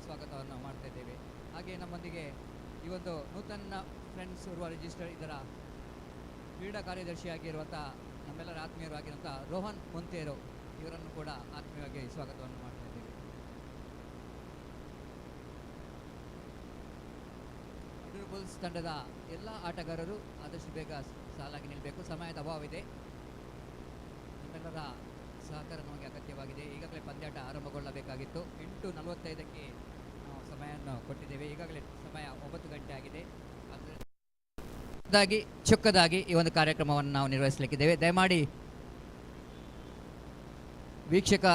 ಸ್ವಾಗತವನ್ನು ಮಾಡ್ತಾ ಇದ್ದೇವೆ. ಹಾಗೆ ನಮ್ಮೊಂದಿಗೆ ಈ ಒಂದು ನೂತನ್ ಫ್ರೆಂಡ್ಸ್ URWA ರಿಜಿಸ್ಟರ್ಡ್ ಇದರ ಕ್ರೀಡಾ ಕಾರ್ಯದರ್ಶಿಯಾಗಿರುವಂಥ ನಮ್ಮೆಲ್ಲರ ಆತ್ಮೀಯರು ಆಗಿರುವಂಥ ರೋಹನ್ ಮೊಂತೇರು ಇವರನ್ನು ಕೂಡ ಆತ್ಮೀಯವಾಗಿ ಸ್ವಾಗತವನ್ನು ಮಾಡ್ತಾ ಇದ್ದೇವೆ. ಬುಲ್ಸ್ ತಂಡದ ಎಲ್ಲ ಆಟಗಾರರು ಆದಷ್ಟು ಬೇಗ ಸಾಲಾಗಿ ನಿಲ್ಲಬೇಕು. ಸಮಯದ ಅಭಾವವಿದೆ. ನಿಮ್ಮೆಲ್ಲರ ಸಹಕಾರ ನಮಗೆ ಅಗತ್ಯವಾಗಿದೆ. ಈಗಾಗಲೇ ಪಂದ್ಯಾಟ ಆರಂಭಗೊಳ್ಳಬೇಕಾಗಿತ್ತು. 8:45ಕ್ಕೆ ನಾವು ಸಮಯವನ್ನು ಕೊಟ್ಟಿದ್ದೇವೆ. ಈಗಾಗಲೇ ಸಮಯ 9 ಗಂಟೆ ಆಗಿದೆ. ಅದರಾಗಿ ಚೊಕ್ಕದಾಗಿ ಈ ಒಂದು ಕಾರ್ಯಕ್ರಮವನ್ನು ನಾವು ನಿರ್ವಹಿಸಲಿಕ್ಕಿದ್ದೇವೆ. ದಯಮಾಡಿ ವೀಕ್ಷಕ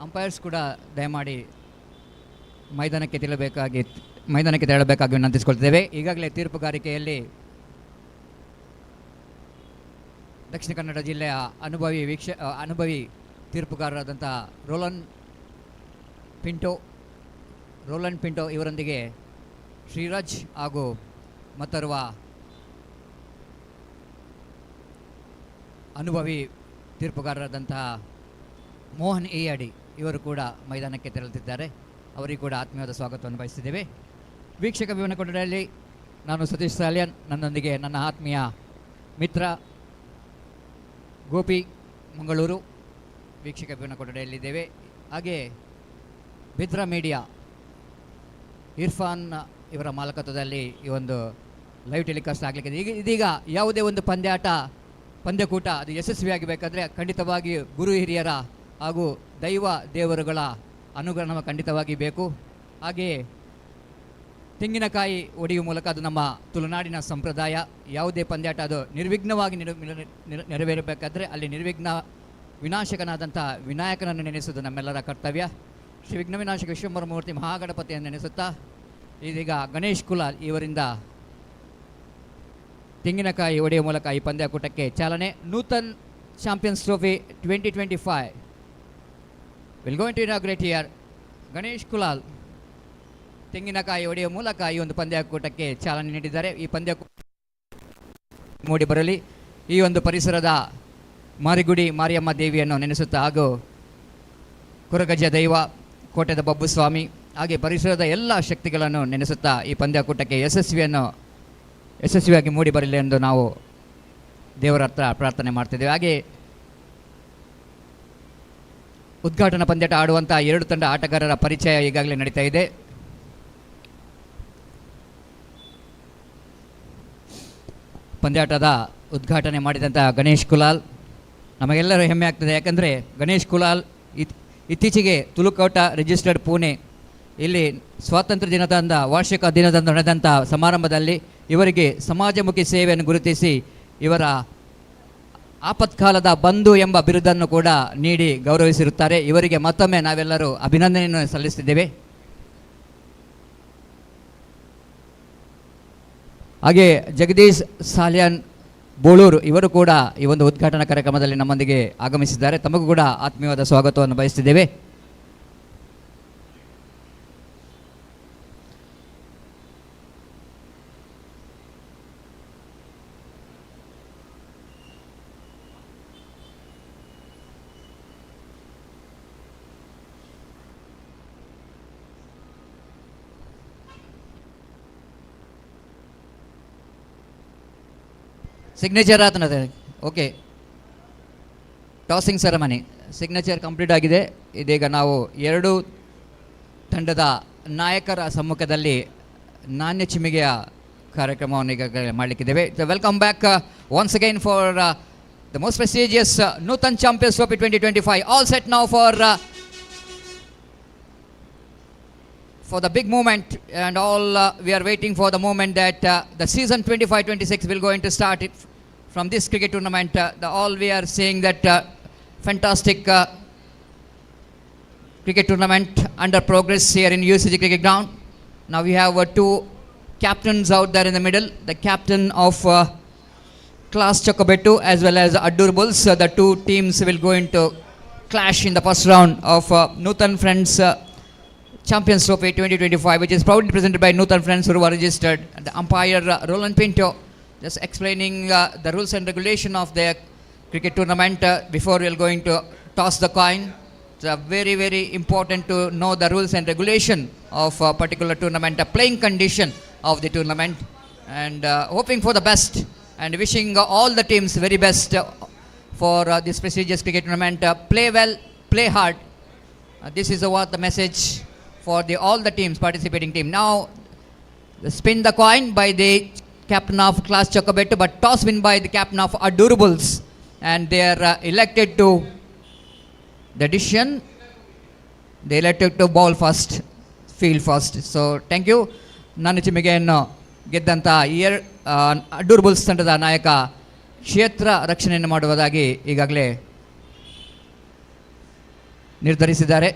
ಅಂಪೈರ್ಸ್ ಕೂಡ ದಯಮಾಡಿ ಮೈದಾನಕ್ಕೆ ತೆರಳಬೇಕಾಗಿ ವಿನಂತಿಸಿಕೊಳ್ತೇವೆ. ಈಗಾಗಲೇ ತೀರ್ಪುಗಾರಿಕೆಯಲ್ಲಿ ದಕ್ಷಿಣ ಕನ್ನಡ ಜಿಲ್ಲೆಯ ಅನುಭವಿ ತೀರ್ಪುಗಾರರಾದಂಥ ರೋಲನ್ ಪಿಂಟೋ ಇವರೊಂದಿಗೆ ಶ್ರೀರಾಜ್ ಹಾಗೂ ಮತ್ತೋರ್ವ ಅನುಭವಿ ತೀರ್ಪುಗಾರರಾದಂತಹ ಮೋಹನ್ ಎಯಾಡಿ ಇವರು ಕೂಡ ಮೈದಾನಕ್ಕೆ ತೆರಳುತ್ತಿದ್ದಾರೆ. ಅವರಿಗೂ ಕೂಡ ಆತ್ಮೀಯವಾದ ಸ್ವಾಗತವನ್ನು ಬಯಸಿದ್ದೇವೆ. ವೀಕ್ಷಕ ವಿವರಣೆ ಕೊಠಡಿಯಲ್ಲಿ ನಾನು ಸತೀಶ್ ಸಾಲ್ಯನ್, ನನ್ನೊಂದಿಗೆ ನನ್ನ ಆತ್ಮೀಯ ಮಿತ್ರ ಗೋಪಿ ಮಂಗಳೂರು ವೀಕ್ಷಕ ವಿವರಣೆ ಕೊಠಡಿಯಲ್ಲಿದ್ದೇವೆ. ಹಾಗೆ ಬೆದ್ರಾ ಮೀಡಿಯಾ ಇರ್ಫಾನ್ ಇವರ ಮಾಲಕತ್ವದಲ್ಲಿ ಈ ಒಂದು ಲೈವ್ ಟೆಲಿಕಾಸ್ಟ್ ಆಗಲಿಕ್ಕೆ ಇದೀಗ ಯಾವುದೇ ಒಂದು ಪಂದ್ಯಕೂಟ ಅದು ಯಶಸ್ವಿಯಾಗಬೇಕಾದ್ರೆ ಖಂಡಿತವಾಗಿ ಗುರು ಹಿರಿಯರ ಹಾಗೂ ದೇವರುಗಳ ಅನುಗ್ರಹ ನಮಗೆ ಖಂಡಿತವಾಗಿ ಬೇಕು. ಹಾಗೆಯೇ ತೆಂಗಿನಕಾಯಿ ಒಡೆಯುವ ಮೂಲಕ ಅದು ನಮ್ಮ ತುಳುನಾಡಿನ ಸಂಪ್ರದಾಯ. ಯಾವುದೇ ಪಂದ್ಯಾಟ ಅದು ನಿರ್ವಿಘ್ನವಾಗಿ ನೆರವೇರಬೇಕಾದ್ರೆ ಅಲ್ಲಿ ವಿನಾಶಕನಾದಂಥ ವಿನಾಯಕನನ್ನು ನೆನೆಸುವುದು ನಮ್ಮೆಲ್ಲರ ಕರ್ತವ್ಯ. ಶ್ರೀ ವಿಘ್ನ ವಿನಾಶಕ ವಿಶ್ವಂಭರ ಮೂರ್ತಿ ಮಹಾಗಣಪತಿಯನ್ನು ನೆನೆಸುತ್ತಾ ಇದೀಗ ಗಣೇಶ್ ಕುಲಾಲ್ ಇವರಿಂದ ತೆಂಗಿನಕಾಯಿ ಒಡೆಯುವ ಮೂಲಕ ಈ ಪಂದ್ಯಕೂಟಕ್ಕೆ ಚಾಲನೆ. ನೂತನ್ champions trophy 2025 will going to inaugurate here. Ganesh Kulal ತೆಂಗಿನಕಾಯಿ ಒಡೆಯುವ ಮೂಲಕ ಈ ಒಂದು ಪಂದ್ಯಕೂಟಕ್ಕೆ ಚಾಲನೆ ನೀಡಿದ್ದಾರೆ. ಈ ಪಂದ್ಯಕೂಟ ಮೂಡಿ ಬರಲಿ. ಈ ಒಂದು ಪರಿಸರದ ಮಾರಿಗುಡಿ ಮಾರಿಯಮ್ಮ ದೇವಿಯನ್ನು ನೆನೆಸುತ್ತಾ ಹಾಗೂ ಕುರಗಜ್ಜ ದೈವ ಕೋಟೆದ ಬಬ್ಬು ಸ್ವಾಮಿ ಹಾಗೆ ಪರಿಸರದ ಎಲ್ಲ ಶಕ್ತಿಗಳನ್ನು ನೆನೆಸುತ್ತಾ ಈ ಪಂದ್ಯಕೂಟಕ್ಕೆ ಯಶಸ್ವಿಯಾಗಿ ಮೂಡಿ ಬರಲಿ ಎಂದು ನಾವು ದೇವರ ಹತ್ರ ಪ್ರಾರ್ಥನೆ ಮಾಡ್ತಿದ್ದೇವೆ. ಹಾಗೆ ಉದ್ಘಾಟನಾ ಪಂದ್ಯಾಟ ಆಡುವಂಥ 2 ತಂಡ ಆಟಗಾರರ ಪರಿಚಯ ಈಗಾಗಲೇ ನಡೀತಾ ಇದೆ. ಪಂದ್ಯಾಟದ ಉದ್ಘಾಟನೆ ಮಾಡಿದಂಥ ಗಣೇಶ್ ಕುಲಾಲ್ ನಮಗೆಲ್ಲರೂ ಹೆಮ್ಮೆ ಆಗ್ತದೆ. ಯಾಕಂದರೆ ಗಣೇಶ್ ಕುಲಾಲ್ ಇತ್ತೀಚೆಗೆ ತುಳುಕೋಟ ರಿಜಿಸ್ಟರ್ಡ್ ಪುಣೆ ಇಲ್ಲಿ ಸ್ವಾತಂತ್ರ್ಯ ದಿನದಂದ ವಾರ್ಷಿಕ ದಿನದಂದು ನಡೆದಂಥ ಸಮಾರಂಭದಲ್ಲಿ ಇವರಿಗೆ ಸಮಾಜಮುಖಿ ಸೇವೆಯನ್ನು ಗುರುತಿಸಿ ಇವರ ಆಪತ್ಕಾಲದ ಬಂಧು ಎಂಬ ಬಿರುದನ್ನು ಕೂಡ ನೀಡಿ ಗೌರವಿಸಿರುತ್ತಾರೆ. ಇವರಿಗೆ ಮತ್ತೊಮ್ಮೆ ನಾವೆಲ್ಲರೂ ಅಭಿನಂದನೆಯನ್ನು ಸಲ್ಲಿಸುತ್ತಿದ್ದೇವೆ. ಹಾಗೆ ಜಗದೀಶ್ ಸಾಲ್ಯಾನ್ ಬೋಳೂರು ಇವರು ಕೂಡ ಈ ಒಂದು ಉದ್ಘಾಟನಾ ಕಾರ್ಯಕ್ರಮದಲ್ಲಿ ನಮ್ಮೊಂದಿಗೆ ಆಗಮಿಸಿದ್ದಾರೆ. ತಮಗೂ ಕೂಡ ಆತ್ಮೀಯವಾದ ಸ್ವಾಗತವನ್ನು ಬಯಸುತ್ತಿದ್ದೇವೆ. ಸಿಗ್ನೇಚರ್ ಆತನದ okay. Tossing ceremony signature complete ಆಗಿದೆ. ಇದೀಗ ನಾವು 2 ತಂಡದ ನಾಯಕರ ಸಮ್ಮುಖದಲ್ಲಿ ನಾಣ್ಯ ಚಿಮಿಗೆಯ ಕಾರ್ಯಕ್ರಮವನ್ನು ಈಗಾಗಲೇ ಮಾಡಲಿಕ್ಕಿದ್ದೇವೆ. Welcome back once again for the most prestigious Nutan champions trophy 2025. All set now for the big moment, and all we are waiting for the moment that the season 25-26 will going to start it from this cricket tournament. All we are saying that fantastic cricket tournament under progress here in UCG cricket ground. Now we have 2 captains out there in the middle, the captain of Class Chokobettu as well as Addur Bulls. The 2 teams will go into clash in the first round of Nutan Friends Champions Trophy 2025, which is proudly presented by Nutan Friends URWA registered. The umpire Roland Pinto just explaining the rules and regulation of the cricket tournament before we are going to toss the coin. very, very important to know the rules and regulation of a particular tournament, a playing condition of the tournament, and hoping for the best and wishing all the teams very best for this prestigious cricket tournament. Play well, play hard. This is what the message for all the teams, participating team. Now, spin the coin by the captain of Class Chokobettu, but toss win by the captain of Adorables, and they are elected to the decision. They elected to ball first, field first. So thank you. ನಾನು ಚಿಮಿಗೆಯನ್ನು ಗೆದ್ದಂಥ ಅಡೂರ್ಬುಲ್ಸ್ ತಂಡದ ನಾಯಕ ಕ್ಷೇತ್ರ ರಕ್ಷಣೆಯನ್ನು ಮಾಡುವುದಾಗಿ ಈಗಾಗಲೇ ನಿರ್ಧರಿಸಿದ್ದಾರೆ.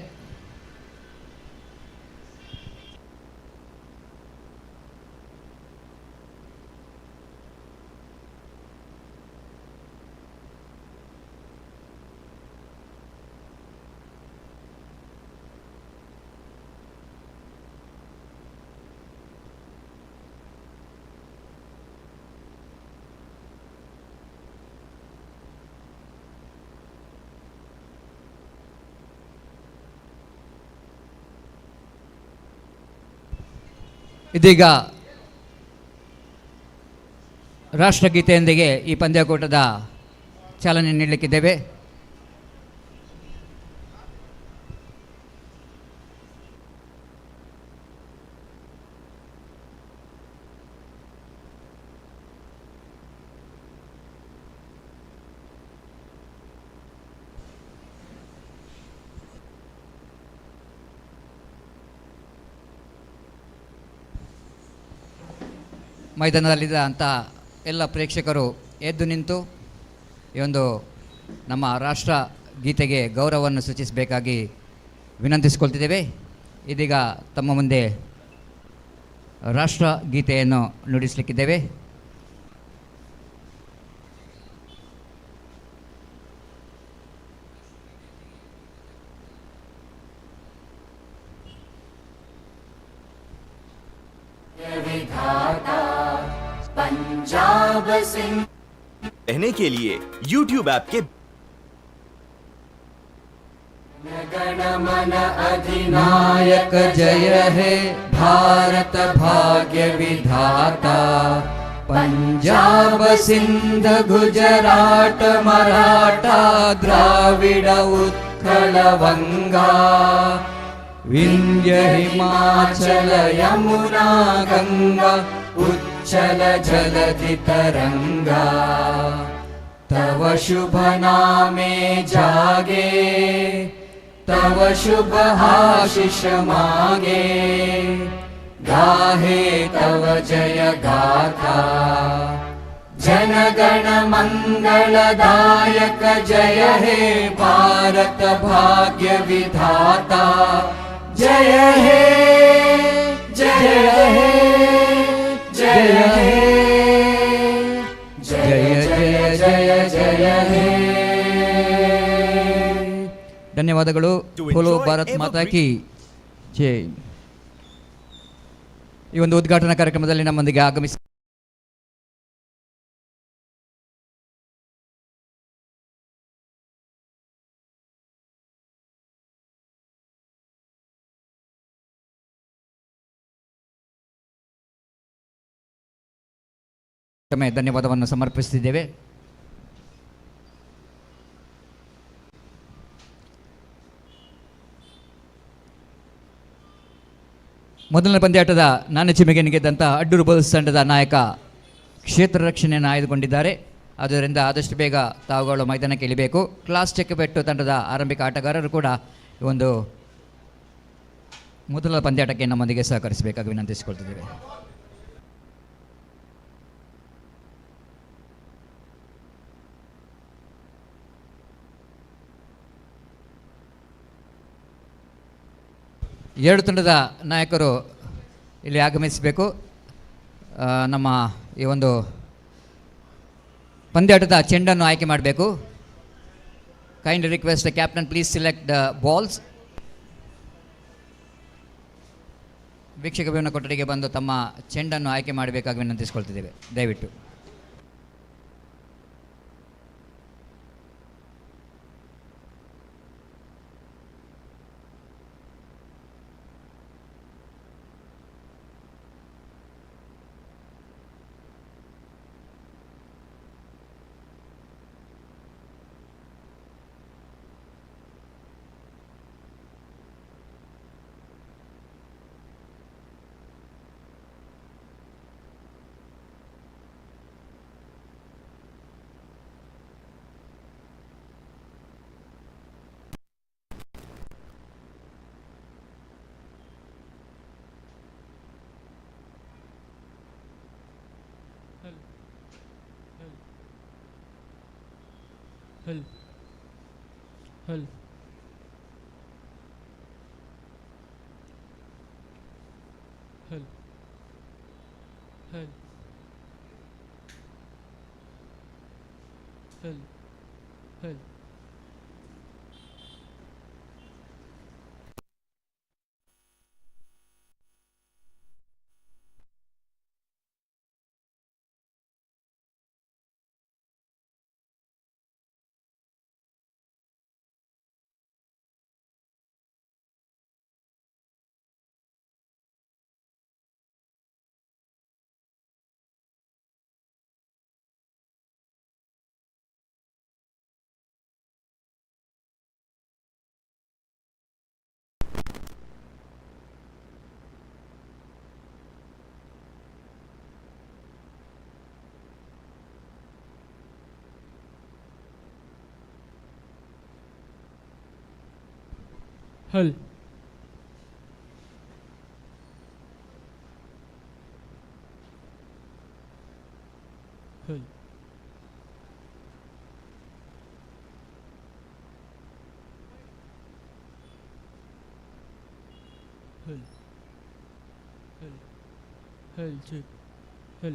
ಇದೀಗ ರಾಷ್ಟ್ರಗೀತೆಯೊಂದಿಗೆ ಈ ಪಂದ್ಯಾಕೂಟದ ಚಾಲನೆ ನೀಡಲಿಕ್ಕಿದ್ದೇವೆ. ಮೈದಾನದಲ್ಲಿದ್ದಂಥ ಎಲ್ಲ ಪ್ರೇಕ್ಷಕರು ಎದ್ದು ನಿಂತು ಈ ಒಂದು ನಮ್ಮ ರಾಷ್ಟ್ರ ಗೀತೆಗೆ ಗೌರವವನ್ನು ಸೂಚಿಸಬೇಕಾಗಿ ವಿನಂತಿಸಿಕೊಳ್ತಿದ್ದೇವೆ. ಇದೀಗ ತಮ್ಮ ಮುಂದೆ ರಾಷ್ಟ್ರ ಗೀತೆಯನ್ನು ನುಡಿಸಲಿಕ್ಕಿದ್ದೇವೆ. रहने के लिए YouTube ऐप के गणमन अधिनायक जय हे भारत भाग्य विधाता, पंजाब सिंध गुजरात मराठा द्राविड उत्कल वंगा, विंध्य हिमाचल यमुना गंगा उच्चल जलधि तरंगा, तव शुभ नामे जागे तव शुभ आशीष मांगे, गाहे तव जय गाथा जन गण मंगलदायक जय हे भारत भाग्य विधाता, जय हे जय हे जय हे जय जय जय जय हे. ಧನ್ಯವಾದಗಳು. ಫೋಲೋ ಭಾರತ್ ಮಾತಾ ಕಿ ಜೈ. ಈ ಒಂದು ಉದ್ಘಾಟನಾ ಕಾರ್ಯಕ್ರಮದಲ್ಲಿ ನಮ್ಮೊಂದಿಗೆ ಆಗಮಿಸಿ ಧನ್ಯವಾದವನ್ನು ಸಮರ್ಪಿಸುತ್ತಿದ್ದೇವೆ. ಮೊದಲನೇ ಪಂದ್ಯಾಟದ ನಾನಚಿಮೆಗೆ ಗೆದ್ದಂಥ ಅಡ್ಡೂರ್ಬಲ್ಸ್ ತಂಡದ ನಾಯಕ ಕ್ಷೇತ್ರ ರಕ್ಷಣೆಯನ್ನು ಆಯ್ದುಕೊಂಡಿದ್ದಾರೆ. ಆದ್ದರಿಂದ ಆದಷ್ಟು ಬೇಗ ತಾವುಗಳು ಮೈದಾನಕ್ಕೆ ಇಳಿಬೇಕು. ಕ್ಲಾಸ್ ಚೆಕ್ಕಬೆಟ್ಟು ತಂಡದ ಆರಂಭಿಕ ಆಟಗಾರರು ಕೂಡ ಈ ಒಂದು ಮೊದಲ ಪಂದ್ಯಾಟಕ್ಕೆ ನಮ್ಮೊಂದಿಗೆ ಸಹಕರಿಸಬೇಕಾಗಿ ವಿನಂತಿಸಿಕೊಳ್ತಿದ್ದೇವೆ. ಎರಡು ತಂಡದ ನಾಯಕರು ಇಲ್ಲಿ ಆಗಮಿಸಬೇಕು. ನಮ್ಮ ಈ ಒಂದು ಪಂದ್ಯಾಟದ ಚೆಂಡನ್ನು ಆಯ್ಕೆ ಮಾಡಬೇಕು. Kind request the captain please select the balls. ವೀಕ್ಷಕ ಭವನ ಕೊಠಡಿಗೆ ಬಂದು ತಮ್ಮ ಚೆಂಡನ್ನು ಆಯ್ಕೆ ಮಾಡಬೇಕಾಗಿ ವಿನಂತಿಸಿಕೊಳ್ತಿದ್ದೇವೆ ದಯವಿಟ್ಟು. Hull. Hull. Hull. Hull. Hull. Hull. Hull. Hull. Hull. Hull. Hull. Check. Hull.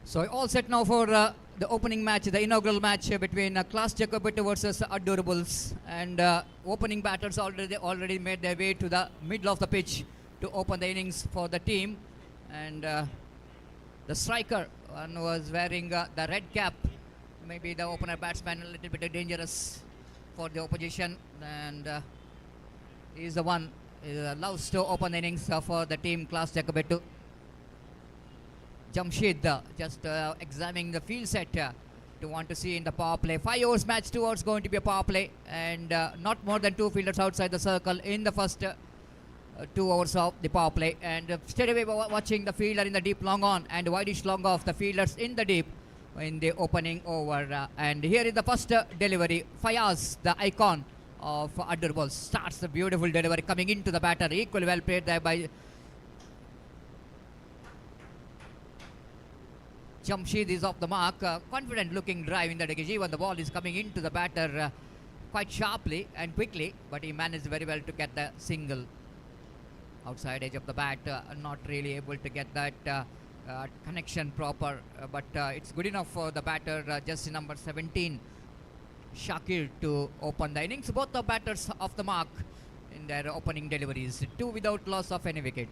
So all set now for the opening match, the inaugural match between Class Jacobit versus Adorables. And opening batters already made their way to the middle of the pitch to open the innings for the team. And the striker, one was wearing the red cap. Maybe the opener batsman a little bit dangerous for the opposition, and he's the one loves to open the innings for the team class Jakabetu. Jamshid just examining the field set to want to see in the power play. 5 overs match, 2 overs going to be a power play, and not more than 2 fielders outside the circle in the first 2 overs of the power play. And straight away watching the fielder in the deep long on and wideish long off, the fielders in the deep in the opening over. And here is the first delivery. Fayaz, the icon of Underarm, starts the beautiful delivery coming into the batter. Equally well played there by Jamshid. Is off the mark. Confident looking drive in the diggy. Even the ball is coming into the batter quite sharply and quickly, but he managed very well to get the single outside edge of the bat. Not really able to get that connection proper, but it's good enough for the batter, just number 17 Shakir, to open the innings. Both the batters off the mark in their opening deliveries, 2 without loss of any wicket.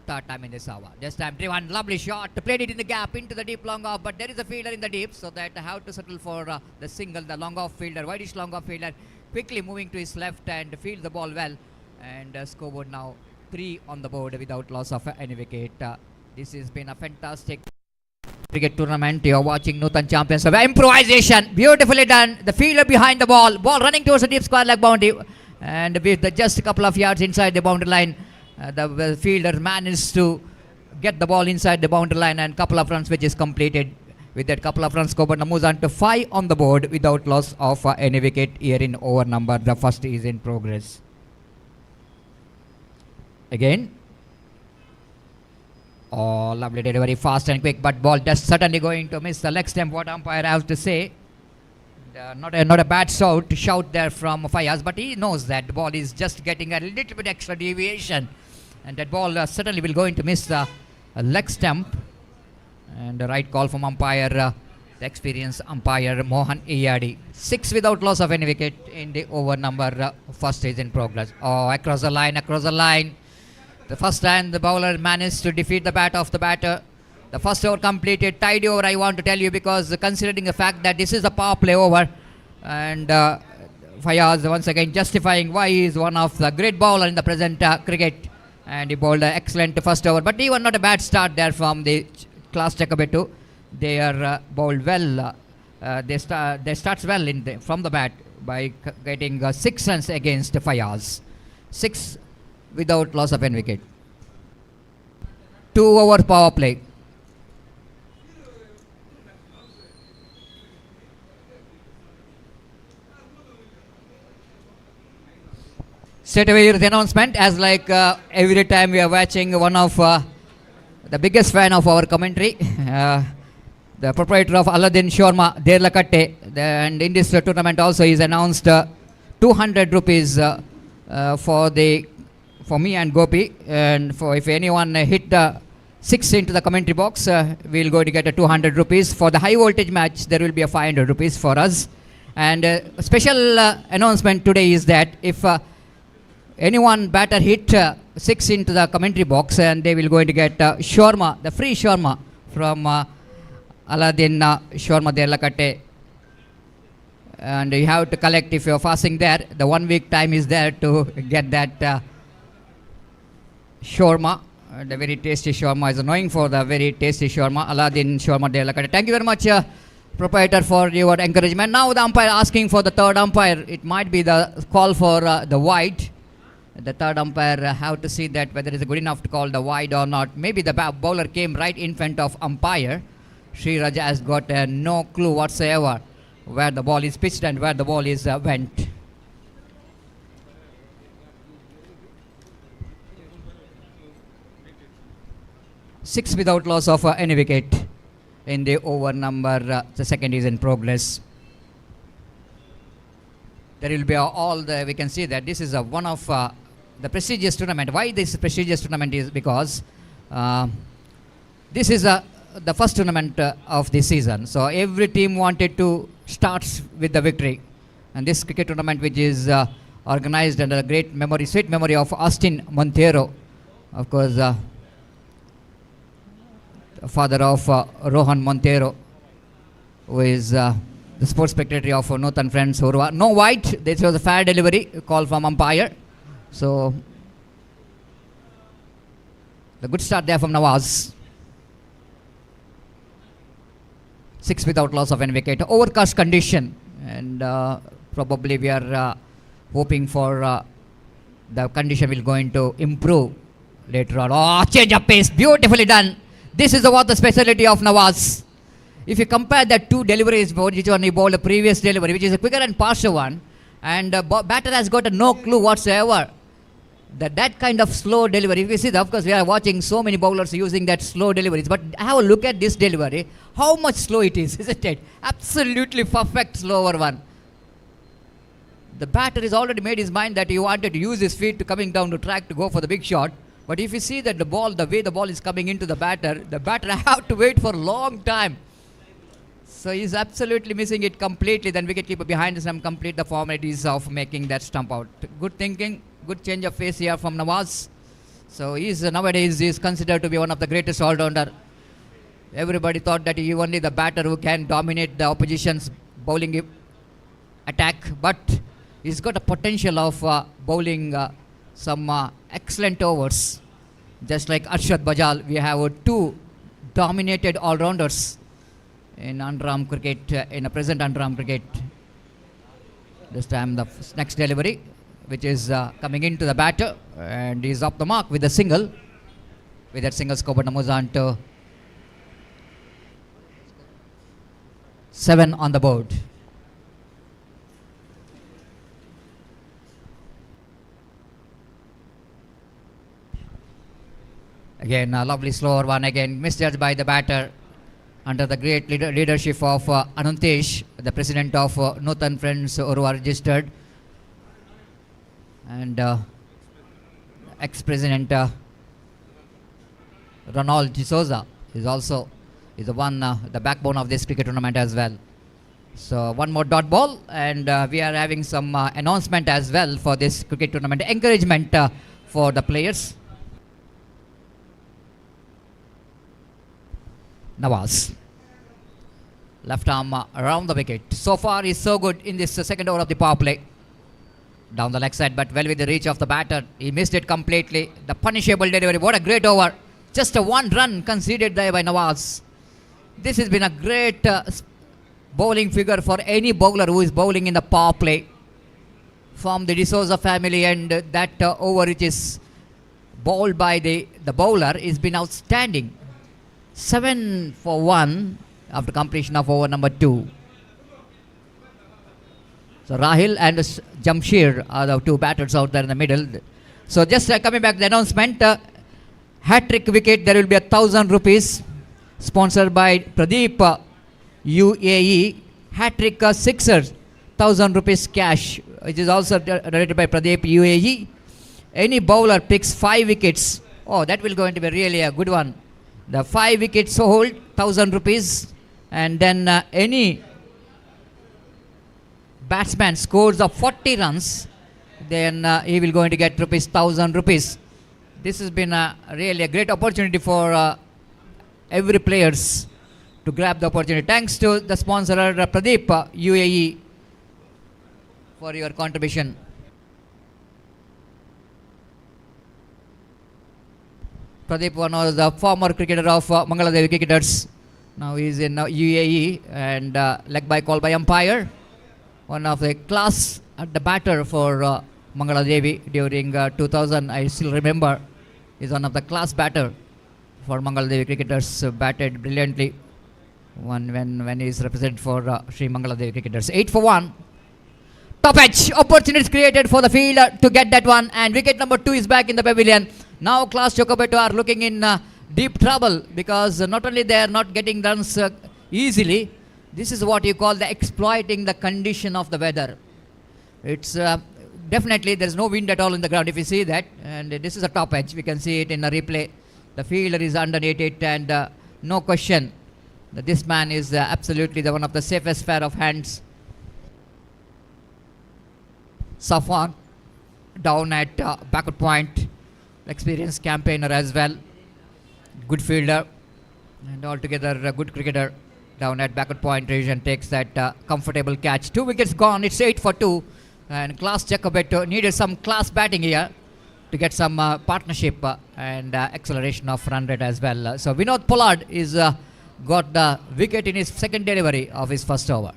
Third time in this hour. This time driven, lovely shot, played it in the gap into the deep long off, but there is a fielder in the deep, so that I have to settle for the single. The long off fielder, wideish long off fielder, quickly moving to his left and field the ball well, and scoreboard now 3 on the board without loss of any wicket. This has been a fantastic cricket tournament. You are watching Nutan Champions of improvisation, beautifully done. The fielder behind the ball running towards the deep square leg boundary, and with just a couple of yards inside the boundary line, the fielder managed to get the ball inside the boundary line, and couple of runs which is completed. With that couple of runs, scoreboard moves on to 5 on the board without loss of any wicket here in over number. The first is in progress. Again, oh, lovely delivery, fast and quick, but ball just certainly going to miss the leg stump. What umpire has to say? Not a bad shout there from Fayaz, but he knows that the ball is just getting a little bit extra deviation, and that ball certainly will going to miss the leg stump. And the right call from umpire, the experienced umpire Mohan Iyadi. 6 without loss of any wicket in the over number. First is in progress. Oh, across the line. The first time the bowler managed to defeat the bat of the batter. The first over completed, tidy over, I want to tell you, because considering the fact that this is a power play over, and Fayaz once again justifying why he is one of the great bowler in the present cricket, and he bowled an excellent first over, but even not a bad start there from the class Jakabetu. They are bowled well. They starts well from the bat by getting 6 runs against Fayaz. 6 without loss of any wicket. 2 over power play. Straight away the announcement, as like every time we are watching one of the biggest fan of our commentary, the proprietor of Aladdin Shawarma, Derlakatte, and in this tournament also is announced 200 rupees for me and Gopi, and for if anyone hit 6 into the commentary box, we'll go to get a 200 rupees. For the high voltage match, there will be a 500 rupees for us. And a special announcement today is that if anyone batter hit 6 into the commentary box, and they will going to get shawarma, the free shawarma from Aladdin Shawarma Derlakatte. And you have to collect, if you're fasting there, the 1 week time is there to get that shawarma. The very tasty shawarma is knowing for the very tasty shawarma, Aladdin Shawarma Derlakatte. Thank you very much, proprietor, for your encouragement. Now the umpire asking for the third umpire. It might be the call for the wide. The third umpire have to see that whether it's good enough to call the wide or not. Maybe the bowler came right in front of umpire. Sri Raja has got no clue whatsoever where the ball is pitched and where the ball is went. Six without loss of any wicket in the over number. The second is in progress. There will be all the, we can see that this is one of the prestigious tournament. Why this prestigious tournament is because this is the first tournament of the season. So every team wanted to start with the victory. And this cricket tournament, which is organized under a great memory, sweet memory of Austin Montero, of course, father of Rohan Montero, who is the sports secretary of Nutan Friends URWA. No white. This was a fair delivery call from umpire. So the good start there from Nawaz. 6 without loss of any wicket. Overcast condition, and probably we are hoping for the condition will going to improve later on. Oh, change of pace, beautifully done. This is what the specialty of Nawaz. If you compare the two deliveries, which one he bowled the previous delivery, which is a quicker and faster one, and batter has got no clue whatsoever. That kind of slow delivery, if you see, of course, we are watching so many bowlers using that slow deliveries, but have a look at this delivery, how much slow it is, isn't it? Absolutely perfect slower one. The batter has already made his mind that he wanted to use his feet to coming down to track to go for the big shot. But if you see that the way the ball is coming into the batter have to wait for a long time. So he's absolutely missing it completely. Then wicketkeeper behind the stump complete the formalities of making that stump out. Good thinking, good change of face here from Nawaz. So nowadays he's considered to be one of the greatest all-rounder. Everybody thought that he only the batter who can dominate the opposition's bowling attack, but he's got a potential of bowling some excellent overs. Just like Arshad Bajal, we have two dominated all-rounders in Underarm cricket, in a present Underarm cricket. This time the next delivery, which is coming into the batter, and he's off the mark with a single. With that single, Skobat moves on to 7 on the board. Again, a lovely slower one, again misjudged by the batter under the great leadership of Anantesh, the president of Nutan Friends URWA registered, and ex-president Ronald D'Souza is the backbone of this cricket tournament as well. So one more dot ball, and we are having some announcement as well for this cricket tournament, encouragement for the players. Nawaz, left arm around the wicket. So far he's so good in this second over of the power play. Down the leg side, but well with the reach of the batter. He missed it completely. The punishable delivery. What a great over. Just a 1 run conceded there by Nawaz. This has been a great bowling figure for any bowler who is bowling in the power play from the D'Souza family, and that over which is bowled by the bowler has been outstanding. 7 for 1 after completion of over number 2. So Rahil and Jamshir are the two batters out there in the middle. So just coming back to the announcement, hat-trick wicket, there will be 1,000 rupees sponsored by Pradeep UAE. Hat-trick sixers, 1,000 rupees cash, which is also donated by Pradeep UAE. Any bowler picks 5 wickets. Oh, that will going to be really a good one. The 5 wickets hold 1,000 rupees, and then any batsman scores of 40 runs, then he will going to get 1,000 rupees. This has been really a great opportunity for every players to grab the opportunity. Thanks to the sponsor Pradeep UAE for your contribution. Pradeep, one of the former cricketer of Mangalore Cricketers. Now he is in UAE, and leg by call by umpire. One of the class at the batter for Mangala Devi during 2000. I still remember, is one of the class batter for Mangala Devi Cricketers. Batted brilliantly when he is represented for Sri Mangala Devi Cricketers. 8 for 1. Top edge opportunities created for the fielder to get that one, and wicket number 2 is back in the pavilion. Now Class Chocobeto are looking in deep trouble, because not only they are not getting runs easily, this is what you call the exploiting the condition of the weather. It's definitely there is no wind at all in the ground, if you see that, and this is a top edge. We can see it in the replay. The fielder is underneath it, and no question that this man is absolutely the one of the safest pair of hands. Safwan down at backward point, experienced campaigner as well, good fielder. And altogether a good cricketer down at backward point region takes that comfortable catch. 2 wickets gone. It's 8 for 2. And class Jacobeto needed some class batting here to get some partnership and acceleration of run rate as well. So Vinod Pollard is got the wicket in his second delivery of his first over.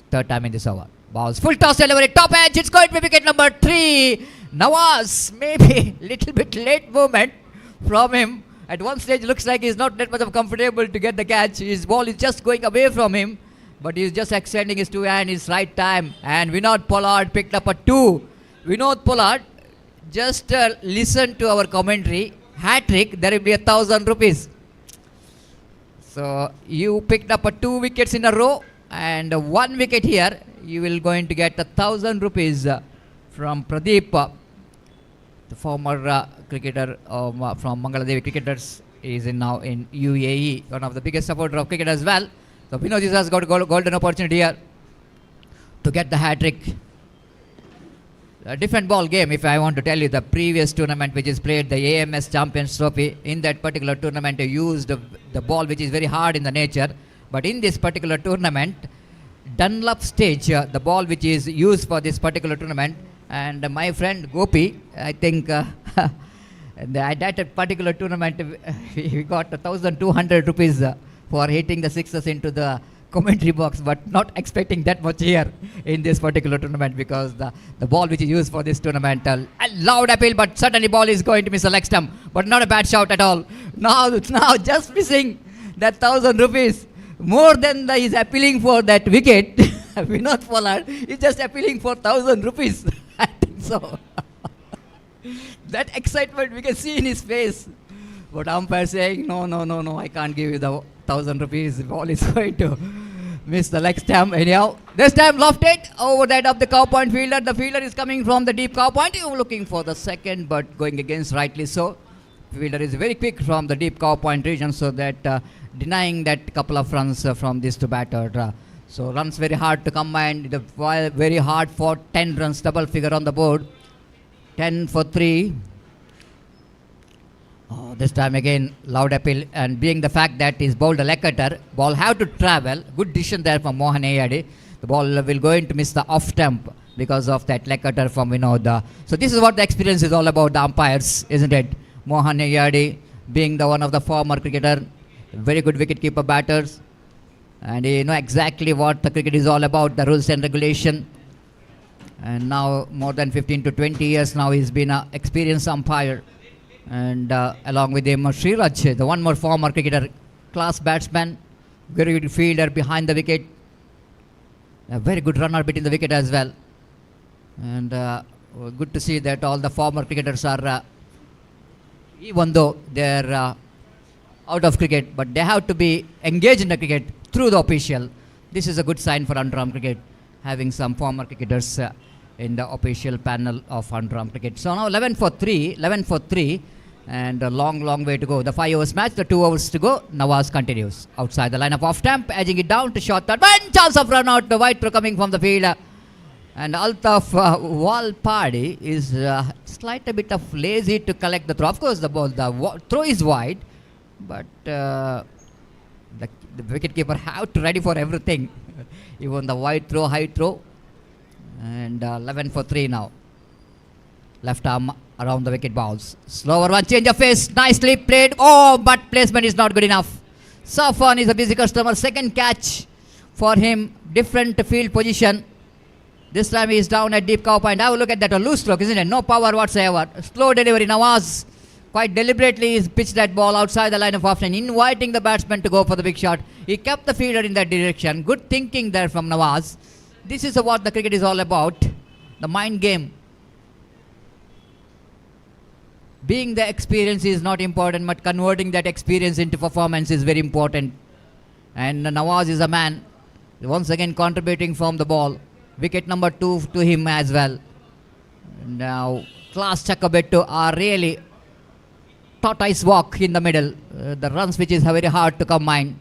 Third time in this over. Balls full toss delivery, top edge. It's going to be wicket number 3. Nawaz, maybe little bit late movement from him. At one stage looks like he's not that much of comfortable to get the catch. His ball is just going away from him, but he's just extending his two hand his right time. And Vinod Pollard picked up a 2. Vinod Pollard, just listen to our commentary. Hat-trick, there will be 1,000 rupees. So you picked up 2 wickets in a row and 1 wicket here. You will going to get 1,000 rupees from Pradeep, the former cricketer from Bangladesh Cricketers. Is now in UAE, one of the biggest supporter of cricket as well. So Vinod has got a golden opportunity here to get the hat-trick. A different ball game, if I want to tell you. The previous tournament which is played, the AMS Champions Trophy, in that particular tournament they used the ball which is very hard in the nature. But in this particular tournament, Dunlop stage, the ball which is used for this particular tournament, and my friend Gopi, I think at that particular tournament we got 1,200 rupees for hitting the sixes into the commentary box, but not expecting that much here in this particular tournament, because the ball which is used for this tournament, a loud appeal, but certainly ball is going to miss a leg stump, but not a bad shout at all. Now just missing that 1,000 rupees. More than he's appealing for that wicket. Vinod Pollard is just appealing for 1,000 rupees. I think so. That excitement we can see in his face. But umpire saying, no, I can't give you the 1,000 rupees. The ball is going to miss the leg stump. Anyhow, this time lofted over that of the cow point fielder. The fielder is coming from the deep cow point. You're looking for the second, but going against rightly so. Fielder is very quick from the deep cow point region, so that denying that couple of runs from this to batter. So runs very hard to combine. Very hard for 10 runs, double figure on the board. 10 for 3. This time again loud appeal, and being the fact that he's bowled a leg cutter, ball have to travel. Good decision there from Mohan Ayade. The ball will going to miss the off stump because of that leg cutter from Vinod. So this is what the experience is all about, the umpires, isn't it? Mohan Ayade being the one of the former cricketer, very good wicket keeper batters, and he know exactly what the cricket is all about, the rules and regulation. And now more than 15 to 20 years now he's been an experienced umpire. And along with him Sriraj, the one more former cricketer, class batsman, very good fielder behind the wicket, a very good runner between the wicket as well. And good to see that all the former cricketers are, even though they're out of cricket, but they have to be engaged in the cricket through the official. This is a good sign for underarm cricket, having some former cricketers in the official panel of underarm cricket. So now 11 for 3, and a long way to go. The 5 overs match, the 2 overs to go. Nawaz continues outside the line of off stump, edging it down to short third. One chance of run out, the wide throw coming from the field. And Altaf Walpadi is slightly bit of lazy to collect the throw. Of course, the throw is wide, but the wicketkeeper have to ready for everything. Even the wide throw, high throw. And 11 for 3 now. Left arm around the wicket bounce. Slower one, change of face, nicely played. Oh, but placement is not good enough. Safan is a busy customer. Second catch for him. Different field position. This time he is down at deep cow point. Have a look at that, a loose stroke, isn't it? No power whatsoever. Slow delivery. Nawaz quite deliberately is pitched that ball outside the line of off line, inviting the batsman to go for the big shot. He kept the fielder in that direction. Good thinking there from Nawaz. This is what the cricket is all about. The mind game. Being the experience is not important, but converting that experience into performance is very important. And Nawaz is a man once again contributing from the ball. Wicket number 2 to him as well. Now class Chakabettu are really tortoise walk in the middle. The runs which is very hard to combine.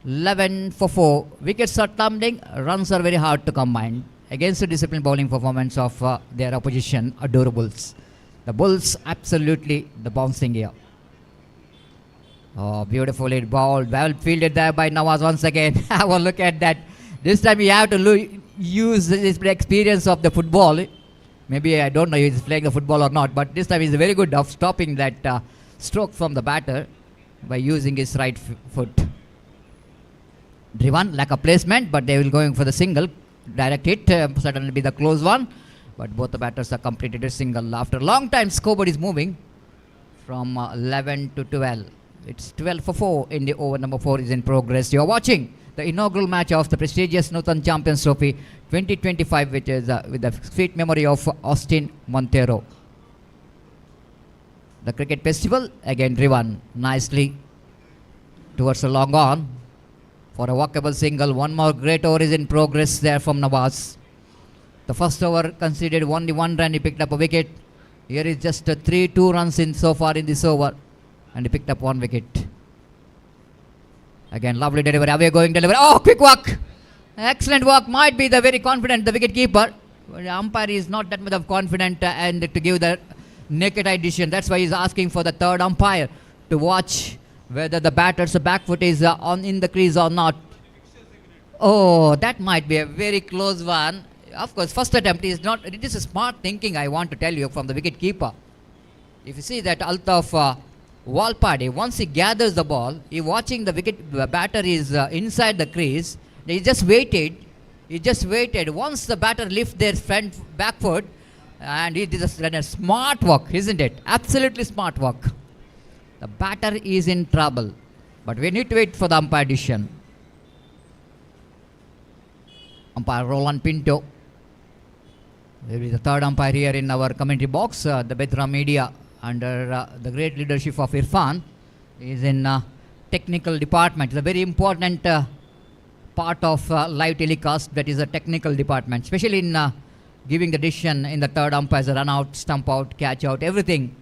11 for 4. Wickets are tumbling. Runs are very hard to combine against the disciplined bowling performance of their opposition, Adorables. The Bulls absolutely the bouncing here. Oh, beautifully bowled. Well fielded there by Nawaz once again. Have a look at that. This time you have to use his experience of the football. Maybe I don't know if he's playing the football or not, but this time he's very good of stopping that stroke from the batter by using his right foot. Driven like a placement, but they will going for the single. Direct hit, certainly be the close one. But both the batters are completed a single. After a long time, scoreboard is moving from 11 to 12. It's 12 for 4 in the over. Number 4 is in progress. You are watching the inaugural match of the prestigious Nutan Champions Trophy 2025, which is with the sweet memory of Austin Montero. The cricket festival again driven nicely towards a long on for a walkable single. One more great over is in progress there from Nawaz. The first over conceded only 1 run. He picked up a wicket. Here is just 3-2 runs in so far in this over, and he picked up 1 wicket. Again, lovely delivery, away going delivery. Oh, quick walk! Excellent walk. Might be the very confident, the wicket keeper. But the umpire is not that much of confident and to give the naked eye decision. That's why he's asking for the third umpire to watch whether the batter's back foot is on in the crease or not. Oh, that might be a very close one. Of course, first attempt is not. It is a smart thinking, I want to tell you, from the wicket keeper. If you see that Altaf Walpade, once he gathers the ball, he watching the wicket batter is inside the crease. He just waited. He just waited. Once the batter lifts their back foot, and he did a smart walk, isn't it? Absolutely smart walk. The batter is in trouble, but we need to wait for the umpire decision. Umpire Roland Pinto. There is the third umpire here in our commentary box. The Bedra Media, under the great leadership of Irfan, is in technical department. It's a very important part of live telecast, that is a technical department, especially in giving the decision in the third umpires, run out, stump out, catch out, everything.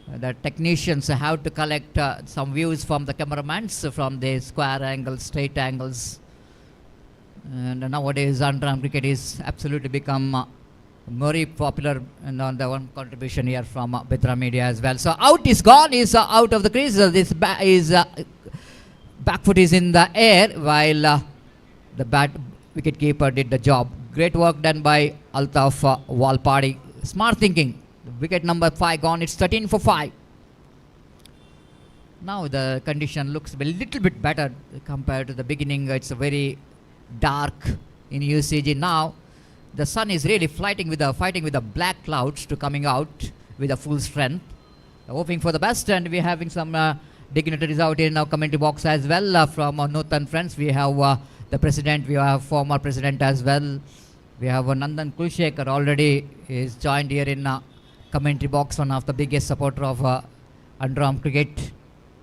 The technicians have to collect some views from the cameramans, from the square angles, straight angles. And nowadays underarm cricket is absolutely become very popular, and on the one contribution here from Bedra Media as well. So out is gone, is out of the crease. This back foot is in the air, while the wicket keeper did the job. Great work done by Altaf Walpadi. Smart thinking. Wicket number 5 gone. It's 13 for 5. Now the condition looks a little bit better compared to the beginning. It's a very dark in UCG now. The sun is really fighting with the black clouds to coming out with a full strength. Hoping for the best, and we're having some dignitaries out in our commentary box as well from our Nutan friends. We have the president, we have former president as well. We have Nandan Kulshekar already is joined here in commentary box, one of the biggest supporter of underarm cricket.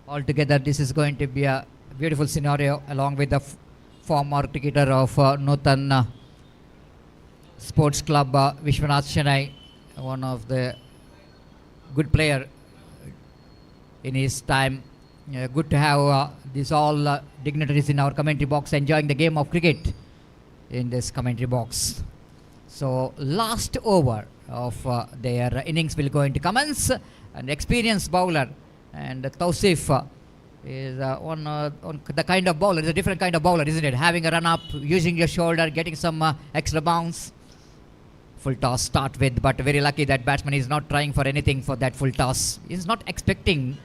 Altogether, this is going to be a beautiful scenario, along with the former cricketer of Nutan Sports Club, Vishwanath Chennai, one of the good player in his time. Good to have these all dignitaries in our commentary box enjoying the game of cricket in this commentary box. So last over of their innings will going to commence. An experienced bowler, and Tausif is on the kind of bowler. It's a different kind of bowler, isn't it? Having a run up, using your shoulder, getting some extra bounce. Full toss start with, but very lucky that batsman is not trying for anything for that full toss. He's not expecting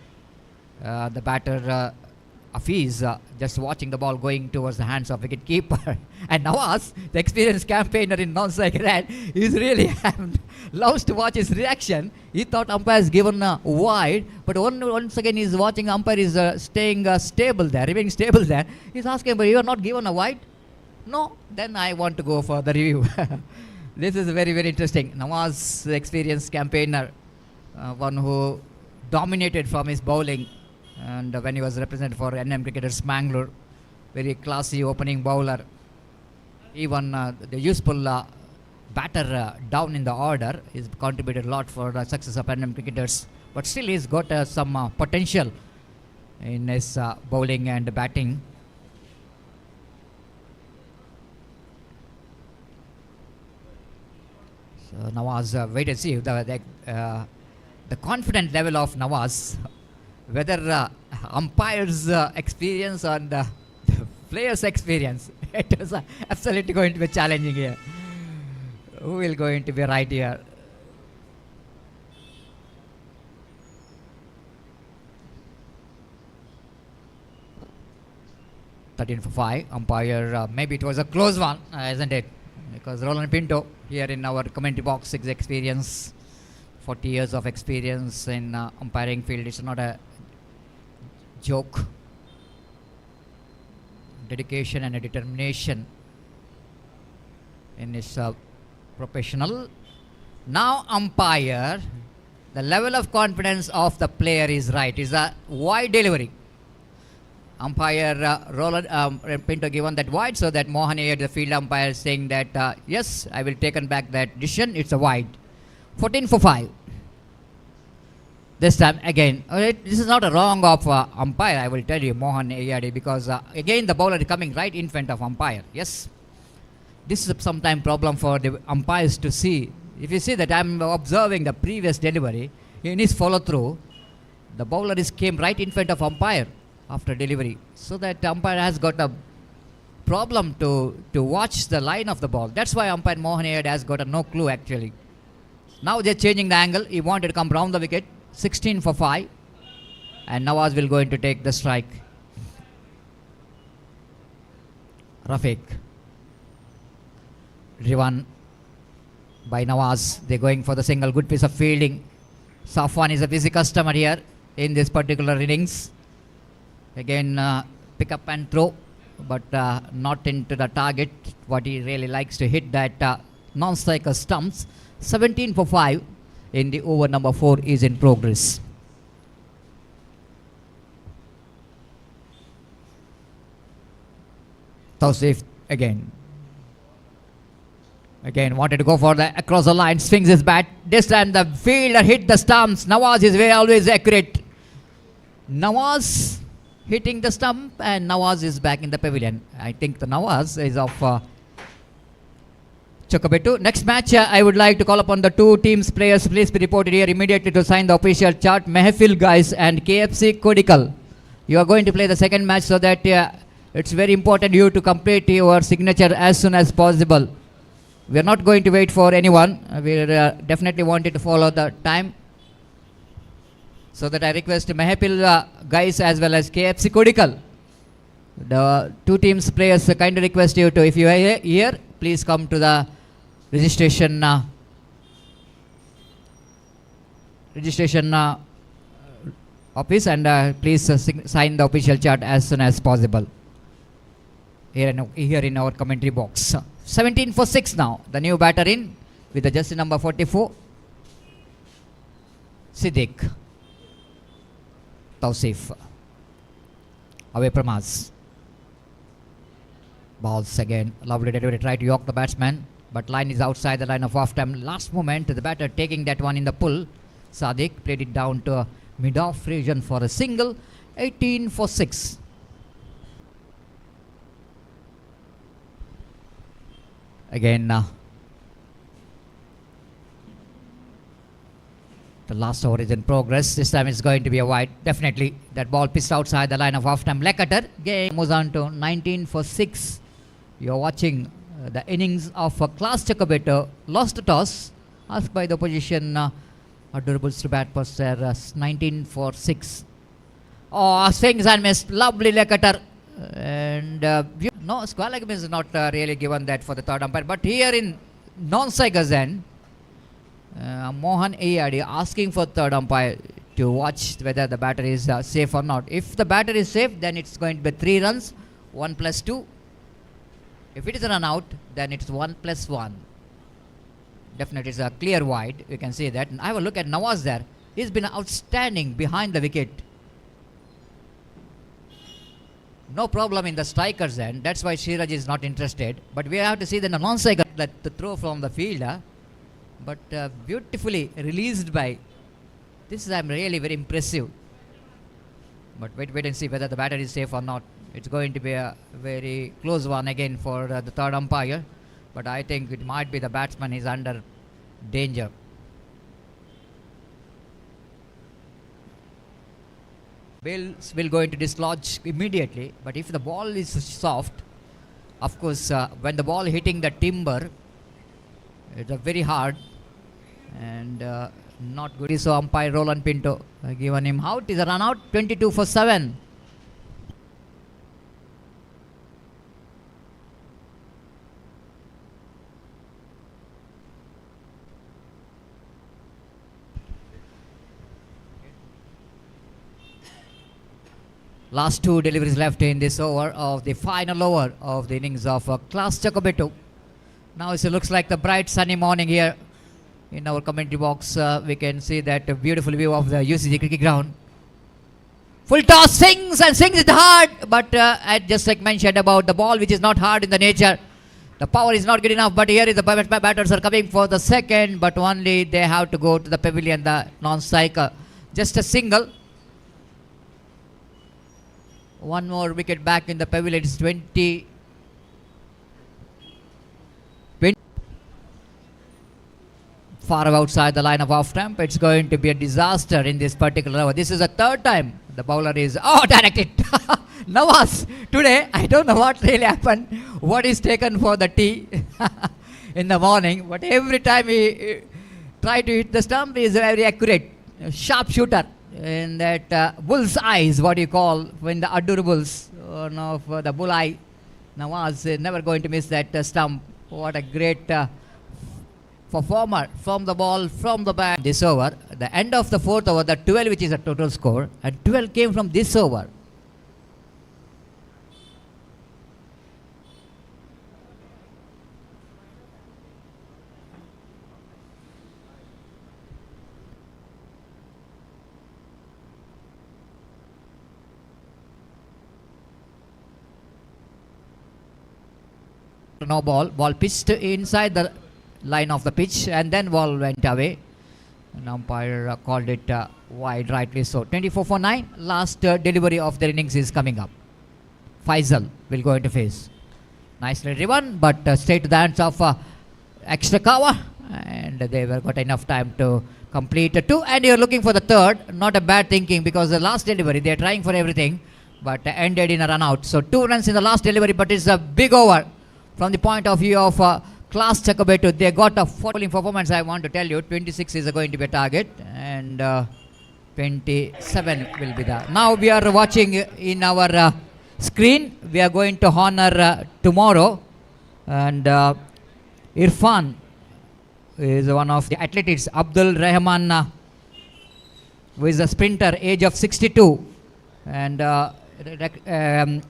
the batter Afiz, just watching the ball going towards the hands of wicket keeper. And Nawaz, the experienced campaigner in non-strike red, is really loves to watch his reaction. He thought umpire has given wide, but once again he's watching umpire is staying stable there, remaining stable there. He's asking, but you are not given a wide? No, then I want to go for the review. This is very, very interesting. Nawaz, the experienced campaigner, one who dominated from his bowling, and when he was represented for NM Cricketers Mangalore, very classy opening bowler. Even the useful batter down in the order, he's contributed a lot for the success of NM Cricketers, but still he's got some potential in his bowling and batting. So Nawaz, wait and see the confident level of Nawaz, whether umpire's experience on the player's experience. It was absolutely going to be challenging here. Who will going to be right here? "13 for 5." Umpire, maybe it was a close one, isn't it? Because Roland Pinto here in our commentary box, 6 experience, 40 years of experience in umpiring field. It's not a joke. Dedication and a determination in his professional. Now umpire, the level of confidence of the player is right. It's a wide delivery. Umpire Roland Pinto given that wide, so that Mohan Ayyar, the field umpire, saying that yes, I will taken back that decision. It's a wide. 14 for 5. This time again, this is not a wrong of umpire, I will tell you, Mohan Ayyar, because again the bowler is coming right in front of umpire. Yes, this is sometimes problem for the umpires to see. If you see that I'm observing the previous delivery, in his follow through, the bowler came right in front of umpire after delivery, so that umpire has got a problem to watch the line of the ball. That's why umpire Mohan Ayyar has got no clue actually. Now they're changing the angle. He wanted to come round the wicket. 16 for 5, and Nawaz will going to take the strike. Rafiq, driven by Nawaz, they're going for the single. Good piece of fielding. Safwan is a busy customer here in this particular innings. Again, pick up and throw, but not into the target. What he really likes to hit that non-striker stumps. 17 for 5. In the over number 4 is in progress. Tausif again wanted to go for the across the line, swings his bat. This time the fielder hit the stumps. Nawaz is very always accurate. Nawaz hitting the stump, and Nawaz is back in the pavilion. I think the Nawaz is of Chocobetu. Next match, I would like to call upon the two teams players. Please be reported here immediately to sign the official chart. Mehfil guys and KFC Kodical. You are going to play the second match, so that it's very important you to complete your signature as soon as possible. We are not going to wait for anyone. We definitely wanted to follow the time. So that I request Mehfil guys as well as KFC Kodical. The two teams players kindly request you to, if you are here, please come to the registration office, and please sign the official chart as soon as possible here in our commentary box. 17 for 6 now. The new batter in with the jersey number 44. Siddiq. Tausif. Away from us. Balls again. Lovely delivery. Try to york the batsman, but line is outside the line of off time. Last moment, the batter taking that one in the pull. Sadiq played it down to mid-off region for a single. 18 for 6. Again, the last over is in progress. This time it's going to be a wide. Definitely that ball pissed outside the line of off time. Lekater. Game moves on to 19 for 6. You're watching the innings of Class Chocobetu. Lost the toss. Asked by the opposition. Adorables to bat was there. 19 for 6. Oh, swings and missed. Lovely Lekater. And no, square leg is not really given that for the third umpire. But here in non-strikers end, Mohan Ayyar asking for third umpire to watch whether the batter is safe or not. If the batter is safe, then it's going to be 3 runs, 1 plus 2. If it is a run out, then it's 1 plus 1. Definitely it's a clear wide. You can see that. And I have a look at Nawaz there. He's been outstanding behind the wicket. No problem in the strikers end. That's why Shiraj is not interested. But we have to see the non-striker that the throw from the field. But beautifully released by. This is really very impressive. But wait and see whether the batter is safe or not. It's going to be a very close one again for the third umpire. But I think it might be the batsman is under danger. Bills will go into dislodge immediately, but if the ball is soft, of course, when the ball hitting the timber, it's very hard and not good. So umpire Roland Pinto given him out. Is a run out. 22 for 7. Last two deliveries left in this over of the final over of the innings of Class Chacobeto. Now it looks like the bright sunny morning here in our commentary box. We can see that beautiful view of the UCG cricket ground. Full toss, swings it hard, but I just like mentioned about the ball which is not hard in the nature. The power is not good enough, but here is the batters are coming for the second, but only they have to go to the pavilion, the non-striker. Just a single. One more wicket back in the pavilion. It's 20. Far outside the line of off stump. It's going to be a disaster in this particular over. This is the third time the bowler is directed. Nawaz, today I don't know what really happened. What is taken for the tea in the morning, but every time he tried to hit the stump, he is very accurate, sharp shooter. In that bull's eyes, what you call, when the adorables, one of the bull eye, Nawaz is never going to miss that stump. What a great performer from the ball, from the bat. This over, the end of the fourth over, the 12 which is a total score, and 12 came from this over. No ball pitched inside the line of the pitch, and then ball went away. An umpire called it wide, rightly so. 24 for 9. Last delivery of their innings is coming up. Faisal will go into face. Nicely driven, but straight to the hands of extra cover, and they were got enough time to complete 2. And you're looking for the third. Not a bad thinking, because the last delivery they're trying for everything, but ended in a run out. So 2 runs in the last delivery, but it's a big over. From the point of view of Class Chacobeto, they got a bowling performance. I want to tell you, 26 is going to be a target, and 27 will be the. Now we are watching in our screen. We are going to honor tomorrow, and Irfan is one of the athletes. Abdul Rahman, who is a sprinter, age of 62, and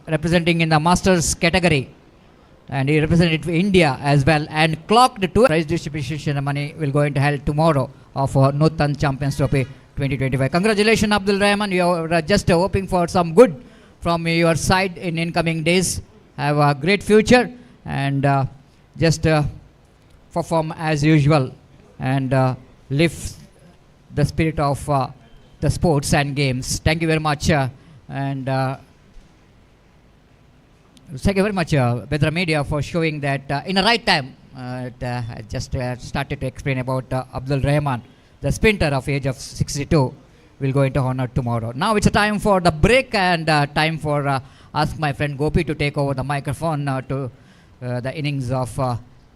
representing in the Masters category. And he represented India as well, and clocked 2. Prize distribution money will go into held tomorrow of Nutan Champions Trophy 2025. Congratulations, Abdul Rahman. You are just hoping for some good from your side in incoming days. Have a great future, and just perform as usual, and lift the spirit of the sports and games. Thank you very much, and thank you very much, Bedra Media, for showing that in the right time. I just started to explain about Abdul Rahman, the sprinter of age of 62, will go into honor tomorrow. Now it's a time for the break, and time for ask my friend Gopi to take over the microphone to the innings of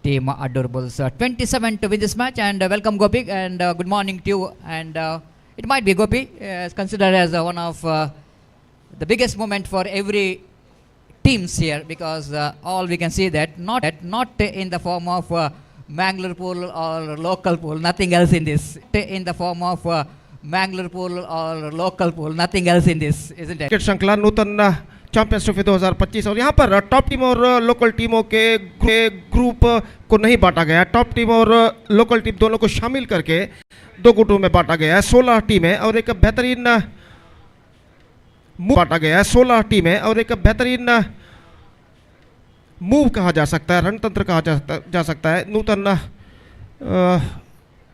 team Adorables 27 to win this match. And welcome, Gopi, and good morning to you. And it might be, Gopi, considered as one of the biggest moment for every teams here, because all we can see that not in the form of Mangalore pool or local pool, nothing else in this. In the form of Mangalore pool or local pool, nothing else in this, isn't it? Cricket श्रृंखला नूतन Champions Trophy 2025, और यहाँ पर top team और local टीमों के group को नहीं बांटा गया। टॉप टीम और लोकल टीम दोनों को शामिल करके 2 गुटों में बांटा गया है। 16 टीमें और एक बेहतरीन बांटा गया है। 16 टीमें और एक बेहतरीन मूव कहा जा सकता है, रणतंत्र कहा जा सकता है, नूतन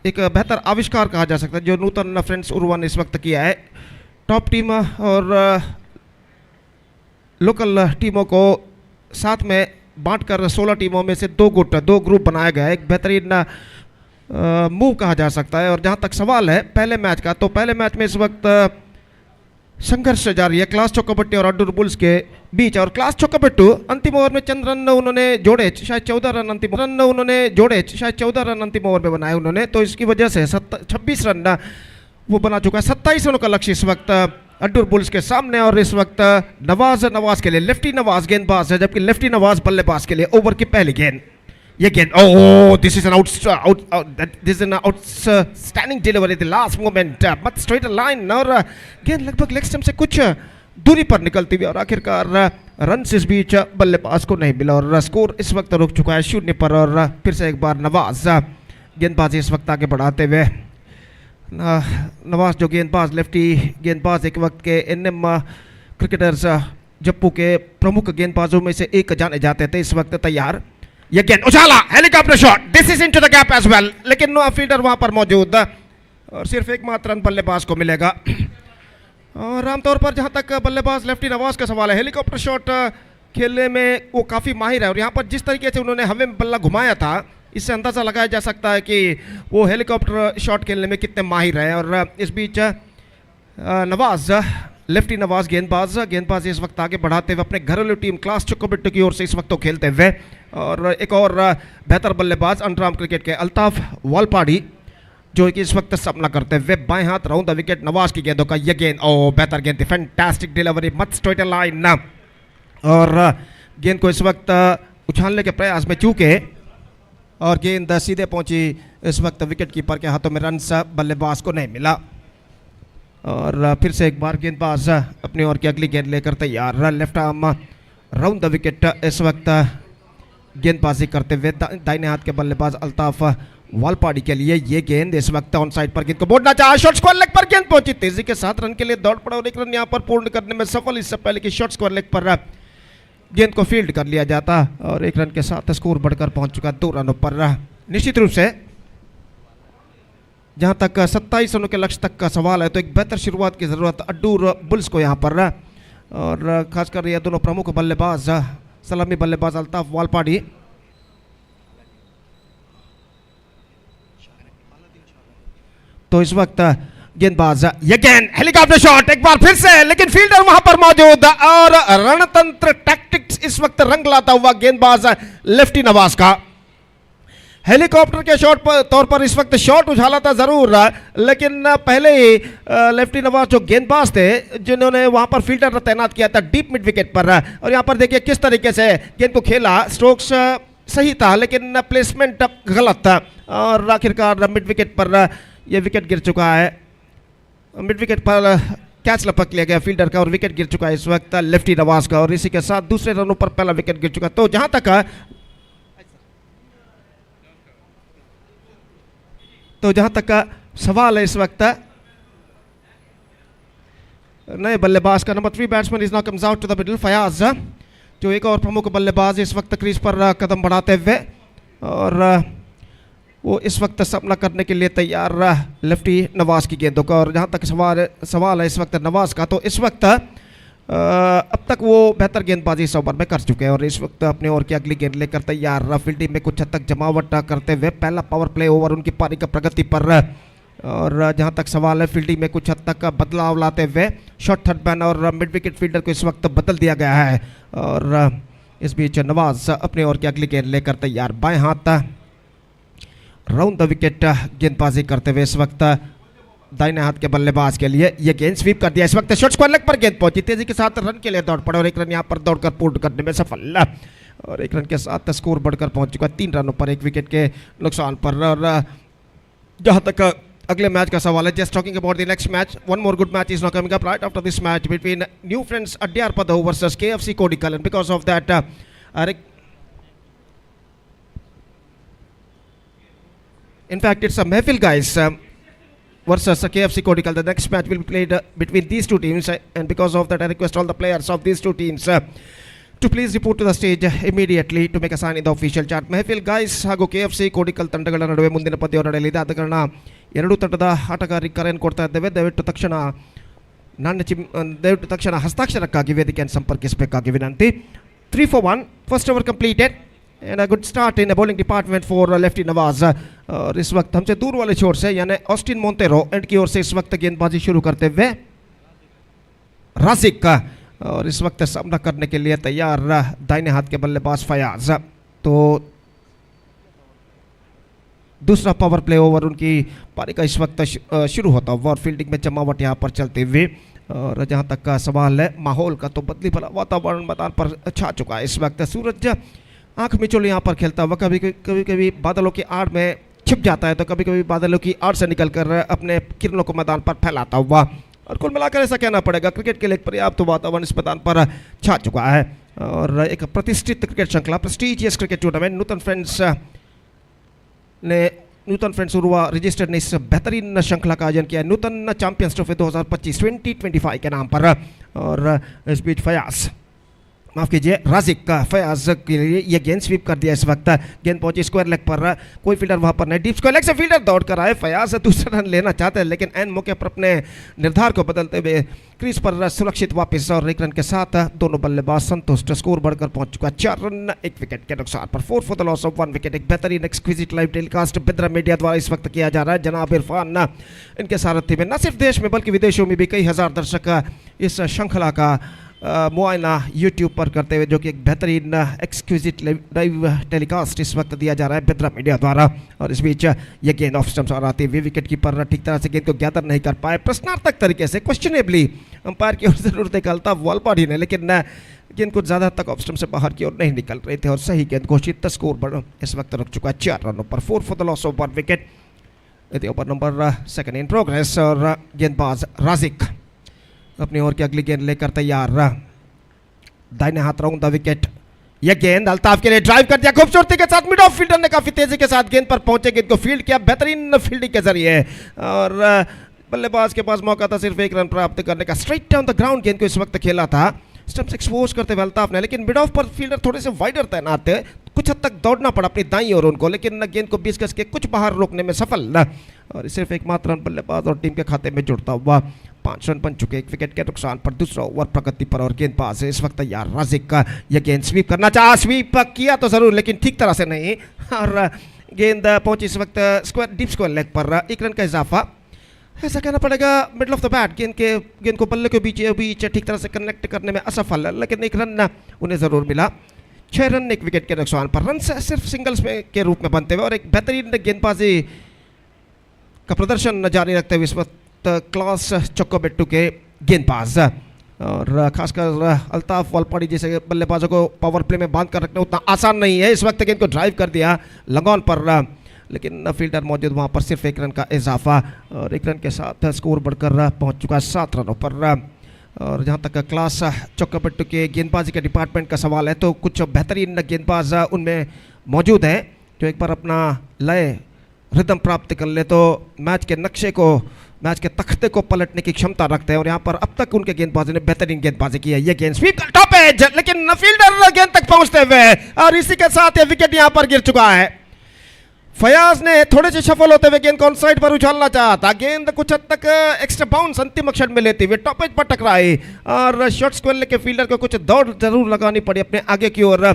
एक बेहतर आविष्कार कहा जा सकता है जो नूतन फ्रेंड्स उर्वा ने इस वक्त किया है। टॉप टीम और लोकल टीमों को साथ में बांटकर 16 टीमों में से 2 ग्रुप बनाया गया है। एक बेहतरीन मूव कहा जा सकता है। और जहां तक सवाल है पहले मैच का, तो पहले मैच में इस वक्त संघर्ष जारी है क्लास चौकाबट्टी और अड्डूर बुल्स के बीच। और क्लास चौकाबट्टू अंतिम ओवर में चंद रन उन्होंने जोड़े, शायद 14 रन अंतिम रन उन्होंने जोड़े, शायद 14 रन अंतिम ओवर में बनाए उन्होंने, तो इसकी वजह से 26 रन वो बना चुका है। 27 रनों का लक्ष्य इस वक्त अड्डूर बुल्स के सामने। और इस वक्त नवाज के लिए, लेफ्टी नवाज गेंदबाज है, जबकि लेफ्टी नवाज बल्लेबाज के लिए ओवर की पहली गेंद। ये गेंद, oh this is an outstanding delivery the last moment, मत स्ट्रेट लाइन, और गेंद लगभग लेग स्टंप से कुछ दूरी पर निकलती हुई, और आखिरकार रन इस बीच बल्लेबाज को नहीं मिला और स्कोर इस वक्त रुक चुका है 0 पर। और फिर से एक बार नवाज गेंदबाजी इस वक्त आगे बढ़ाते हुए। नवाज जो गेंदबाज, लेफ्टी गेंदबाज, एक वक्त के एनएम क्रिकेटर्स जप्पू के प्रमुख गेंदबाजों में से एक जाने जाते थे, इस वक्त तैयार। ये गेंद उछाला, helicopter shot, this is into the gap as well, लेकिन नो फील्डर वहां पर मौजूद और सिर्फ एकमात्र रन बल्लेबाज को मिलेगा। और आमतौर पर जहां तक बल्लेबाज लेफ्टी नवाज का सवाल है, हेलीकॉप्टर शॉट खेलने में वो काफ़ी माहिर है, और यहाँ पर जिस तरीके से उन्होंने हवा में बल्ला घुमाया था, इससे अंदाज़ा लगाया जा सकता है कि वो हेलीकॉप्टर शॉट खेलने में कितने माहिर हैं। और इस बीच नवाज, लेफ्टी नवाज गेंदबाज इस वक्त आगे बढ़ाते हुए अपने घरेलू टीम क्लास चौकाबट्टी की ओर से इस वक्त तो खेलते हुए। और एक और बेहतर बल्लेबाज अंडरआर्म क्रिकेट के अल्ताफ वालपाड़ी, जो कि इस वक्त सामना करते हुए बाएं हाथ राउंड द विकेट नवाज की गेंदों का ये गेंद, ओ बेहतर गेंद, फैंटास्टिक डिलीवरी, मत स्ट्रेट लाइन, और गेंद को इस वक्त उछालने के प्रयास में चूके और गेंद सीधे पहुंची इस वक्त विकेट कीपर के हाथों में, रन बल्लेबाज को नहीं मिला। और फिर से एक बार गेंदबाज अपनी ओर की अगली गेंद लेकर तैयार, left arm round the wicket इस वक्त गेंदबाजी करते हुए दाहिने हाथ के बल्लेबाज अल्ताफ वालपाड़ी के लिए ये गेंद इस वक्त ऑन साइड पर गेंद को बोलना चाहा, शॉट स्क्वायर लेग पर गेंद पहुंची, तेजी के साथ रन के लिए दौड़ पड़ा और एक रन यहां पर पूर्ण करने में सफल। इससे पहले कि शॉट स्क्वायर लेग पर गेंद को फील्ड कर लिया जाता और एक रन के साथ स्कोर बढ़कर पहुंच चुका 2 रनों पर। निश्चित रूप से जहां तक 27 रनों के लक्ष्य तक का सवाल है, तो एक बेहतर शुरुआत की जरूरत अड्डूर बुल्स को यहां पर, और खासकर ये दोनों प्रमुख बल्लेबाज, सलामी बल्लेबाज अल्ताफ वालपाड़ी तो इस वक्त गेंदबाज, ये गेंद हेलीकॉप्टर शॉट एक बार फिर से, लेकिन फील्डर वहां पर मौजूद और रणतंत्र टैक्टिक्स इस वक्त रंग लाता हुआ गेंदबाज लेफ्टी नवाज का। हेलीकॉप्टर के शॉट पर तौर पर इस वक्त शॉट उछाला था जरूर, लेकिन पहले ही लेफ्टी नवाज जो गेंदबाज थे जिन्होंने वहां पर फील्डर तैनात किया था डीप मिड विकेट पर, और यहां पर देखिए किस तरीके से गेंद को खेला, स्ट्रोक्स सही था लेकिन प्लेसमेंट गलत था और आखिरकार मिड विकेट पर यह विकेट गिर चुका है। मिड विकेट पर कैच लपक लिया गया फील्डर का और विकेट गिर चुका है इस वक्त लेफ्टी नवाज का, और इसी के साथ दूसरे रनों पर पहला विकेट गिर चुका। तो जहां तक का सवाल है इस वक्त, नए बल्लेबाज का number 3 batsman is now comes out to the middle, Fayaz, जो एक और प्रमुख बल्लेबाज इस वक्त क्रीज पर कदम बढ़ाते हुए, और वो इस वक्त सामना करने के लिए तैयार लेफ्टी नवाज की गेंदों का। और जहां तक सवाल है इस वक्त नवाज का, तो इस वक्त अब तक वो बेहतर गेंदबाजी इस ओवर में कर चुके हैं और इस वक्त अपने ओवर की अगली गेंद लेकर तैयार, फील्डिंग में कुछ हद तक जमावट करते हुए पहला पावर प्ले ओवर उनकी पारी का प्रगति पर। और जहां तक सवाल है फील्डिंग में कुछ हद तक बदलाव लाते हुए शॉर्ट थर्ड मैन और मिड विकेट फील्डर को इस वक्त बदल दिया गया है। और इस बीच नवाज अपने ओवर की अगली गेंद लेकर तैयार, बाएं हाथ राउंड द विकेट गेंदबाजी करते हुए इस वक्त दाहिने हाथ के बल्लेबाज के लिए ये गेंद स्वीप कर दिया, इस वक्त शॉट स्क्वायर लेग पर गेंद पहुंची, तेजी के साथ रन के लिए दौड़ पड़े और एक रन यहां पर दौड़कर पूर्ण करने में सफल, और एक रन के साथ स्कोर बढ़कर पहुंच चुका 3 रनों पर 1 विकेट के नुकसान पर। और जहां तक अगले मैच का सवाल है, just talking about the next match, one more good match is now coming up right after this match between new friends Addiyarpada versus KFC Kodical, and because of that in fact it's a Mehfil guys versus KFC Kodical. The next match will be played between these two teams, and because of that I request all the players of these two teams to please report to the stage immediately to make a sign in the official chart. Mehfil guys ಹಾಗೂ KFC Kodical ತಂಡಗಳ ನಡುವೆ ಮುಂದಿನ ಪಂದ್ಯ ನಡೆಯಲಿದೆ. ಆದ ಕಾರಣ ಎರಡೂ ತಂಡದ ಆಟಗಾರರಿಗೆ ಕರೆಯನ್ನು ಕೊಡ್ತಾ ಇದ್ದೇವೆ. ದಯವಿಟ್ಟು ತಕ್ಷಣ ಹಸ್ತಾಕ್ಷರಕ್ಕಾಗಿ ವೇದಿಕೆಯನ್ನು ಸಂಪರ್ಕಿಸಬೇಕಾಗಿ ವಿನಂತಿ. 3 for 1, first over completed and a good start in the bowling department for lefty Nawaz. और इस वक्त हमसे दूर वाले छोर से यानी ऑस्टिन मोंटेरो एंड की ओर से इस वक्त गेंदबाजी शुरू करते हुए राजिक और इस वक्त सामना करने के लिए तैयार दाहिने हाथ के बल्लेबाज फयाज। तो दूसरा पावर प्ले ओवर उनकी पारी का इस वक्त शुरू होता हुआ और फील्डिंग में जमावट यहाँ पर चलते हुए। और जहाँ तक का सवाल है माहौल का, तो बदली भरा वातावरण मैदान पर छा चुका है इस वक्त। सूरज आंख मिचोल यहाँ पर खेलता हुआ कभी कभी बादलों की आड़ में छिप जाता है, तो कभी कभी बादलों की आड़ से निकलकर अपने किरणों को मैदान पर फैलाता हुआ। और कुल मिलाकर ऐसा कहना पड़ेगा क्रिकेट के लिए पर्याप्त वातावरण इस मैदान पर छा चुका है। और एक प्रतिष्ठित क्रिकेट श्रृंखला, प्रेस्टीजियस क्रिकेट टूर्नामेंट नूतन फ्रेंड्स उर्वा रजिस्टर्ड ने इस बेहतरीन श्रृंखला का आयोजन किया है नूतन चैंपियंस ट्रॉफी 2025 के नाम पर। और इस बीच फयाज, माफ कीजिए राजिक का, फयाज के लिए ये गेंद स्वीप कर दिया इस वक्त। गेंद पहुंची स्क्वायर लेग पर, कोई फील्डर वहां पर नहीं, डीप स्क्वायर लेग से फील्डर दौड़ कर आए। फयाज दूसरा रन लेना चाहते हैं लेकिन एन मौके पर अपने निर्धार को बदलते हुए क्रीज पर सुरक्षित वापस और 1 रन के साथ दोनों बल्लेबाज संतुष्ट। स्कोर बढ़कर पहुंच चुका 4 रन 1 विकेट के नुकसान पर। 4 for the loss of 1 wicket. एक बेहतरीन एक्सक्विजिट लाइव टेलीकास्ट बेद्रा मीडिया द्वारा इस वक्त किया जा रहा है। जनाब इरफान इनके सारथी में न सिर्फ देश में बल्कि विदेशों में भी कई हजार दर्शक इस श्रृंखला का मुआयना यूट्यूब पर करते हुए, जो कि एक बेहतरीन एक्सक्विजिट लाइव टेलीकास्ट इस वक्त दिया जा रहा है बेद्रा मीडिया द्वारा। और इस बीच ये गेंद ऑफ स्टंप और आती हुई विकेट कीपर ठीक तरह से गेंद को गैदर नहीं कर पाए। प्रश्नार्थक तरीके से क्वेश्चनेबली अंपायर की ओर से जरूर निकलता वॉलपाडी ने, लेकिन गेंद कुछ ज़्यादा तक ऑफ स्टंप से बाहर की ओर नहीं निकल रहे थे और सही गेंद घोषित। स्कोर बढ़ इस वक्त रुक चुका 4 रनों पर। 4 for the loss of 1 wicket. Over number 2 in progress और गेंदबाज राजिक अपनी ओर की अगली गेंद लेकर तैयार। दाहिने हाथ राउंड द विकेट। यह गेंद अल्ताफ के लिए ड्राइव कर दिया खूबसूरती के साथ। मिड ऑफ फील्डर ने काफी तेजी के साथ गेंद पर पहुंचे, गेंद को फील्ड किया बेहतरीन फील्डिंग के जरिए। और बल्लेबाज के पास मौका था सिर्फ 1 रन प्राप्त करने का। स्ट्रेट डाउन द ग्राउंड गेंद को इस वक्त खेला था स्टंप्स एक्सपोज करते हुए अल्ताफ ने, लेकिन मिड ऑफ पर फील्डर थोड़े से वाइडर तैनात थे, कुछ हद तक दौड़ना पड़ा अपनी दाईं ओर उनको, लेकिन गेंद को 20 गज के कुछ बाहर रोकने में सफल। और सिर्फ एकमात्र रन बल्लेबाज और टीम के खाते में जुड़ता हुआ 5 रन बन चुके 1 विकेट के नुकसान पर। दूसरा ओवर प्रगति पर और गेंदबाज इस वक्त तैयार राजिक का। यह गेंद स्वीप करना चाहा, स्वीप किया तो जरूर लेकिन ठीक तरह से नहीं। और गेंद पहुंची इस वक्त स्क्वायर डीप स्क्वायर लेग पर। 1 रन का इजाफा, ऐसा कहना पड़ेगा मिडल ऑफ द बैट। गेंद को बल्ले के बीच ठीक तरह से कनेक्ट करने में असफल, लेकिन 1 रन उन्हें जरूर मिला। 6 रन 1 विकेट के नुकसान पर। रन सिर्फ सिंगल्स में के रूप में बनते हुए और एक बेहतरीन गेंदबाजी का प्रदर्शन जारी रखते हुए इस वक्त क्लास चोकोबेट्टू के गेंदबाज और खासकर अल्ताफ वालपाड़ी जैसे बल्लेबाजों को पावर प्ले में बांध कर रखना उतना आसान नहीं है। इस वक्त गेंद को ड्राइव कर दिया लंगॉन पर, लेकिन फील्डर मौजूद वहां पर। सिर्फ 1 रन का इजाफा और 1 रन के साथ स्कोर बढ़कर पहुंच चुका 7 रनों पर। और जहां तक क्लास चोकोबेट्टू के गेंदबाजी के डिपार्टमेंट का सवाल है तो कुछ बेहतरीन गेंदबाज उनमें मौजूद हैं जो एक बार अपना लय रिदम प्राप्त कर ले तो मैच के नक्शे को, मैच के तख्ते को पलटने की क्षमता रखते हैं। और यहाँ पर अब तक उनके गेंदबाजों ने बेहतरीन गेंदबाजी की है। ये गेंद स्वीप टॉप एज, लेकिन फील्डर गेंद तक पहुंचते हुए और इसी के साथ ये विकेट यहाँ पर गिर चुका है। फयाज ने थोड़े से सफल होते हुए गेंद को ऑन साइड पर उछालना चाहा था, गेंद कुछ हद तक एक्स्ट्रा बाउंस अंतिम अक्षर में लेते हुए टॉप एज पर टकराई और शॉर्ट स्क्वायर लेके फील्डर को कुछ दौड़ जरूर लगानी पड़ी अपने आगे की ओर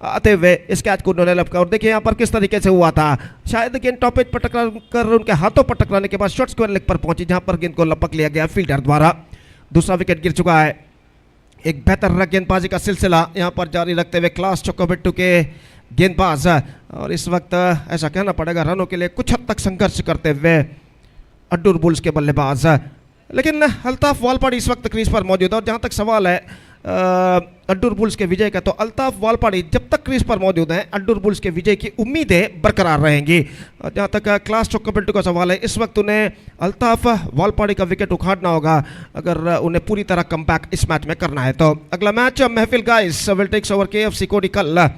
आते हुए इस कैच को उन्होंने लपका। और देखिए यहाँ पर किस तरीके से हुआ था, शायद गेंद टॉप एज पर टकरा कर उनके हाथों पर टकराने के बाद शॉर्ट स्क्वायर लेग पर पहुंची, जहां पर गेंद को लपक लिया गया फील्डर द्वारा। दूसरा विकेट गिर चुका है। एक बेहतर गेंदबाजी का सिलसिला यहाँ पर जारी रखते हुए क्लास चोकोबेट्टू के गेंदबाज और इस वक्त ऐसा कहना पड़ेगा रनों के लिए कुछ हद तक संघर्ष करते हुए अड्डूर बुल्स के बल्लेबाज, लेकिन अल्ताफ वालपाड़ी इस वक्त क्रीज पर मौजूद है। और जहां तक सवाल है अड्डूर बुल्स के विजय का, तो अल्ताफ वालपाड़ी जब तक क्रीज पर मौजूद हैं अड्डूर बुल्स के विजय की उम्मीदें बरकरार रहेंगी। जहां तक क्लास चोकोबेट्टू का सवाल है, इस वक्त उन्हें अल्ताफ वालपाड़ी का विकेट उखाड़ना होगा अगर उन्हें पूरी तरह कमबैक इस मैच में करना है। तो अगला मैच महफिल guys will takes over KFC Kodikal.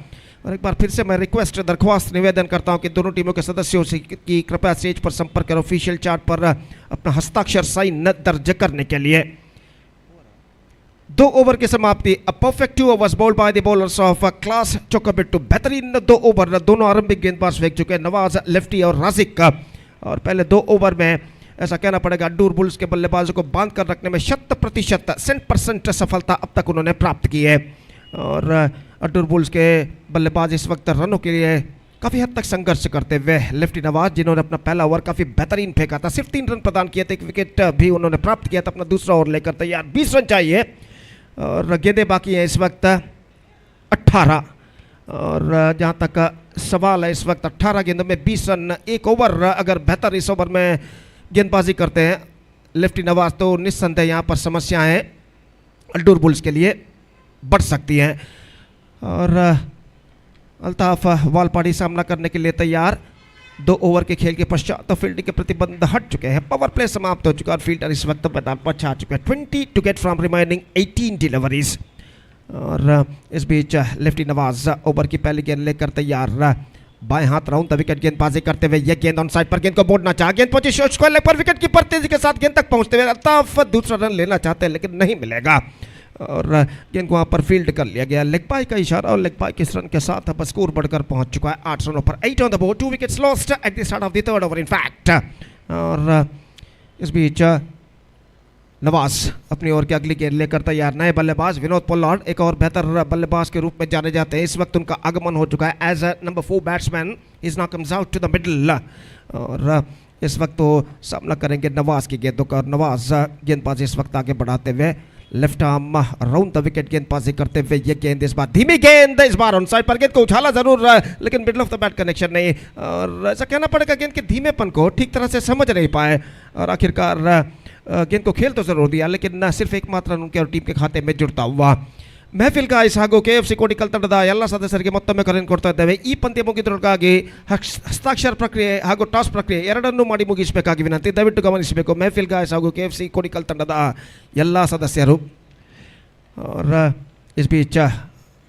और एक बार फिर से मैं रिक्वेस्ट दरख्वास्त निवेदन करता हूं कि दोनों टीमों के सदस्यों से कि कृपया स्टेज पर संपर्क करें ऑफिशियल चार्ट पर अपना हस्ताक्षर साइन दर्ज करने के लिए। 2 ओवर की समाप्ति। A perfect 2 overs bowled by the bowlers of class Chokkabettu. बेहतरीन 2 ओवर दोनों आरंभिक गेंदबाज फेंक चुके हैं, नवाज लेफ्टी और राजिक का। और पहले 2 ओवर में ऐसा कहना पड़ेगा अड्डूर बुल्स के बल्लेबाजों को बांध कर रखने में 100% सफलता अब तक उन्होंने प्राप्त की है। और अड्डूर बुल्स के बल्लेबाज इस वक्त रनों के लिए काफ़ी हद तक संघर्ष करते हुए लेफ्टी नवाज, जिन्होंने अपना पहला ओवर काफ़ी बेहतरीन फेंका था, सिर्फ 3 रन प्रदान किए थे, एक विकेट भी उन्होंने प्राप्त किया था। अपना दूसरा ओवर लेकर तैयार, 20 रन चाहिए और गेंदें बाकी हैं इस वक्त 18। और जहाँ तक सवाल है इस वक्त 18 गेंदों में 20 रन, एक ओवर अगर बेहतर इस ओवर में गेंदबाजी करते हैं लेफ्टी नवाज तो निस्संदेह यहाँ पर समस्याएं अल्टूर बुल्स के लिए बढ़ सकती हैं। और अल्ताफ वालपाड़ी सामना करने के लिए तैयार। 2 ओवर के खेल के पश्चात तो फील्डिंग के प्रतिबंध हट चुके हैं, पावर प्ले समाप्त हो चुका और फील्डर इस वक्त मैदान पर छा चुके हैं। 20 to get from remaining 18 deliveries. और इस बीच लेफ्टी नवाज ओवर की पहली गेंद लेकर तैयार, बाएं हाथ राउंड द विकेट गेंदबाजी करते हुए, यह गेंद ऑन साइड पर, गेंद को मोड़ना चाहा, गेंद पहुंची स्क्वायर लेग पर, विकेट कीपर तेजी के साथ गेंद तक पहुंचते हुए अल्ताफ दूसरा रन लेना चाहते हैं लेकिन नहीं मिलेगा और गेंद को वहां पर फील्ड कर लिया गया। लेग बाय का इशारा और लेग बाय के रन के साथ अब स्कोर बढ़कर पहुंच चुका है 8 रनों पर। 8 on the board, 2 wickets lost at the start of the third over in fact. और इस बीच नवाज अपनी ओर की अगली गेंद लेकर तैयार। नए बल्लेबाज विनोद पोलार्ड एक और बेहतर बल्लेबाज के रूप में जाने जाते हैं, इस वक्त उनका आगमन हो चुका है as a number 4 batsman. Is now comes out to the middle और इस वक्त तो सामना करेंगे नवाज की गेंदों का। नवाज गेंदबाजी इस वक्त आगे बढ़ाते हुए, left arm round the wicket गेंदबाजी करते हुए, ये गेंद इस बार धीमी गेंद, इस बार ऑन साइड पर, गेंद को उछाला जरूर लेकिन middle of the bat connection नहीं। और ऐसा कहना पड़ेगा गेंद के धीमेपन को ठीक तरह से समझ नहीं पाए और आखिरकार गेंद को खेल तो जरूर दिया लेकिन न सिर्फ एकमात्र रन उनके और टीम के खाते में जुड़ता हुआ। महफिल का इस ಹಾಗೂ KFC ಕೋಡಿಕಲ್ ತಂಡದ ಎಲ್ಲ ಸದಸ್ಯರಿಗೆ ಮತ್ತೊಮ್ಮೆ ಕರೆಯನ್ನು ಕೊಡ್ತಾ ಇದ್ದೇವೆ। ಈ ಪಂದ್ಯ ಮುಗಿದೊಳಗಾಗಿ ಹಸ್ತಾಕ್ಷರ ಪ್ರಕ್ರಿಯೆ ಹಾಗೂ ಟಾಸ್ ಪ್ರಕ್ರಿಯೆ ಎರಡನ್ನೂ ಮಾಡಿ ಮುಗಿಸಬೇಕಾಗಿ ವಿನಂತಿ, ದಯವಿಟ್ಟು ಗಮನಿಸಬೇಕು महफिल का इस ಹಾಗೂ KFC ಕೋಡಿಕಲ್ ತಂಡದ ಎಲ್ಲ ಸದಸ್ಯರು। और इस बीच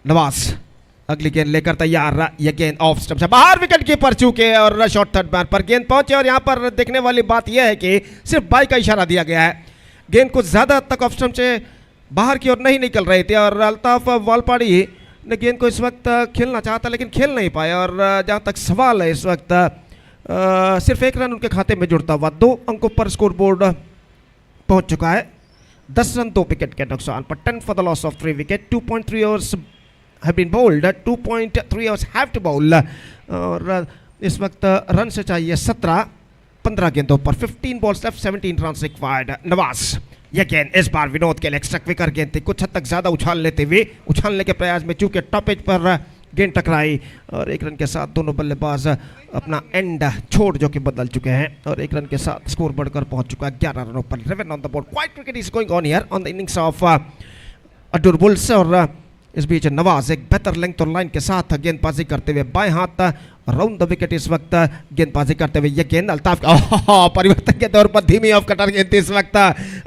नवाज अगली गेंद लेकर तैयार, यह गेंद ऑफ स्टंप से बाहर, विकेट कीपर चूके और शॉट थर्ड मैन पर गेंद पहुंचे। और यहाँ पर देखने वाली बात यह है कि सिर्फ बाई का इशारा दिया गया है, गेंद को ज़्यादा तक ऑफ स्टंप से बाहर की ओर नहीं निकल रही थी और अल्ताफ वालपाड़ी ने गेंद को इस वक्त खेलना चाहता लेकिन खेल नहीं पाया। और जहाँ तक सवाल है इस वक्त सिर्फ 1 रन उनके खाते में जुड़ता हुआ 2 अंकों पर स्कोर बोर्ड पहुँच चुका है। 10 रन 2 विकेट के नुकसान पर, 10 for the loss of 3 wicket. 2.3 overs have been bowled, 2.3 overs have to bowl। और इस वक्त रन से चाहिए 17, 15 गेंदों पर, 15 balls left, 17 runs required। Nawaz, यह गेंद इस बार विनोद के लिए एक्स्ट्रा क्विकर गेंद थी, कुछ हद तक ज़्यादा उछालने के प्रयास में चूंकि टॉप एज पर गेंद टकराई और 1 रन के साथ दोनों बल्लेबाज अपना एंड छोड़ जो कि बदल चुके हैं और 1 रन के साथ स्कोर बढ़कर पहुंच चुका है 11 रनों पर। 11 on the board, quite cricket is going on here on the innings of Altur bulls. और इस बीच नवाज एक बेहतर लेंथ और लाइन के साथ गेंदबाजी करते हुए, बाएं हाथ राउंड द विकेट इस वक्त गेंदबाजी करते हुए, यह गेंद अल्ताफ परिवर्तन के तौर पर धीमी ऑफ कटर गेंद इस वक्त।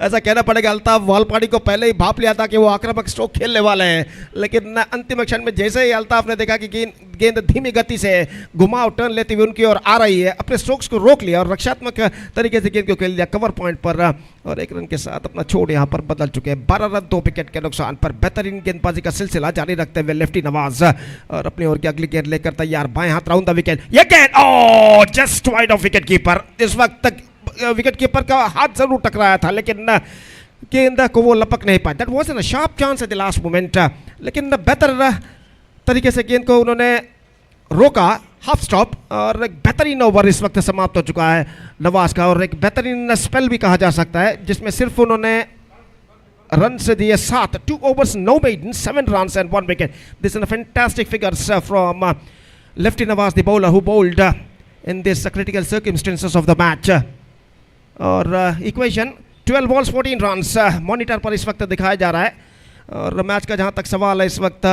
ऐसा कहना पड़ेगा अल्ताफ वालपाड़ी को पहले ही भाप लिया था कि वो आक्रामक स्ट्रोक खेलने वाले हैं लेकिन अंतिम क्षण में जैसे ही अल्ताफ ने देखा कि गेंद धीमी गति से घुमाव टर्न लेती हुई उनकी ओर आ रही है, अपने स्ट्रोक्स को रोक लिया और रक्षात्मक तरीके से गेंद को खेल दिया कवर पॉइंट पर और 1 रन के साथ अपना छोड़ यहाँ पर बदल चुके हैं। 12 रन 2 विकेट के नुकसान पर बेहतरीन गेंदबाजी का सिलसिला जारी रखते हुए लेफ्टी नवाज और अपनी ओर की अगली गेंद लेकर तैयार, बाएं हाथ राउंड द विकेट, यह गेंद just wide of wicket keeper. इस वक्त तक विकेट कीपर का हाथ जरूर टकराया था लेकिन गेंद को वो लपक नहीं पाया। That was a sharp chance at the last moment लेकिन बेहतर तरीके से गेंद को उन्होंने रोका, हाफ स्टॉप और एक बेहतरीन ओवर इस वक्त समाप्त हो चुका है नवाज का और एक बेहतरीन स्पेल भी कहा जा सकता है जिसमें सिर्फ उन्होंने रन से दिए 7, 2 overs, no maiden, 7 runs and 1 wicket। This is a fantastic figures from lefty Nawaz, the bowler who bowled in this critical circumstances of the match। और इक्वेशन 12 balls 14 runs मॉनिटर पर इस वक्त दिखाया जा रहा है और मैच का जहाँ तक सवाल है इस वक्त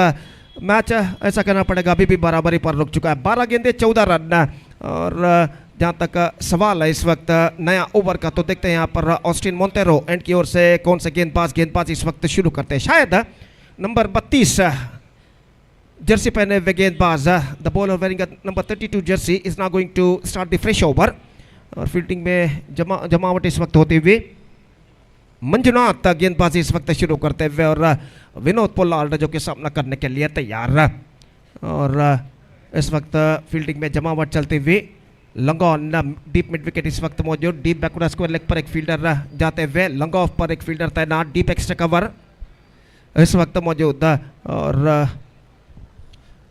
मैच ऐसा कहना पड़ेगा अभी भी बराबरी पर रुक चुका है। 12 गेंदे 14 रन और जहाँ तक सवाल है इस वक्त नया ओवर का तो देखते हैं यहाँ पर ऑस्टिन मोंटेरो एंड की ओर से कौन से गेंदबाज इस वक्त शुरू करते हैं। शायद नंबर 32 जर्सी पहने हुए गेंदबाज the bowler wearing number 32 jersey is now going to start the fresh over और फील्डिंग में जमावट इस वक्त होते हुए मंजुनाथ गेंदबाजी इस वक्त शुरू करते हुए और विनोद पोलार्ड जो कि सामना करने के लिए तैयार और इस वक्त फील्डिंग में जमावट चलते हुए lung on deep mid wicket इस वक्त मौजूद, डीप बैकवर्ड स्क्वायर लेग पर एक फील्डर जाते हुए, लंग ऑफ पर एक फील्डर तैनात, डीप एक्स्ट्रा कवर इस वक्त मौजूद और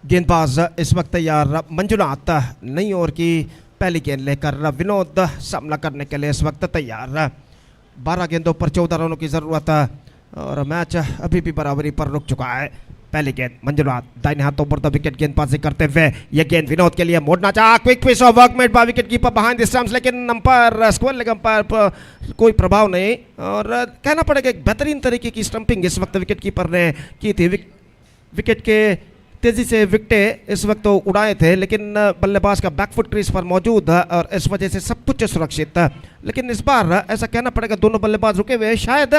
गेंदबाज इस वक्त तैयार मंजुनाथ नई ओवर की पहली गेंद लेकर विनोद सामना करने के लिए इस वक्त तैयार। 12 गेंदों पर 14 रनों की ज़रूरत और मैच अभी भी बराबरी पर रुक चुका है। पहली गेंद मंजुनाथ दाहिने हाथों पर द विकेट गेंदबाजी करते हुए ये गेंद विनोद के लिए मोड़ना चाहा। Quick pitch of work made by wicket keeper behind the stumps, लेकिन अंपायर स्क्वायर लेग अंपायर पर कोई प्रभाव नहीं और कहना पड़ेगा एक बेहतरीन तरीके की स्टंपिंग इस वक्त विकेट कीपर ने की थी। विकेट के तेजी से विकेटें इस वक्त तो उड़ाए थे, लेकिन बल्लेबाज का बैकफुट क्रीज पर मौजूद है और इस वजह से सब कुछ सुरक्षित है। लेकिन इस बार ऐसा कहना पड़ेगा दोनों बल्लेबाज रुके हुए, शायद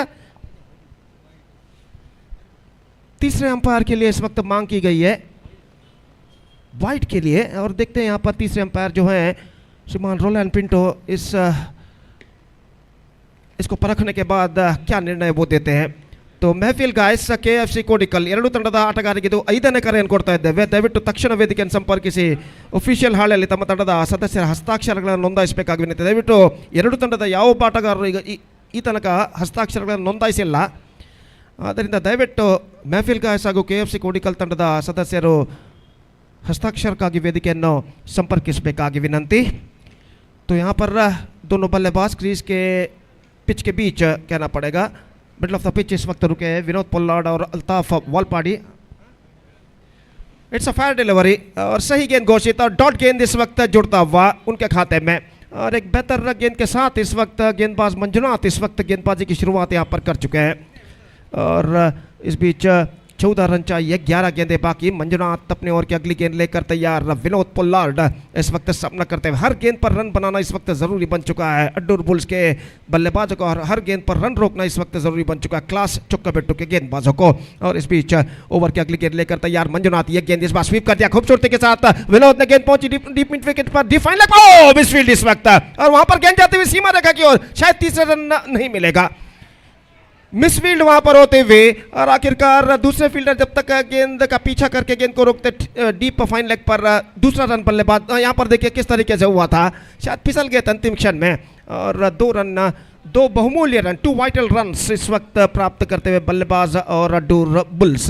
तीसरे अंपायर के लिए इस वक्त मांग की गई है वाइड के लिए और देखते हैं यहाँ पर तीसरे अंपायर जो हैं श्रीमान रोलैंड पिंटो इसको परखने के बाद क्या निर्णय वो देते हैं। तो महफिल गाइस KFC कोडिकल 2 ತಂಡದ ಆಟಗಾರರಿಗೆ 5ನೇ ಕರೆಯನ್ನು ಕೊಡ್ತಾ ಇದ್ದೇವೆ. ದಯವಿಟ್ಟು ತಕ್ಷಣ ವೇದಿಕೆಯನ್ನು ಸಂಪರ್ಕಿಸಿ ಅಫಿಷಿಯಲ್ ಹಾಳಲ್ಲಿ ತಮ್ಮ ತಂಡದ ಸದಸ್ಯರ ಹಸ್ತಾಕ್ಷರಗಳನ್ನು ನೋಂದಾಯಿಸಬೇಕಾಗಿ ವಿನಂತಿ. ದಯವಿಟ್ಟು 2 ತಂಡದ ಯಾವ ಆಟಗಾರರು ಈಗ ಈ ತನಕ ಹಸ್ತಾಕ್ಷರಗಳನ್ನು ನೋಂದಾಯಿಸಿಲ್ಲ, ಆದ್ದರಿಂದ ದಯವಿಟ್ಟು महफिल गाइस ಹಾಗೂ KFC कोडिकल ತಂಡದ ಸದಸ್ಯರು ಹಸ್ತಾಕ್ಷರಕ್ಕಾಗಿ ವೇದಿಕೆಯನ್ನು ಸಂಪರ್ಕಿಸಬೇಕಾಗಿ ವಿನಂತಿ. तो यहाँ पर दोनों बल्लेबाज क्रीज के पिच के बीच कहना पड़ेगा मिडल ऑफ द पिच इस वक्त रुके हैं विनोद पोल्लार्ड और Altaf Valpadi. It's a fire delivery और सही गेंद घोषित और डॉट गेंद इस वक्त जुड़ता हुआ उनके खाते में और एक बेहतर गेंद के साथ इस वक्त गेंदबाज मंजुनाथ इस वक्त गेंदबाजी की शुरुआत यहाँ पर कर चुके हैं और इस बीच 14 रन चाहिए, 11 गेंदें बाकी. मंजुनाथ अपने ओवर की अगली गेंद लेकर तैयार. विनोद पोल्लार्ड इस वक्त सामना करते हुए हर गेंद पर रन बनाना इस वक्त ज़रूरी बन चुका है. अड्डूर बुल्स के बल्लेबाजों को और हर गेंद पर रन रोकना इस वक्त ज़रूरी बन चुका है क्लास चुक्काबेट्टू के गेंदबाजों को. और इस बीच ओवर की अगली गेंद लेकर तैयार मंजुनाथ. ये गेंद इस बार स्वीप कर दिया खूबसूरती के साथ. विनोद ने गेंद पहुंची डीप मिड विकेट पर डिफाइन मिसफील्ड इस वक्त और वहां पर गेंद जाती हुई सीमा रेखा की ओर, शायद तीसरा रन नहीं मिलेगा. मिसफील्ड वहां पर होते हुए और आखिरकार दूसरे फील्डर जब तक गेंद का पीछा करके गेंद को रोकते डीप फाइन लेग पर दूसरा रन बल्लेबाज यहाँ पर देखिए किस तरीके से हुआ था, शायद फिसल गए थे अंतिम क्षण में और 2 बहुमूल्य रन 2 वाइटल रन इस वक्त प्राप्त करते हुए बल्लेबाज और अड्डूर बुल्स.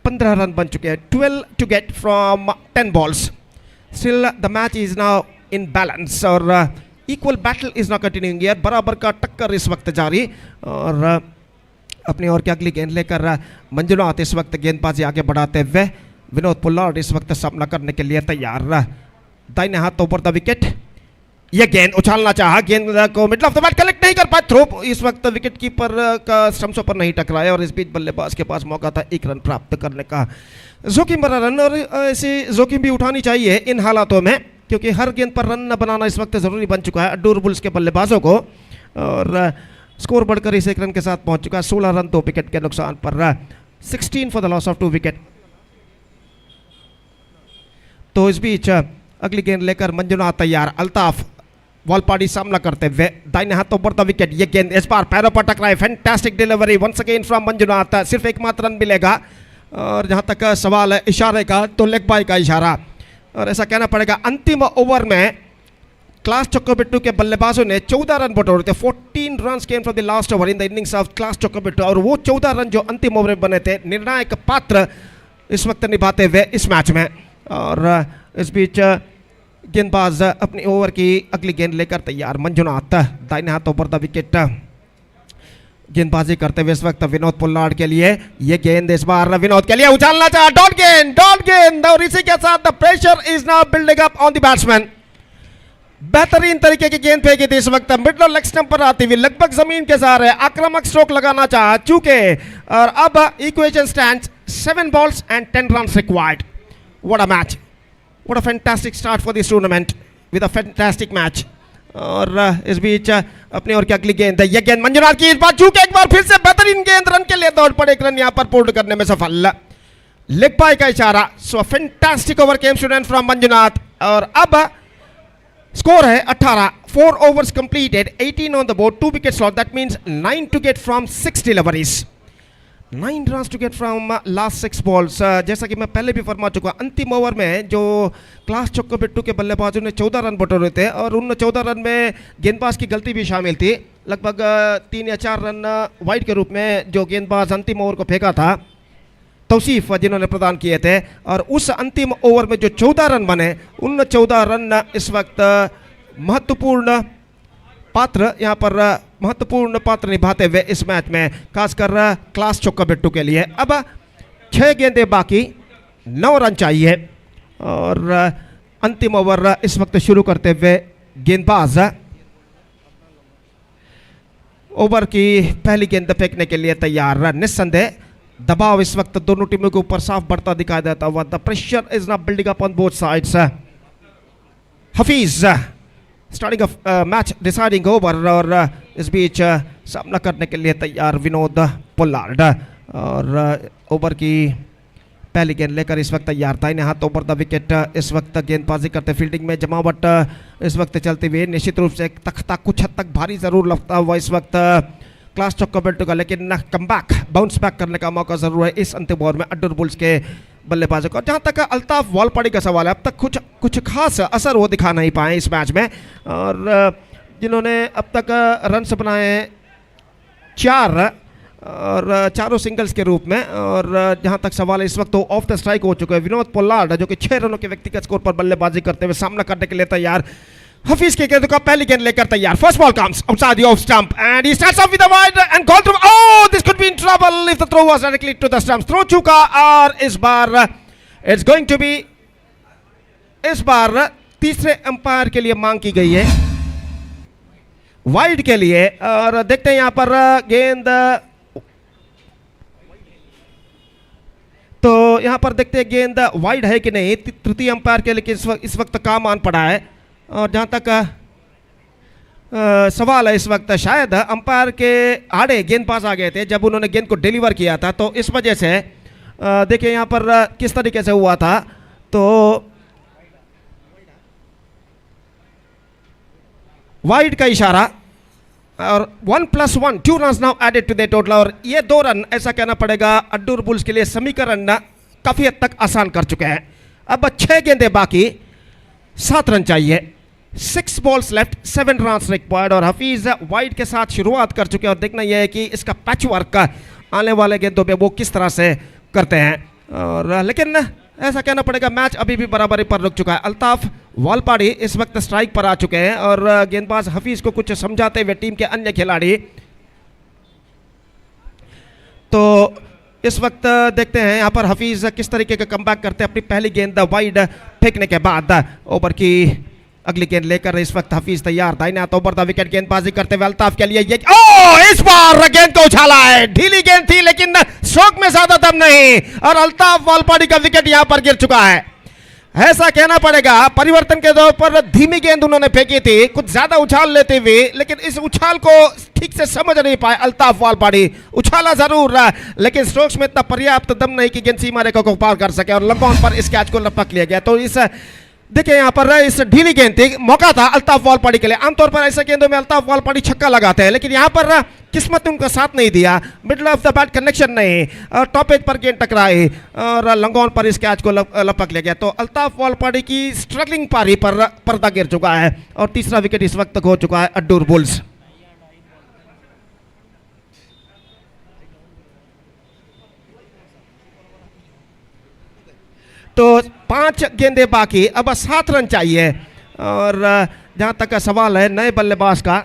15 रन बन चुके हैं, 12 to get from 10 balls. Still the match is now in balance और equal battle is now continuing here. बराबर का टक्कर इस वक्त जारी और अपनी ओर की अगली गेंद लेकर मंजुनाथ इस वक्त गेंदबाजी आगे बढ़ाते हुए. विनोद पोल्लार्ड इस वक्त सामना करने के लिए तैयार. दाहिने हाथ ऊपर द विकेट, यह गेंद उछालना चाहा, गेंद को middle of the bat collect नहीं कर पाए. थ्रो इस वक्त विकेट कीपर का स्टंप्सों पर नहीं टकराया और इस बीच बल्लेबाज के पास मौका था 1 रन प्राप्त करने का. जोखिम भरा रन और ऐसी जोखिम भी उठानी चाहिए इन हालातों में क्योंकि हर गेंद पर रन बनाना इस वक्त ज़रूरी बन चुका है अड्डूर बुल्स के बल्लेबाजों को और स्कोर बढ़कर इस 1 रन के साथ पहुंच चुका है. 16 रन 2 विकेट के नुकसान पर 16 for the loss of 2 wicket. तो इस बीच अगली गेंद लेकर मंजुनाथ तैयार. अल्ताफ वालपाड़ी सामना करते हुए दाहिने हाथों पर द विकेट. ये गेंद इस बार पैरों पर टकराए. Fantastic delivery once again from Manjunath. सिर्फ एकमात्र रन मिलेगा और जहां तक सवाल है इशारे का तो लेग बाय का इशारा और ऐसा कहना पड़ेगा अंतिम ओवर में क्लास चुक्काबेट्टू के बल्लेबाजों ने 14 रन बटोरे थे. 14 run came from the last over in the innings of class Chokkabettu और वो 14 रन जो अंतिम ओवर में बने थे निर्णायक पात्र इस वक्त निभाते हुए इस मैच में. और इस बीच गेंदबाज अपनी ओवर की अगली गेंद लेकर तैयार. मंजुनाथ दाहिने हाथों पर द विकेट गेंदबाजी करते हुए इस वक्त विनोद पोल्लार्ड के लिए. ये गेंद इस बार विनोद के लिए उछालना चाहा. डॉट गेंद और इसी के साथ the pressure is now building up on the batsman. बेहतरीन तरीके की गेंद फेंकी थी इस वक्त मिडल लेग स्टंप पर आती हुई लगभग जमीन के सहारे आक्रामक स्ट्रोक लगाना चाहा चूके और अब equation stands 7 balls and 10 runs required. What a match, what a fantastic start for this tournament with a fantastic match. और इस बीच अपनी ओर की अगली गेंद है. यह गेंद मंजुनाथ की इस बार चूके एक बार फिर से बेहतरीन गेंद रन के लिए दौड़ पड़े. 1 रन यहाँ पर पूर्ण करने में सफल. लेग बाय का इशारा. सो fantastic over came student from Manjunath और अब स्कोर है 18. 4 overs completed, 18 on the board, 2 wickets lost. That means 9 to get from 6 deliveries. 9 runs to get from last 6 balls. जैसा कि मैं पहले भी फरमा चुका, अंतिम ओवर में जो क्लास चुक्काबेट्टू के बल्लेबाजों ने 14 रन बटोरे थे और उन 14 रन में गेंदबाज की गलती भी शामिल थी. लगभग 3 या 4 रन वाइड के रूप में जो गेंदबाज अंतिम ओवर को फेंका था तौसीफ जिन्होंने प्रदान किए थे। और उस अंतिम ओवर में जो 14 रन बने, उन 14 रन इस वक्त महत्वपूर्ण पात्र निभाते हुए इस मैच में, खासकर क्लास चौका बिट्टू के लिए। अब 6 गेंदें बाकी, 9 रन चाहिए और अंतिम ओवर इस वक्त शुरू करते हुए गेंदबाज ओवर की पहली गेंद फेंकने के लिए तैयार। निस्संदेह दबाव इस वक्त दोनों टीमों के ऊपर साफ बढ़ता दिखाई देता हुआ। The pressure is now building up on both sides. Hafeez starting of match deciding over और इस बीच सामना करने के लिए तैयार विनोद पोलार्ड। और ओवर की पहली गेंद लेकर इस वक्त तैयार था। इन्हें हाथ ओवर द विकेट इस वक्त गेंदबाजी करते, फील्डिंग में जमावट इस वक्त चलती हुई। निश्चित रूप से एक तख्ता कुछ हद तक भारी जरूर लगता हुआ इस वक्त क्लास चौका बिट्टू का, लेकिन कमबैक बाउंस बैक करने का मौका जरूर है इस अंतिम ओवर में अड्डूर बुल्स के बल्लेबाजों को। जहां तक अल्ताफ वालपाड़ी का सवाल है, अब तक कुछ खास असर वो दिखा नहीं पाए इस मैच में। और जिन्होंने अब तक रन्स बनाए 4 और चारों सिंगल्स के रूप में। और जहां तक सवाल है इस वक्त तो ऑफ द स्ट्राइक हो चुके हैं विनोद पोलार्ड, जो कि 6 रनों के व्यक्तिगत स्कोर पर बल्लेबाजी करते हुए सामना करने के लिए तैयार। हफीज की गेंद का पहली गेंद लेकर तैयार। First ball comes outside the off stump and he starts off with a wide and goal through. Oh, this could be in trouble if the throw was directly to the stump. Throw चुका और इस बार it's going to be, इस बार तीसरे umpire के लिए मांग की गई है वाइड के लिए। और देखते हैं यहां पर गेंद, तो यहां पर देखते हैं गेंद वाइड है कि नहीं तृतीय अंपायर के लिए इस वक्त काम आन पड़ा है। और जहां तक सवाल है इस वक्त, शायद अंपायर के आड़े गेंदबाज आ गए थे जब उन्होंने गेंद को डिलीवर किया था, तो इस वजह से देखिए यहां पर किस तरीके से हुआ था। तो वाइड का इशारा और 1+1 2 run now added to the total. और ये 2 रन ऐसा कहना पड़ेगा अड्डूर बुल्स के लिए समीकरण काफी हद तक आसान कर चुके हैं। अब 6 गेंदें बाकी, 7 रन चाहिए। 6 बॉल्स लेफ्ट, 7 रन रिक्वायर्ड। और हफीज वाइड के साथ शुरुआत कर चुके हैं और देखना यह है कि इसका पैच वर्क आने वाले गेंदों पे वो किस तरह से करते हैं। और लेकिन ऐसा कहना पड़ेगा मैच अभी भी बराबरी पर रुक चुका है। अल्ताफ वालपाड़ी इस वक्त स्ट्राइक पर आ चुके हैं और गेंदबाज हफीज को कुछ समझाते हुए टीम के अन्य खिलाड़ी। तो इस वक्त देखते हैं यहाँ पर हफीज किस तरीके का कमबैक करते हैं अपनी पहली गेंद वाइड फेंकने के बाद। ओवर की अगली गेंद लेकर इस वक्त हफीज तैयार था। इन्हें ओवर द विकेट गेंदबाजी करते हुए अल्ताफ के लिए ये इस बार गेंद को उछाला है। ढीली गेंद थी लेकिन स्ट्रोक में ज्यादा दम नहीं और अल्ताफ वालपाड़ी का विकेट यहां पर गिर चुका है। ऐसा कहना पड़ेगा परिवर्तन के तौर पर धीमी गेंद उन्होंने फेंकी थी, कुछ ज्यादा उछाल लेते हुए, लेकिन इस उछाल को ठीक से समझ नहीं पाए अल्ताफ वालपाड़ी। उछाला जरूर रहा लेकिन स्ट्रोक्स में इतना पर्याप्त दम नहीं कि गेंद सीमा रेखा को पार कर सके और लंबा पर इस कैच को लपक लिया गया। तो इस देखिए यहाँ पर इस ढीली गेंद थी, मौका था अल्ताफ वालपाड़ी के लिए। आमतौर पर ऐसे गेंदों में अल्ताफ वालपाड़ी छक्का लगाते हैं लेकिन यहाँ पर किस्मत ने उनका साथ नहीं दिया। Middle of the bat connection नहीं और टॉप एज पर गेंद टकराई और लंगोन पर इस कैच को लपक लिया गया। तो अल्ताफ वालपाड़ी की स्ट्रगलिंग पारी पर पर्दा गिर चुका है और तीसरा विकेट इस वक्त तक हो चुका है अड्डूर बुल्स। तो 5 गेंदें बाकी, अब 7 रन चाहिए। और जहां तक का सवाल है नए बल्लेबाज का,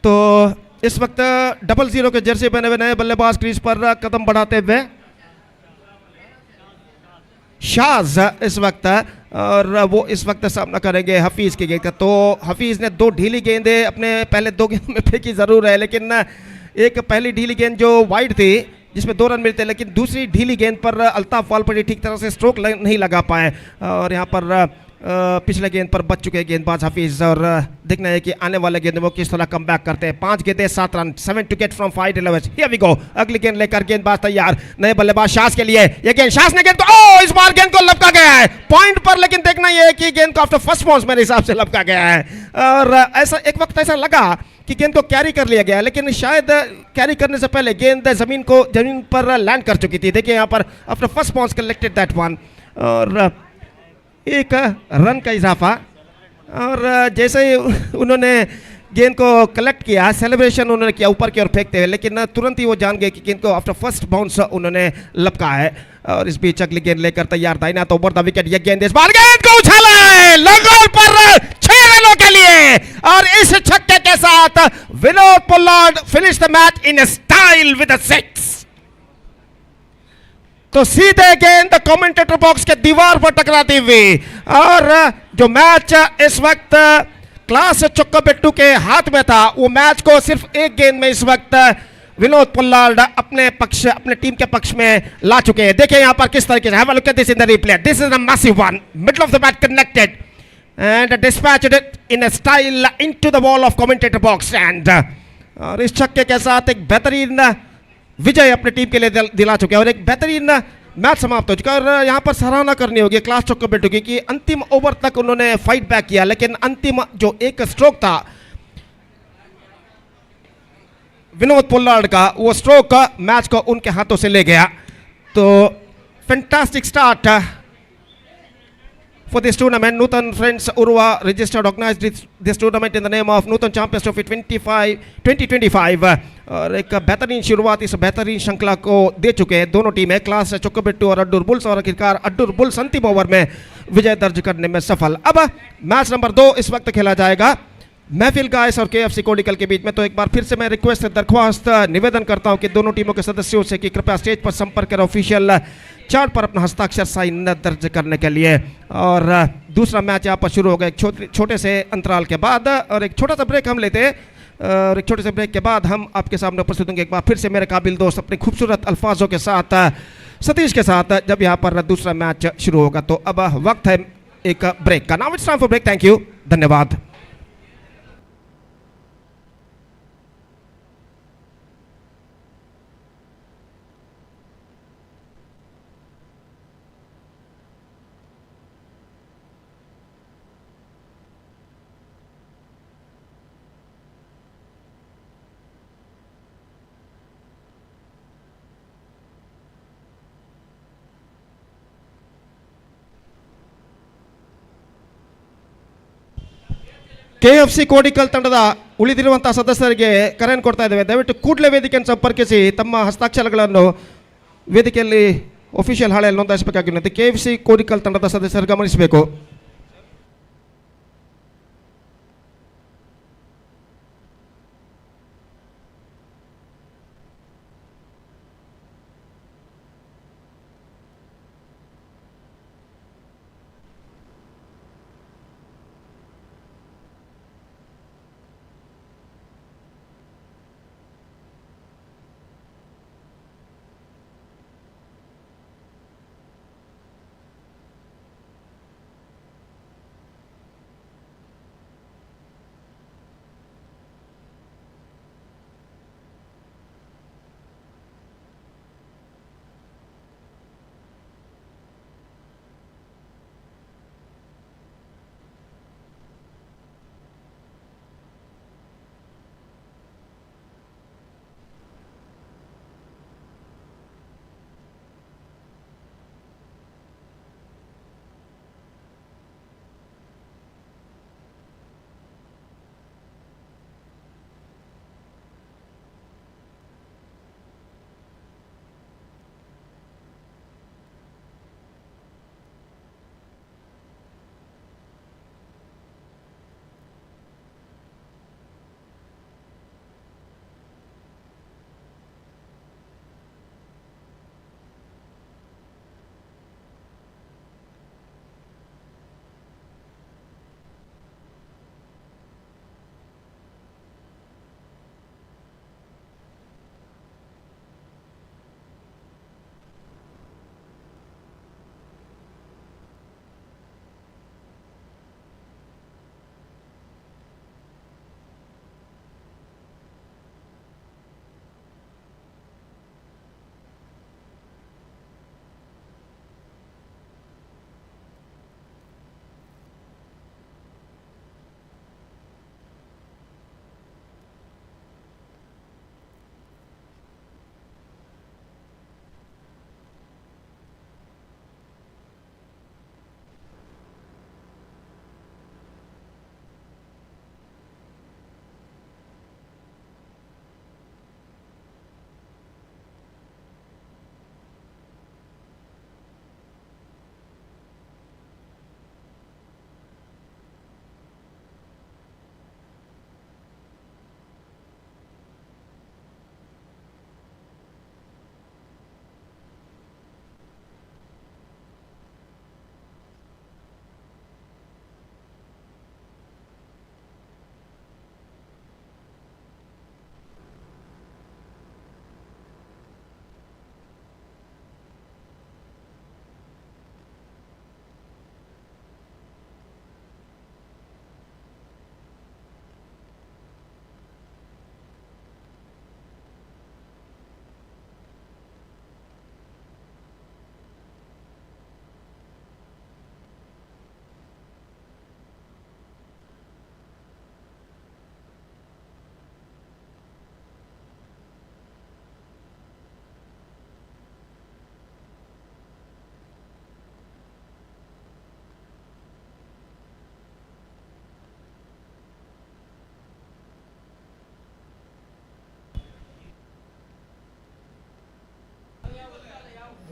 तो इस वक्त 00 के जर्सी पहने हुए नए बल्लेबाज क्रीज पर कदम बढ़ाते हुए शाज इस वक्त, और वो इस वक्त सामना करेंगे हफीज की गेंद का। तो हफीज ने 2 ढीली गेंदें अपने पहले 2 गेंदों में फेंकी जरूर है लेकिन एक पहली ढीली गेंद जो वाइड थी जिसमें 2 रन मिलते हैं, लेकिन दूसरी ढीली गेंद पर अल्ताफ वालपाड़ी ठीक तरह से स्ट्रोक नहीं लगा पाए और यहाँ पर पिछले गेंद पर बच चुके हैं गेंदबाज हफीज। और देखना है कि आने वाले गेंद में वो किस तरह कमबैक करते हैं। 5 गेंदें 7 run, 7 wicket from 5 11। Here we go, अगली गेंद लेकर गेंदबाज तैयार नए बल्लेबाज शास के लिए। ये गेंद शास ने गेंद को इस बार गेंद को लपका गया है पॉइंट पर, लेकिन देखना यह है कि गेंद को आफ्टर फर्स्ट बॉल मेरे हिसाब से लपका गया है। और ऐसा एक वक्त ऐसा लगा कि गेंद को कैरी कर लिया गया लेकिन शायद कैरी करने से पहले गेंद जमीन पर लैंड कर चुकी थी। देखिए यहाँ पर after first ball collected that one और 1 रन का इजाफा। और जैसे ही उन्होंने गेंद को कलेक्ट किया, सेलिब्रेशन उन्होंने किया ऊपर की ओर फेंकते हुए, लेकिन तुरंत ही वो जान गए कि गेंद को आफ्टर फर्स्ट बाउंस उन्होंने लपका है। और इस बीच अगली गेंद लेकर तैयार दाहिना तो ओवर द विकेट, ये गेंद इस बार गेंद को उछाला है लंगोर पर 6 रनों के लिए, और इस छक्के के साथ Vinod Pollard finish the match in style with a 6। तो सीधे गेंद कमेंटेटर बॉक्स के दीवार पर टकराती हुई, और जो मैच इस वक्त क्लास चोक्काबेट्टू के हाथ में था, वो मैच को सिर्फ एक गेंद में इस वक्त विनोद पोलार्ड अपने टीम के पक्ष में ला चुके हैं। देखिए यहां पर किस तरीके से, have a look at this in the replay, this is a massive one, middle of the bat connected and dispatched it in a style into the wall of commentator box, and और इस छक्के के साथ एक बेहतरीन विजय अपनी team के लिए दिला चुके हैं, और एक बेहतरीन मैच समाप्त हो चुका है। और यहाँ पर सराहना करनी होगी क्लास चोक्काबेट्टू की कि अंतिम ओवर तक उन्होंने फाइट बैक किया, लेकिन अंतिम जो एक स्ट्रोक था विनोद पोलार्ड का, वो स्ट्रोक मैच को उनके हाथों से ले गया। तो fantastic start for this tournament. Nutan friends URWA registered organized this tournament in the name of Nutan Champions Trophy 2025 और एक बेहतरीन शुरुआत इस बेहतरीन श्रृंखला को दे चुके हैं दोनों टीमें, क्लास चोक्काबेट्टू और अड्डूर बुल्स, और आखिरकार अड्डूर बुल्स अंतिम ओवर में विजय दर्ज करने में सफल। अब मैच नंबर 2 इस वक्त खेला जाएगा महफिल गाइस और केएफसी कोडिकल के बीच में। तो एक बार फिर से मैं रिक्वेस्ट दरख्वास्त निवेदन करता हूं कि दोनों टीमों के सदस्यों से कि कृपया स्टेज पर संपर्क कर ऑफिशियल चार्ट पर अपना हस्ताक्षर साइन दर्ज करने के लिए। और दूसरा मैच यहाँ पर शुरू होगा एक छोटे से अंतराल के बाद, और एक छोटा सा ब्रेक हम लेते हैं, और एक छोटे से ब्रेक के बाद हम आपके सामने उपस्थित होंगे एक बार फिर से मेरे काबिल दोस्त अपने खूबसूरत अल्फाजों के साथ सतीश के साथ, जब यहाँ पर दूसरा मैच शुरू होगा। तो अब वक्त है एक ब्रेक का। Now it's time for break. Thank you, धन्यवाद। ಕೆಎಫ್ಸಿ ಕೋಡಿಕಲ್ ತಂಡದ ಉಳಿದಿರುವಂತಹ ಸದಸ್ಯರಿಗೆ ಕರೆಯನ್ನು ಕೊಡ್ತಾ ಇದ್ದೇವೆ, ದಯವಿಟ್ಟು ಕೂಡಲೇ ವೇದಿಕೆಯನ್ನು ಸಂಪರ್ಕಿಸಿ ತಮ್ಮ ಹಸ್ತಾಕ್ಷರಗಳನ್ನು ವೇದಿಕೆಯಲ್ಲಿ ಒಫಿಷಿಯಲ್ ಹಾಳೆಯಲ್ಲಿ ನೋಂದಾಯಿಸಬೇಕಾಗಿರುತ್ತೆ. ಕೆಎಫ್ಸಿ ಕೋಡಿಕಲ್ ತಂಡದ ಸದಸ್ಯರು ಗಮನಿಸಬೇಕು.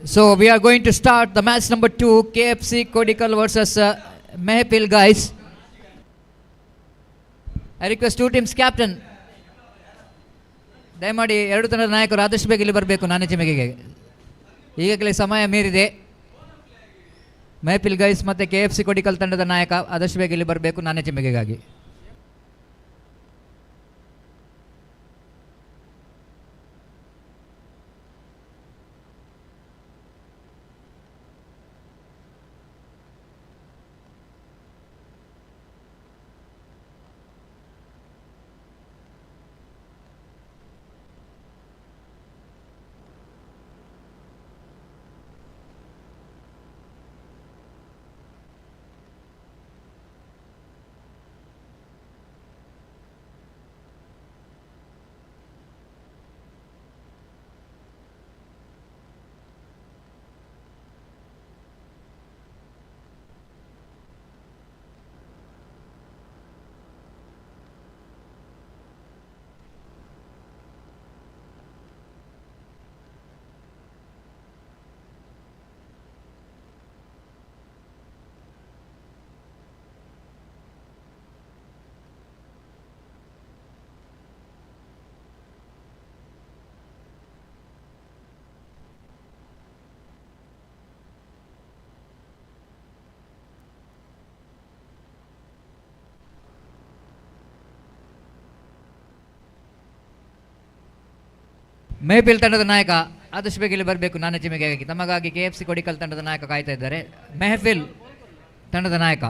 So we are going to start the match number 2, KFC Kodical versus Mehpil guys. I request two teams captain. ದಯಮಾಡಿ ಎರಡು ತಂಡದ ನಾಯಕರು ಆದಷ್ಟು ಬೇಗ ಇಲ್ಲಿ ಬರಬೇಕು ನಾನೇ ಚಿಮೆಗೆ. ಈಗಾಗಲೇ ಸಮಯ ಮೀರಿದೆ. ಮೆಹಪಿಲ್ ಗೈಸ್ ಮತ್ತು KFC ಕೊಡಿಕಲ್ ತಂಡದ ನಾಯಕ ಆದಷ್ಟು ಬೇಗ ಇಲ್ಲಿ ಬರಬೇಕು ನಾನೇ ಚಿಮೆಗೆಗಾಗಿ. ಮೆಹಪಿಲ್ ತಂಡದ ನಾಯಕ ಆದಷ್ಟು ಬೇಗ ಇಲ್ಲಿ ಬರಬೇಕು ನಾನೇ ಚಿಮೆಗೆಗಾಗಿ. ತಮಗಾಗಿ KFC ಕೊಡಿಕಲ್ ತಂಡದ ನಾಯಕ ಕಾಯ್ತಾ ಇದ್ದಾರೆ. ಮೆಹಫಿಲ್ ತಂಡದ ನಾಯಕ.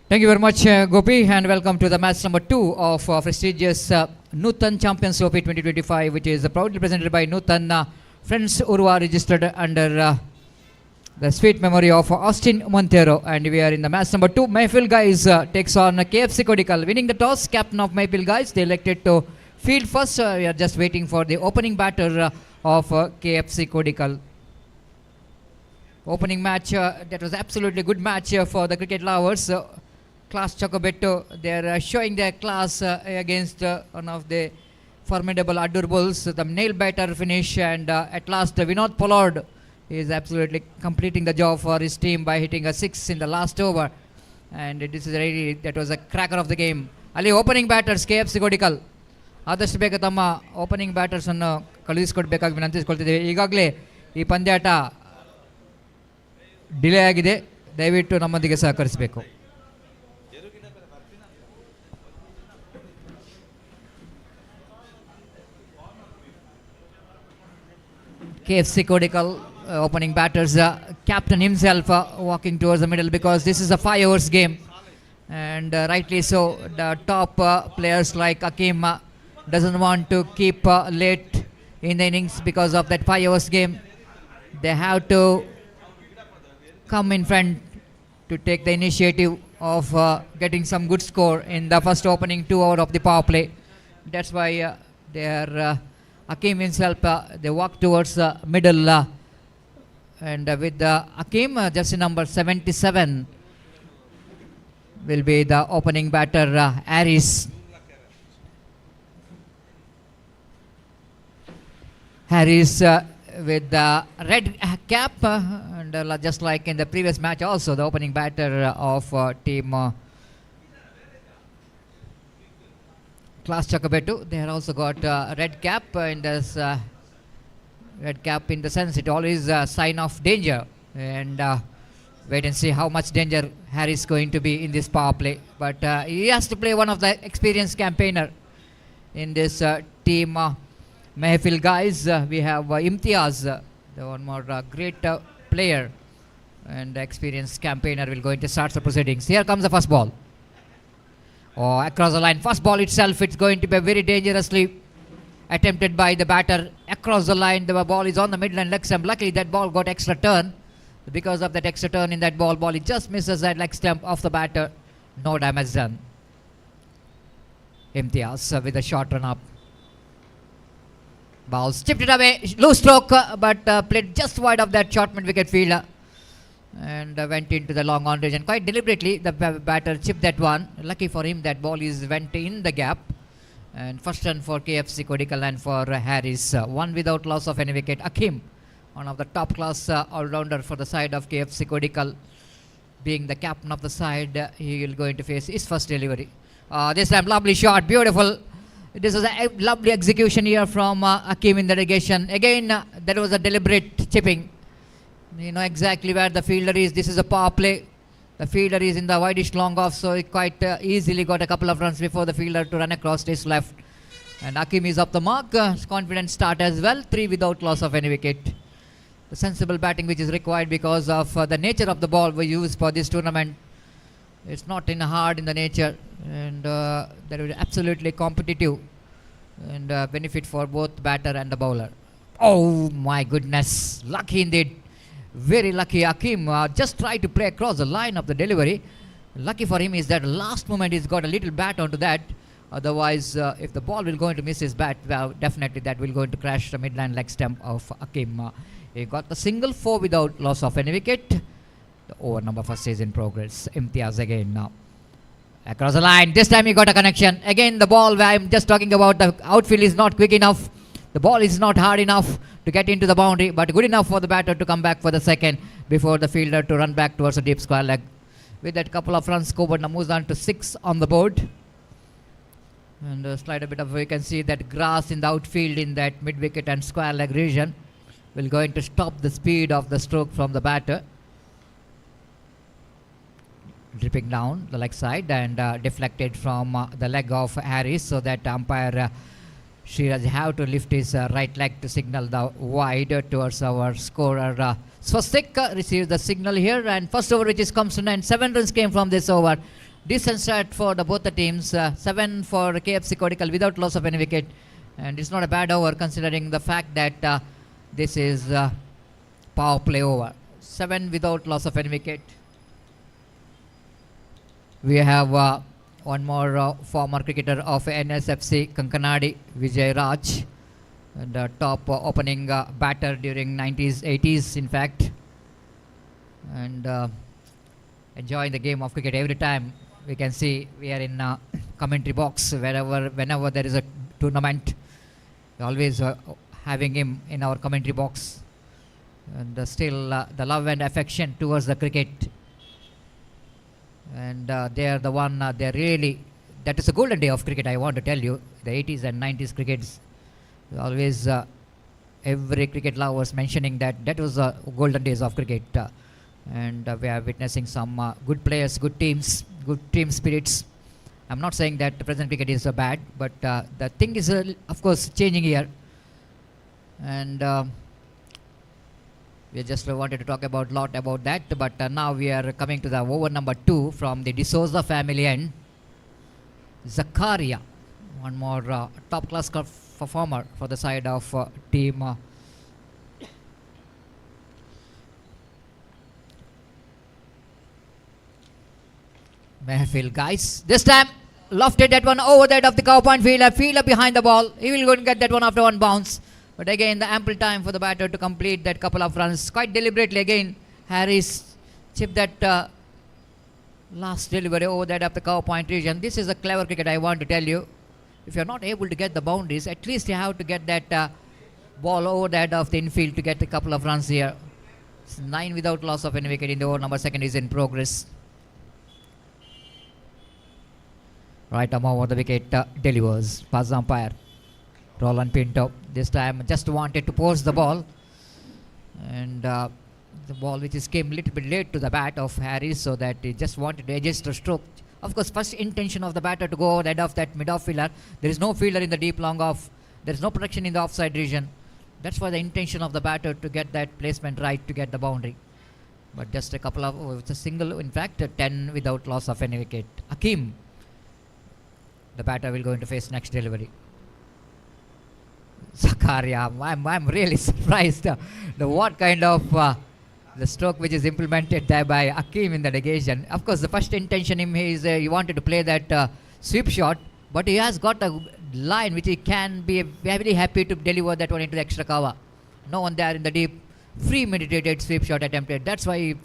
Thank you very much, Gopi, and welcome to the match number 2 of prestigious Nutan Champions Trophy 2025, which is proudly presented by Nutan Friends URWA, registered under the sweet memory of Austin Montero. And we are in the match number 2. Mayfield Guys takes on KFC Kodical. Winning the toss, captain of Mayfield Guys, they elected to field first. We are just waiting for the opening batter of KFC Kodical. Opening match, that was absolutely good match for the cricket lovers. Class Chocobetto, they are showing their class against one of the formidable Adur Bulls. The nail biter finish, and at last Vinod Pollard is absolutely completing the job for his team by hitting a 6 in the last over. And this is really, that was a cracker of the game. Ali opening batters KFC Kodical. ಆದಷ್ಟು ಬೇಗ ತಮ್ಮ opening ಬ್ಯಾಟರ್ಸನ್ನು ಕಳುಹಿಸಿಕೊಡ್ಬೇಕಾಗಿ ವಿನಂತಿಸಿಕೊಳ್ತಿದ್ದೇವೆ. ಈಗಾಗಲೇ ಈ ಪಂದ್ಯಾಟ delay ಆಗಿದೆ, ದಯವಿಟ್ಟು ನಮ್ಮೊಂದಿಗೆ ಸಹಕರಿಸಬೇಕು. KFC Kodical opening batters, captain himself walking towards the middle, because this is a 5 overs game, and rightly so. The top players like Akim doesn't want to keep late in the innings because of that 5 overs game. They have to come in front to take the initiative of getting some good score in the first opening 2 hours of the power play. That's why they are Akim himself, they walk towards the middle, and with Akim, jersey number 77 will be the opening batter, Harris. Harris with the red cap, and just like in the previous match also, the opening batter of team Class Chakabetu. They have also got red cap in this red cap in the sense it always a sign of danger, and wait and see how much danger Harris is going to be in this power play. But he has to play one of the experienced campaigner in this team Mayfield Guys. We have Imtiaz, the one more great player and experienced campaigner, will go into start the proceedings. Here comes the first ball. Oh, across the line. First ball itself, it's going to be very dangerously attempted by the batter. Across the line, the ball is on the midland leg stump. Luckily, that ball got extra turn. Because of that extra turn in that ball, it just misses that leg stump of the batter. No damage done. Imtiaz with a short run up. Ball chipped it away. Loose stroke, but played just wide of that short mid wicket fielder. And went into the long on range, and quite deliberately the batter chipped that one. Lucky for him, that ball is went in the gap. And first run for KFC Kodical and for Harris. One without loss of any wicket. Akim, one of the top class all-rounder for the side of KFC Kodical, being the captain of the side, he will going to face his first delivery. This time lovely shot, beautiful. This was a lovely execution here from Akim in the negation. Again, there was a deliberate chipping. You know exactly where the fielder is. This is a power play. The fielder is in the widest long off, so he quite easily got a couple of runs before the fielder to run across his left. And Akim is up the mark. Confident start as well. 3 without loss of any wicket. The sensible batting which is required because of the nature of the ball we use for this tournament. It's not in hard in the nature, and that will be absolutely competitive and benefit for both batter and the bowler. Oh my goodness, lucky indeed. Very lucky. Akim just tried to play across the line of the delivery. Lucky for him is that last moment he's got a little bat onto that. Otherwise, if the ball will go into miss his bat, well, definitely that will go into crash the midland leg stump of Akim. He got the single 4 without loss of any wicket. The over number first is in progress. Imtiaz again now. Across the line. This time he got a connection. Again the ball where I'm just talking about, the outfield is not quick enough. The ball is not hard enough to get into the boundary, but good enough for the batter to come back for the second before the fielder to run back towards the deep square leg. With that couple of runs scored, moves on to 6 on the board. And slide a bit of, you can see that grass in the outfield in that mid wicket and square leg region will going to stop the speed of the stroke from the batter. Dripping down the leg side and deflected from the leg of Harris, so that umpire Sriraj have to lift his right leg to signal the wide towards our scorer. Swastik receives the signal here, and first over which is comes to 9. 7 runs came from this over. decent start for both the teams. 7 for KFC Kodical without loss of any wicket. And it's not a bad over considering the fact that this is power play over. 7 without loss of any wicket. We have one more former cricketer of NSFC, Kankanadi, Vijay Raj. And top opening batter during 90s, 80s in fact. And enjoying the game of cricket every time. We can see we are in commentary box whenever there is a tournament. We're always having him in our commentary box. And still the love and affection towards the cricket. And they are the one, they're really, that is a golden day of cricket, I want to tell you. The 80s and 90s crickets, always every cricket lovers mentioning that was golden days of cricket. And we are witnessing some good players, good teams, good team spirits. I'm not saying that the present cricket is bad, but the thing is of course changing here. And we just wanted to talk about lot about that, but now we are coming to the over number 2 from the D'Souza family and Zakaria, one more top class performer for the side of team Mehfil guys. This time lofted that one over that of the cow point fielder behind the ball. He will go and get that one after one bounce. But again, the ample time for the batter to complete that couple of runs. Quite deliberately again, Harris chipped that last delivery over that of the cow point region. This is a clever cricket, I want to tell you. If you're not able to get the boundaries, at least you have to get that ball over that of the infield to get a couple of runs here. It's 9 without loss of any wicket in the over number 2 is in progress. Right arm over the wicket delivers. Pass the umpire. Roland Pinto this time just wanted to post the ball, and the ball which came a little bit late to the bat of Harris, so that he just wanted to adjust the stroke. Of course, first intention of the batter to go over the head of that mid-off fielder. There is no fielder in the deep long off. There is no protection in the offside region. That's why the intention of the batter to get that placement right to get the boundary. But just a couple of, it's a single, in fact, 10 without loss of any wicket. Hakim, the batter, will go into face next delivery. Zakaria, I'm really surprised the what kind of the stroke which is implemented there by Hakim in the negation. Of course, the first intention is he wanted to play that sweep shot, but he has got a line which he can be very happy to deliver that one into the extra cover. No one there in the deep, premeditated sweep shot attempted. That's why he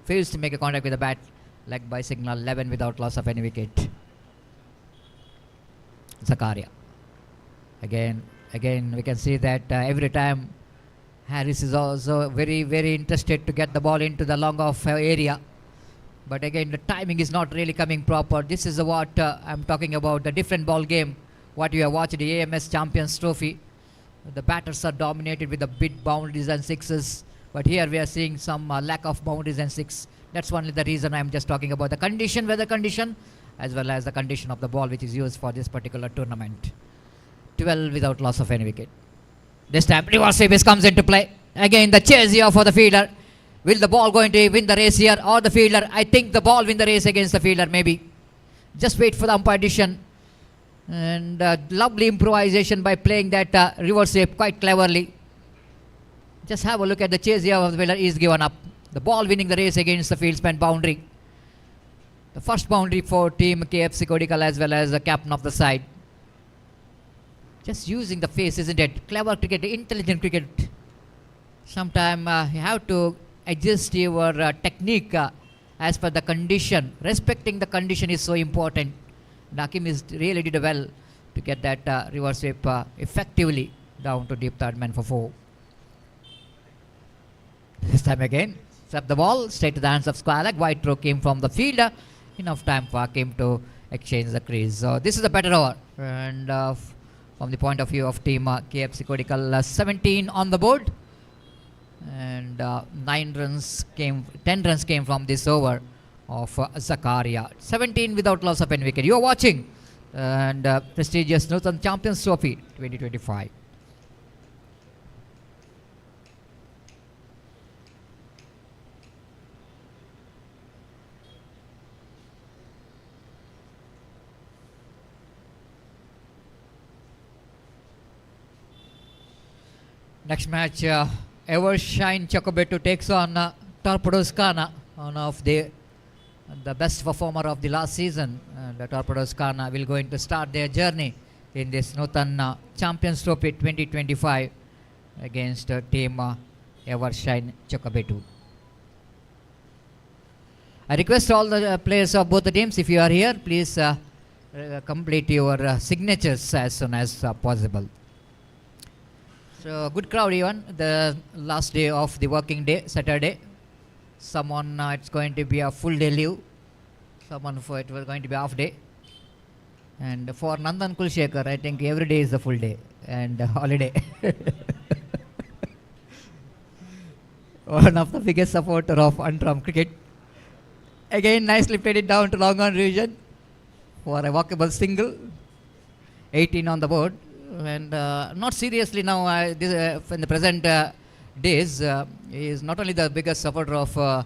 fails to make a contact with the bat, leg by signal, 11 without loss of any wicket. Zakaria. Again, we can see that every time Harris is also very, very interested to get the ball into the long off area. But again, the timing is not really coming proper. This is what I'm talking about, the different ball game. What you have watched, the AMS Champions Trophy. The batters are dominated with the big boundaries and sixes. But here we are seeing some lack of boundaries and six. That's only the reason I'm just talking about the condition, weather condition, as well as the condition of the ball which is used for this particular tournament. 12 without loss of any wicket. This time reverse sweep comes into play. Again the chase here for the fielder. Will the ball going to win the race here or the fielder? I think the ball win the race against the fielder maybe. Just wait for the umpire decision. And lovely improvisation by playing that reverse sweep quite cleverly. Just have a look at the chase here of the fielder is given up. The ball winning the race against the field span boundary. The first boundary for team KFC Kodical as well as the captain of the side. Just using the face, isn't it? Clever cricket, intelligent cricket. Sometimes you have to adjust your technique as per the condition. Respecting the condition is so important. Hakim really did well to get that reverse sweep effectively down to deep third man for 4. This time again, swept the ball straight to the hands of square leg. Wide throw came from the fielder. Enough time for Hakim to exchange the crease. So this is a better over. And from the point of view of team KFC Kodical, 17 on the board. And 10 runs came from this over of Zakaria. 17 without loss of any wicket. You are watching and prestigious Nutan Champions Trophy 2025. Next match, Evershine Chakobetu takes on Torpedoes Kana, one of the best performer of the last season. And Torpedoes Kana will going to start their journey in this Nutan Champions Trophy 2025 against team Evershine Chakobetu. I request all the players of both the teams, if you are here, please complete your signatures as soon as possible. So good crowd even, the last day of the working day, Saturday. Someone it's going to be a full day leave, someone for it was going to be half day. And for Nandan Kulshekar, I think every day is a full day and holiday. One of the biggest supporter of Underarm cricket. Again, nicely played it down to long on region for a walkable single. 18 on the board. And not seriously now, this, in the present days, he is not only the biggest supporter of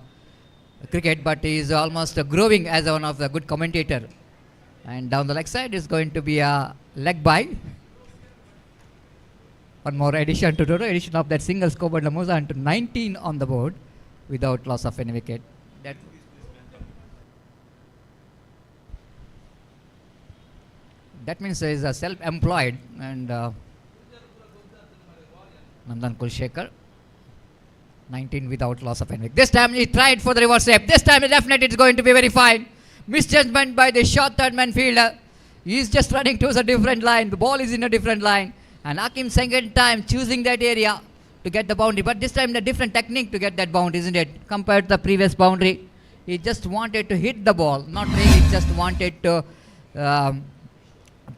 cricket, but he is almost growing as one of the good commentator. And down the leg side is going to be a leg by. One more addition to total addition of that single scoreboard moves on to 19 on the board without loss of any wicket. That means he is self-employed, and Nandan Kulshekar 19 without loss of any wicket. This time he tried for the reverse sweep. This time definitely it's going to be very fine. Misjudgment by the short third man fielder. He is just running towards a different line. The ball is in a different line. And Hakim second time choosing that area to get the boundary. But this time the different technique to get that boundary, isn't it? Compared to the previous boundary. He just wanted to hit the ball. Not really just wanted to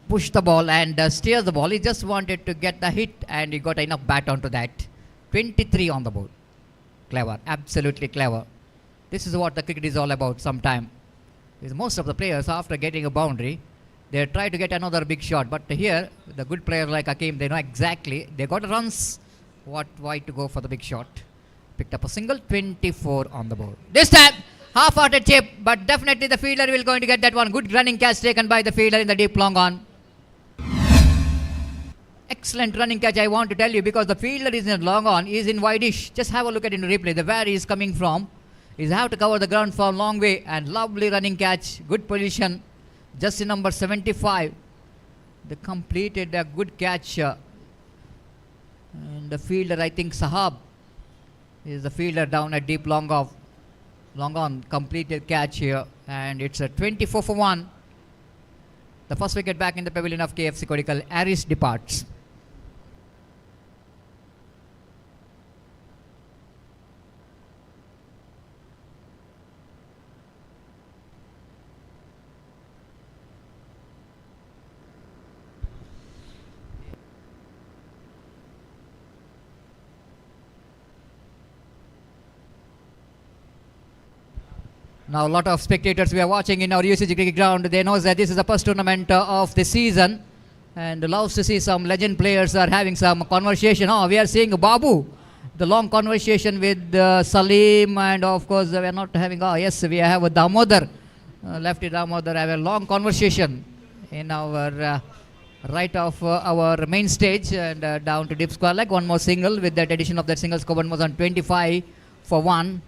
push the ball and steer the ball. He just wanted to get the hit and he got enough bat onto that. 23 on the board. Clever. Absolutely clever. This is what the cricket is all about sometime. Most of the players, after getting a boundary, they try to get another big shot. But here, the good player like Hakim, they know exactly. They got runs. Why to go for the big shot. Picked up a single, 24 on the board. This time, half-hearted chip, but definitely the fielder will going to get that one. Good running catch taken by the fielder in the deep long on. Excellent running catch, I want to tell you, because the fielder is in long on, he is in wideish. Just have a look at it in replay, where he is coming from. He have to cover the ground for a long way, and lovely running catch, good position. Just in number 75, they completed a good catch. And the fielder, I think Sahab, is the fielder down at deep long off. Long on, completed catch here, and it's a 24 for 1. The first wicket back in the pavilion of KFC Kodical. Aris departs. Now a lot of spectators we are watching in our UCG cricket ground, they know that this is the first tournament of the season and loves to see some legend players are having some conversation. Oh, we are seeing Babu, the long conversation with Salim, and of course we are not having, oh yes, we have a Damodar, lefty Damodar, have a long conversation in our right of our main stage and down to deep square leg. One more single with that addition of that single score was on 25 for 1.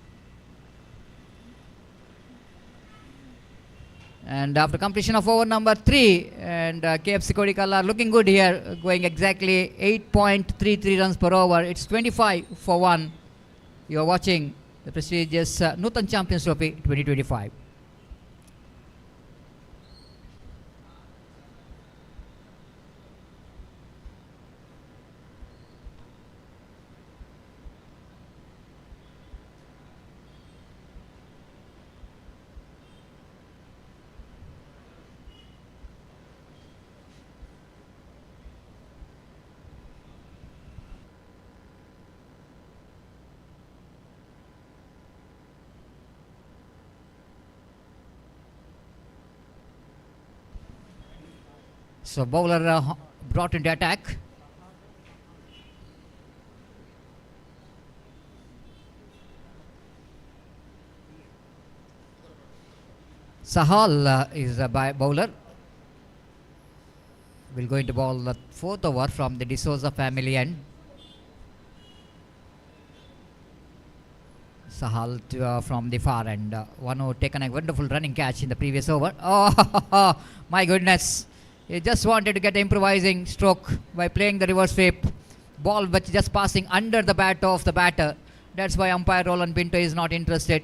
And after completion of over number 3, and KFC Kodical are looking good here, going exactly 8.33 runs per over. It's 25 for 1. You are watching the prestigious Nutan Champions Trophy 2025. So bowler brought into attack. Sahal is a bowler. Will going to bowl the 4th over from the D'Souza family end. Sahal from the far end. One who taken a wonderful running catch in the previous over. Oh, my goodness. He just wanted to get improvising stroke by playing the reverse sweep. Ball but just passing under the bat of the batter. That's why umpire Roland Pinto is not interested.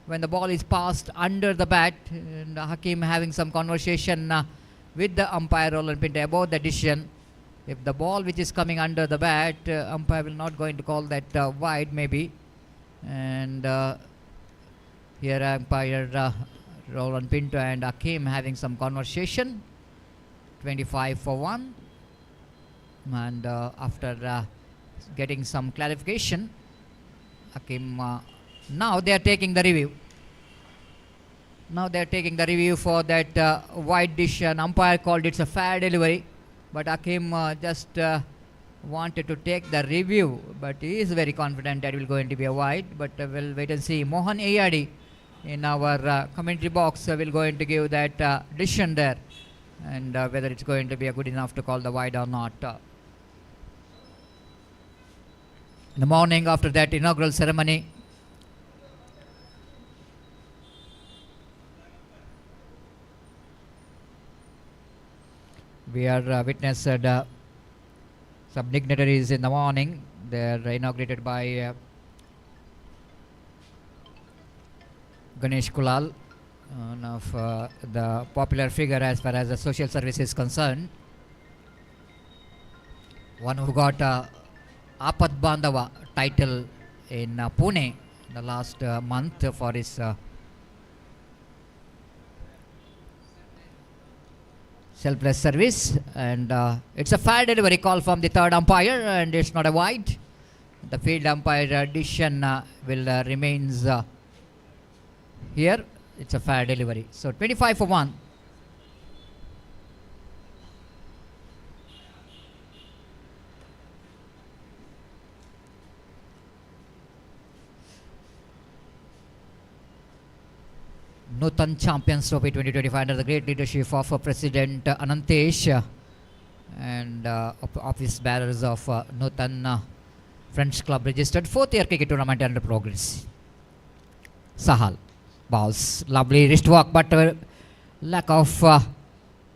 When the ball is passed under the bat, and Hakim having some conversation with the umpire Roland Pinto about the decision. If the ball which is coming under the bat, umpire will not going to call that wide maybe. And here umpire Roland Pinto and Hakim having some conversation. 25 for 1. And after getting some clarification, Hakim, now they are taking the review. Now they are taking the review for that wide decision. Umpire called it a fair delivery, but Hakim just wanted to take the review, but he is very confident that it will going to be a wide, but we'll wait and see. Mohan Ayadi in our commentary box will going to give that decision there, and whether it's going to be a good enough to call the wide or not. In the morning after that inaugural ceremony, we are witnessed some dignitaries in the morning. They are inaugurated by Ganesh Kulal, one of the popular figure as far as the social service is concerned. One who got Apad Bandhava title in Pune in the last month for his selfless service, and it's a fair delivery call from the third umpire, and it's not a wide. The field umpire decision will remains here. It's a fair delivery. So 25 for 1. Nutan Champions Trophy 2025 under the great leadership of President Anantesh and office bearers of Nutan Friends Club registered 4th year cricket tournament under progress. Sahal balls, lovely wrist work, but lack of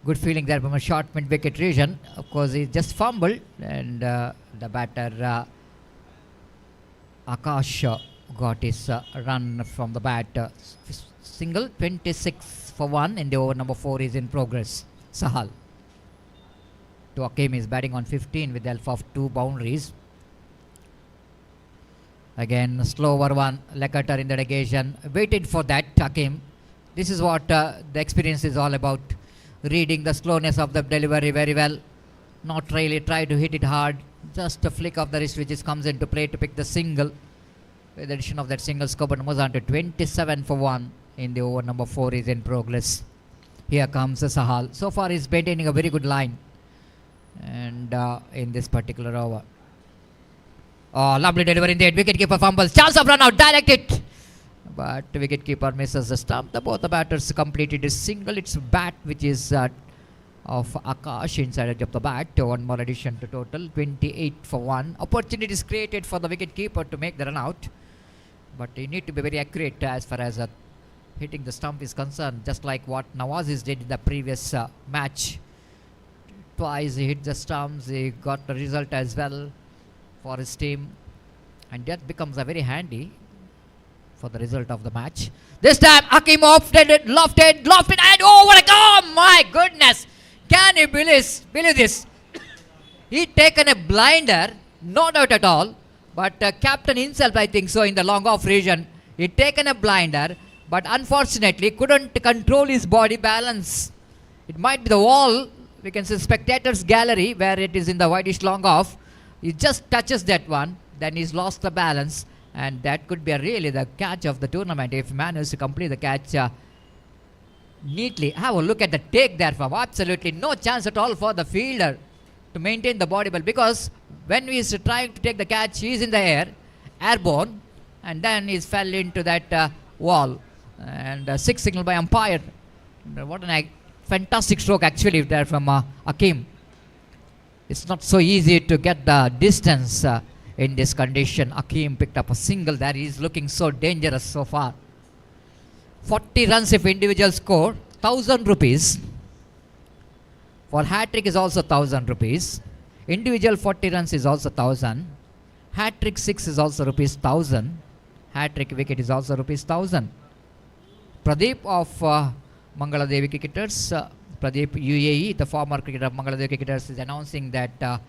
good feeling there from a short mid wicket region. Of course, he just fumbled, and the batter Akash got his run from the bat. Single. 26 for 1 in the over number 4 is in progress. Sahal to Hakim is batting on 15 with the help of 2 boundaries. Again slow over 1. Lekater in the negation, waited for that. Hakim, this is what the experience is all about, reading the slowness of the delivery very well, not really try to hit it hard, just a flick of the wrist which is comes into play to pick the single. With the addition of that single, score moves on to 27 for 1 in the over number 4 is in progress. Here comes Sahal. So far he's maintaining a very good line, and in this particular over. Oh, lovely delivery in the head. Wicketkeeper fumbles. Chance of run out. Direct it. But wicketkeeper misses the stump. Both the batters completed a single. It's bat which is of Akash inside edge of the bat. One more addition to total. 28 for 1. Opportunities created for the wicketkeeper to make the run out. But you need to be very accurate as far as hitting the stump is concerned, just like what Nawazis did in the previous match. Twice he hit the stumps, he got the result as well for his team, and that becomes a very handy for the result of the match. This time Hakim lofted, and over again. Oh my goodness, can you believe this? He taken a blinder, no doubt at all, but captain himself, I think so, in the long off region, he taken a blinder, but unfortunately couldn't control his body balance. It might be the wall, we can see spectators gallery where it is in the whitish long off. He just touches that one, then he's lost the balance, and that could be really the catch of the tournament if he manages to complete the catch neatly. Have a look at the take there from absolutely no chance at all for the fielder to maintain the body well, because when he is trying to take the catch, he is in the air, airborne, and then he fell into that wall, and 6 signal by umpire. What a fantastic stroke actually there from Hakim. It's not so easy to get the distance in this condition. Akeem picked up a single there. He is looking so dangerous so far. 40 runs if individual score, 1000 rupees. For hat-trick is also 1000 rupees. Individual 40 runs is also 1000. Hat-trick 6 is also rupees 1000. Hat-trick wicket is also rupees 1000. Pradeep of Mangaladevi Cricketers, Pradeep UAE, the former cricketer of Mangaladevi Cricketers, is announcing that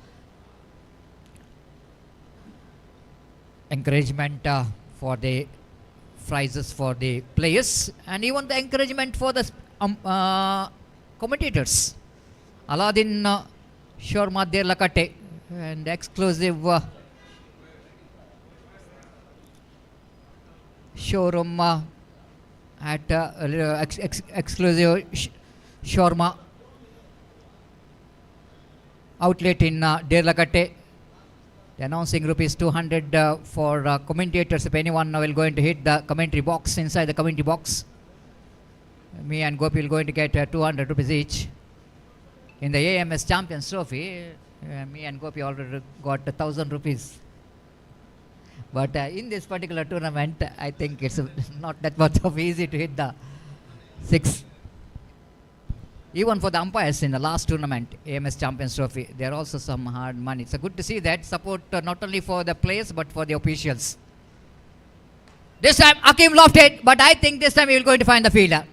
encouragement for the prizes for the players and even the encouragement for the commentators. Aladdin Sharma Derlakate and exclusive showroom at exclusive Sharma outlet in Derlakate. They're announcing rupees 200 for commentators if anyone will going to hit the commentary box, inside the commentary box. Me and Gopi will going to get 200 rupees each. In the AMS Champions Trophy, me and Gopi already got 1000 rupees. But in this particular tournament, I think it's not that much of easy to hit the 6. Even for the umpires in the last tournament, AMS Champions Trophy, there are also some hard money. So good to see that support not only for the players but for the officials. This time Akeem lofted, but I think this time he will going to find the fielder.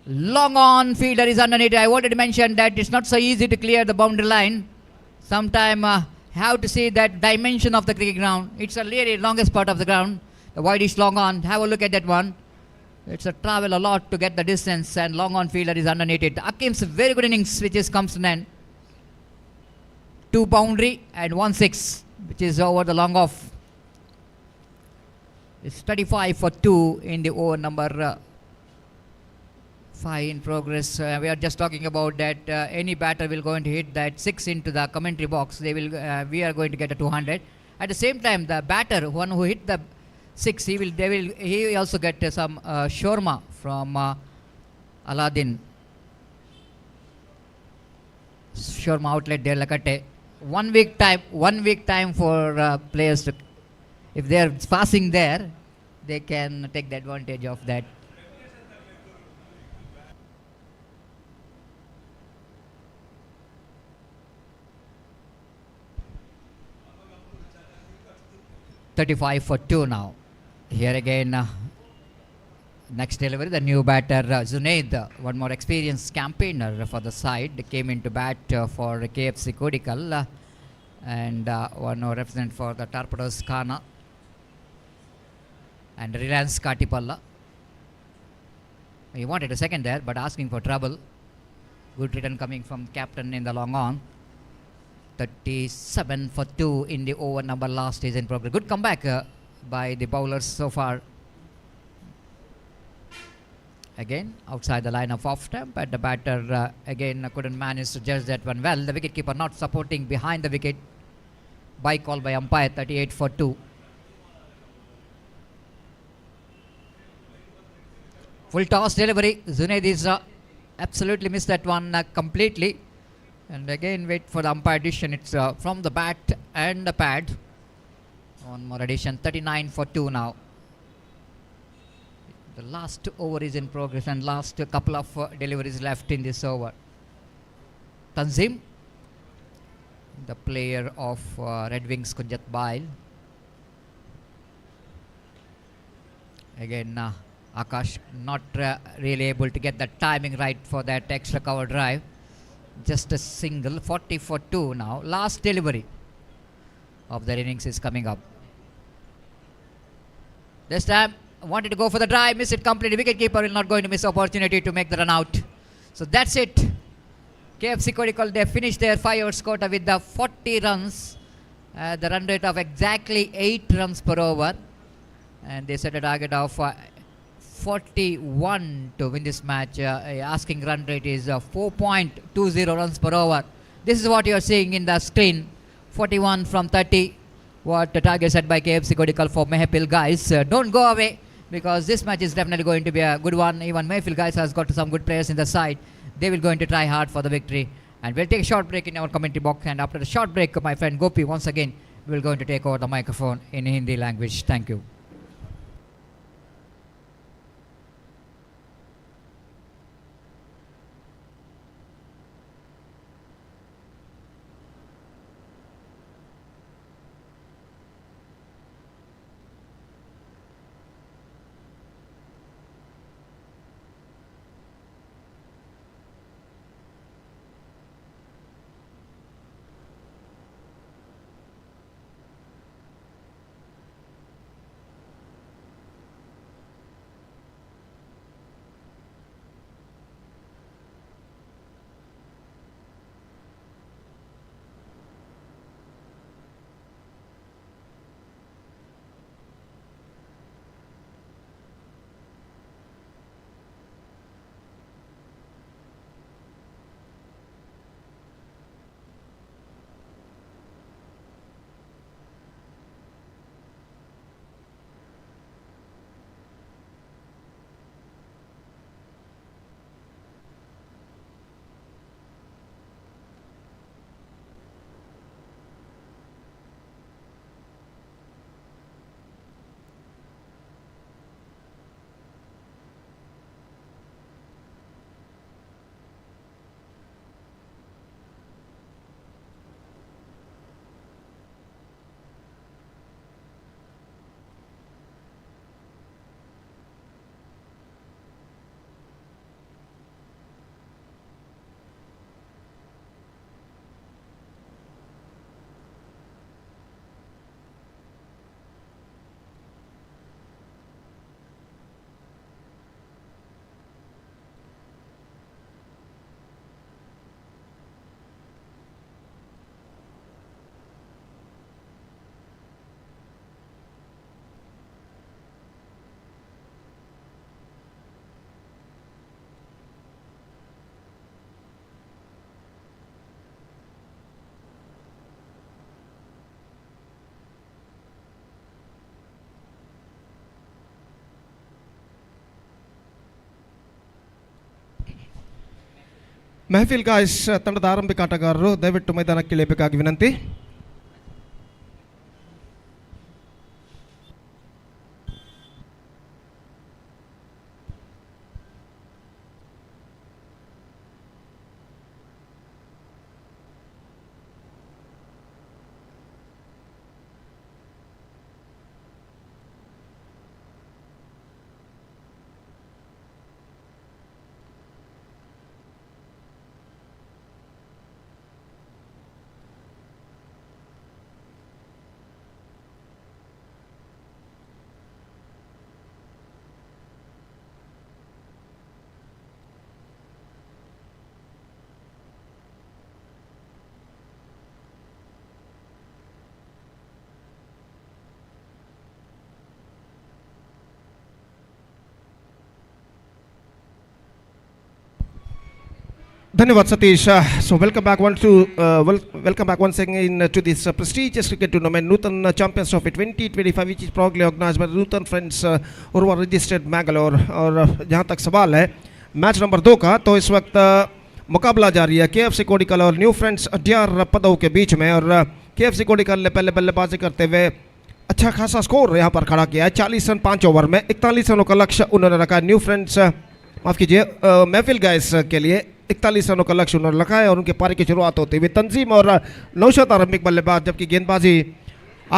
Long on fielder is underneath. I wanted to mention that it's not so easy to clear the boundary line. Sometime have to see that dimension of the cricket ground. It's a really longest part of the ground. The widest long on. Have a look at that one. It's a travel a lot to get the distance, and long on fielder is underneath it. Akeem's very good innings, which is comes to an end. 2 boundary and 1 6, which is over the long off. It's 35 for 2 in the over number 5 in progress. We are just talking about that any batter will going to hit that 6 into the commentary box. They will. We are going to get a 200. At the same time, the batter, one who hit the 6, he will also get some shawarma from Aladdin. Shawarma outlet there, Lakate. 1 week time for players to, if they are passing there, they can take the advantage of that. $35 for 2 now. Here again, next delivery, the new batter Zunaid, one more experienced campaigner for the side, came into bat for KFC Kodical, and one more representative for the Torpedoes Khana and Reliance Katipalla. He wanted a second there, but asking for trouble. Good return coming from captain in the long on. 37 for 2 in the over number last is in progress. Good comeback by the bowlers so far. Again, outside the line of off stump, but the batter again couldn't manage to judge that one well. The wicketkeeper not supporting behind the wicket. By call by umpire, 38 for 2. Full toss delivery. Zunaid is absolutely missed that one completely. And again wait for the umpire decision. It's from the bat and the pad. One more addition. 39 for 2 now. The last over is in progress and last couple of deliveries left in this over. Tanzim, the player of Red Wings Kunjat Bail. Again Akash not really able to get the timing right for that extra cover drive. Just a single. 40 for 2 now. Last delivery of their innings is coming up. This time wanted to go for the drive, miss it completely. Wicketkeeper will not going to miss opportunity to make the run out. So that's it. KFC Kodical, they finished their 5 overs quota with the 40 runs. The run rate of exactly 8 runs per over. And they set a target of 41 to win this match. Asking run rate is 4.20 runs per over. This is what you are seeing in the screen. 41 from 30. What the target set by KFC Kodical for Mehpil guys. Don't go away, because this match is definitely going to be a good one. Even Mehpil guys has got some good players in the side. They will going to try hard for the victory. And we'll take a short break in our commentary box. And after the short break, my friend Gopi once again will going to take over the microphone in Hindi language. Thank you. Mehfil guys ತಂಡದ ಆರಂಭಿಕ ಆಟಗಾರರು ದಯವಿಟ್ಟು ಮೈದಾನಕ್ಕೆ ಇಳಿಯಬೇಕಾಗಿ ವಿನಂತಿ. धन्यवाद Satish. So welcome back once again to this prestigious cricket tournament, Nutan Champions Trophy 2025, which is proudly organized by the Nutan Friends URWA registered Mangalore. और जहाँ तक सवाल है मैच नंबर 2 का, तो इस वक्त मुकाबला जारी है KFC कोडिकल और न्यू फ्रेंड्स अड्यार पदों के बीच में. और KFC कोडिकल ने पहले बल्लेबाजी करते हुए अच्छा खासा स्कोर यहाँ पर खड़ा किया है. 40 रन 5 ओवर में, 41 रनों का लक्ष्य उन्होंने रखा. न्यू फ्रेंड्स माफ़ कीजिए महफिल गाइस के लिए 41 रनों का लक्ष्य उन्होंने रखा है. और उनके पारी की शुरुआत होती हुई तंजीम और नौशाद आरंभिक बल्लेबाज, जबकि गेंदबाजी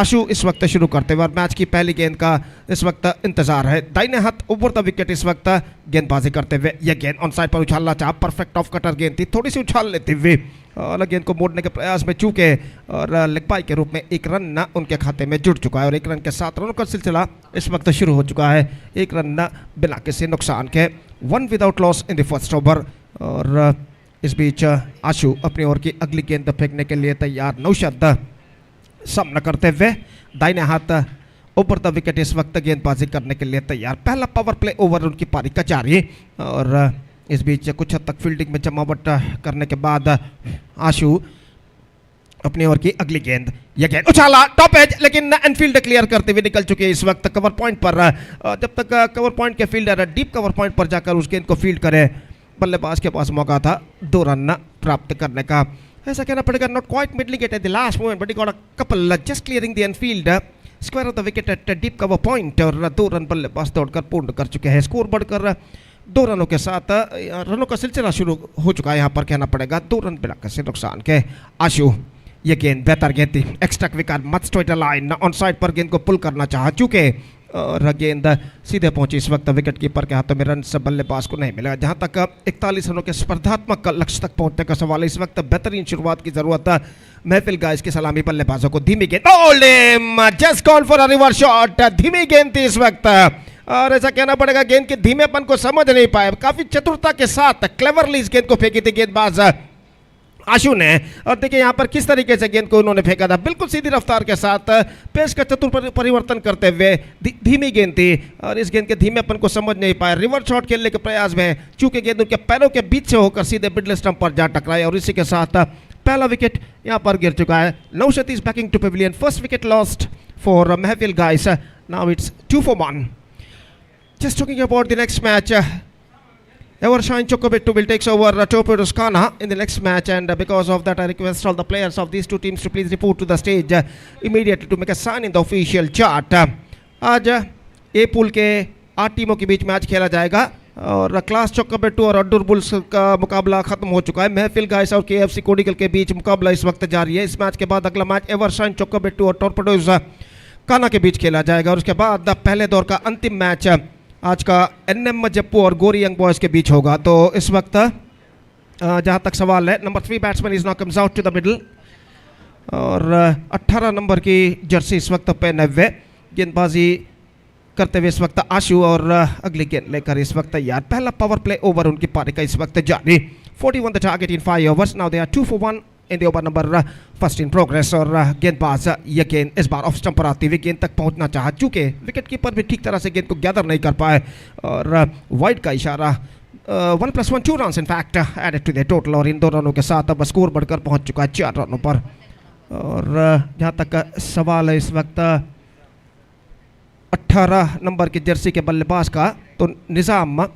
आशु इस वक्त शुरू करते हुए. और मैच की पहली गेंद का इस वक्त इंतजार है. दाहिने हाथ ऊपर द विकेट इस वक्त गेंदबाजी करते हुए. यह गेंद ऑन साइड पर उछालना चाहा, परफेक्ट ऑफ कटर गेंद थी, थोड़ी सी उछाल लेते हुए और गेंद को मोड़ने के प्रयास में चूके और लेग बाई के रूप में एक रन न उनके खाते में जुड़ चुका है. और एक रन के 7 रनों का सिलसिला इस वक्त शुरू हो चुका है. एक रन न बिना किसी नुकसान के, 1 without loss in the first over. और इस बीच आशु अपनी ओर की अगली गेंद फेंकने के लिए तैयार. नौशाद सामना करते हुए दाहिने हाथ ऊपर द विकेट इस वक्त गेंदबाजी करने के लिए तैयार. पहला पावर प्ले ओवर उनकी पारी का जारी. और इस बीच कुछ हद तक फील्डिंग में जमावट करने के बाद आशु अपनी ओर की अगली गेंद. यह गेंद उछाला टॉप एज, लेकिन एनफील्ड क्लियर करते हुए निकल चुके हैं इस वक्त कवर पॉइंट पर. जब तक कवर पॉइंट के फील्डर डीप कवर पॉइंट पर जाकर उस गेंद को फील्ड करे, बल्लेबाज के पास मौका था 2 रन प्राप्त करने का. ऐसा कहना पड़ेगा, not quite middling it at the last moment but he got a couple just clearing the infield square of the wicket at deep cover point और 2 रन बल्लेबाज दौड़कर पूर्ण कर चुके हैं। स्कोर बढ़कर 2 रनों के साथ रनों का सिलसिला शुरू हो चुका है यहाँ पर कहना पड़ेगा। 2 रन बिना किसी नुकसान के। आशु, ये गेंद बेहतर गेंद थी, एक्स्ट्रा विकेट मत स्ट्रेट लाइन ऑन साइड पर गेंद को पुल करना चाहा चुके और गेंद सीधे पहुंची इस वक्त विकेट कीपर के हाथों में। रन से बल्लेबाज को नहीं मिला। जहां तक 41 रनों के स्पर्धात्मक लक्ष्य तक पहुंचने का सवाल है, इस वक्त बेहतरीन शुरुआत की जरूरत है महफिल गाइस की सलामी बल्लेबाजों को। धीमी गेंद, just call for a reverse shot, धीमी गेंद थी इस वक्त और ऐसा कहना पड़ेगा गेंद के धीमेपन को समझ नहीं पाए, काफी चतुरता के साथ क्लेवरली इस गेंद को फेंकी थी गेंदबाज आशु ने। और देखिए यहाँ पर किस तरीके से गेंद को उन्होंने फेंका था, बिल्कुल सीधी रफ्तार के साथ पेस का चतुर परिवर्तन करते हुए। धीमी गेंद थी और इस गेंद के धीमेपन को समझ नहीं पाए। रिवर्स शॉट खेलने के प्रयास में चूंकि गेंद उनके पैरों के बीच से होकर सीधे मिडल स्टंप पर जा टकराई और इसी के साथ पहला विकेट यहाँ पर गिर चुका है। Naushad is backing to pavilion, first wicket lost for Mehfil guys. Now it's 2 for 1. Just talking about the next match, Evershine Chocobetu will take over Torpedoes Kana in the next match, and because of that I request all the players of these two teams to please report to the stage immediately to make a sign in the official chart. आज ए pool के 8 टीमों के बीच match खेला जाएगा और class चोकोबेटू और अड्डूर bulls का मुकाबला खत्म हो चुका है। महफिल गाइस और केएफसी कोडिकल के बीच मुकाबला इस वक्त जारी है। इस मैच के बाद अगला मैच एवरशाइन चोकोबेटू और टॉर्पेडोज काना के बीच खेला जाएगा और उसके बाद पहले दौर का अंतिम मैच आज का एनएम जप्पू और गोरी यंग बॉयज़ के बीच होगा। तो इस वक्त जहां तक सवाल है, number 3 batsman is now comes out to the middle और 18 नंबर की जर्सी इस वक्त पहने हुए गेंदबाजी करते हुए इस वक्त आशु और अगली गेंद लेकर इस वक्त तैयार। पहला पावर प्ले ओवर उनकी पारी का इस वक्त जारी। 41 the target in 5 overs। Now they are 2 for 1 in the over number first in progress और गेंदबाज ये गेंद इस बार ऑफ स्टंप पर आती हुई गेंद तक पहुंचना चाहा, चूंकि विकेट कीपर भी ठीक तरह से गेंद को गैदर नहीं कर पाए और वाइड का इशारा 1 + 1 2 runs in fact added to the total और इन 2 रनों के साथ अब स्कोर बढ़कर पहुंच चुका है 4 रनों पर। और जहां तक सवाल है इस वक्त 18 नंबर की जर्सी के बल्लेबाज का, तो निज़ाम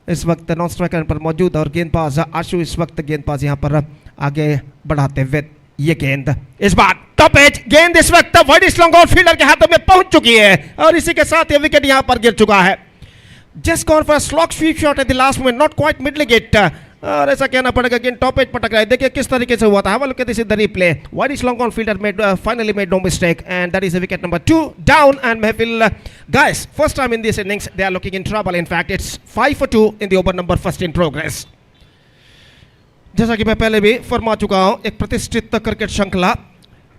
इस वक्त नॉन स्ट्राइकर पर मौजूद और गेंदबाज आशु इस वक्त गेंदबाज यहां पर आगे बढ़ाते हुए ये गेंद इस बार टॉप एज गेंद इस वक्त वाइड स्लॉन्ग और फील्डर के हाथों में पहुंच चुकी है और इसी के साथ ये विकेट यहां पर गिर चुका है। Just gone for slog sweep shot at the last moment, not quite middle get और ऐसा कहना पड़ेगा गेंद टॉप एज पर टकराई। देखिए किस तरीके से हुआ था। Have a look at this in the replay. Wide long on fielder made finally made no mistake and that is wicket number 2 down and Mehfil guys first time in this innings they are looking in trouble. In fact it's 5 for 2 in the over number first in progress. जैसा कि मैं पहले भी फरमा चुका हूं, एक प्रतिष्ठित क्रिकेट श्रृंखला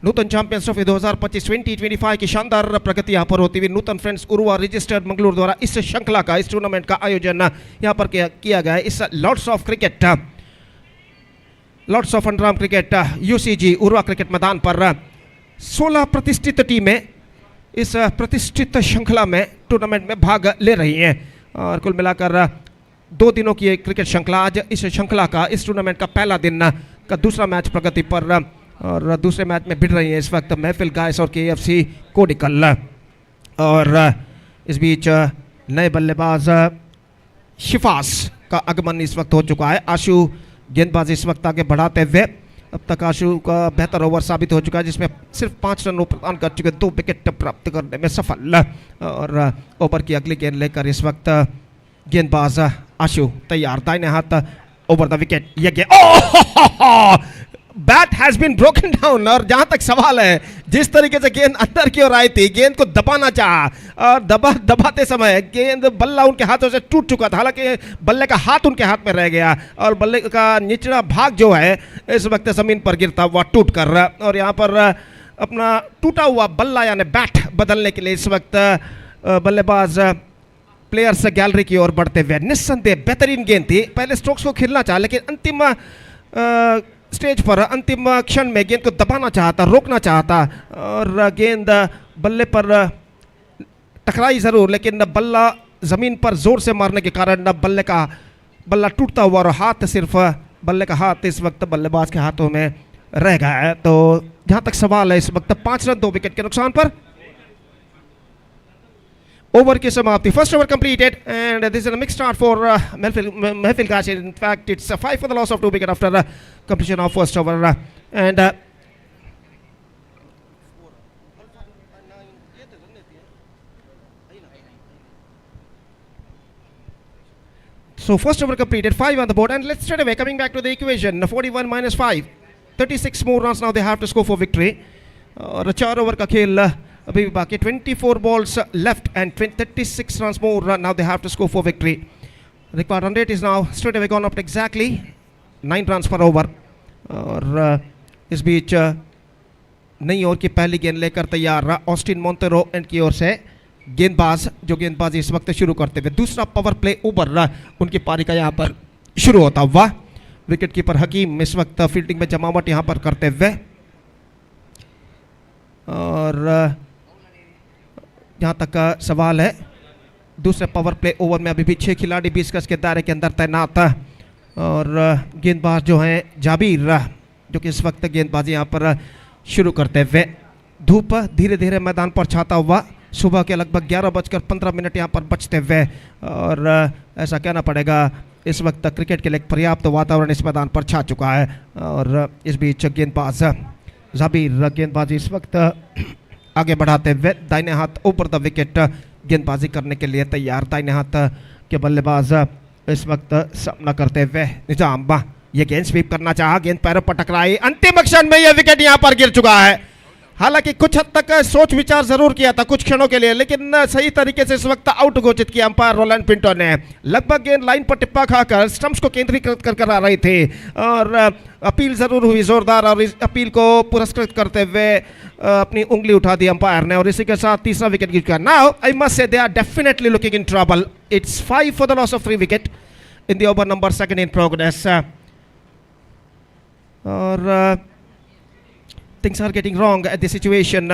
नूतन चैंपियंस ट्रॉफी 2025 2025 की शानदार प्रगति यहाँ पर होती हुई नूतन फ्रेंड्स उर्वा रजिस्टर्ड मंगलोर द्वारा इस श्रृंखला का, इस टूर्नामेंट का आयोजन यहाँ पर किया गया है। इस Lord's of cricket, Lords of underarm cricket UCG Urwa cricket मैदान पर 16 प्रतिष्ठित टीमें इस प्रतिष्ठित श्रृंखला में टूर्नामेंट में भाग ले रही हैं और कुल मिलाकर 2 दिनों की क्रिकेट श्रृंखला। आज इस श्रृंखला का, इस टूर्नामेंट का पहला दिन का दूसरा मैच प्रगति पर और दूसरे मैच में भिड़ रही है इस वक्त महफिल गाइस और केएफसी कोडिकल। और इस बीच नए बल्लेबाज शिफास का आगमन इस वक्त हो चुका है। आशु गेंदबाजी इस वक्त आगे बढ़ाते हुए अब तक आशु का बेहतर ओवर साबित हो चुका है जिसमें सिर्फ 5 रन प्रदान कर चुके, 2 विकेट प्राप्त करने में सफल। और ओवर की अगली गेंद लेकर इस वक्त गेंदबाज आशु तैयार, दाहिने हाथ ओवर द विकेट। ये गेंद bat has been broken down और जहां तक सवाल है जिस तरीके से गेंद अंदर की ओर आई थी, गेंद को दबाना चाहा और दबाते समय गेंद बल्ला उनके हाथों से टूट चुका था। हालांकि बल्ले का हाथ उनके हाथ में रह गया और बल्ले का निचला भाग जो है इस वक्त जमीन पर गिरता हुआ टूट कर, और यहाँ पर अपना टूटा हुआ बल्ला यानी बैट बदलने के लिए इस वक्त बल्लेबाज प्लेयर्स गैलरी की ओर बढ़ते हुए। निस्संदेह बेहतरीन गेंद थी, पहले स्ट्रोक्स को खेलना चाहा लेकिन अंतिम स्टेज पर अंतिम क्षण में गेंद को दबाना चाहता, रोकना चाहता और गेंद बल्ले पर टकराई जरूर लेकिन बल्ला जमीन पर जोर से मारने के कारण बल्ला टूटता हुआ और हाथ सिर्फ बल्ले का हाथ इस वक्त बल्लेबाज के हाथों में रह गया है। तो जहां तक सवाल है इस वक्त 5 रन 2 विकेट के नुकसान पर ओवर की समाप्ति. First over completed and this is a mixed start for Mahfil guys. In fact, it's a 5 for the loss of 2 wicket after completion of first over. And so first over completed, 5 on the board, and let's straight away coming back to the equation. 41 minus 5, 36 more runs now they have to score for victory. और 4 over का खेल अभी भी बाकी. 24 balls left and 36 runs more now they have to score for victory. Required run rate is now straight away gone up to exactly 9 runs per over. और इस बीच नई over की पहली गेंद लेकर तैयार रहा ऑस्टिन मोंटेरो इनकी ओर से गेंदबाज, जो गेंदबाजी इस वक्त शुरू करते हुए दूसरा पावर प्ले ओवर उनकी पारी का यहाँ पर शुरू होता हुआ. विकेट कीपर हकीम इस वक्त फील्डिंग में जमावट यहाँ पर करते हुए. और जहाँ तक का सवाल है, दूसरे पावर प्ले ओवर में अभी भी 6 खिलाड़ी 20 गज के दायरे के अंदर तैनात है. और गेंदबाज जो हैं जाबीर, जो कि इस वक्त गेंदबाजी यहाँ पर शुरू करते हुए. धूप धीरे धीरे मैदान पर छाता हुआ. सुबह के लगभग 11:15 यहाँ पर बचते हुए. और ऐसा कहना पड़ेगा इस वक्त क्रिकेट के लिए पर्याप्त वातावरण इस मैदान पर छा चुका है. और इस बीच गेंदबाज जाबीर गेंदबाजी इस वक्त आगे बढ़ाते हुए दाहिने हाथ ऊपर द विकेट गेंदबाजी करने के लिए तैयार. दाहिने हाथ के बल्लेबाज इस वक्त सामना करते हुए निजाम. ये गेंद स्वीप करना चाहा, गेंद पैरों पर टकराई. अंतिम क्षण में यह विकेट यहाँ पर गिर चुका है. हालांकि कुछ हद तक सोच विचार जरूर किया था कुछ क्षणों के लिए, लेकिन सही तरीके से इस वक्त आउट घोषित किया अंपायर रोलैंड पिंटो ने. लगभग गेंद लाइन पर टिप्पा खाकर स्टंप्स को केंद्रीकृत कर आ रही थी. और अपील जरूर हुई जोरदार, और इस अपील को पुरस्कृत करते हुए अपनी उंगली उठा दी अंपायर ने. और इसी के साथ तीसरा विकेट गिर गया. Now I must say they are definitely looking in trouble. It's 5 for the loss of 3 wicket in the over number 2 in progress. और things are getting wrong at the situation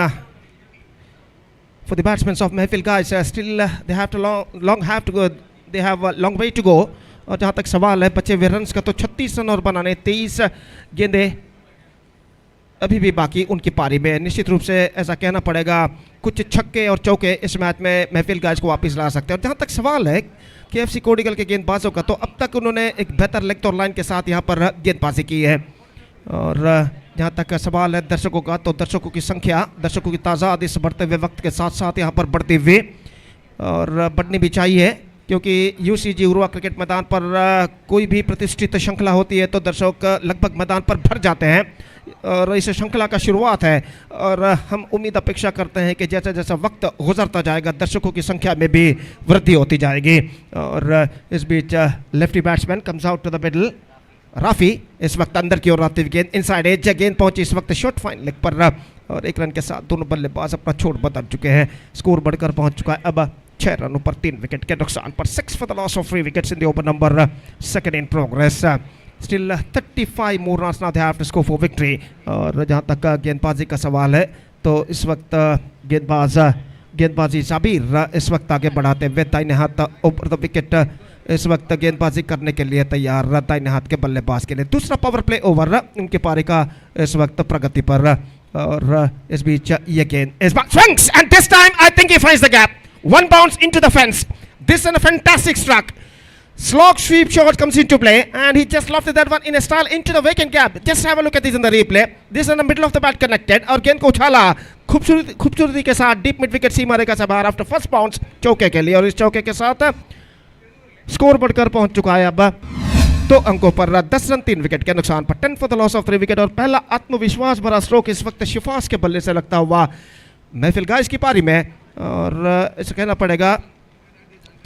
for the batsmen of Mahfil guys. Still they have to have to go. They have a long way to go. और जहाँ तक सवाल है बचे हुए runs का, तो 36 रन और बनाने 23 गेंदे अभी भी बाकी उनकी पारी में. निश्चित रूप से ऐसा कहना पड़ेगा कुछ छक्के और चौके इस मैच में महफिल गाइज को वापस ला सकते हैं. और जहाँ तक सवाल है KFC कोडिकल के गेंदबाजों का, तो अब तक उन्होंने एक बेहतर लेग और लाइन के साथ यहाँ पर गेंदबाजी की है. और जहाँ तक सवाल है दर्शकों का, तो दर्शकों की संख्या, दर्शकों की तादाद इस बढ़ते हुए वक्त के साथ साथ यहाँ पर बढ़ती हुई और बढ़नी भी चाहिए. क्योंकि UCG उर्वा क्रिकेट मैदान पर कोई भी प्रतिष्ठित श्रृंखला होती है तो दर्शक लगभग मैदान पर भर जाते हैं. और इस श्रृंखला का शुरुआत है, और हम उम्मीद अपेक्षा करते हैं कि जैसा जैसा वक्त गुजरता जाएगा दर्शकों की संख्या में भी वृद्धि होती जाएगी. और इस बीच lefty batsman comes out to the middle. Rafi इस वक्त अंदर की ओर आती हुई गेंद इनसाइड एज, गेंद पहुंची इस वक्त शॉर्ट फाइन लेग पर. और 1 रन के साथ दोनों बल्लेबाज अपना छोड़ बदल चुके हैं. स्कोर बढ़कर पहुंच चुका है अब 6 रनों पर 3 विकेट के नुकसान पर. 6 for the loss of 3 wickets in the over number 2 in progress. Still 35 more runs now they have to score for victory. और जहां तक गेंदबाजी का सवाल है, तो इस वक्त गेंदबाजी जाबीर इस वक्त आगे बढ़ाते हुए दाहिने हाथ ऊपर द विकेट इस वक्त गेंदबाजी करने के लिए तैयार दाहिने हाथ के बल्लेबाज के लिए. दूसरा पावर प्ले ओवर उनके पारी का इस वक्त प्रगति पर. और इस बीच ये गेंद इस बार swings and this time I think he finds the gap. One bounce into the fence. This is a fantastic struck. Slog sweep shot comes into play and he just lofted that one in a style into the vacant gap. Just have a look at this in the replay. This is in the middle of the bat connected और गेंद को उछाला खूबसूरती के साथ deep mid wicket सीमा रेखा से बाहर after first bounce चौके के लिए. और इस चौके के साथ स्कोर बढ़कर पहुंच चुका है अब 2 अंकों पर. 10 रन 3 विकेट के नुकसान पर. 10 for the loss of 3 wicket. और पहला आत्मविश्वास भरा स्ट्रोक इस वक्त शिफास के बल्ले से लगता हुआ महफिल गाइस की पारी में. और इसे कहना पड़ेगा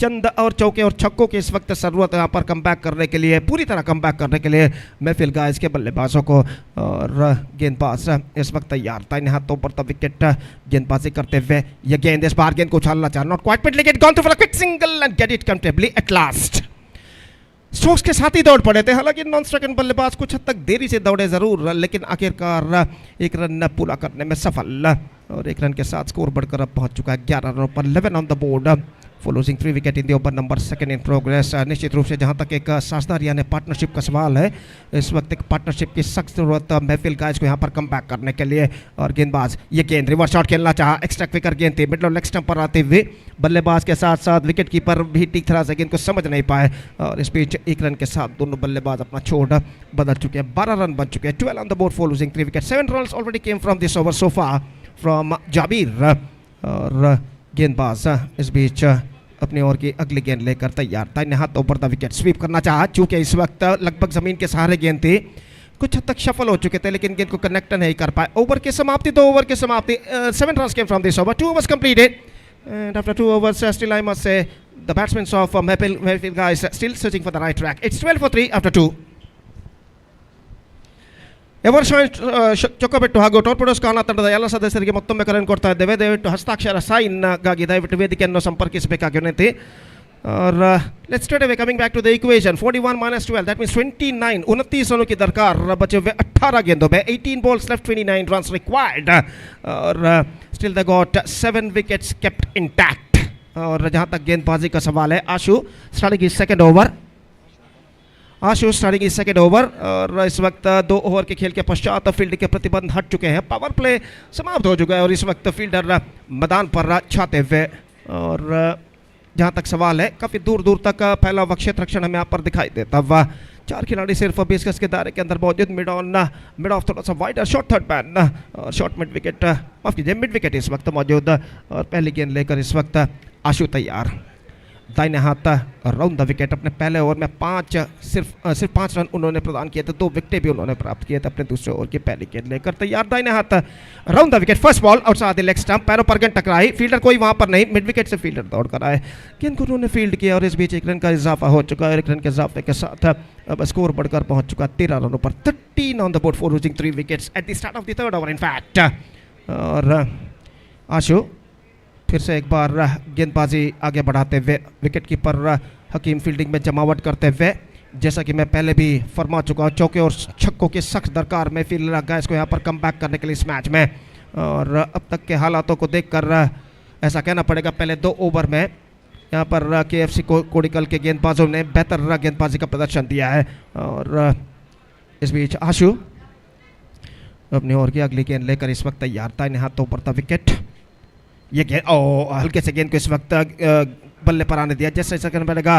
चंद और चौके और छक्कों की इस वक्त जरूरत यहाँ पर कमबैक करने के लिए, पूरी तरह कमबैक करने के लिए महफिल गाइस के बल्लेबाजों को. और गेंदबाज इस वक्त तैयार दाहिने हाथों पर तब विकेट गेंदबाजी करते हुए ये गेंद इस बार गेंद को उछालना चाह, not quite but get gone through for a quick single and get it comfortably at last. Strokes के साथ ही दौड़ पड़े थे, हालांकि नॉन स्ट्राइक बल्लेबाज कुछ हद तक देरी से दौड़े जरूर, लेकिन आखिरकार 1 रन पूरा करने में सफल. और 1 रन के साथ स्कोर बढ़कर अब पहुंच चुका है 11 रनों पर. 11 on the board. For losing 3 wicket in the over number 2 in progress. निश्चित रूप से जहां तक एक साझेदार यानी पार्टनरशिप का सवाल है, इस वक्त एक पार्टनरशिप की सख्त जरूरत महफिल गाइज को यहां पर कम बैक करने के लिए। और गेंदबाज ये गेंद रिवर्स शॉट खेलना चाहा, एक्स्ट्रा क्विकर गेंद थी, मिडल लेग स्टंप पर आते हुए बल्लेबाज के साथ साथ विकेट कीपर भी ठीक तरह से गेंद को समझ नहीं पाए और इस बीच 1 रन के साथ दोनों बल्लेबाज अपना छोड़ बदल चुके हैं। 12 रन बन चुके हैं, 12 on the board for losing 3 wicket. 7 run already came from this over so far from Jabir. और गेंदबाज इस बीच अपनी ओर की अगली गेंद लेकर तैयार, दाहिने हाथ ऊपर द विकेट स्वीप करना चाहा, चूंकि इस वक्त लगभग जमीन के सहारे गेंद थी, कुछ हद तक सफल हो चुके थे लेकिन गेंद को कनेक्ट नहीं कर पाए। ओवर की समाप्ति, 2 ओवर की समाप्ति। 7 run came from this over, 2 overs completed and after 2 overs still I must say the batsmen of Mayfield guys still searching for the right track. It's 12 for 3 after 2. Ever ಶಾಯಿಂಟ್ ಚೊಕ್ಕಬೆಟ್ಟು ಹಾಗೂ ಟೋರ್ಪಿಡೋಸ್ ಕಾಣ ತಂಡದ ಎಲ್ಲ ಸದಸ್ಯರಿಗೆ ಮತ್ತೊಮ್ಮೆ ಕರೆಯನ್ನು ಕೊಡ್ತಾ ಇದ್ದೇವೆ. ದಯವಿಟ್ಟು ಹಸ್ತಾಕ್ಷರ ಸೈನ್ಗಾಗಿ ದಯವಿಟ್ಟು ವೇದಿಕೆಯನ್ನು ಸಂಪರ್ಕಿಸಬೇಕಾಗಿ ವಿನಂತಿ. Let's straight away coming back to the equation. 41 - 12 that means 29. 29 रनों की दरकार, बचे हुए 18 गेंदों में, 18 balls left, 29 runs required. और still they got 7 wickets kept intact. और जहां तक गेंदबाजी का सवाल है, आशु स्टार्टिंग की सेकंड ओवर. आशु स्टार्टिंग की सेकंड ओवर और इस वक्त 2 ओवर के खेल के पश्चात फील्ड के प्रतिबंध हट चुके हैं, पावर प्ले समाप्त हो चुका है और इस वक्त फील्डर मैदान पर छाते हुए। और जहां तक सवाल है, काफ़ी दूर दूर तक फैला हुआ क्षेत्र रक्षण हमें यहाँ पर दिखाई देता हुआ। 4 खिलाड़ी सिर्फ 20 गज के दायरे के अंदर मौजूद। मिड ऑफ थोड़ा सा वाइडर शॉट थर्ड मैन और शॉट मिड विकेट, माफ कीजिए मिड विकेट इस वक्त मौजूद। और पहली गेंद लेकर इस वक्त आशु तैयार, दाहिने हाथ राउंड द विकेट। अपने पहले ओवर में सिर्फ 5 रन उन्होंने प्रदान किए थे, 2 विकेट भी उन्होंने प्राप्त किए थे। अपने दूसरे ओवर की पहली गेंद लेकर तैयार, दाहिने हाथ round the wicket. First ball outside the leg stump, पैरों पर गेंद टकराई, फील्डर कोई वहां पर नहीं, मिड विकेट से फील्डर दौड़ कर आए, गेंद को उन्होंने फील्ड किया और इस बीच 1 रन का इजाफा हो चुका है। 1 रन के इजाफे के साथ अब स्कोर बढ़कर पहुंच चुका 13 रनों पर। 13 on the board for losing 3 wickets at the start of the third over in fact. और आशु फिर से एक बार गेंदबाजी आगे बढ़ाते हुए, विकेट कीपर हकीम फील्डिंग में जमावट करते हुए, जैसा कि मैं पहले भी फरमा चुका हूँ, चौके और छक्कों की सख्त दरकार में फील्डर गाइस को यहाँ पर कम बैक करने के लिए इस मैच में। और अब तक के हालातों को देखकर ऐसा कहना पड़ेगा, पहले 2 ओवर में यहाँ पर KFC कोडिकल के गेंदबाजों ने बेहतर गेंदबाजी का प्रदर्शन दिया है। और इस बीच आशु अपनी ओर की अगली गेंद लेकर इस वक्त तैयार, दाहिने हाथों पर था विकेट। ये गेंद हल्के से गेंद को इस वक्त बल्ले पर आने दिया, जैसे ऐसा करना पड़ेगा।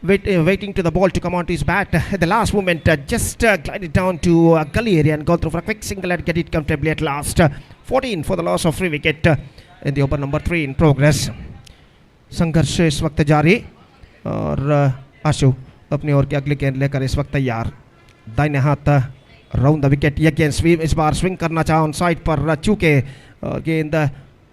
Waiting to the ball to come on to his bat at the last moment, just glided down to gully area and gone through for a quick single and get it comfortably at last. 14 for the loss of 3 wicket in the over number 3 in progress. संघर्ष इस वक्त जारी और आशु अपनी ओर की अगली गेंद लेकर इस वक्त तैयार, दाहिने हाथ राउंड द विकेट. यह गेंद स्वीप, इस बार स्विंग करना चाहा ऑन साइड पर चूके और गेंद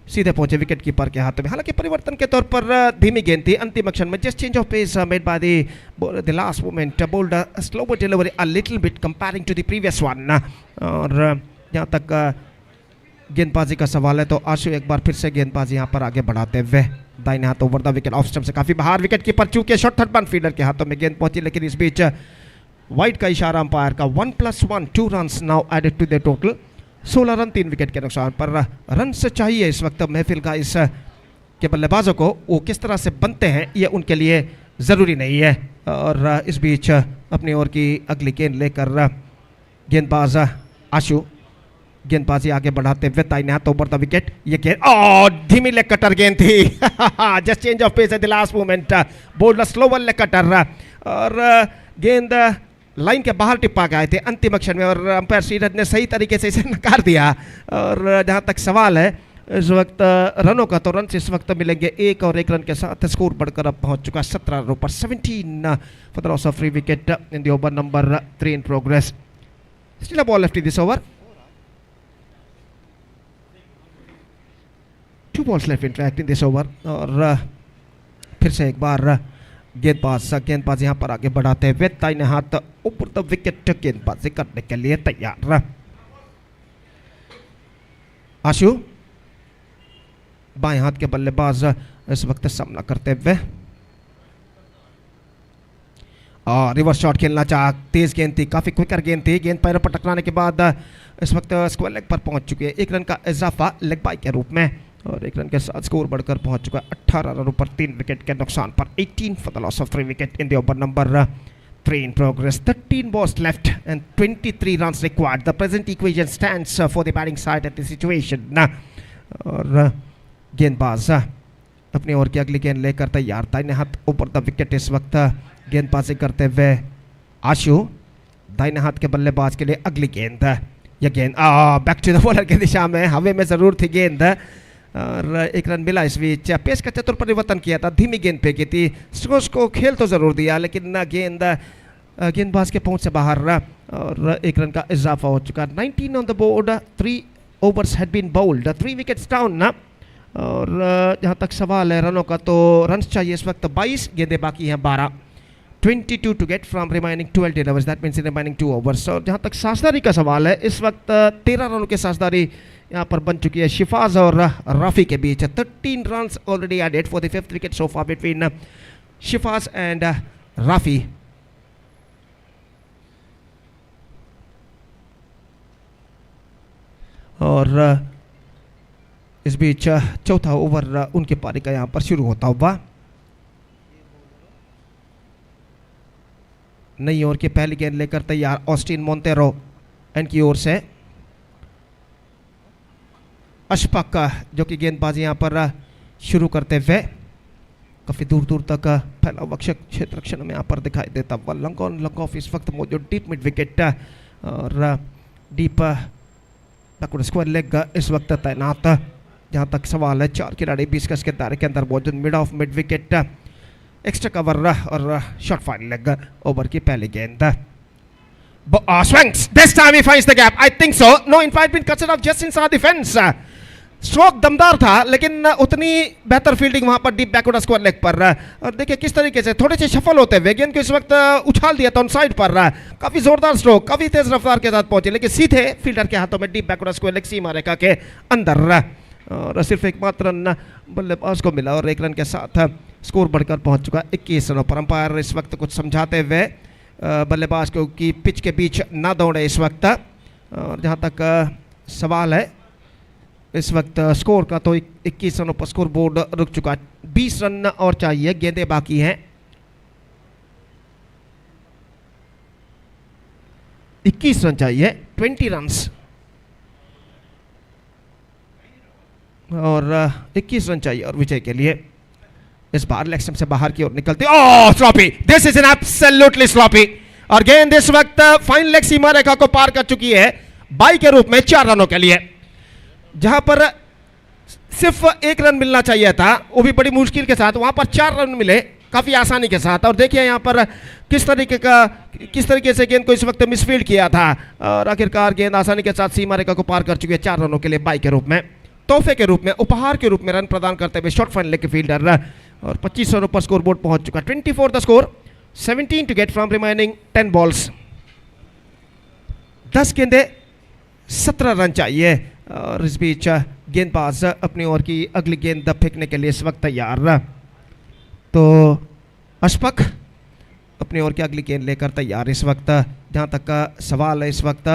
सीधे पहुंचे विकेट कीपर के हाथ में. हालांकि परिवर्तन के तौर पर धीमी गेंद थी अंतिम क्षण में. Just change of pace made by the last moment, bowled slower delivery a little bit comparing to the previous one. और जहाँ तक गेंदबाजी का सवाल है तो आशु एक बार फिर से गेंदबाजी यहाँ पर आगे बढ़ाते हुए, दाहिने हाथ over the wicket, of stump से काफी बाहर. विकेट कीपर चूके शॉट थर्ड मैन फील्डर के हाथों में गेंद पहुंची, लेकिन इस बीच वाइड का इशारा अंपायर का. 1+1 2 runs now added to the total. 16 run 3 wicket के नुकसान पर. रन से चाहिए इस वक्त महफिल का इस के बल्लेबाजों को, वो किस तरह से बनते हैं ये उनके लिए ज़रूरी नहीं है. और इस बीच अपनी ओर की अगली गेंद लेकर गेंदबाज आशु गेंदबाजी आगे बढ़ाते हुए, दाहिने हाथ ओवर द विकेट. ये गेंद धीमी लेग कटर गेंद थी. Just change of pace at the last moment, bowled slower leg cutter. और गेंद लाइन के बाहर टिप्पा गए थे अंतिम क्षण में और अंपायर श्रीरज ने सही तरीके से इसे नकार दिया. और जहां तक सवाल है इस वक्त रनों का, तो रन इस वक्त मिलेंगे 1 और 1 रन के साथ स्कोर बढ़कर अब पहुंच चुका 17 रनों पर. 17 for the loss of 3 wicket in the over number 3 in progress. Still a ball left in this over. 2 balls left in fact in this over. और फिर से एक बार गेंदबाज यहाँ पर आगे बढ़ाते हुए, दाहिने हाथ ऊपर द विकेट गेंदबाजी करने के लिए तैयार. आशु बाएं हाथ के बल्लेबाज इस वक्त सामना करते हुए, और रिवर्स शॉट खेलना चाह, तेज गेंद थी, काफी क्विकर गेंद थी. गेंद पैरों पर टकराने के बाद इस वक्त स्क्वायर लेग पर पहुंच चुके हैं. 1 रन का इजाफा लेग बाई के रूप में. और 1 रन के साथ स्कोर बढ़कर पहुंच चुका है 18 रनों पर 3 विकेट के नुकसान पर 18 for the loss of 3 wicket in the over number 3 in progress. 13 balls left and 23 runs required. The present equation stands for the batting side at the situation. और गेंदबाज अपनी ओवर की अगली गेंद लेकर तैयार, दाहिने हाथ ऊपर द विकेट इस वक्त गेंदबाजी करते हुए आशु, दाहिने हाथ के बल्लेबाज के लिए अगली गेंद, यह गेंद बैक टू द बॉलर की दिशा में, हवा में जरूर थी गेंद और 1 रन मिला। इस बीच पेस का चतुर परिवर्तन किया था, धीमी गेंद फेंकी थी, स्ट्रोक्स को खेल तो जरूर दिया लेकिन गेंदबाज के पहुंच से बाहर और 1 रन का इजाफा हो चुका। 19 on the board, 3 overs had been bowled, 3 wickets down और जहां तक सवाल है रनों का तो रन्स चाहिए इस वक्त 22, गेंदें बाकी हैं 12, 22 to get from remaining 12 overs, that means remaining 2 overs। और जहां तक साझेदारी का सवाल है इस वक्त 13 रनों की साझेदारी यहाँ पर बन चुकी है शिफाज और राफी के बीच। 13 runs already added for the 5th wicket so far between Shifaz and Rafi. और इस बीच चौथा ओवर उनके पारी का यहाँ पर शुरू होता हुआ। नई ओवर की पहली गेंद लेकर तैयार ऑस्टिन मोंटेरो एंड की ओर से अशफाक जो कि गेंदबाजी यहाँ पर शुरू करते हुए काफ़ी दूर दूर तक फैला हुआ क्षेत्र क्षण में यहाँ पर दिखाई देता हुआ। लंग ऑन लंग ऑफ इस वक्त मौजूद डीप मिड विकेट और डीप बैकवर्ड स्क्वायर लेग इस वक्त तैनात। जहाँ तक सवाल है 4 खिलाड़ी 20 गज के दायरे के अंदर मौजूद, mid of mid wicket, extra cover और शॉर्ट फाइन लेग। ओवर की पहली गेंद swings, this time he finds the gap, I think so, no, in fact been cut off just inside the fence। Stroke दमदार था लेकिन उतनी बेहतर fielding वहां पर डीप बैकवर्ड स्क्वायर लेग पर। और देखिए किस तरीके से थोड़े से सफल होते हुए गेंद को इस वक्त उछाल दिया था ऑन साइड पर। काफी जोरदार स्ट्रोक, काफी तेज रफ्तार के साथ पहुंचे लेकिन सीधे फील्डर के हाथों में डीप बैकवर्ड स्क्वायर लेग सीमा रेखा के अंदर। और सिर्फ एकमात्र रन बल्लेबाज को मिला और 1 रन के साथ स्कोर बढ़कर पहुंच चुका 21 रनों पर। अंपायर इस वक्त कुछ समझाते हुए बल्लेबाज को कि पिच के बीच ना दौड़े इस वक्त। और जहां तक सवाल है इस वक्त स्कोर का तो 21 रनों पर स्कोर बोर्ड रुक चुका। 20 रन और चाहिए, गेंदें बाकी हैं। 21 रन चाहिए, 20 रन्स और 21 रन चाहिए और विजय के लिए। इस बार लेग स्टंप से बाहर की ओर निकलती, sloppy, this is an absolutely sloppy. और गेंद इस वक्त फाइन लेग सीमा रेखा को पार कर चुकी है बाई के रूप में 4 रनों के लिए। जहां पर सिर्फ 1 रन मिलना चाहिए था, वो भी बड़ी मुश्किल के साथ, वहां पर 4 रन मिले काफी आसानी के साथ। और देखिए यहां पर किस तरीके से गेंद को इस वक्त मिसफील्ड किया था और आखिरकार गेंद आसानी के साथ सीमा रेखा को पार कर चुकी है 4 रनों के लिए बाई के रूप में, तोहफे के रूप में, उपहार के रूप में रन प्रदान करते हुए शॉर्ट फाइन लेग के फील्डर। और 25 रनों पर स्कोर बोर्ड पहुंच चुका। 24 the score, 17 to get from remaining 10 balls. 10 गेंदें 17 रन चाहिए। और इस बीच गेंदबाज अपनी ओवर की अगली गेंद फेंकने के लिए इस वक्त तैयार। तो अशफाक अपनी ओवर की अगली गेंद लेकर तैयार इस वक्त। जहां तक का सवाल है इस वक्त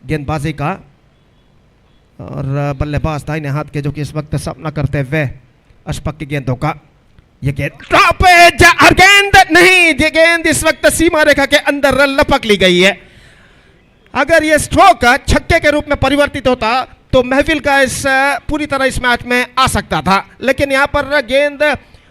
गेंदबाजी का और बल्लेबाज दाहिने हाथ के जो कि इस वक्त सामना करते हुए अशफाक की गेंदों का, ये गेंद और गेंद नहीं, ये गेंद इस वक्त सीमा रेखा के अंदर लपक ली गई है। अगर ये स्ट्रोक छक्के के रूप में परिवर्तित होता तो महफिल का इस पूरी तरह इस मैच में आ सकता था, लेकिन यहां पर गेंद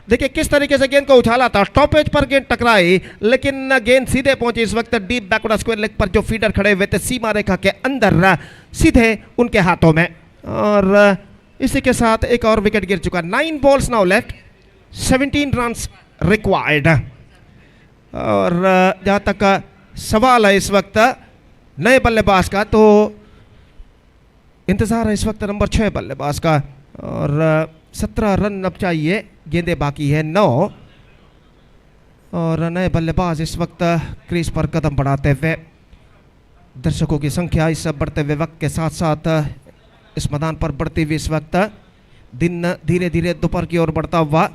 देखिए किस तरीके से गेंद को उछाला था, स्टॉपेज पर गेंद टकराई लेकिन गेंद सीधे पहुंची इस वक्त डीप बैकवर्ड स्क्वायर लेग पर जो फीडर खड़े हुए थे सीमा रेखा के अंदर, सीधे उनके हाथों में। और इसी के साथ एक और विकेट गिर चुका। 9 balls now left, 17 runs required. और जहां तक सवाल है इस वक्त नए बल्लेबाज का, तो इंतजार है इस वक्त नंबर 6 बल्लेबाज का। और 17 रन अब चाहिए, गेंदें बाकी है 9। और नए बल्लेबाज इस वक्त क्रीज पर कदम बढ़ाते हुए, दर्शकों की संख्या इस बढ़ते हुए वक्त के साथ साथ इस मैदान पर बढ़ती हुई इस वक्त दिन धीरे धीरे दोपहर की ओर बढ़ता हुआ।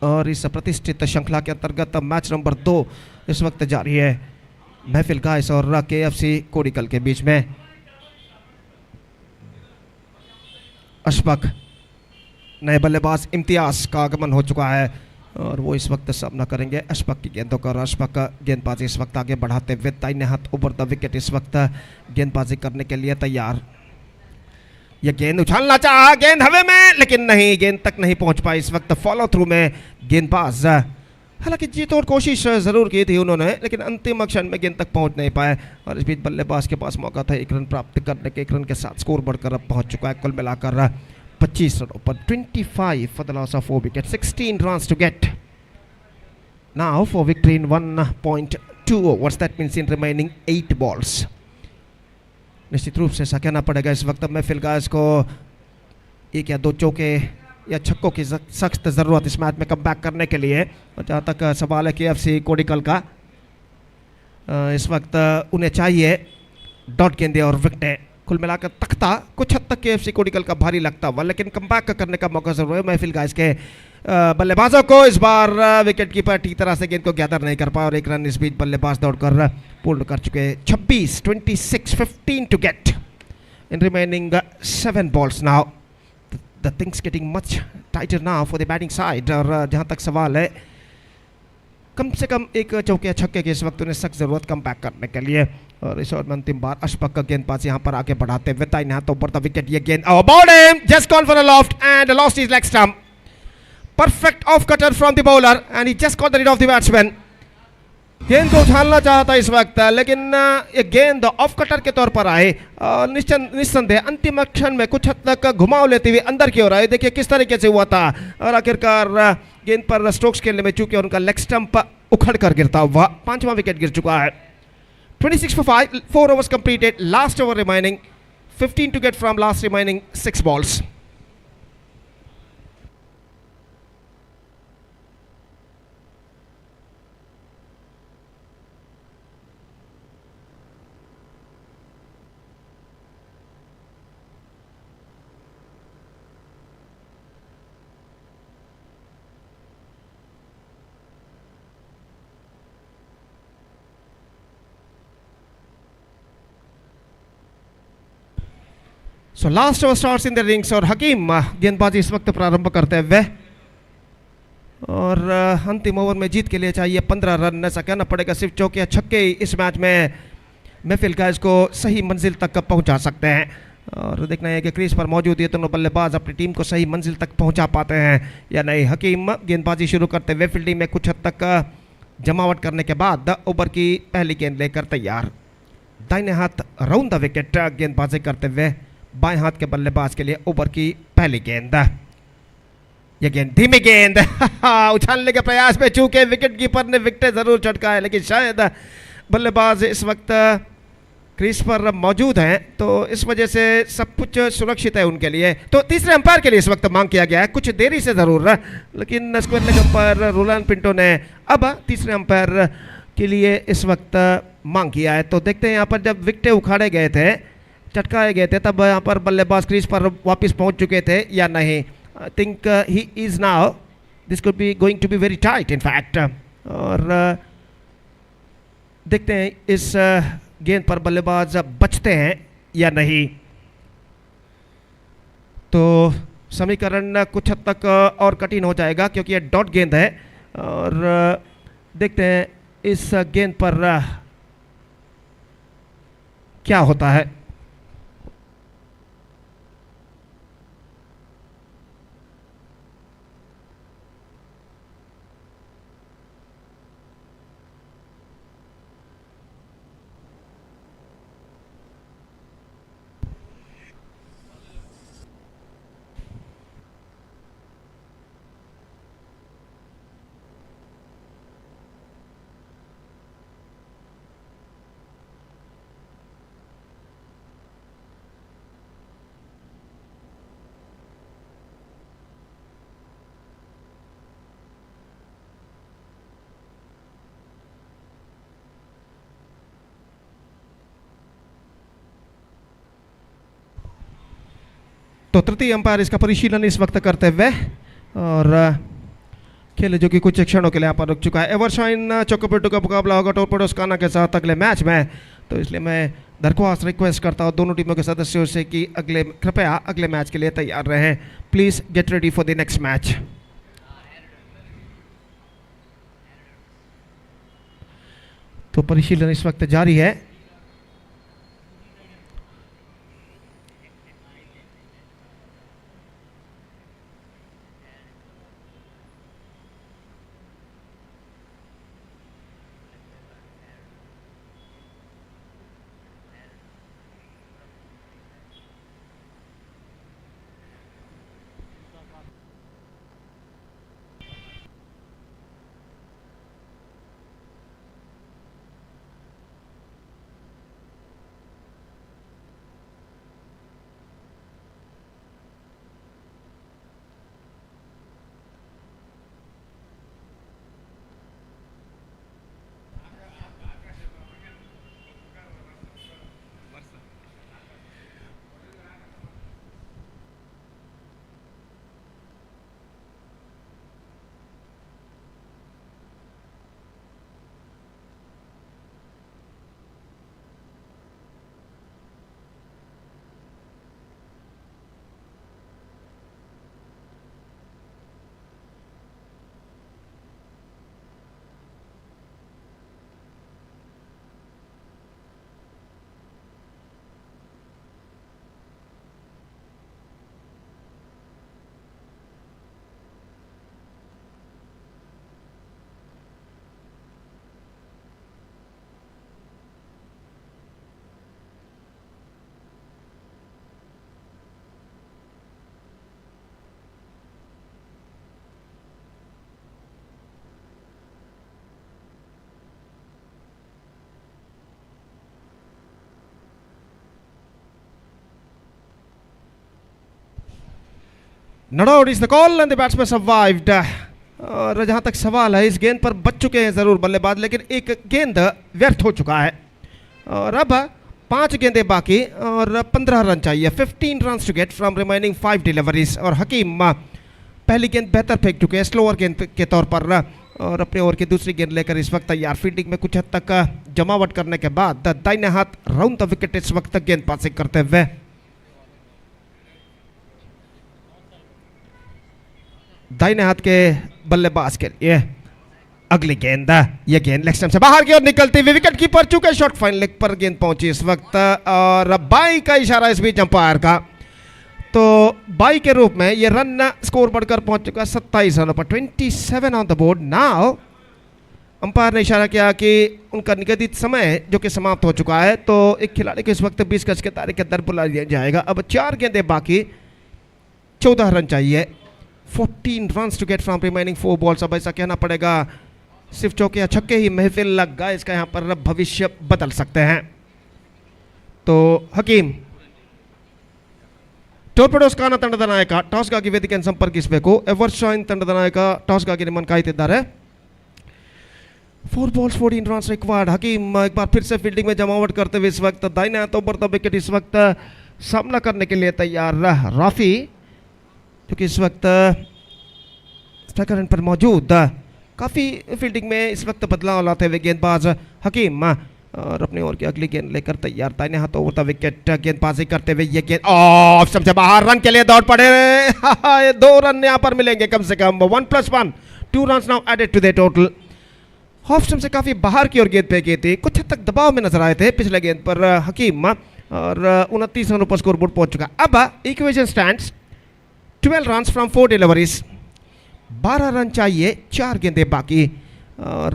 और इस प्रतिष्ठित श्रृंखला के अंतर्गत मैच नंबर 2 इस वक्त जारी है महफिल गाइस और KFC कोडिकल के बीच में। अशफाक नए बल्लेबाज इम्तियाज का आगमन हो चुका है और वो इस वक्त सामना करेंगे अशफाक की गेंदों का। अशफाक का गेंदबाजी इस वक्त आगे बढ़ाते हुए दाहिने हाथ ओवर द विकेट इस वक्त गेंदबाजी करने के लिए तैयार। ये गेंद उछालना चाहा, गेंद हवा में लेकिन नहीं, गेंद तक नहीं पहुंच पाई इस वक्त फॉलो थ्रू में गेंदबाज। हालांकि जी तोड़ कोशिश जरूर की थी उन्होंने, लेकिन अंतिम क्षण में गेंद तक पहुंच नहीं पाए और इस बीच बल्लेबाज के पास मौका था 1 रन प्राप्त करने के। 1 रन के साथ स्कोर बढ़कर अब पहुंच चुका है कुल मिलाकर 25 रनों पर। 25 for the loss of 4 wickets, 16 runs to get now for victory in 1.2 overs. That means in remaining 8 balls. निश्चित रूप से ऐसा कहना पड़ेगा इस वक्त महफिल गाइस को 1 या 2 चौके या छक्कों की सख्त ज़रूरत इस मैच में कम बैक करने के लिए। और जहाँ तक सवाल है KFC कोडिकल का, इस वक्त उन्हें चाहिए डॉट गेंदे और विकेटें। कुल मिलाकर तख्ता कुछ हद तक KFC कोडिकल का भारी लगता हुआ, लेकिन कम बैक करने का मौका जरूर है महफिल गाइस के बल्लेबाजों को। इस बार विकेट कीपर ठीक तरह से गेंद को गैदर नहीं कर पाया और 1 रन इस बीच बल्लेबाज दौड़कर पूर्ण कर चुके। 26, 26, 15 to get in remaining 7 balls now. The things getting much tighter now for the batting side. और जहाँ तक सवाल है कम से कम 1 चौके या छक्के की इस वक्त उन्हें सख्त जरूरत कम बैक करने के लिए। और इस ओवर में अंतिम बार अशफाक का गेंदबाज यहाँ पर आगे बढ़ाते हुए दाहिने हाथ ऊपर द विकेट। ये गेंद about him, just call for a loft and lost his leg stump. Perfect off cutter from the bowler and he just caught the read of the batsman. गेंद को उछालना चाहता इस वक्त, लेकिन ये गेंद ऑफ कटर के तौर पर आए और निस्संदेह अंतिम क्षण में कुछ हद तक घुमाव लेते हुए अंदर की ओर आए। देखिए किस तरीके से हुआ था और आखिरकार गेंद पर स्ट्रोक्स खेलने में चूंकि उनका लेग स्टंप उखड़ कर गिरता हुआ 5वां विकेट गिर चुका है। 26 for 5, 4 overs completed, last over remaining, 15 to get from last remaining 6 balls. So last over starts in the rings और हकीम गेंदबाजी इस वक्त प्रारंभ करते हुए और अंतिम ओवर में जीत के लिए चाहिए 15 रन। ऐसा कहना पड़ेगा सिर्फ चौके या छक्के इस मैच में महफिल गाइस को सही मंजिल तक पहुंचा सकते हैं। और देखना है कि क्रीज पर मौजूद ये दोनों बल्लेबाज अपनी टीम को सही मंजिल तक पहुंचा पाते हैं या नहीं। हकीम गेंदबाजी शुरू करते हुए फील्डिंग में कुछ हद तक जमावट करने के बाद ओवर की पहली गेंद लेकर तैयार। दाहिने हाथ राउंड द विकेट गेंदबाजी करते हुए बाएं हाथ के बल्लेबाज के लिए ओवर की पहली गेंद। यह गेंद धीमी गेंद उछालने के प्रयास में चूंकि विकेट कीपर ने विकेट जरूर चटका है, लेकिन शायद बल्लेबाज इस वक्त क्रीज पर मौजूद हैं तो इस वजह से सब कुछ सुरक्षित है उनके लिए। तो तीसरे अंपायर के लिए इस वक्त मांग किया गया है, कुछ देरी से ज़रूर, लेकिन स्क्वायर लेग अंपायर रोलान पिंटो ने अब तीसरे अंपायर के लिए इस वक्त मांग किया है। तो देखते हैं यहाँ पर जब विकेटें उखाड़े गए थे, चटकाए गए थे, तब यहाँ पर बल्लेबाज क्रीज पर वापस पहुंच चुके थे या नहीं। I think he is now, this could be going to be very tight in fact. और देखते हैं इस गेंद पर बल्लेबाज बचते हैं या नहीं। तो समीकरण कुछ हद तक और कठिन हो जाएगा क्योंकि ये डॉट गेंद है। और देखते हैं इस गेंद पर क्या होता है। तो तृतीय अंपायर इसका परिशीलन इस वक्त करते हुए और खेल जो कि कुछ क्षणों के लिए यहाँ पर रुक चुका है। एवरशाइन चोकोपेटो का मुकाबला होगा टोरपेडोस काना के साथ अगले मैच में, तो इसलिए मैं दरख्वास्त रिक्वेस्ट करता हूँ दोनों टीमों के सदस्यों से कि कृपया अगले मैच के लिए तैयार रहें. Please get ready for the next match. तो परिशीलन इस वक्त जारी है. Not out is the call and the batsman survived. और जहां तक सवाल है इस गेंद पर बच चुके हैं जरूर बल्लेबाज, लेकिन एक गेंद व्यर्थ हो चुका है और अब 5 गेंदें बाकी और 15 रन चाहिए. 15 run to get from remaining 5 deliveries. और हकीम पहली गेंद बेहतर फेंक चुके हैं स्लोअर गेंद के तौर पर और अपने ओवर की दूसरी गेंद लेकर इस वक्त तैयार. फील्डिंग में कुछ हद तक जमावट करने के बाद दाहिने हाथ राउंड द विकेट इस वक्त गेंद पासिंग करते हुए. दाहिने हाथ के बल्लेबाज के लिए अगली गेंद. ये गेंद लेग स्टंप से बाहर की ओर निकलती हुई विकेट कीपर चुके शॉर्ट फाइन लेग पर गेंद पहुंची इस वक्त और बाई का इशारा इस बीच अंपायर का. तो बाई के रूप में ये रन स्कोर बढ़कर पहुंच चुका 27 रनों पर. 27 on the board. Now umpire ने इशारा किया कि उनका निगदित समय जो कि समाप्त हो चुका है, तो एक खिलाड़ी को इस वक्त 20 गज के दायरे के अंदर बुला लिया जाएगा. अब 4 गेंदें बाकी, 14 रन चाहिए. 14 run to get from remaining 4 balls. अब ऐसा कहना पड़ेगा सिर्फ चौके या छक्के ही महफिल लग गए, इसका यहाँ पर भविष्य बदल सकते हैं. तो ಹಕೀಮ್ ಟೋರ್ಪೆಡೋಸ್ ಖಾನ ತಂಡದ ನಾಯಕ ಟಾಸ್ಗಾಗಿ ವೇದಿಕೆಯನ್ನು ಸಂಪರ್ಕಿಸಬೇಕು. ಎವರ್ ಶೈನ್ ತಂಡದ ನಾಯಕ ಟಾಸ್ಗಾಗಿ ನಿಮ್ಮನ್ನು ಕಾಯ್ತಿದ್ದಾರೆ. 4 balls 14 रन रिक्वायर्ड. हकीम एक बार फिर से फील्डिंग में जमावट करते हुए इस वक्त दाहिने हाथों पर द विकेट इस वक्त सामना करने के लिए तैयार. राफी जो कि इस वक्त स्ट्राइकर एंड पर मौजूद, काफ़ी फील्डिंग में इस वक्त बदलाव लाते हुए गेंदबाज हकीम और अपने ओवर की अगली गेंद लेकर तैयार. दाहिने हाथों पर द विकेट गेंदबाजी करते हुए ये गेंद ऑफ सबसे बाहर. रन के लिए दौड़ पड़े. 2 रन यहाँ पर मिलेंगे कम से कम. 1+1 2 run now added to the total. Off stump से काफ़ी बाहर की ओर गेंद फेंकी थी, कुछ हद तक दबाव में नजर आए थे पिछले गेंद पर हकीम और 29 रनों पर स्कोर बोर्ड पहुंच चुका. अब equation stands 12 run from 4 deliveries. 12 run चाहिए, 4 गेंदें बाकी. और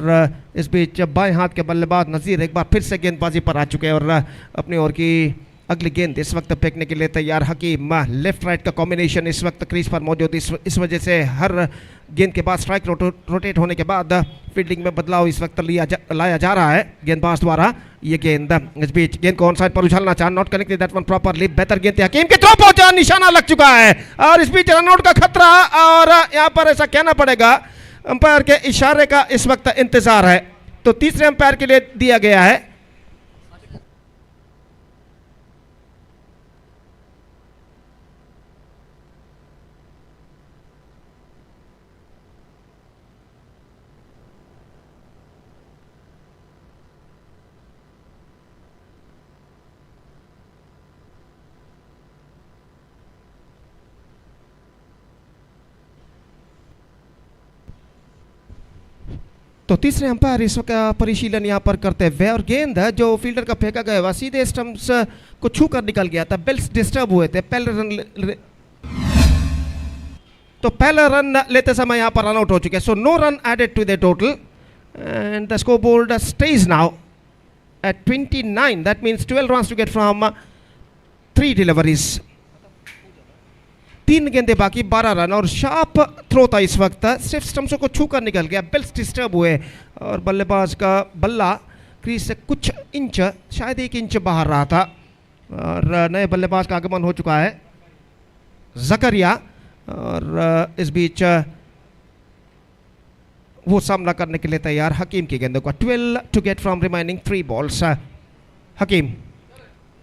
इस बीच बाएं हाथ के बल्लेबाज नज़ीर एक बार फिर से गेंदबाजी पर आ चुके हैं और अपनी ओर की अगली गेंद इस वक्त फेंकने के लिए तैयार. हकीम लेफ्ट राइट का कॉम्बिनेशन इस वक्त क्रीज पर मौजूद. इस वजह से हर गेंद के बाद स्ट्राइक रोटेट होने के बाद फील्डिंग में बदलाव इस वक्त लाया जा रहा है गेंदबाज द्वारा. ये गेंद इस बीच गेंद को ऑन साइड पर उछालना चाह, not connected that one properly. बेहतर गेंद हकीम के थ्रो पहुंचा, निशाना लग चुका है और इस बीच रनआउट का खतरा. और यहाँ पर ऐसा कहना पड़ेगा अंपायर के इशारे का इस वक्त इंतजार है, तो तीसरे अंपायर के लिए दिया गया है. तो तीसरे अंपायर इसका परिशीलन यहाँ पर करते हुए और गेंद जो फील्डर का फेंका गया हुआ सीधे स्टंप्स को छू कर निकल गया था। बेल्स डिस्टर्ब हुए थे। पहला रन लेते समय यहाँ पर रन आउट हो चुके हैं। So no run added to the total and the score board stage now at 29. That means 12 runs to get from 3 deliveries. 3 गेंदे बाकी 12 रन और शार्प थ्रो था इस वक्त। सिर्फ स्टंप्सों को छू कर निकल गया। बेल्स डिस्टर्ब हुए और बल्लेबाज का बल्ला क्रीज से कुछ इंच, शायद 1 इंच बाहर रहा था और नए बल्लेबाज का आगमन हो चुका है जकरिया। और इस बीच वो सामना करने के लिए तैयार हकीम की गेंदों का। 12 to get from remaining 3 balls. हकीम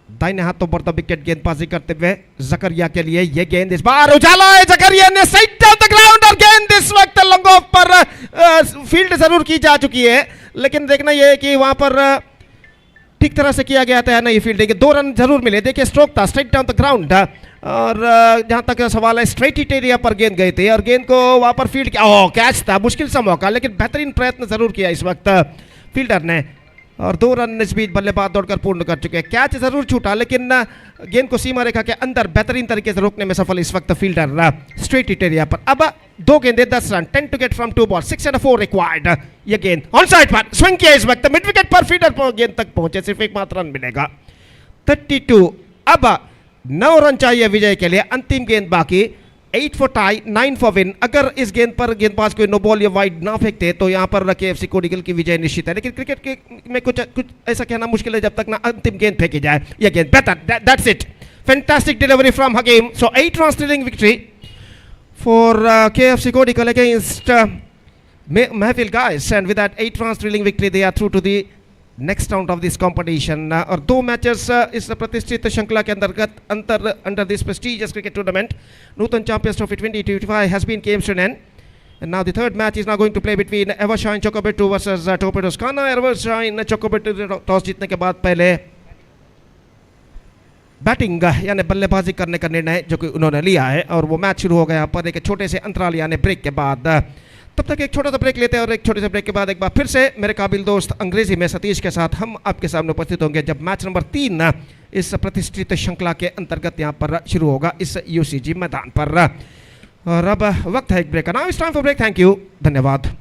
दाहिने हाथों पर विकेट गेंदबाजी करते हुए जकरिया के लिए ये गेंद इस बार उछाला है। जकरिया ने साइड डाउन द ग्राउंड और गेंद इस वक्त लॉन्ग ऑफ पर फील्ड जरूर की जा चुकी है, लेकिन देखना यह है कि वहां पर ठीक तरह से किया गया था नहीं फील्डिंग। 2 रन जरूर मिले। देखिए स्ट्रोक था स्ट्राइट डाउन द ग्राउंड और जहां तक सवाल है स्ट्रेट हिट एरिया पर गेंद गई थी और गेंद को वहां पर फील्ड किया। ओह कैच था, मुश्किल सा मौका, लेकिन बेहतरीन प्रयत्न जरूर किया इस वक्त फील्डर ने और 2 रन इस बीच बल्लेबाज दौड़कर पूर्ण कर चुके हैं। कैच जरूर छूटा लेकिन गेंद को सीमा रेखा के अंदर बेहतरीन तरीके से रोकने में सफल इस वक्त फील्डर स्ट्रेट हिट एरिया पर। अब 2 गेंदे 10 run, 10 to get from 2 balls, 6 and 4 required. ये गेंद ऑन साइड पर स्विंग किया इस वक्त मिड विकेट पर फील्डर गेंद तक पहुंचे, सिर्फ एक मात्र रन मिलेगा 32। अब 9 रन चाहिए विजय के लिए, अंतिम गेंद बाकी। 8 for tie, 9 for win। अगर इस गेंद पर गेंदबाज कोई नो बॉल या वाइड ना फेंकते तो यहाँ पर केएफसी कोडिकल की विजय निश्चित है, लेकिन क्रिकेट में कुछ ऐसा कहना मुश्किल है जब तक ना अंतिम गेंद फेंकी जाए। यह गेंद बेहतर, that's it, fantastic delivery from Hakeem. So 8 runs thrilling victory for KFC Kodical against Mahfil guys, and with that 8 runs thrilling victory they are through to the next round of this competition. और 2 matches इस प्रतिष्ठित श्रृंखला के अंतर्गत under this prestigious cricket tournament Nutan Champions Trophy 2025 has been came to an end, and now the third match is now going to play between Evershine Chocobetu versus Torpedoes Khana। Evershine Chocobetu toss जीतने के बाद पहले batting यानी बल्लेबाजी करने का निर्णय जो कि उन्होंने लिया है और वो मैच शुरू हो गया पर एक छोटे से अंतराल यानी ब्रेक के बाद। तब तक एक छोटा सा ब्रेक लेते हैं और एक छोटे से ब्रेक के बाद एक बार फिर से मेरे काबिल दोस्त अंग्रेजी में सतीश के साथ हम आपके सामने उपस्थित होंगे जब मैच नंबर 3 इस प्रतिष्ठित श्रृंखला के अंतर्गत यहाँ पर शुरू होगा इस यूसीजी मैदान पर। और अब वक्त है एक ब्रेक का। Now it's time for break. Thank you, धन्यवाद।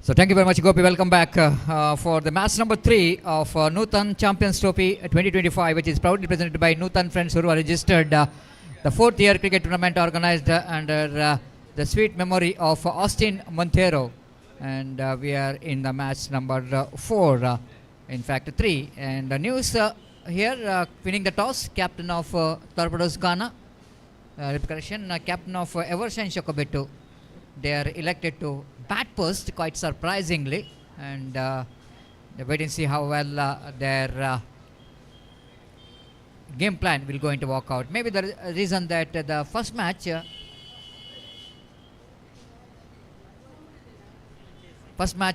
So thank you very much, Gopi. Welcome back for the match number 3 of Nutan Champions Trophy 2025, which is proudly presented by Nutan friends who are registered the 4th year cricket tournament organized under the sweet memory of Austin Montero. And we are in the match number 4, in fact 3. And the news here, winning the toss, captain of Torpedoes Ghana, captain of Evershine Shokobetu. They are elected to bat first, quite surprisingly, and wait and see how well their game plan will going to work out. Maybe the reason that the first match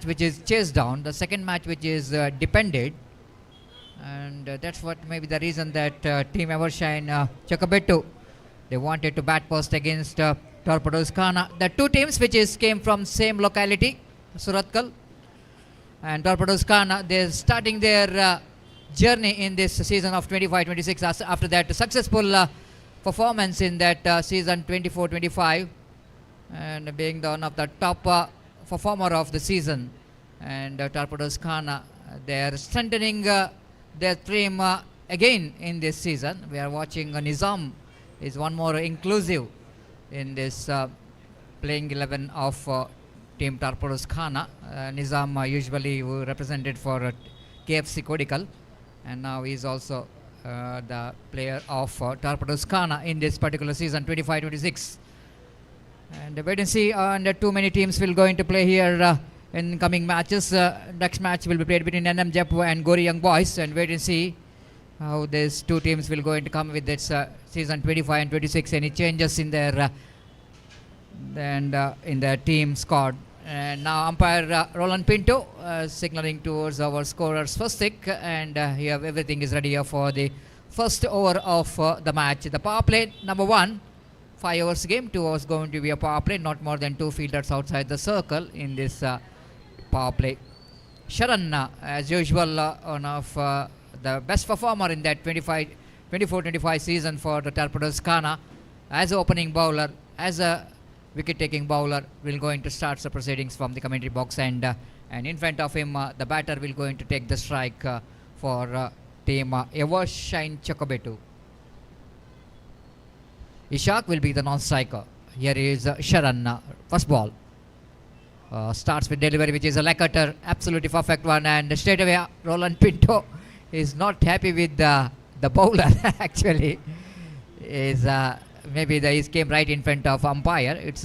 which is chased down, the second match which is depended, and that's what maybe the reason that Team Evershine Chakabetu, they wanted to bat first against Torpedoes Ghana. The two teams which came from same locality, Suratkal and Torpedoes Ghana, they're starting their journey in this season of 25-26 after that successful performance in that season 24-25, and being the one of the top performer of the season. And Torpedoes Ghana, they are strengthening their team again in this season. We are watching Nizam is one more inclusive in this playing 11 of Team Torpedoes Ghana. Nizam usually represented for KFC Kodical, and now he is also the player of Torpedoes Ghana in this particular season 25-26. And wait and see, and too many teams will going to play here in coming matches. Next match will be played between NM Jaipur and Gori Young Boys, and wait and see how these two teams will going to come with this season 25 and 26. Any changes in their in their team squad. And now umpire Roland Pinto signaling towards our scorer's first stick, and here everything is ready for the first over of the match. The power play number 1, 5 overs game. 2 overs going to be a power play, not more than 2 fielders outside the circle in this power play. Sharan, as usual, one of the best performer in that 24-25 season for the Torpedoes Ghana, as an opening bowler, as a wicket-taking bowler, will going to start the proceedings from the commentary box, and in front of him the batter will going to take the strike for Team Evershine Chocobetu. Ishak will be the non-striker. Here is Sharan, first ball. Starts with delivery which is a leg cutter, absolutely perfect one, and straight away Roland Pinto is not happy with the bowler. Actually, is maybe he came right in front of umpire. It's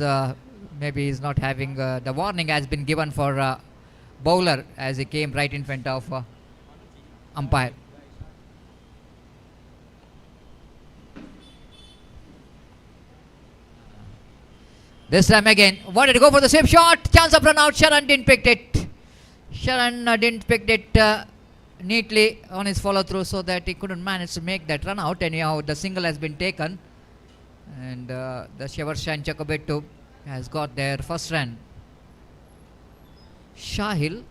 maybe he's not having the warning has been given for bowler as he came right in front of umpire. This time again, wanted to go for the same shot. Chance of run out. Sharan didn't pick it. Sharan didn't pick it neatly on his follow through, so that he couldn't manage to make that run out. Anyhow, the single has been taken, and the Evershine Chocobetu has got their first run. Shahil,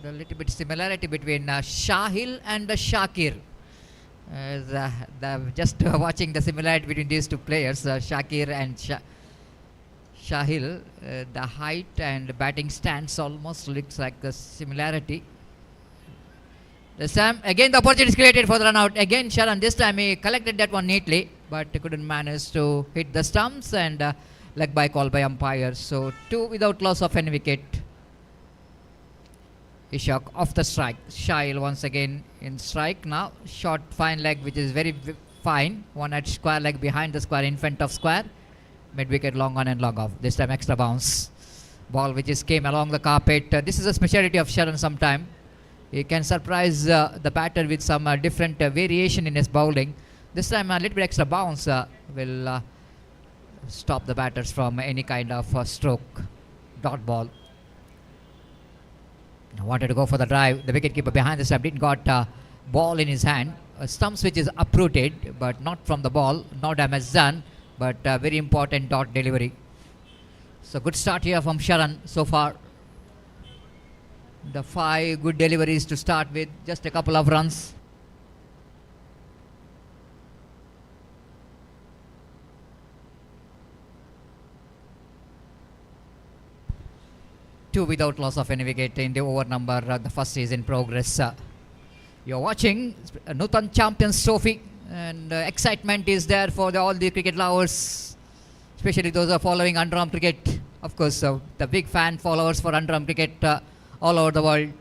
a little bit similarity between Shahil and Shakir. Just watching the similarity between these two players, Shakir and Shahil, the height and batting stance almost looks like the similarity. This time again the opportunity is created for the run out. Again Sharan, this time he collected that one neatly, but he couldn't manage to hit the stumps, and leg by call by umpire. So 2 without loss of any wicket. Ishak off the strike. Shahil once again in strike now. Short fine leg which is very fine. One at square leg behind the square, in front of square. Mid wicket, long on and long off. This time extra bounce. Ball which is came along the carpet. This is a speciality of Sharan sometime. He can surprise the batter with some different variation in his bowling. This time a little bit extra bounce will stop the batters from any kind of stroke. Dot ball. Wanted to go for the drive. The wicketkeeper behind the stump didn't got ball in his hand. Stump switch is uprooted, but not from the ball. No damage done, but very important dot delivery. So good start here from Sharan so far. The 5 good deliveries to start with, just a couple of runs. 2 without loss of any wicket in the over number. The first is in progress. You're watching Nutan Champions Trophy, and excitement is there for all the cricket lovers, especially those who are following underarm cricket. Of course, the big fan followers for underarm cricket all over the world.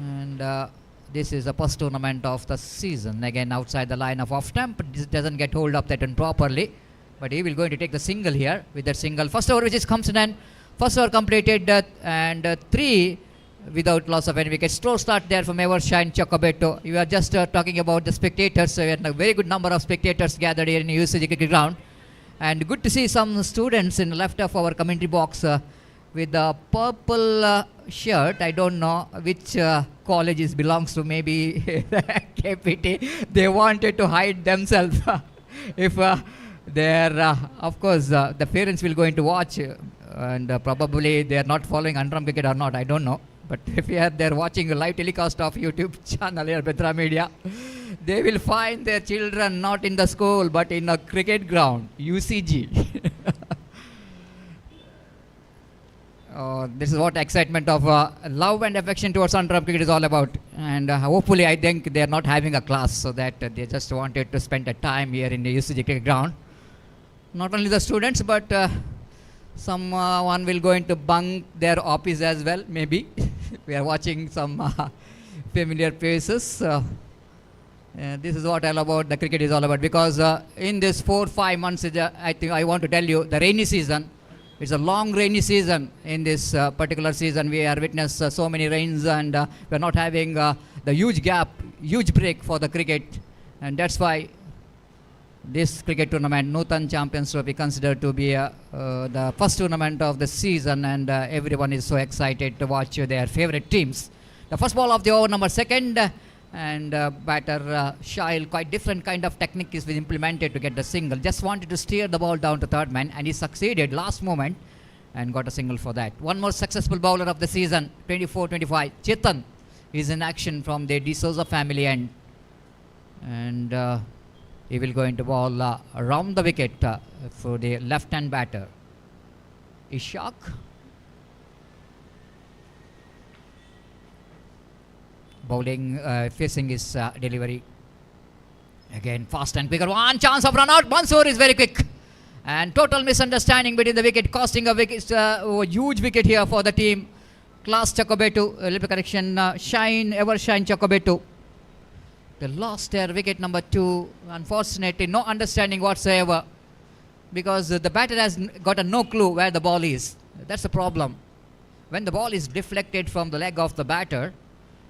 And this is the first tournament of the season. Again, outside the line of off stump. This doesn't get hold up that one properly. But he will going to take the single here with that single. First over which is comes in, and first over completed and 3 without loss of any wicket. Slow start there from Evershine Chocobeto. You are just talking about the spectators. So we had a very good number of spectators gathered here in the UCG cricket ground. And good to see some students in the left of our commentary box with the purple shirt. I don't know which college it belongs to, maybe KPT. They wanted to hide themselves. If they're, of course, the parents will going to watch and probably they are not following underarm cricket or not, I don't know. But if they're watching a live telecast of YouTube channel here, Bedra Media, they will find their children not in the school but in a cricket ground, UCG. This is what excitement of love and affection towards underarm cricket is all about. And hopefully I think they are not having a class, so that they just wanted to spend a time here in the UCG cricket ground. Not only the students, but someone will going to bunk their office as well, maybe. We are watching some familiar faces. This is what all about the cricket is all about, because in this 4-5 months, I think I want to tell you, the rainy season, it's a long rainy season. In this particular season, we are witness so many rains, and we are not having the huge gap, huge break for the cricket, and that's why this cricket tournament, Nutan Champions Trophy, considered to be the first tournament of the season, and everyone is so excited to watch their favorite teams. The first ball of the over number second, and batter Shail, quite different kind of technique is implemented to get the single. Just wanted to steer the ball down to third man, and he succeeded last moment and got a single for that. One more successful bowler of the season, 24-25, Chetan is in action from the D'Souza family end, and he will go into ball around the wicket for the left-hand batter, Ishaq. Bowling, facing his delivery. Again, fast and quicker. One chance of run out. Mansoor is very quick. And total misunderstanding between the wicket, costing a wicket, huge wicket here for the team. Class Chocobetu, a little correction, Evershine Chocobetu. They lost their wicket number 2. Unfortunately, no understanding whatsoever, because the batter has got no clue where the ball is. That's the problem. When the ball is deflected from the leg of the batter,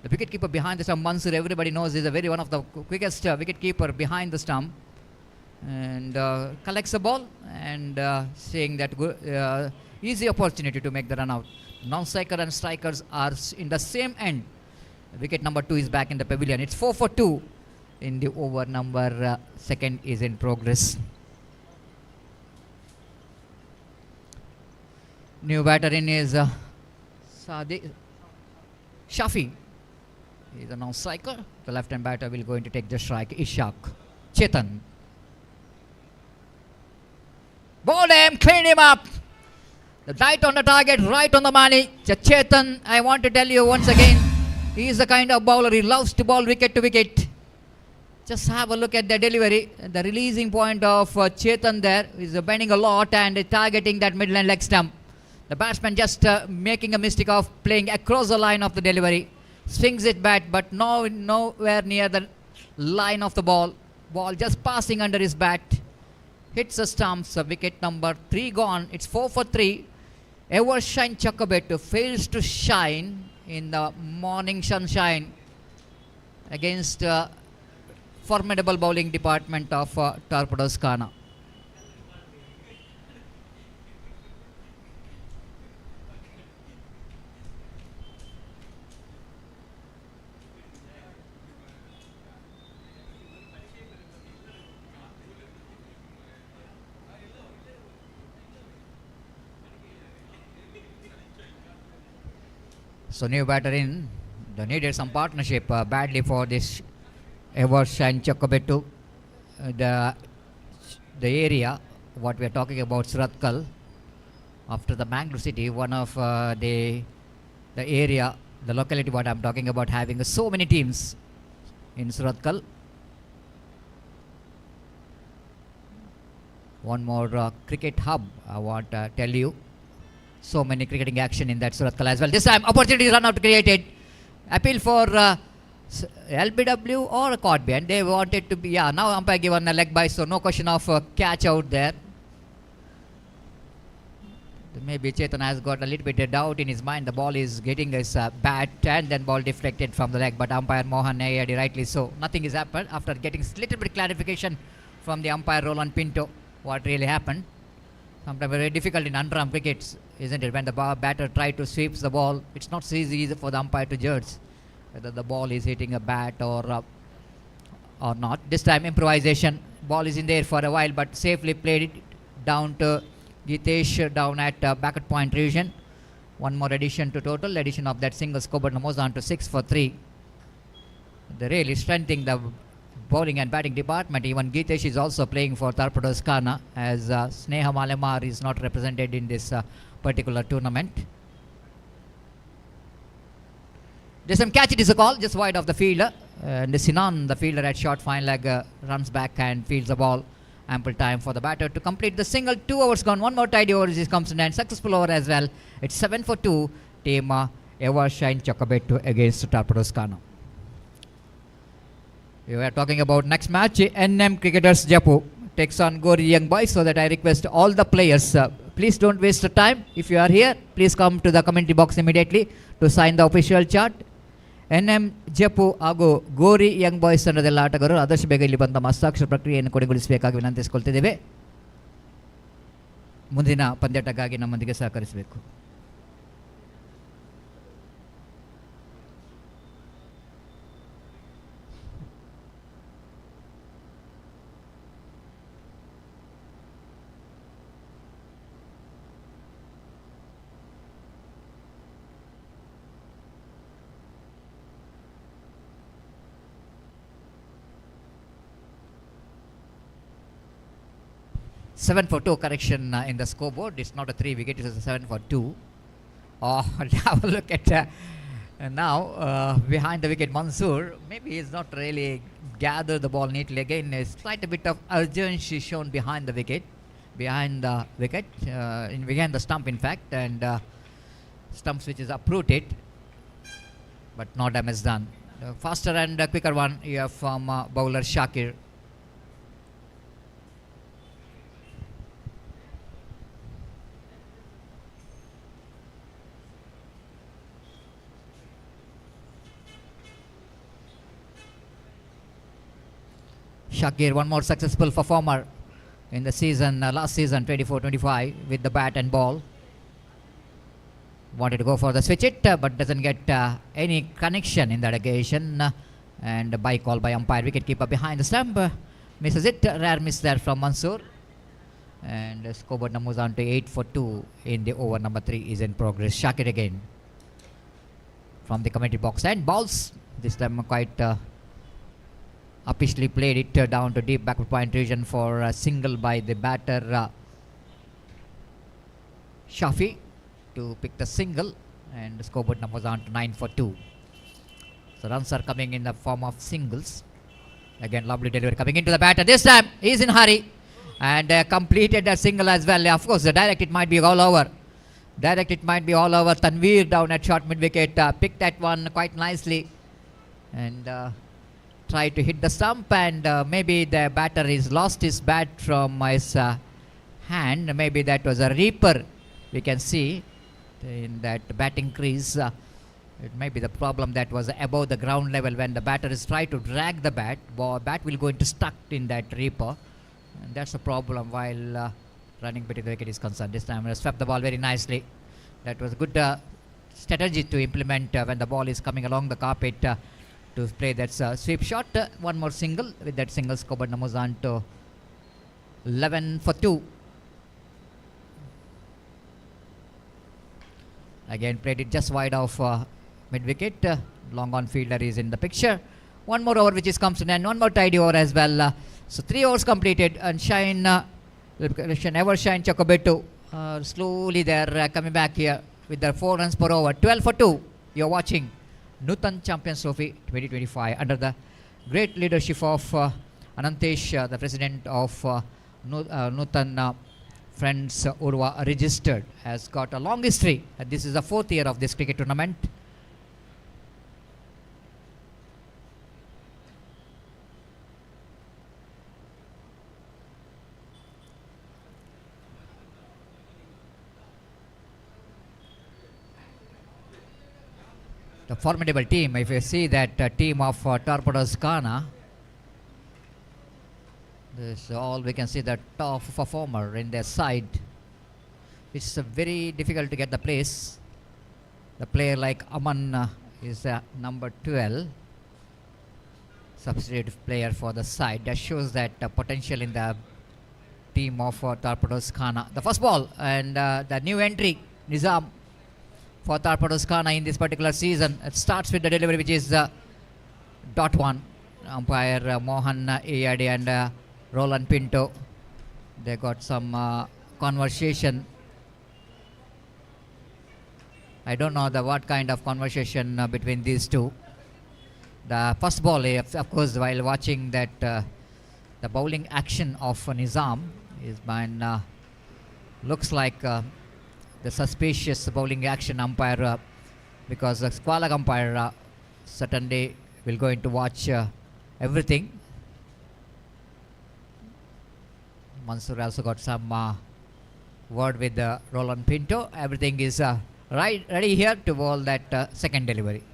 the wicketkeeper behind the stump, Mansoor, everybody knows, is one of the quickest wicketkeeper behind the stump, and collects the ball and saying that easy opportunity to make the run out. Non-striker and strikers are in the same end. Wicket number 2 is back in the pavilion. It's 4 for 2 in the over number second is in progress. New batter in is Shafi. He's a non-striker. The left-hand batter will going to take the strike. Ishaq. Chetan. Ball him, clean him up. The right on the target, right on the money. Chetan, I want to tell you once again, he is the kind of bowler, he loves to bowl wicket to wicket. Just have a look at the delivery. The releasing point of Chetan there is bending a lot and targeting that midland leg stump. The batsman just making a mistake of playing across the line of the delivery. Swings it back, but nowhere near the line of the ball. Ball just passing under his bat. Hits the stumps. Wicket number 3 gone. It's 4 for 3. Evershine Chocobetu fails to shine in the morning sunshine against formidable bowling department of Torpedoes Khana. So new batter in. They needed some partnership badly for this Evershine Chocobetu. The area what we are talking about, Suratkal, after the Mangalore city, one of the area, the locality what I'm talking about, having so many teams in Suratkal. One more cricket hub, I want to tell you. So many cricketing action in that Suratkal as well. This time, opportunity run out created. Appeal for LBW or a caught behind. They wanted to be, yeah, now umpire given a leg by, so no question of catch out there. Maybe Chetan has got a little bit of doubt in his mind. The ball is getting his bat and then ball deflected from the leg. But umpire Mohan Nayadi rightly so. Nothing has happened after getting little bit clarification from the umpire Roland Pinto. What really happened? Sometimes very difficult in underarm crickets, isn't it? When the batter tried to sweep the ball, it's not so easy for the umpire to judge whether the ball is hitting a bat or not. This time improvisation. Ball is in there for a while, but safely played it down to Gitesh down at back point region. One more addition to total. Addition of that single score, but moves on to 6 for 3. They're really strengthening the bowling and batting department. Even Gitesh is also playing for Torpedoes Khana, as Sneha Malamar is not represented in this particular tournament. There's some catch, it is a call just wide of the fielder, and Sinan, the fielder at short fine leg, runs back and fields the ball. Ample time for the batter to complete the single. 2 overs gone. One more tidy over. This comes in and successful over as well. It's 7 for 2. Team Evershine Chakabetu against Torpedoes Khana. We were talking about next match. NM Cricketers Jaipur takes on Gori Young Boys. So that I request all the players, please don't waste the time. If you are here, please come to the commentary box immediately to sign the official chart. NM Jaipur ಹಾಗೂ Gori Young boys ತಂಡದೆಲ್ಲ ಆಟಗಾರರು ಆದಷ್ಟು ಬೇಗ ಇಲ್ಲಿ ಬಂದ ಹಸ್ತಾಕ್ಷರ ಪ್ರಕ್ರಿಯೆಯನ್ನು ಕೊನೆಗೊಳಿಸಬೇಕಾಗಿ ವಿನಂತಿಸಿಕೊಳ್ತಿದ್ದೇವೆ. ಮುಂದಿನ ಪಂದ್ಯಾಟಕ್ಕಾಗಿ ನಮ್ಮೊಂದಿಗೆ ಸಹಕರಿಸಬೇಕು. Seven for 2 correction in the scoreboard. It's not a 3 wicket, it's a 7 for 2. Oh, have a look at now behind the wicket Mansoor. Maybe he's not really gathered the ball neatly. Again, a slight bit of urgency shown behind the wicket. Behind the stump in fact, and stump which is uprooted, but no damage done. Faster and quicker one here from bowler Shakir. Shakir, one more successful performer in the season, last season 24-25 with the bat and ball. Wanted to go for the switch it, but doesn't get any connection in that occasion. And by call by umpire, wicketkeeper behind the stump misses it. Rare miss there from Mansoor. And the scoreboard number moves on to 8 for 2 in the over number 3 is in progress. Shakir again from the commentary box and balls. This time quite upishly played it down to deep backward point region for a single by the batter Shafi to pick the single, and the scoreboard number was on to 9 for 2. So runs are coming in the form of singles. Again, lovely delivery coming into the batter. This time he's in hurry and completed a single as well. Of course, the direct it might be all over. Tanveer down at short mid wicket picked that one quite nicely and tried to hit the stump, and maybe the batter is lost his bat from his hand. Maybe that was a reaper. We can see in that batting crease. It may be the problem that was above the ground level. When the batter is trying to drag the bat will go into stuck in that reaper, and that's a problem while running between the wicket is concerned. This time swept the ball very nicely. That was a good strategy to implement when the ball is coming along the carpet to play that sweep shot. One more single. With that single, scoreboard numbers on to 11 for 2. Again, played it just wide of mid wicket. Long on fielder is in the picture. One more over which is comes in, and one more tidy over as well. So 3 overs completed, and Evershine Chakabetu Slowly they're coming back here with their 4 runs per over. 12 for 2. You're watching Nutan Champions Trophy 2025 under the great leadership of Anantesh, the president of Nutan Friends URWA registered, has got a long history. And this is the 4th year of this cricket tournament. The formidable team, if you see that team of Torpedoes Ghana, this all we can see the top performer in their side. It's very difficult to get the place. The player like Aman is number 12, substitute player for the side. That shows that potential in the team of Torpedoes Ghana. The first ball and the new entry, Nizam, for Torpedoes Ghana in this particular season. It starts with the delivery, which is dot one. Umpire Mohan Iyade and Roland Pinto, they got some conversation. I don't know what kind of conversation between these two. The first ball, of course, while watching that the bowling action of Nizam is been looks like the suspicious bowling action umpire, because the squalor umpire certainly will going to watch everything. Mansoor also got some word with Roland Pinto. Everything is ready here to bowl that second delivery.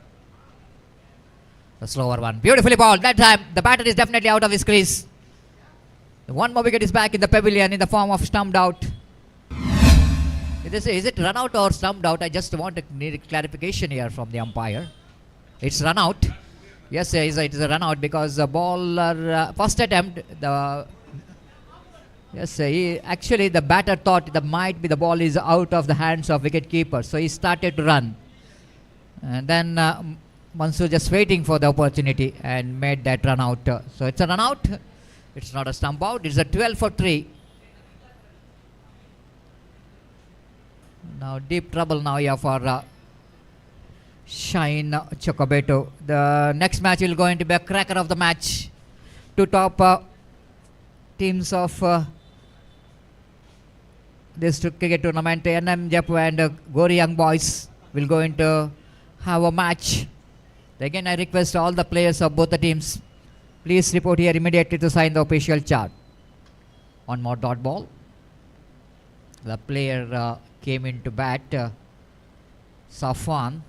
The slower one, beautifully bowled. That time the batter is definitely out of his crease. The one more wicket is back in the pavilion in the form of stumped out. Is it run out or stumped out? I just want to need clarification here from the umpire. It's run out. Yes, it is a run out because the bowler first attempt, actually the batter thought that might be the ball is out of the hands of wicket keeper, so he started to run, and then Mansoor just waiting for the opportunity and made that run out. So it's a run out. It's not a stump out. It's a 12 for 3. Now deep trouble now here for Shine Chocobeto. The next match will going to be a cracker of the match. Two top teams of this cricket tournament, NM Japu and Gori Young Boys, will going to have a match. Again, I request all the players of both the teams, please report here immediately to sign the official chart. One more dot ball. The player came into bat, Safwan,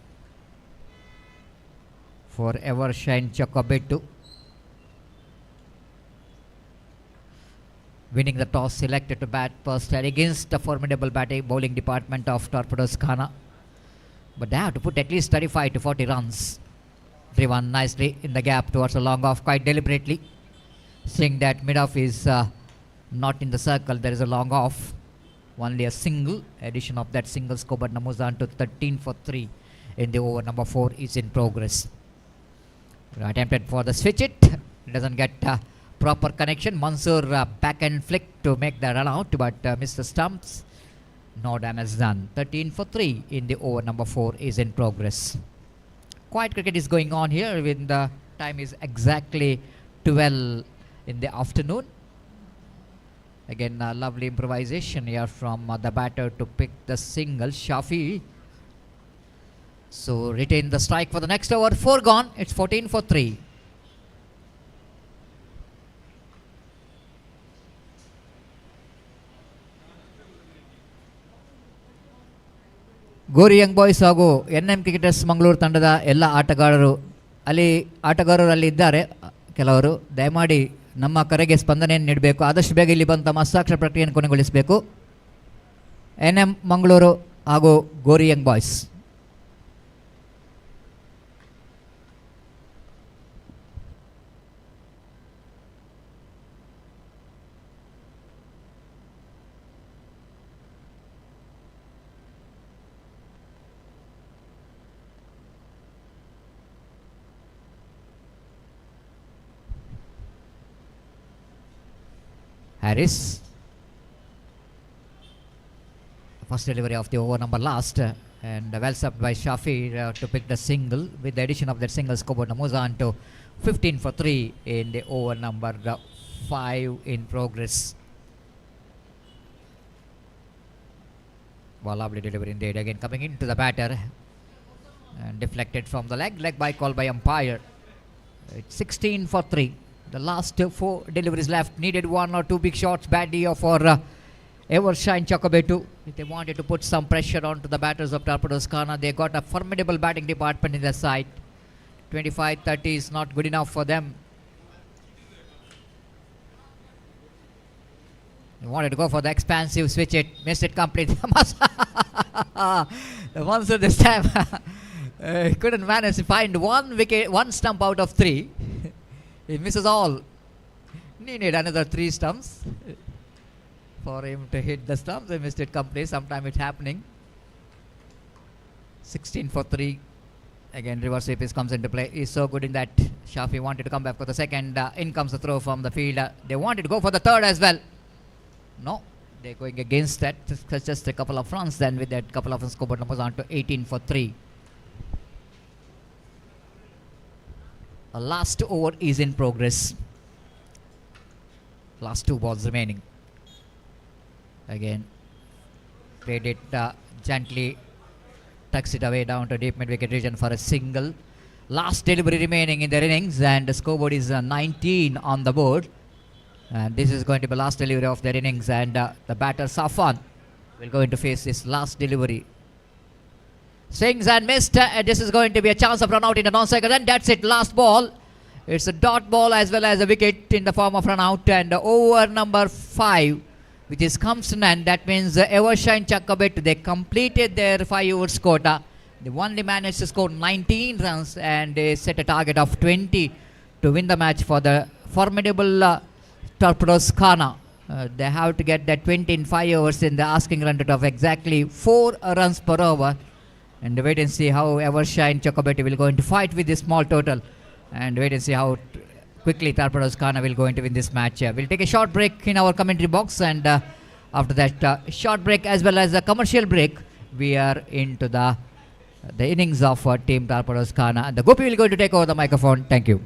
for Evershine Chocobetu. Winning the toss, selected to bat first against the formidable bowling department of Torpedoes Ghana. But they have to put at least 35 to 40 runs. Driven nicely in the gap towards a long off, quite deliberately. Seeing that mid-off is not in the circle, there is a long off. Only a single. Addition of that single scored Namuzan to 13 for 3 in the over number 4 is in progress. Attempted for the switch it. Doesn't get proper connection. Mansoor back and flick to make the run out, but Mr. Stumps, no damage done. 13 for 3 in the over number 4 is in progress. Quiet cricket is going on here when the time is exactly 12 in the afternoon. Again, lovely improvisation here from the batter to pick the single, Shafi. So retain the strike for the next over. 4 gone. It's 14 for 3. Gowri Young boys ಹಾಗೂ NM cricketers Mangaluru ತಂಡದ ಎಲ್ಲ ಆಟಗಾರರು ಅಲ್ಲಿ ಇದ್ದಾರೆ. ಕೆಲವರು ದಯಮಾಡಿ ನಮ್ಮ ಕರೆಗೆ ಸ್ಪಂದನೆಯನ್ನು ನೀಡಬೇಕು. ಆದಷ್ಟು ಬೇಗ ಇಲ್ಲಿ ಬಂದು ತಮ್ಮ ಹಸ್ತಾಕ್ಷರ ಪ್ರಕ್ರಿಯೆಯನ್ನು ಕೊನೆಗೊಳಿಸಬೇಕು. NM ಮಂಗಳೂರು ಹಾಗೂ Gori Young boys. Harris. First delivery of the over number last, and well subbed by Shafi to pick the single. With the addition of that single, scoreboard moves on to 15 for 3 in the over number 5 in progress. Well, lovely delivery indeed. Again coming into the batter and deflected from the leg by call by umpire. It's 16 for 3. The last 4 deliveries left. Needed 1 or 2 big shots badly for Evershine Chakobetu. If they wanted to put some pressure onto the batters of Torpedoes Khana, they got a formidable batting department in their side. 25-30 is not good enough for them. They wanted to go for the expansive switch, it missed it completely. The monster this time couldn't manage to find 1 wicket, 1 stump out of 3. He misses all. Needed another 3 stumps for him to hit the stumps. He missed it completely. Sometime it's happening. 16 for 3. Again, reverse sweep comes into play. He's so good in that. Shafi wanted to come back for the second. In comes the throw from the field. They wanted to go for the third as well. No, they're going against that. Just a couple of runs. Then with that couple of scoreboard numbers on to 18 for 3. A last over is in progress. Last 2 balls remaining. Again, played it gently, tucks it away down to deep mid-wicket region for a single. Last delivery remaining in their innings, and the scoreboard is 19 on the board. And this is going to be the last delivery of their innings, and the batter Safan will go into face this last delivery. Swings and missed. This is going to be a chance of run out in the non-cycle, and that's it. Last ball. It's a dot ball as well as a wicket in the form of run out, and over number 5, which is comes to an end. That means Evershine Chakkabet, they completed their 5 overs quota. They only managed to score 19 runs, and they set a target of 20 to win the match for the formidable Torpedoes Khana. They have to get that 20 in 5 overs in the asking run rate of exactly 4 runs per over. And wait and see how Evershine Chakrabarti will go into fight with this small total. And wait and see how quickly Torpedoes Khana will go into win this match. We'll take a short break in our commentary box, and after that short break as well as a commercial break, we are into the innings of team Torpedoes Khana. And the Gopi will go to take over the microphone. Thank you.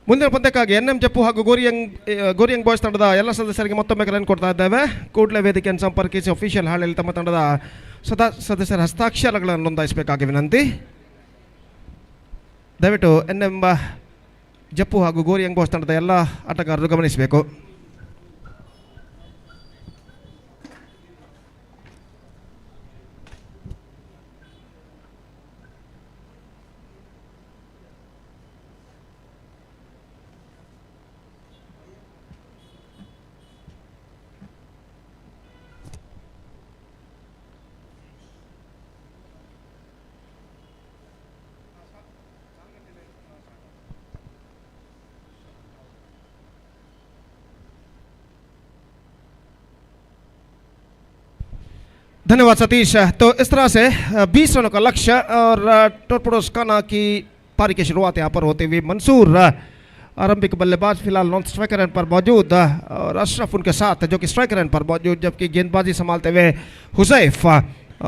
ಮುಂದಿನ ಪಂದ್ಯಕ್ಕಾಗಿ N M ಜಪ್ಪು ಹಾಗೂ ಗೋರಿಯಂಗ್ boys ತಂಡದ ಎಲ್ಲ ಸದಸ್ಯರಿಗೆ ಮತ್ತೊಮ್ಮೆ ಕರೆಯನ್ನು ಕೊಡ್ತಾ ಇದ್ದೇವೆ. ಕೂಡಲೇ ವೇದಿಕೆಯನ್ನು ಸಂಪರ್ಕಿಸಿ ಅಫಿಷಿಯಲ್ ಹಾಳೆಯಲ್ಲಿ ತಮ್ಮ ತಂಡದ ಸದಸ್ಯರ ಹಸ್ತಾಕ್ಷರಗಳನ್ನು ನೋಂದಾಯಿಸಬೇಕಾಗಿ ವಿನಂತಿ. ದಯವಿಟ್ಟು ಎನ್ಎಂ ಜಪ್ಪು ಹಾಗೂ ಗೋರಿಯಂಗ್ ಬಾಯ್ಸ್ ತಂಡದ ಎಲ್ಲ ಆಟಗಾರರು ಗಮನಿಸಬೇಕು. धन्यवाद सतीश. तो इस तरह से 20 रनों का लक्ष्य और टॉर्पेडोज काना की पारी की शुरुआत यहाँ पर होते हुए मंसूर आरंभिक बल्लेबाज फिलहाल नॉन स्ट्राइकर एंड पर मौजूद और अशरफ उनके साथ जो कि स्ट्राइकर एंड पर मौजूद, जबकि गेंदबाजी संभालते हुए हुजैफ.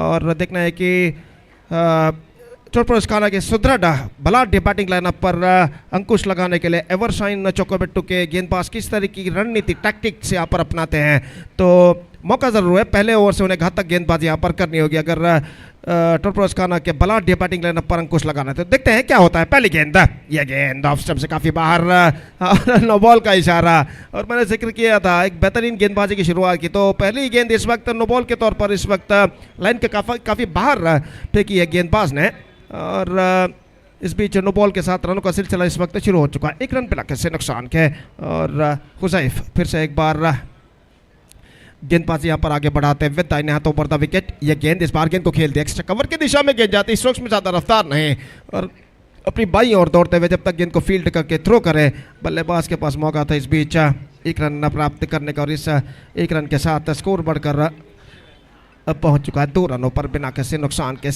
और देखना है कि टॉर्पेडोज काना के सुदृढ़ बलाढ्य बैटिंग लाइनअप पर अंकुश लगाने के लिए एवरशाइन चोकोबेट्टू के गेंदबाज किस तरह की रणनीति टैक्टिक से यहाँ पर अपनाते हैं. तो मौका ज़रूर है, पहले ओवर से उन्हें घातक गेंदबाजी यहाँ पर करनी होगी अगर टॉर्पेडोज काना के बलाढ्य बैटिंग लाइनअप पर अंकुश लगाना है. तो देखते हैं क्या होता है. पहली गेंद, यह गेंद ऑफ स्टंप से काफ़ी बाहर और नो बॉल का इशारा. और मैंने जिक्र किया था एक बेहतरीन गेंदबाजी की शुरुआत की. तो पहली गेंद इस वक्त नो बॉल के तौर पर इस वक्त लाइन के काफ़ी बाहर फेंकी है गेंदबाज ने. और इस बीच नो बॉल के साथ रनों का सिलसिला इस वक्त शुरू हो चुका है. एक रन पिला से नुकसान के. और हुजैफ फिर से एक बार गेंदबाजी यहाँ पर आगे बढ़ाते हुए दाहिने हाथों पर द विकेट. यह गेंद इस बार गेंद को खेल दिया एक्स्ट्रा कवर की दिशा में गेंद जाती, स्ट्रोक्स में ज़्यादा रफ्तार नहीं और अपनी बाईं ओर दौड़ते हुए जब तक गेंद को फील्ड करके थ्रो करे. बल्लेबाज के पास मौका था इस बीच एक रन प्राप्त करने का और इस एक रन के साथ स्कोर बढ़कर अब पहुंच चुका है 2 रनों पर बिना किसी नुकसान के.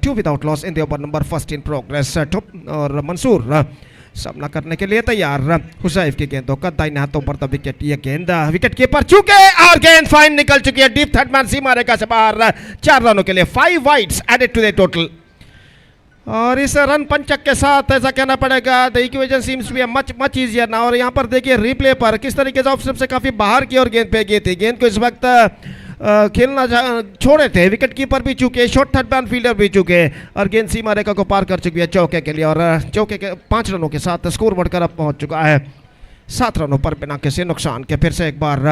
2 without loss in the over number first in progress. और मंसूर सामना करने के लिए तैयार. हुजैफ की गेंदों का दाहिने हाथों पर द विकेट. यह गेंद विकेट कीपर चूके और गेंद फाइन निकल चुकी है डीप थर्ड मैन सीमा रेखा से बाहर. 4 रनों के लिए 5 wides added to the total. और इस रन पंचक के साथ ऐसा कहना पड़ेगा the equation seems to be much easier ना. और यहाँ पर देखिए रिप्ले पर किस तरीके से ऑफ स्टंप से काफ़ी बाहर की ओर गेंद फेंकी थी. गेंद को इस वक्त खेलना छोड़े थे, विकेट कीपर भी चूके, शॉर्ट थर्ड मैन फील्डर भी चूके और गेंद सीमा रेखा को पार कर चुकी है चौके के लिए. और चौके के 5 रनों के साथ स्कोर बढ़कर अब पहुंच चुका है 7 रनों पर बिना किसी नुकसान के. फिर से एक बार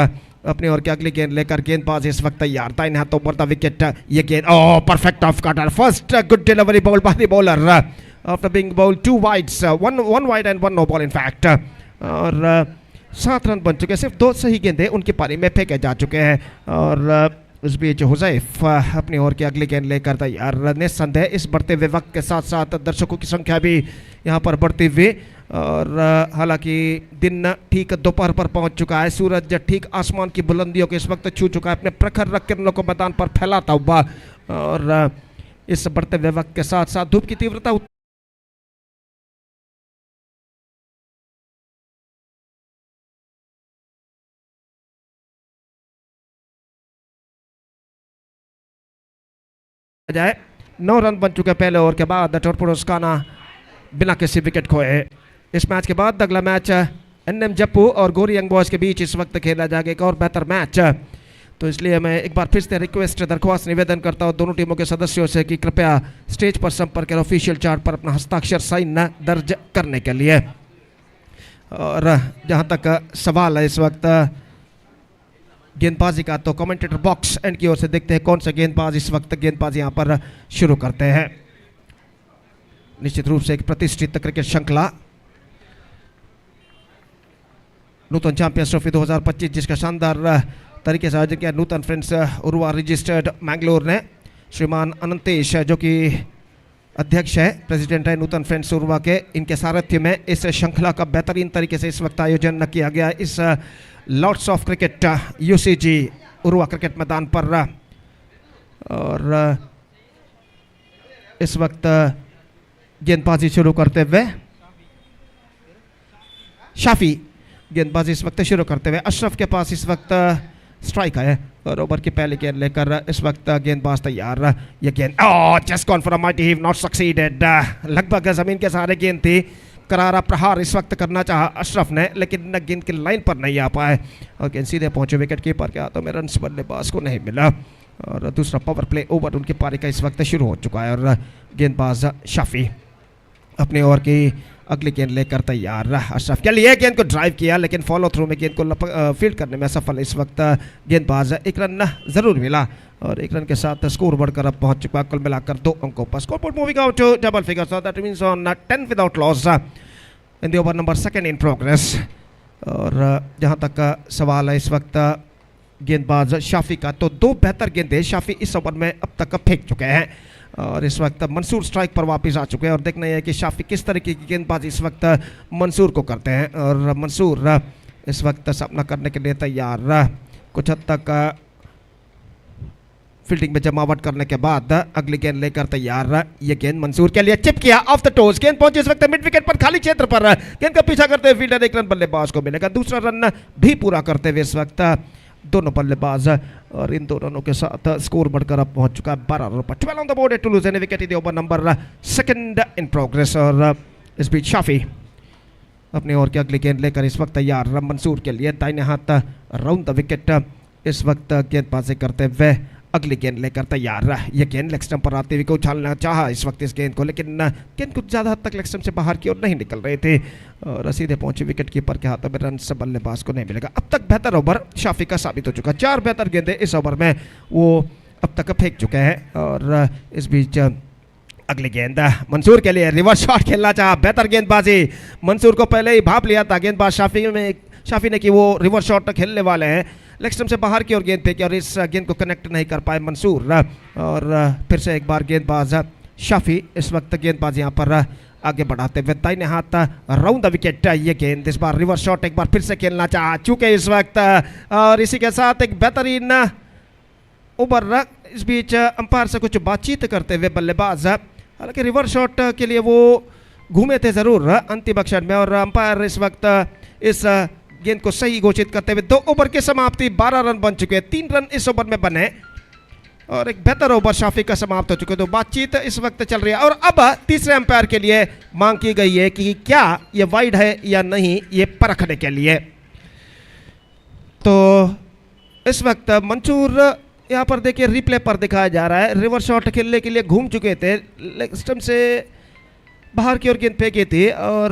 अपनी ओर की अगली गेंद लेकर गेंदबाज इस वक्त तैयार. दाहिने हाथों पर द विकेट. ये गेंद perfect off cutter. First good delivery ball by the bowler after being bowled 2 wides, 1 wide and 1 no ball in fact. और 7 रन बन चुके हैं. सिर्फ 2 सही गेंदें उनकी पारी में फेंके जा चुके हैं. और इस बीच हुजैफ अपनी ओर की अगली गेंद लेकर तैयार. निस्संदेह इस बढ़ते हुए वक्त के साथ साथ दर्शकों की संख्या भी यहाँ पर बढ़ती हुई. और हालांकि दिन ठीक दोपहर पर पहुंच चुका है. सूरज ठीक आसमान की बुलंदियों को इस वक्त छू चुका है अपने प्रखर किरणों को मैदान पर फैलाता हुआ. और इस बढ़ते हुए वक्त के साथ साथ धूप की तीव्रता जाए. 9 रन बन चुके पहले ओवर के बाद टॉर्पेडोज काना बिना किसी विकेट खोए. इस मैच के बाद अगला मैच एनएम जप्पू और गोरियंग बॉयज के बीच इस वक्त खेला जाएगा एक और बेहतर मैच. तो इसलिए मैं एक बार फिर से रिक्वेस्ट दरख्वास्त निवेदन करता हूँ दोनों टीमों के सदस्यों से कि कृपया स्टेज पर संपर्क करें ऑफिशियल चार्ट पर अपना हस्ताक्षर साइन दर्ज करने के लिए. और जहाँ तक सवाल है इस वक्त गेंदबाजी का, तो कमेंटेटर बॉक्स एंड की ओर से देखते हैं कौन सा गेंदबाज इस वक्त गेंदबाजी यहाँ पर शुरू करते हैं. निश्चित रूप से एक प्रतिष्ठित क्रिकेट श्रृंखला नूतन चैंपियंस ट्रॉफी 2025 जिसका शानदार तरीके से आयोजन किया नूतन फ्रेंड्स उर्वा रजिस्टर्ड मैंगलोर ने. श्रीमान अनंतेश जो कि अध्यक्ष है, प्रेसिडेंट है नूतन फ्रेंड्स उर्वा के, इनके सारथ्य में इस श्रृंखला का बेहतरीन तरीके से इस वक्त आयोजन किया गया इस Lord's of cricket UCG Urwa cricket मैदान पर. और इस वक्त गेंदबाजी शुरू करते हुए शाफी गेंदबाजी इस वक्त शुरू करते हुए. अशरफ के पास इस वक्त स्ट्राइक है और ओवर की पहली गेंद लेकर इस वक्त गेंदबाज तैयार. ये गेंद just gone for a mighty heave, not succeeded. लगभग जमीन के सहारे गेंद थी, करारा प्रहार इस वक्त करना चाहा अशरफ ने, लेकिन गेंद की लाइन पर नहीं आ पाए और गेंद सीधे पहुंचे विकेट कीपर के हाथों में। रन बल्लेबाज को नहीं मिला और दूसरा पावर प्ले ओवर उनकी पारी का इस वक्त शुरू हो चुका है और गेंदबाज शाफी अपने ओवर की अगली गेंद लेकर तैयार। अशरफ के लिए गेंद को ड्राइव किया लेकिन फॉलो थ्रू में गेंद को फील्ड करने में सफल इस वक्त गेंदबाज। एक रन ज़रूर मिला और एक रन के साथ स्कोर बढ़कर अब पहुंच चुका कुल मिलाकर 2 अंकों पर। Score board moving out to double figures, that means on 10 without loss in the over number 2 in progress. और जहां तक सवाल है इस वक्त गेंदबाज शाफी का, तो 2 बेहतर गेंदें शाफी इस ओवर में अब तक फेंक चुके हैं और इस वक्त मंसूर स्ट्राइक पर वापस आ चुके हैं और देखना है कि शाफी किस तरीके की गेंदबाजी इस वक्त मंसूर को करते हैं। और मंसूर इस वक्त सामना करने के लिए तैयार, कुछ हद तक फील्डिंग में जमावट करने के बाद अगली गेंद लेकर तैयार। ये गेंद मंसूर के लिए चिप किया ऑफ द टोज, गेंद पहुंची इस वक्त मिड विकेट पर खाली क्षेत्र पर, गेंद का पीछा करते हुए फील्डर 1 रन बल्लेबाज को मिलेगा। दूसरा रन भी पूरा करते हुए इस वक्त दोनों बल्लेबाज और इन 2 रनों के साथ स्कोर बढ़कर अब पहुंच चुका है 12 रनों पर। 12 on the board to lose any wicket in the over number 2 in progress. और इस बीच शाफी अपने ओवर की अगली गेंद लेकर इस वक्त तैयार। मंसूर के लिए दाहिने हाथ राउंड द विकेट इस वक्त गेंदबाजी करते हुए अगली गेंद लेकर तैयार। ये गेंद लेग स्टंप पर आते हुए उछालना चाहा इस वक्त इस गेंद को, लेकिन गेंद कुछ ज़्यादा हद तक लेग स्टंप से बाहर की ओर नहीं निकल रहे थे और सीधे पहुंचे विकेट कीपर के हाथों में। रन से बल्लेबाज को नहीं मिलेगा। अब तक बेहतर ओवर शाफी का साबित हो चुका, 4 बेहतर गेंदें इस ओवर में वो अब तक फेंक चुके हैं। और इस बीच अगली गेंद मंसूर के लिए, रिवर्स शॉट खेलना चाहा, बेहतर गेंदबाजी मंसूर को पहले ही भाप लिया था गेंदबाज शाफी ने कि वो रिवर्स शॉट खेलने वाले हैं। लेग स्टंप से बाहर की ओर गेंद फेंकी और इस गेंद को कनेक्ट नहीं कर पाए मंसूर। और फिर से एक बार गेंदबाज शाफी इस वक्त गेंदबाज यहाँ पर आगे बढ़ाते हुए दाहिने हाथ राउंड द विकेट। ये गेंद इस बार रिवर्स शॉट एक बार फिर से खेलना चाहा चूंकि इस वक्त, और इसी के साथ एक बेहतरीन ओवर। इस बीच अंपायर से कुछ बातचीत करते हुए बल्लेबाज, हालांकि रिवर्स शॉट के लिए वो घूमे थे ज़रूर अंतिम अक्षर में और अंपायर इस वक्त इस गेंद को सही घोषित करते हुए 2 ओवर की समाप्ति, 12 रन बन चुके हैं। 3 रन इस ओवर में बने और एक बेहतर ओवर शाफी का समाप्त हो चुके, तो बातचीत इस वक्त चल रही है। और अब तीसरे अंपायर के लिए मांग की गई है कि क्या ये वाइड है या नहीं, ये परखने के लिए। तो इस वक्त मंसूर यहाँ पर देखिए रिप्ले पर दिखाया जा रहा है, रिवर्स शॉट खेलने के लिए घूम चुके थे, लेग स्टंप से बाहर की ओर गेंद फेंकी थी और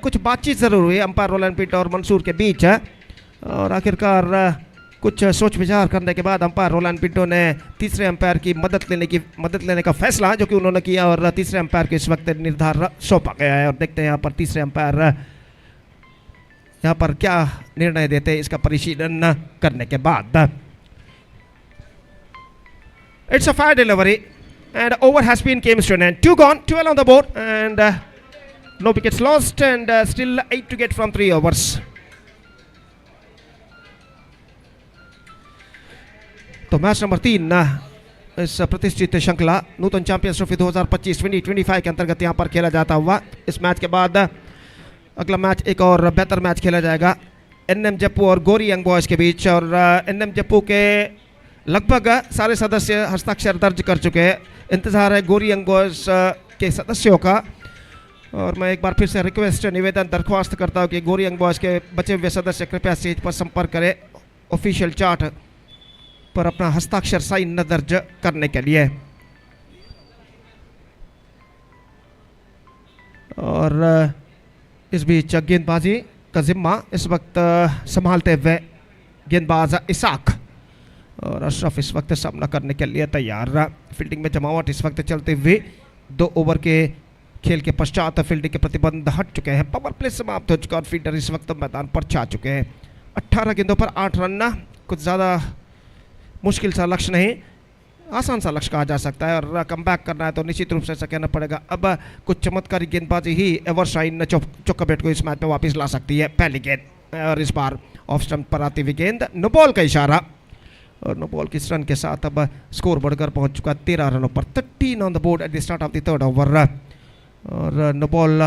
कुछ बातचीत ज़रूर हुई अंपायर रोलैंड पिंटो और मंसूर के बीच। और आखिरकार कुछ सोच विचार करने के बाद अंपायर रोलैंड पिंटो ने तीसरे अंपायर की मदद लेने का फैसला जो कि उन्होंने किया और तीसरे अंपायर को इस वक्त निर्धार सौंपा गया है। और देखते हैं यहाँ पर तीसरे अंपायर यहाँ पर क्या निर्णय देते हैं इसका परिशीलन करने के बाद। It's a fire delivery and over has been came to an end. 2 gone, 12 on the board and no wickets lost and still 8 to get from 3 overs. तो मैच नंबर 3 इस प्रतिष्ठित श्रृंखला नूतन चैंपियंस ट्रॉफी 2025-2025 के अंतर्गत यहाँ पर खेला जाता हुआ। इस मैच के बाद अगला मैच एक और बेहतर मैच खेला जाएगा एनएम जप्पू और गोरी यंग बॉयज़ के बीच। और एनएम जप्पू के लगभग सारे सदस्य हस्ताक्षर दर्ज कर चुके हैं, इंतज़ार है गोरी यंग बॉयज़ के सदस्यों का। और मैं एक बार फिर से रिक्वेस्ट निवेदन दरख्वास्त करता हूँ कि गोरी यंग बॉयज़ के बचे हुए सदस्य कृपया स्टेज पर संपर्क करें ऑफिशियल चार्ट पर अपना हस्ताक्षर साइन न दर्ज करने के लिए। और इस बीच गेंदबाजी का जिम्मा इस वक्त संभालते हुए गेंदबाज इसाक और अशरफ इस वक्त सामना करने के लिए तैयार। फील्डिंग में जमावट इस वक्त चलते हुए 2 ओवर के खेल के पश्चात फील्डिंग के प्रतिबंध हट चुके हैं, पावर प्ले समाप्त हो चुका और फील्डर इस वक्त मैदान पर छा चुके हैं। 18 गेंदों पर 8 रन, कुछ ज़्यादा मुश्किल सा लक्ष्य नहीं, आसान सा लक्ष्य कहा जा सकता है। और कम बैक करना है तो निश्चित रूप से ऐसा कहना पड़ेगा अब कुछ चमत्कारी गेंदबाजी ही एवरशाइन चौकाबेट को इस मैच में वापस ला सकती है। पहली गेंद और इस बार ऑफ स्टंप पर आती हुई गेंद, नो बॉल का इशारा और नो बॉल की रन के साथ अब स्कोर बढ़कर पहुंच चुका 13 रनों पर। 13 on the board at the start of the 3rd over और नो बॉल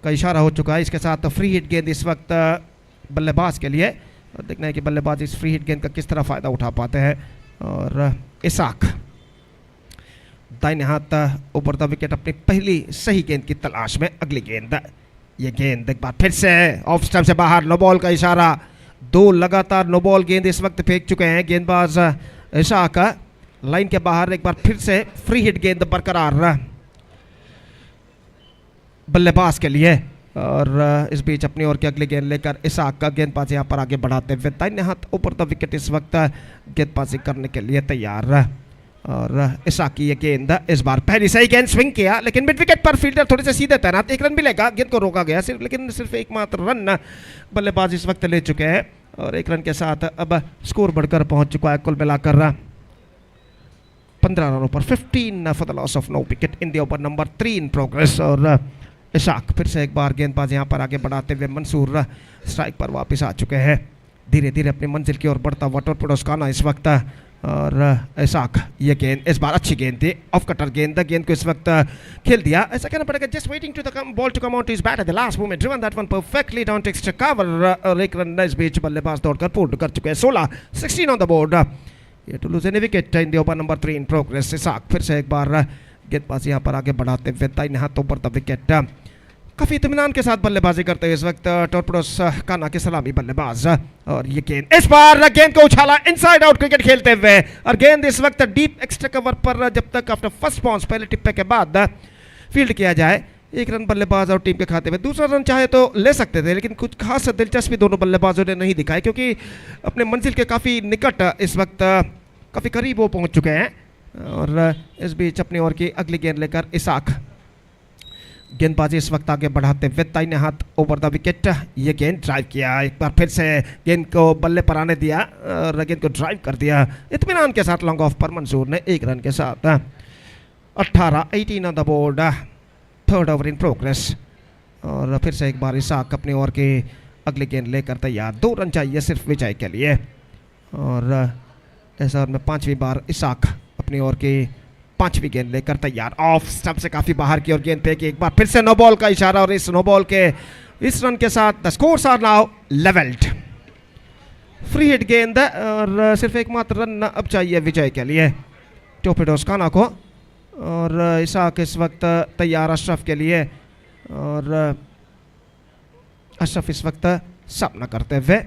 का इशारा हो चुका है। इसके साथ फ्री हिट गेंद इस वक्त बल्लेबाज के लिए, और देखना है कि बल्लेबाज इस फ्री हिट गेंद का किस तरह फ़ायदा उठा पाते हैं। और इसाक दाहिने हाथ ऊपर द विकेट अपनी पहली सही गेंद की तलाश में। अगली गेंद ये गेंद एक बार फिर से ऑफ स्टंप से बाहर, नो बॉल का इशारा। 2 लगातार नो बॉल गेंद इस वक्त फेंक चुके हैं गेंदबाज इशाक। लाइन के बाहर एक बार फिर से फ्री हिट गेंद बरकरार बल्लेबाज के लिए। और इस बीच अपनी ओर की अगली गेंद लेकर इशाक का गेंदबाजी यहाँ पर आगे बढ़ाते हुए दाहिने हाथ ऊपर द विकेट इस वक्त गेंदबाजी करने के लिए तैयार। और इशाक की ये गेंद इस बार पहली सही गेंद स्विंग किया, लेकिन मिड विकेट पर फील्डर थोड़े से सीधे तैनात, 1 रन मिलेगा। गेंद को रोका गया लेकिन सिर्फ एकमात्र रन बल्लेबाज इस वक्त ले चुके हैं। और 1 रन के साथ अब स्कोर बढ़कर पहुंच चुका है कुल मिलाकर 15 रनों पर 15 for the loss of no wicket in the over number 3 in progress. और इशाक फिर से एक बार गेंदबाज यहाँ पर आगे बढ़ाते हुए मंसूर स्ट्राइक पर वापस आ चुके हैं। धीरे धीरे अपनी मंजिल की ओर बढ़ता हुआ टॉर्पेडोज खाना इस वक्त। और इशाक ये गेंद इस बार अच्छी गेंद थी, ऑफ कटर गेंद को इस वक्त खेल दिया। ऐसा कहना पड़ेगा just waiting to the ball to come out is bat at the last moment, driven that one perfectly down to extra cover. और 1 रन इस बीच बल्लेबाज दौड़कर पूर्ण कर चुके हैं। 16 ऑन द बोर्ड, ये to lose any wicket in the over number 3 in progress. Ishaq फिर से एक बार गेंदबाज यहाँ पर आगे बढ़ाते हुए दाहिने हाथों पर द विकेट, काफी इत्मीनान के साथ बल्लेबाजी करते हुए इस वक्त टॉर्पेडोज खाना के सलामी बल्लेबाज। और ये गेंद इस बार गेंद को उछाला इनसाइड आउट क्रिकेट खेलते हुए। और गेंद इस वक्त डीप एक्स्ट्रा कवर पर जब तक आफ्टर फर्स्ट बाउंस पहले टिप्पे के बाद फील्ड किया जाए, 1 रन बल्लेबाज और टीम के खाते में। दूसरा रन चाहे तो ले सकते थे, लेकिन कुछ खास दिलचस्पी दोनों बल्लेबाजों ने नहीं दिखाई, क्योंकि अपने मंजिल के काफ़ी निकट इस वक्त काफ़ी करीब वो पहुंच चुके हैं। और इस बीच अपनी ओर की अगली गेंद लेकर इशाक गेंदबाजी इस वक्त आगे बढ़ाते हुए दाहिने हाथ ओवर द विकेट, ये गेंद ड्राइव किया। एक बार फिर से गेंद को बल्ले पर आने दिया और गेंद को ड्राइव कर दिया इत्मीनान के साथ लॉन्ग ऑफ पर मंसूर ने 1 रन के साथ। 18 on the board, 3rd over in progress. और फिर से एक बार इशाक अपनी ओर की अगली गेंद लेकर तैयार। 2 रन चाहिए सिर्फ विजय के लिए। और इस ओवर में 5वीं बार इशाक अपनी ओर की 5वीं गेंद लेकर तैयार। ऑफ स्टंप से काफी बाहर की ओर गेंद फेंकी, एक बार फिर से नो बॉल का इशारा। और इस नो बॉल के इस रन के साथ the scores are now levelled. Free hit गेंद और सिर्फ एकमात्र रन अब चाहिए विजय के लिए टॉर्पेडोज खाना को। और इशाक इस वक्त तैयार अशरफ के लिए। और अशरफ इस वक्त सामना करते हुए,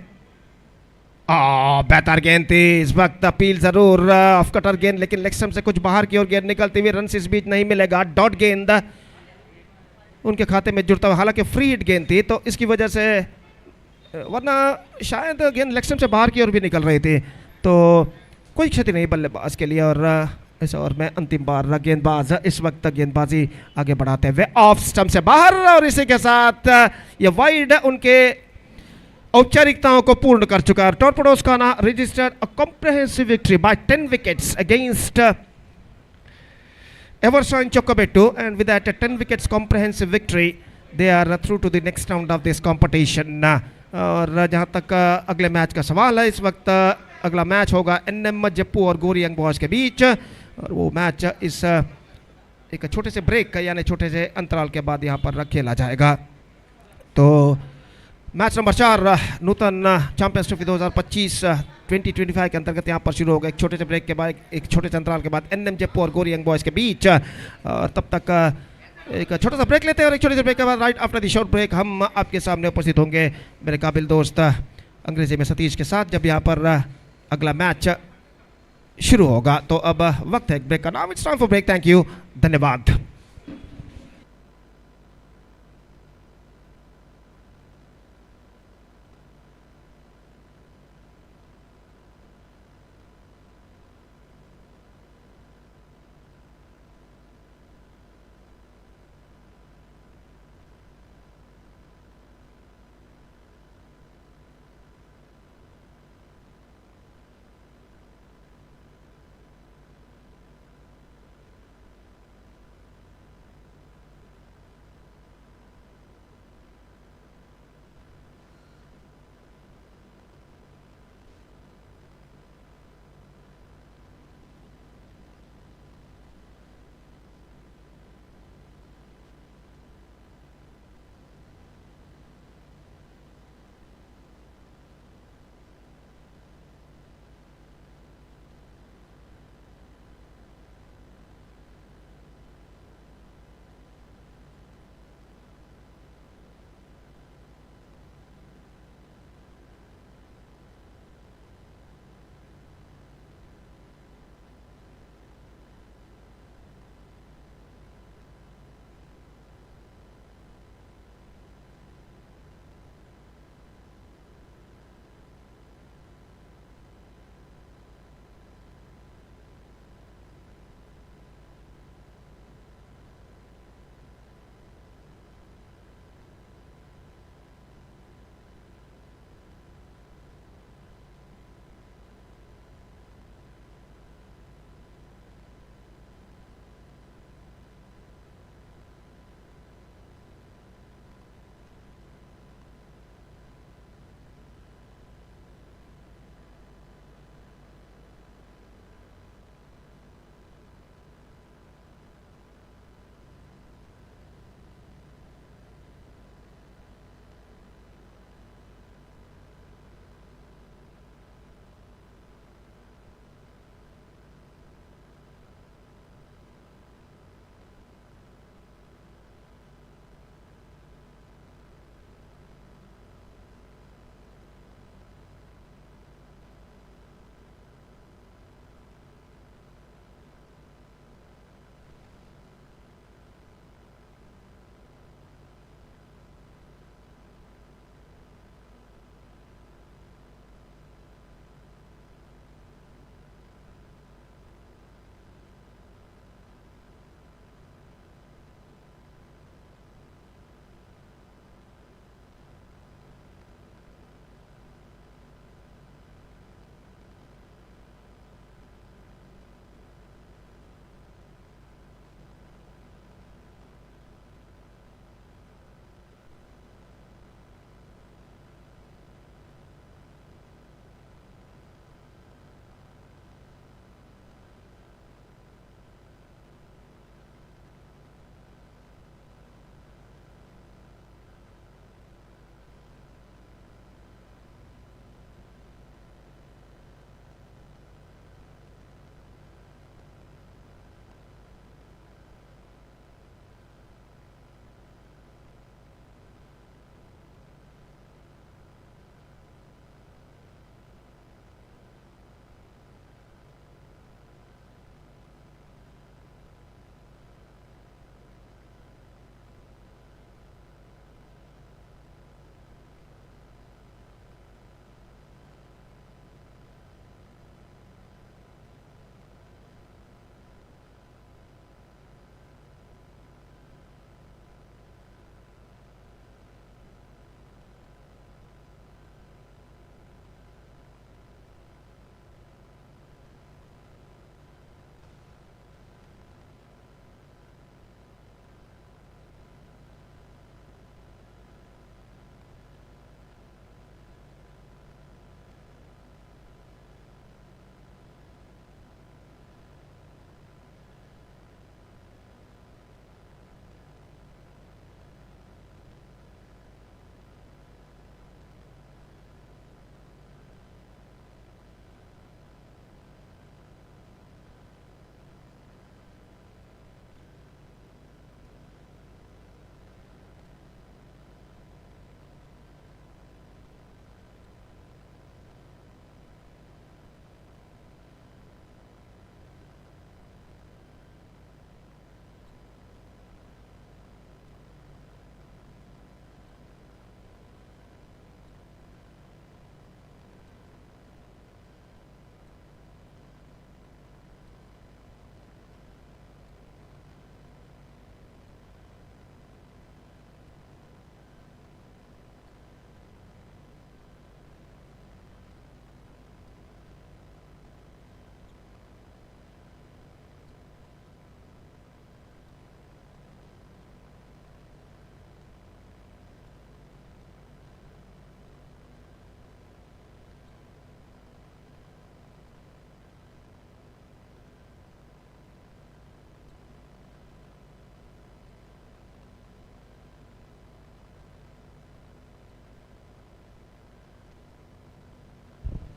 बेहतर गेंद थी इस वक्त, अपील जरूर ऑफ कटर गेंद, लेकिन लेग स्टंप से कुछ बाहर की ओर गेंद निकलती हुई, रन इस बीच नहीं मिलेगा। डॉट गेंद उनके खाते में जुड़ता हुआ, हालांकि फ्री हिट गेंद थी तो इसकी वजह से, वरना शायद गेंद लेग स्टंप से बाहर की ओर भी निकल रही थी, तो कोई क्षति नहीं बल्लेबाज के लिए। और इस ओवर में अंतिम बार गेंदबाज इस वक्त गेंदबाजी आगे बढ़ाते हुए ऑफ स्टंप से बाहर। और इसी के साथ ये वाइड उनके औपचारिकताओं को पूर्ण कर चुका है। Torpedoes Khana registered a comprehensive victory by 10 wickets against Everson Chokkabettu, and with that 10 wickets comprehensive victory they are through to the next round of this competition. और जहां तक अगले मैच का सवाल है, इस वक्त अगला मैच होगा एनएम जप्पू और गोरी यंग बॉयज के बीच। और वो मैच इस एक छोटे से ब्रेक यानी छोटे से अंतराल के बाद यहाँ पर खेला जाएगा। तो मैच नंबर 4 नूतन चैंपियंस ट्रॉफी 2025 के अंतर्गत यहाँ पर शुरू होगा। एक छोटे से ब्रेक के बाद, एक छोटे से अंतराल के बाद एनएम जयपुर और गोरी यंग बॉयज़ के बीच। तब तक एक छोटा सा ब्रेक लेते हैं और एक छोटे से ब्रेक के बाद right after the short break हम आपके सामने उपस्थित होंगे मेरे काबिल दोस्त अंग्रेजी में सतीश के साथ, जब यहाँ पर अगला मैच शुरू होगा। तो अब वक्त है ब्रेक का। Now it's time for break. Thank you, धन्यवाद।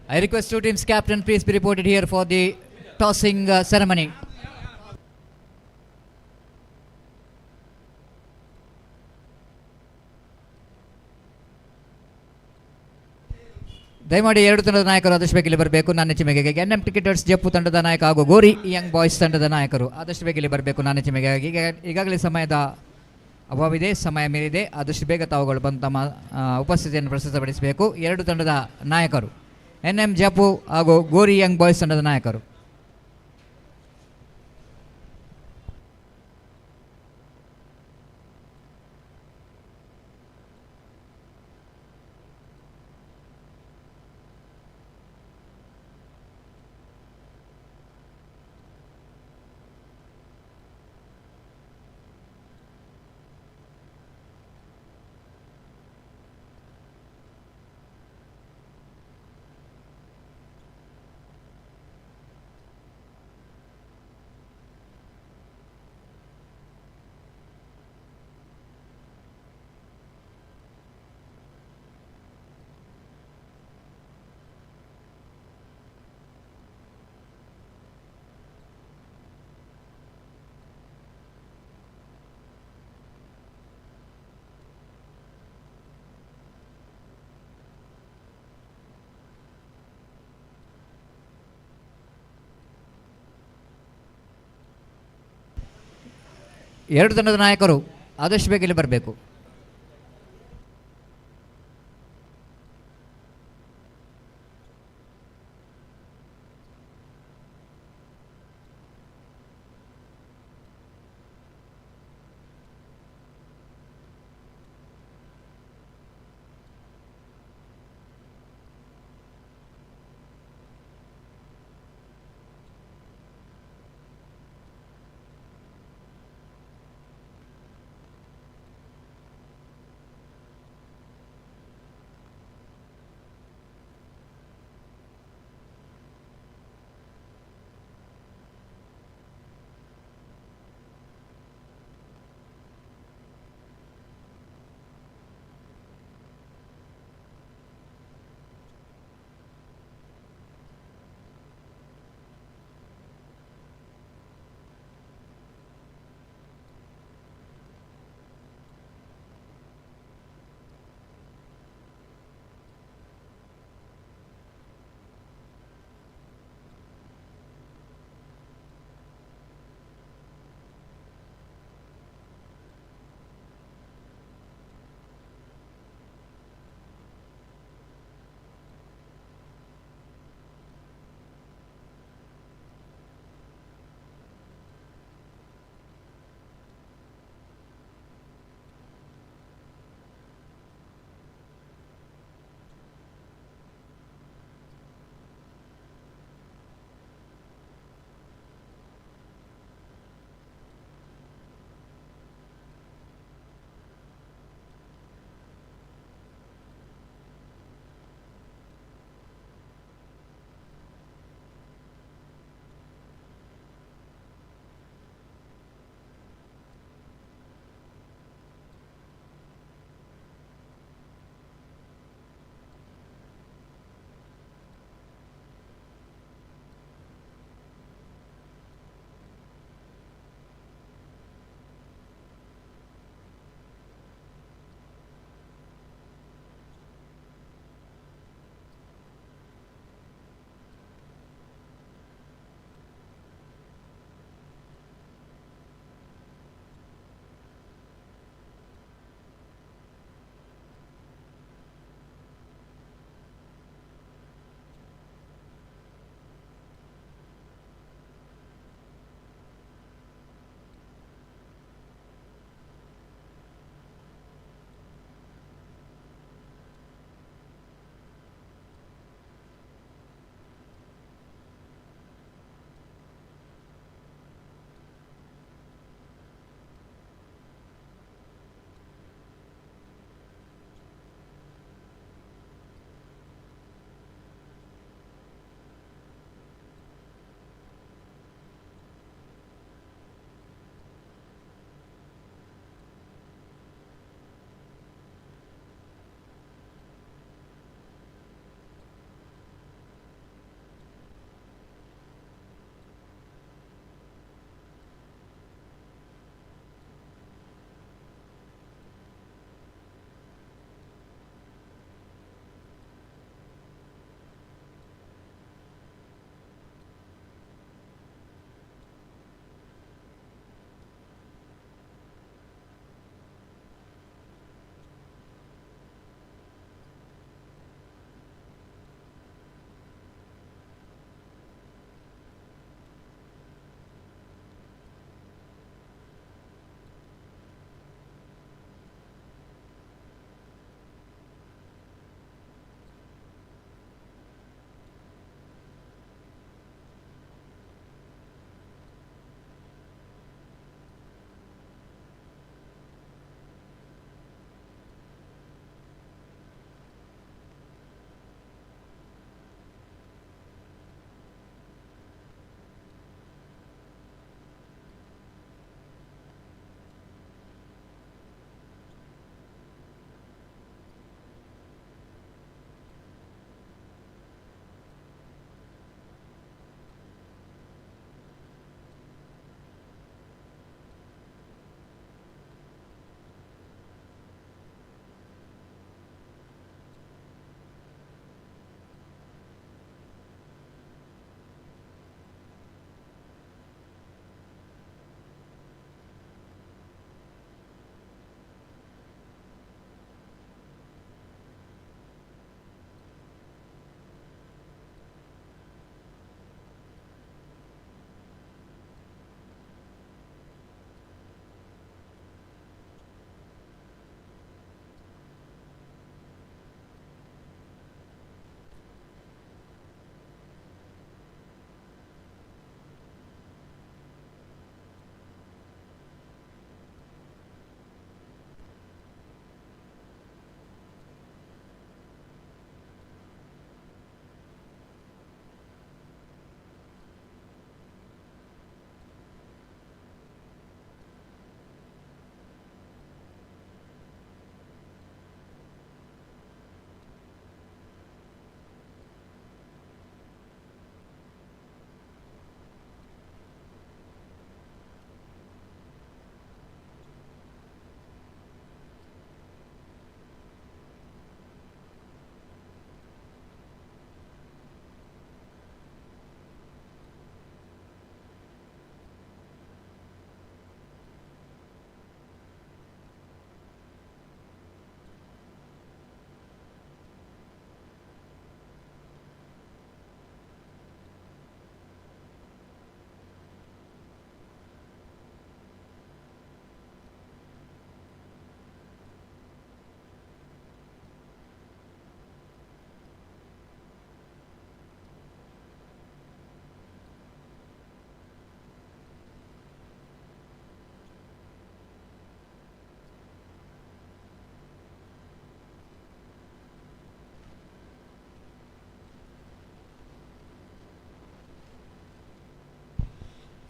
I request two teams captain please be reported here for the tossing ceremony. ದಯಮಾಡಿ ಎರಡು ತಂಡದ ನಾಯಕರು ಆದಷ್ಟು ಬೇಗ ಇಲ್ಲಿ ಬರಬೇಕು. ನನ್ನ ಚಿಮೆಗೆ NM ಕ್ರಿಕೆಟರ್ಸ್ ಜಪ್ಪು ತಂಡದ ನಾಯಕ ಹಾಗೂ ಗೋರಿ ಯಂಗ್ ಬಾಯ್ಸ್ ತಂಡದ ನಾಯಕರು ಆದಷ್ಟು ಬೇಗ ಇಲ್ಲಿ ಬರಬೇಕು. ನನ್ನ ಚಿಮೆಗೆ ಈಗಾಗಲೇ ಸಮಯದ ಅಭಾವಿದೆ, ಸಮಯ ಮೀರಿದೆ. ಆದಷ್ಟು ಬೇಗ ತಾವುಗಳು ಬಂದು ತಮ್ಮ ಉಪಸ್ಥಿತಿಯನ್ನು ಪ್ರಸ್ತುತಪಡಿಸಬೇಕು. ಎರಡು ತಂಡದ ನಾಯಕರು NM ಜಪ್ಪು ಹಾಗೂ ಗೋರಿ ಯಂಗ್ ಬಾಯ್ಸ್ ತಂಡದ ನಾಯಕರು. ಎರಡು ತಂಡದ ನಾಯಕರು ಆದಷ್ಟು ಬೇಗ ಇಲ್ಲಿ ಬರಬೇಕು.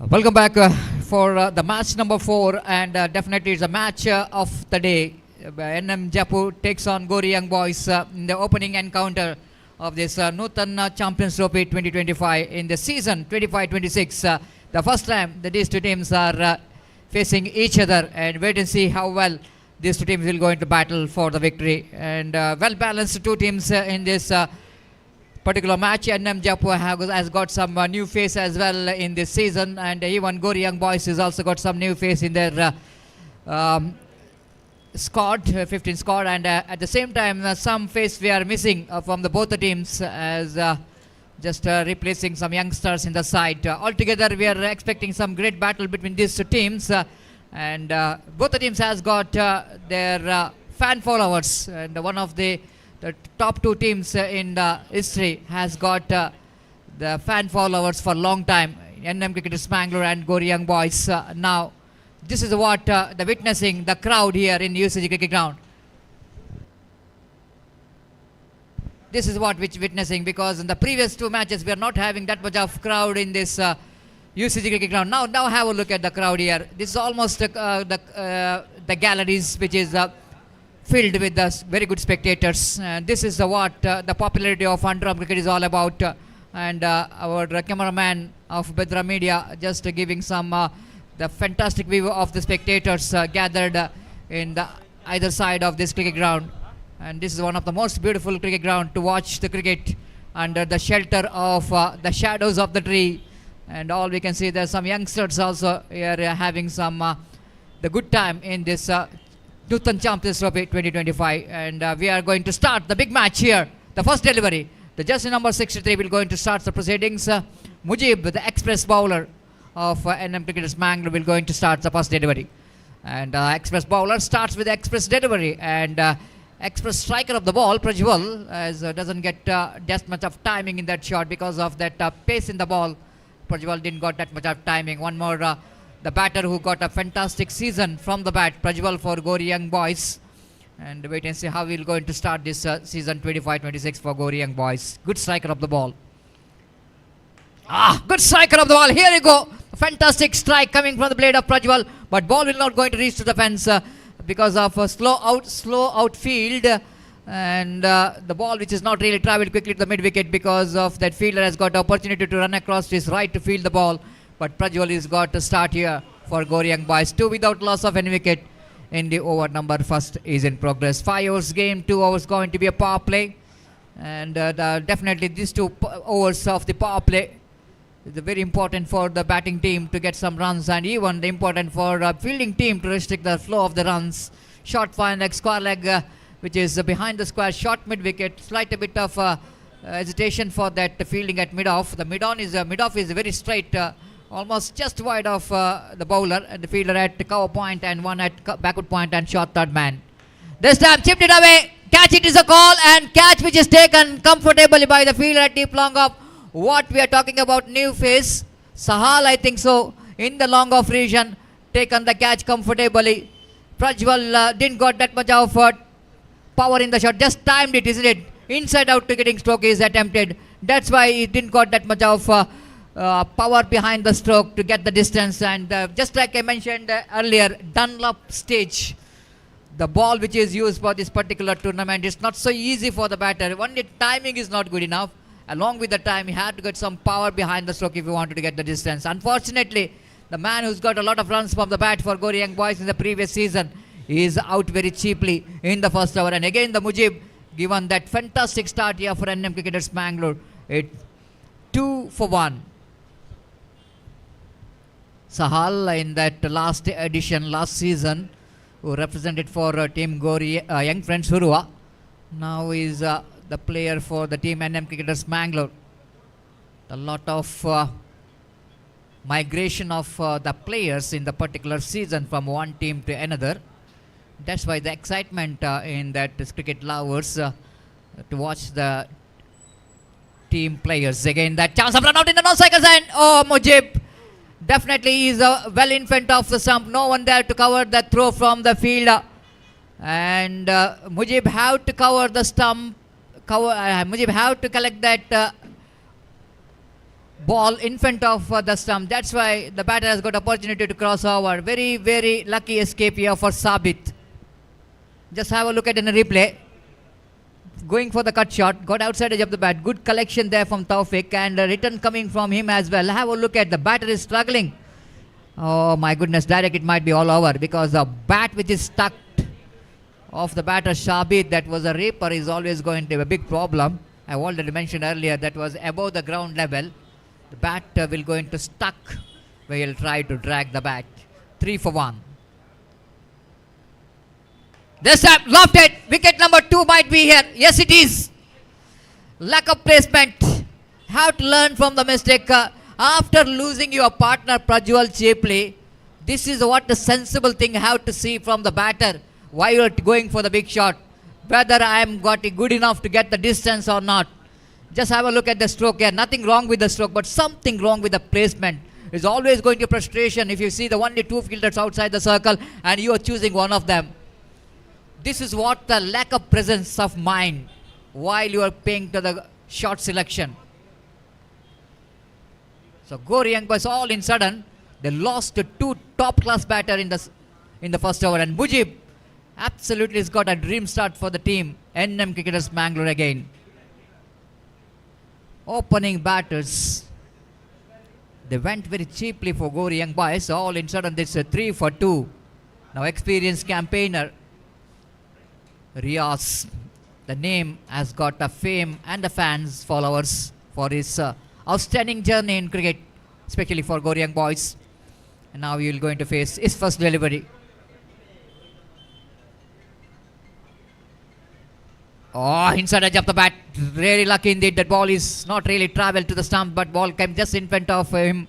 Welcome back for the match number 4, and definitely it's a match of the day. NM Jaipur takes on Gori Young Boys in the opening encounter of this Nutan Champions Trophy 2025 in the season 25-26. The first time that these two teams are facing each other, and wait and see how well these two teams will go into battle for the victory. And well balanced two teams in this particular match. NM Jaipur has got some new face as well in this season, and even Gori Young Boys has also got some new face in their squad, 15 squad, and at the same time some face we are missing from the both the teams as just replacing some youngsters in the side. Altogether we are expecting some great battle between these two teams, and both the teams has got their fan followers, and one of the top two teams in the history has got the fan followers for a long time, NM Cricketers Mangalore and Gori Young Boys. Now this is what the witnessing the crowd here in UCG Cricket Ground. This is what which witnessing, because in the previous two matches we are not having that much of crowd in this UCG Cricket Ground. Now have a look at the crowd here. This is almost the galleries which is filled with the very good spectators. This is what the popularity of Underarm cricket is all about. And our cameraman of Bedra Media just giving some the fantastic view of the spectators gathered in the either side of this cricket ground. And this is one of the most beautiful cricket ground to watch the cricket under the shelter of the shadows of the tree. And all we can see, there's some youngsters also here having some the good time in this Nutan Champions Trophy 2025, and we are going to start the big match here. The first delivery, the jersey number 63 will going to start the proceedings. Mujib, the express bowler of NM Cricketers Mangalore, will going to start the first delivery, and express bowler starts with express delivery, and express striker of the ball Prajwal as doesn't get just much of timing in that shot because of that pace in the ball. Prajwal didn't got that much of timing. One more the batter who got a fantastic season from the bat, Prajwal for Gori Young Boys. And wait and see how we're going to start this season 25-26 for Gori Young Boys. Good striker of the ball. Good striker of the ball. Here you go. A fantastic strike coming from the blade of Prajwal, but ball will not going to reach to the fence because of a slow outfield, and the ball which is not really traveled quickly to the mid wicket because of that fielder has got opportunity to run across his right to field the ball. But Prajwal has got to start here for Gori Young Boys. 2 without loss of any wicket in the over number first is in progress. 5 overs game, 2 overs going to be a power play. And definitely these 2 overs of the power play is very important for the batting team to get some runs, and even important for fielding team to restrict the flow of the runs. Short fine leg, square leg, which is behind the square, short mid wicket. Slight a bit of hesitation for that fielding at mid off. The mid off is very straight. Almost just wide of the bowler, and the fielder at cover point and one at backward point and short third man. This time chipped it away. Catch it is a call, and catch which is taken comfortably by the fielder at deep long off. What we are talking about, new face Sahal, I think so, in the long off region, taken the catch comfortably. Prajwal didn't got that much of power in the shot, just timed it, isn't it? Inside out cricketing stroke is attempted. That's why he didn't got that much of power behind the stroke to get the distance. And just like I mentioned earlier, Dunlop stage, the ball which is used for this particular tournament is not so easy for the batter. Only timing is not good enough. Along with the time, he had to get some power behind the stroke if he wanted to get the distance. Unfortunately, the man who's got a lot of runs from the bat for Gori Young Boys in the previous season is out very cheaply in the first over. And again the Mujib, given that fantastic start here for NM Cricketers Mangalore, it 2 for 1. Sahal in that last edition, last season, who represented for team Gori Young Friends URWA, now is the player for the team NM Cricketers Mangalore. A lot of migration of the players in the particular season from one team to another. That's why the excitement in that is cricket lovers to watch the team players. Again that chance of run out in the no-cycles, and Mujib definitely is well in front of the stump. No one there to cover the throw from the field, and Mujib have to cover the stump. Mujib have to collect that ball in front of the stump. That's why the batter has got opportunity to cross over. Very, very lucky escape here for Sabit. Just have a look at in the replay. Going for the cut shot, got outside edge of the bat. Good collection there from Taufik, and a return coming from him as well. Have a look at the batter is struggling. Oh my goodness, direct it might be all over because the bat which is stuck of the batter Shabit, that was a raper, is always going to be a big problem. I already mentioned earlier that was above the ground level. The bat will go into stuck where he'll try to drag the bat. 3 for 1. This time, lofted it. Wicket number 2 might be here. Yes, it is. Lack of placement. Have to learn from the mistake. After losing your partner Prajwal cheaply, this is what the sensible thing have to see from the batter. Why you are going for the big shot? Whether I am got it good enough to get the distance or not. Just have a look at the stroke here. Nothing wrong with the stroke, but something wrong with the placement. It's always going to frustration if you see the only 2 fielders outside the circle and you are choosing one of them. This is what the lack of presence of mind while you are paying to the shot selection. So Gori Young Boys all in sudden, they lost to 2 top class batter in the first over, and Mujib absolutely has got a dream start for the team. NM Cricketers Mangalore again. Opening batters. They went very cheaply for Gori Young Boys. All in sudden this is a 3 for 2. Now experienced campaigner Riaz. The name has got a fame and the fans followers for his outstanding journey in cricket, especially for Gori Young Boys. And now he will going to face his first delivery. Oh, inside edge of the bat. Really lucky indeed. That ball is not really travelled to the stump, but ball came just in front of him.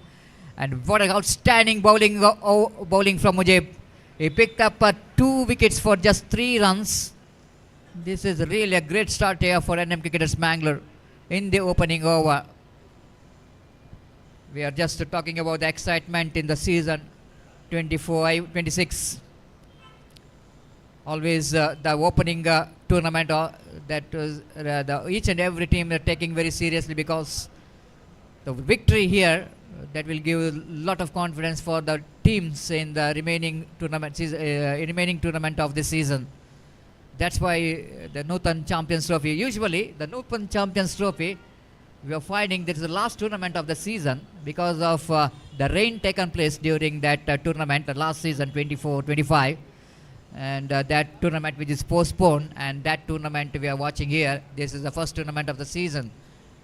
And what an outstanding bowling from Mujib. He picked up 2 wickets for just 3 runs. This is really a great start here for NM Cricketers Mangalore in the opening over. We are just talking about the excitement in the season 24-26. Always the opening tournament that was each and every team are taking very seriously, because the victory here that will give a lot of confidence for the teams in the remaining tournament of this season. That's why the Nutan Champions Trophy, usually the Nutan Champions Trophy, we are finding this is the last tournament of the season because of the rain taken place during that tournament, the last season 24-25. And that tournament which is postponed, and that tournament we are watching here, this is the first tournament of the season,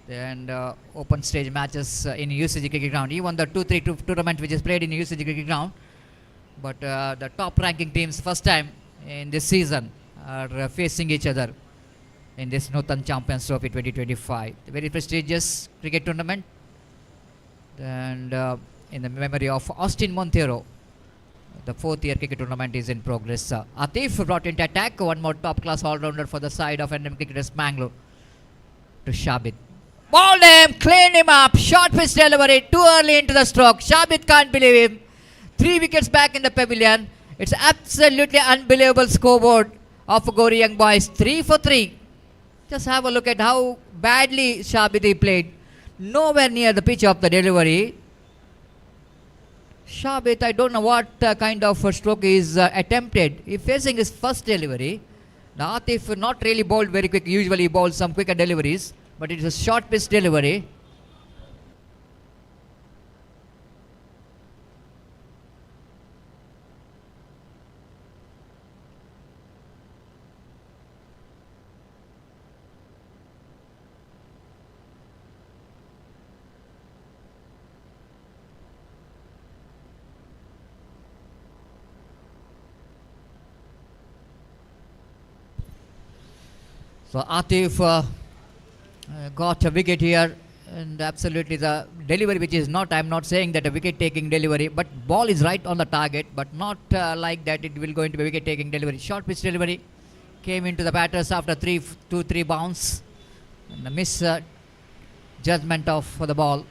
and open stage matches in UCG cricket ground. Even the 2-3 tournament which is played in UCG cricket ground, but the top ranking teams first time in this season are facing each other in this Nutan Champions Trophy 2025. Very prestigious cricket tournament, and in the memory of Austin Montero. The 4th year cricket tournament is in progress. Atif brought into attack. One more top class all-rounder for the side of NM Cricketers Mangalore. To Shabit. Balled him, cleaned him up. Short pitch delivery. Too early into the stroke. Shabit can't believe him. 3 wickets back in the pavilion. It's absolutely unbelievable scoreboard of Gori Young Boys. 3 for 3. Just have a look at how badly Shabit played. Nowhere near the pitch of the delivery. Shabit, I don't know what kind of stroke is attempted. If facing his first delivery, now Atif not really bowled very quick. Usually he bowls some quicker deliveries, but it is a short pitch delivery. So Atif got a wicket here, and absolutely the delivery which is not, I am not saying that a wicket taking delivery, but ball is right on the target, but not like that it will go into a wicket taking delivery. Short pitch delivery came into the batters after 2-3 bounce, and a miss judgment of for the ball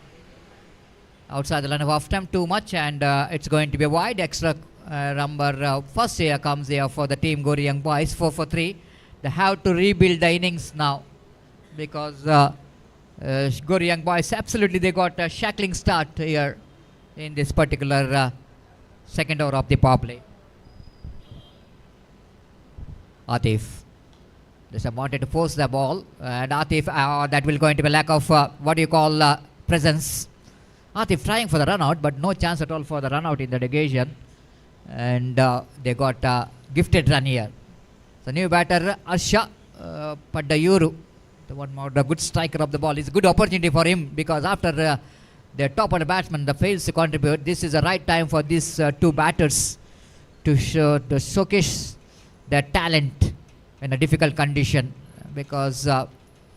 outside the line of off stump too much, and it's going to be a wide. Extra number first here comes here for the team Gori Young Boys. 4 for 3. They have to rebuild the innings now, because Gori young boys, absolutely they got a shackling start here in this particular second over of the power play. Atif just wanted to force the ball, and Atif, that will going to be lack of what do you call presence. Atif trying for the run out, but no chance at all for the run out in the occasion, and they got a gifted run here. So new batter Arsha Paddayuru, the good striker of the ball. It's a good opportunity for him, because after the top order batsman the fails to contribute, this is the right time for these two batters to showcase their talent in a difficult condition, because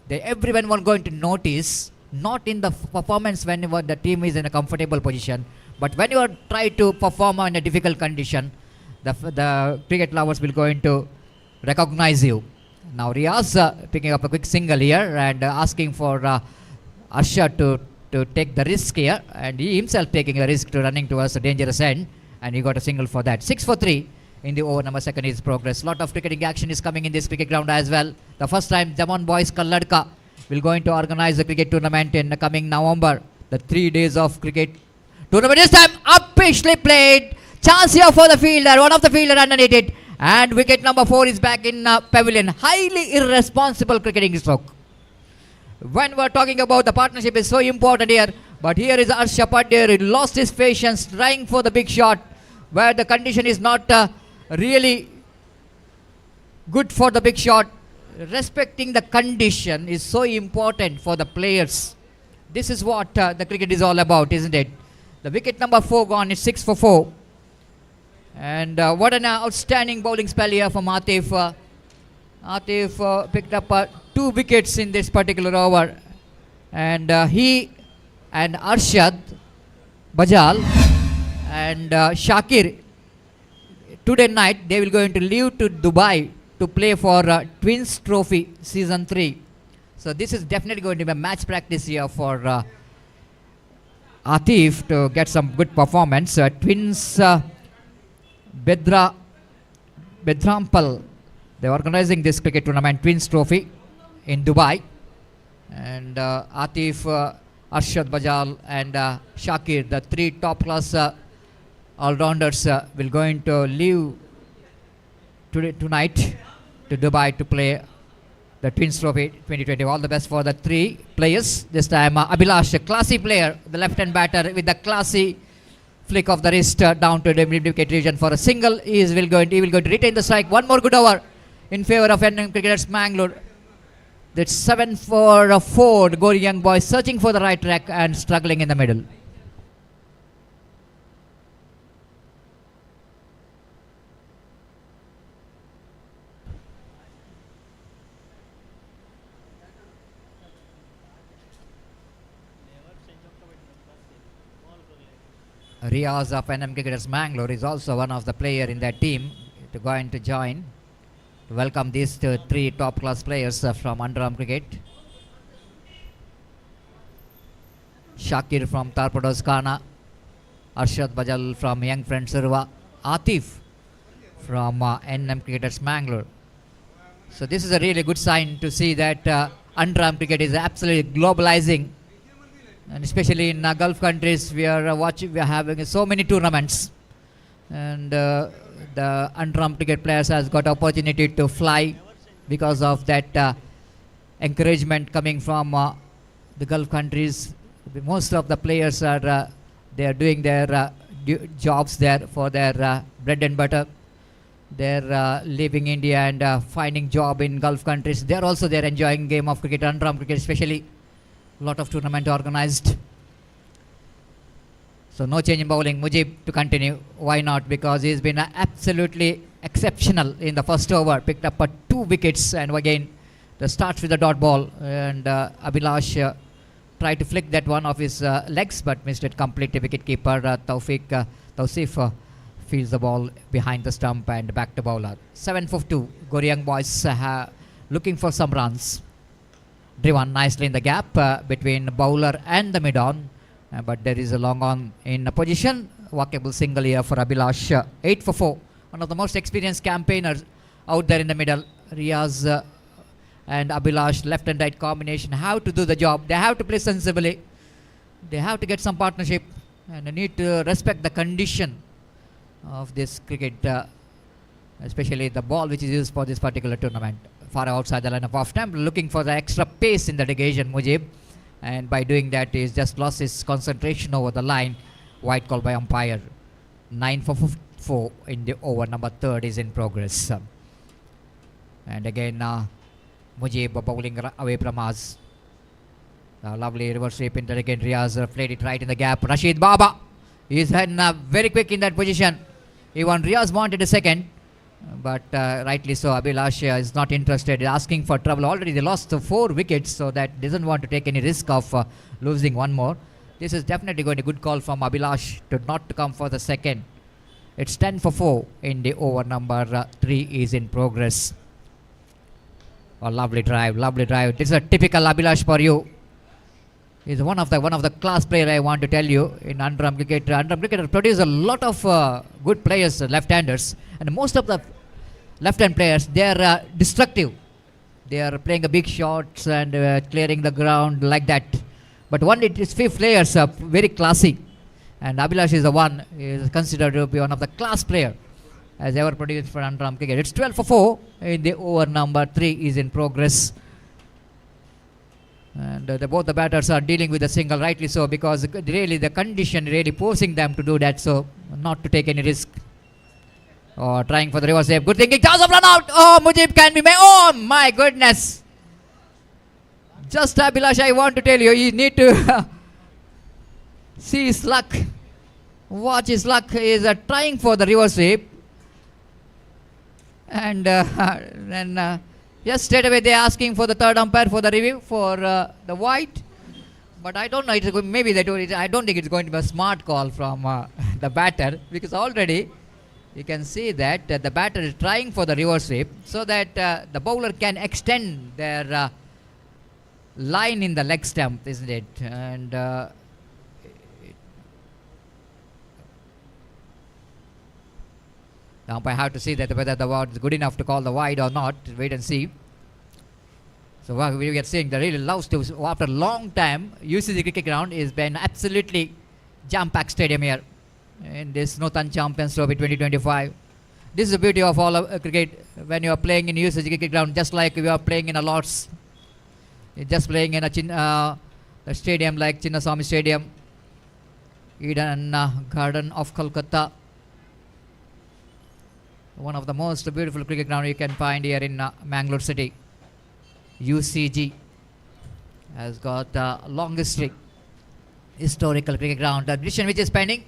everyone was going to notice, not in the performance when the team is in a comfortable position, but when you are try to perform in a difficult condition, the cricket lovers will going to recognize you. Now Riaz picking up a quick single here and asking for Arsha to take the risk here, and he himself taking a risk to running towards the dangerous end, and he got a single for that. 6 for 3 in the over number second is progress. Lot of cricketing action is coming in this cricket ground as well. The first time Jamon Boys Kalladka will going to organize the cricket tournament in the coming November. The 3 days of cricket tournament. This time upishly played. Chance here for the fielder. One of the fielder underneath it. And wicket number 4 is back in pavilion. Highly irresponsible cricketing stroke. When we're talking about the partnership is so important here. But here is Arsha Padir. He lost his patience trying for the big shot, where the condition is not really good for the big shot. Respecting the condition is so important for the players. This is what the cricket is all about, isn't it? The wicket number 4 gone. It's 6 for 4. And what an outstanding bowling spell here from Atif. Atif picked up 2 wickets in this particular over. And he and Arshad Bajal and Shakir, today night they will going to leave to Dubai to play for Twins Trophy Season 3. So this is definitely going to be a match practice here for Atif to get some good performance. Twins Bedrampal, they are organizing this cricket tournament, Twins Trophy, in Dubai. And Atif, Arshad Bajal and Shakir, the 3 top class all-rounders will going to leave tonight to Dubai to play the Twins Trophy 2020. All the best for the 3 players. This time Abhilash, a classy player, the left-hand batter with the classy flick of the wrist down to the mid-wicket region for a single. He will going to retain the strike. One more good over in favor of NM Cricketers Mangalore. That's 7 for 4. The Gori young boys searching for the right track and struggling in the middle. Riaz of NM Cricketers Mangalore is also one of the player in that team to go and to join. Welcome these 3 top class players from Underarm Cricket. Shakir from Tarpados Khana, Arshad Bajal from Young Friends URWA, Atif from NM Cricketers Mangalore. So this is a really good sign to see that Underarm Cricket is absolutely globalizing, and especially in Gulf countries we are having so many tournaments, and the Underarm cricket players has got opportunity to fly because of that encouragement coming from the Gulf countries. Most of the players are they are doing their jobs there for their bread and butter. They're leaving India and finding job in Gulf countries. They're also there enjoying game of cricket, Underarm cricket especially. Lot of tournament organized. So no change in bowling. Mujib to continue. Why not? Because he's been absolutely exceptional in the first over. Picked up 2 wickets, and again the starts with the dot ball. And Abhilash tried to flick that one off his legs, but missed it completely. Wicketkeeper Tausif fields the ball behind the stump and back to bowler. 7 for 2. Gori young boys looking for some runs. Driven nicely in the gap between bowler and the mid-on. But there is a long on in position. Walkable single here for Abhilash. 8 for 4. One of the most experienced campaigners out there in the middle. Riaz and Abhilash, left and right combination, have to do the job. They have to play sensibly. They have to get some partnership, and they need to respect the condition of this cricket, especially the ball which is used for this particular tournament. Far outside the line of off stump, looking for the extra pace in the negation, Mujib, and by doing that he's just lost his concentration over the line. White call by umpire. 9 for 4 in the over. Number 3rd is in progress. And again Mujib bowling away from us. Lovely reverse sweep into again. Riaz played it right in the gap. Rashid Baba is very quick in that position. Even Riaz wanted a second, but rightly so. Abhilash is not interested, asking for trouble. Already they lost 4 wickets, so that doesn't want to take any risk of losing one more. This is definitely going to be a good call from Abhilash to not to come for the second. It's 10 for 4 in the over. Number 3 is in progress. A lovely drive, lovely drive. This is a typical Abhilash for you. He's one of the class player, I want to tell you, in Underarm cricket. Underarm cricket produces a lot of good players, left-handers, and most of the left-hand players, they are destructive. They are playing a big shots and clearing the ground like that. But one, it is few players very classy, and Abhilash is the one. He is considered to be one of the class player as ever produced for Underarm cricket. It's 12 for 4 in the over. Number 3 is in progress. And both the batters are dealing with a single, rightly so, because really the condition really forcing them to do that, so not to take any risk. Or trying for the reverse save. Good thinking. Toss of run out. Oh, Mujib can be made. Oh my goodness. Just Abhilash, I want to tell you, you need to see his luck. Watch his luck. He is trying for the reverse sweep. And then yes, straight away they are asking for the third umpire for the review for the white. But I don't know, it's going, maybe they do it. I don't think it's going to be a smart call from the batter, because already you can see that the batter is trying for the reverse sweep so that the bowler can extend their line in the leg stump, isn't it? And the umpire have to see that whether the ball is good enough to call the wide or not. Wait and see. So what we are seeing, the really loves to, after a long time, UCC cricket ground is been absolutely jam-packed stadium here in this Nutan Champions Trophy 2025. This is the beauty of all of cricket when you are playing in UCC cricket ground, just like you are playing in a Lords. You're just playing in a stadium like Chinnaswamy Stadium, Eden Garden of Kolkata. One of the most beautiful cricket ground you can find here in Mangalore city. UCG has got a long history, historical cricket ground. The decision which is pending,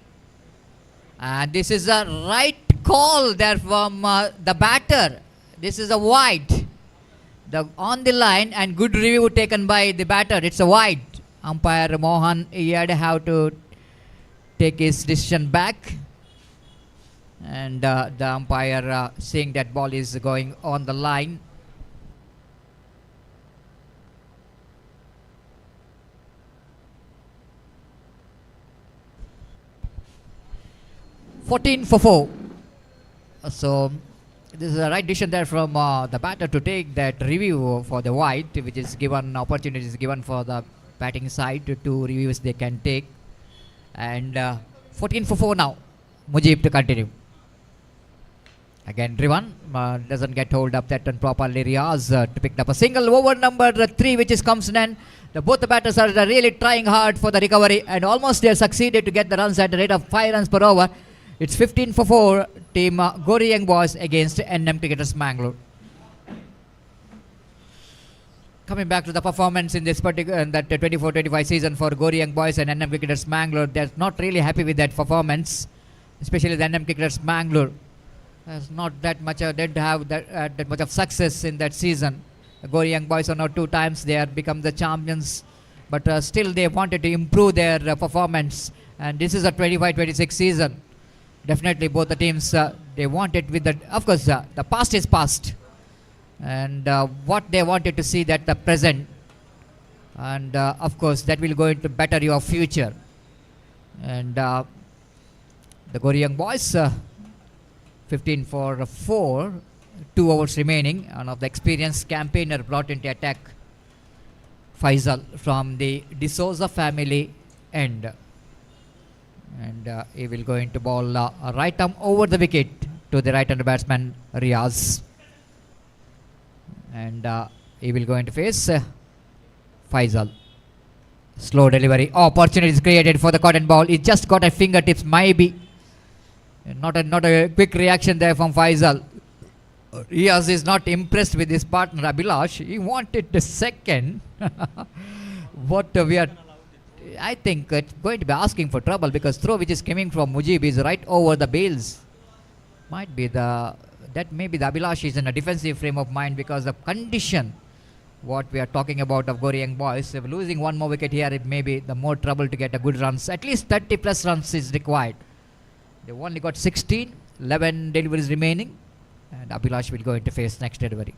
and this is a right call there from the batter. This is a wide, on the line, and good review taken by the batter. It's a wide. Umpire Mohan Iyad have to take his decision back, and the umpire seeing that ball is going on the line. $14 for 4. So this is a right decision there from the batter to take that review for the white, which is given opportunities given for the batting side to 2 reviews they can take. And 14 for 4 now. Mujib to continue. Again driven, doesn't get hold up that one properly. Riaz to pick up a single. Over number 3 which is comes in. Both the batters are really trying hard for the recovery, and almost they succeeded to get the runs at the rate of 5 runs per over. It's 15 for 4, team Gori Young Boys against NM Cricketers Mangalore. Coming back to the performance in this particular that 24-25 season for Gori Young Boys and NM Cricketers Mangalore, they're not really happy with that performance, especially the NM Cricketers Mangalore. Has not that much, didn't have that much of success in that season. The Gori Young Boys are now 2 times they have become the champions, but still they wanted to improve their performance, and this is a 25-26 season. Definitely both the teams, they wanted with the, of course the past is past, and what they wanted to see that the present, and of course that will going to better your future. And the Gori Young Boys 15 for 4 2 overs remaining. One of the experienced campaigner brought into attack, Faisal from the D'Souza family end. And he will go into ball a right arm over the wicket to the right-hander batsman Riaz. And he will go into face Faisal. Slow delivery. Opportunities created for the cotton ball. He just got a fingertips, maybe. Not a quick reaction there from Faisal. Riaz is not impressed with his partner Abhilash. He wanted the second. I think it's going to be asking for trouble, because throw which is coming from Mujib is right over the bails. Maybe the Abhilash is in a defensive frame of mind, because the condition what we are talking about of Goreang boys, if losing one more wicket here, it may be the more trouble to get a good runs. At least 30 plus runs is required. They've only got 16, 11 deliveries remaining, and Abhilash will go into face next delivery.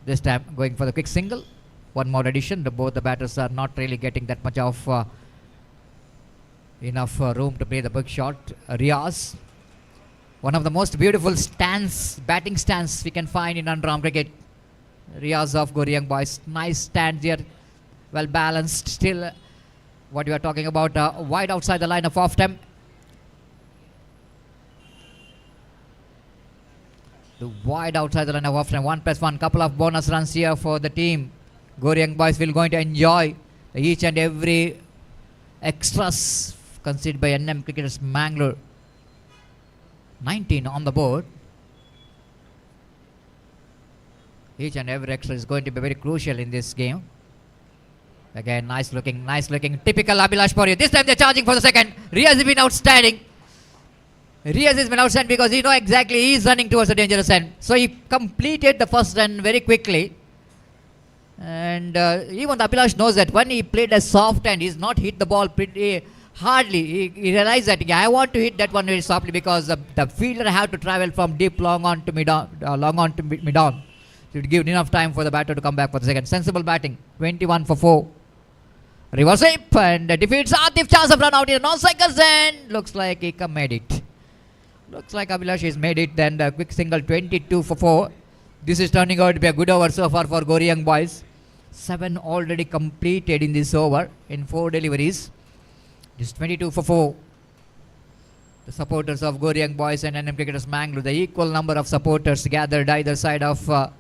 This time going for the quick single. One more addition. Both the batters are not really getting that much of enough room to play the big shot. Riaz, one of the most beautiful batting stands we can find in underarm cricket. Riaz of Goreang boys. Nice stand here. Well balanced. Still, what you are talking about, wide outside the line of off stump. The wide outside the line of off stump. 1+1. Couple of bonus runs here for the team. Goreang boys will going to enjoy each and every extras considered by NM cricketers Mangalore. 19 on the board. Each and every extra is going to be very crucial in this game. Again, nice looking. Typical Abhilash for you. This time they're charging for the second. Riaz has been outstanding. Because he knows exactly he is running towards the dangerous end. So he completed the first run very quickly. And even Abhilash knows that when he played a soft hand, he's not hit the ball pretty hardly. He realized that I want to hit that one very softly, because the fielder have to travel from deep long on to mid on. So it give enough time for the batter to come back for the second. Sensible batting. 21 for 4. Reverse sweep and defeats Atif. Chance of run out in 9 seconds, and looks like he made it. Looks like Abhilash has made it. Then the quick single. 22 for 4. This is turning out to be a good over so far for Goreang boys. 7 already completed in this over in 4 deliveries. This 22 for 4. The supporters of Goreang boys and NM cricketers Mangalore, the equal number of supporters gathered either side of our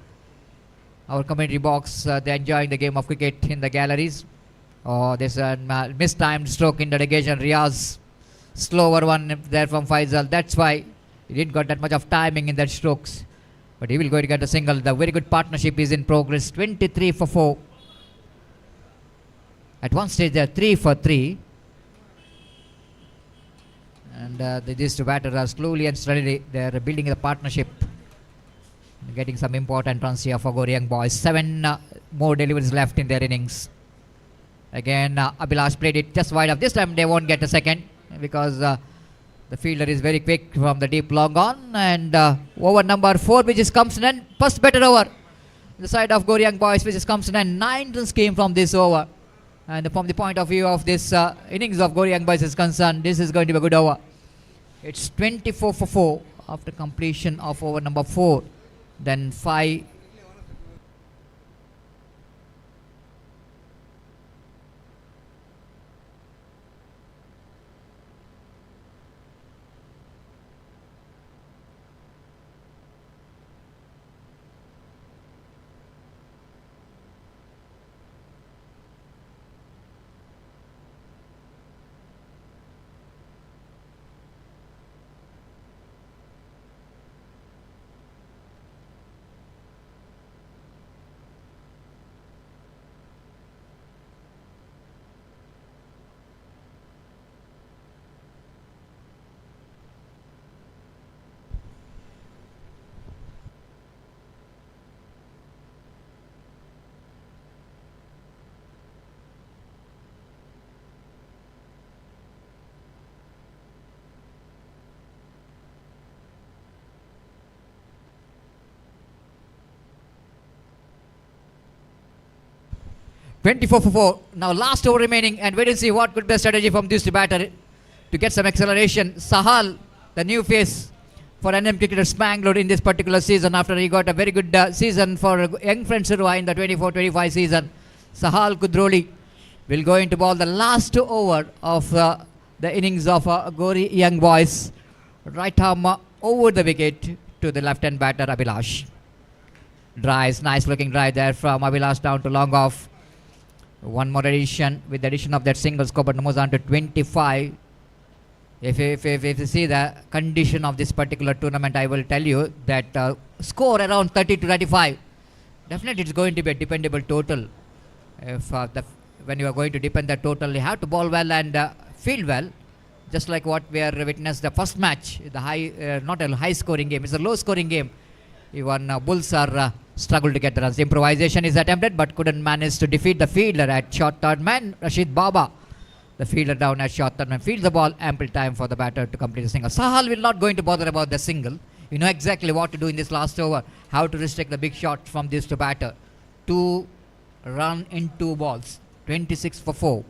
commentary box. They're enjoying the game of cricket in the galleries. Oh, there's a mistimed stroke in the negation. Riaz, slower one there from Faisal. That's why he didn't got that much of timing in that strokes. But he will go to get a single. The very good partnership is in progress. 23 for 4. At one stage they are 3 for 3. And these two batters are slowly and steadily they are building a partnership. Getting some important runs here for Goreang boys. 7 more deliveries left in their innings. Again, Abhilash played it just wide up. This time they won't get a second, because the fielder is very quick from the deep long on. And over number 4, which comes in, and first better over the side of Goreang boys, which comes in, and 9 runs came from this over. And from the point of view of this innings of Goreang boys is concerned, this is going to be a good over. It's 24 for 4 after completion of over number 4. Then 5. For 4. Now last over remaining, and wait and see what could be a strategy from this batter to get some acceleration. Sahal, the new face for NM cricketers Mangalore in this particular season after he got a very good season for young friends in the 24-25 season. Sahal Kudroli will go into ball the last over of the innings of Gori young boys. Right arm over the wicket to the left hand batter Abhilash. Drives, nice looking drive there from Abhilash down to long off. One more addition with the addition of that single score, but moves on to 25. If you see the condition of this particular tournament, I will tell you that score around 30 to 35. Definitely it's going to be a dependable total. If when you are going to depend the total, you have to bowl well and field well. Just like what we are witnessed the first match, the high, not a high scoring game, it's a low scoring game. Even Bulls are struggled to get the runs. Improvisation is attempted but couldn't manage to defeat the fielder at short third man, Rashid Baba. The fielder down at short third man fields the ball, ample time for the batter to complete the single. Sahal will not going to bother about the single. You know exactly what to do in this last over, how to restrict the big shot from this to batter. 2 run in 2 balls, 26 for 4.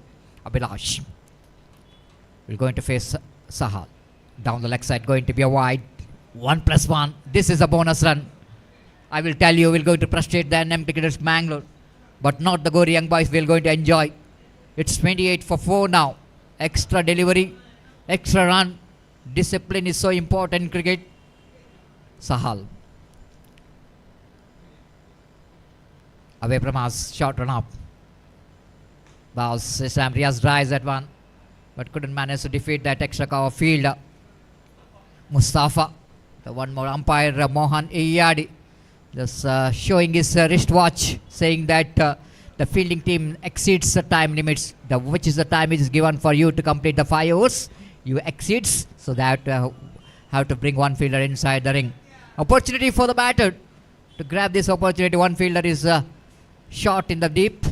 Abhilash will going to face Sahal. Down the leg side going to be a wide. 1+1. This is a bonus run. I will tell you, we're going to frustrate the NM cricketers Mangalore, but not the Gori young boys. We're going to enjoy. It's 28 for 4 now. Extra delivery, extra run. Discipline is so important in cricket. Sahal. Away from us, short run up. Bows, Islam Riaz drives at one, but couldn't manage to defeat that extra cover fielder. Mustafa, the one more umpire, Mohan Iyadi, just showing his wristwatch, saying that the fielding team exceeds the time limits, which is the time which is given for you to complete the 5 overs. You exceeds, so that have to bring one fielder inside the ring. Opportunity for the batter to grab this opportunity. One fielder is shot in the deep.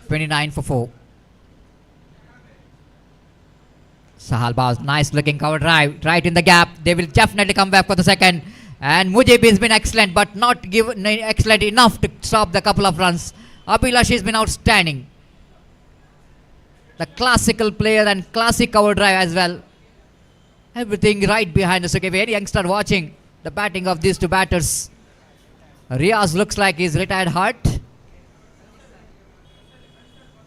29 for 4. Sahal Baz, nice looking cover drive right in the gap. They will definitely come back for the second. And Mujib has been excellent, but not excellent enough to stop the couple of runs. Abhilash has been outstanding. The classical player and classic cover drive as well. Everything right behind us. Okay, any youngster watching the batting of these two batters. Riaz looks like he's retired hard.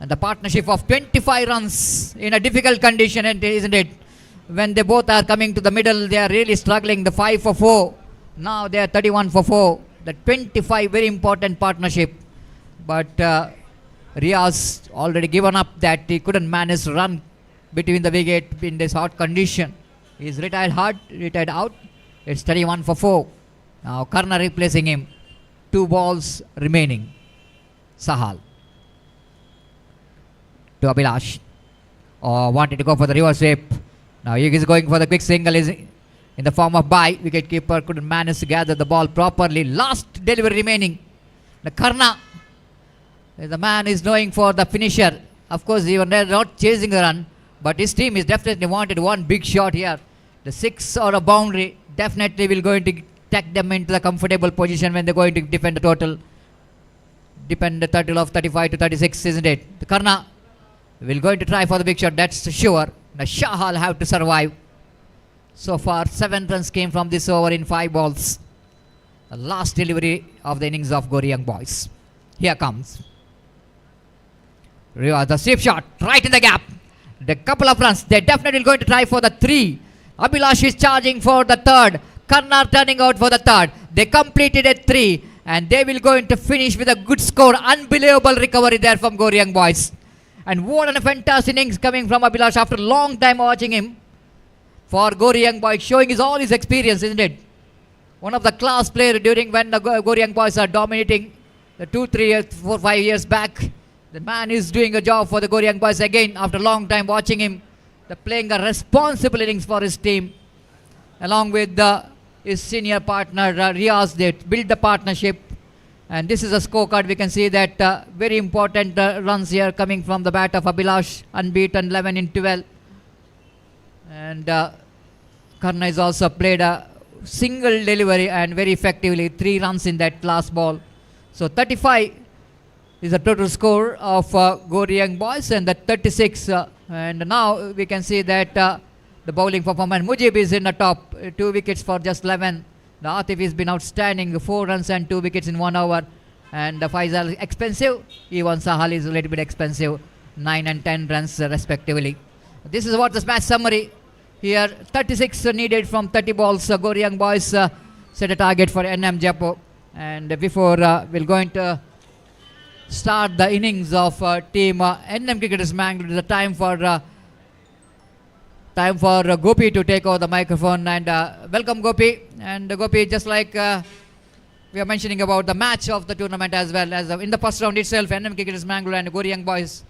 And the partnership of 25 runs in a difficult condition, isn't it? When they both are coming to the middle, they are really struggling. The 5 for 4. Now they are 31 for 4. The 25, very important partnership. But Riaz already given up that he couldn't manage to run between the wicket in this hot condition. He's retired hard, retired out. It's 31 for 4. Now Karna replacing him. 2 balls remaining. Sahal. To Abhilash. Wanted to go for the reverse sweep. Now he is going for the quick single is in the form of bye. Wicketkeeper couldn't manage to gather the ball properly. Last delivery remaining. The Karna. The man is going for the finisher. Of course, even they're not chasing the run, but his team is definitely wanted one big shot here. The 6 or a boundary definitely will going to take them into the comfortable position when they're going to defend the total. Defend the total of 35 to 36, isn't it? The Karna will going to try for the big shot, that's sure. The Shahal have to survive. So far, 7 runs came from this over in 5 balls. The last delivery of the innings of Gori young boys. Here comes. The sweep shot right in the gap. The couple of runs. They definitely going to try for the 3. Abhilash is charging for the 3rd. Karna turning out for the 3rd. They completed at 3 and they will going to finish with a good score. Unbelievable recovery there from Gori young boys. And what a fantastic innings coming from Abhilash after a long time watching him. For Gori young boys, showing all his experience, isn't it? One of the class players during when the Gori young boys are dominating the 2, 3 years, 4, 5 years back. The man is doing a job for the Gori young boys again after a long time watching him. The playing a responsible innings for his team. Along with his senior partner Riaz, they build the partnership. And this is a scorecard. We can see that very important runs here coming from the bat of Abhilash. Unbeaten 11 in 12. And Karna has also played a single delivery and very effectively 3 runs in that last ball. So 35 is the total score of Gori young boys and the 36. And now we can see that the bowling performance. Mujib is in the top, 2 wickets for just 11. The Atif has been outstanding, 4 runs and 2 wickets in 1 over. And the Faisal expensive, even Sahal is a little bit expensive, 9 and 10 runs respectively. This is what the match summary. Here 36 needed from 30 balls. Goryang boys set a target for NM Jaipur. And before we're going to start the innings of team NM Cricketers Mangalore, the time for Gopi to take over the microphone. And welcome Gopi. And Gopi, just like we are mentioning about the match of the tournament as well as in the first round itself, NM Cricketers Mangalore and Goryang boys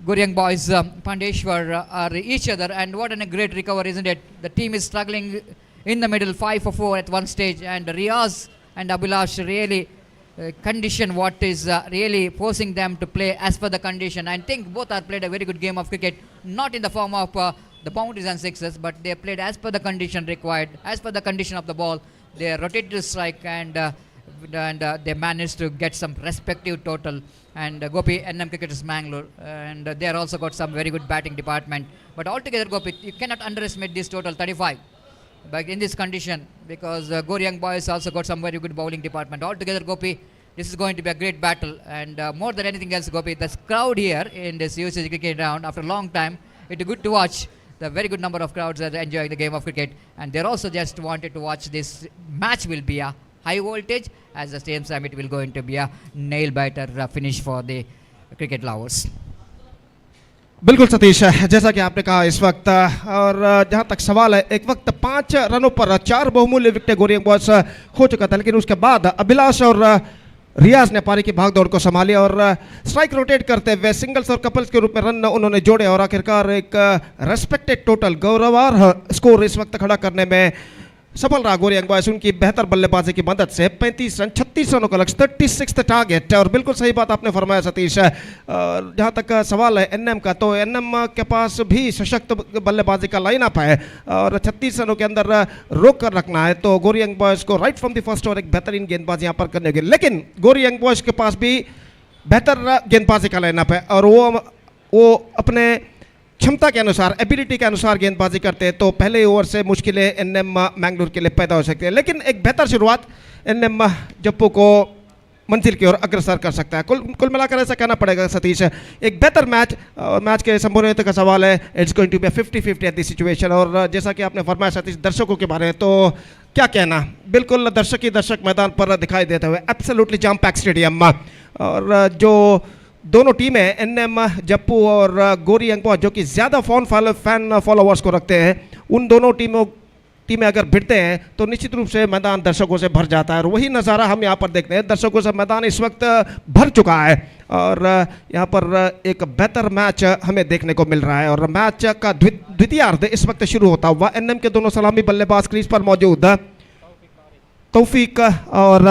Pandeshwar are each other, and what a great recovery, isn't it? The team is struggling in the middle, 5 for 4 at one stage, and Riaz and Abhilash really condition what is really forcing them to play as per the condition. I think both have played a very good game of cricket, not in the form of the boundaries and sixes, but they played as per the condition required, as per the condition of the ball. They rotated to strike and they managed to get some respective total. And Gopi, NM Cricketers Mangalore, and they are also got some very good batting department. But altogether, Gopi, you cannot underestimate this total 35. But in this condition, because Goryang boys also got some very good bowling department. Altogether, Gopi, this is going to be a great battle. And more than anything else, Gopi, the crowd here in this UCC cricket round, after a long time, it's good to watch. The very good number of crowds are enjoying the game of cricket, and they're also just wanted to watch this match. Will be a high voltage, as the same time it will going to be a nail biter finish for the cricket lovers. बिल्कुल सतीश, जैसा कि आपने कहा इस वक्त, और जहां तक सवाल है, एक वक्त 5 रनों पर 4 बहुमूल्य विकेट गोरियंग बॉयज हो चुका था, लेकिन उसके बाद अभिलाष और रियाज ने पारी की भागदौड़ को संभाली और स्ट्राइक रोटेट करते हुए सिंगल्स और कपल्स के रूप में रन उन्होंने जोड़े और आखिरकार एक रेस्पेक्टेड टोटल गौरवार्ह स्कोर इस वक्त खड़ा करने में सफल रहा गोरियंग बॉयज। उनकी बेहतर बल्लेबाजी की मदद से 35 रन 36 रनों का लक्ष्य, 36th टारगेट। और बिल्कुल सही बात आपने फरमाया सतीश, जहाँ तक सवाल है एनएम का, तो एनएम के पास भी सशक्त बल्लेबाजी का लाइनअप है और 36 रनों के अंदर रोक कर रखना है, तो गोरियंग बॉयज को right from the first over एक बेहतरीन गेंदबाजी यहाँ पर करने होगी। लेकिन गोरियंग बॉयज के पास भी बेहतर गेंदबाजी का लाइनअप है और वो अपने क्षमता के अनुसार, एबिलिटी के अनुसार गेंदबाजी करते हैं, तो पहले ओवर से मुश्किलें एनएम मैंगलोर के लिए पैदा हो सकती है, लेकिन एक बेहतर शुरुआत एनएम जप्पू को मंजिल की ओर अग्रसर कर सकता है। कुल मिलाकर ऐसा कहना पड़ेगा सतीश, एक बेहतर मैच, और मैच के संपूर्णता का सवाल है, it's going to be 50-50 at the situation. और जैसा कि आपने फरमाया सतीश दर्शकों के बारे में, तो क्या कहना, बिल्कुल दर्शक ही दर्शक मैदान पर दिखाई देते हुए, एब्सोल्युटली जैम पैक स्टेडियम। और जो दोनों टीमें एनएम जप्पू और गोरियंग बॉयज जो कि ज़्यादा फैन फॉलोवर्स को रखते हैं, उन दोनों टीमें अगर भिड़ते हैं तो निश्चित रूप से मैदान दर्शकों से भर जाता है और वही नज़ारा हम यहाँ पर देखते हैं। दर्शकों से मैदान इस वक्त भर चुका है और यहाँ पर एक बेहतर मैच हमें देखने को मिल रहा है। और मैच का द्वितीयार्ध इस वक्त शुरू होता हुआ, एनएम के दोनों सलामी बल्लेबाज क्रीज पर मौजूद, तौफीक और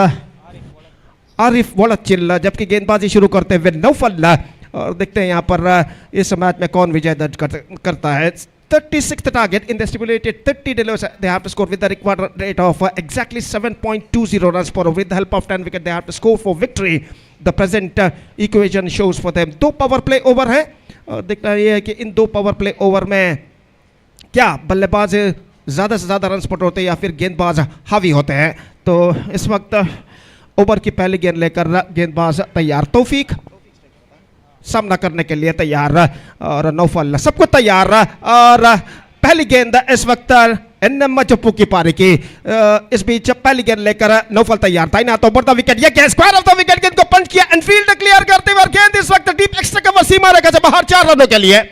आरिफ वलचिल, जबकि गेंदबाजी शुरू करते हुए नौफल। और देखते हैं यहाँ पर इस मैच में कौन विजय दर्ज करता है। 36th target in the stipulated 30 deliveries they have to score with the required rate of exactly 7.20 runs per over. With the help of 10 wickets they have to score for victory. The present equation shows for them 2 power play over है और देखना ये है कि इन 2 power play over में क्या बल्लेबाज ज़्यादा से ज़्यादा रन स्पॉट होते हैं या फिर गेंदबाज हावी होते हैं। तो इस वक्त ओवर की पहली गेंद लेकर गेंदबाज तैयार, तौफीक सामना करने के लिए तैयार और नौफल, सबको तैयार। और पहली गेंद इस वक्त एनएम जप्पू की पारी की, इस बीच पहली गेंद लेकर नौफल तैयार, तैनात ओवर द विकेट, ये गेंद स्क्वायर ऑफ द विकेट, गेंद को पंच किया, एनफील्ड क्लियर करते हुए गेंद इस वक्त डीप एक्स्ट्रा कवर सीमा रेखा से बाहर 4 रनों के लिए।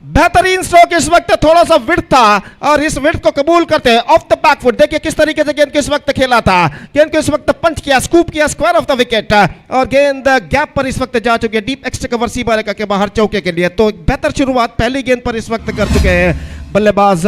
बेहतरीन स्ट्रोक, इस वक्त थोड़ा सा विड्थ था और इस विड्थ को कबूल करते हैं ऑफ द बैक फुट। देखिए किस तरीके से गेंद को इस वक्त खेला था, गेंद को इस वक्त पंच किया, स्कूप किया स्क्वायर ऑफ द विकेट और गेंद गैप पर इस वक्त जा चुकी है डीप एक्स्ट्रा कवर सीमा रेखा के बाहर चौके के लिए। तो बेहतर शुरुआत पहली गेंद पर इस वक्त कर चुके हैं बल्लेबाज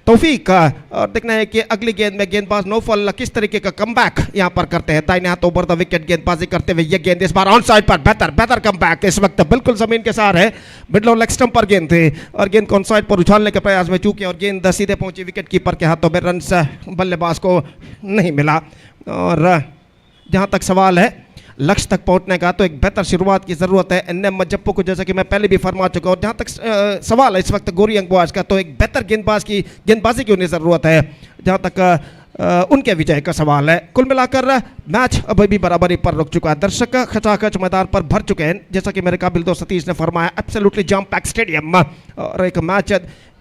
तौफीक। और देखना है कि अगली गेंद में गेंदबाज नौफल किस तरीके का कमबैक यहां पर करते हैं, दाहिने हाथ ओवर द विकेट गेंदबाजी करते हुए ये गेंद इस बार ऑन साइड पर बेहतर कमबैक, इस वक्त बिल्कुल जमीन के सार है, मिडल और लेग स्टंप पर गेंद थी और गेंद को ऑन साइड पर उछालने के प्रयास में चूके और गेंद सीधे पहुंची विकेट कीपर के हाथों में, रन बल्लेबाज को नहीं मिला। और जहां तक सवाल है लक्ष्य तक पहुंचने का, तो एक बेहतर शुरुआत की ज़रूरत है एनएम जप्पू को, जैसा कि मैं पहले भी फरमा चुका हूँ। जहाँ तक सवाल है इस वक्त गोरी अंगबाज का, तो एक बेहतर गेंदबाजी की उन्हें ज़रूरत है जहाँ तक उनके विजय का सवाल है। कुल मिलाकर मैच अभी भी बराबरी पर रुक चुका है। दर्शक खचाखच मैदान पर भर चुके हैं, जैसा कि मेरे काबिल दोस्त सतीश ने फरमाया, एब्सोल्युटली जम पैक स्टेडियम, और एक मैच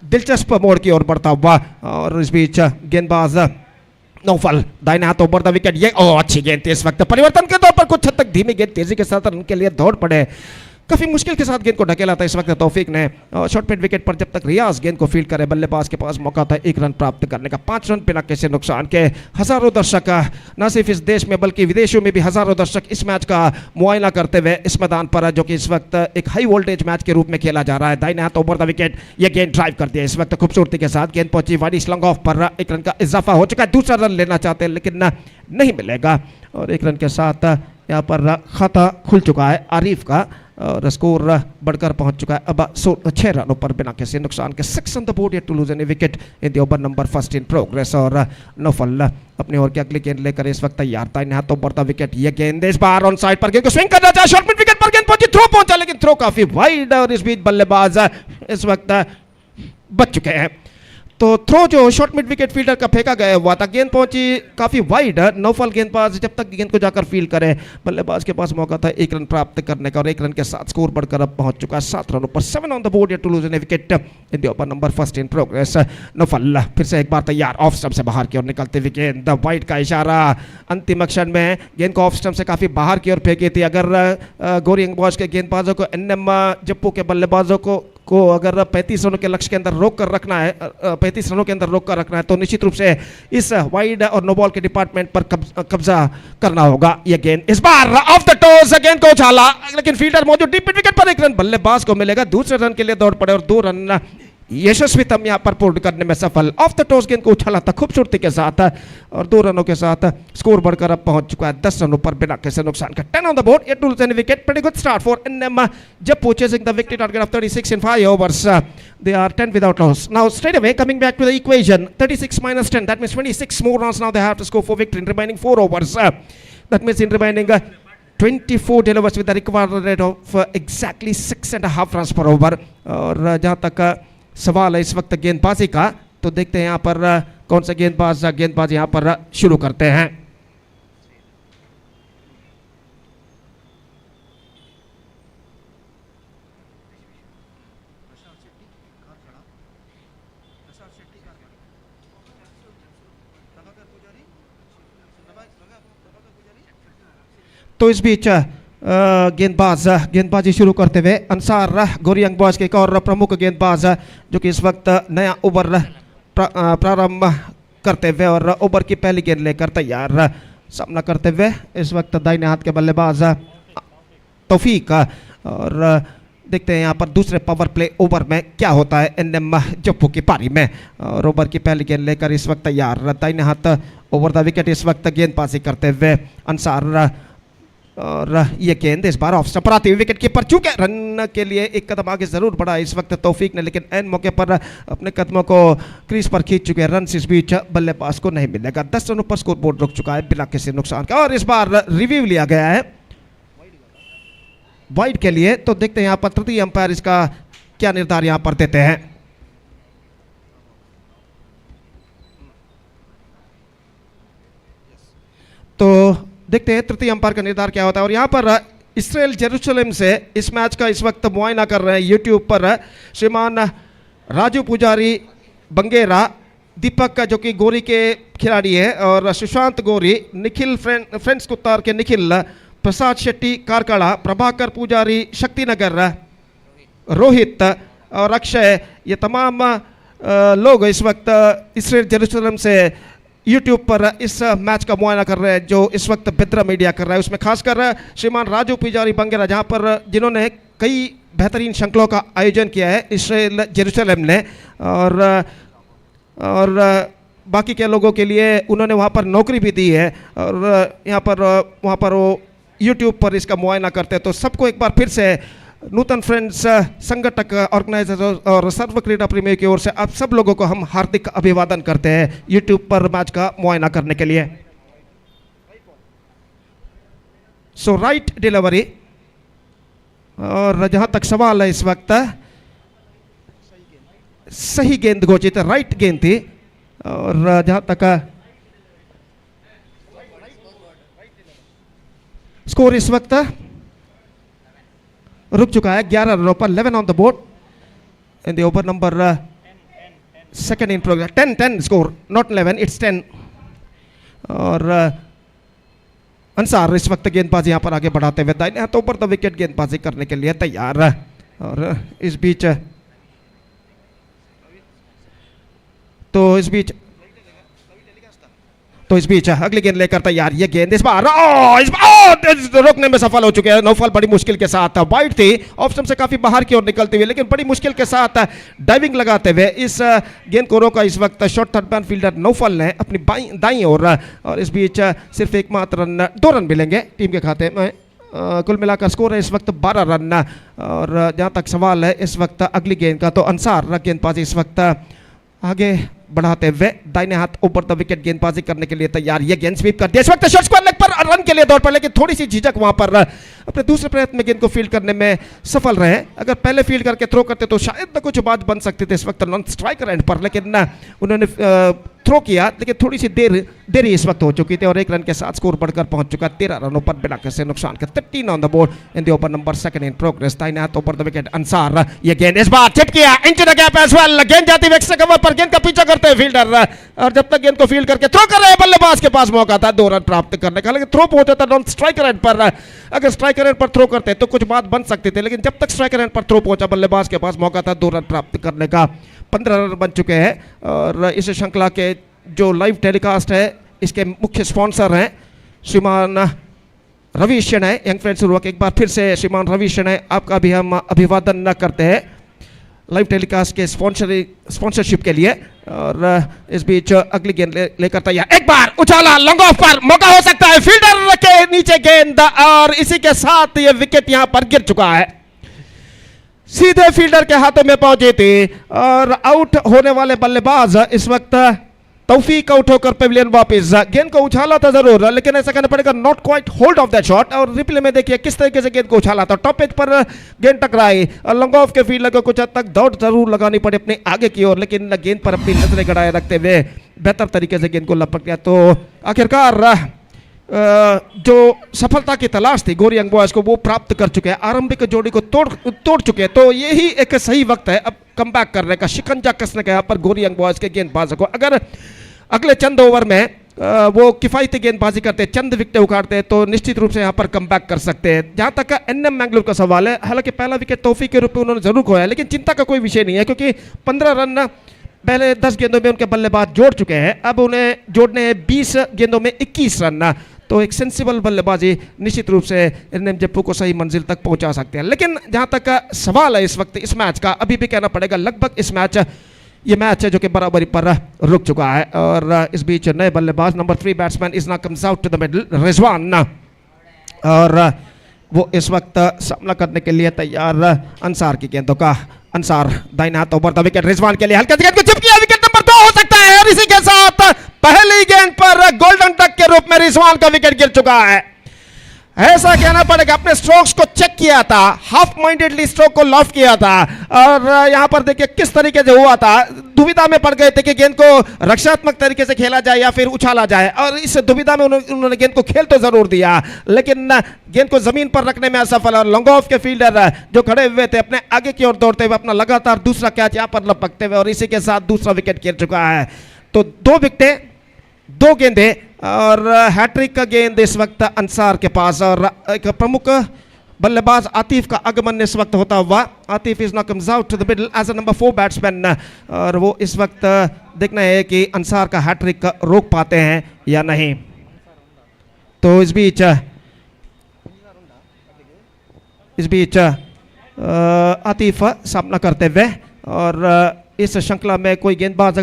दिलचस्प मोड़ की ओर बढ़ता हुआ। और इस बीच गेंदबाज नौफल दाहिने हाथों पर विकेट, ये अच्छी गेंद थी इस वक्त, परिवर्तन के तौर पर कुछ हद तक धीमी गेंद, तेजी के साथ रन के लिए दौड़ पड़े, काफी मुश्किल के साथ गेंद को ढकेला था इस वक्त तौफीक ने। शॉर्ट मिड विकेट पर जब तक रियाज गेंद को फील्ड करे, बल्लेबाज के पास मौका था 1 रन प्राप्त करने का, 5 रन बिना किसी नुकसान के। हजारों दर्शक न सिर्फ इस देश में बल्कि विदेशों में भी हजारों दर्शक इस मैच का मुआयना करते हुए इस मैदान पर, जो कि इस वक्त एक हाई वोल्टेज मैच के रूप में खेला जा रहा है। दाहिने हाथ ओवर द विकेट, यह गेंद ड्राइव कर दिया इस वक्त खूबसूरती के साथ, गेंद पहुंची वाइड स्लंग ऑफ पर, 1 रन का इजाफा हो चुका है, दूसरा रन लेना चाहते हैं लेकिन नहीं मिलेगा, और 1 रन के साथ यहाँ पर खाता खुल चुका है आरिफ का, और स्कोर बढ़कर पहुंच चुका है अब 6 रनों पर बिना किसी नुकसान के। 6 on the board to lose any wicket in the over number first in progress. और नौफल अपनी ओर की अगली गेंद लेकर इस वक्त तैयार था, हाथ ओवर द विकेट, ये गेंद इस बार ऑन साइड पर गेंद को स्विंग करना चाहे, शॉर्ट मिड विकेट पर गेंद पहुंची, थ्रो पहुंचा लेकिन थ्रो काफी वाइड, और इस बीच बल्लेबाज इस वक्त बच चुके हैं। तो थ्रो जो शॉर्ट मिड विकेट फील्डर का फेंका गया हुआ था, गेंद पहुंची काफी वाइड, नौफल गेंदबाज जब तक गेंद को जाकर फील्ड करे, बल्लेबाज के पास मौका था 1 रन प्राप्त करने का, और 1 रन के साथ स्कोर बढ़कर अब पहुंच चुका है 7 रनों पर। 7 on the board to lose any wicket in the over number first in progress. Naufal फिर से एक बार तैयार, ऑफ स्टंप से बाहर की ओर निकलते हुए गेंद, वाइड का इशारा, अंतिम क्षण में गेंद को ऑफ स्टंप से काफी बाहर की ओर फेंकी थी। अगर गोरी अंगबाज के गेंदबाजों को, एनएम जप्पू के बल्लेबाजों को अगर 35 रनों के लक्ष्य के अंदर रोक कर रखना है, 35 रनों के अंदर रोक कर रखना है, तो निश्चित रूप से इस वाइड और नो बॉल के डिपार्टमेंट पर कब्जा करना होगा। यह गेंद इस बार ऑफ द टोस, गेंद को उछाला लेकिन फील्डर मौजूद, डीप मिड विकेट पर 1 रन बल्लेबाज को मिलेगा, दूसरे रन के लिए दौड़ पड़े और 2 रन यशस्वीतम यहाँ पर पूर्ण करने में सफल। ऑफ द टॉस गेंद को उछाला था खूबसूरती के साथ, और 2 रनों के साथ स्कोर बढ़कर अब पहुंच चुका है 10 रनों पर बिना किसी नुकसान का। 10 on the board, 8 to lose any wicket. Pretty good start for NM Jappu, chasing the victory target of 36 in 5 overs. They are 10 without loss. Now straight away coming back to the equation, 36 minus 10, that means 26 more runs now they have to score for victory in remaining 4 overs. That means in remaining 24 delivers with the required rate of exactly 6.5 runs per over. और जहाँ तक सवाल है इस वक्त गेंदबाजी का, तो देखते हैं यहाँ पर कौन सा गेंदबाज यहाँ पर शुरू करते हैं। तो इस बीच गेंदबाजी शुरू करते हुए अंसार गोरी अंगबाज के एक और प्रमुख गेंदबाज, जो कि इस वक्त नया ओवर प्रारंभ करते हुए और ओवर की पहली गेंद लेकर तैयार सामना करते हुए इस वक्त दाहिने हाथ के बल्लेबाज तौफीक। और देखते हैं यहाँ पर दूसरे पावर प्ले ओवर में क्या होता है एनएम जप्पू की पारी में। और ओवर की पहली गेंद लेकर इस वक्त तैयार दाहिने हाथ ओवर द विकेट इस वक्त गेंदबाजी करते हुए अंसार, और ये गेंद इस बार ऑफ स्टंप पर आती हुई विकेट कीपर, चूंकि रन के लिए एक कदम आगे जरूर बढ़ा इस वक्त तौफीक ने, लेकिन एन मौके पर अपने कदमों को क्रीज पर खींच चुके हैं। रन इस बीच बल्लेबाज को नहीं मिलेगा, 10 रनों पर स्कोर बोर्ड रुक चुका है बिना किसी नुकसान का। और इस बार रिव्यू लिया गया है वाइड के लिए, तो देखते हैं यहाँ पर तृतीय अंपायर इसका क्या निर्धार यहाँ पर देते हैं। तो देखते हैं तृतीय अंपायर का निर्धार क्या होता है। और यहाँ पर इसराइल जेरूसलम से इस मैच का इस वक्त मुआयना कर रहे हैं यूट्यूब पर श्रीमान राजू पुजारी बंगेरा, दीपक का जो कि गोरी के खिलाड़ी है, और सुशांत गोरी, निखिल फ्रेंड्स कुत्तार के निखिल, प्रसाद शेट्टी कारकड़ा, प्रभाकर पुजारी शक्तिनगर, रोहित और अक्षय, ये तमाम लोग इस वक्त इसराइल जेरूसलम से यूट्यूब पर इस मैच का मुआयना कर रहे हैं, जो इस वक्त बेद्रा मीडिया कर रहा है। उसमें खासकर श्रीमान राजू पुजारी बंगेरा, जहां पर जिन्होंने कई बेहतरीन श्रृंखलों का आयोजन किया है इसराइल जेरूसलम ने, और बाकी के लोगों के लिए उन्होंने वहां पर नौकरी भी दी है, और यहाँ पर वहाँ पर वो यूट्यूब पर इसका मुआयना करते हैं। तो सबको एक बार फिर से नूतन फ्रेंड्स संगठक ऑर्गेनाइजर और सर्व क्रीडा प्रेमियों की ओर से आप सब लोगों को हम हार्दिक अभिवादन करते हैं यूट्यूब पर मैच का मुआयना करने के लिए। सो राइट डिलीवरी, और जहां तक सवाल है इस वक्त सही गेंद घोषित, राइट गेंद थी। और जहां तक स्कोर इस वक्त रुक चुका है 11 रनों पर, 11 on the board in the over number second in progress. 10 score, not 11, it's 10। और अंसार इस वक्त गेंदबाजी यहां पर आगे बढ़ाते हुए दाहिने हाथों पर द विकेट गेंदबाजी करने के लिए तैयार। और इस बीच अगली गेंद लेकर तैयार। ये गेंद इस बार रोकने में सफल हो चुके हैं। नौफल बड़ी मुश्किल के साथ, वाइड थी, ऑप्शन से काफी बाहर की ओर निकलती हुई, लेकिन बड़ी मुश्किल के साथ डाइविंग लगाते हुए इस गेंद को रोका इस वक्त short third man fielder Naufal ने अपनी दाईं ओर। और इस बीच सिर्फ एकमात्र रन, 2 रन मिलेंगे टीम के खाते में। कुल मिलाकर स्कोर है इस वक्त 12 रन। और जहां तक सवाल है इस वक्त अगली गेंद का, तो अंसार गेंदबाजी इस वक्त आगे बढ़ाते हुए दाहिने हाथ ऊपर द विकेट गेंदबाजी करने के लिए तैयार। ये गेंद स्वीप कर दिया इस वक्त शॉर्ट स्क्वायर लेग पर, रन के लिए दौड़ पर, लेकिन थोड़ी सी झिझक वहां पर अपने दूसरे प्रयत्न में गेंद को फील्ड करने में सफल रहे। अगर पहले फील्ड करके थ्रो करते तो शायद कुछ बात बन सकती थी इस वक्त नॉन स्ट्राइकर एंड पर, लेकिन उन्होंने थ्रो किया, लेकिन थोड़ी सी देरी इस वक्त हो चुकी थी। और 1 रन के साथ स्कोर बढ़कर पहुंच चुका 13 रनों पर बिना किसी नुकसान के। 13 on the board in the over number second in progress. दाहिने हाथ ऊपर द विकेट अंसार। ये गेंद इस बार चिप किया into the gap as well. गेंद जाती है एक्स्ट्रा कवर पर, गेंद का पीछा करते हैं फील्डर, और जब तक गेंद को फील्ड करके थ्रो कर रहे हैं बल्लेबाज के पास मौका था 2 रन प्राप्त करने का, लेकिन थ्रो पहुंचा था नॉन स्ट्राइकर एंड पर। अगर स्ट्राइकर एंड पर थ्रो करते तो कुछ बात बन सकती थी, लेकिन जब तक स्ट्राइकर एंड पर थ्रो पहुंचा बल्लेबाज के पास मौका था 2 रन प्राप्त करने का। 15 रन बन चुके हैं। और इस श्रृंखला के जो लाइव टेलीकास्ट है इसके मुख्य स्पॉन्सर हैं श्रीमान रवि शनय, यंग फ्रेंड्स URWA। एक बार फिर से श्रीमान रवि शनय आपका भी हम अभिवादन करते हैं लाइव टेलीकास्ट के स्पॉन्सरशिप के लिए। और इस बीच अगली गेंद लेकर तैयार, एक बार उछाला लॉन्ग ऑफ पर, मौका हो सकता है फील्डर के नीचे गेंद, और इसी के साथ ये विकेट यहां पर गिर चुका है, सीधे फील्डर के हाथों में पहुंची थी। और आउट होने वाले बल्लेबाज इस वक्त तौफीक आउट होकर पेविलियन वापस। गेंद को उछाला था जरूर, लेकिन ऐसा कहना पड़ेगा not quite hold of that shot. और रिप्ले में देखिए किस तरीके से गेंद को उछाला था, टॉप एज पर गेंद टकराई और लॉन्ग ऑफ के फील्डर को कुछ हद तक दौड़ जरूर लगानी पड़ी अपने आगे की ओर, लेकिन गेंद पर अपनी नजरें गड़ाए रखते हुए बेहतर तरीके से गेंद को लपक गया। तो आखिरकार जो सफलता की तलाश थी गोरी यंग बॉयज को वो प्राप्त कर चुके हैं, आरंभिक जोड़ी को तोड़ चुके हैं। तो यही एक सही वक्त है अब कमबैक करने का, शिकंजा कसने का यहाँ पर गोरी यंग बॉयज के गेंदबाजों को। अगर अगले चंद ओवर में वो किफायती गेंदबाजी करते, चंद विकेट उखाड़ते, तो निश्चित रूप से यहाँ पर कमबैक कर सकते हैं। जहाँ तक NM मैंगलोर का सवाल है, हालांकि पहला विकेट तौफीक के रूप में उन्होंने जरूर खोया, लेकिन चिंता का कोई विषय नहीं है, क्योंकि 15 रन पहले 10 गेंदों में उनके बल्लेबाज जोड़ चुके हैं। अब उन्हें जोड़ने हैं 20 गेंदों में 21 रन। तो एक सेंसिबल बल्लेबाजी निश्चित रूप से NM जप्पू को सही मंजिल तक पहुंचा सकते हैं। लेकिन जहां तक सवाल है इस वक्त इस मैच का, अभी भी कहना पड़ेगा लगभग ये मैच है जो कि बराबरी पर रुक चुका है। और इस बीच नए बल्लेबाज number 3 batsman is now comes out to the middle, Rizwan, और वो इस वक्त सामना करने के लिए तैयार अंसार की गेंदों का। अंसार दाहिने हाथ ओवर द विकेट, रिजवान के लिए हल्का गेंद को चिप किया, विकेट नंबर 2 हो सकता है। और इसी के साथ पहली गेंद पर गोल्डन टक के रूप में रिजवान का विकेट गिर चुका है। ऐसा कहना पड़ेगा अपने स्ट्रोक्स को चेक किया था, हाफ माइंडेडली स्ट्रोक को लॉफ किया था, और यहां पर देखिए किस तरीके से हुआ था, दुविधा में पड़ गए थे कि गेंद को रक्षात्मक तरीके से खेला जाए या फिर उछाला जाए। और इस दुविधा में उन्होंने गेंद को खेल तो जरूर दिया, लेकिन गेंद को जमीन पर रखने में असफल। और लॉन्ग ऑफ के फील्डर जो खड़े हुए थे अपने आगे की ओर दौड़ते हुए अपना लगातार दूसरा कैच यहां पर लपकते हुए, और इसी के साथ दूसरा विकेट गिर चुका है। तो 2 विकेटें, 2 गेंदें, और हैट्रिक का गेंद इस वक्त अंसार के पास। और एक प्रमुख बल्लेबाज आतिफ का आगमन इस वक्त होता हुआ, Atif is now comes out to the middle as a number 4 batsman. और वो इस वक्त देखना है कि अंसार का हैट्रिक रोक पाते हैं या नहीं। तो इस बीच आतिफ सामना करते हुए, और इस श्रृंखला में कोई गेंदबाज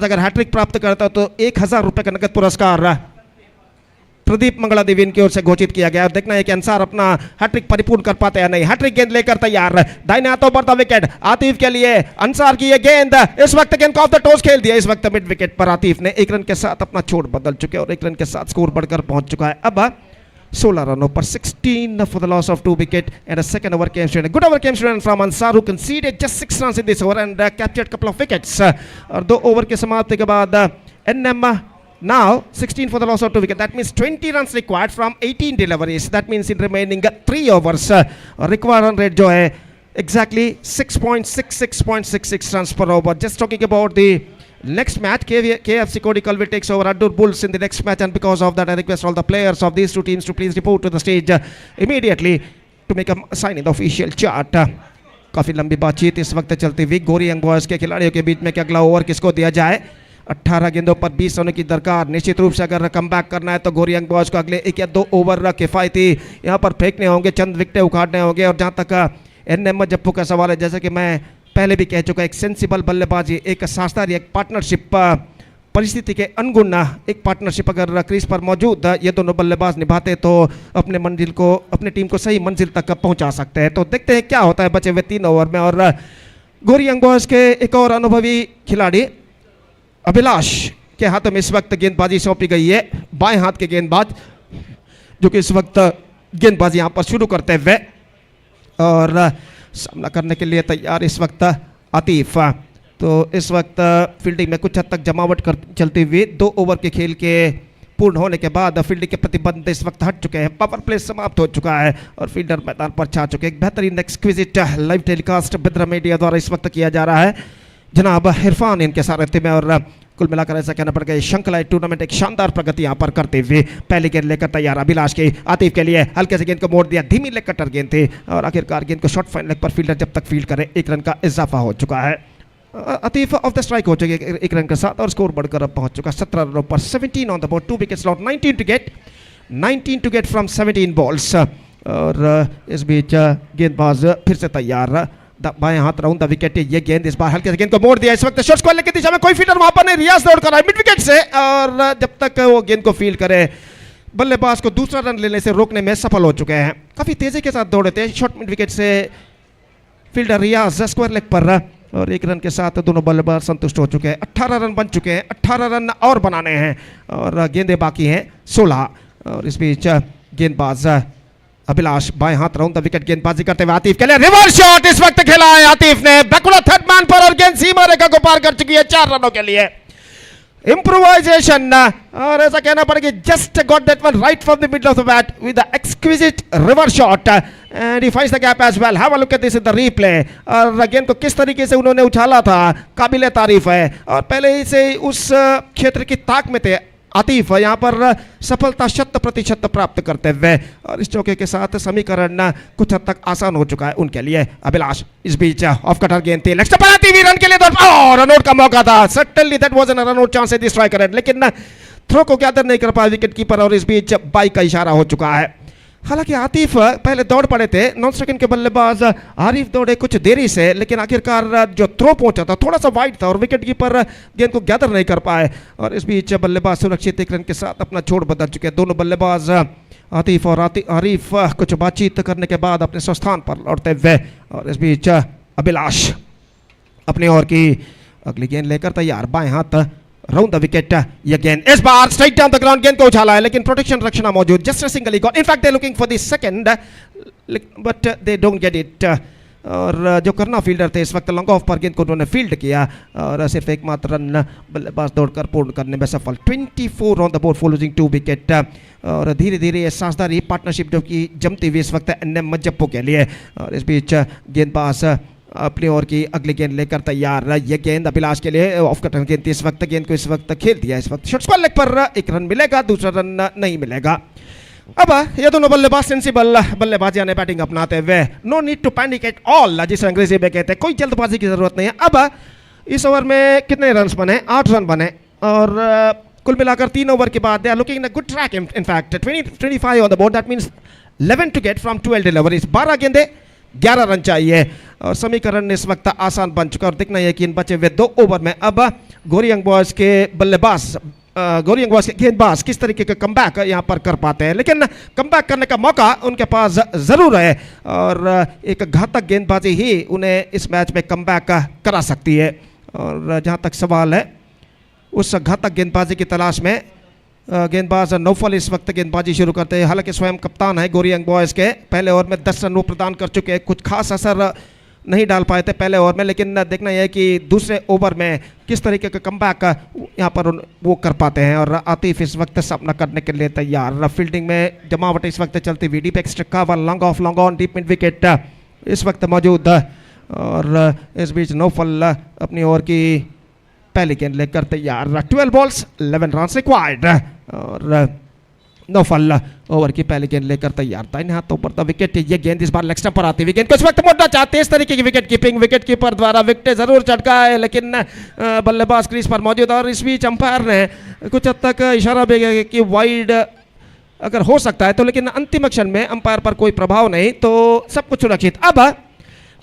अगर हैट्रिक प्राप्त करता है तो 1000 रुपए का नगद पुरस्कार प्रदीप मंगला देवी इनकी ओर से घोषित किया गया। देखना है कि अंसार अपना हैट्रिक परिपूर्ण कर पाते हैं नहीं। हैट्रिक गेंद लेकर तैयार, दाहिने हाथों पर था विकेट आतिफ के लिए। अंसार की ये गेंद इस वक्त गेंद को ऑफ द टोस खेल दिया। इस वक्त मिड विकेट पर आतिफ ने 1 रन के साथ अपना छोड़ बदल चुके और 1 रन के साथ स्कोर बढ़कर पहुंच चुका है। अब 16 रनों पर 16 for the loss of 2 wicket and a second over came straight. Good over came straight from Ansar who conceded just 6 runs in this over and captured couple of wickets. और 2 ओवर के समाप्ति के बाद NM now 16 for the loss of 2 wicket. That means 20 runs required from 18 deliveries. That means in remaining 3 overs required run rate जो है exactly 6.66 runs per over. Just talking about the next match, KFC Kodical will take over Underarm Bulls in the next match, and because of that I request all the players of these two teams to please report to the stage immediately to make a sign in the official chart. काफ़ी लंबी बातचीत इस वक्त चलती हुई गोरी young boys के खिलाड़ियों के बीच में कि अगला ओवर किसको दिया जाए। 18 गेंदों पर 20 रनों की दरकार। निश्चित रूप से अगर कम बैक करना है तो गोरी यंग बॉयज़ को अगले 1 या 2 ओवर किफ़ायती यहाँ पर फेंकने होंगे, चंद विकेटें उखाड़ने होंगे। और जहाँ तक NM जप्पू का सवाल है, जैसे कि मैं पहले भी कह चुका, एक सेंसिबल बल्लेबाजी, एक साझेदारी, एक पार्टनरशिप परिस्थिति के अनुगुण एक पार्टनरशिप अगर क्रीज पर मौजूद ये दोनों बल्लेबाज निभाते तो अपने मंजिल को, अपने टीम को सही मंजिल तक पहुंचा सकते हैं। तो देखते हैं क्या होता है बचे हुए 3 ओवर में। और गोरी यंग बॉयज़ के एक और अनुभवी खिलाड़ी अभिलाष के हाथों में इस वक्त गेंदबाजी सौंपी गई है। बाएं हाथ के गेंदबाज जो कि इस वक्त गेंदबाजी यहाँ पर शुरू करते हुए और सामना करने के लिए तैयार इस वक्त आतिफ। तो इस वक्त फील्डिंग में कुछ हद तक जमावट कर चलती हुई 2 ओवर के खेल के पूर्ण होने के बाद फील्डिंग के प्रतिबंध इस वक्त हट चुके हैं। पावर प्ले समाप्त हो चुका है और फील्डर मैदान पर छा चुके हैं। एक बेहतरीन एक्सक्विजिट लाइव टेलीकास्ट बेद्रा मीडिया द्वारा इस वक्त किया जा रहा है। जनाब इरफान इनके सारथ्य में और कुल मिलाकर ऐसा कहना पड़ेगा ये श्रृंखला टूर्नामेंट एक शानदार प्रगति यहाँ पर करते हुए। पहली गेंद लेकर तैयार अभिलाष की, आतिफ के लिए हल्के से गेंद को मोड़ दिया, धीमी लेग कटर गेंद थी और आखिरकार गेंद को शॉर्ट फाइन लेग पर फील्डर जब तक फील्ड करे 1 रन का इजाफा हो चुका है। आतिफ ऑफ द स्ट्राइक हो चुके 1 रन के साथ और स्कोर बढ़कर अब पहुंच चुका 17 रनों पर 17 on the board, 2 wickets lost, 19 to get from 17 balls. और इस बीच गेंदबाज फिर से तैयार, बाएं हाथ राउंड द विकेट। ये गेंद इस बार हल्के से गेंद को मोड़ दिया। इस वक्त शॉट स्क्वायर की दिशा में कोई फील्डर वहां पर नहीं, रियाज दौड़ कर आए मिड विकेट से और जब तक वो गेंद को फील्ड करे बल्लेबाज को दूसरा रन लेने से रोकने में सफल हो चुके हैं। काफी तेजी के साथ दौड़े थे शॉर्ट मिड विकेट से फील्डर रियाज स्क्वायर लेग पर और 1 रन के साथ दोनों बल्लेबाज संतुष्ट हो चुके हैं। 18 रन बन चुके हैं, 18 रन और बनाने हैं और गेंदें बाकी हैं 16। और इस बीच गेंदबाज अभिलाष बाएं हाथ राउंड द विकेट गेंदबाजी करते हुए आतिफ के लिए रिवर्स शॉट इस वक्त खेला है आतिफ ने बैकवर्ड थर्ड मैन पर और गेंद सीमा रेखा को पार कर चुकी है 4 रनों के लिए। इम्प्रोवाइजेशन और ऐसा कहना पड़ेगा just got that one right from the middle of the bat with the exquisite reverse shot and he finds the gap as well. Have a look at this in the replay. और गेंद को किस तरीके से उन्होंने उछाला था काबिल तारीफ है और पहले ही से उस क्षेत्र की ताक में थे आतिफ यहाँ पर सफलता 100% प्राप्त करते हुए और इस चौके के साथ समीकरण कुछ हद तक आसान हो चुका है उनके लिए। अभिलाष इस बीच ऑफ कटर गेंद थी, लेग स्टंप पर आती हुई रन के लिए और रन आउट का मौका था। Certainly that was an run out chance at the striker end, लेकिन थ्रो को गैदर नहीं कर पाया विकेट कीपर और इस बीच बाइक का इशारा हो चुका है। हालांकि आतिफ पहले दौड़ पड़े थे, नॉन सेकंड के बल्लेबाज आरिफ दौड़े कुछ देरी से, लेकिन आखिरकार जो थ्रो पहुंचा था थोड़ा सा वाइड था और विकेट कीपर गेंद को गैदर नहीं कर पाए और इस बीच बल्लेबाज सुरक्षित 1 रन के साथ अपना छोड़ बदल चुके हैं। दोनों बल्लेबाज आतिफ और आरिफ कुछ बातचीत करने के बाद अपने स्वस्थान पर लौटते हुए और इस बीच अभिलाष अपनी ओर की अगली गेंद लेकर तैयार, बाएं हाथ राउंड द विकेट। ये गेंद इस बार स्ट्राइक डाउन द ग्राउंड, गेंद को उछाला है लेकिन प्रोटेक्शन रक्षणा मौजूद, just a single got. In fact they looking for the second but they don't get it. और जो करना फील्डर थे इस वक्त लॉन्ग ऑफ पर गेंद को उन्होंने फील्ड किया और सिर्फ एकमात्र रन बल्लेबाज दौड़कर पूर्ण करने में सफल। 24 on the board for losing 2 wicket. और धीरे धीरे ये साझेदारी पार्टनरशिप जो कि जमती हुई इस वक्त NM जप्पू के लिए और इस बीच गेंदबाज अपनी ओर की अगली गेंद लेकर तैयार। ये गेंद अभिलाष के लिए ऑफ कटर गेंद थी, इस वक्त गेंद को इस वक्त खेल दिया। इस वक्त शॉट स्क्वायर लेग पर 1 रन मिलेगा, दूसरा रन नहीं मिलेगा। अब ये दोनों बल्लेबाज सेंसिबल बल्लेबाजी यानी बैटिंग अपनाते हुए no need to panic at all जिसे अंग्रेजी में कहते हैं, कोई जल्दबाजी की जरूरत नहीं है। अब इस ओवर में कितने रन बने? 8 रन बने और कुल मिलाकर 3 ओवर के बाद they are looking in a good track. In fact 25 on the board, that means 11 to get from 12 deliveries. 12 गेंदे 11 रन चाहिए और समीकरण इस वक्त आसान बन चुका और दिखना है कि इन बचे हुए 2 ओवर में अब गोरी यंग बॉयज के बल्लेबाज गोरियंग बॉयज के गेंदबाज किस तरीके का कमबैक यहाँ पर कर पाते हैं, लेकिन कमबैक करने का मौका उनके पास ज़रूर है और एक घातक गेंदबाजी ही उन्हें इस मैच में कमबैक करा सकती है। और जहाँ तक सवाल है उस घातक गेंदबाजी की तलाश में गेंदबाज नौफल इस वक्त गेंदबाजी शुरू करते हैं। हालांकि स्वयं कप्तान है गोरियंग बॉयज़ के, पहले ओवर में 10 रन वो प्रदान कर चुके हैं, कुछ खास असर नहीं डाल पाए थे पहले ओवर में, लेकिन देखना यह है कि दूसरे ओवर में किस तरीके का कमबैक यहाँ पर वो कर पाते हैं। और आतिफ इस वक्त सामना करने के लिए तैयार। फील्डिंग में जमावट इस वक्त चलती हुई, deep extra cover, long off long on, deep mid wicket इस वक्त मौजूद। और इस बीच नौफल अपनी ओवर की पहली गेंद लेकर तैयार। 12 बॉल्स 11 रन रिक्वायर्ड और नौफल ओवर की पहली गेंद लेकर तैयार था। इन हाथों पर विकेट, ये गेंद इस बार लेग स्टंप पर आती हुई गेंद को इस वक्त मोड़ना चाहते हैं। इस तरीके की विकेट कीपिंग विकेट कीपर द्वारा विकेट जरूर चटका है, लेकिन बल्लेबाज क्रीज पर मौजूद। और इस बीच अंपायर ने कुछ हद तक इशारा भी किया कि वाइड अगर हो सकता है तो, लेकिन अंतिम क्षण में अंपायर पर कोई प्रभाव नहीं, तो सब कुछ सुरक्षित। अब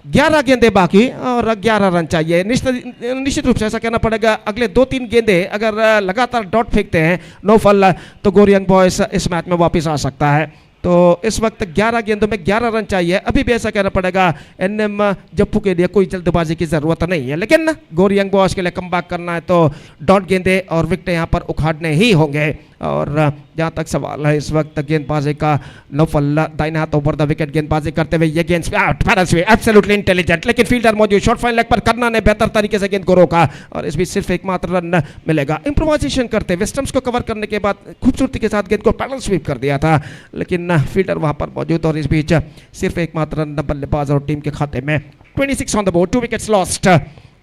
11 गेंदें बाकी और 11 रन चाहिए। निश्चित रूप से ऐसा कहना पड़ेगा, अगले 2-3 गेंदें अगर लगातार डॉट फेंकते हैं नौफल तो गोरियंग बॉयज इस मैच में वापस आ सकता है। तो इस वक्त 11 गेंदों में 11 रन चाहिए। अभी भी ऐसा कहना पड़ेगा एनएम जप्पू के लिए कोई जल्दबाजी की ज़रूरत नहीं है, लेकिन गोरियंग बॉयज के लिए कमबैक करना है तो डॉट गेंदें और विकेट यहाँ पर उखाड़ने ही होंगे। और जहाँ तक सवाल है इस वक्त गेंदबाजी का, नौफल दाहिने हाथ ओवर द विकेट गेंदबाजी करते हुए ये गेंद एब्सोल्युटली इंटेलिजेंट, लेकिन फील्डर मौजूद, शॉर्ट फाइन लेग पर करना ने बेहतर तरीके से गेंद को रोका और इस बीच सिर्फ एकमात्र रन मिलेगा। इंप्रोवाइजेशन करते हुए स्टंप्स को कवर करने के बाद खूबसूरती के साथ गेंद को पैडल स्वीप कर दिया था, लेकिन फील्डर वहां पर मौजूद और इस बीच सिर्फ एकमात्र रन बल्लेबाज और टीम के खाते में। 26 on the board, 2 wickets lost,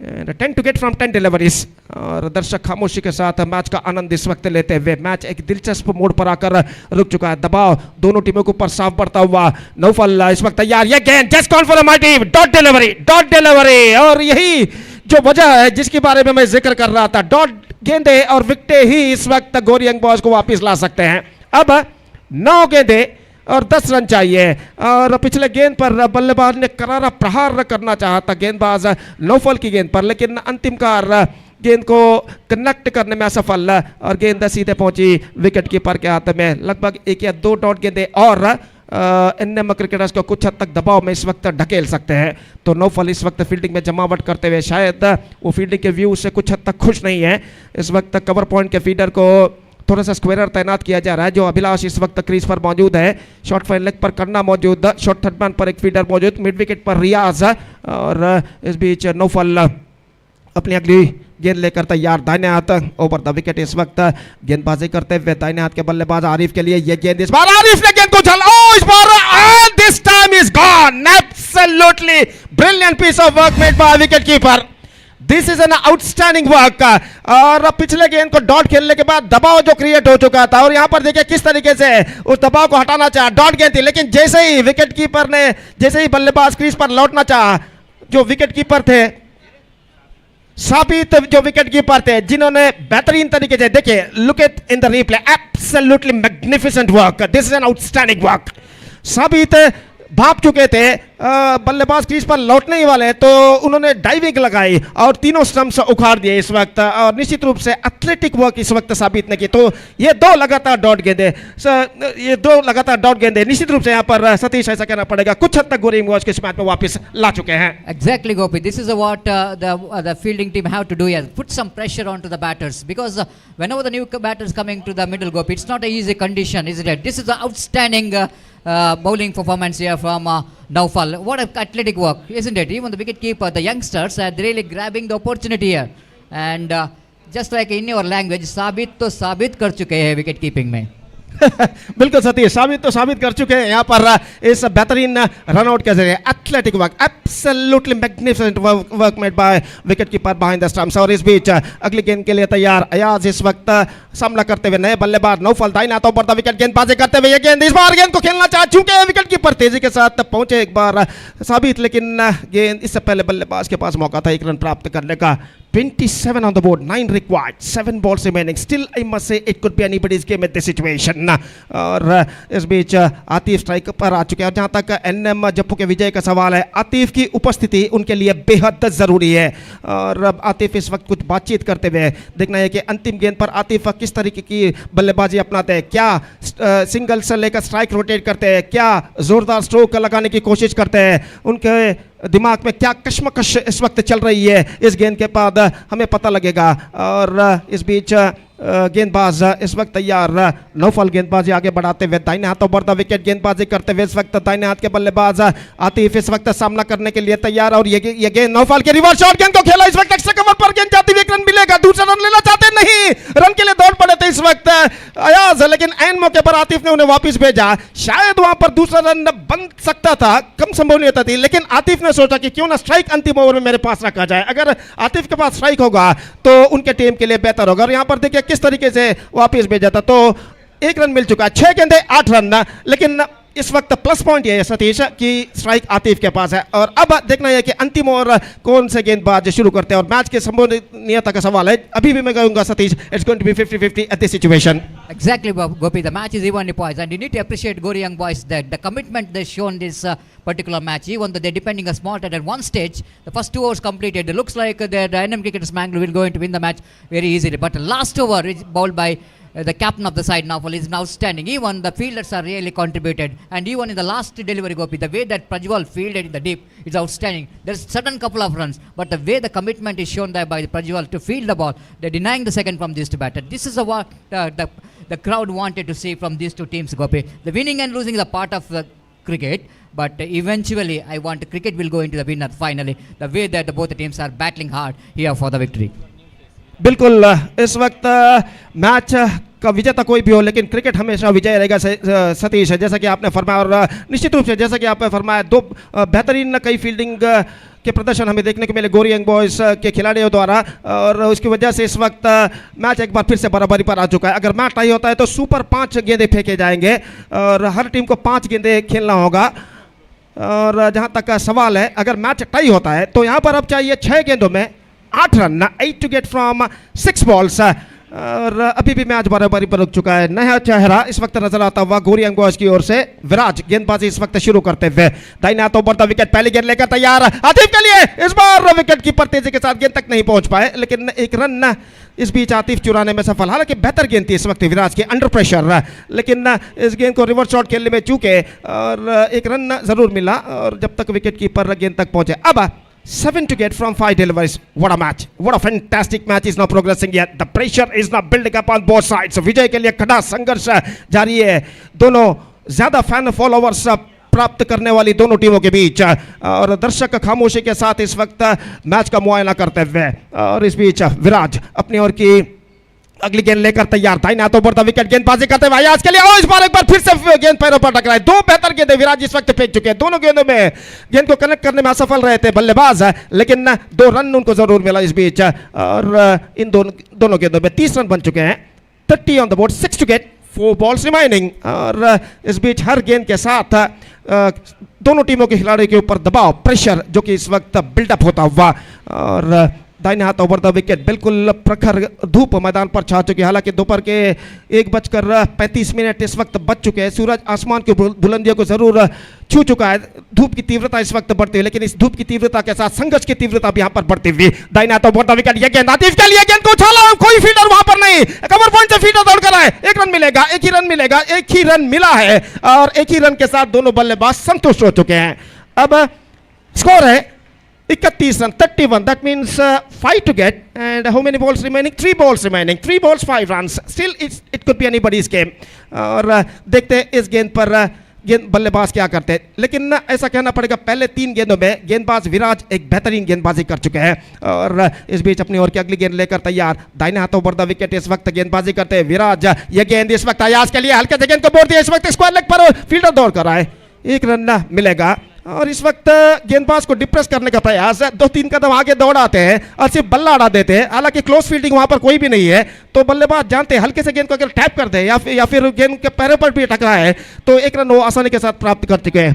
10 to get from 10 deliveries. और दर्शक खामोशी के साथ मैच का आनंद इस वक्त लेते हुए, मैच एक दिलचस्प मोड़ पर आकर रुक चुका है। दबाव दोनों टीमों के ऊपर साफ बढ़ता हुआ। नौफल इस वक्त तैयार, ये गेंद just call for my team, dot delivery. और यही जो वजह है जिसके बारे में मैं जिक्र कर रहा था, डॉट गेंदे और विकेटें ही इस वक्त गोरियंग बॉयज को वापस ला सकते हैं। अब 9 गेंदे और 10 रन चाहिए। और पिछले गेंद पर बल्लेबाज ने करारा प्रहार करना चाहा था गेंदबाज नौफल की गेंद पर, लेकिन अंतिम कार गेंद को कनेक्ट करने में असफल और गेंद सीधे पहुंची विकेट कीपर के हाथ में। लगभग 1 या 2 डॉट गेंदे और एनएम क्रिकेटर्स को कुछ हद तक दबाव में इस वक्त ढकेल सकते हैं। तो नौफल इस वक्त फील्डिंग में जमावट करते हुए, शायद वो फील्डिंग के व्यू से कुछ हद तक खुश नहीं है। इस वक्त कवर पॉइंट के फीडर को थोड़ा सा स्क्वेयर तैनात किया जा रहा है, जो अभिलाष इस वक्त क्रीज पर मौजूद है। शॉर्ट फाइन लेग पर करना मौजूद, शॉर्ट थर्ड मैन पर एक फीडर मौजूद, मिड विकेट पर रियाज। और इस बीच नौफल अपनी अगली गेंद लेकर तैयार, दाहिने हाथ ओवर द विकेट इस वक्त गेंदबाजी करते हुए दाहिने हाथ के बल्लेबाज आरिफ के लिए ये गेंद, इस बार आरिफ ने गेंद को इस बार this time is gone. Absolutely brilliant piece of work made by wicketkeeper. This is an outstanding work. और पिछले गेंद को डॉट खेलने के बाद दबाव जो क्रिएट हो चुका था, और यहां पर देखिए किस तरीके से उस दबाव को हटाना चाहा, डॉट गेंद थी, लेकिन जैसे ही विकेट कीपर ने, जैसे ही बल्लेबाज क्रीज पर लौटना चाहा, जो विकेट कीपर थे साबित, जो विकेट कीपर थे जिन्होंने बेहतरीन तरीके से, देखिए look at in the replay, absolutely magnificent work, this is an outstanding work. साबित भाप चुके थे, बल्लेबाज क्रीज पर लौटने ही वाले, तो उन्होंने डाइविंग लगाई और तीनों स्टंप्स उखाड़ दिए इस वक्त। और निश्चित रूप से एथलेटिक वर्क इस वक्त साबित ने की। तो ये 2 लगातार डॉट गेंदे, निश्चित रूप से यहाँ पर सतीश ऐसा कहना पड़ेगा कुछ हद तक गोरियंग बॉयज के इस मैच में वापस ला चुके हैं। Exactly, Gopi. This is what the fielding team have to do here. Put some pressure onto the batters, because whenever the new batters coming to the middle, Gopi, it's not an easy condition, isn't it? This is an outstanding bowling performance here from Naufal. What an athletic work, isn't it? Even the wicket keeper, the youngsters are really grabbing the opportunity here. And just like in your language, साबित तो साबित कर चुके हैं wicket keeping में। बिल्कुल सतीश, साबित तो साबित कर चुके हैं यहाँ पर इस बेहतरीन रनआउट के जरिए। Athletic work, absolutely magnificent work made by wicket keeper behind the stumps. और इस बीच अगली गेंद के लिए तैयार अयाज इस वक्त सामना करते हुए, नए बल्लेबाज नौफल दाहिने हाथों पर विकेट गेंदबाजी करते हुए, ये गेंद इस बार गेंद को खेलना चाह चुके विकेट कीपर तेजी के साथ पहुंचे एक बार साबित, लेकिन गेंद इससे पहले बल्लेबाज के पास मौका था 1 रन प्राप्त करने का। 27 on the board, 9 required, 7 balls remaining. Still, I must say it could be anybody's game at this situation. और इस बीच आतिफ स्ट्राइक पर आ चुके हैं। और जहाँ तक एनएम जप्पू के विजय का सवाल है, आतिफ की उपस्थिति उनके लिए बेहद ज़रूरी है। और अब आतिफ इस वक्त कुछ बातचीत करते हुए देखना है कि अंतिम गेंद पर आतिफ किस तरीके की बल्लेबाजी अपनाते हैं। क्या सिंगल से लेकर स्ट्राइक रोटेट करते हैं, क्या ज़ोरदार स्ट्रोक लगाने की कोशिश करते हैं, उनके दिमाग में क्या कश्मकश इस वक्त चल रही है, इस गेंद के बाद हमें पता लगेगा। और इस बीच गेंदबाज इस वक्त तैयार, नौफल गेंदबाजी आगे बढ़ाते हुए दाहिने हाथों पर विकेट गेंदबाजी करते हुए इस वक्त दाहिने हाथ के बल्लेबाज आतिफ इस वक्त सामना करने के लिए तैयार। और ये गेंद नौफल के रिवर्स शॉट गेंद को खेला, इस वक्त एक्स्ट्रा कवर पर गेंद जाती हुई, एक रन मिलेगा। दूसरा रन लेना चाहते नहीं, रन के लिए दौड़ पड़े थे इस वक्त अयाज, लेकिन ऐन मौके पर आतिफ ने उन्हें वापस भेजा। शायद वहां पर दूसरा रन बन सकता था, कम संभावनीयता थी, लेकिन आतिफ ने सोचा कि क्यों ना स्ट्राइक अंतिम ओवर में मेरे पास रखा जाए। अगर आतिफ के पास स्ट्राइक होगा तो उनके टीम के लिए बेहतर होगा। और यहां पर देखिए किस तरीके से वापस भेजा था, तो 1 रन मिल चुका है, 6 गेंदे 8 रन। लेकिन इस वक्त प्लस पॉइंट ये है सतीश कि स्ट्राइक आतिफ के पास है। और अब देखना है कि अंतिम ओवर कौन से गेंदबाज शुरू करते हैं। और मैच के संभावनीयता का सवाल है, अभी भी मैं कहूंगा Satish, it's going to be 50-50 at this situation. Exactly, Gopi. The match is evenly poised, and you need to appreciate Gori young boys that the commitment they've shown this particular match. Even though they're depending a small at one stage, the first 2 overs completed. It looks like the NM cricketers Mangalore will going to win the match very easily. But the last over is bowled by the captain of the side now is now standing. Even the fielders are really contributed, and even in the last delivery, Gopi, the way that Prajwal fielded in the deep is outstanding. There's certain couple of runs, but the way the commitment is shown there by Prajwal to field the ball, they're denying the second from these two batters. This is what the crowd wanted to see from these two teams, Gopi. The winning and losing is a part of the cricket, but eventually I want cricket will go into the winner finally, the way that both the teams are battling hard here for the victory. बिल्कुल, इस वक्त match का विजेता कोई भी हो, लेकिन cricket हमेशा विजय रहेगा सतीश, जैसा कि आपने फरमाया। और निश्चित रूप से जैसा कि आपने फरमाया, 2 बेहतरीन कई फील्डिंग के प्रदर्शन हमें देखने को मिले गोरी यंग बॉयज़ के खिलाड़ियों द्वारा, और उसकी वजह से इस वक्त मैच एक बार फिर से बराबरी पर आ चुका है। अगर मैच टाई होता है तो सुपर 5 गेंदे फेंके जाएंगे और हर टीम को 5 गेंदे खेलना होगा। और जहां तक का सवाल है, अगर मैच टाई होता है तो यहां पर अब चाहिए 6 गेंदों में 8 run, 8 to get from 6 balls. और अभी भी मैच बराबरी पर रुक चुका है। नया चेहरा इस वक्त नजर आता हुआ गोरी यंग बॉयज़ की ओर से विराज गेंदबाजी इस वक्त शुरू करते हुए, दाहिने हाथों पर विकेट, पहली गेंद लेकर तैयार आतिफ के लिए। इस बार विकेट कीपर तेजी के साथ गेंद तक नहीं पहुंच पाए, लेकिन 1 रन इस बीच आतिफ चुराने में सफल। हालांकि बेहतर गेंद थी इस वक्त विराज की अंडर प्रेशर, लेकिन इस गेंद को रिवर्स शॉट खेलने में चूके और 1 रन जरूर मिला, और जब तक विकेट कीपर गेंद तक पहुंचे। अब 7 to get from 5 deliveries. What a match! What a fantastic match is now progressing here. The pressure is now building up on both sides. विजय के लिए कड़ा संघर्ष जारी है दोनों ज्यादा फैन फॉलोवर्स प्राप्त करने वाली दोनों टीमों के बीच, और दर्शक खामोशी के साथ इस वक्त मैच का मुआयना करते हुए। और इस बीच विराज अपनी ओर की अगली गेंद लेकर तैयार, दाहिने हाथों पर विकेट गेंदबाजी करते हुए आज के लिए। इस बार एक बार फिर से गेंद पैरों पर टकराए। 2 बेहतर गेंदें विराज इस वक्त फेंक चुके हैं। दोनों गेंदों में गेंद को कनेक्ट करने में असफल रहे थे बल्लेबाज, लेकिन 2 रन उनको जरूर मिला इस बीच। और इन दोनों गेंदों में 30 रन बन चुके हैं। 30 on the board, 6 to get, 4 balls remaining. और इस बीच हर गेंद के साथ दोनों टीमों के खिलाड़ियों के ऊपर दबाव, प्रेशर जो कि इस वक्त बिल्डअप होता हुआ। और दाहिने हाथ ओवर द विकेट, बिल्कुल प्रखर धूप मैदान पर छा चुकी है। हालांकि दोपहर के 1:35 इस वक्त बच चुके हैं। सूरज आसमान की बुलंदियों को जरूर छू चुका है। धूप की तीव्रता इस वक्त बढ़ती है, लेकिन इस धूप की तीव्रता के साथ संघर्ष की तीव्रता भी यहाँ पर बढ़ती हुई। दाहिने हाथ ओवर द विकेट, ये गेंद आतिफ के लिए, गेंद को उछाला, कोई फील्डर वहां पर नहीं, कवर पॉइंट से फील्डर दौड़ कर आए। 1 रन मिलेगा, 1 ही रन मिलेगा, 1 ही रन मिला है, और 1 ही रन के साथ दोनों बल्लेबाज संतुष्ट हो चुके हैं। अब स्कोर है 31 run, 31. That means 5 to get, and how many balls remaining? 3 balls remaining. 3 balls, 5 runs. Still, it could be anybody's game. और देखते हैं इस गेंद पर गेंद बल्लेबाज क्या करते हैं। लेकिन ऐसा कहना पड़ेगा, पहले 3 गेंदों में गेंदबाज विराज एक बेहतरीन गेंदबाजी कर चुके हैं। और इस बीच अपनी ओर की अगली गेंद लेकर तैयार, दाहिने हाथों पर द विकेट इस वक्त गेंदबाजी करते हैं विराज। ये गेंद इस वक्त अयाज के लिए हल्के से गेंद को बोल दिया, इस वक्त स्क्वायर लेग पर फील्डर दौड़ कर आए, 1 रन मिलेगा। और इस वक्त गेंदबाज को डिप्रेस करने का प्रयास है, 2-3 कदम आगे दौड़ाते हैं और सिर्फ बल्ला अड़ा देते हैं। हालांकि क्लोज फील्डिंग वहां पर कोई भी नहीं है, तो बल्लेबाज जानते हैं हल्के से गेंद को अगर टैप कर दे या फिर गेंद के पैरों पर भी टकराए तो 1 रन वो आसानी के साथ प्राप्त कर चुके हैं।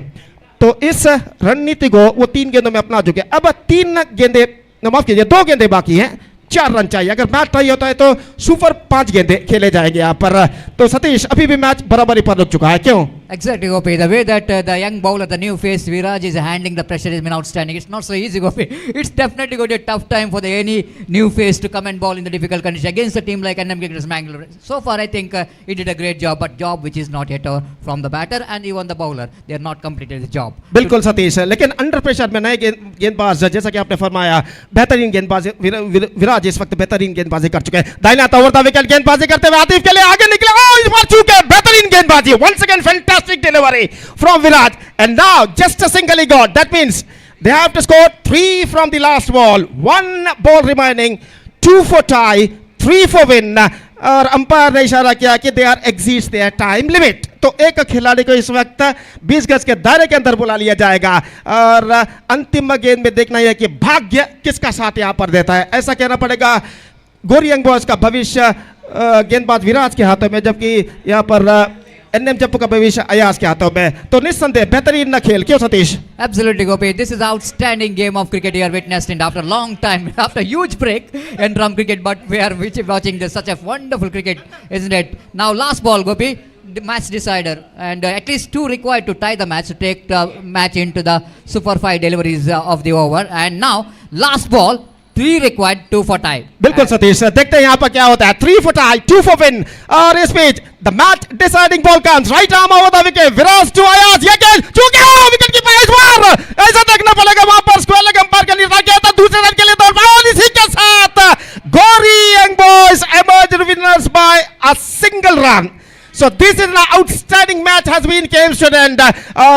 तो इस रणनीति को वो 3 गेंदों में अपना चुके हैं। अब 3 गेंदें, माफ कीजिए, 2 गेंदें बाकी हैं। 4 रन चाहिए। अगर मैच टाई होता है तो सुपर 5 गेंदे खेले जाएंगे यहाँ पर। तो सतीश अभी भी मैच बराबरी पर रुक चुका है, क्यों? Exactly, Gopi. The way that the young bowler, the new face Viraj is handling the pressure has been outstanding. It's not so easy, Gopi. It's definitely going to be a tough time for any new face to come and bowl in the difficult condition against a team like NM Mangalore. So far, I think he did a great job, but job which is not yet from the batter and even the bowler. They are not completed the job. बिल्कुल सतीश, लेकिन under pressure में नए गेंदबाज, जैसा कि आपने फरमाया, बेहतरीन गेंदबाज विराज इस वक्त बेहतरीन गेंदबाजी कर चुके हैं। दाहिना ओवर द विकेट गेंदबाजी करते हुए आतिफ के लिए आगे निकले, इस बार चूके बेहतरीन गेंदबाजी। Once again fantastic delivery from Viraj and now just a single he got. That means they have to score 3 from the last ball, 1 ball remaining, 2 for tie, 3 for win। और अंपायर ने इशारा किया कि they are exist their time limit. तो एक खिलाड़ी को इस वक्त 20 गज के दायरे के अंदर बुला लिया जाएगा और अंतिम गेंद में देखना यह कि भाग्य किसका साथ यहां पर देता है। ऐसा कहना पड़ेगा गोरी यंग बॉयज का भविष्य गेंदबाज विराज के हाथों में, जबकि यहां पर एनएम जप्पू का भविष्य अयाज के हाथों में। तो निस्संदेह बेहतरीन न खेल, क्यों Satish? Absolutely, Gopi. This is outstanding game of cricket you are witnessed after a long time, after a huge break in drum cricket, but we are watching this such a wonderful cricket, isn't it? Now last ball, Gopi, the match decider, and at least 2 required to tie the match, to take the match into the super 5 deliveries of the over. And now last ball, 3 required, 2 for tie. बिल्कुल सतीश, देखते हैं यहाँ पर क्या होता है। 3 for tie, 2 for win। और इस बीच the match deciding ball comes, right arm over the wicket, Viraj to Ayaz, ये गेंद चूके विकेट की पास बार, ऐसा देखना पड़ेगा वहां पर स्क्वायर लेग अंपायर के लिए किया था। दूसरे रन के लिए दौड़ और इसी के साथ गोरी young boys emerged winners by a single run। So this is an outstanding match has been came to an end।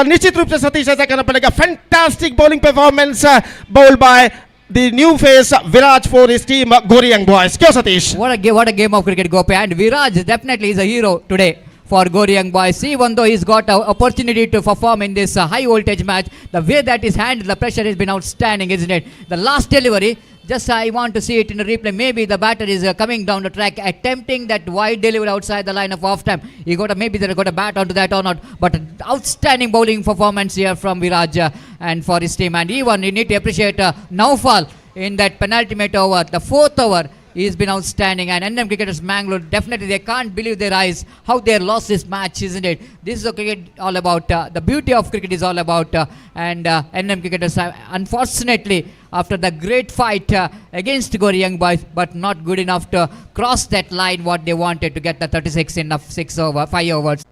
निश्चित रूप से सतीश ऐसा कहना पड़ेगा, fantastic bowling performance bowled by the new face Viraj for his team Gori Young Boys। क्यों Satish? What a game of cricket, Gopi, and Viraj definitely is a hero today for Gori Young Boys. Even though he's got an opportunity to perform in this high voltage match, the way that he's handled the pressure has been outstanding, isn't it? The last delivery, just I want to see it in a replay. Maybe the batter is coming down the track, attempting that wide delivery outside the line of off time. He got maybe they got a bat onto that or not, but outstanding bowling performance here from Viraj and for his team. And even you need to appreciate Naufal in that penultimate over, the 4th over. He's been outstanding, and NM cricketers Mangalore definitely they can't believe their eyes how they lost this match, isn't it? This is what cricket all about. The beauty of cricket is all about, and NM cricketers unfortunately after the great fight against Gori Young Boys, but not good enough to cross that line what they wanted to get the 36 in 5 overs.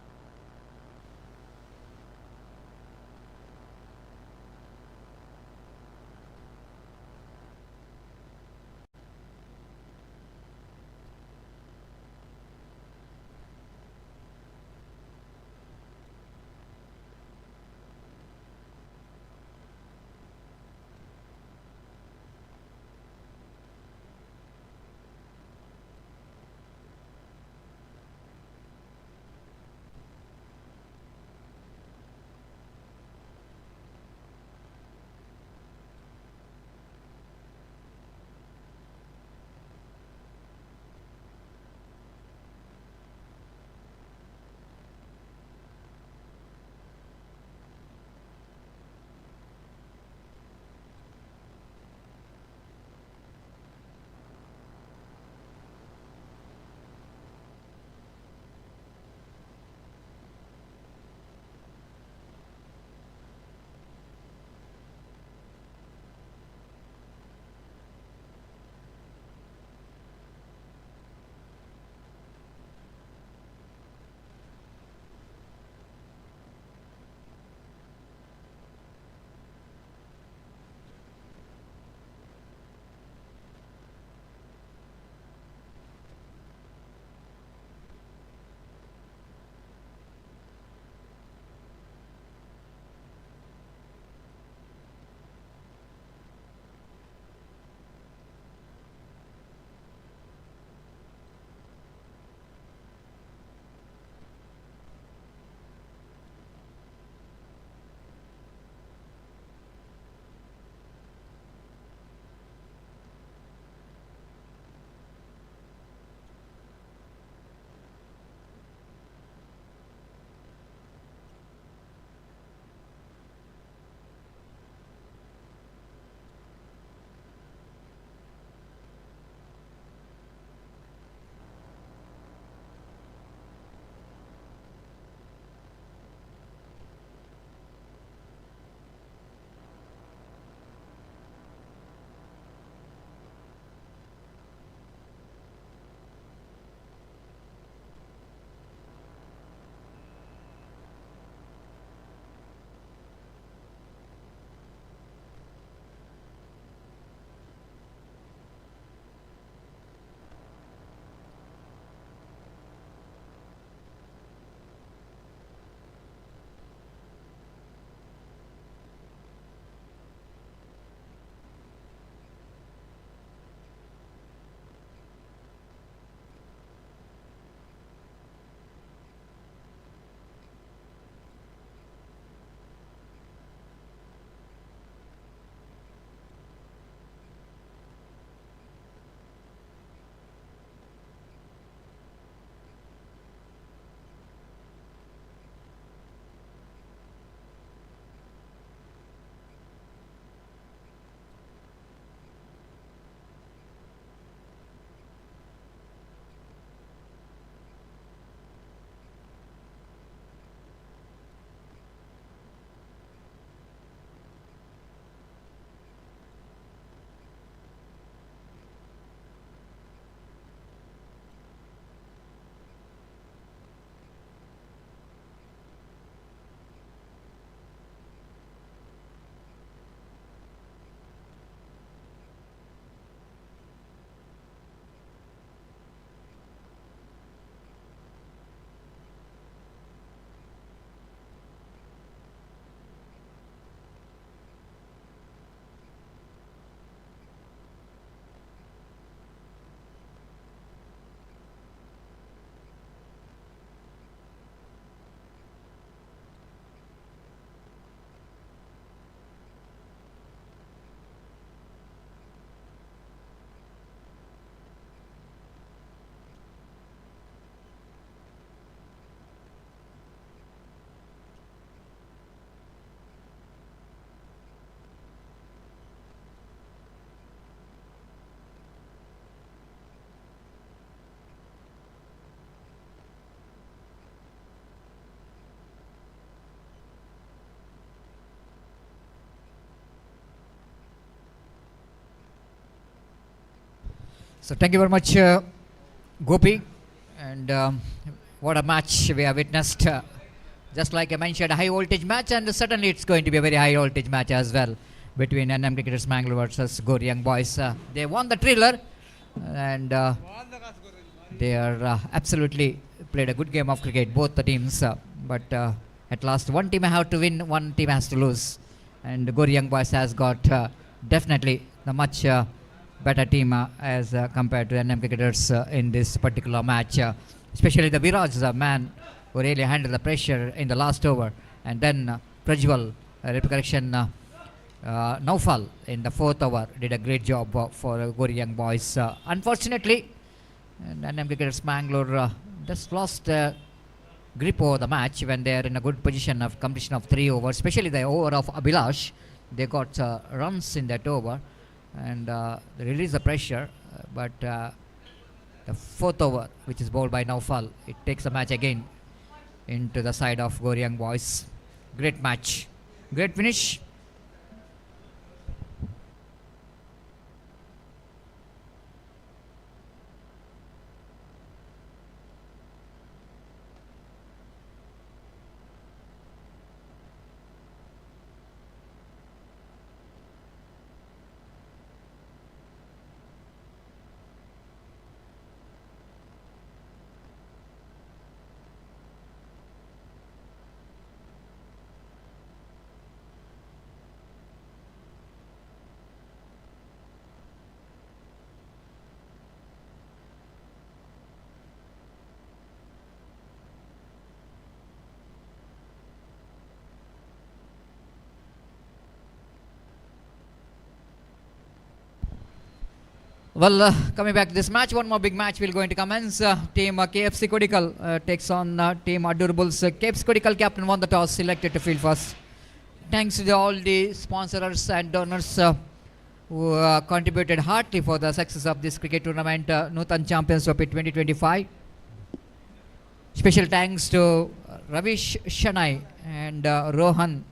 So thank you very much, Gopi. And what a match we have witnessed. Just like I mentioned, a high voltage match, and certainly it's going to be a very high voltage match as well between NM Cricketers Mangalore versus Gori Young Boys. They won the thriller, and they are absolutely played a good game of cricket, both the teams. But at last, one team have to win, one team has to lose. And Gori Young Boys has got definitely the much better team as compared to NM Cricketers in this particular match. Especially the Viraj, the man who really handled the pressure in the last over. And then Prajwal, Naufal in the fourth over did a great job for Gori Young Boys. Unfortunately, NM Cricketers Mangalore just lost grip over the match when they are in a good position of completion of 3 overs, especially the over of Abhilash. They got runs in that over and they released the pressure, but the fourth over, which is bowled by Naufal, it takes the match again into the side of Gori Young Boys. Great match, great finish. Well, coming back to this match, one more big match will going to commence. Team KFC Kodical takes on Team Adorables. KFC Kodical captain won the toss, selected to field first. Thanks to all the sponsors and donors who contributed heartily for the success of this cricket tournament, Nutan Champions Trophy 2025. Special thanks to Ravish Shanai and Rohan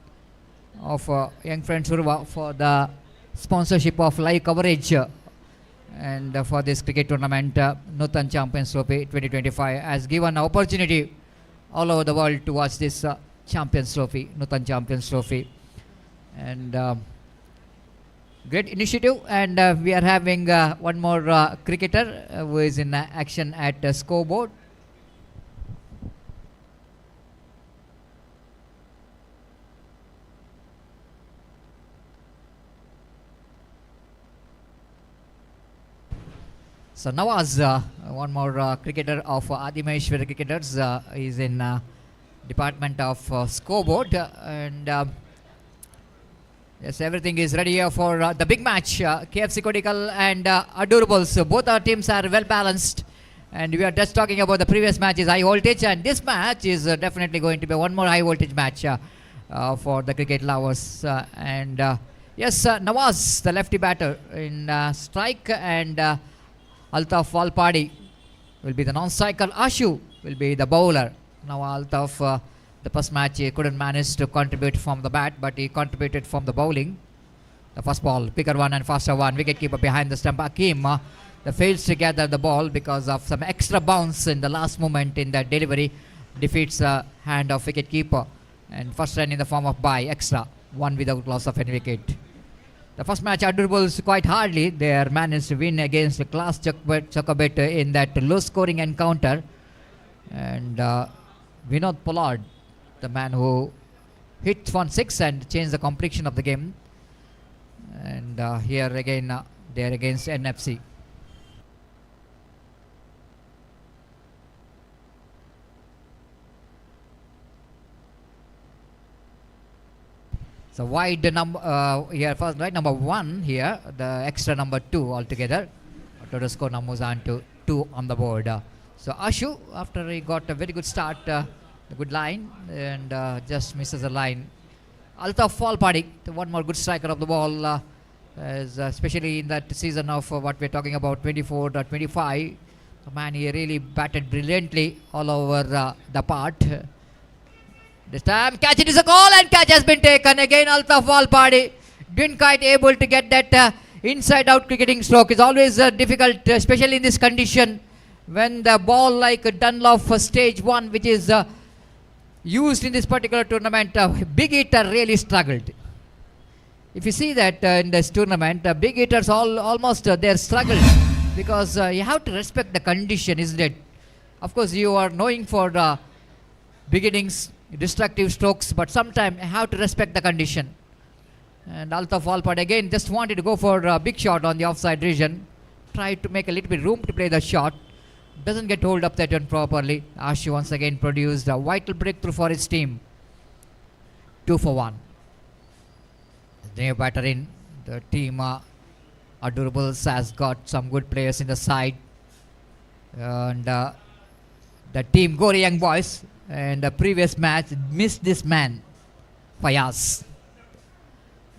of Young Friends URWA for the sponsorship of live coverage. And for this cricket tournament, Nutan Champions Trophy 2025 has given opportunity all over the world to watch this Champions Trophy, Nutan Champions Trophy. And great initiative, and we are having one more cricketer who is in action at scoreboard. So Nawaz, one more cricketer of Adimeshwar Cricketers, is in department of scoreboard, and yes, everything is ready here for the big match. KFC Kodical and Adorables. Both our teams are well balanced, and we are just talking about the previous match is high voltage, and this match is definitely going to be one more high voltage match for the cricket lovers. And yes, Nawaz, the lefty batter in strike, and Altaf Valpadi will be the non-striker. Ashu will be the bowler. Now Altaf, the first match he couldn't manage to contribute from the bat, but he contributed from the bowling. The first ball, bigger one and faster one. Wicketkeeper behind the stump. Akeem fails to gather the ball because of some extra bounce in the last moment in that delivery. Defeats the hand of wicketkeeper. And first run in the form of bye, extra. One without loss of any wicket. The first match, Adorables quite hardly. They are managed to win against Class Chakabet in that low-scoring encounter. And Vinod Pollard, the man who hit 1-6 and changed the complexion of the game. And here again, they are against NFC. So wide here first, right, number 1 here, the extra number 2 altogether. Total score now moves on to 2 on the board. So Ashu, after he got a very good start, a good line, and just misses the line. Altaf Valpadi, one more good striker of the ball, especially in that season of what we're talking about, 24-25. The man, he really batted brilliantly all over the part. This time catch, it is a call, and catch has been taken again. Altaf Valpadi didn't quite able to get that inside out cricketing stroke is always difficult, especially in this condition when the ball like Dunlop for stage 1, which is used in this particular tournament, big hitter really struggled. If you see that in this tournament, big hitters almost they're struggled because you have to respect the condition, isn't it? Of course, you are knowing for beginnings, destructive strokes, but sometimes you have to respect the condition. And Altaf Walpad again just wanted to go for a big shot on the offside region. Tried to make a little bit room to play the shot. Doesn't get hold of that one properly. Ashu once again produced a vital breakthrough for his team. 2 for 1. The new batter in the team Adorables has got some good players in the side. And the team Gori Young Boys and the previous match missed this man, Fayaz.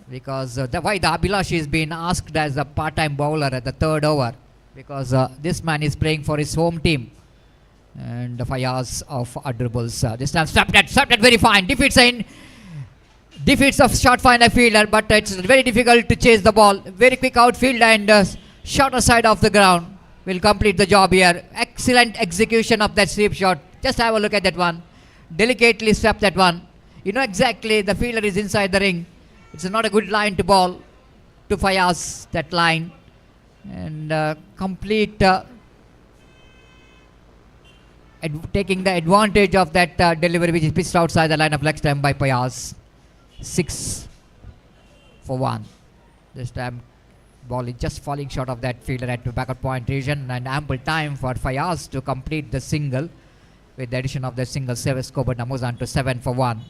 Because why the Abhilash is being asked as a part-time bowler at the 3rd over. Because this man is playing for his home team. And the Fayaz of Adorables. This time swept that very fine. Defeats of short finer fielder, but it's very difficult to chase the ball. Very quick outfield and shorter side of the ground will complete the job here. Excellent execution of that sweep shot. Just have a look at that one. Delicately swept that one. You know exactly the fielder is inside the ring. It's not a good line to ball to Fayaz, that line. And complete taking the advantage of that delivery which is pitched outside the line of leg stump by Fayaz. 6 for 1. This time ball is just falling short of that fielder at the backward point region, and ample time for Fayaz to complete the single with the addition of the single service score, but moves on to 7 for 1.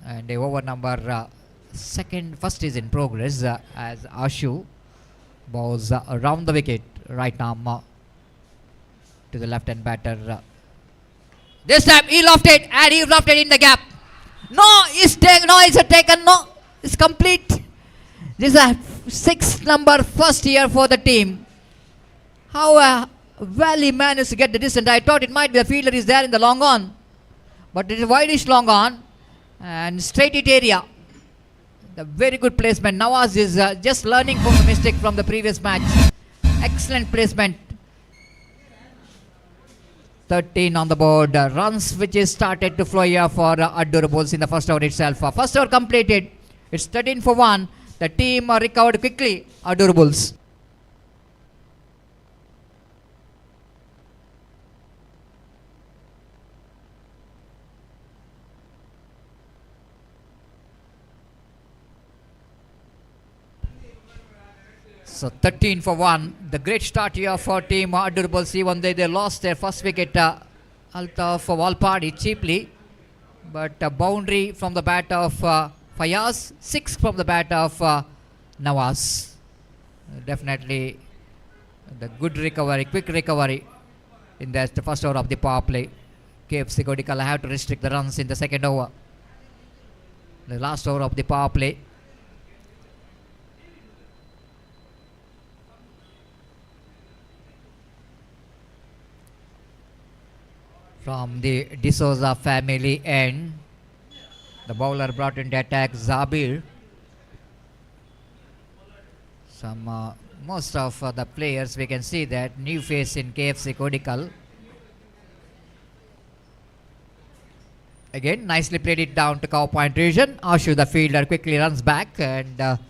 And the over number first is in progress as Ashu bowls around the wicket, right arm to the left hand batter. This time he lofted and he lofted in the gap. It's taken. No, it's complete. This is a 6th number first here for the team. How well he managed to get the distance. I thought it might be the fielder is there in the long on, but it is wideish long on and straight hit area. The very good placement. Nawaz is just learning from the mistake from the previous match. Excellent placement. 13 on the board. Runs which is started to flow here for Adorables in the first over itself. First over completed. It's 13 for 1. The team recovered quickly. Adorables. So 13 for 1. The great start here for team Adorables, even though they lost their first wicket. Altaf Walpadi cheaply. But a boundary from the bat of Fayaz. 6 from the bat of Nawaz. Definitely the good recovery, quick recovery in the first over of the power play. KFC Kodical have to restrict the runs in the second over. The last over of the power play. From the D'Souza family end, the bowler brought into attack Zabir. Most of the players, we can see that new face in KFC Kodical. Again, nicely played it down to cow point region. Ashu, the fielder, quickly runs back and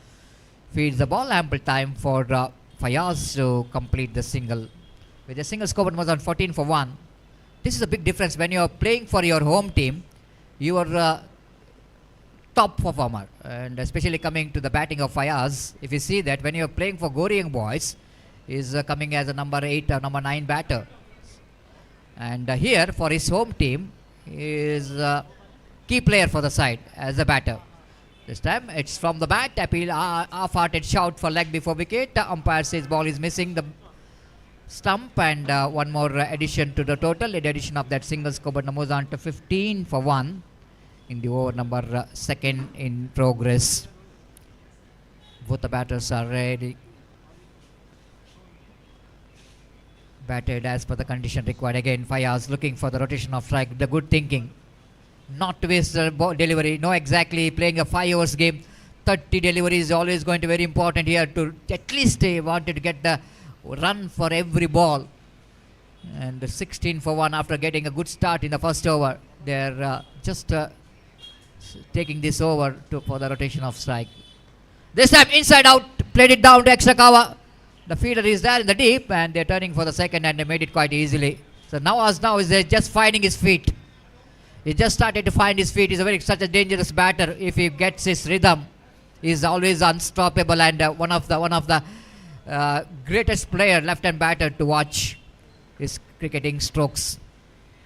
feeds the ball. Ample time for Fayaz to complete the single. With the single score, it was on 14 for 1. This is a big difference when you are playing for your home team. You are top performer, and especially coming to the batting of Fayaz. If you see that when you are playing for Gori Young Boys, is coming as a number 8 or number 9 batter, and here for his home team is key player for the side as a batter. This time it's from the bat. Appeal, half-hearted shout for leg before wicket. Umpire says ball is missing the stump, and one more addition to the total. The addition of that single score, but moves on to 15 for 1 in the over number 2nd in progress. Both the batters are ready. Batted as per the condition required. Again, Fayaz looking for the rotation of strike. The good thinking. Not to waste the delivery. No, exactly. Playing a 5 overs game. 30 delivery is always going to be very important here to at least wanted to get the run for every ball. And 16 for 1 after getting a good start in the first over. They're just taking this over for the rotation of strike. This time inside out. Played it down to extra cover. The fielder is there in the deep and they're turning for the second and they made it quite easily. So now is just finding his feet. He just started to find his feet. He's such a dangerous batter. If he gets his rhythm, he's always unstoppable and one of the greatest player left-hand batter to watch his cricketing strokes.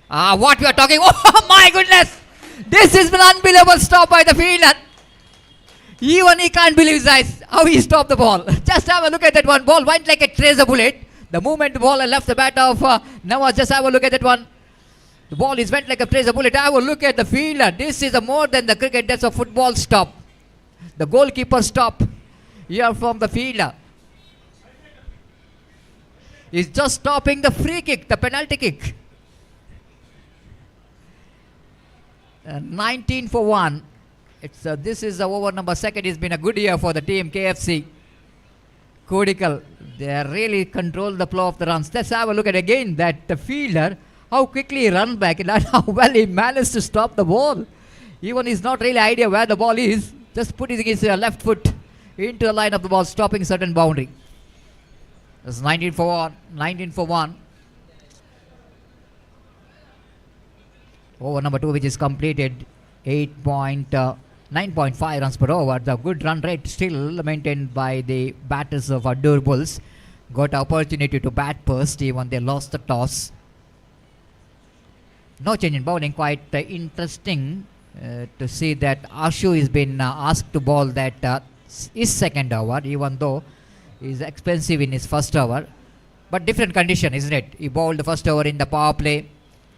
What we are talking? Oh my goodness! This is an unbelievable stop by the fielder. Even he can't believe his eyes how he stopped the ball. Just have a look at that one. Ball went like a tracer bullet. The moment the ball left the bat of Nawaz. Just have a look at that one. The ball is went like a tracer bullet. Have a look at the fielder. This is more than the cricket. That's a football stop. The goalkeeper stop here from the fielder. He's just stopping the free kick, the penalty kick. 19 for 1. This is the over number second. It's been a good year for the team KFC Kodical. They really control the flow of the runs. Let's have a look at again that the fielder, how quickly he runs back and how well he managed to stop the ball. Even he's not really idea where the ball is. Just putting his left foot into the line of the ball, stopping certain boundary. That's 19 for 1. 19 for 1. Over number 2 which is completed. 9.5 runs per over. The good run rate still maintained by the batters of Adur Bulls. Got opportunity to bat first even they lost the toss. No change in bowling. Quite interesting to see that Ashu has been asked to bowl that his second over even though he's expensive in his first over. But different condition, isn't it? He bowled the first over in the power play.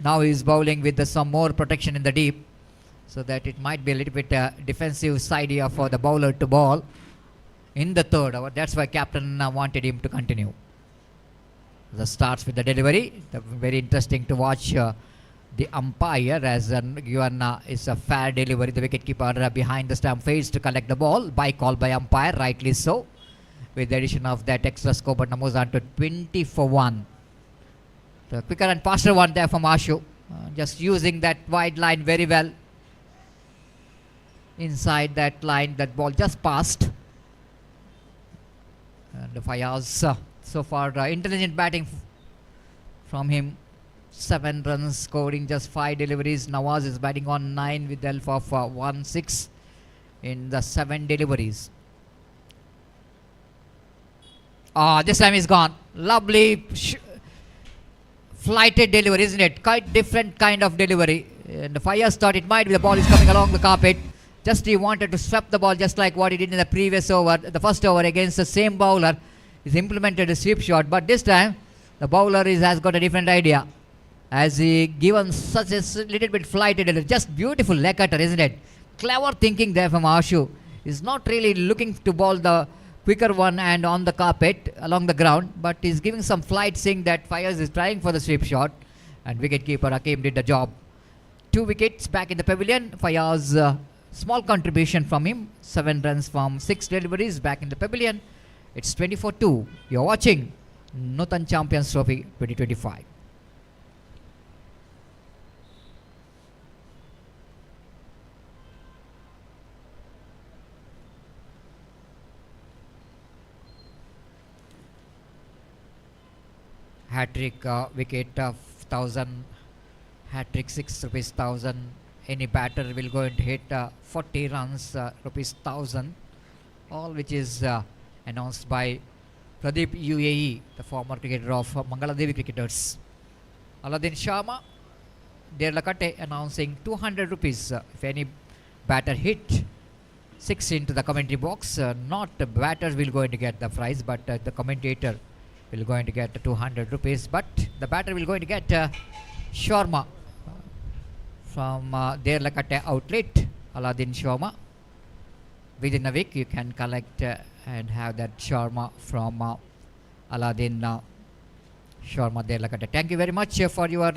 Now he's bowling with some more protection in the deep. So that it might be a little bit defensive side here for the bowler to bowl in the third over. That's why captain wanted him to continue. The starts with the delivery. Very interesting to watch the umpire as given is a fair delivery. The wicketkeeper behind the stump fails to collect the ball. By call by umpire, rightly so. With the addition of that extra score, but moves on to 20 for 1. The quicker and faster one there from Ashu. Just using that wide line very well. Inside that line, that ball just passed. And Fayaz so far intelligent batting from him. 7 runs scoring just 5 deliveries. Nawaz is batting on 9 with the help of 1-6 in the 7 deliveries. This time he's gone. Lovely flighted delivery, isn't it? Quite different kind of delivery. And Fayaz thought it might be the ball is coming along the carpet. Just he wanted to sweep the ball just like what he did in the previous over. The first over against the same bowler. He's implemented a sweep shot. But this time the bowler has got a different idea. As he given such a little bit flighted, just beautiful leg cutter, isn't it? Clever thinking there from Ashu. He's not really looking to bowl the quicker one and on the carpet along the ground, but he's giving some flight, saying that Fayaz is trying for the sweep shot, and wicketkeeper Hakim did the job. 2 wickets back in the pavilion. Fayaz, small contribution from him. 7 runs from 6 deliveries back in the pavilion. It's 24-2. You're watching Nutan Champions Trophy 2025. Hat-trick wicket of 1,000, hat-trick 6 rupees 1,000. Any batter will go and hit 40 runs rupees 1,000. All which is announced by Pradeep UAE, the former cricketer of Mangalore cricketers. Aladdin Sharma, Derlakate announcing 200 rupees if any batter hit 6 into the commentary box. Not the batters will going to get the prize, but the commentator will going to get 200 rupees, but the batter will going to get Sharma from Derlakate outlet. Aladdin Sharma. Within a week you can collect and have that Sharma from Aladdin Sure, Madhya Lakata. Thank you very much for your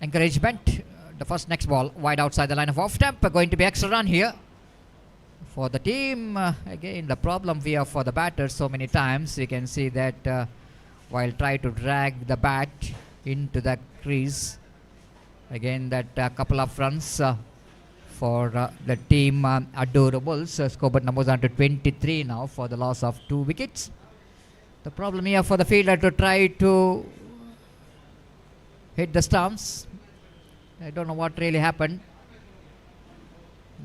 encouragement. The first next ball wide outside the line of off stump. Going to be extra run here for the team. Again, the problem we have for the batters so many times. You can see that while try to drag the bat into the crease. Again, that couple of runs for the team Adorables. Scoreboard numbers on to 23 now for the loss of 2 wickets. The problem here for the fielder to try to hit the stumps. I don't know what really happened.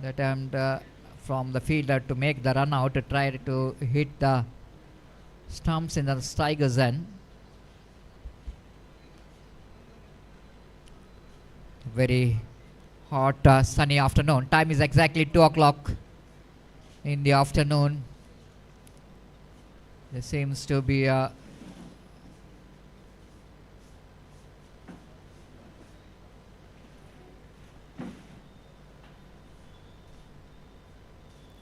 The attempt from the fielder to make the run out to try to hit the stumps in the Tiger's end. Very hot sunny afternoon. Time is exactly 2 o'clock in the afternoon. There seems to be a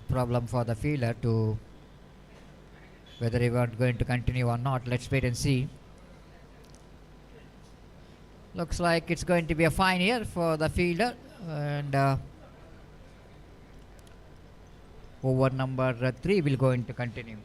problem for the fielder to whether he was going to continue or not. Let's wait and see. Looks like it's going to be a fine year for the fielder, and over number 3 will going to continue.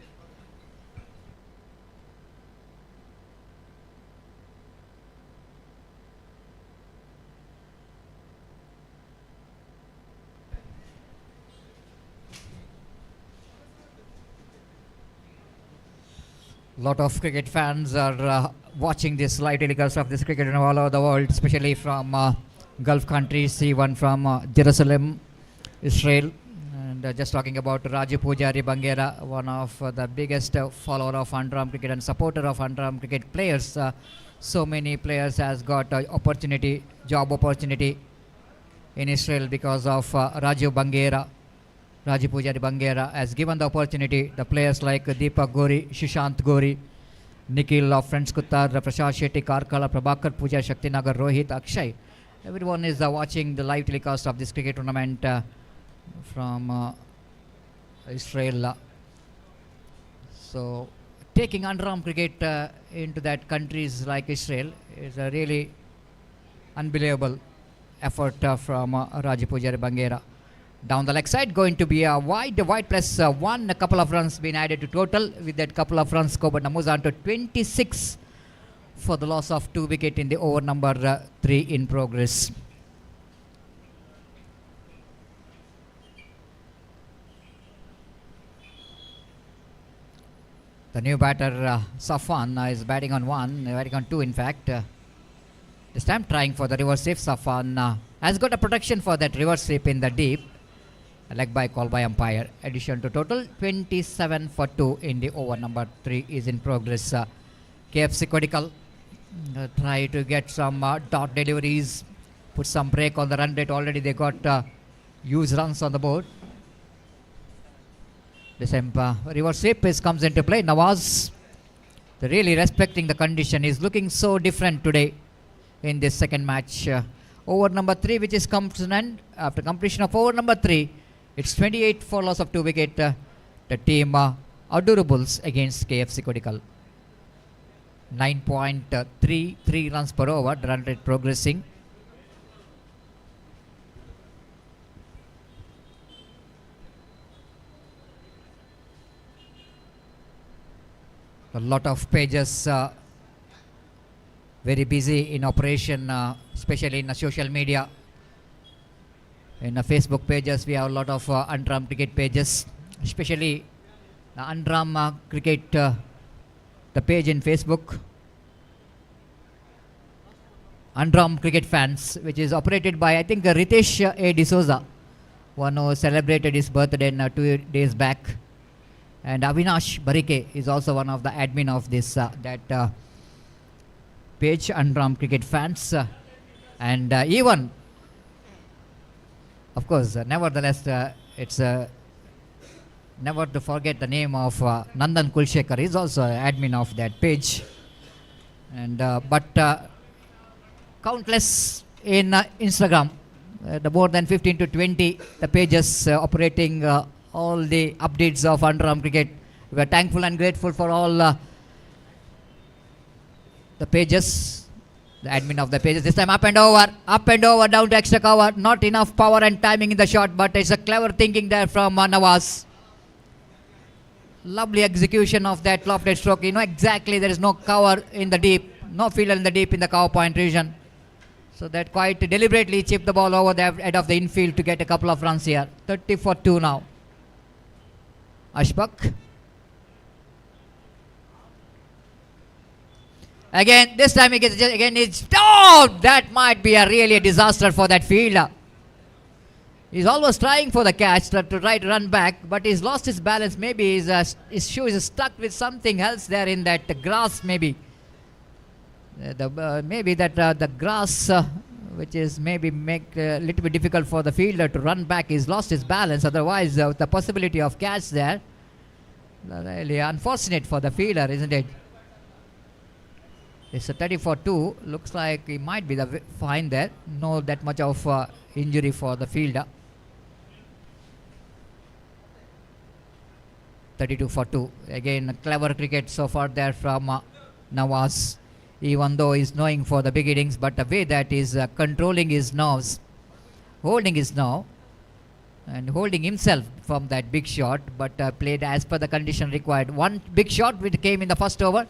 Lot of cricket fans are watching this live telecast of this cricket all over the world, especially from Gulf countries. See one from Jerusalem, Israel, and just talking about Raju Pujari Bangera, one of the biggest follower of underarm cricket and supporter of underarm cricket players. So many players has got opportunity, job opportunity in Israel because of Raju Bangera. Raju Pujari Bangera has given the opportunity. The players like Deepak Gori, Shishant Gori, Nikhil of Friends Kuttar, Prashad Shetty, Karkala, Prabhakar Puja, Shaktinagar, Rohit, Akshay. Everyone is watching the live telecast of this cricket tournament from Israel. So taking underarm cricket into that countries like Israel is a really unbelievable effort from Raju Pujari Bangera. Down the leg side, going to be a wide plus 1. A couple of runs been added to total. With that couple of runs, scoreboard numbers on to 26 for the loss of 2 wicket in the over number 3 in progress. The new batter Safwan is batting on 1, batting on 2 in fact. This time trying for the reverse sweep. Safwan has got a protection for that reverse sweep in the deep. A leg by call by umpire. Addition to total 27 for 2 in the over number 3 is in progress. KFC Kodical try to get some dot deliveries, put some break on the run rate. Already they got huge runs on the board. The same reverse sweep comes into play. Nawaz really respecting the condition. He's looking so different today in this second match. Over number 3 which is come to an end. After completion of over number 3, it's 28 for loss of 2 wicket. The team Adorables against KFC Kodical. 9.33 runs per over. The run rate progressing. A lot of pages very busy in operation, especially in social media. In Facebook pages, we have a lot of underarm cricket pages, especially the underarm cricket, the page in Facebook, underarm cricket fans, which is operated by I think Ritesh A. D'Souza, one who celebrated his birthday 2 days back, and Avinash Barike is also one of the admin of this that page, underarm cricket fans, and even. Of course, nevertheless, it's never to forget the name of Nandan Kulshekar. He's also admin of that page. And but countless in Instagram, the more than 15 to 20 the pages operating all the updates of underarm cricket. We are thankful and grateful for all the pages, the admin of the pages. This time up and over down to extra cover. Not enough power and timing in the shot, but it's a clever thinking there from Nawaz. Lovely execution of that lofted stroke. You know exactly there is no cover in the deep, no fielder in the deep in the cover point region. So that quite deliberately chipped the ball over the head of the infield to get a couple of runs here. 30 for 2 now. Ashfaq. Again, this time he gets again. That might be really a disaster for that fielder. He's always trying for the catch to try to run back, but he's lost his balance. Maybe his shoe is stuck with something else there in that grass. Maybe the grass, which is maybe make a little bit difficult for the fielder to run back. He's lost his balance. Otherwise, the possibility of catch there, really unfortunate for the fielder, isn't it? It's a 30 for 2. Looks like he might be fine there. No that much of injury for the fielder. 32 for 2. Again, clever cricket so far there from Nawaz. Even though he's knowing for the big innings, but the way that is controlling his nerves, holding his nerve, and holding himself from that big shot, but played as per the condition required. One big shot which came in the first over,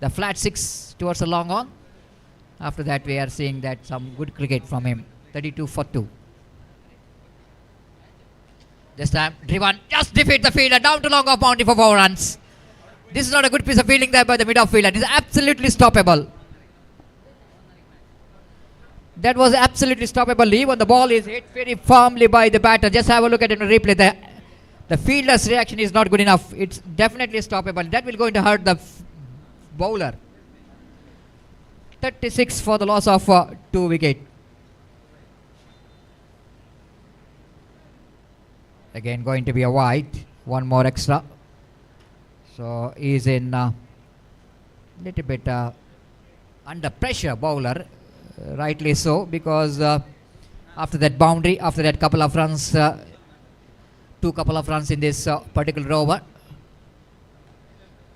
the flat 6 towards the long on. After that, we are seeing that some good cricket from him. 32 for 2. This time, driven, just defeat the fielder down to long off boundary for 4 runs. This is not a good piece of fielding there by the mid-off-fielder. It is absolutely stoppable. That was absolutely stoppable. Even the ball is hit very firmly by the batter. Just have a look at it in the replay. The fielder's reaction is not good enough. It's definitely stoppable. That will going to hurt the bowler. 36 for the loss of 2 wickets. Again going to be a wide. One more extra. So he's in little bit under pressure, bowler. Rightly so, because after that boundary, after that couple of runs, couple of runs in this particular over.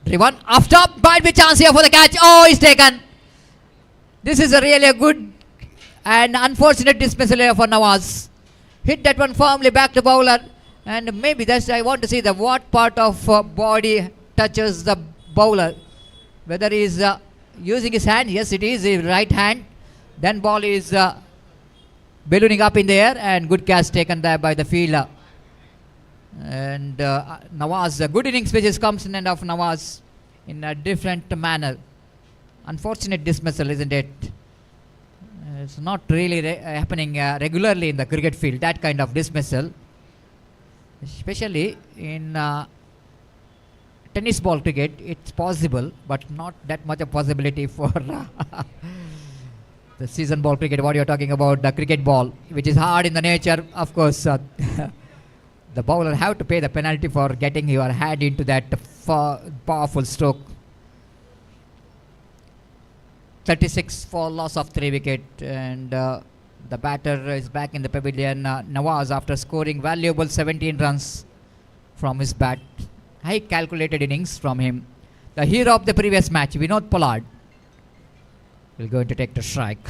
Driven after, might be chance here for the catch. Oh, he's taken. This is really a good and unfortunate dismissal here for Nawaz. Hit that one firmly back to bowler, and maybe that's I want to see the what part of body touches the bowler. Whether he is using his hand, yes, it is his right hand. Then ball is ballooning up in the air, and good catch taken there by the fielder. And Nawaz, good innings which comes in and of Nawaz in a different manner. Unfortunate dismissal, isn't it? It's not really happening regularly in the cricket field, that kind of dismissal. Especially in tennis ball cricket, it's possible, but not that much of possibility for the season ball cricket. What you're talking about, the cricket ball, which is hard in the nature, of course. The bowler have to pay the penalty for getting your hand into that powerful stroke. 36 for loss of 3 wickets, and the batter is back in the pavilion. Nawaz, after scoring valuable 17 runs from his bat. High calculated innings from him. The hero of the previous match, Vinod Pollard, will going to take the strike.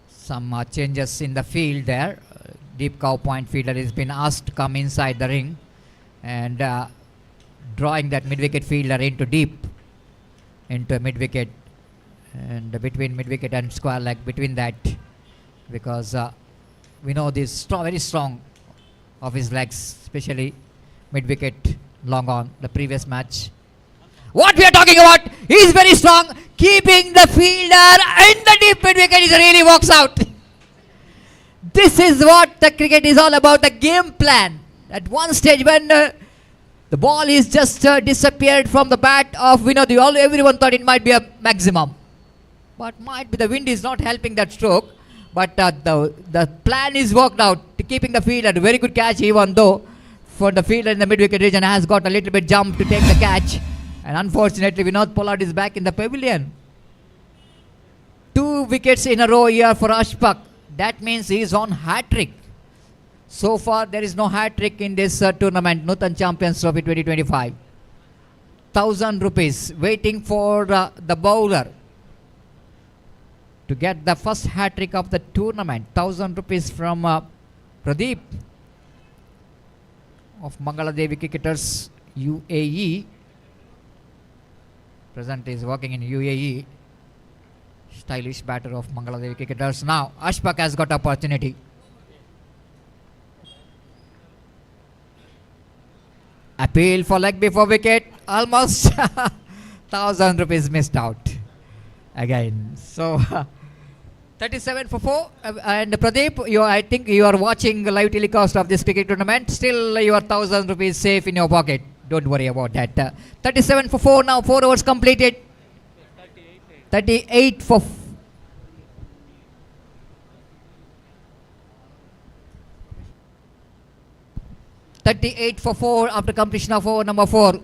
Some changes in the field there. Deep cow point fielder has been asked to come inside the ring, and drawing that mid-wicket fielder into deep, into mid-wicket, and between mid-wicket and square leg, between that, because we know this very strong of his legs, especially mid-wicket long on the previous match. What we are talking about, he is very strong, keeping the fielder in the deep mid-wicket. He really walks out. This is what the cricket is all about, the game plan. At one stage when the ball is just disappeared from the bat of Vinod, everyone thought it might be a maximum, but might be the wind is not helping that stroke. But the plan is worked out, to keeping the fielder. Very good catch, even though for the fielder in the mid-wicket region has got a little bit jump to take the catch. And unfortunately, Vinod Pollard is back in the pavilion. 2 wickets in a row here for Ashfaq. That means he is on hat-trick. So far, there is no hat-trick in this tournament, Nutan Champions Trophy 2025. 1,000 rupees waiting for the bowler to get the first hat trick of the tournament. 1,000 rupees from Pradeep of Mangaladevi Cricketers, UAE. Present is working in UAE. Stylish batter of Mangaladevi Cricketers. Now Ashfaq has got opportunity. Appeal for leg before wicket. Almost 1,000 rupees missed out again. So 37 for 4. And Pradeep, I think you are watching the live telecast of this cricket tournament. Still your 1,000 rupees safe in your pocket. Don't worry about that. 37 for 4 now. 4 overs completed. 38 for 38 for 4 after completion of over number 4.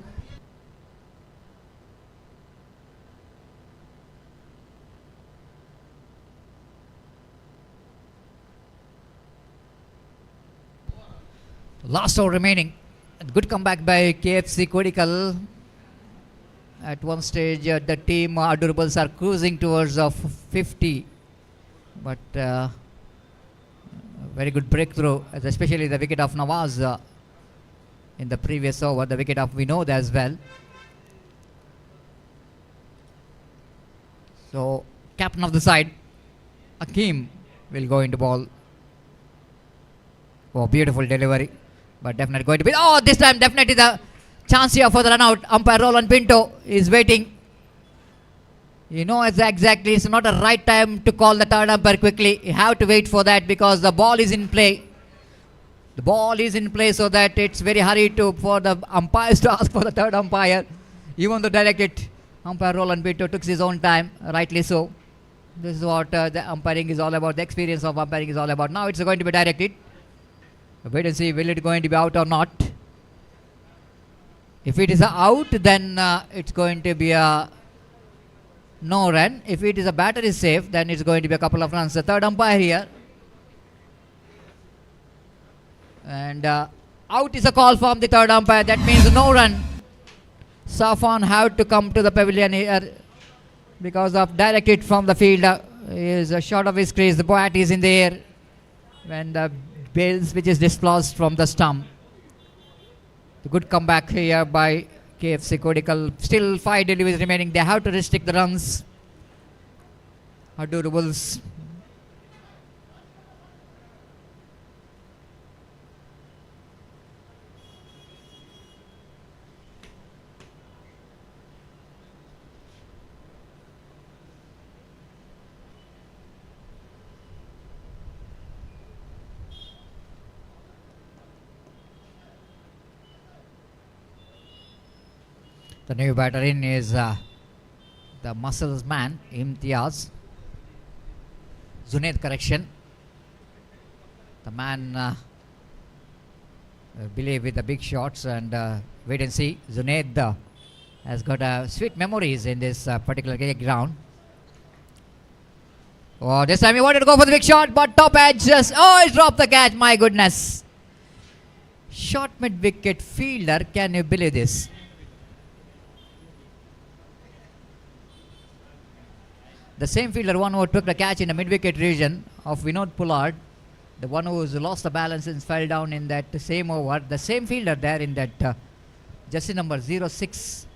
Last over remaining. Good comeback by KFC Kodical. At one stage, the team Adorables are cruising towards 50. But very good breakthrough, especially the wicket of Nawaz in the previous over, the wicket of Vinod as well. So, captain of the side, Akeem, will go into ball. Oh, beautiful delivery. But definitely going to be... Oh, this time definitely the chance here for the run out. Umpire Roland Pinto is waiting. You know exactly it's not a right time to call the third umpire quickly. You have to wait for that because the ball is in play. The ball is in play, so that it's very hurried for the umpires to ask for the third umpire. Even though directed, umpire Roland Pinto took his own time, rightly so. This is what the umpiring is all about. The experience of umpiring is all about. Now it's going to be directed. Wait and see, will it going to be out or not? If it is a out, then it's going to be a no run. If it is a batter is safe, then it's going to be a couple of runs. The third umpire here. And out is a call from the third umpire. That means no run. Safan have to come to the pavilion here because of direct hit from the fielder. He is a short of his crease. The bat is in the air when the bales which is dislodged from the stump. The good comeback here by KFC Kodical. Still 5 deliveries remaining. They have to restrict the runs. Adorables. The new batter in is the muscles man, Imtiaz. Zunaid, correction. The man, I believe, with the big shots, and wait and see. Zunaid has got sweet memories in this particular ground. Oh, this time he wanted to go for the big shot, but top edge just, oh, he dropped the catch, my goodness. Short mid-wicket fielder, can you believe this? The same fielder, one who took the catch in the mid-wicket region of Vinod Pollard, the one who lost the balance and fell down in that same over, the same fielder there in that jersey number 06.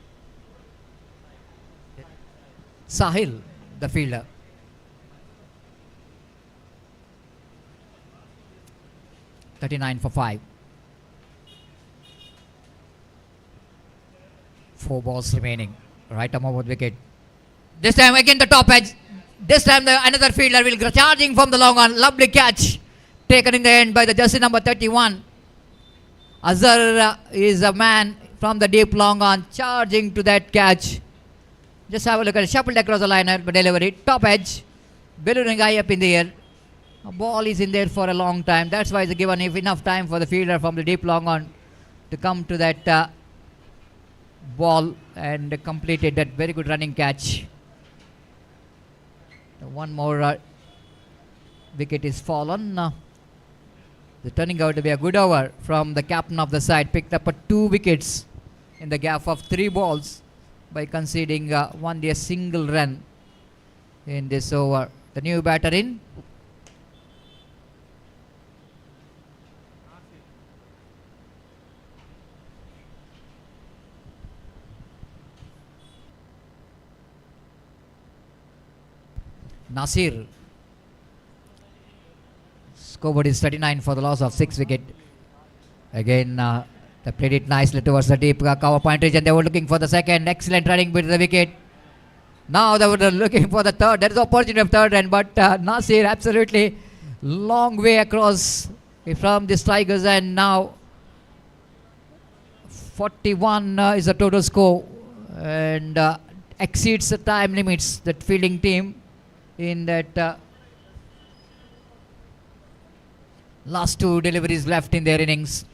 Sahil, the fielder. $39 for 5. 4 balls remaining. Right arm over the wicket. This time again the top edge. This time another fielder will go charging from the long on. Lovely catch taken in the end by the jersey number 31. Azhar is a man from the deep long on charging to that catch. Just have a look at it. Shuffled across the line but delivery. Top edge. Ballooning high up in the air. A ball is in there for a long time. That's why it's given enough time for the fielder from the deep long on to come to that ball and completed that very good running catch. One more wicket is fallen. The turning out to be a good over from the captain of the side. Picked up 2 wickets in the gap of 3 balls. by conceding only a single run in this over. The new batter in. Nasir. Scoreboard is 39 for the loss of 6 wicket. Again, they played it nicely towards the deep cover point region. They were looking for the second. Excellent running with the wicket. Now they were looking for the third. There is opportunity of third run, but Nasir absolutely long way across from the strikers, and now 41 is the total score, and exceeds the time limits that fielding team in that last 2 deliveries left in their innings.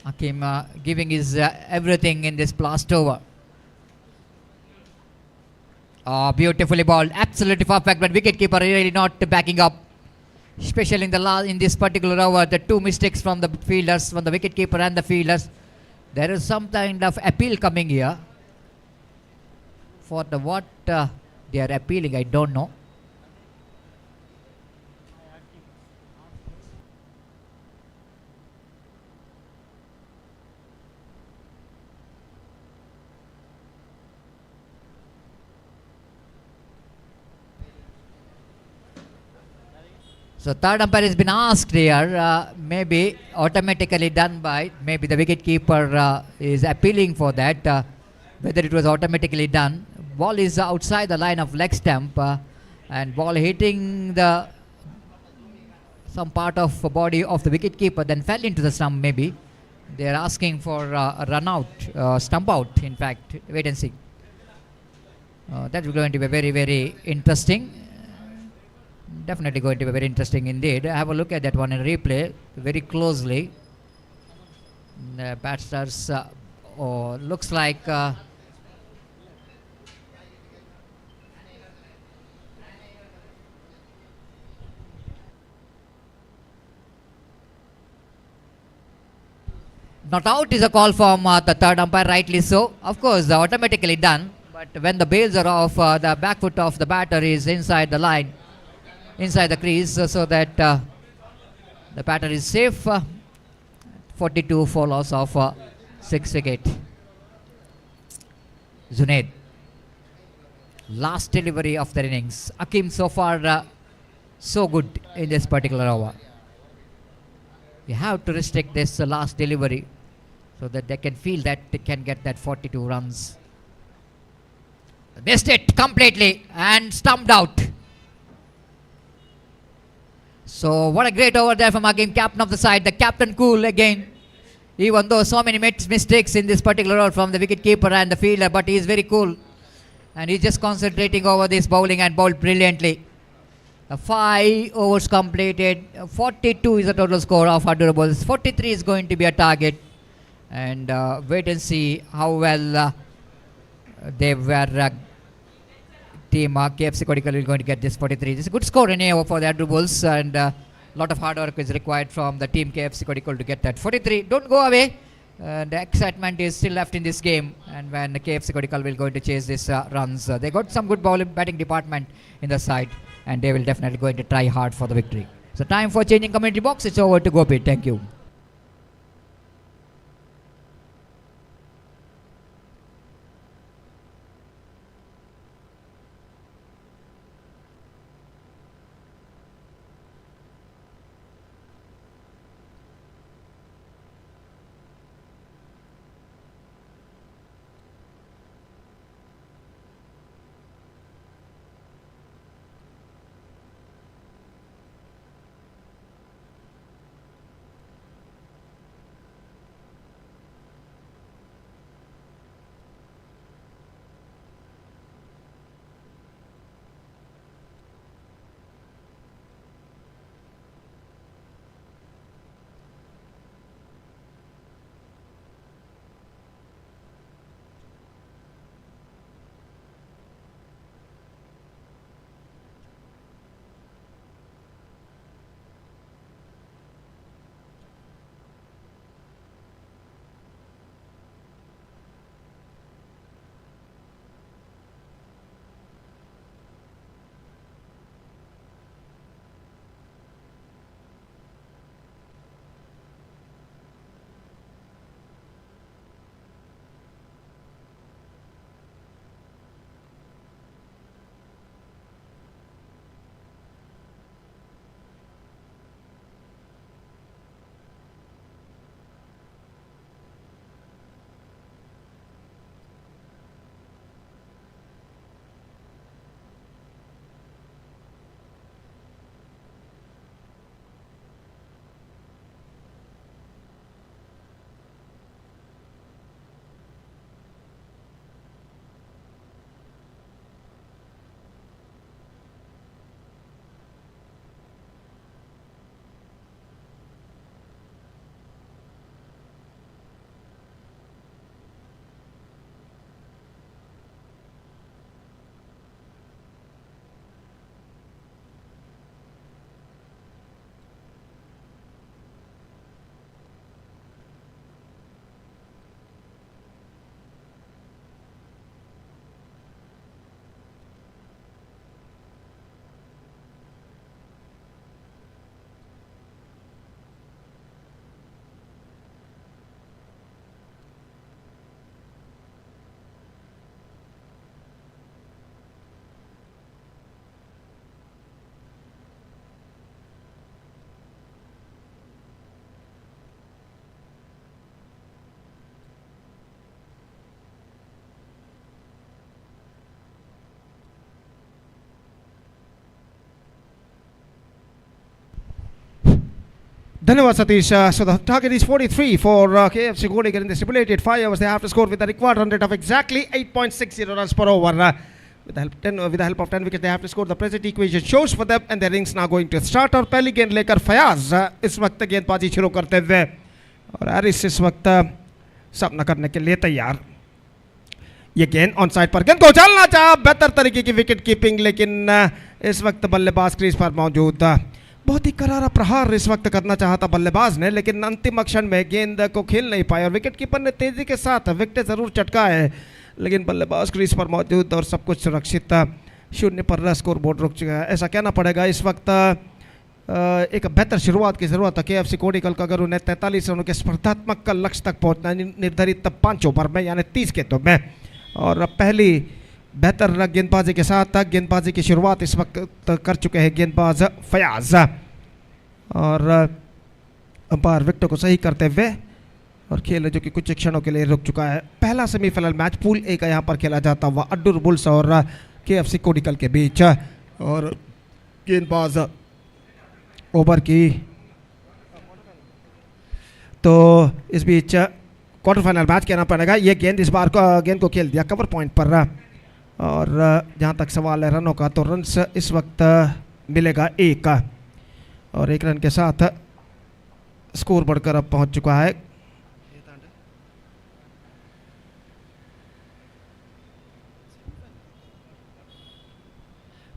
Hakim giving his everything in this last over. Beautifully balled, absolutely perfect, but wicketkeeper really not backing up, especially in this particular over. The 2 mistakes from the fielders, from the wicketkeeper and the fielders. There is some kind of appeal coming here. For the what they are appealing, I don't know. So third umpire has been asked here, maybe automatically done by, maybe the wicketkeeper is appealing for that, whether it was automatically done. Ball is outside the line of leg stump, and ball hitting the some part of body of the wicketkeeper, then fell into the stump maybe. They are asking for a run out, stump out in fact. Wait and see. That is going to be very, very interesting. Definitely going to be very interesting indeed. Have a look at that one in replay very closely. The batsers looks like not out is a call from the third umpire, rightly so. Of course, automatically done. But when the bails are off, the back foot of the batter is inside the line, inside the crease, so that the batter is safe. 42 for loss of 6 wicket. Junaid, last delivery of their innings. Hakim so far so good in this particular over. You have to restrict this last delivery so that they can feel that they can get that 42 runs. Missed it completely and stumped out. So what a great over there from Hakim, captain of the side. The captain cool again, even though so many mistakes in this particular over from the wicketkeeper and the fielder, but he is very cool and he's just concentrating over this bowling and bowled brilliantly. 5 overs completed. 42 is the total score of Underarm. 43 is going to be a target, and wait and see how well they were. Team KFC Kodical is going to get this 43. It's a good score in over for the Underarm, and a lot of hard work is required from the team KFC Kodical to get that 43. Don't go away. The excitement is still left in this game, and when the KFC Kodical will going to chase these runs, they got some good batting department in the side, and they will definitely going to try hard for the victory. So time for changing community box. It's over to Gopi. Thank you. धन्यवाद Satish. So the target is 43 for KFC Kodical in the stipulated 5 overs. They have to score with the required run rate of exactly 8.60 runs per over. With the help of 10 wickets, they have to score. The present equation shows for them, and their innings now going to start. और पहली गेंद लेकर फयाज इस वक्त गेंदबाजी शुरू करते हुए, और हैरिस इस वक्त सामना करने के लिए तैयार. ये गेंद ऑन साइड पर गेंद को उछालना चाहा, बेहतर तरीके की विकेट कीपिंग, लेकिन इस वक्त बल्लेबाज क्रीज पर मौजूद. बहुत ही करारा प्रहार इस वक्त करना चाहा था बल्लेबाज ने, लेकिन अंतिम क्षण में गेंद को खेल नहीं पाया और विकेट कीपर ने तेजी के साथ विकेट जरूर चटका है, लेकिन बल्लेबाज क्रीज पर मौजूद और सब कुछ सुरक्षित. 0 पर स्कोर बोर्ड रुक चुका है, ऐसा कहना पड़ेगा. इस वक्त एक बेहतर शुरुआत की ज़रूरत है KFC कोडिकल को, अगर उन्हें 43 रनों के स्पर्धात्मक लक्ष्य तक पहुंचना निर्धारित 5 ओवर में यानी 30 गेंदों में. और पहली बेहतर गेंदबाजी के साथ गेंदबाजी की शुरुआत इस वक्त कर चुके हैं गेंदबाज फयाज, और अंपायर विकेटों को सही करते हुए और खेल जो कि कुछ क्षणों के लिए रुक चुका है. पहला सेमीफाइनल मैच पूल ए का यहाँ पर खेला जाता हुआ अड्डूर बुल्स और KFC कोडिकल के बीच, और गेंदबाज ओवर की. तो इस बीच क्वार्टर फाइनल मैच कहना पड़ेगा. ये गेंद इस बार गेंद को खेल दिया कवर पॉइंट पर, और जहाँ तक सवाल है रनों का, तो रन्स इस वक्त मिलेगा 1, और 1 रन के साथ स्कोर बढ़कर अब पहुँच चुका है.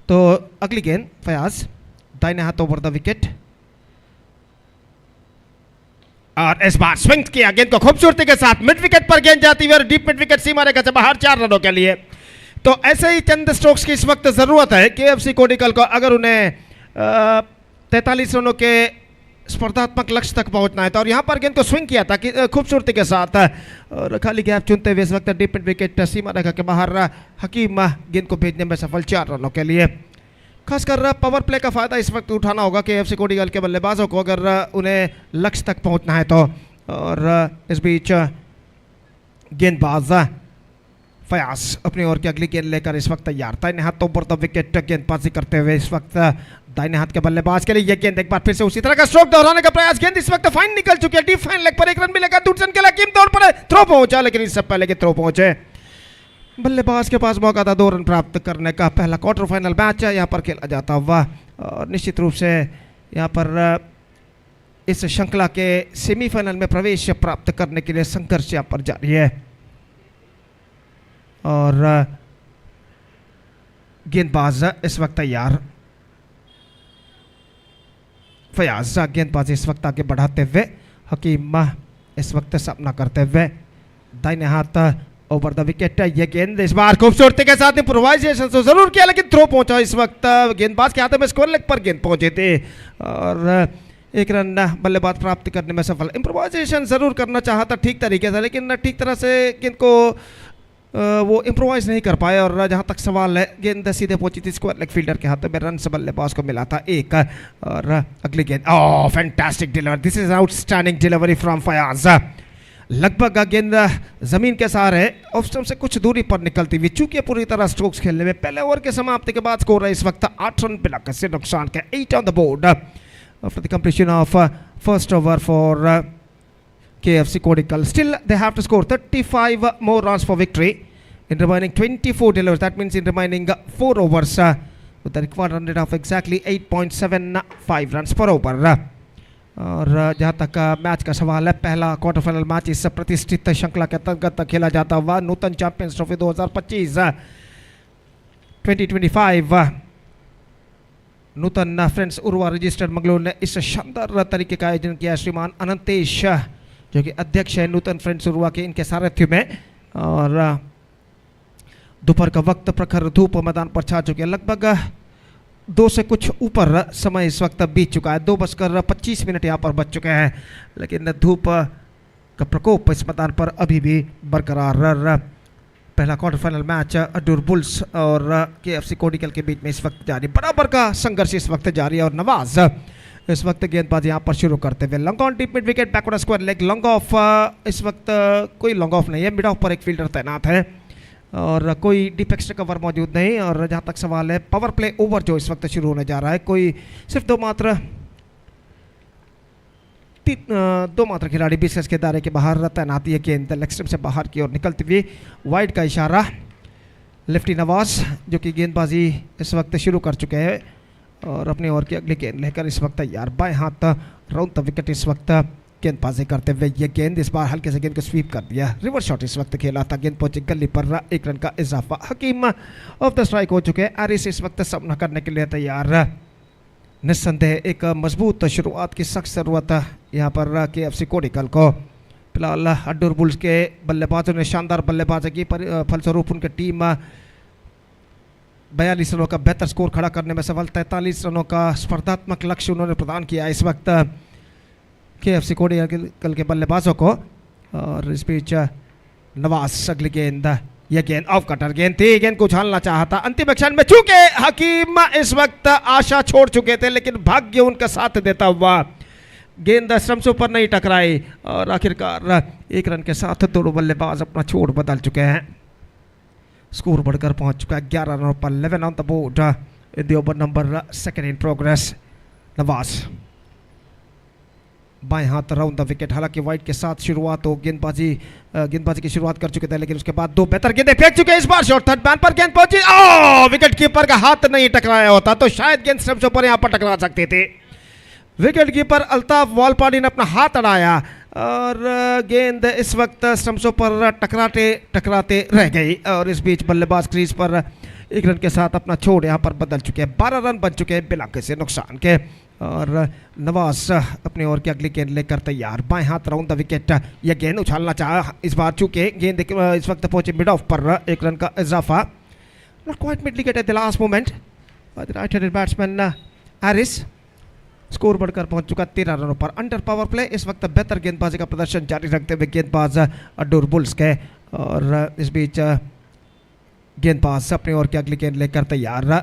तो अगली गेंद फयाज दाहिने हाथ ओवर द विकेट, और इस बार स्विंग किया गेंद को खूबसूरती के साथ. मिड विकेट पर गेंद जाती हुई और डीप मिड विकेट सीमा रेखा से बाहर 4 रनों के लिए. तो ऐसे ही चंद स्ट्रोक्स की इस वक्त जरूरत है KFC कोडिकल को, अगर उन्हें 43 रनों के स्पर्धात्मक लक्ष्य तक पहुंचना है. तो और यहाँ पर गेंद को स्विंग किया था कि खूबसूरती के साथ, और खाली गैप चुनते हुए इस वक्त डीप मिड विकेट सीमा रेखा के बाहर हकीम गेंद को भेजने में सफल 4 रनों के लिए. खासकर पावर प्ले का फायदा इस वक्त उठाना होगा KFC कोडिकल के बल्लेबाजों को, अगर उन्हें लक्ष्य तक पहुंचना है तो. और इस बीच गेंदबाज फयाज अपनी ओर की अगली गेंद लेकर इस वक्त तैयार. दाहिने हाथ ओवर द विकेट गेंदबाजी करते हुए इस वक्त दाहिने हाथ के बल्लेबाज के लिए यह गेंद एक बार फिर से उसी तरह का स्ट्रोक दोहराने का प्रयास. गेंद इस वक्त फाइन निकल चुकी है, डीप फाइन लेग पर 1 रन मिलेगा. दूसरे के हकीम तौर पर थ्रो पहुंचा, लेकिन इससे पहले के थ्रो पहुंचे बल्लेबाज के पास मौका था 2 रन प्राप्त करने का. पहला क्वार्टर फाइनल मैच यहाँ पर खेला जाता हुआ, और निश्चित रूप से यहाँ पर इस श्रृंखला के सेमीफाइनल में प्रवेश प्राप्त करने के लिए संघर्ष यहाँ पर जारी है. और गेंदबाज इस वक्त तैयार. फयाज गेंदबाजी इस वक्त आगे बढ़ाते हुए, हकीम इस वक्त सामना करते हुए दाहिने हाथ ओवर द विकेट. ये गेंद इस बार खूबसूरती के साथ इम्प्रोवाइजेशन तो जरूर किया, लेकिन थ्रो पहुंचा. इस वक्त गेंदबाज के हाथ में स्क्वायर लेग पर गेंद पहुंचे थे, और 1 रन बल्लेबाज प्राप्त करने में सफल. इम्प्रोवाइजेशन जरूर करना चाहा था ठीक तरीके से, लेकिन ठीक तरह से गेंद को वो इम्प्रोवाइज नहीं कर पाए. और जहाँ तक सवाल है, गेंद सीधे पहुंची थी स्क्वायर लेग फील्डर के हाथ में, रन से बल्लेबाज को मिला था 1. और अगली गेंद, oh fantastic delivery, this is outstanding delivery from Fayaz. लगभग गेंद जमीन के सहारे ऑफ स्टंप से कुछ दूरी पर निकलती हुई, चूंकि पूरी तरह स्ट्रोक्स खेलने में पहले ओवर के समाप्ति के बाद स्कोर है इस वक्त 8 रन बिना किसी नुकसान के. 8 on the board after the completion of first over for KFC Kodical. Still they have to score 35 more runs for victory in remaining 24 deliveries. That means in remaining 4 overs with the required run rate of exactly 8.75 runs per over. और जहाँ तक match का सवाल है, पहला quarter final match इस प्रतिष्ठित श्रृंखला के अंतर्गत खेला जाता हुआ नूतन चैंपियंस ट्रॉफी 2025 नूतन फ्रेंड्स उर्वा रजिस्टर्ड मंगलोर ने इस शानदार तरीके का आयोजन किया. श्रीमान अनंतेश जो कि अध्यक्ष है नूतन फ्रेंड्स उर्वा के, इनके सारथ्य में. और दोपहर का वक्त, प्रखर धूप मैदान पर छा चुके हैं. लगभग 2 से कुछ ऊपर समय इस वक्त बीत चुका है. 2:25 यहाँ पर बच चुके हैं, लेकिन धूप का प्रकोप इस मैदान पर अभी भी बरकरार. पहला क्वार्टर फाइनल मैच अड्डूर बुल्स और KFC कोडिकल के बीच में इस वक्त जारी, बराबर का संघर्ष इस वक्त जारी है. और नवाज इस वक्त गेंदबाजी यहाँ पर शुरू करते हुए, long on deep mid wicket, backward square leg, long off. इस वक्त कोई लॉन्ग ऑफ नहीं है, मिड ऑफ पर एक फील्डर तैनात है और कोई डीप एक्स्ट्रा कवर मौजूद नहीं. और जहाँ तक सवाल है, पावर प्ले ओवर जो इस वक्त शुरू होने जा रहा है, कोई सिर्फ 2 मात्र दो मात्र खिलाड़ी 20 गज के दायरे के बाहर तैनात। ये गेंद लेग स्टंप से बाहर की ओर निकलती हुई वाइड का इशारा। लेफ्टी नवाज जो कि गेंदबाजी इस वक्त शुरू कर चुके हैं और अपनी ओर की अगली गेंद लेकर इस वक्त तैयार। बाएं हाथ राउंड द विकेट इस वक्त गेंदबाजी करते हुए ये गेंद इस बार हल्के से गेंद को स्वीप कर दिया। रिवर्स शॉट इस वक्त खेला था, गेंद पहुंची गली पर, 1 रन का इजाफा। हकीम ऑफ द स्ट्राइक हो चुके हैं। एरिस इस वक्त सामना करने के लिए तैयार। निस्संदेह एक मजबूत शुरुआत की सख्त जरूरत यहाँ पर KFC कोडिकल को। फिलहाल अड्डूर बुल्स के बल्लेबाजों ने शानदार बल्लेबाजी की, फलस्वरूप उनकी टीम 42 रनों का बेहतर स्कोर खड़ा करने में सफल। 43 रनों का स्पर्धात्मक लक्ष्य उन्होंने प्रदान किया इस वक्त KFC कोडिकल के बल्लेबाजों को। और इस बीच नवाज अगली गेंद, यह गेंद ऑफ कटर गेंद थी, गेंद को उछालना चाहा था अंतिम क्षण में, चूंकि हकीम इस वक्त आशा छोड़ चुके थे लेकिन भाग्य उनका साथ देता हुआ गेंद स्टंप्स पर नहीं टकराई और आखिरकार 1 रन के साथ दोनों बल्लेबाज अपना छोड़ बदल चुके हैं। स्कोर बढ़कर पहुंच चुका है 11 रनों पर। 11 on the board in the over number 2 in progress. Nawaz बाएं हाथ राउंड द विकेट, हालांकि वाइड के साथ शुरुआत हो, गेंदबाजी की शुरुआत कर चुके थे लेकिन उसके बाद 2 बेहतर गेंदें फेंक चुके हैं। इस बार शॉट थर्ड मैन पर गेंद पहुंची, विकेट कीपर का हाथ नहीं टकराया होता तो शायद गेंद स्टंप्स पर यहां पर टकरा सकते थे। विकेट कीपर अल्ताफ वालपाड़ी ने अपना हाथ अड़ाया और गेंद इस वक्त स्टंप्सों पर टकराते रह गई। और इस बीच बल्लेबाज क्रीज पर 1 रन के साथ अपना छोड़ यहां पर बदल चुके हैं। 12 रन बन चुके हैं बिना किसी नुकसान के। और नवाज अपनी ओर की अगली गेंद लेकर तैयार। बाएं हाथ राउंड द विकेट, यह गेंद उछालना चाहा, इस बार चूंकि गेंद इस वक्त पहुंचे मिड ऑफ पर, 1 रन का इजाफा। Not quite mid wicket at the last moment by the right handed batsman Aris. Score बढ़कर पहुंच चुका 13 रनों पर। अंडर पावर प्ले इस वक्त बेहतर गेंदबाजी का प्रदर्शन जारी रखते हुए गेंदबाज अड्डूर बुल्स के। और इस बीच गेंदबाज अपनी ओर की अगली गेंद लेकर तैयार।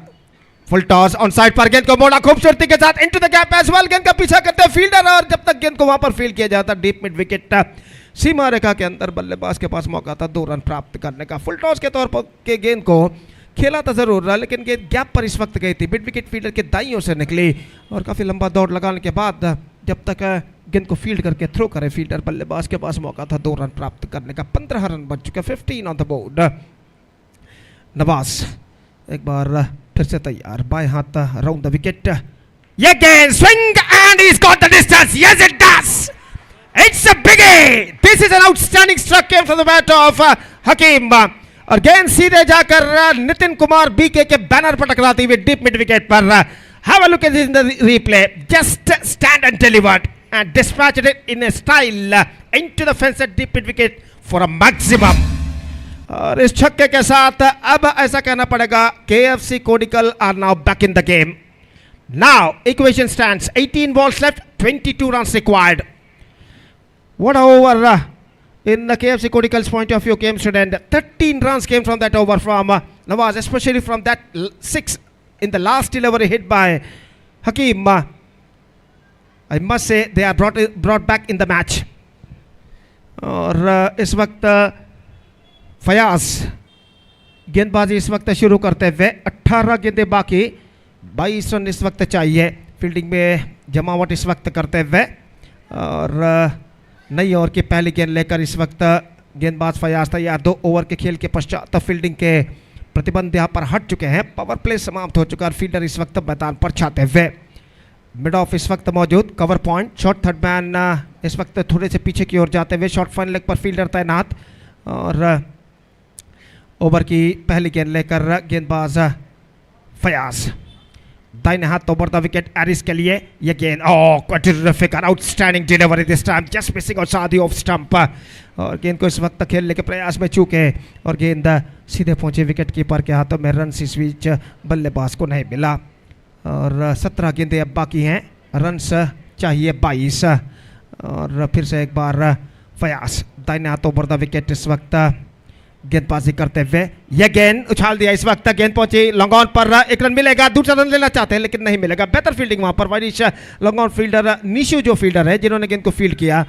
फुल टॉस ऑन साइड पर, गेंद को मोड़ा खूबसूरती के साथ into the gap as well. गेंद का पीछा करते हैं फील्डर और जब तक गेंद को वहां पर फील्ड किया जाता डीप मिड विकेट सीमा रेखा के अंदर बल्लेबाज के पास मौका था 2 रन प्राप्त करने का। फुल टॉस के तौर पर के गेंद को खेला था जरूर रहा लेकिन गेंद गैप पर इस वक्त गई थी। मिड विकेट फील्डर के दाईं ओर से निकली और काफी लंबा दौड़ लगाने के बाद जब तक गेंद को फील्ड करके थ्रो करे फील्डर, बल्लेबाज के पास मौका था 2 रन प्राप्त करने का। 15 रन बन चुके, 15 ऑन द बोर्ड। नवाज एक बार फिर से तैयार। बाएं हाथ राउंड द विकेट, ये गेंद swing and he got the distance. Yes it does, it's a biggie. This is an outstanding stroke came from the bat of Hakim और गेंद सीधे जाकर नितिन कुमार बीके के बैनर पर टकराती हुई डीप मिड विकेट पर। Have a look at this in the replay, just stand and delivered and dispatched it in a style into the fence at deep mid wicket for a maximum. और इस छक्के के साथ अब ऐसा कहना पड़ेगा KFC Kodical are now back in the game. Now equation stands 18 balls left, 22 runs required. What a over in the KFC Kodical's point of view came to an end. 13 runs came from that over from Nawaz, especially from that 6 in the last delivery hit by Hakeem. I must say they are brought back in the match. और इस वक्त फयाज गेंदबाजी इस वक्त शुरू करते हुए 18 गेंदें बाकी, 22 रन इस वक्त चाहिए। फील्डिंग में जमावट इस वक्त करते हुए और नई ओवर की पहली गेंद लेकर इस वक्त गेंदबाज फयाज तैयार। 2 ओवर के खेल के पश्चात फील्डिंग के प्रतिबंध यहाँ पर हट चुके हैं। पावर प्ले समाप्त हो चुका और फील्डर इस वक्त मैदान पर छाते हुए। मिड ऑफ इस वक्त मौजूद, cover point, short third man इस वक्त थोड़े से पीछे की ओर जाते हुए, शॉर्ट फाइन लेग पर फील्डर तैनात। और ओवर की पहली गेंद लेकर गेंदबाज फयाज दाहिने हाथ ओवर द विकेट एरिस के लिए ये गेंद, terrific and outstanding delivery this time, just missing outside the off stump। और गेंद को इस वक्त खेलने के प्रयास में चूके और गेंद सीधे पहुंचे विकेट कीपर के हाथों में। रन इस बीच बल्लेबाज को नहीं मिला और 17 गेंदें अब बाकी हैं, रन्स चाहिए 22। और फिर से एक बार फयाज दाहिने हाथ ओवर द विकेट इस वक्त गेंदबाजी करते हुए यह गेंद उछाल दिया। इस वक्त गेंद पहुंची लॉन्ग ऑन पर, 1 रन मिलेगा। दूसरा रन लेना चाहते हैं लेकिन नहीं मिलेगा। बेहतर फील्डिंग वहां पर widish long on fielder Nishu जो फील्डर है जिन्होंने गेंद को फील्ड किया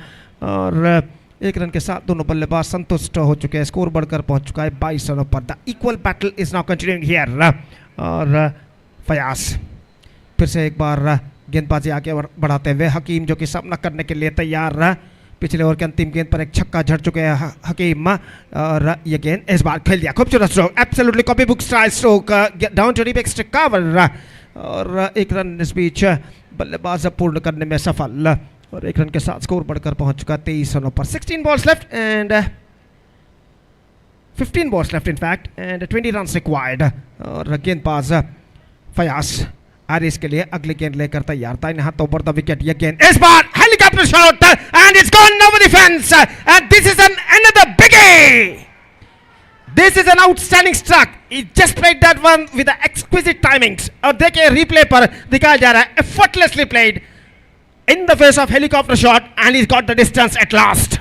और 1 रन के साथ दोनों बल्लेबाज संतुष्ट हो चुके हैं। स्कोर बढ़कर पहुंच चुका है 22 रनों पर। The equal battle is now continuing here. और फयाज फिर से एक बार गेंदबाजी आगे बढ़ाते हुए हकीम जो कि सामना करने के लिए तैयार। पिछले ओवर के अंतिम गेंद पर एक छक्का झड़ चुके हैं हकीम और ये गेंद इस बार खेल दिया, खूबसूरत stroke, absolutely copy book style stroke, down to deep extra cover और एक रन इस बीच बल्लेबाज पूर्ण करने में सफल और एक रन के साथ स्कोर बढ़कर पहुंच चुका 23 रनों पर। 16 balls left and 15 balls left in fact and 20 runs required और गेंदबाज फयाज आरिस के लिए अगली गेंद लेकर तैयार था। यहाँ तो द विकेट, ये गेंद इस बार helicopter shot and it's gone over the fence and this is another biggie. This is an outstanding struck. He just played that one with the exquisite timings. और देखिए रिप्ले पर दिखाया जा रहा है, effortlessly played in the face of helicopter shot and he's got the distance at last.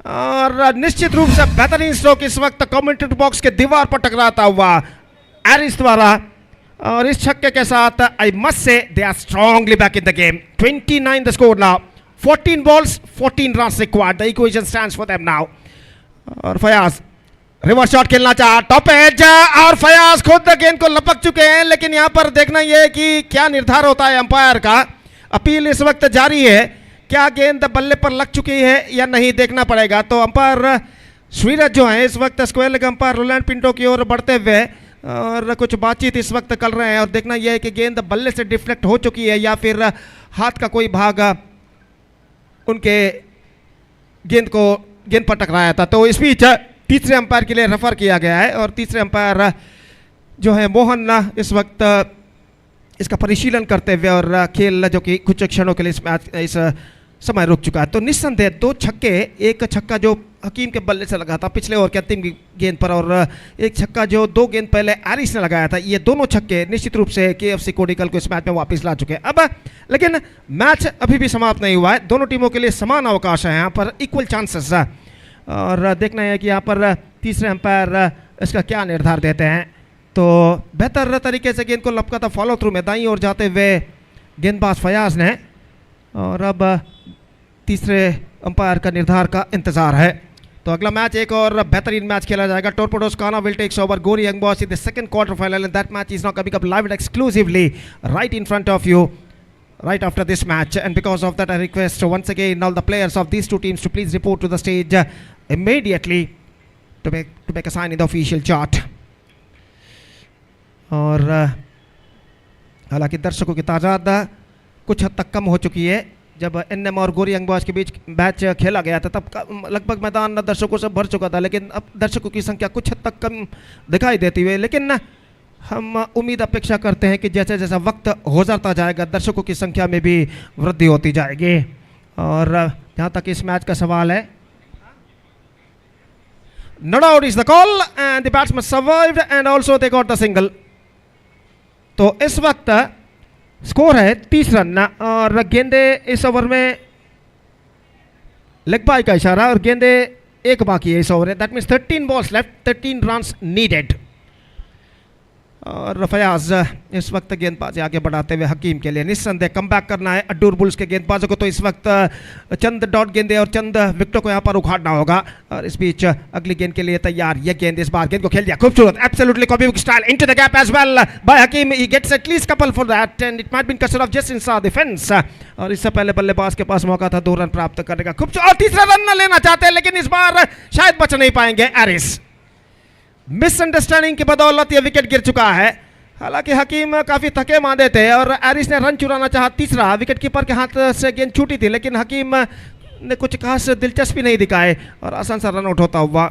और निश्चित रूप से बेहतरीन स्ट्रोक इस वक्त कमेंटेटर बॉक्स के दीवार पर टकराता हुआ एरिस द्वारा और इस छक्के के साथ I must say they are strongly back in the game. 29 the score now, 14 balls 14 runs required. The equation stands for them now. और फयाज रिवर्स शॉट खेलना चाहा, टॉप एज और फयाज खुद गेंद को लपक चुके हैं, लेकिन यहां पर देखना यह है कि क्या निर्धार होता है अंपायर का। अपील इस वक्त जारी है, क्या गेंद बल्ले पर लग चुकी है या नहीं देखना पड़ेगा। तो अंपायर श्रीरज जो है इस वक्त square leg umpire Roland Pinto की ओर बढ़ते हुए और कुछ बातचीत इस वक्त कर रहे हैं और देखना यह है कि गेंद बल्ले से डिफ्लेक्ट हो चुकी है या फिर हाथ का कोई भाग उनके गेंद पर टकराया था। तो इस बीच तीसरे अंपायर के लिए रेफर किया गया है और तीसरे अंपायर जो है मोहन इस वक्त इसका परिशीलन करते हुए और खेल जो कि कुछ क्षणों के लिए इस समय रुक चुका है। तो निस्संदेह दो छक्के, एक छक्का जो हकीम के बल्ले से लगा था पिछले ओवर के अंतिम गेंद पर और एक छक्का जो 2 गेंद पहले एरिस ने लगाया था, ये दोनों छक्के निश्चित रूप से केएफसी कोडिकल को इस मैच में वापस ला चुके हैं। अब लेकिन मैच अभी भी समाप्त नहीं हुआ है, दोनों टीमों के लिए समान अवकाश है, यहाँ पर इक्वल चांसेस और देखना है कि यहाँ पर तीसरे अंपायर इसका क्या निर्धार देते हैं। तो बेहतर तरीके से गेंद को लपका था फॉलो थ्रू में दाईं ओर जाते हुए गेंदबाज फयाज ने और अब तीसरे अंपायर का निर्धार का इंतजार है। तो अगला मैच एक और बेहतरीन मैच खेला जाएगा। टोरपेडोस काना विल टेक्स ओवर गोरी young boys in the second quarter final and that match is now coming up live and exclusively right in front of you right after this match, and because of that I request once again all the players of these two teams to please report to the stage immediately to make a sign in the official chart. और हालांकि दर्शकों की तादाद कुछ हद तक कम हो चुकी है। जब एनएम और गोरी यंग बॉयज के बीच मैच खेला गया था तब लगभग मैदान दर्शकों से भर चुका था, लेकिन अब दर्शकों की संख्या कुछ हद तक कम दिखाई देती हुई, लेकिन हम उम्मीद अपेक्षा करते हैं कि जैसे जैसा वक्त हो जाता जाएगा दर्शकों की संख्या में भी वृद्धि होती जाएगी। और जहाँ तक इस मैच का सवाल है, not out is the call and the batsman survived and also they got the single. तो इस वक्त स्कोर है 30 रन और गेंदे इस ओवर में लेग बाय का इशारा और गेंदे एक बाकी है इस ओवर में, that means 13 balls left, 13 runs needed. और फयाज इस वक्त गेंदबाजी आगे बढ़ाते हुए हकीम के लिए निस्संदेह कमबैक करना है अड्डूर बुल्स के गेंदबाजों को। तो इस वक्त चंद डॉट गेंदे और चंद विकेटों को यहाँ पर उखाड़ना होगा और इस बीच अगली गेंद के लिए तैयार। यह गेंद इस बार गेंद को खेल दिया खूबसूरत, absolutely copy book style into the gap as well by Hakeem. He gets at least couple for that and it might been cut off just inside the fence. और इससे पहले बल्लेबाज के पास मौका था 2 रन प्राप्त करने का। खूबसूरत और तीसरा रन लेना चाहते हैं लेकिन इस बार शायद बच नहीं पाएंगे एरिस। मिसअंडरस्टैंडिंग की बदौलत यह विकेट गिर चुका है। हालांकि हकीम काफ़ी थके मांदे थे और एरिस ने रन चुराना चाहा तीसरा, विकेट कीपर के हाथ से गेंद छूटी थी लेकिन हकीम ने कुछ खास दिलचस्पी नहीं दिखाए और आसान सा रन आउट होता हुआ।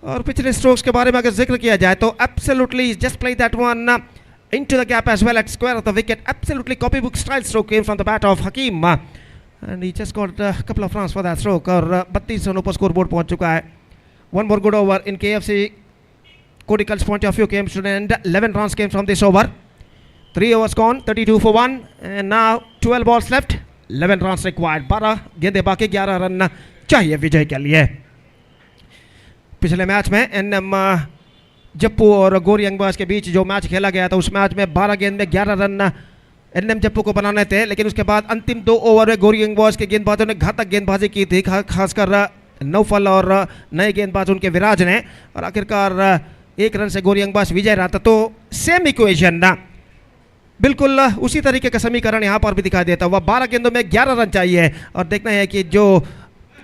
और पिछले स्ट्रोक्स के बारे में अगर जिक्र किया जाए तो absolutely just play that one into the gap as well at square of the wicket, absolutely copy book style stroke came from the bat of Hakeem and he just got a couple of runs for that stroke और 32 रनों पर score board पहुंच चुका है। One more good over in KFC Kodical's point of view came to an end. 11 runs came from this over. 3 overs gone, 32 for 1 and now 12 balls left, 11 runs required. 12 गेंदे बाकी, 11 run चाहिए विजय के लिए। पिछले match में एनएम जप्पू और गोरी young boys के बीच जो मैच खेला गया था उस मैच में 12 गेंद में 11 रन एनएम जप्पू को बनाने थे, लेकिन उसके बाद अंतिम 2 ओवर में गोरी यंग बॉयज के गेंदबाजों ने घातक गेंदबाजी की थी, खासकर नौफल और नए गेंदबाज उनके विराज ने, और आखिरकार 1 रन से गोरी यंग बॉयज विजय रहा था। तो सेम इक्वेशन ना, बिल्कुल उसी तरीके का समीकरण यहाँ पर भी दिखाई देता हुआ। 12 गेंदों में 11 रन चाहिए और देखना है कि जो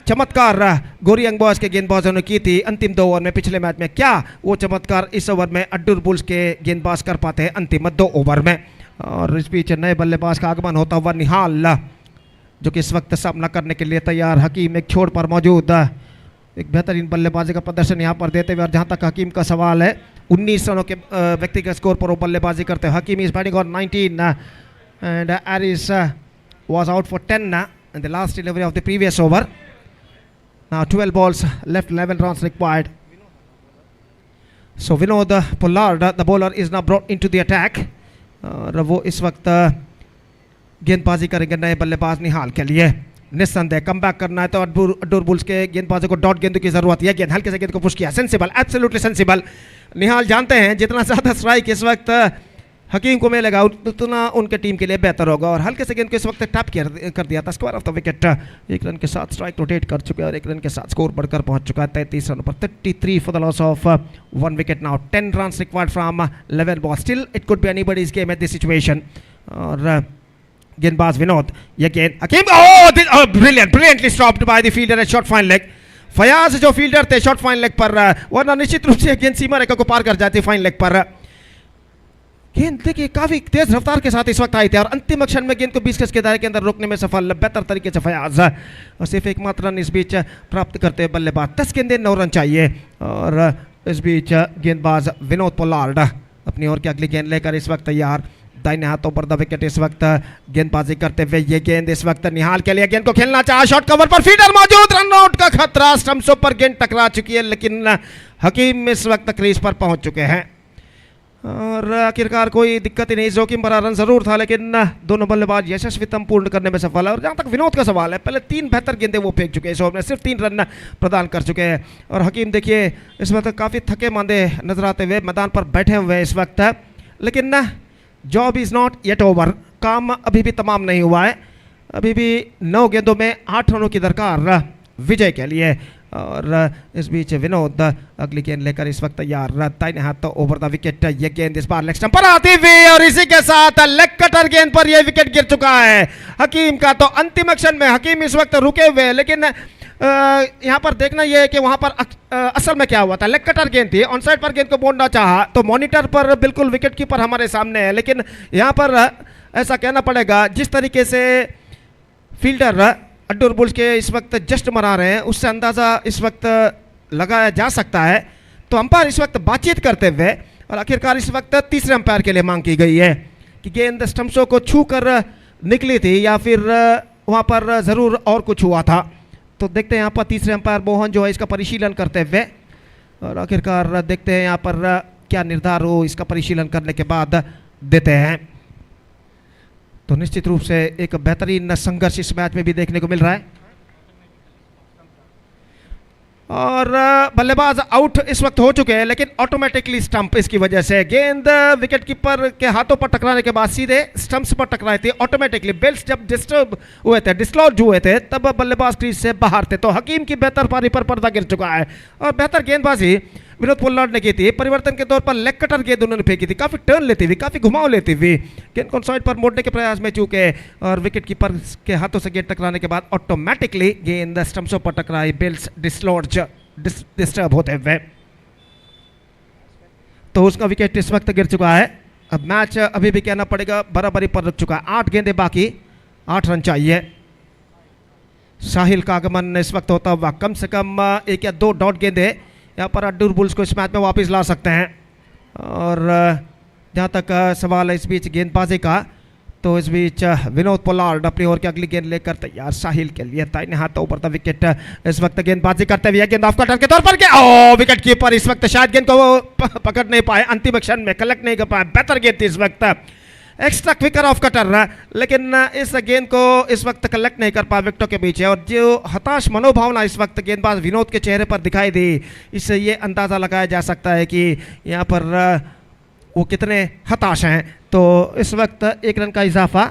चमत्कार गोरियंग बॉयज के गेंदबाजों ने की थी अंतिम 2 ओवर में पिछले मैच में, क्या वो चमत्कार इस ओवर में अड्डूर बुल्स के गेंदबाज कर पाते हैं अंतिम 2 ओवर में। और इस बीच नए बल्लेबाज का आगमन होता हुआ निहाल, जो कि इस वक्त सामना करने के लिए तैयार। हकीम एक छोड़ पर मौजूद, एक बेहतरीन बल्लेबाजी का प्रदर्शन यहाँ पर देते हुए। और जहाँ तक हकीम का सवाल है, 19 रनों के व्यक्तिगत स्कोर पर वो बल्लेबाजी करते हैं। Hakim is batting on 19 and Harris was out for 10 in the last delivery of the previous over. Now 12 balls left, 11 runs required. So Vinod Pollard, the bowler, is now brought into the attack. और वो इस वक्त गेंदबाजी करेंगे नए बल्लेबाज निहाल के लिए। निस्संदेह कम बैक करना है तो अड्डूर बुल्स के गेंदबाजों को डॉट गेंदों की जरूरत है। गेंद हल्के से गेंद को पुश किया, सेंसिबल, एब्सोल्युटली सेंसिबल। निहाल जानते हैं जितना ज़्यादा स्ट्राइक इस वक्त हकीम को मिलेगा उतना उनके टीम के लिए बेहतर होगा। और हल्के से गेंद को इस वक्त टैप कर दिया था। Square of the wicket, 1 run के साथ स्ट्राइक रोटेट कर चुके हैं और 1 रन के साथ स्कोर बढ़कर पहुंच चुका है 33 रन पर। 33 for the loss of 1 wicket. Now 10 run required from 11 ball. Still it could be anybody's game at this situation. और गेंदबाज विनोद, ये गेंद Hakim, brilliantly stopped by the fielder at short fine leg. Fayaz जो फील्डर थे शॉर्ट फाइन लेग पर, वरना निश्चित रूप से गेंद सीमा रेखा को पार कर जाती फाइन लेग पर। गेंद देखिए काफी तेज रफ्तार के साथ इस वक्त आई थी और अंतिम क्षण में गेंद को 20 गज के दायरे के अंदर रोकने में सफल बेहतर तरीके से फयाज। और सिर्फ एकमात्र रन इस बीच प्राप्त करते हुए बल्लेबाज। 10 गेंदें 9 रन चाहिए। और इस बीच गेंदबाज विनोद पोलार्ड अपनी ओर की अगली गेंद लेकर इस वक्त तैयार। दाहिने हाथों पर द विकेट इस वक्त गेंदबाजी करते हुए। ये गेंद इस वक्त निहाल के लिए, गेंद को खेलना चाहा, शॉर्ट कवर पर फील्डर मौजूद, रन आउट का खतरा। स्टंप्स पर गेंद टकरा चुकी है लेकिन हकीम इस वक्त क्रीज पर पहुंच चुके हैं। और आखिरकार कोई दिक्कत ही नहीं, जोखिम भरा रन जरूर था लेकिन दोनों बल्लेबाज यशस्वीतम पूर्ण करने में सफल है। और जहां तक विनोद का सवाल है, पहले 3 बेहतर गेंदें वो फेंक चुके हैं इस ओवर में, सिर्फ 3 रन प्रदान कर चुके हैं। और हकीम देखिए इस वक्त काफ़ी थके मांदे नजर आते हुए मैदान पर बैठे हुए हैं इस वक्त। लेकिन job is not yet over, काम अभी भी तमाम नहीं हुआ है। अभी भी 9 गेंदों में 8 रनों की दरकार विजय के लिए। और इस बीच विनोद अगली गेंद लेकर इस वक्त तैयार। दाहिने हाथ तो ओवर द विकेट, ये गेंद इस बार लेग स्टंप पर आती हुई और इसी के साथ लेग कटर गेंद पर यह विकेट गिर चुका है हकीम का। तो अंतिम क्षण में हकीम इस वक्त रुके हुए हैं लेकिन यहाँ पर देखना यह है कि वहाँ पर असल में क्या हुआ था। लेग कटर गेंद थी, ऑन साइड पर गेंद को मोड़ना चाहा तो मॉनिटर पर बिल्कुल विकेट कीपर हमारे सामने है। लेकिन यहाँ पर ऐसा कहना पड़ेगा जिस तरीके से फील्डर अड्डूर बुल्स के इस वक्त जस्ट मरा रहे हैं उससे अंदाज़ा इस वक्त लगाया जा सकता है। तो अंपायर इस वक्त बातचीत करते हुए और आखिरकार इस वक्त तीसरे अंपायर के लिए मांग की गई है कि गेंद स्टंप्सों को छू कर निकली थी या फिर वहाँ पर ज़रूर और कुछ हुआ था। तो देखते हैं यहाँ पर तीसरे अंपायर मोहन जो है इसका परिशीलन करते हुए। और आखिरकार देखते हैं यहाँ पर क्या निर्धार हो इसका परिशीलन करने के बाद देते हैं। तो निश्चित रूप से एक बेहतरीन संघर्ष इस मैच में भी देखने को मिल रहा है। और बल्लेबाज आउट इस वक्त हो चुके हैं लेकिन ऑटोमेटिकली स्टंप इसकी वजह से गेंद विकेट कीपर के हाथों पर टकराने के बाद सीधे स्टंप्स पर टकराई थी। ऑटोमेटिकली बेल्स जब डिस्टर्ब हुए थे, डिसलॉज हुए थे, तब बल्लेबाज क्रीज से बाहर थे। तो हकीम की बेहतर पारी पर पर्दा गिर चुका है और बेहतर गेंदबाजी विनोद पोलार्ड ने की थी। परिवर्तन के तौर पर लेग कटर गेंद उन्होंने फेंकी थी, काफी टर्न लेती हुई, काफी घुमाव लेती हुई, गेंद को साइड पर मोड़ने के प्रयास में चूके और विकेट कीपर के हाथों से गेंद टकराने के बाद ऑटोमेटिकली गेंद स्टंप्सों पर टकराई, बेल्स डिसलॉज डिस्टर्ब होते हुए। तो उसका विकेट इस वक्त गिर चुका है। अब मैच अभी भी कहना पड़ेगा बराबरी पर रुक चुका है। 8 गेंदें बाकी, 8 रन चाहिए। साहिल का आगमन इस वक्त होता हुआ, कम से कम 1 या 2 डॉट गेंदें यहाँ पर अड्डूर बुल्स को इस मैच में वापस ला सकते हैं। और जहाँ तक सवाल है इस बीच गेंदबाजी का, तो इस बीच विनोद पोलार्ड अपनी ओर की अगली गेंद लेकर तैयार साहिल के लिए। दाहिने हाथ ऊपर था विकेट इस वक्त गेंदबाजी करते हुए, गेंद ऑफ कटर के तौर पर विकेट कीपर इस वक्त शायद गेंद को पकड़ नहीं पाए, अंतिम क्षण में कलेक्ट नहीं कर पाए। बेहतर गेंद थी इस वक्त, एक्स्ट्रा क्विकर ऑफ कटर, लेकिन इस गेंद को इस वक्त कलेक्ट नहीं कर पाया विकेटों के पीछे। और जो हताश मनोभावना इस वक्त गेंदबाज विनोद के चेहरे पर दिखाई दी, इससे ये अंदाज़ा लगाया जा सकता है कि यहाँ पर वो कितने हताश हैं। तो इस वक्त 1 रन का इजाफा,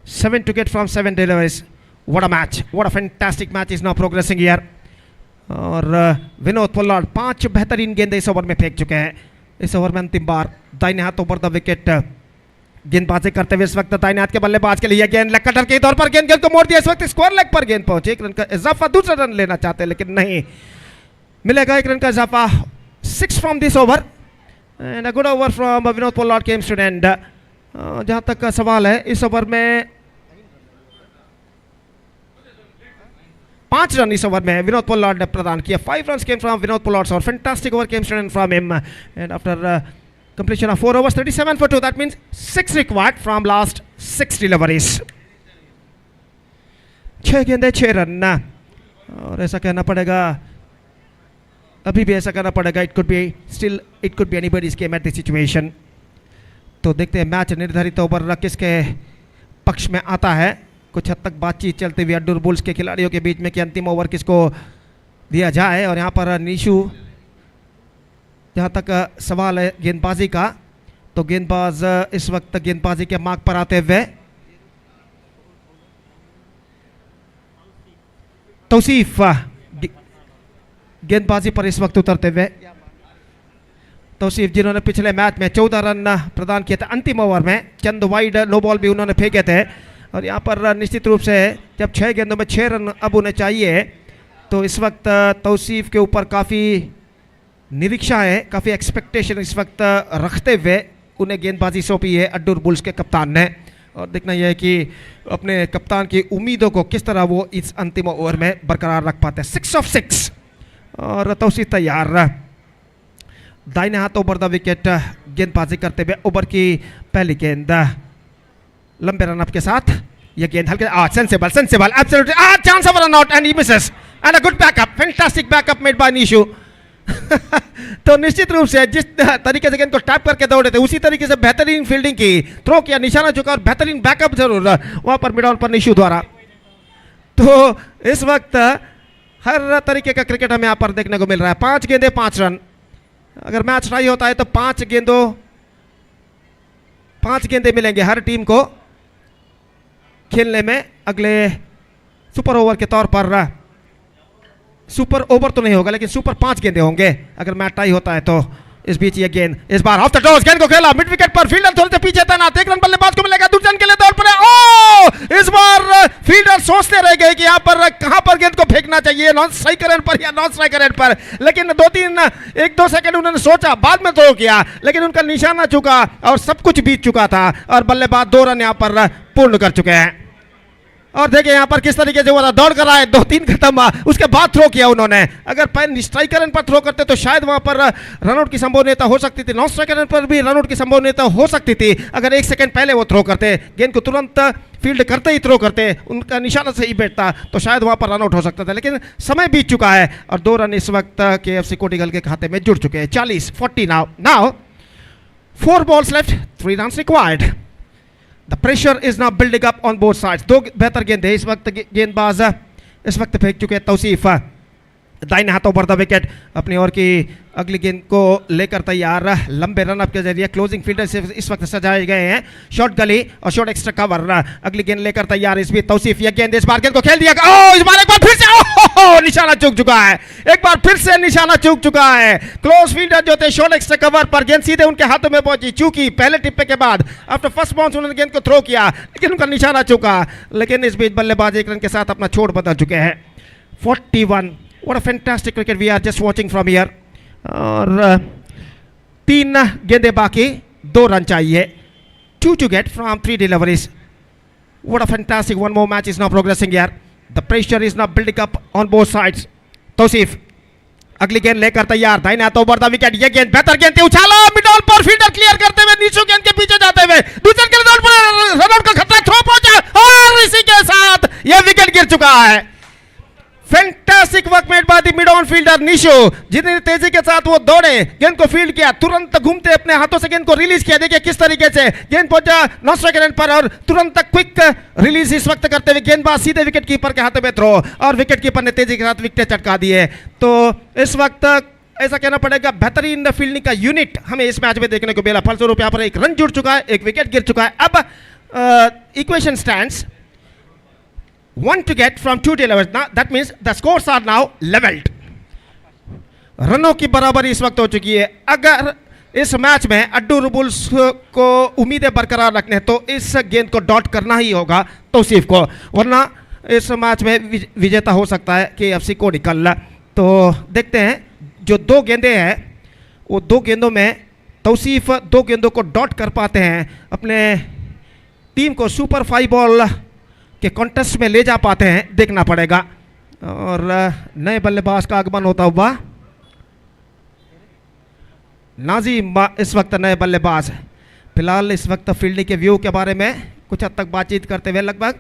7 to get from 7 deliveries. What a match, what a fantastic match is now progressing here. और विनोद पोलार्ड 5 बेहतरीन गेंदें इस ओवर में फेंक चुके हैं। इस ओवर में अंतिम बार दाहिने हाथों पर द विकेट गेंदबाजी करते हुए इस वक्त दाहिने हाथ के बल्लेबाज के लिए गेंद लेग कटर के तौर पर गेंद को मोड़ दिया। इस वक्त स्क्वायर लेग पर गेंद पहुंची, 1 रन का इजाफा, दूसरा रन लेना चाहते लेकिन नहीं मिलेगा। 1 रन का इजाफा, 6 from this over and a good over from Vinod Pollard comes to an end. जहां तक का सवाल है, इस ओवर में 5 रन इस ओवर में विनोद पोलार्ड ने प्रदान किया। 5 runs came from Vinod Pollard और fantastic over comes to an end from him and after completion of 4 overs 37 for 2, that means 6 required from last 6 deliveries। 6 गेंदे 6 रन, और ऐसा कहना पड़ेगा, अभी भी ऐसा कहना पड़ेगा, it could be anybody's game at this situation. तो देखते हैं मैच निर्धारित ओवर किसके पक्ष में आता है। कुछ हद तक बातचीत चलती हुई अड्डूर बुल्स के खिलाड़ियों के बीच में कि अंतिम ओवर किसको दिया जाए। और यहाँ पर निशु, जहाँ तक सवाल है गेंदबाजी का, तो गेंदबाज इस वक्त गेंदबाजी के मार्ग पर आते हुए तौसीफ गेंदबाजी पर इस वक्त उतरते हुए तौसीफ, जिन्होंने पिछले मैच में 14 रन प्रदान किए थे अंतिम ओवर में, चंद वाइड नो बॉल भी उन्होंने फेंके थे। और यहाँ पर निश्चित रूप से जब 6 गेंदों में 6 रन अब उन्हें चाहिए, तो इस वक्त तौसीफ के ऊपर काफ़ी निरीक्षा है, काफ़ी एक्सपेक्टेशन इस वक्त रखते हुए उन्हें गेंदबाजी सौंपी है अड्डूर बुल्स के कप्तान ने। और देखना यह है कि अपने कप्तान की उम्मीदों को किस तरह वो इस अंतिम ओवर में बरकरार रख पाते हैं। 6 of 6 और तौसीफ तैयार, दाहिने हाथ ओवर द विकेट गेंदबाजी करते हुए। ओवर की पहली गेंद लंबे रनअप के साथ, यह गेंद हल्के sensible absolutely chance of run out and he Mrs and a good backup, fantastic backup made by Nishu. तो निश्चित रूप से जिस तरीके से गेंद को टैप करके दौड़े थे, उसी तरीके से बेहतरीन फील्डिंग की, थ्रो किया, निशाना चुका और बेहतरीन बैकअप जरूर वहां पर मिड ऑन पर निशु द्वारा। तो इस वक्त हर तरीके का क्रिकेट हमें यहाँ पर देखने को मिल रहा है। 5 गेंदे 5 रन, अगर मैच टाई होता है तो 5 गेंदे मिलेंगे हर टीम को खेलने में अगले सुपर ओवर के तौर पर। सुपर ओवर तो नहीं होगा लेकिन सुपर 5 गेंदे होंगे अगर मैच टाई होता है तो। इस बीच ये गेंद इस बार ऑफ द टॉस, गेंद को खेला मिड विकेट पर, फील्डर थोड़े से पीछे तैनात, 1 रन बल्लेबाज को मिलेगा, दूसरे रन के लिए दौड़ पड़े। ओ इस बार फील्डर सोचते रह गए कि यहाँ पर कहां पर गेंद को फेंकना चाहिए, नॉन स्ट्राइकर एंड पर या नॉन स्ट्राइकर एंड पर, लेकिन 1-2 सेकंड उन्होंने सोचा, बाद में थ्रो किया, लेकिन उनका निशाना चुका और सब कुछ बीत चुका था और बल्लेबाज 2 रन यहाँ पर पूर्ण कर चुके हैं। और देखिए यहाँ पर किस तरीके से वो दौड़ कर आए, 2-3 खत्म, उसके बाद थ्रो किया उन्होंने। अगर स्ट्राइकर एंड पर थ्रो करते तो शायद वहां पर रनआउट की संभावना हो सकती थी, नॉन स्ट्राइकर एंड पर भी रनआउट की संभावना हो सकती थी। अगर 1 सेकंड पहले वो थ्रो करते, गेंद को तुरंत फील्ड करते ही थ्रो करते, उनका निशाना सही बैठता, तो शायद वहां पर रनआउट हो सकता था, लेकिन समय बीत चुका है और 2 रन इस वक्त KFC कोडिकल के खाते में जुड़ चुके हैं। 40-40 now 4 balls left, 3 runs required। The pressure is now building up on both sides। 2 बेहतर गेंदे इस वक्त गेंदबाज इस वक्त फेंक चुके हैं। तौसीफ दाहिने हाथों पर द विकेट, अपनी ओर की अगली गेंद को लेकर तैयार, लंबे रनअप के जरिए क्लोजिंग फील्डर से इस वक्त सजाए गए हैं, शॉर्ट गली और शॉर्ट एक्स्ट्रा कवर। अगली गेंद लेकर तैयार, इस बीच तौसीफ ये गेंद इस बार गेंद को खेल दिया, इस बार एक बार फिर से निशाना चूक चुका है, एक बार फिर से निशाना चूक चुका है। क्लोज फील्डर जो थे शॉर्ट एक्स्ट्रा कवर पर, गेंद सीधे उनके हाथों में पहुंची, चूकी पहले टिप्पे के बाद आफ्टर फर्स्ट बाउंस उन्होंने गेंद को थ्रो किया लेकिन उनका निशाना चूका, लेकिन इस बीच बल्लेबाज 1 रन के साथ अपना छोड़ बदल चुके हैं। 41, what a fantastic cricket we are just watching from here। और 3 गेंदे बाकी, 2 रन चाहिए, 2 to get from 3 deliveries। What a fantastic one more match is now progressing here। The pressure is now building up on both sides। Tausif अगली गेंद लेकर तैयार, दाहिने हाथ ओवर द विकेट, ये गेंद बेहतर गेंद थी, उछाला मिड ऑन पर, फील्डर क्लियर करते हुए नीशु गेंद के पीछे जाते हुए दूसरे के लिए रन आउट का खतरा, थ्रो पहुंचा और इसी के साथ यह विकेट गिर चुका है। Fantastic work made by the mid on fielder Nishu, जितनी तेजी के साथ वो दौड़े, गेंद को फील्ड किया, तुरंत घूमते अपने हाथों से गेंद को रिलीज किया। देखिए किस तरीके से गेंद पहुंचा नॉन स्ट्राइकर एंड पर और तुरंत क्विक रिलीज इस वक्त करते हुए गेंदबाज सीधे विकेट कीपर के हाथों में थ्रो और विकेट कीपर ने तेजी के साथ विकेट चटका दिए। तो इस वक्त ऐसा कहना पड़ेगा बेहतरीन फील्डिंग का यूनिट हमें इस मैच में देखने को मिला। फलस्वरूप यहाँ पर 1 रन जुड़ चुका है, 1 विकेट गिर चुका है। अब equation stands 1 to get from 2 deliveries। Now that means the scores are now leveled। रनों की बराबरी इस वक्त हो चुकी है। अगर इस मैच में अड्डू रुबुल्स को उम्मीदें बरकरार रखने हैं तो इस गेंद को डॉट करना ही होगा तौसीफ को, वरना इस मैच में विजेता हो सकता है KFC कोडिकल। तो देखते हैं जो दो गेंदें हैं वो दो गेंदों में तौसीफ दो गेंदों को डॉट कर पाते हैं, अपने टीम को सुपर 5 बॉल के कॉन्टेस्ट में ले जा पाते हैं, देखना पड़ेगा। और नए बल्लेबाज का आगमन होता हुआ नाजिम इस वक्त नए बल्लेबाज है। फिलहाल इस वक्त फील्डिंग के व्यू के बारे में कुछ हद तक बातचीत करते हुए लगभग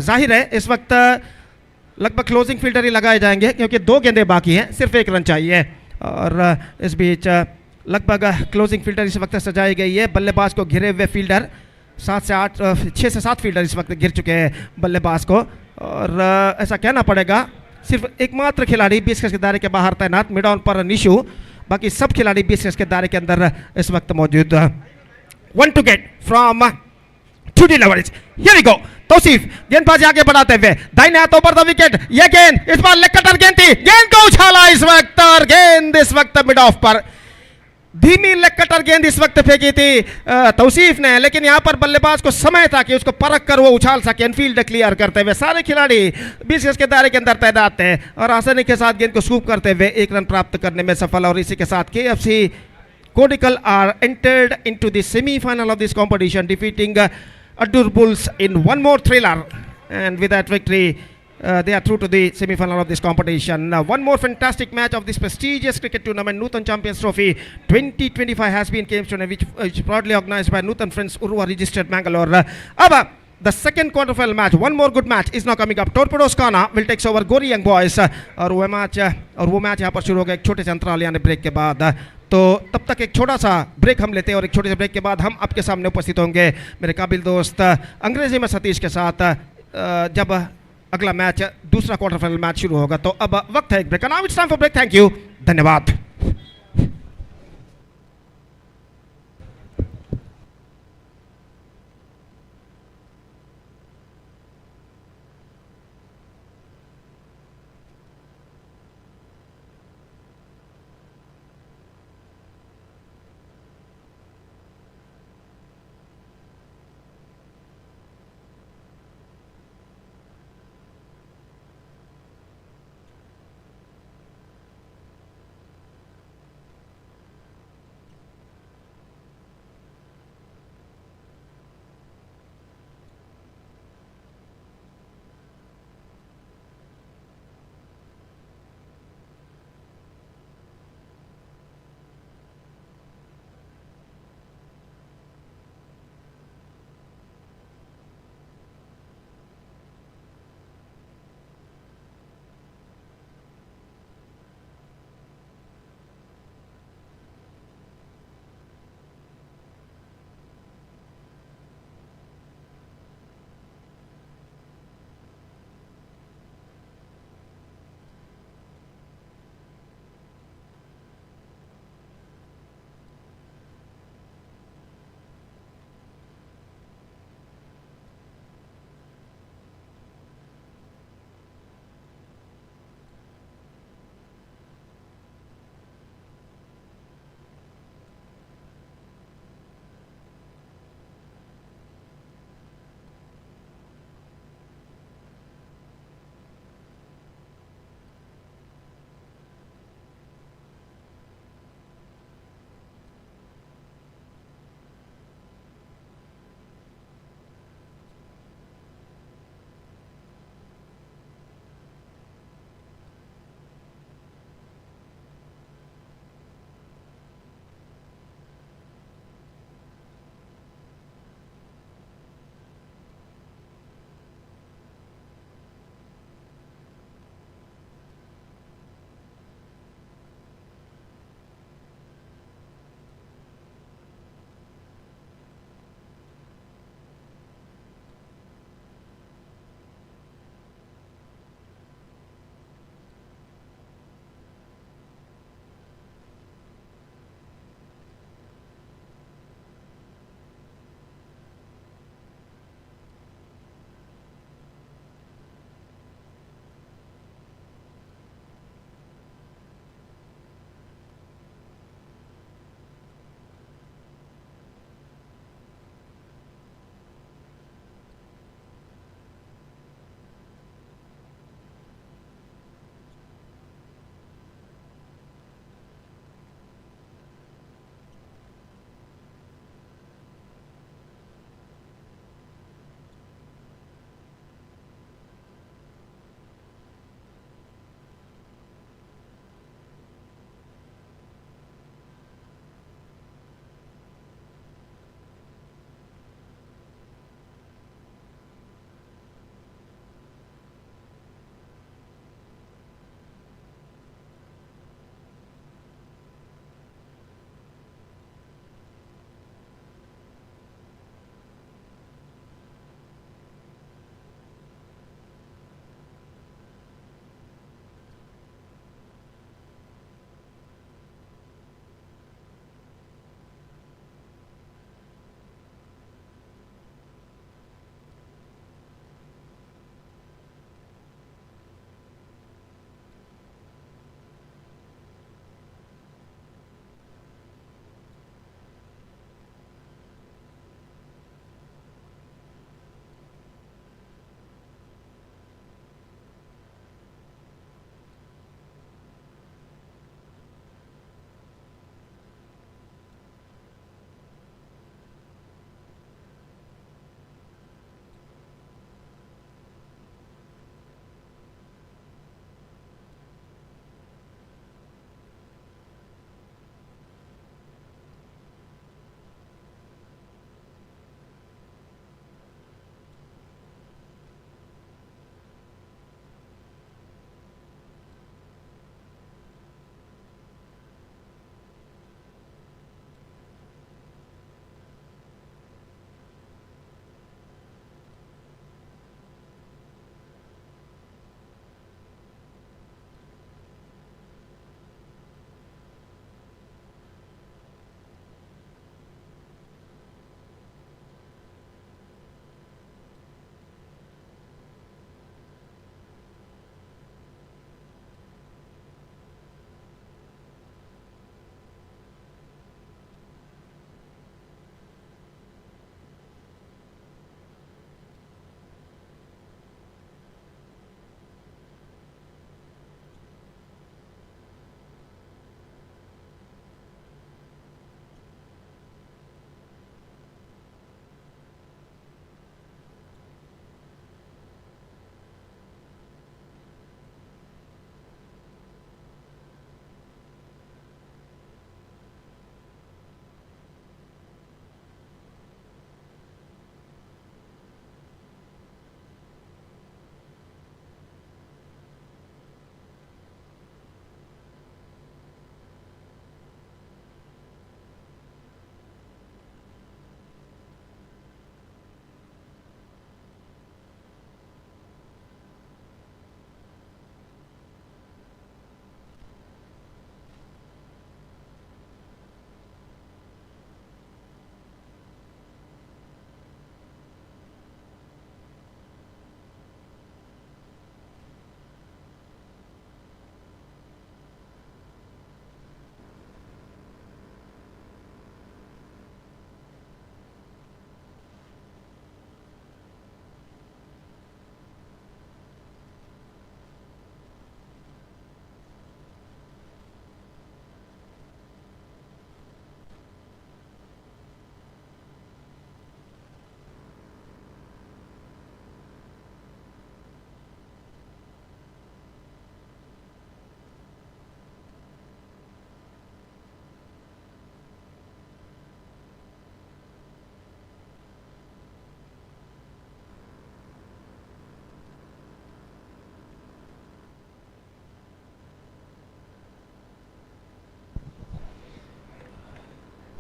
जाहिर है इस वक्त लगभग क्लोजिंग फील्डर ही लगाए जाएंगे क्योंकि दो गेंदें बाकी हैं, सिर्फ 1 रन चाहिए। और इस बीच लगभग क्लोजिंग फील्डर इस वक्त सजाई गई है। बल्लेबाज को घिरे हुए फील्डर 6 से 7 फील्डर इस वक्त घिर चुके हैं बल्लेबाज को। और ऐसा कहना पड़ेगा सिर्फ एकमात्र खिलाड़ी 20 गज के दायरे के बाहर तैनात, मिड ऑन पर निशु, बाकी सब खिलाड़ी 20 गज के दायरे के अंदर इस वक्त मौजूद। 1 to get from 2D leverage. Here we go. Tausif गेंदबाजी आगे बढ़ाते हुए दाहिने हाथों पर द विकेट, ये गेंद इस बार लेग कटर गेंद थी, गेंद को उछाला इस वक्त और गेंद इस वक्त मिड ऑफ पर। धीमी लेग कटर गेंद इस वक्त फेंकी थी तौसीफ ने, लेकिन यहां पर बल्लेबाज को समय था कि उसको परख कर वो उछाल सके। फील्ड क्लियर करते हुए सारे खिलाड़ी 20 गज के दायरे के अंदर तैनात थे और आसानी के साथ गेंद को स्कूप करते हुए 1 रन प्राप्त करने में सफल। और इसी के साथ KFC Kodical are entered into the semi-final of this competition, defeating Addur Bulls in one more thriller, and with that victory they are through to the semi-final of this competition. One more fantastic match of this prestigious cricket tournament, Nutan Champions Trophy 2025 has been came to, which is proudly organized by Nutan Friends URWA registered Mangalore. The second quarterfinal match, one more good match is now coming up. Torpedoes Kana will take over Gori Young Boys और वो match यहाँ पर शुरू हो गया एक छोटे से अंतराल यानी ब्रेक के बाद। तो तब तक एक छोटा सा ब्रेक हम लेते हैं और एक छोटे से ब्रेक के बाद हम आपके सामने उपस्थित होंगे मेरे काबिल दोस्त अंग्रेजी में सतीश के साथ जब अगला मैच दूसरा क्वार्टर फाइनल मैच शुरू होगा। तो अब वक्त है एक ब्रेक का। Now it's time for break. Thank you, धन्यवाद।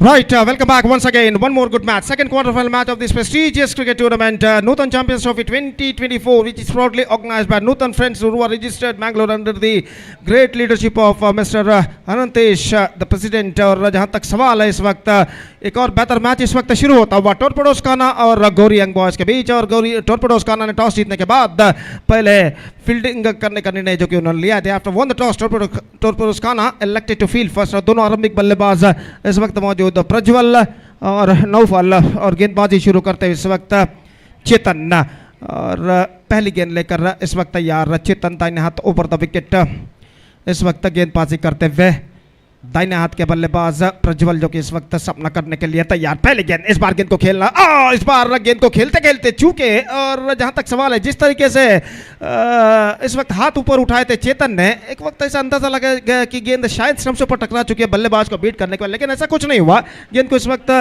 Right, welcome back once again. One more good match. Second quarterfinal match of this prestigious cricket tournament, Nutan Champions Trophy 2024, which is proudly organized by Nutan Friends, URWA registered Mangalore under the great leadership of Mr. Anantesh, the president. और जहाँ तक सवाल है इस वक्त एक और बेहतर मैच इस वक्त शुरू होता हुआ टोरपेडोस खाना और गौरी यंग बॉयज के बीच, और गौरी टोरपेडोस खाना ने टॉस जीतने के बाद पहले फील्डिंग करने का निर्णय जो कि उन्होंने लिया था. आफ्टर वन द टॉस टोरपेडोस खाना इलेक्टेड टू फील्ड फर्स्ट. और दोनों आरंभिक बल्लेबाज इस वक्त मौजूद प्रज्वल और नौफल, और गेंदबाजी शुरू करते हुए इस वक्त चेतन, और पहली गेंद लेकर इस वक्त तैयार चेतन दाहिने हाथ ओवर द विकेट इस वक्त गेंदबाजी करते हुए. दाहिने हाथ के बल्लेबाज प्रज्वल जो कि इस वक्त सपना करने के लिए तैयार. पहले गेंद, इस बार गेंद को खेलना, इस बार गेंद को खेलते खेलते चूके. और जहां तक सवाल है जिस तरीके से इस वक्त हाथ ऊपर उठाए थे चेतन ने, एक वक्त ऐसा अंदाजा लगा गया कि गेंद शायद स्टंप से ऊपर टकरा चुकी है बल्लेबाज को बीट करने के बाद, लेकिन ऐसा कुछ नहीं हुआ. गेंद को इस वक्त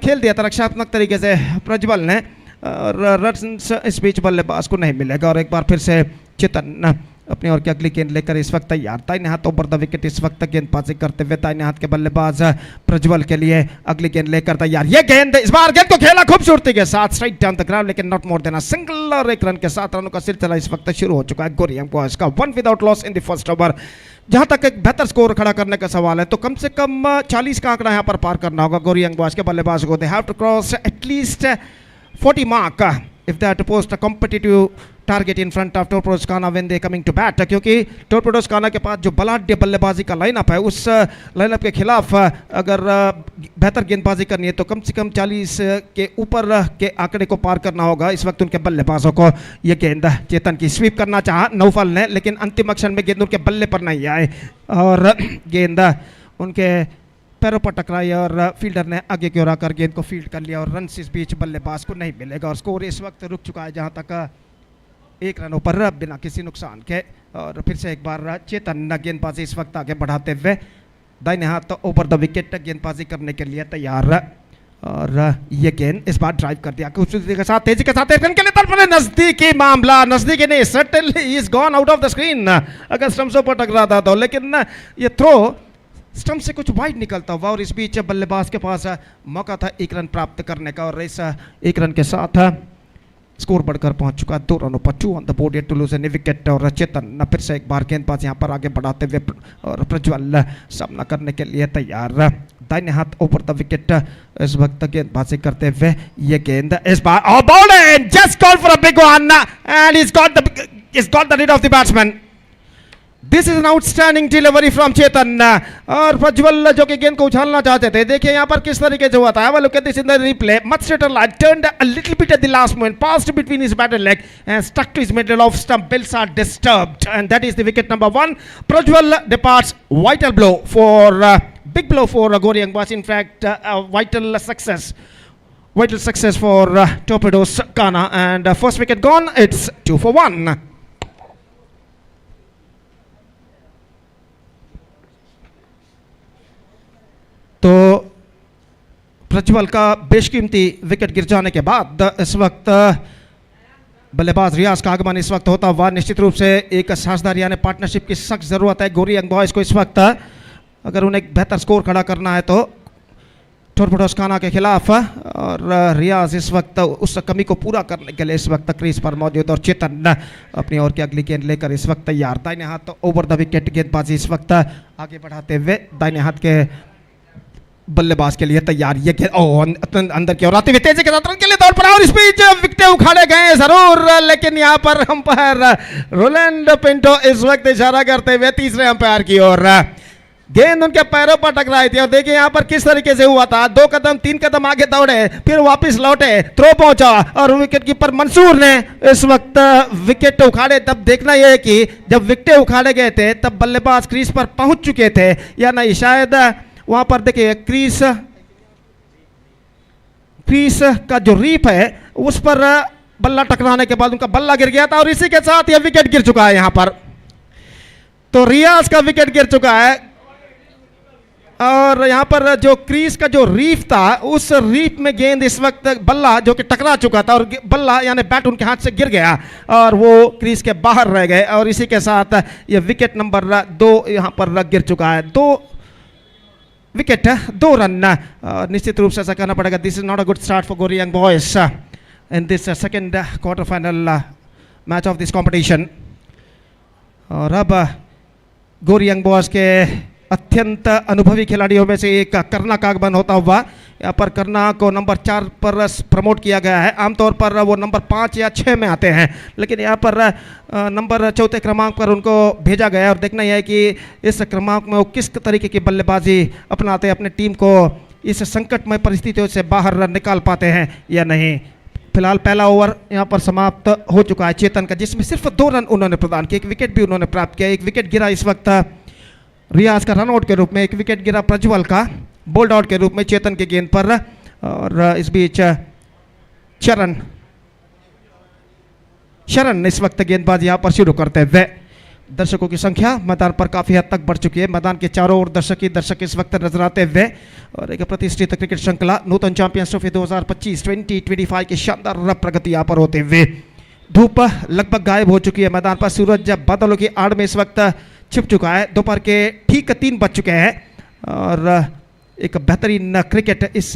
खेल दिया था रक्षात्मक तरीके से प्रज्वल ने, और रन्स इस बीच बल्लेबाज को नहीं मिलेगा. और एक बार फिर से चेतन अपनी ओर की अगली गेंद लेकर इस वक्त तैयार. दाहिने हाथ ओवर द विकेट इस वक्त गेंदबाजी करते हुए दाहिने हाथ के बल्लेबाज प्रज्वल के लिए अगली गेंद लेकर तैयार. ये गेंद, इस बार गेंद को खेला खूबसूरती के साथ स्ट्राइट डाउन द ग्राउंड, लेकिन not more than a single. और एक रन के साथ रनों का सिलसिला इस वक्त शुरू हो चुका है गौरी यंग बॉयज का. 1 without loss in the first over. जहां तक एक बेहतर स्कोर खड़ा करने का सवाल है तो कम से कम 40 का आंकड़ा यहां पर पार करना होगा गौरी यंग बॉयज के बल्लेबाज को. They have to cross at least 40 mark if they are to post a competitive target in front of टोरपेडोस खाना when they coming to bat. क्योंकि टोरपेडोस खाना के पास जो बलाढ्य बल्लेबाजी का लाइनअप है, उस लाइनअप के खिलाफ अगर बेहतर गेंदबाजी करनी है तो कम से कम 40 के ऊपर के आंकड़े को पार करना होगा इस वक्त उनके बल्लेबाजों को. ये गेंद चेतन की स्वीप करना चाहा नौफल ने, लेकिन अंतिम अक्षर में गेंद उनके बल्ले पर नहीं आए और गेंद उनके पैरों पर टकराई और फील्डर ने आगे की ओर आकर गेंद को फील्ड कर लिया. और रन इस बीच बल्लेबाज को नहीं मिलेगा और स्कोर इस वक्त रुक चुका है जहां तक 1 रनों पर बिना किसी नुकसान के. और फिर से एक बार चेतन गेंदबाजी इस वक्त आगे बढ़ाते हुए दाहिने हाथ ओवर द विकेट गेंदबाजी करने के लिए तैयार. और ये गेंद इस बार ड्राइव कर दिया खूबसूरती के साथ, तेजी के साथ रन के लिए तड़प रहे. नजदीकी मामला, नजदीकी नहीं, suddenly is gone out of the screen. अगर स्टंप्स पर टकरा था तो, लेकिन ये थ्रो स्टंप से कुछ वाइड निकलता हुआ और इस बीच बल्लेबाज के पास मौका था 1 रन प्राप्त करने का. और इस 1 रन के साथ स्कोर बढ़कर पहुंच चुका 2 रनों पर. 2 on the board to lose any wicket. और चेतन फिर से एक बार गेंदबाज यहां पर आगे बढ़ाते हुए और प्रज्वल सामना करने के लिए तैयार. दाहिने हाथ ओवर द विकेट इस वक्त गेंदबाजी करते हुए ये गेंद इस बार bowled just call for a big one and he's got the lead of the batsman. This is an outstanding delivery from Chetan. और प्रज्वल जो कि गेंद को उछालना चाहते थे, देखिए यहाँ पर किस तरीके से हुआ था. Have a look at this in the replay. Much straighter line, turned a little bit at the last moment, passed between his batter leg and stuck to his middle of stump. Bails are disturbed and that is the wicket number 1. Prajwal departs. Vital blow for big blow for Gori young boys. In fact vital success for torpedoes Khana and first wicket gone. It's 2 for 1. तो प्रज्वल का बेशकीमती wicket गिर जाने के बाद इस वक्त बल्लेबाज रियाज का आगमन इस वक्त होता हुआ. निश्चित रूप से एक साझेदारी यानी पार्टनरशिप की सख्त ज़रूरत है गौरी यंग बॉयज़ को इस वक्त. अगर उन्हें एक बेहतर स्कोर खड़ा करना है तो टोरपेडोस खाना के खिलाफ. और रियाज इस वक्त उस कमी को पूरा करने के लिए इस वक्त क्रीज पर मौजूद. और चेतन अपनी ओर की अगली गेंद लेकर इस वक्त तैयार. दाहिने हाथ ओवर द विकेट गेंदबाजी इस वक्त आगे बढ़ाते हुए दाहिने हाथ के बल्लेबाज के लिए तैयार. ये अंदर की ओर आते हुए तेजी के साथ रन के लिए दौड़ पड़ा और इस बीच विकेटें उखाड़े गए जरूर, लेकिन यहाँ पर अंपायर रोलैंड पिंटो इस वक्त इशारा करते हुए तीसरे अंपायर की ओर. गेंद उनके पैरों पर टकराई थी और देखिए यहाँ पर किस तरीके से हुआ था. 2 कदम 3 कदम आगे दौड़े, फिर वापस लौटे, थ्रो पहुंचा और विकेट कीपर मंसूर ने इस वक्त विकेट उखाड़े. तब देखना यह है कि जब विकेटें उखाड़े गए थे तब बल्लेबाज क्रीज पर पहुंच चुके थे या नहीं. शायद वहां पर देखिए क्रीज का जो रीप है उस पर बल्ला टकराने के बाद उनका बल्ला गिर गया था और इसी के साथ यह विकेट गिर चुका है. यहां पर तो रियाज का विकेट गिर चुका है और यहां पर जो क्रीज का जो रीफ था उस रीफ में गेंद इस वक्त बल्ला जो कि टकरा चुका था और बल्ला यानी बैट उनके हाथ से गिर गया और वो क्रीज के बाहर रह गए और इसी के साथ यह विकेट नंबर 2 यहां पर गिर चुका है. 2 विकेट 2 रन। निश्चित रूप से ऐसा कहना पड़ेगा, this is not a good start for Gori young boys in this second quarter final match of this competition. और अब गोरी यंग बॉयज के अत्यंत अनुभवी खिलाड़ियों में से एक करना का आगमन होता हुआ, यहाँ पर करना को नंबर 4 पर प्रमोट किया गया है। आमतौर पर वो नंबर 5 या 6 में आते हैं, लेकिन यहाँ पर नंबर 4 क्रमांक पर उनको भेजा गया है। और देखना यह है कि इस क्रमांक में वो किस तरीके की बल्लेबाजी अपनाते हैं, अपने टीम को इस संकटमय परिस्थितियों से बाहर निकाल पाते हैं या नहीं। फिलहाल पहला ओवर यहाँ पर समाप्त हो चुका है चेतन का, जिसमें सिर्फ 2 रन उन्होंने प्रदान किए। एक विकेट भी उन्होंने प्राप्त किया। एक विकेट गिरा इस वक्त रियाज का रनआउट के रूप में, एक विकेट गिरा प्रज्वल का बोल्ड आउट के रूप में चेतन के गेंद पर। और इस बीच शरण इस वक्त गेंदबाजी यहाँ पर शुरू करते हुए। दर्शकों की संख्या मैदान पर काफ़ी हद तक बढ़ चुकी है। मैदान के चारों ओर दर्शक इस वक्त नजर आते हुए। और एक प्रतिष्ठित क्रिकेट श्रृंखला नूतन चैंपियंस ट्रॉफी 2025-2025 की शानदार प्रगति यहाँ पर होते हुए। धूप लगभग गायब हो चुकी है मैदान पर, सूरज बादलों की आड़ में इस वक्त छिप चुका है। दोपहर के ठीक 3 बज चुके हैं। और एक बेहतरीन क्रिकेट इस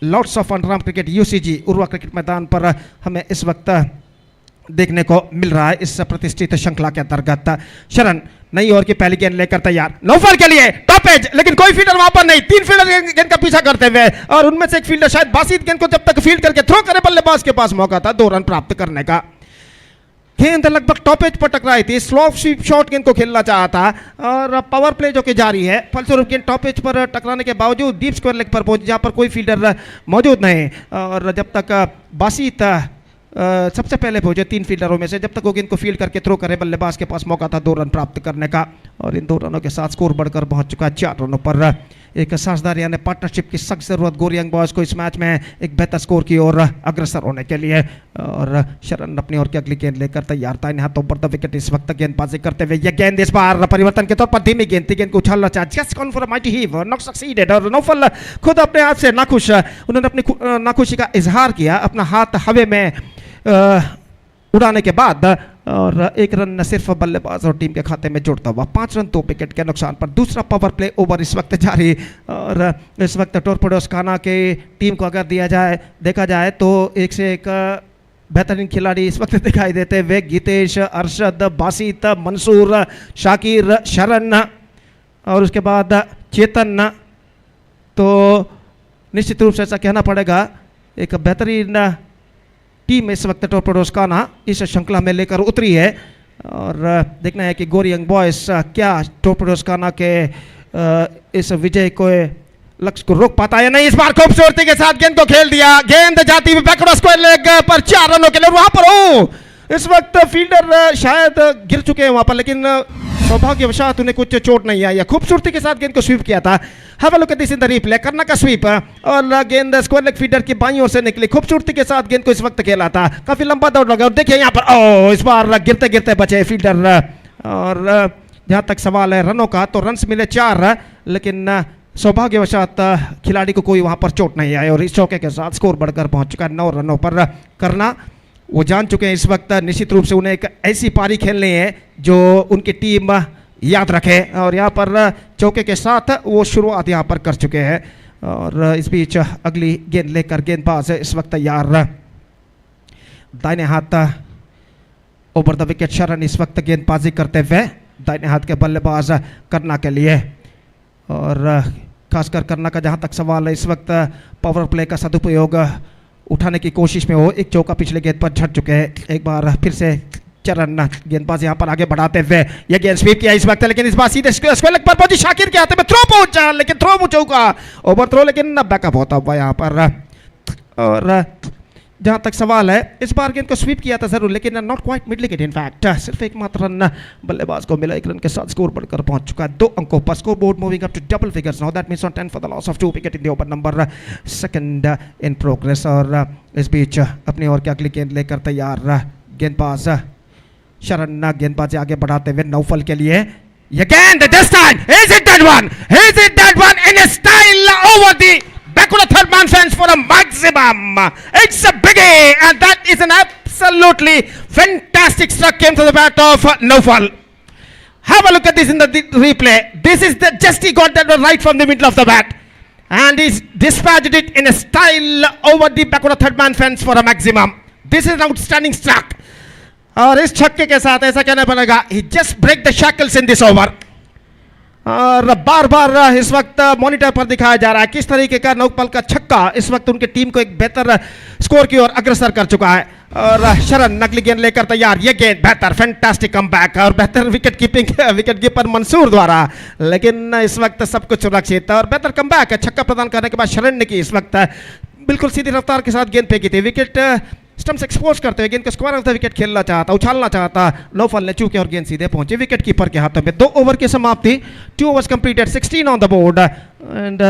Lord's of underarm cricket UCG Urwa cricket मैदान पर हमें इस वक्त देखने को मिल रहा है इस प्रतिष्ठित श्रृंखला के अंतर्गत। शरण नई ओवर की पहली गेंद लेकर तैयार, नौफल के लिए टॉप एज, लेकिन कोई फील्डर वहां पर नहीं। 3 फील्डर गेंद का पीछा करते हुए, और उनमें से एक फील्डर शायद बासित गेंद को जब तक फील्ड करके थ्रो करे, बल्लेबाज के पास मौका था 2 रन प्राप्त करने का। गेंद लगभग टॉप एज पर टकराई थी, स्लो स्वीप शॉट गेंद को खेलना चाहा था। और पावर प्ले जो कि जारी है, फलस्वरूप गेंद टॉप एज पर टकराने के बावजूद डीप स्क्वायर लेग पर पहुंची, जहां पर कोई फील्डर मौजूद नहीं। और जब तक बासित सबसे पहले पहुंचे 3 फील्डरों में से, जब तक वो गेंद को फील्ड करके थ्रो करे, बल्लेबाज के पास मौका था 2 रन प्राप्त करने का। और इन 2 रनों के साथ स्कोर बढ़कर पहुंच चुका है 4 रनों पर। एक साझेदार यानी पार्टनरशिप की सख्त जरूरत गोरी यंग बॉयज को इस मैच में एक बेहतर स्कोर की ओर अग्रसर होने के लिए। और शरण अपनी ओर की अगली गेंद लेकर तैयार था। इन हाथों पर द विकेट इस वक्त गेंदबाजी करते हुए। यह गेंद इस बार परिवर्तन के तौर पर धीमी गेंद थी, गेंद को उछालना चाहा, just gone for a mighty heave, not succeeded. और नौफल खुद अपने आप से नाखुश, उन्होंने अपनी नाखुशी का इजहार किया, अपना हाथ हवा में उड़ाने के बाद। और 1 रन सिर्फ बल्लेबाज और टीम के खाते में जुड़ता हुआ। 5 रन 2 विकेट के नुकसान पर दूसरा पावर प्ले ओवर इस वक्त जारी। और इस वक्त टॉर्पेडोस खाना के टीम को अगर देखा जाए तो एक से एक बेहतरीन खिलाड़ी इस वक्त दिखाई देते हुए। गीतेश, अरशद, बासित, मंसूर, शाकिर, शरण और उसके बाद चेतन। तो निश्चित रूप से ऐसा कहना पड़ेगा एक बेहतरीन टीम इस वक्त टॉर्पेडोस खाना इस श्रृंखला में लेकर उतरी है। और देखना है कि गोरी यंग बॉयज क्या टॉर्पेडोस खाना के इस विजय को लक्ष्य को रोक पाता है या नहीं। इस बार खूबसूरती के साथ गेंद को खेल दिया, गेंद जाती हुई बैकवर्ड स्क्वायर लेग पर 4 रनों के लिए। वहां पर इस वक्त फील्डर शायद गिर चुके हैं वहां पर, लेकिन सौभाग्यवशात उन्हें कुछ चोट नहीं आई। खूबसूरती के साथ गेंद को स्वीप किया था। Have a look at this in the replay, करना का स्वीप और गेंद स्क्वायर लेग फील्डर की बाईं ओर से निकली। खूबसूरती के साथ गेंद को इस वक्त खेला था, काफी लंबा दौड़ लगा। और देखिए यहाँ पर इस बार गिरते गिरते बचे फील्डर। और जहां तक सवाल है रनों का, तो रन्स मिले 4, लेकिन सौभाग्यवशात खिलाड़ी को कोई वहां पर चोट नहीं आई। और इस चौके के साथ स्कोर बढ़कर पहुंच चुका है 9 रनों पर। करना वो जान चुके हैं इस वक्त निश्चित रूप से उन्हें एक ऐसी पारी खेलनी है जो उनकी टीम याद रखे। और यहाँ पर चौके के साथ वो शुरुआत यहाँ पर कर चुके हैं। और इस बीच अगली गेंद लेकर गेंदबाज इस वक्त तैयार, दाहिने हाथ ओवर द विकेट शरण इस वक्त गेंदबाजी करते हुए। दाहिने हाथ के बल्लेबाज करना के लिए। और खासकर करना का जहाँ तक सवाल है, इस वक्त पावर प्ले का सदुपयोग उठाने की कोशिश में हो। एक चौका पिछले गेंद पर झट चुके हैं। एक बार फिर से चरण गेंदबाज यहाँ पर आगे बढ़ाते हुए यह गेंद स्वीप किया इस वक्त, लेकिन इस बार सीधे स्क्वायर लेग पर पहुंची। शाकिर के हाथ में थ्रो पहुंचा, लेकिन थ्रो चौका ओवर थ्रो, लेकिन बैकअप होता हुआ यहाँ पर। और जहाँ तक सवाल है, इस बार गेंद को स्वीप किया था जरूर, लेकिन not quite mid wicket. In fact सिर्फ एक मात्र रन बल्लेबाज को मिला। 1 रन के साथ स्कोर बढ़कर पहुंच चुका है 2 अंकों पर। Score board moving up to double figures now, that means on 10 for the loss of 2 wicket in the over number 2 in progress. और इस बीच अपनी ओर की अगली गेंद लेकर तैयार गेंदबाज शरण गेंदबाजी आगे बढ़ाते हुए नौफल के लिए। ये गेंद this time is it that one, is it that one in style over the backward third man fence for a maximum. It's a biggie, and that is an absolutely fantastic struck came to the bat of Naufal. Have a look at this in the replay. This is just he got that right from the middle of the bat. and he's dispatched it in a style over the backward third man fence for a maximum. This is an outstanding struck. और इस छक्के के साथ ऐसा कहना पड़ेगा, he just break the shackles in this over. और बार बार इस वक्त मॉनिटर पर दिखाया जा रहा है किस तरीके का नौपल का छक्का इस वक्त उनकी टीम को एक बेहतर स्कोर की ओर अग्रसर कर चुका है. और शरण नकली गेंद लेकर तैयार, ये गेंद बेहतर, फैंटास्टिक कमबैक और बेहतर wicket keeping wicket keeper Mansoor द्वारा, लेकिन इस वक्त सब कुछ सुरक्षित और बेहतर कमबैक है. छक्का प्रदान करने के बाद शरण ने की इस वक्त बिल्कुल सीधी रफ्तार के साथ गेंद फेंकी थी. विकेट स्टंप से एक्सपोज करते हुए गेंद को स्क्वायर ऑफ द विकेट खेलना चाहता, उछालना चाहता, नौफल ने चूके और गेंद सीधे पहुंची विकेट कीपर के हाथों में. 2 ओवर की समाप्ति, 2 overs completed, 16 on the board and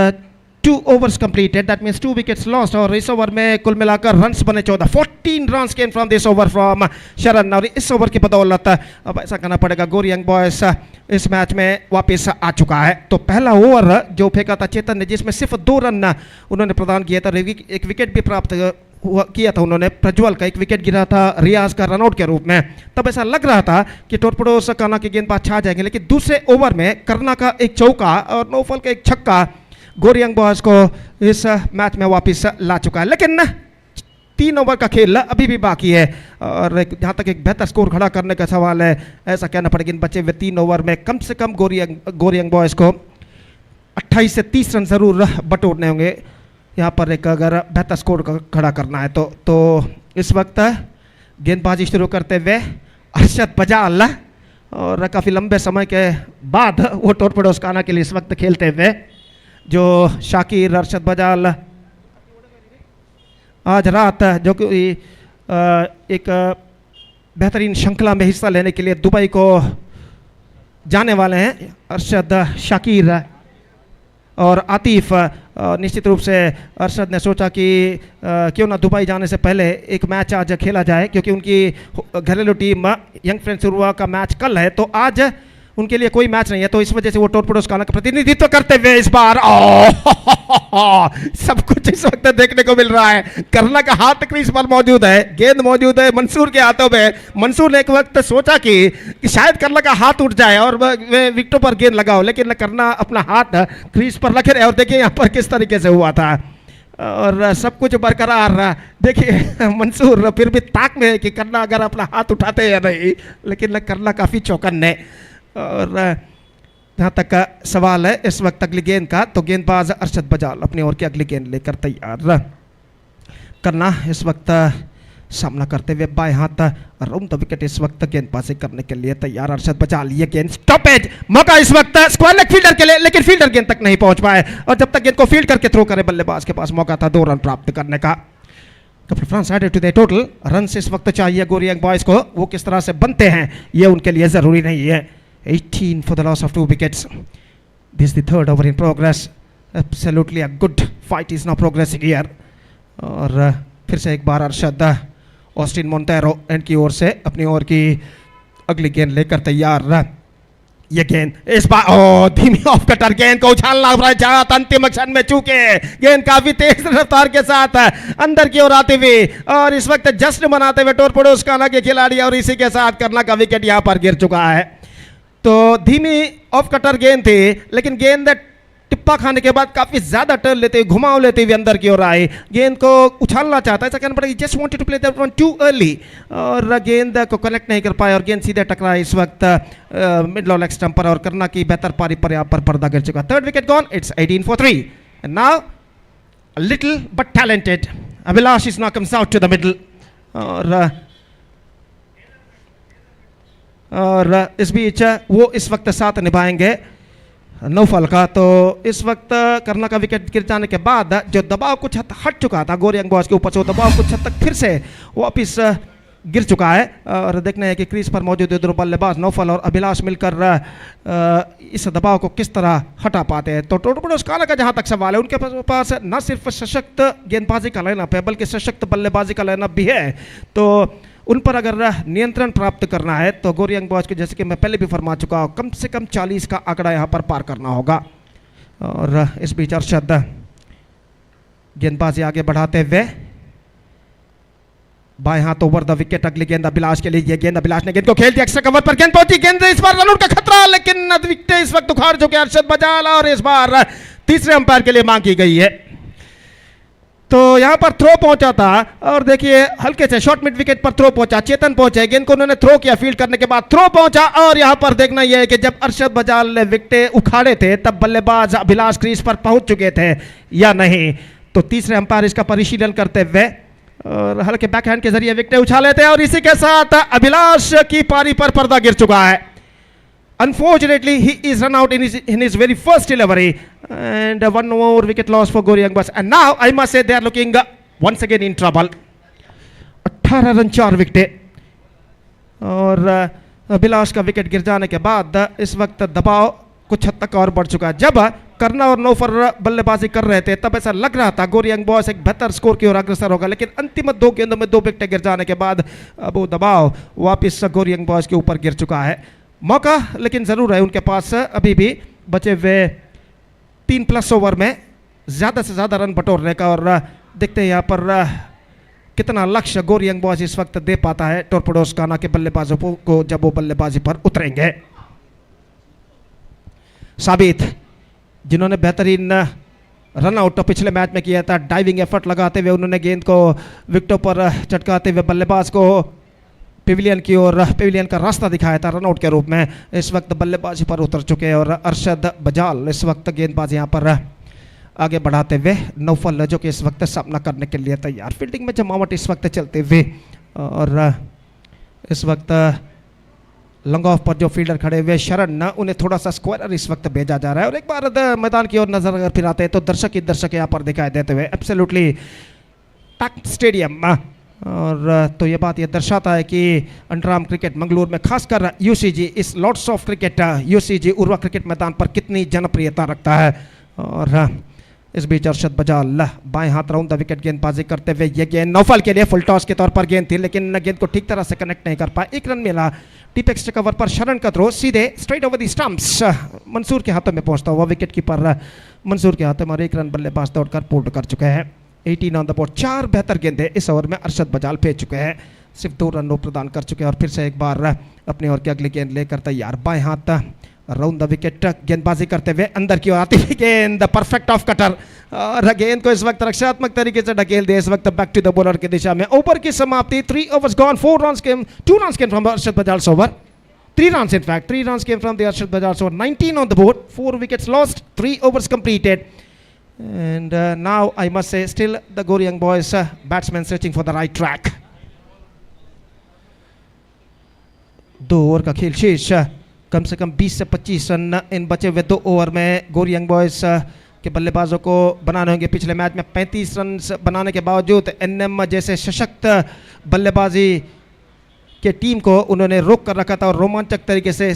2 overs completed, that means 2 wickets lost. और इस ओवर में कुल मिलाकर रन्स बने 14. 14 runs came from this over from शरण. और इस ओवर की बदौलत अब ऐसा कहना पड़ेगा गोरी यंग बॉयज इस मैच में वापस आ चुका है. तो पहला ओवर जो फेंका था चेतन ने, जिसमें सिर्फ 2 रन उन्होंने प्रदान किया था, एक विकेट भी प्राप्त किया था उन्होंने. प्रज्वल का एक विकेट गिरा था रियाज का रनआउट के रूप में. तब ऐसा लग रहा था कि टोरपड़ोस काना के गेंदबाज छा जाएंगे, लेकिन दूसरे ओवर में करना का एक चौका और नौफल का एक छक्का गोरी यंग बॉयज को इस मैच में वापस ला चुका है. लेकिन 3 ओवर का खेल अभी भी बाकी है और जहाँ तक एक बेहतर स्कोर खड़ा करने का सवाल है, ऐसा कहना पड़ेगा इन बचे हुए 3 ओवर में कम से कम गोरी यंग बॉयज को 28 से 30 रन जरूर बटोरने होंगे यहाँ पर एक अगर बेहतर स्कोर खड़ा करना है तो इस वक्त गेंदबाजी शुरू करते हुए अरशद बजाल और काफ़ी लंबे समय के बाद वो टोरपड़ोस काना के लिए इस वक्त खेलते हुए जो शाकिर अरशद बजाल आज रात जो कि एक बेहतरीन श्रृंखला में हिस्सा लेने के लिए दुबई को जाने वाले हैं. अरशद, शाकिर और आतिफ. निश्चित रूप से अरशद ने सोचा कि क्यों ना दुबई जाने से पहले एक मैच आज खेला जाए, क्योंकि उनकी घरेलू टीम यंग फ्रेंड्स URWA का मैच कल है, तो आज उनके लिए कोई मैच नहीं है. तो इस वजह से वो टोरपड़ोस काना का प्रतिनिधित्व करते हुए इस बार सब कुछ इस वक्त देखने को मिल रहा है. करना का हाथ क्रीज पर मौजूद है, गेंद मौजूद है मंसूर के हाथों में. मंसूर ने एक वक्त सोचा कि शायद करना का हाथ उठ जाए और विकेटों पर गेंद लगाओ, लेकिन करना अपना हाथ क्रीज पर रखे रहे. और देखिए यहाँ पर किस तरीके से हुआ था और सब कुछ बरकरार. देखिए मंसूर फिर भी ताक में है कि करना अगर अपना हाथ उठाते या नहीं, लेकिन करना काफ़ी चौकन्ने. और जहाँ तक का सवाल है इस वक्त अगली गेंद का, तो गेंदबाज अरशद बजाल अपनी ओर की अगली गेंद लेकर तैयार. करना इस वक्त सामना करते हुए बाएं हाथ राउंड द विकेट इस वक्त गेंदबाजी करने के लिए तैयार अरशद बजाल. ये गेंद स्टॉपेज मौका इस वक्त स्क्वायर लेग फील्डर के लिए, लेकिन फील्डर गेंद तक नहीं पहुंच पाए. और जब तक गेंद को फील्ड करके थ्रो करे बल्लेबाज के पास मौका था 2 रन प्राप्त करने का. Runs added to the total run इस वक्त चाहिए गोरी यंग बॉयज को. वो किस तरह से बनते हैं ये उनके लिए जरूरी नहीं है. 18 for the loss of 2 wickets. This is the 3rd over in progress. Absolutely a good fight is now progressing here. और फिर से एक बार अरशद ऑस्टिन मोंटेरो इनकी ओर से अपनी ओर की अगली गेंद लेकर तैयार. ये गेंद इस बार धीमी ऑफ कटर गेंद को उछालना चाहता, अंतिम क्षण में चूके गेंद काफी तेज रफ्तार के साथ अंदर की ओर आते हुए और इस वक्त जश्न मनाते हुए टोरपड़ोस काना के खिलाड़ी, और इसी के साथ करना का विकेट यहां पर गिर चुका है. तो धीमी ऑफ कटर गेंद थी, लेकिन गेंद टिप्पा खाने के बाद काफी ज्यादा टर्न लेते हुए, घुमाव लेते हुए अंदर की ओर आए. गेंद को उछालना चाहता है, ऐसा कहना पड़ेगा just wanted to play that one too early, और गेंद को कनेक्ट नहीं कर पाए और गेंद सीधे टकरा इस वक्त मिड लेग स्टंप पर. और करना की बेहतर पारी पर यहाँ पर पर्दा गिर चुका. 3rd wicket gone. It's 18 for 3. And now a little but talented Abhilash is now comes out to the middle. और इस बीच वो इस वक्त साथ निभाएंगे नौफल का. तो इस वक्त करना का विकेट गिर जाने के बाद जो दबाव कुछ हद हट चुका था गोरी यंग बॉयज के ऊपर से, वो दबाव कुछ हद तक फिर से वापिस गिर चुका है. और देखना है कि क्रीज पर मौजूद दोनों बल्लेबाज नौफल और अभिलाष मिलकर इस दबाव को किस तरह हटा पाते हैं. तो टोरपड़ोस काना का जहाँ तक सवाल है, उनके पास न सिर्फ सशक्त गेंदबाजी का लाइनअप है बल्कि सशक्त बल्लेबाजी का लाइनअप भी है. तो उन पर अगर नियंत्रण प्राप्त करना है तो गोरी यंग बॉयज को, जैसे कि मैं पहले भी फरमा चुका हूँ, कम से कम 40 का आंकड़ा यहाँ पर पार करना होगा. और इस बीच अरशद गेंदबाजी आगे बढ़ाते हुए बाएं हाथ ओवर द विकेट, अगली गेंद अभिलाष के लिए, ये गेंद अभिलाष ने गेंद को खेल दिया, एक्स्ट्रा कवर पर गेंद पहुंची, गेंद इस बार रनआउट का खतरा, लेकिन विकेट इस वक्त उखाड़ चुके अर्शद बजाल और इस बार तीसरे अंपायर के लिए मांग की गई है। तो यहां पर थ्रो पहुंचा था और देखिए हल्के से शॉर्ट मिड विकेट पर थ्रो पहुंचा, चेतन पहुंचे, गेंद को उन्होंने थ्रो किया, फील्ड करने के बाद थ्रो पहुंचा और यहां पर देखना यह है कि जब अरशद बजाल ने विकेट उखाड़े थे तब बल्लेबाज अभिलाष क्रीज पर पहुंच चुके थे या नहीं। तो तीसरे अंपायर इसका परिशीलन करते हुए और हल्के बैकहैंड के जरिए विकेट उछाले थे और इसी के साथ अभिलाष की पारी पर पर्दा गिर चुका है। Unfortunately, he is run out in his very first delivery, and one more wicket loss for Gauri Youngboys. And now I must say they are looking once again in trouble. 18 run 4 wicket और अभिलाष का wicket गिर जाने के बाद इस वक्त दबाव कुछ हद तक और बढ़ चुका है। जब करना और नौफर बल्लेबाजी कर रहे थे तब ऐसा लग रहा था गौरी यंगबॉयज एक बेहतर स्कोर की ओर अग्रसर होगा, लेकिन अंतिम 2 गेंदों में 2 विकेट गिर जाने के बाद अब वो दबाव वापस गौरी यंगबॉयज के ऊपर गिर चुका है। मौका लेकिन ज़रूर है उनके पास अभी भी बचे हुए 3+ ओवर में ज़्यादा से ज़्यादा रन बटोरने का, और देखते हैं यहाँ पर कितना लक्ष्य गौरी यंगबॉयज इस वक्त दे पाता है टॉर्पेडोज काना के बल्लेबाजों को जब वो बल्लेबाजी पर उतरेंगे। साबित जिन्होंने बेहतरीन रन आउट पिछले मैच में किया था, डाइविंग एफर्ट लगाते हुए उन्होंने गेंद को विकेटों पर चटकाते हुए बल्लेबाज को पेविलियन का रास्ता दिखाया था रनआउट के रूप में, इस वक्त बल्लेबाजी पर उतर चुके हैं और अरशद बजाल इस वक्त गेंदबाजी यहाँ पर आगे बढ़ाते हुए नौफल जो कि इस वक्त सामना करने के लिए तैयार। फील्डिंग में जमावट इस वक्त चलते हुए और इस वक्त लॉन्ग ऑफ पर जो फील्डर खड़े हुए शरण उन्हें थोड़ा सा स्क्वायर इस वक्त भेजा जा रहा है। और एक बार मैदान की ओर नजर अगर फिर आते हैं तो दर्शक ही दर्शक यहाँ पर दिखाई देते हुए, एब्सोल्युटली पैक्ड स्टेडियम। और तो ये बात ये दर्शाता है कि अंडरआर्म क्रिकेट मंगलोर में खासकर यूसीजी इस Lord's of cricket UCG Urwa cricket मैदान पर कितनी जनप्रियता रखता है। और इस बीच अरशद बजाल बाएं हाथ राउंड द विकेट गेंदबाजी करते हुए, ये गेंद नौफल के लिए फुल टॉस के तौर पर गेंद थी, लेकिन गेंद को ठीक तरह से कनेक्ट नहीं कर पाए। 1 रन मिला, टीप एक्स्ट्रा कवर पर शरण का थ्रो सीधे straight over the stumps Mansoor के हाथों में पहुंचता हुआ विकेट कीपर मंसूर के हाथों में, और 1 रन बल्लेबाज दौड़कर पूर्ण कर चुके हैं। 18 ऑन द बोर्ड। 4 बेहतर गेंदें इस ओवर में अरशद बजाल फेंक चुके हैं, सिर्फ 2 रन प्रदान कर चुके हैं और फिर से एक बार अपने ओर की अगली गेंद लेकर तैयार। बाएं हाथ राउंड द विकेट गेंदबाजी करते हुए अंदर की ओर आती हुई गेंद, परफेक्ट ऑफ कटर, और गेंद को इस वक्त रक्षात्मक तरीके से ढकेल दिया इस वक्त बैक टू द बॉलर की दिशा में। ओवर की समाप्ति, 3 overs gone, 2 runs came from Arshad Bajal's over. 3 runs in fact, 3 runs came from the Arshad Bajal's over. 19 on the board, 4 wickets lost, 3 overs completed. And now I must say still the Gauri Youngboys batsmen searching for the right track. 2 over का खेल शेष, कम से कम 20 से 25 run in बचे हुए 2 over में गौरी यंगबॉयज के बल्लेबाजों को बनाने होंगे। पिछले मैच में 35 रन बनाने के बावजूद एनएम जैसे सशक्त बल्लेबाजी के टीम को उन्होंने रोक कर रखा था और रोमांचक तरीके से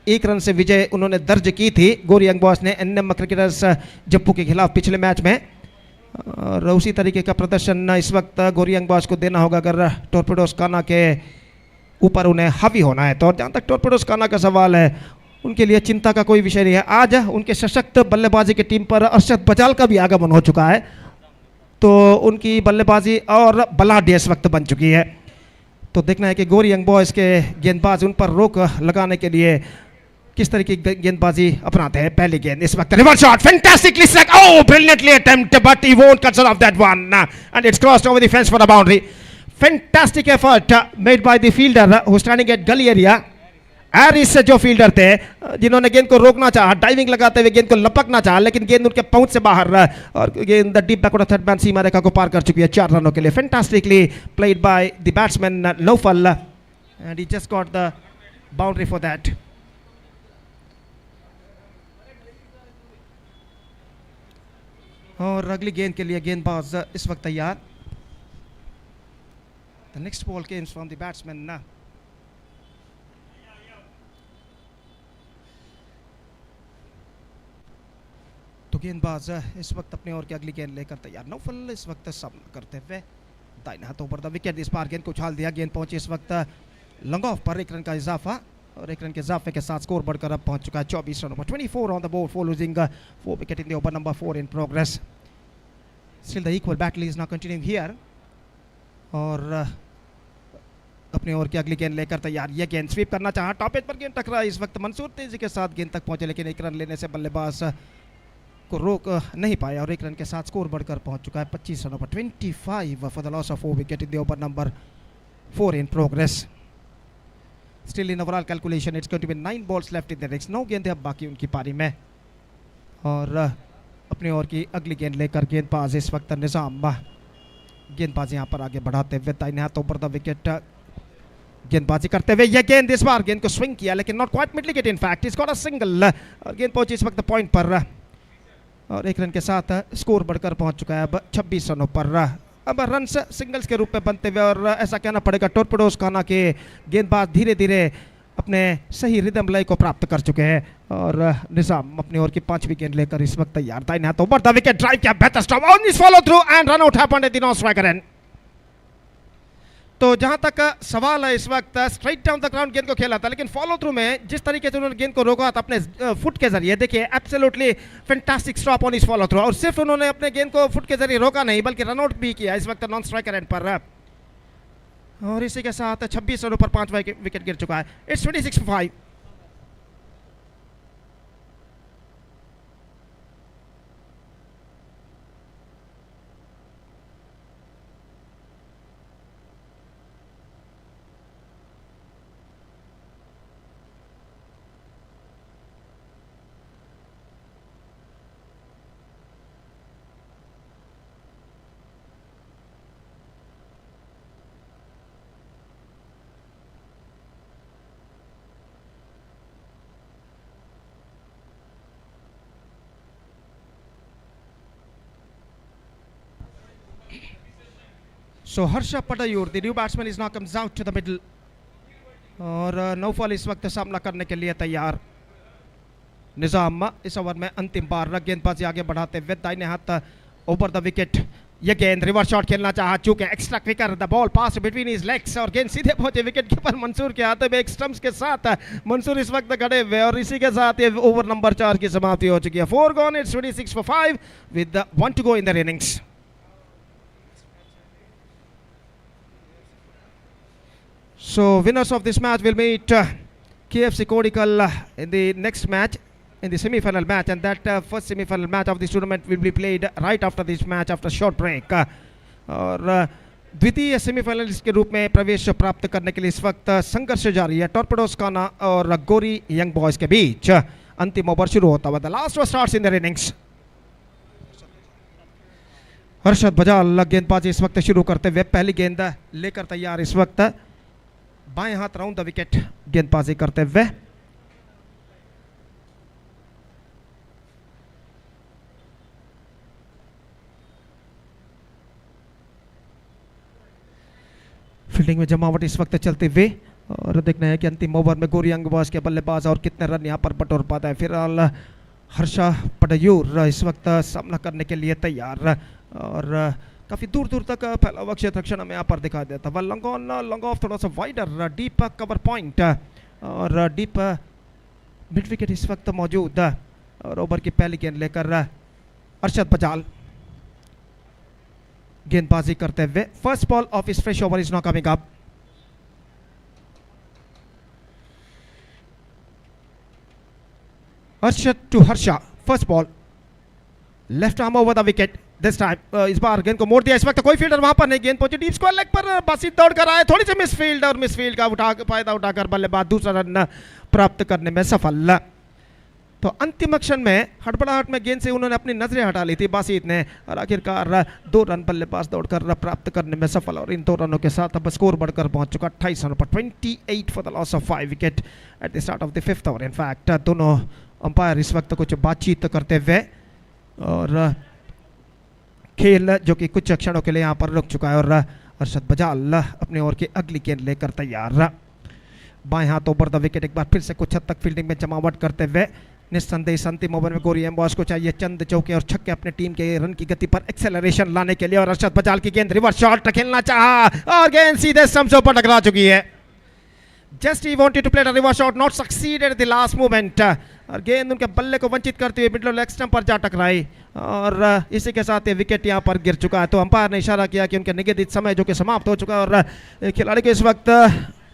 1 रन से विजय उन्होंने दर्ज की थी गौरी यंगबॉयज ने एनएम क्रिकेटर्स जप्पू के खिलाफ पिछले मैच में। और उसी तरीके का प्रदर्शन इस वक्त गौरी यंगबॉयज को देना होगा अगर टॉर्पेडोज काना के ऊपर उन्हें हावी होना है। तो जहाँ तक टॉर्पेडोज काना का सवाल है, उनके लिए चिंता का कोई विषय नहीं है। आज उनके सशक्त बल्लेबाजी की टीम पर अरशद बजाल का भी आगमन हो चुका है, तो उनकी बल्लेबाजी और बलाढ्य इस वक्त बन चुकी है। तो देखना है कि गौरी यंगबॉयज के गेंदबाज उन पर रोक लगाने के लिए किस तरीके की गेंदबाजी अपनाते हैं। पहली गेंद इस वक्त reverse shot, fantastically strike, oh brilliantly attempt but he won't consider of that one and it's crossed over the fence for a boundary. Fantastic effort made by the fielder who standing at gully area. एरिस जो fielder थे जिन्होंने गेंद को रोकना चाहा, diving लगाते हुए गेंद को लपकना चाहा, लेकिन गेंद उनके पहुंच से बाहर और गेंद डीप बैकवर्ड थर्ड मैन सीमा रेखा को पार कर चुकी है 4 रनों के लिए। Fantastically played by the batsman Naufal and he just got the boundary for that. और अगली गेंद के लिए गेंदबाज इस वक्त तैयार। The next ball comes from the batsman. तो गेंदबाज इस वक्त अपने ओर की अगली गेंद लेकर तैयार। नौफल इस वक्त सामना करते हुए दाहिने हाथों पर द विकेट, इस बार गेंद को उछाल दिया, गेंद पहुंची इस वक्त लॉन्ग ऑफ पर 1 रन का इजाफा, और 1 रन के इजाफे के साथ स्कोर बढ़कर अब पहुंच चुका है 24 रनों पर। 24 on the board for losing 4 wicket in the over number 4 in progress. Still the equal battle is now continuing here. और अपनी ओर की अगली गेंद लेकर तैयार, ये गेंद स्वीप करना चाहा, टॉप एज पर गेंद टकरा, इस वक्त मंसूर तेजी के साथ गेंद तक पहुंचे लेकिन एक रन लेने से बल्लेबाज को रोक नहीं पाया और एक रन के साथ स्कोर बढ़कर पहुंच चुका है 25 रनों पर 25 for the loss of 4 wicket in the over number 4 in progress. Still in overall calculation it's going to be 9 balls left in the innings, 9 गेंदें अब बाकी उनकी पारी में और अपनी ओर की अगली गेंद लेकर गेंदबाज इस वक्त निजाम गेंदबाजी यहाँ पर आगे बढ़ाते हुए दाहिने हाथ ऊपर द विकेट गेंदबाजी करते हुए यह गेंद इस बार गेंद को स्विंग किया लेकिन not quite mid wicket, in fact is got a single और गेंद पहुंची इस वक्त पॉइंट पर और एक रन के साथ स्कोर बढ़कर पहुंच चुका है अब 26 रनों पर। अब रन सिंगल्स के रूप में बनते हुए और ऐसा कहना पड़ेगा टॉर्पेडोज खाना के गेंदबाज धीरे धीरे अपने सही रिदम लय को प्राप्त कर चुके हैं और निजाम अपनी ओर की 5वीं गेंद लेकर इस वक्त तैयार, दाहिने हाथ ऊपर द विकेट ड्राइव किया, बेहतर stop on this follow through and run out happened at the non striker end. तो जहां तक सवाल है इस वक्त स्ट्राइट डाउन द ग्राउंड गेंद को खेला था लेकिन फॉलो थ्रू में जिस तरीके से उन्होंने गेंद को रोका था अपने फुट के जरिए, देखिए एब्सोल्युटली फैंटास्टिक स्टॉप ऑन इस फॉलो थ्रू और सिर्फ उन्होंने अपने गेंद को फुट के जरिए रोका नहीं बल्कि रन आउट भी किया इस वक्त नॉन स्ट्राइकर एंड पर और इसी के साथ 26 रनों पर 5 विकेट गिर चुका है। It's 26 for 5। So Harsha Patayur, the new batsman, is now comes out to the middle और नौफल इस वक्त सामना करने के लिए तैयार। निजाम इस ओवर में अंतिम बार गेंदबाजी आगे बढ़ाते हुए दाहिने हाथ ओवर द विकेट, ये गेंद रिवर्स शॉट खेलना चाहा चूंकि extra quicker the ball pass between his legs और गेंद सीधे पहुंचे विकेट कीपर मंसूर के हाथ में एक स्टंप्स के साथ मंसूर इस वक्त खड़े हुए और इसी के साथ ये ओवर नंबर 4 की समाप्ति हो चुकी है। 4 gone, it's 26 for 5 with 1 to go in their innings। So winners of this match will meet KFC Kodical in the next match, in the semi-final match, and that first semi-final match of this tournament will be played right after this match after short break। और द्वितीय semifinalist के रूप में प्रवेश प्राप्त करने के लिए इस वक्त संघर्ष जारी है टॉर्पेडोज खाना और गोरी यंग बॉयज के बीच। अंतिम ओवर शुरू होता हुआ the last over starts in their innings. Harshad Bajal गेंदबाजी इस वक्त शुरू करते हुए पहली गेंद लेकर तैयार इस वक्त बाएं हाथ राउंड द विकेट गेंदबाजी करते हुए। फील्डिंग में जमावट इस वक्त चलते हुए और देखना है कि अंतिम ओवर में गोरी अंगबाज के बल्लेबाज और कितने रन यहां पर बटोर पाता है। फिलहाल हर्षा पटयूर इस वक्त सामना करने के लिए तैयार और काफी दूर दूर तक फैला हुआ क्षेत्र रक्षण हमें यहाँ पर दिखाई देता है। लॉन्ग ऑन लॉन्ग ऑफ थोड़ा सा वाइडर डीप कवर पॉइंट और डीप मिड विकेट इस वक्त मौजूद और ओवर की पहली गेंद लेकर अरशद बजाल गेंदबाजी करते हुए। First ball of this fresh over is not coming up. Arshad to Harsha, first ball left arm over the wicket this time. इस बार गेंद को मोड़ दिया, इस वक्त कोई फील्डर वहां पर नहीं, गेंद पहुंची डीप स्क्वायर लेग पर, बासित दौड़ कर आए, थोड़ी सी मिसफील्ड और मिसफील्ड का फायदा उठाकर बल्लेबाज दूसरा रन प्राप्त करने में सफल। तो अंतिम क्षण में हड़बड़ाहट में गेंद से उन्होंने अपनी नजरें हटा ली थी बासित ने और आखिरकार 2 रन बल्लेबाज दौड़कर प्राप्त करने में सफल और इन 2 रनों के साथ अब स्कोर बढ़कर पहुंच चुका 28 रनों पर 28 for the loss of 5 wicket at the start of the 5th over. In fact दोनों अंपायर इस वक्त कुछ बातचीत करते हुए और खेल जो कि कुछ क्षणों के लिए यहाँ पर रुक चुका है और अरशद बजाल अपने ओर की अगली गेंद लेकर तैयार। बाएं हाथ ओवर द विकेट एक बार फिर से कुछ हद तक फील्डिंग में जमावट करते हुए निस्संदेह अंतिम ओवर में गोरी एम्बॉस को चाहिए चंद चौके और छक्के अपने टीम के रन की गति पर एक्सेलरेशन लाने के लिए और अरशद बजाल की गेंद रिवर्स शॉट खेलना चाहा और गेंद सीधे स्टंप से ऊपर टकरा चुकी है। Just he wanted to play a reverse shot, not succeeded at the last moment. और गेंद उनके बल्ले को वंचित करते हुए मिडल लेग स्टंप पर जा टकराई और इसी के साथ ये विकेट यहाँ पर गिर चुका है। तो अंपायर ने इशारा किया कि उनके निगदित समय जो कि समाप्त हो चुका है और खिलाड़ी को इस वक्त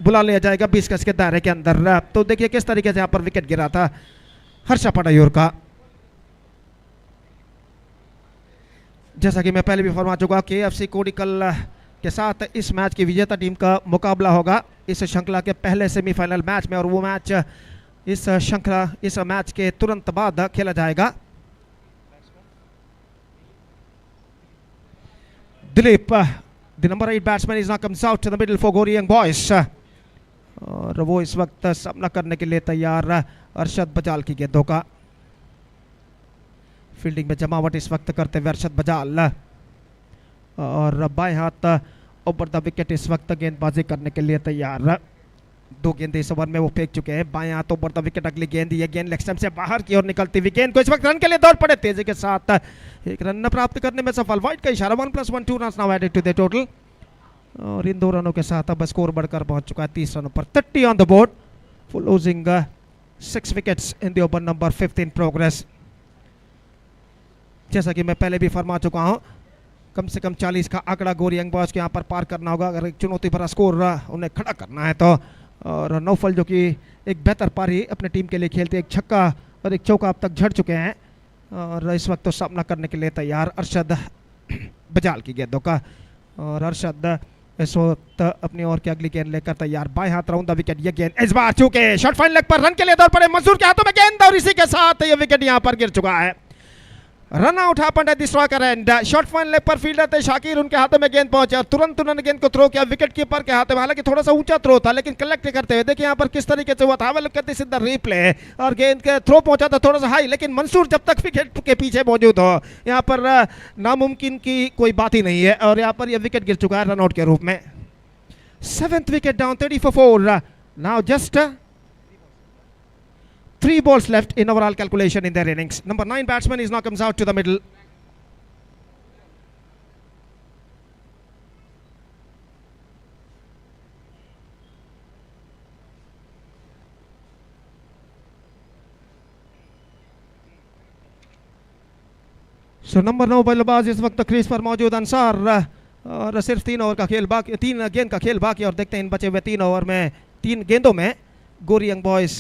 बुला लिया जाएगा 20 गज के दायरे के अंदर। तो देखिए किस तरीके से यहाँ पर विकेट गिरा था हर्षा पटायूर का। जैसा कि मैं पहले भी फरमा चुका, KFC कोडिकल के साथ इस मैच की विजेता टीम का मुकाबला होगा इस श्रृंखला के पहले सेमीफाइनल मैच में और वो मैच इस मैच के तुरंत बाद खेला जाएगा। Dilip, the number 8 batsman is now comes out to the middle for Gori young boys और वो इस वक्त सामना करने के लिए तैयार अरशद बजाल की गेंदों का। फील्डिंग में जमावट इस वक्त करते हुए अरशद बजाल और बाएं हाथ ओवर द विकेट इस वक्त गेंदबाजी करने के लिए तैयार। 2 गेंद इस ओवर में वो फेंक चुके हैं। बाएं हाथ ओवर द विकेट, अगली गेंद, ये गेंद लेग स्टंप से बाहर की ओर निकलती हुई गेंद को इस वक्त रन के लिए दौड़ पड़े तेजी के साथ, एक रन प्राप्त करने में सफल। वाइड का इशारा, 1+1 2 runs now added to the total और इन 2 रनों के साथ अब स्कोर बढ़कर पहुंच चुका है 30 रनों पर। 30 on the board for losing 6 wickets in the over number 5 in progress. जैसा कि मैं पहले भी फरमा चुका हूं, कम से कम 40 का आंकड़ा गोरी यंग बॉयज को यहाँ पर पार करना होगा अगर एक चुनौती भरा स्कोर उन्हें खड़ा करना है तो। और नौफल जो कि एक बेहतर पारी अपने टीम के लिए खेलते, एक छक्का और एक चौका अब तक झड़ चुके हैं और इस वक्त तो सामना करने के लिए तैयार अरशद बजाल की गेंदों का। और अरशद इस वक्त अपनी ओर की अगली गेंद लेकर तैयार, बाएं हाथ राउंड द विकेट, ये गेंद इस बार चूके शॉर्ट फाइन लेग पर रन के लिए दौड़ पड़े, मंसूर के हाथों में गेंद और इसी के साथ ये विकेट यहाँ पर गिर चुका है। Run out happened at the striker end short fine leg पर फील्डर थे शाकिर, उनके हाथों में गेंद पहुंचे और तुरंत उन्होंने गेंद को थ्रो किया विकेट कीपर के हाथों में। हालांकि थोड़ा सा ऊंचा थ्रो था लेकिन कलेक्ट करते हुए देखिए यहाँ पर किस तरीके से हुआ था। Look at this is the replay और गेंद के थ्रो पहुंचा था थोड़ा सा हाई, लेकिन मंसूर जब तक विकेट के पीछे मौजूद हो यहाँ पर नामुमकिन की कोई बात ही नहीं है और यहाँ पर यह विकेट गिर चुका है रन आउट के रूप में। 7th wicket down, 30 for 4. Now just 3 balls left in overall calculation in their innings. Number 9 batsman is now comes out to the middle. So number 9 बल्लेबाज इस वक्त क्रीज पर मौजूद अंसार और सिर्फ 3 ओवर का खेल बाकी, 3 गेंद का खेल बाकी और देखते हैं इन बचे हुए 3 ओवर में 3 गेंदों में गोरी यंग बॉयज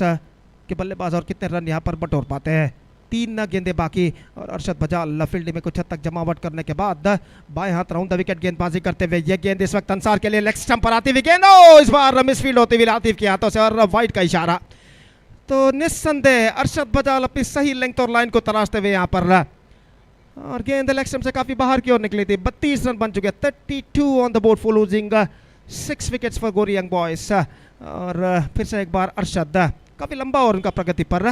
के बल्लेबाज और कितने रन यहाँ पर बटोर पाते हैं। 3 गेंदें बाकी और अरशद बजाल फील्डिंग में कुछ हद तक जमावट करने के बाद बाएं हाथ राउंड द विकेट गेंदबाजी करते हुए ये गेंद इस वक्त अंसार के लिए लेग स्टंप पर आती हुई गेंद, इस बार मिस फील्ड होती हुई लातिफ के हाथों से और वाइड का इशारा। तो निस्संदेह अरशद बजाल अपनी सही लेंथ और लाइन को तलाशते हुए यहाँ पर और गेंद लेग स्टंप से काफी बाहर की ओर निकली थी। 32 रन बन चुके, 32 on the board for losing 6 wickets for Gori young boys. और फिर से एक बार अरशद काफी लंबा और उनका प्रगति पर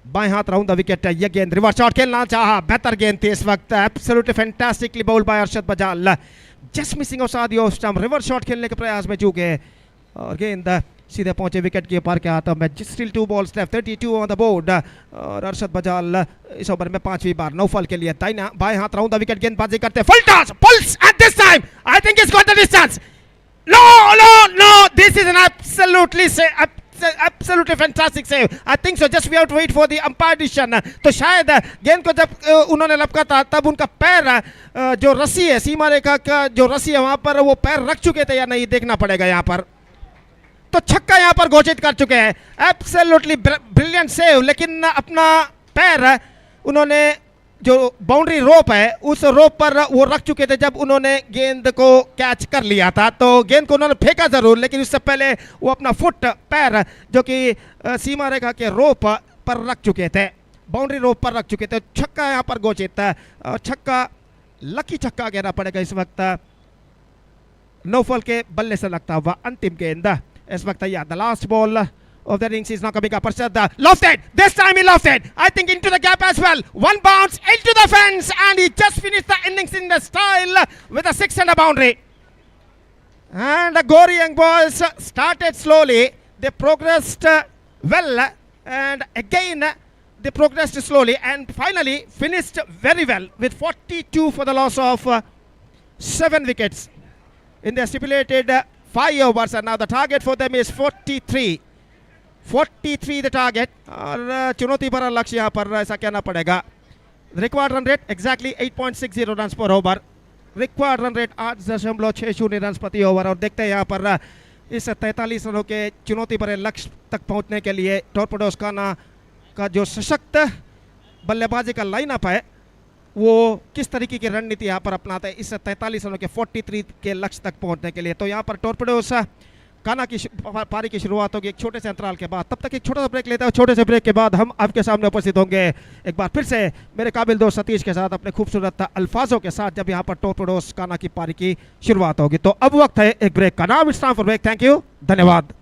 बाएं हाथ राउंड द विकेट, यह गेंद रिवर्स शॉट खेलना चाहा, बेहतर गेंद थी इस वक्त, absolutely fantastically bowled by Arshad Bajal, just missing outside the stump, reverse shot खेलने के प्रयास में चूके और गेंद सीधे पहुंचे विकेट कीपर के हाथों में। Still 2 balls left, 32 on the board और अरशद बजाल इस ओवर में 5वीं बार नौफल के लिए दाहिना बाएं हाथ राउंड द विकेट गेंदबाजी करते, full toss, pulls at this time, I think it's got the distance, no this is an absolutely fantastic save. I think so. Just we have to wait for the umpire decision. तो शायद गेंद को जब उन्होंने लपका था तब उनका पैर जो रस्सी है, सीमा रेखा का जो रस्सी है वहां पर वो पैर रख चुके थे या नहीं देखना पड़ेगा यहाँ पर। तो छक्का यहाँ पर घोषित कर चुके हैं, एब्सोल्युटली ब्रिलियंट सेव, लेकिन अपना पैर उन्होंने जो बाउंड्री रोप है उस रोप पर वो रख चुके थे जब उन्होंने गेंद को कैच कर लिया था। तो गेंद को उन्होंने फेंका जरूर लेकिन उससे पहले वो अपना फुट पैर जो कि सीमा रेखा के रोप पर रख चुके थे, बाउंड्री रोप पर रख चुके थे। छक्का यहाँ पर घोषित है और छक्का लकी छक्का कहना पड़ेगा इस वक्त नौफल के बल्ले से लगता हुआ अंतिम गेंद इस वक्त। The last ball of the innings is now coming up. Arshad lofted, this time he lofted, I think into the gap as well, one bounce into the fence and he just finished the innings in the style with a 6 and a boundary. And the Gori young boys started slowly, they progressed well and again they progressed slowly and finally finished very well with 42 for the loss of 7 wickets in the stipulated 5 overs, and now the target for them is 43. 43 the target, और चुनौती भरा लक्ष्य यहाँ पर ऐसा कहना पड़ेगा. Required run rate exactly 8.60 run पर over. Required run rate 8.60 run प्रति ओवर. और देखते हैं यहाँ पर इस 43 रनों के चुनौती भरे लक्ष्य तक पहुँचने के लिए टॉर्पेडोज काना का जो सशक्त बल्लेबाजी का लाइनअप है वो किस तरीके की रणनीति यहाँ पर अपनाते हैं इस 43 रनों के 43 के लक्ष्य तक पहुँचने के लिए. तो यहाँ पर टॉर्पेडोज काना की पारी की शुरुआत होगी एक छोटे से अंतराल के बाद. तब तक एक छोटा सा ब्रेक लेते हैं. छोटे से ब्रेक के बाद हम आपके सामने उपस्थित होंगे एक बार फिर से मेरे काबिल दोस्त सतीश के साथ अपने खूबसूरत अल्फाजों के साथ जब यहाँ पर टॉर्पेडोज काना की पारी की शुरुआत होगी. तो अब वक्त है एक ब्रेक का. Now it's time for break. Thank you, धन्यवाद.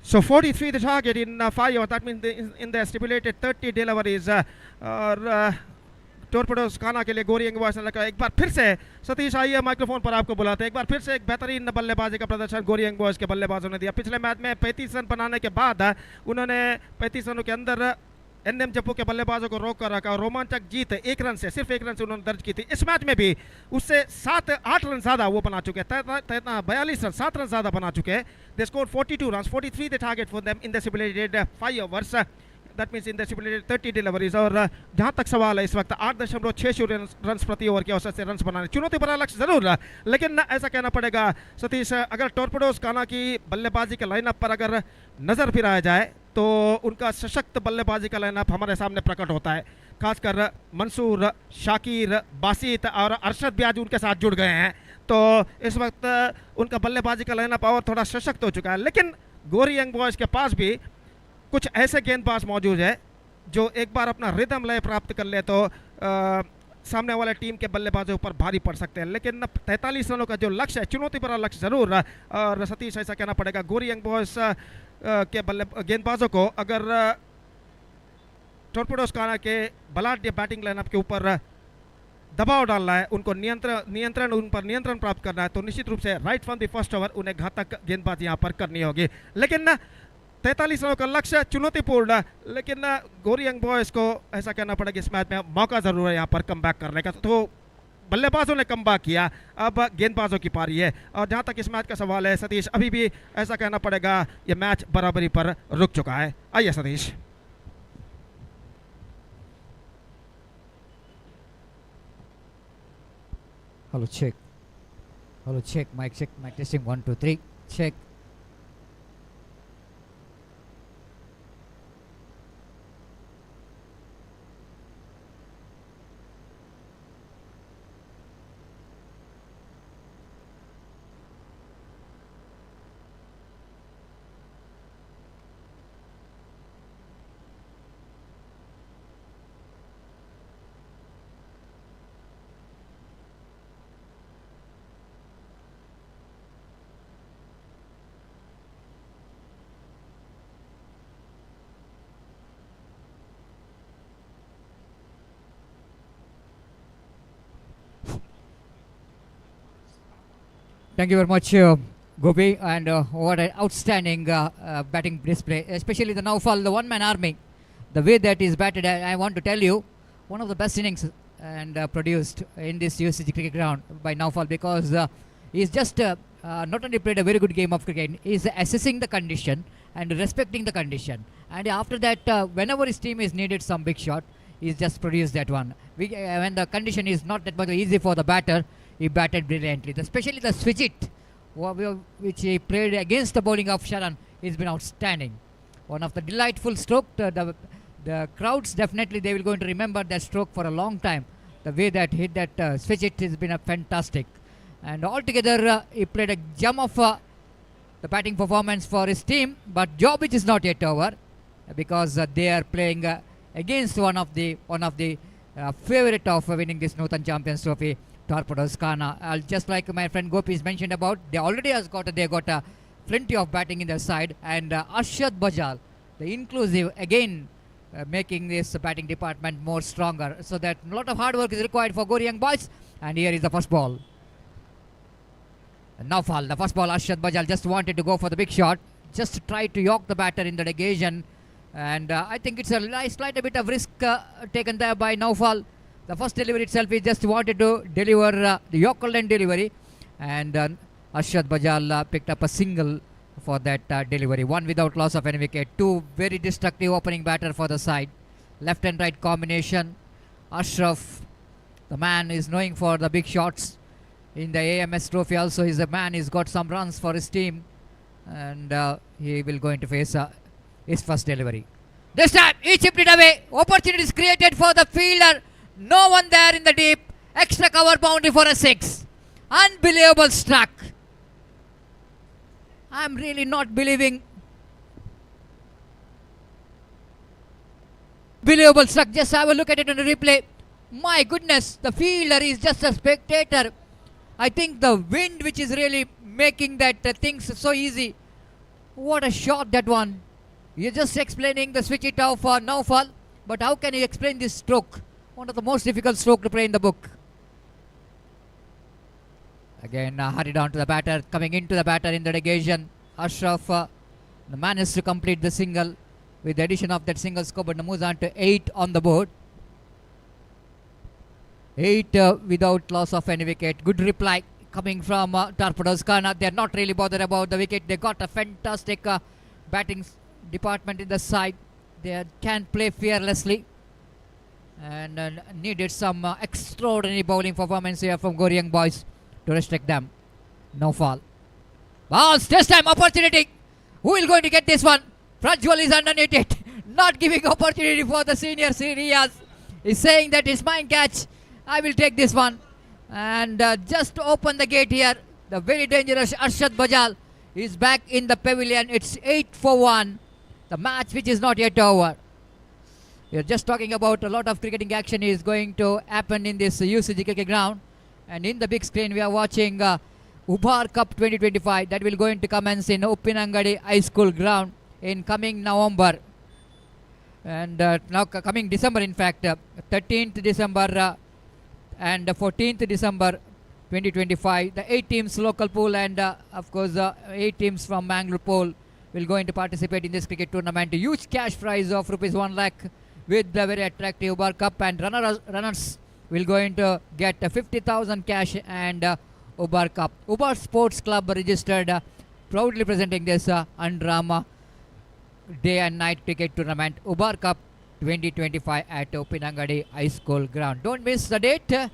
So 43 the target in 5 overs. That means in the stipulated 30 deliveries. टॉर्पेडोज काना के लिए गोरी एंगबॉयज ने लगा. एक बार फिर से सतीश आइए माइक्रोफोन पर आपको बुलाते हैं. एक बार फिर से एक बेहतरीन बल्लेबाजी का प्रदर्शन गोरी एंगबॉयज के बल्लेबाजों ने दिया. पिछले मैच में 35 रन बनाने के बाद उन्होंने 35 रनों के अंदर एनएम जप्पू के बल्लेबाजों को रोक कर रखा और रोमांचक जीत एक रन से, सिर्फ एक रन से उन्होंने दर्ज की थी. इस मैच में भी उससे 7-8 रन ज्यादा वो बना चुके हैं. 42 रन, 7 रन ज्यादा बना चुके हैं. They scored 42 run. 43 the target for them in the stipulated 5 overs. That means in the stipulated 30 deliveries. और जहां तक सवाल है इस वक्त 8.60 रन प्रति ओवर के औसत से रन बनाने. चुनौती भरा लक्ष्य जरूर, लेकिन ऐसा कहना पड़ेगा सतीश, अगर टॉर्पेडोज काना की बल्लेबाजी के लाइनअप पर अगर नजर फिराया जाए तो उनका सशक्त बल्लेबाजी का लाइनअप हमारे सामने प्रकट होता है. खासकर मंसूर, शाकिर, बासित और अरशद भी आज उनके साथ जुड़ गए हैं. तो इस वक्त उनका बल्लेबाजी का लाइनअप और थोड़ा सशक्त हो चुका है. लेकिन गोरी यंग बॉयज के पास भी कुछ ऐसे गेंदबाज मौजूद है जो एक बार अपना रिदम लय प्राप्त कर ले तो सामने वाले टीम के बल्लेबाजों पर भारी पड़ सकते हैं. लेकिन 43 रनों का जो लक्ष्य है, चुनौती भरा लक्ष्य जरूर. और सतीश ऐसा कहना पड़ेगा गोरी यंग बॉयज के गेंदबाजों को अगर टॉर्पेडोज काना के बलाढ्य बैटिंग लाइनअप के ऊपर दबाव डालना है, उनको उन पर नियंत्रण प्राप्त करना है, तो निश्चित रूप से right from the first over उन्हें घातक गेंदबाजी यहाँ पर करनी होगी. लेकिन 43 रनों का लक्ष्य चुनौतीपूर्ण, लेकिन गोरी यंग बॉयज को ऐसा कहना पड़ेगा इस मैच में मौका जरूर है यहाँ पर कमबैक करने का. तो बल्लेबाजों ने कमबैक किया, अब गेंदबाजों की पारी है. और जहां तक इस मैच का सवाल है सतीश, अभी भी ऐसा कहना पड़ेगा ये मैच बराबरी पर रुक चुका है. आइए Satish. Hello check, hello check, mic testing 1 2 3 check. Thank you very much, Gopi, and what an outstanding batting display, especially the Naufal, the one-man army. The way that is batted, I want to tell you, one of the best innings and produced in this UCG cricket ground by Naufal, because he's just not only played a very good game of cricket, he's assessing the condition and respecting the condition. And after that, whenever his team is needed some big shot, he's just produced that one. When the condition is not that much easy for the batter, he batted brilliantly. Especially the switch it, which he played against the bowling of Sharan, has been outstanding. One of the delightful stroke. The crowds definitely they will going to remember that stroke for a long time. The way that hit that switch it has been a fantastic. And altogether he played a gem of the batting performance for his team. But job which is not yet over, because they are playing against one of the favorite of winning this Nutan Champions Trophy, Torpedoes Kana. Just like my friend Gopi has mentioned about, they already got plenty of batting in their side, and Arshad Bajal, the inclusive, again making this batting department more stronger, so that a lot of hard work is required for Gori young boys. And here is the first ball. Naufal, the first ball, Arshad Bajal just wanted to go for the big shot, just try to yoke the batter in the negation, And I think it's a slight bit of risk taken there by Naufal. The first delivery itself, he just wanted to deliver the Yorker line delivery, and Arshad Bajal picked up a single for that delivery. One without loss of any wicket. Two very destructive opening batter for the side. Left and right combination. Ashraf, the man is knowing for the big shots. In the AMS trophy also, he's a man, he's got some runs for his team, and he will going to face his first delivery. This time he chipped it away. Opportunities created for the fielder. No one there in the deep. Extra cover boundary for a 6. Unbelievable struck. I'm really not believing. Believable struck. Just have a look at it on the replay. My goodness, the fielder is just a spectator. I think the wind which is really making that things so easy. What a shot that one. You're just explaining the switch it off for Naufal, but how can you explain this stroke? One of the most difficult stroke to play in the book. Again, hurried on to the batter, coming into the batter in the negation. Ashraf, the man is to complete the single with the addition of that single score, but moves on to 8 on the board. 8 without loss of any wicket. Good reply coming from Torpedoes Khana. They're not really bothered about the wicket. They got a fantastic batting department in the side. They can play fearlessly, and needed some extraordinary bowling performance here from Goryang boys to restrict them. No fall. Balls, this time opportunity. Who is going to get this one? Prajwal is underneath it. Not giving opportunity for the senior Sirias. He's saying that it's mine catch. I will take this one. And just to open the gate here, the very dangerous Arshad Bajal is back in the pavilion. It's 8 for 1. The match which is not yet over. We are just talking about a lot of cricketing action is going to happen in this UCG cricket ground. And in the big screen we are watching Ubar Cup 2025 that will going to commence in Uppinangadi High School ground in coming November. And now coming December, in fact, 13th December and 14th December 2025. The 8 teams local pool and of course 8 teams from Mangalore pool will going to participate in this cricket tournament. A huge cash prize of rupees 1 lakh with the very attractive Ubar Cup, and runners will going to get 50,000 cash and Ubar Cup. Ubar Sports Club registered, proudly presenting this Underarm day and night cricket tournament, Ubar Cup 2025 at Uppinangadi High School ground. Don't miss the date.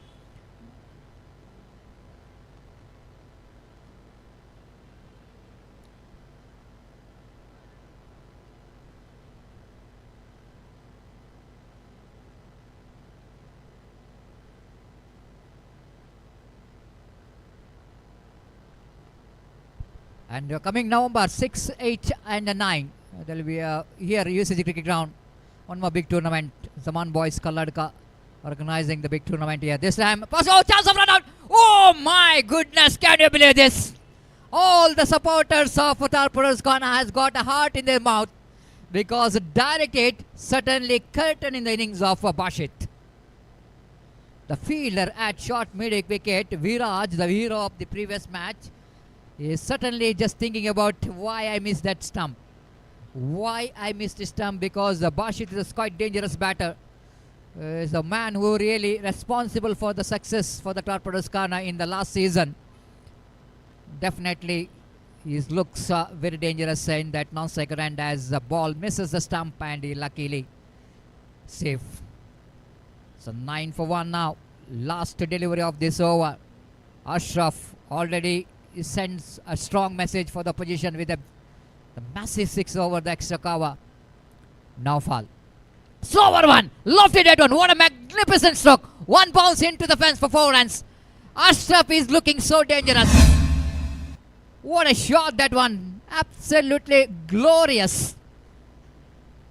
And coming November 6, 8 and 9, there will be here UCG cricket ground. One more big tournament. Zaman Boys Kalladka organizing the big tournament here. This time, oh, chance of run out. Oh my goodness, can you believe this? All the supporters of Torpedoes Khana has got a heart in their mouth because direct hit certainly curtain in the innings of Bashit. The fielder at short mid wicket, Viraj, the hero of the previous match, is certainly just thinking about why I missed that stump. Why I missed the stump, because Bashit is a quite dangerous batter. Is a man who really responsible for the success for the Torpedoes Khana in the last season. Definitely he looks very dangerous in that non-striker, and as the ball misses the stump and he luckily safe. So 9 for 1 now. Last delivery of this over. Ashraf already sends a strong message for the position with the massive 6 over the extra cover. Now fall. Slower one. Lofted that one. What a magnificent stroke. One bounce into the fence for 4 runs. Ashraf is looking so dangerous. What a shot that one. Absolutely glorious.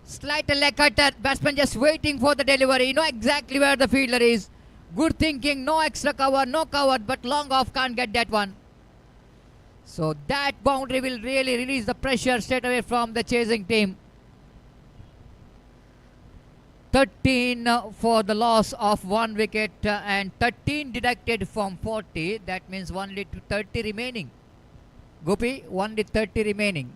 Slight leg cutter. Batsman just waiting for the delivery. You know exactly where the fielder is. Good thinking. No extra cover. No cover. But long off can't get that one. So that boundary will really release the pressure straight away from the chasing team. 13 for the loss of 1 wicket and 13 deducted from 40. That means only 30 remaining. Gopi, only 30 remaining.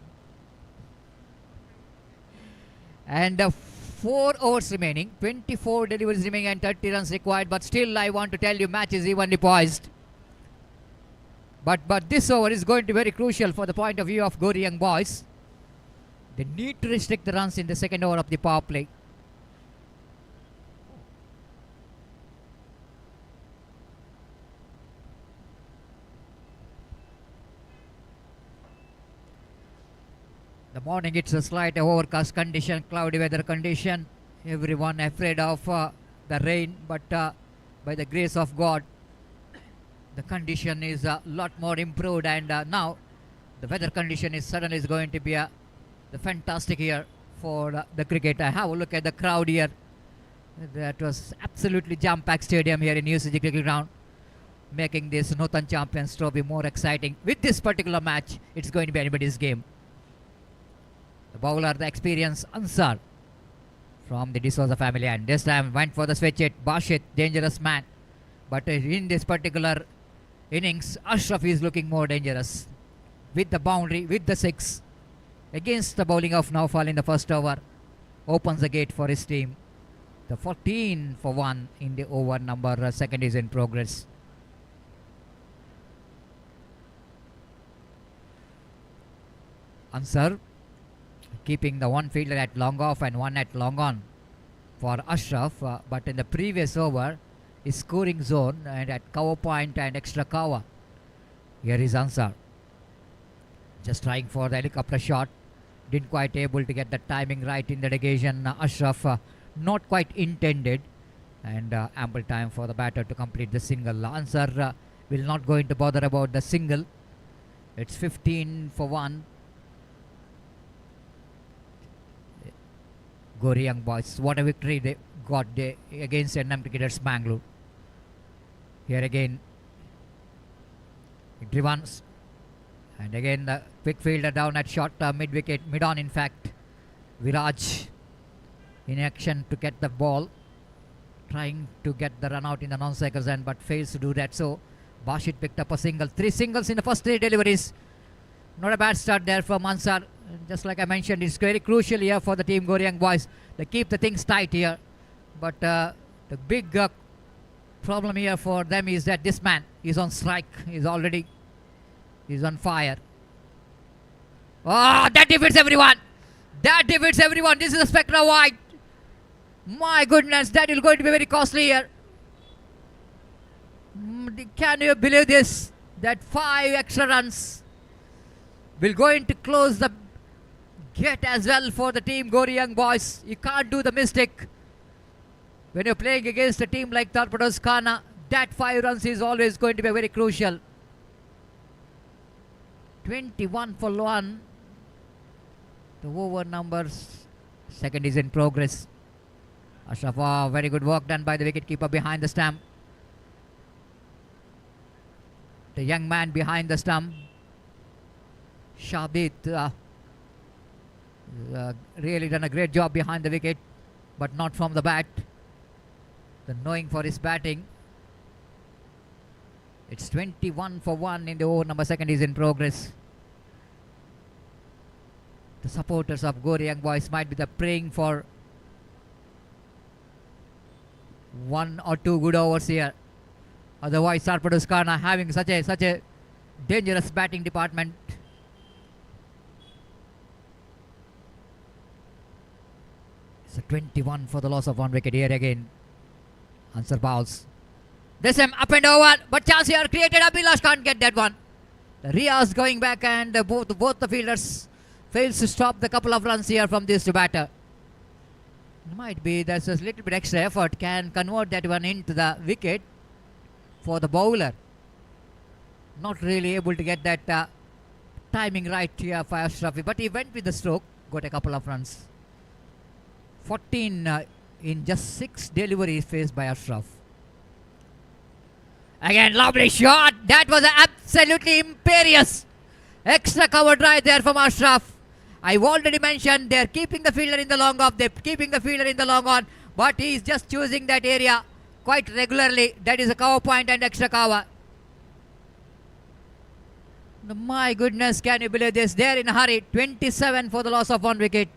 And 4 overs remaining, 24 deliveries remaining and 30 runs required. But still, I want to tell you, match is evenly poised. But this over is going to be very crucial for the point of view of Gori Young Boys. They need to restrict the runs in the second over of the power play. The morning, it's a slight overcast condition, cloudy weather condition. Everyone afraid of the rain, but by the grace of God, the condition is a lot more improved, and now the weather condition is suddenly going to be the fantastic here for the cricket. I have a look at the crowd here. That was absolutely jam-packed stadium here in UCG Cricket Ground, making this Nutan Champions Trophy more exciting. With this particular match, it's going to be anybody's game. The bowler, the experienced Ansar from the D'Souza family, and this time went for the switch hit. Bashit, dangerous man. But in this particular innings, Ashraf is looking more dangerous. With the boundary, with the 6. Against the bowling of Naufal in the first over. Opens the gate for his team. The 14 for 1 in the over number second is in progress. Ansar keeping the one fielder at long off and one at long on for Ashraf, but in the previous over is scoring zone and at cover point and extra cover. Here is Ansar just trying for the helicopter shot, didn't quite able to get the timing right in the negation. Ashraf not quite intended, and ample time for the batter to complete the single. Ansar will not going to bother about the single. It's 15 for 1. Gori Young Boys, what a victory they got against NM Cricketers Mangalore. Here again, Drivans, and again the quick fielder down at short mid wicket, mid on in fact. Viraj in action to get the ball, trying to get the run out in the non-cycles end, but fails to do that. So Bashit picked up a single, 3 singles in the first 3 deliveries. Not a bad start there for Mansar. Just like I mentioned, it's very crucial here for the team Gori Young Boys. They keep the things tight here. But the big problem here for them is that this man is on strike. He's on fire. Oh, that defeats everyone. That defeats everyone. This is a Spectra wide. My goodness, that is going to be very costly here. Can you believe this? That 5 extra runs will going to close the gate as well for the team Gori Young Boys. You can't do the mistake when you're playing against a team like Torpedoes Khana. That 5 runs is always going to be very crucial. 21 for 1. The over numbers second is in progress. Ashraf, very good work done by the wicketkeeper behind the stump. The young man behind the stump, Shabit, really done a great job behind the wicket, but not from the bat. The knowing for his batting. It's 21 for 1 in the over number second is in progress. The supporters of Gori Young Boys might be praying for 1 or 2 good overs here. Otherwise, Torpedoes Khana having such a dangerous batting department. It's a 21 for the loss of 1 wicket here again. Ansar bowls. This time up and over, but chance here created. Abhilash can't get that one. The Riaz going back, and both the fielders fails to stop the couple of runs here from this batter. Might be there's a little bit extra effort, can convert that one into the wicket for the bowler. Not really able to get that timing right here for Ashraf, but he went with the stroke, got a couple of runs. 14 in just 6 deliveries faced by Ashraf. Again, lovely shot. That was absolutely imperious. Extra cover drive there from Ashraf. I've already mentioned they're keeping the fielder in the long off, they're keeping the fielder in the long on, but he's just choosing that area quite regularly. That is a cover point and extra cover. My goodness, can you believe this? They're in a hurry. 27 for the loss of 1 wicket.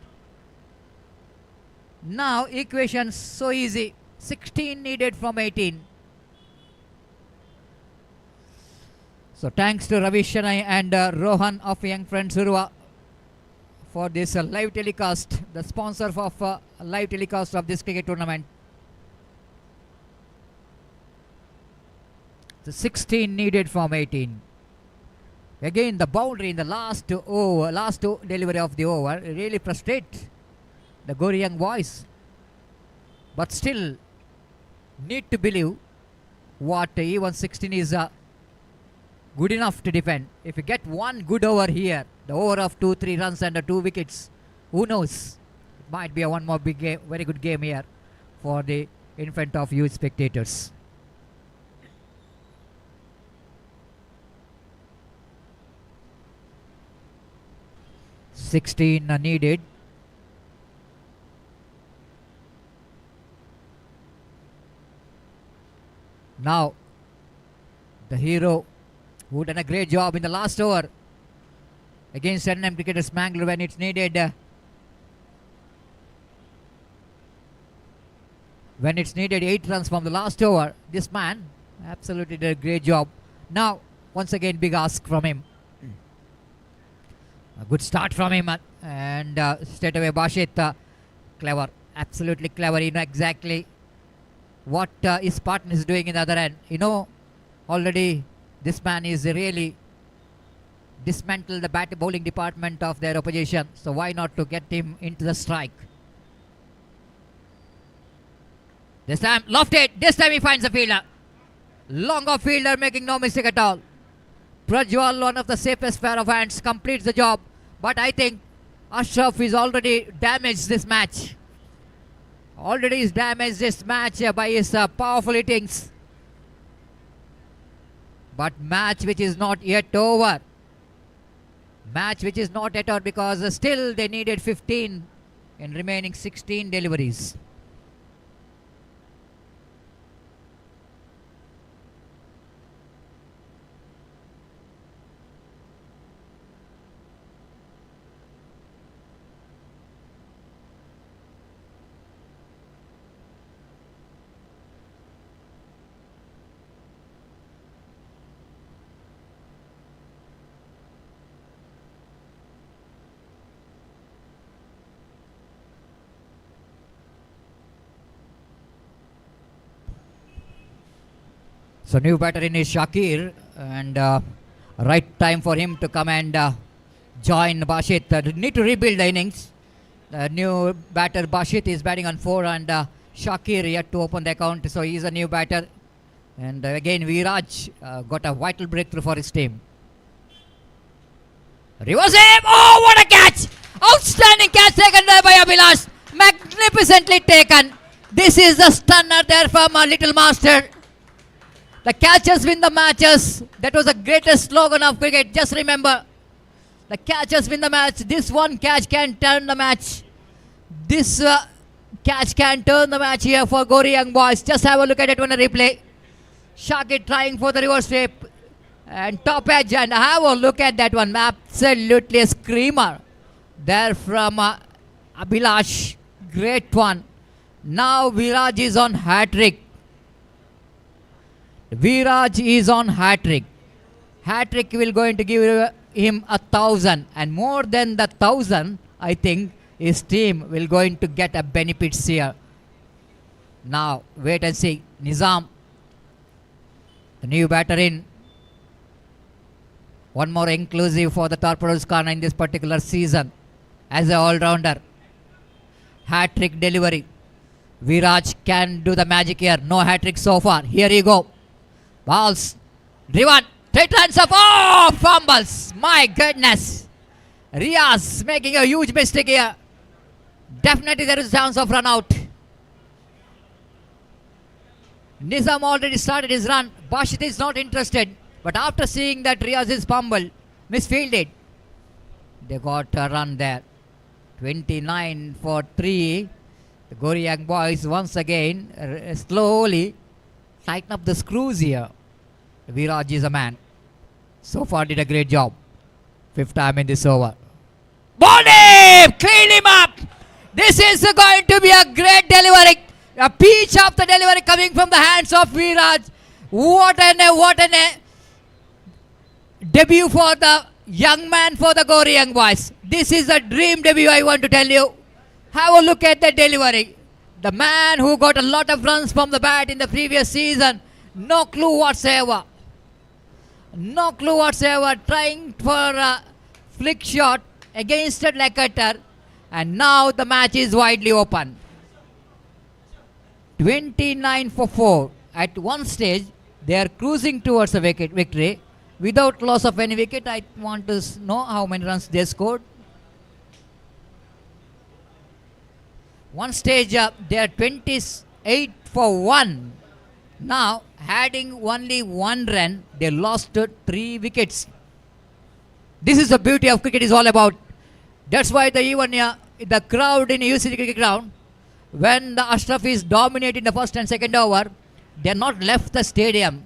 Now equation so easy. 16 needed from 18. So thanks to Ravi Shanai and Rohan of Young Friends URWA for this live telecast, the sponsor of live telecast of this cricket tournament. The 16 needed from 18. Again the boundary in the last delivery of the over really frustrate the Gori young boys. But still need to believe what even 16 is good enough to defend. If you get one good over here, the over of 2-3 runs and 2 wickets, who knows? It might be a one more big game, very good game here for the in front of you spectators. Sixteen needed. Now the hero who done a great job in the last over against NM cricketers Mangalore when it's needed. When it's needed 8 runs from the last over, this man absolutely did a great job. Now once again big ask from him. A good start from him and straight away Bashit clever, absolutely clever. You know exactly what his partner is doing in the other end. You know already this man is really dismantled the batting bowling department of their opposition. So why not to get him into the strike? This time lofted. This time he finds a fielder. Long off fielder making no mistake at all. Prajwal, one of the safest pair of hands, completes the job. But I think Ashraf is already damaged this match. Already is damaged this match by his powerful hittings. But match which is not yet over. Match which is not yet over because still they needed 15 in remaining 16 deliveries. So new batter in is Shakir and right time for him to come and join Bashit. Need to rebuild the innings. The new batter Bashit is batting on 4 and Shakir yet to open the account. So he's a new batter. And again Viraj got a vital breakthrough for his team. Reverse him! Oh, what a catch! Outstanding catch taken there by Abhilash. Magnificently taken. This is the stunner there from Little Master. The catchers win the matches. That was the greatest slogan of cricket. Just remember, the catchers win the match. This one catch can turn the match. This catch can turn the match here for Gori young boys. Just have a look at it on a replay. Shakir trying for the reverse sweep and top edge, and have a look at that one. Absolutely a screamer there from Abhilash. Great one. Now Viraj is on hat-trick. Viraj is on hat-trick. Hat-trick will going to give him 1,000, and more than the 1,000, I think his team will going to get a benefits here. Now wait and see. Nizam, the new batter in. One more inclusive for the Torpedoes Khana in this particular season as an all-rounder. Hat-trick delivery. Viraj can do the magic here. No hat-trick so far. Here you go. Balls driven, 3 runs up. Oh, fumbles. My goodness. Riaz making a huge mistake here. Definitely there is a chance of run out. Nizam already started his run. Bashit is not interested. But after seeing that Riaz is fumbled, misfielded, they got a run there. 29 for 3. The Gori young boys once again slowly tighten up the screws here. Viraj is a man. So far did a great job. 5th time in this over. Ball him! Clean him up! This is going to be a great delivery. A peach of the delivery coming from the hands of Viraj. What an debut for the young man, for the Gori young boys. This is a dream debut, I want to tell you. Have a look at the delivery. The man who got a lot of runs from the bat in the previous season. No clue whatsoever. No clue whatsoever. Trying for a flick shot against a leg cutter. And now the match is widely open. 29 for 4. At one stage, they are cruising towards a victory. Without loss of any wicket, I want to know how many runs they scored. One stage, they are 28 for 1. Now, adding only 1 run, they lost 3 wickets. This is the beauty of cricket is all about. That's why the crowd in UCG cricket ground, when the Ashraf is dominating the first and second over, they are not left the stadium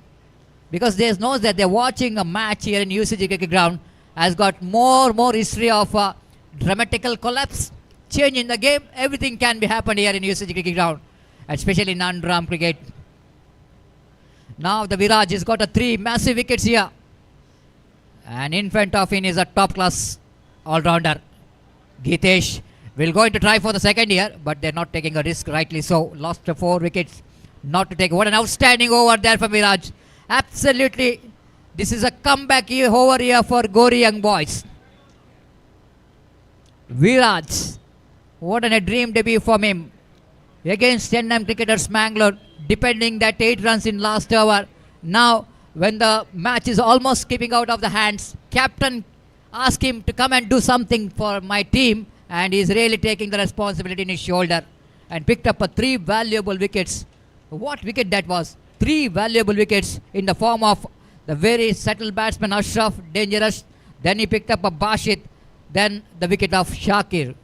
because they know that they are watching a match here in UCG cricket ground has got more history of dramatical collapse, change in the game. Everything can be happened here in UCG cricket ground, especially in Underarm cricket. Now the Viraj has got 3 massive wickets here, and in front of him is a top class all-rounder. Gitesh will going to try for the second here, but they're not taking a risk, rightly so. Lost 4 wickets, not to take. What an outstanding over there from Viraj. Absolutely, this is a comeback over here for Gori young boys. Viraj, what a dream debut from him against NM cricketers Mangalore, defending that 8 runs in last over. Now, when the match is almost skipping out of the hands, captain asked him to come and do something for my team, and he's really taking the responsibility in his shoulder and picked up 3 valuable wickets. What wicket that was? 3 valuable wickets in the form of the very settled batsman Ashraf, dangerous. Then he picked up a Bashit, then the wicket of Shakir.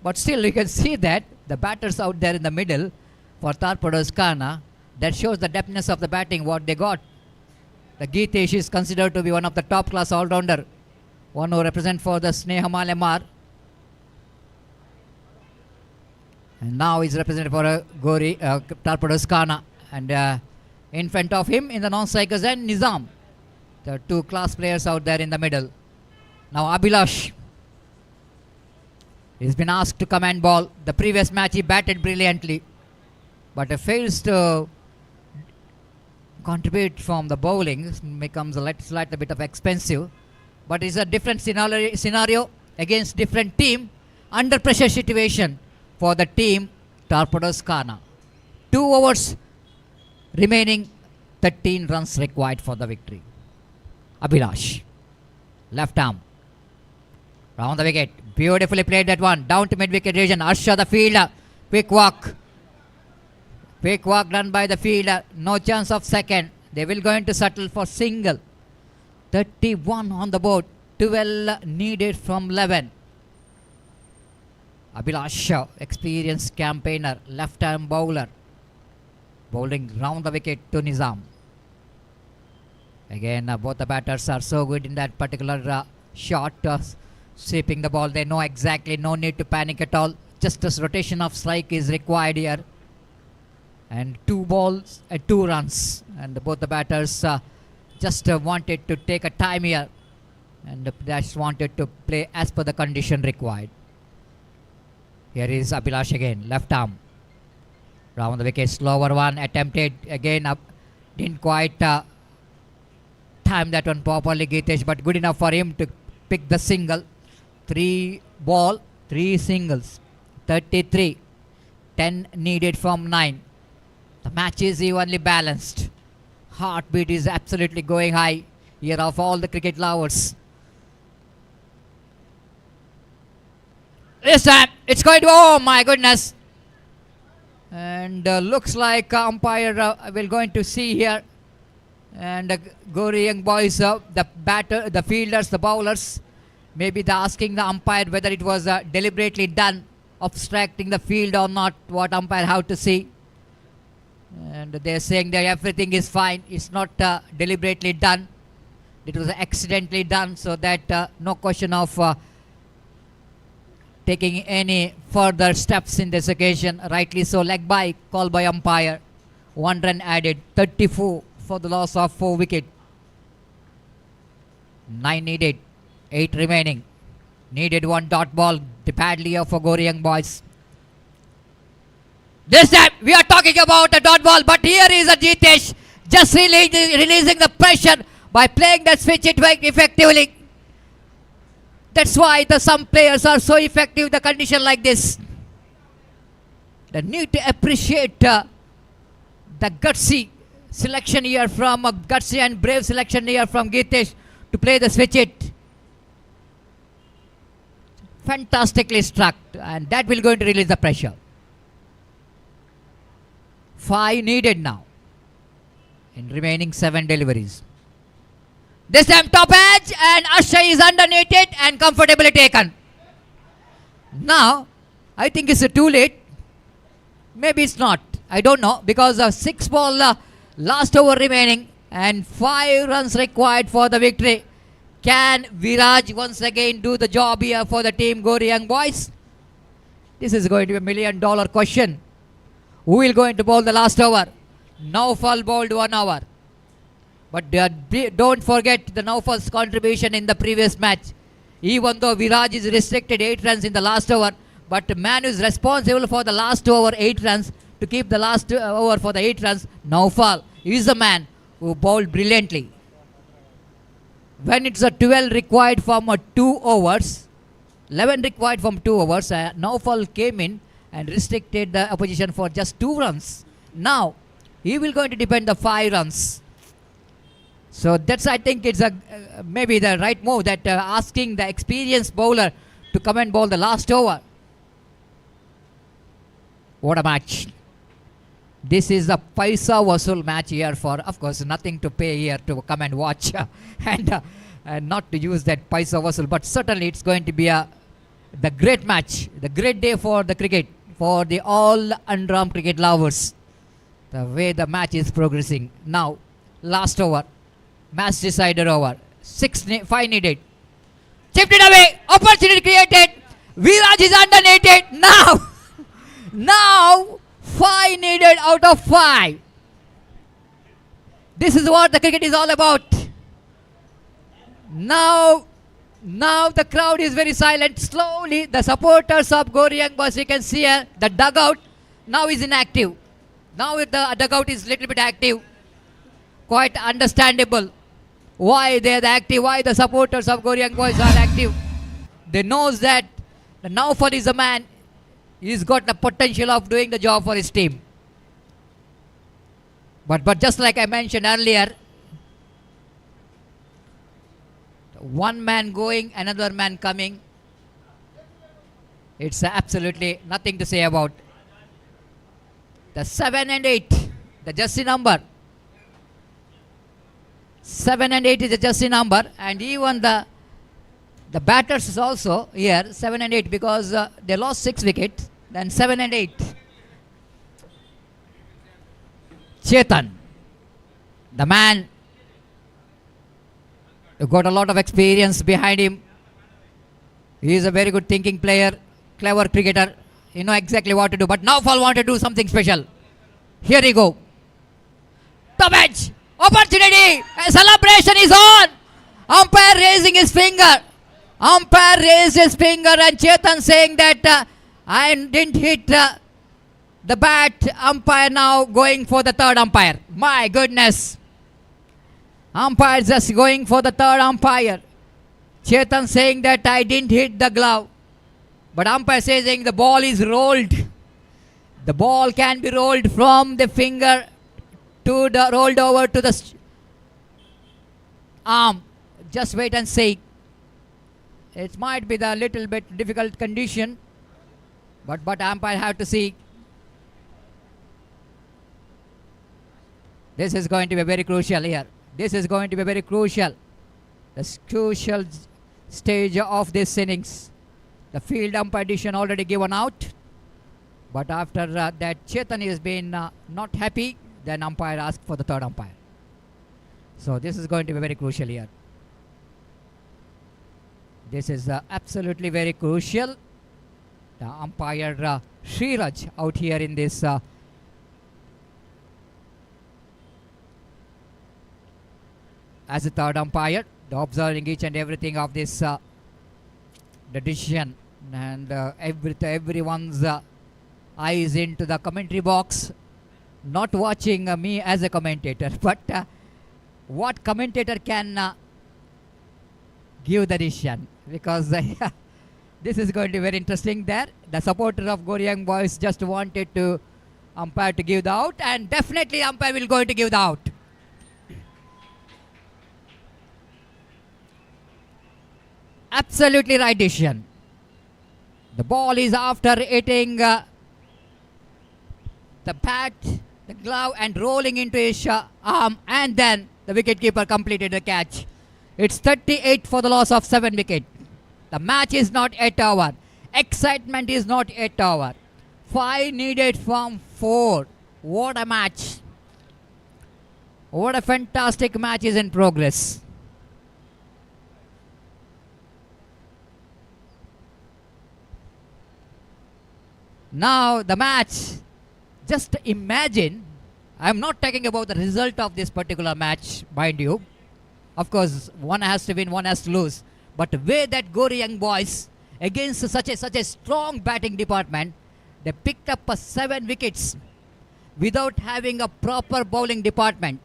But still you can see that the batters out there in the middle for Torpedoes Khana, that shows the depthness of the batting what they got. The Gitesh is considered to be one of the top class all-rounder, one who represent for the Snehamal MR. And now he's represented for a Gori Torpedoes Khana. And in front of him in the non-strikers and Nizam. There are 2 class players out there in the middle. Now Abhilash. He's been asked to come and ball. The previous match he batted brilliantly, but fails to contribute from the bowling. Becomes a slightly bit of expensive. But it's a different scenario against different team. Under pressure situation for the team Torpedoes Khana. 2 overs remaining, 13 runs required for the victory. Abhilash, left arm, round the wicket, beautifully played that one, down to mid-wicket region. Arsha the fielder, quick walk done by the fielder, no chance of second. They will going to settle for single. 31 on the board, 12 needed from 11. Abhilash, experienced campaigner, left arm bowler, bowling round the wicket to Nizam. Again, both the batters are so good in that particular shot, sweeping the ball. They know exactly, no need to panic at all. Just a rotation of strike is required here. And 2 balls and 2 runs. And both the batters just wanted to take a time here. And just wanted to play as per the condition required. Here is Abhilash again, left arm. Round the wicket, slower one, attempted again up. Didn't quite time that one properly, Gitesh, but good enough for him to pick the single. 3 ball, 3 singles. 33. 10 needed from 9. The match is evenly balanced. Heartbeat is absolutely going high here of all the cricket lovers. This time it's going to, oh my goodness. And looks like umpire will going to see here. And Gori young boys, the fielders, the bowlers, maybe they're asking the umpire whether it was deliberately done, obstructing the field or not, what umpire have to see. And they're saying that everything is fine, it's not deliberately done, it was accidentally done, so that no question of taking any further steps in this occasion. Rightly so, leg by, call by umpire. 1 run added, 34 for the loss of 4 wicket. 9 needed, 8 remaining. Needed 1 dot ball, badly for Goryang boys. This time we are talking about a dot ball, but here is a Jitesh just releasing the pressure by playing that switch it effectively. That's why some players are so effective in the condition like this. They need to appreciate the gutsy selection here from gutsy and brave selection here from Jitesh to play the switch it. Fantastically struck, and that will going to release the pressure. 5 needed now in remaining 7 deliveries. This time top edge, and Asha is underneath it and comfortably taken. Now I think it's too late. Maybe it's not, I don't know, because of 6 ball last over remaining and 5 runs required for the victory. Can Viraj once again do the job here for the team Goryang boys? This is going to be $1 million question. Who will going to bowl the last over? Naufal bowled 1 hour. But don't forget the Naufal's contribution in the previous match. Even though Viraj is restricted 8 runs in the last over, but the man who is responsible for the last over 8 runs to keep the last over for the 8 runs, Naufal is the man who bowled brilliantly. When it's a 12 required from 2 overs, 11 required from 2 overs, Naufal came in and restricted the opposition for just 2 runs. Now he will going to depend the 5 runs. So that's, I think it's maybe the right move, that asking the experienced bowler to come and bowl the last over. What a match. This is a Paisa Vasul match here for, of course, nothing to pay here to come and watch and not to use that Paisa Vasul. But certainly it's going to be the great match, the great day for the cricket, for the all Underarm cricket lovers. The way the match is progressing. Now, last over, match decider over. 5 needed. Chipped it away. Opportunity created. Viraj is underneath it. Now 5 needed out of 5. This is what the cricket is all about. Now the crowd is very silent. Slowly the supporters of Goryang boys, you can see here, the dugout now is inactive. Now the dugout is little bit active. Quite understandable why they are active, why the supporters of Goryang boys are active. They knows that the Naufal is a man. He's got the potential of doing the job for his team. But just like I mentioned earlier, one man going, another man coming. It's absolutely nothing to say about. The 7 and 8, the jersey number. 7 and 8 is the jersey number, and even the batters is also here 7 and 8, because they lost 6 wickets. Then 7 and 8. Chetan, the man who got a lot of experience behind him. He is a very good thinking player, clever cricketer. You know exactly what to do. But Naufal want to do something special. Here we go. The match. Opportunity. A celebration is on. Umpire raising his finger. Umpire raised his finger, and Chetan saying that I didn't hit the bat. Umpire now going for the third umpire. My goodness. Umpire just going for the third umpire. Chetan saying that I didn't hit the glove. But umpire saying the ball is rolled. The ball can be rolled from the finger to the rolled over to the arm. Just wait and see. It might be the little bit difficult condition, but umpire have to see. This is going to be very crucial here. This is going to be very crucial. The crucial stage of this innings. The field umpire decision already given out. But after that Chetan has been not happy, then umpire asked for the third umpire. So this is going to be very crucial here. This is absolutely very crucial. The umpire Sriraj out here in this as a third umpire, observing each and everything of this the decision, and everyone's eyes into the commentary box, not watching me as a commentator, but what commentator can give the decision, because this is going to be very interesting there. The supporter of Goryang boys just wanted to umpire to give the out, and definitely umpire will going to give the out. Absolutely right decision. The ball is after hitting the bat, the glove, and rolling into his arm, and then the wicketkeeper completed the catch. It's 38 for the loss of 7 wickets. The match is not yet over. Excitement is not yet over. 5 needed from 4. What a match. What a fantastic match is in progress. Now the match, just imagine, I am not talking about the result of this particular match, mind you. Of course, one has to win, one has to lose. But the way that Goryang boys, against such a strong batting department, they picked up 7 wickets without having a proper bowling department.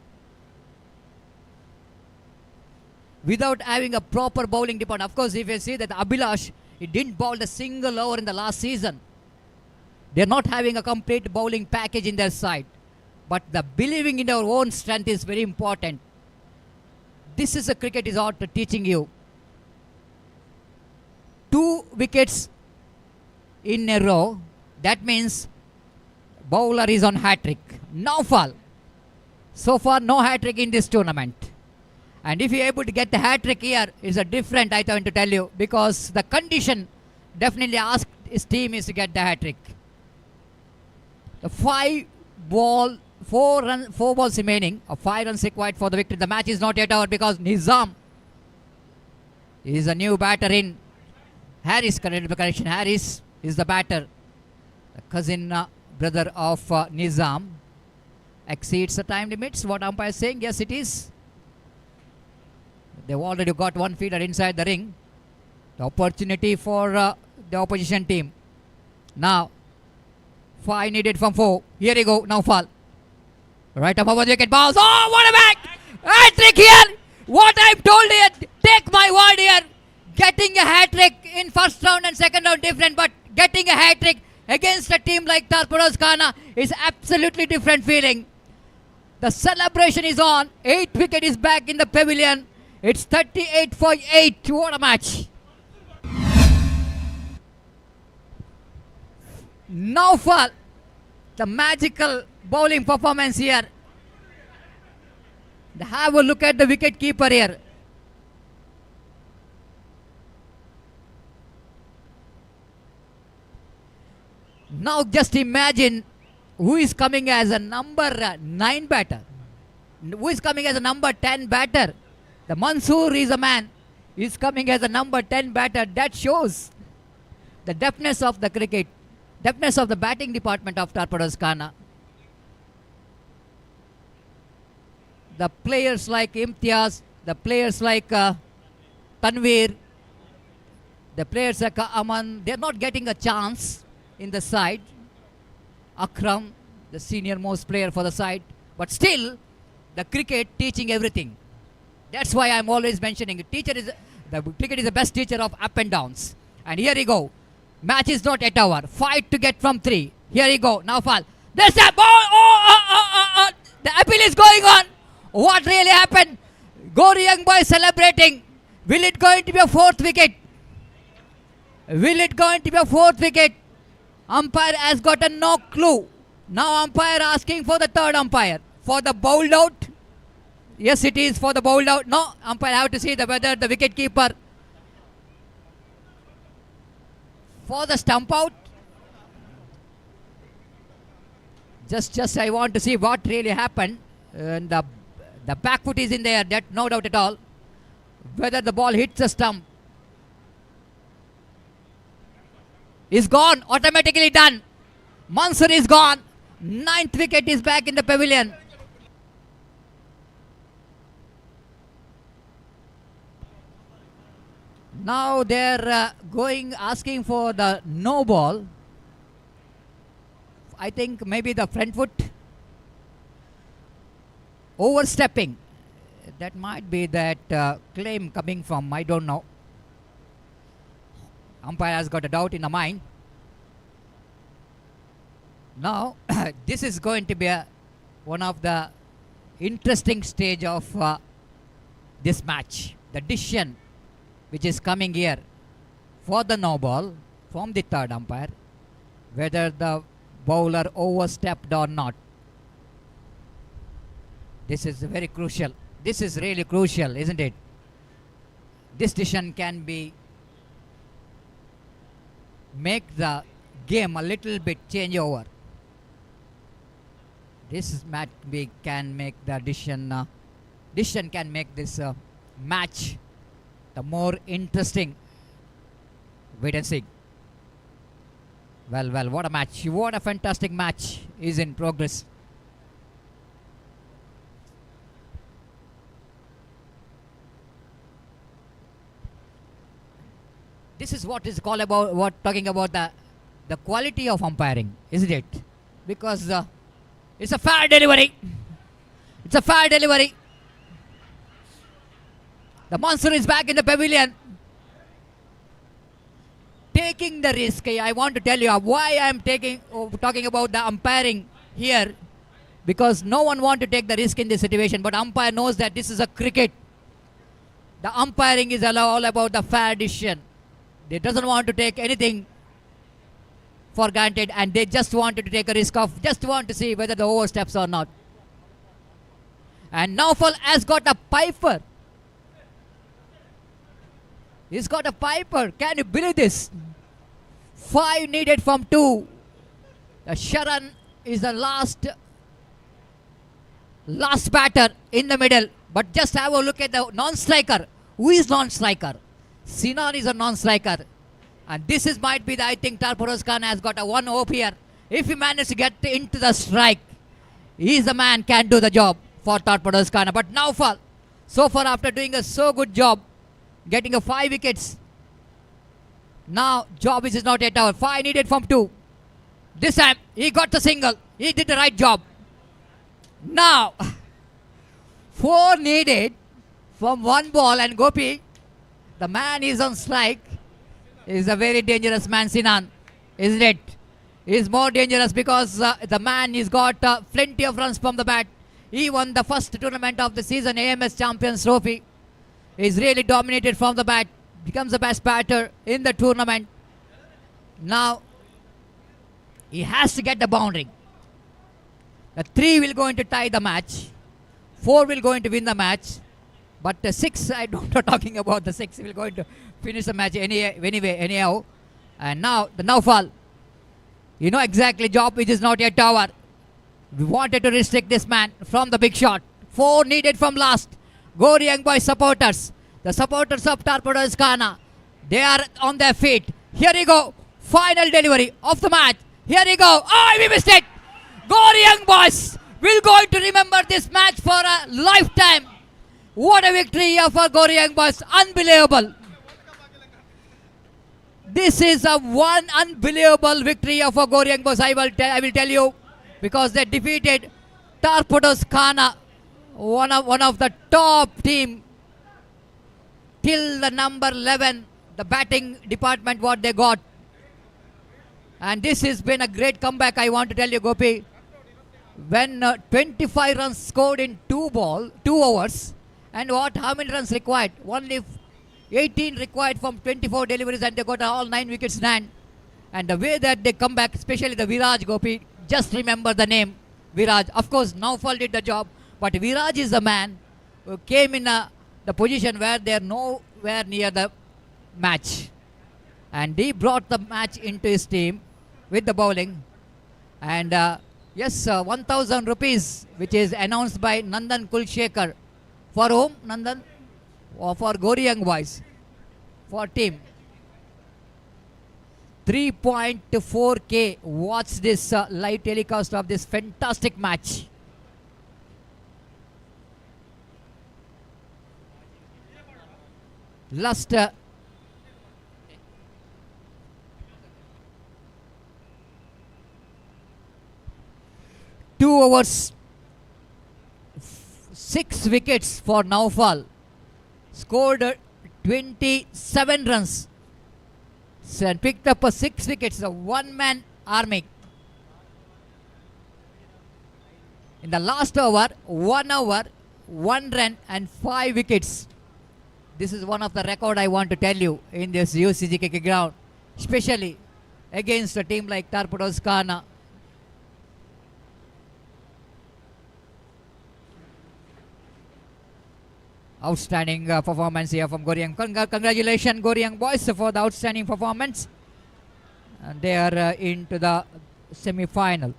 Without having a proper bowling department. Of course, if you see that Abhilash, he didn't bowl a single over in the last season. They're not having a complete bowling package in their side. But the believing in our own strength is very important. This is a cricket is out teaching you. 2 wickets in a row. That means bowler is on hat-trick. No fall. So far no hat-trick in this tournament. And if you're able to get the hat-trick here, is a different, I want to tell you. Because the condition definitely asked his team is to get the hat-trick. The 4 balls remaining, 5 runs required for the victory. The match is not yet over because Nizam is a new batter in. Harris, correction, Harris is the batter. The cousin brother of Nizam exceeds the time limits. What umpire is saying? Yes, it is. They've already got 1 fielder inside the ring. The opportunity for the opposition team. Now, 5 needed from 4. Here we go. Now fall. Right above the wicket. Balls. Oh, what a back! Hat-trick here! What I've told you. Take my word here. Getting a hat-trick in first round and second round different. But getting a hat-trick against a team like Torpedoes Khana is absolutely different feeling. The celebration is on. 8 wicket is back in the pavilion. It's 38 for 8. What a match. Now for the magical bowling performance here. Have a look at the wicket keeper here. Now just imagine who is coming as a number 9 batter. Who is coming as a number 10 batter. The Mansoor is a man. He is coming as a number 10 batter. That shows the depthness of the cricket. Depthness of the batting department of Torpedoes Khana. The players like Imtiaz, the players like Tanveer, the players like Aman, they're not getting a chance in the side. Akram, the senior most player for the side. But still, the cricket teaching everything. That's why I'm always mentioning it. The cricket is the best teacher of up and downs. And here we go. Match is not yet over. Fight to get from 3. Here we go. Now fall. There's a ball. The appeal is going on. What really happened? Goryang boys celebrating. Will it going to be a 4th wicket? Will it going to be a 4th wicket? Umpire has gotten no clue. Now umpire asking for the 3rd umpire. For the bowled out. Yes, it is for the bowled out. No, umpire have to see whether the wicket keeper for the stump out. Just I want to see what really happened. And the back foot is in there, that no doubt at all. Whether the ball hits the stump. is gone, automatically done. Mansur is gone. 9th wicket is back in the pavilion. Now they're asking for the no ball. I think maybe the front foot overstepping. That might be that claim coming from, I don't know. Umpire has got a doubt in the mind. Now this is going to be one of the interesting stage of this match. The decision which is coming here for the no ball from the third umpire, whether the bowler overstepped or not. This is very crucial. This is really crucial, isn't it? This decision can make the game a little bit change over. This match can make the decision can make this match the more interesting. Wait and see. Well, what a match. What a fantastic match is in progress. This is what is called about talking about the quality of umpiring, isn't it? Because it's a fair delivery. It's a fair delivery. The monster is back in the pavilion. Taking the risk. I want to tell you why I am talking about the umpiring here. Because no one wants to take the risk in this situation. But umpire knows that this is a cricket. The umpiring is all about the fair decision. They doesn't want to take anything for granted, and they just wanted to take a risk of, just want to see whether the oversteps or not. And Naufal has got a piper. He's got a piper. Can you believe this? 5 needed from 2. Sharan is the last batter in the middle. But just have a look at the non-striker. Who is non-striker? Sinan is a non-striker. And this might be I think Tarparos Khan has got a one hope here. If he manages to get into the strike, he is the man, can do the job for Tarparos Khan. But Naufal, so far after doing a so good job, getting a 5 wickets. Now job is not yet over. 5 needed from 2. This time he got the single. He did the right job. Now 4 needed from 1 ball, and Gopi, the man is on strike. Is a very dangerous man, Sinan, isn't it? He is more dangerous because the man has got plenty of runs from the bat. He won the first tournament of the season, AMS Champions Trophy. He is really dominated from the bat. Becomes the best batter in the tournament. Now he has to get the boundary. The 3 will go into tie the match. 4 will go into win the match. But the 6, I don't know talking about the 6, will going to finish the match anyway, anyhow. And now the Naufal, you know exactly job which is not yet over. We wanted to restrict this man from the big shot. 4 needed from last. Gori Young Boys supporters, the supporters of Tarpados Khana, they are on their feet. Here we go. Final delivery of the match. Here we go. Oh, we missed it. Gori Young Boys will going to remember this match for a lifetime. What a victory for Gori Young Boys. Unbelievable. This is a one unbelievable victory for Gori Young Boys. I will tell you, because they defeated Tarpados Khana, one of the top team till the number 11, the batting department what they got. And this has been a great comeback, I want to tell you, Gopi. When 25 runs scored in 2 overs, and how many runs required? Only 18 required from 24 deliveries, and they got all 9 wickets in hand. And the way that they come back, especially the Viraj, Gopi, just remember the name Viraj. Of course, Naufal did the job, but Viraj is the man who came in the position where they are nowhere near the match. And he brought the match into his team with the bowling. And yes, 1,000 rupees, which is announced by Nandan Kulshekar. For whom, Nandan? Or for Gori Young Boys, for team. 3.4K watch this live telecast of this fantastic match. Last 2 overs, 6 wickets for Naufal, scored 27 runs and picked up 6 wickets, a one-man army. In the last over, 1 hour, 1 run and 5 wickets. This is one of the record I want to tell you in this UCG cricket ground, especially against a team like Torpedoes Khana. Outstanding performance here from Goryang. Congratulations, Goryang boys, for the outstanding performance. And they are into the semi-final.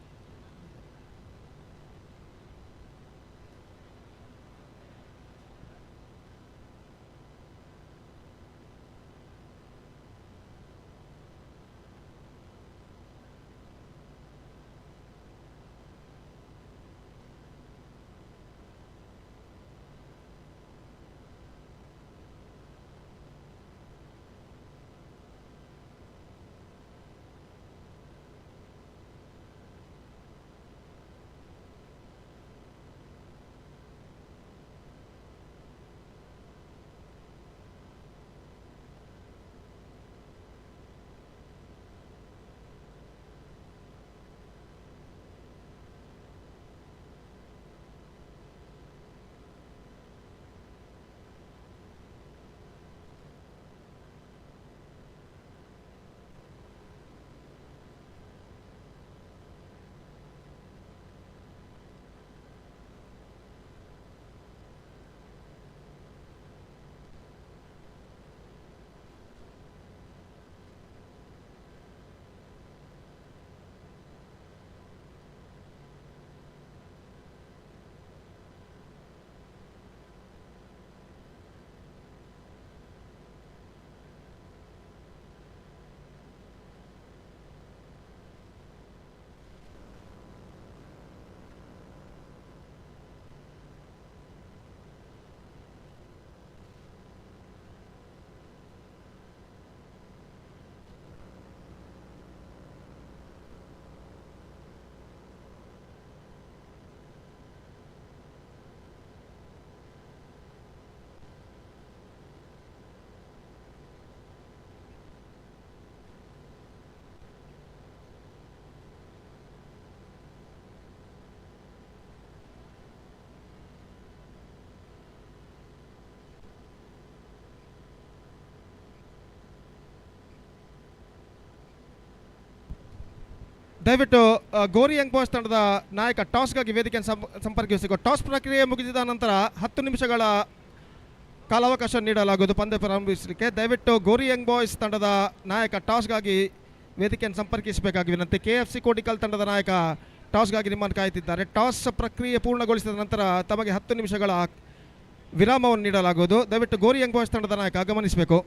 ದಯವಿಟ್ಟು ಗೋರಿ Young boys ತಂಡದ ನಾಯಕ ಟಾಸ್ಗಾಗಿ ವೇದಿಕೆಯನ್ನು ಸಂಪರ್ಕಿಸಬೇಕು. Toss ಪ್ರಕ್ರಿಯೆ ಮುಗಿದ ನಂತರ 10 ನಿಮಿಷಗಳ ಕಾಲಾವಕಾಶ ನೀಡಲಾಗುವುದು ಪಂದ್ಯ ಪ್ರಾರಂಭಿಸಲಿಕ್ಕೆ. ದಯವಿಟ್ಟು ಗೋರಿ ಯಂಗ್ ಬಾಯ್ಸ್ ತಂಡದ ನಾಯಕ ಟಾಸ್ಗಾಗಿ ವೇದಿಕೆಯನ್ನು ಸಂಪರ್ಕಿಸಬೇಕಾಗಿ ವಿನಂತಿ. KFC ಕೋಡಿಕಲ್ ತಂಡದ ನಾಯಕ ಟಾಸ್ಗಾಗಿ ನಿಮ್ಮನ್ನು ಕಾಯುತ್ತಿದ್ದಾರೆ. ಟಾಸ್ ಪ್ರಕ್ರಿಯೆ ಪೂರ್ಣಗೊಳಿಸಿದ ನಂತರ ತಮಗೆ 10 ನಿಮಿಷಗಳ ವಿರಾಮವನ್ನು ನೀಡಲಾಗುವುದು. ದಯವಿಟ್ಟು ಗೋರಿ ಯಂಗ್ ಬಾಯ್ಸ್ ತಂಡದ ನಾಯಕ ಗಮನಿಸಬೇಕು.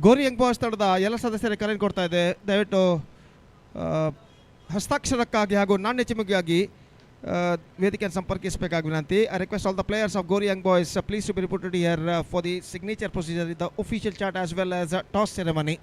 ಗೋರಿ ಯಂಗ್ ಬಾಯ್ಸ್ ತಂಡದ ಎಲ್ಲ ಸದಸ್ಯರಿಗೆ ಕರೆ ಕೊಡ್ತಾ ಇದೆ, ದಯವಿಟ್ಟು ಹಸ್ತಾಕ್ಷರಕ್ಕಾಗಿ ಹಾಗೂ ನಾಣ್ಯ ಚಿಮುಕಿಯಾಗಿ ವೇದಿಕೆಯನ್ನು ಸಂಪರ್ಕಿಸಬೇಕಾಗಿ ವಿನಂತಿ. I request all the players of Gori Young boys please to be reported here for the signature procedure in the official chat as well as toss ceremony.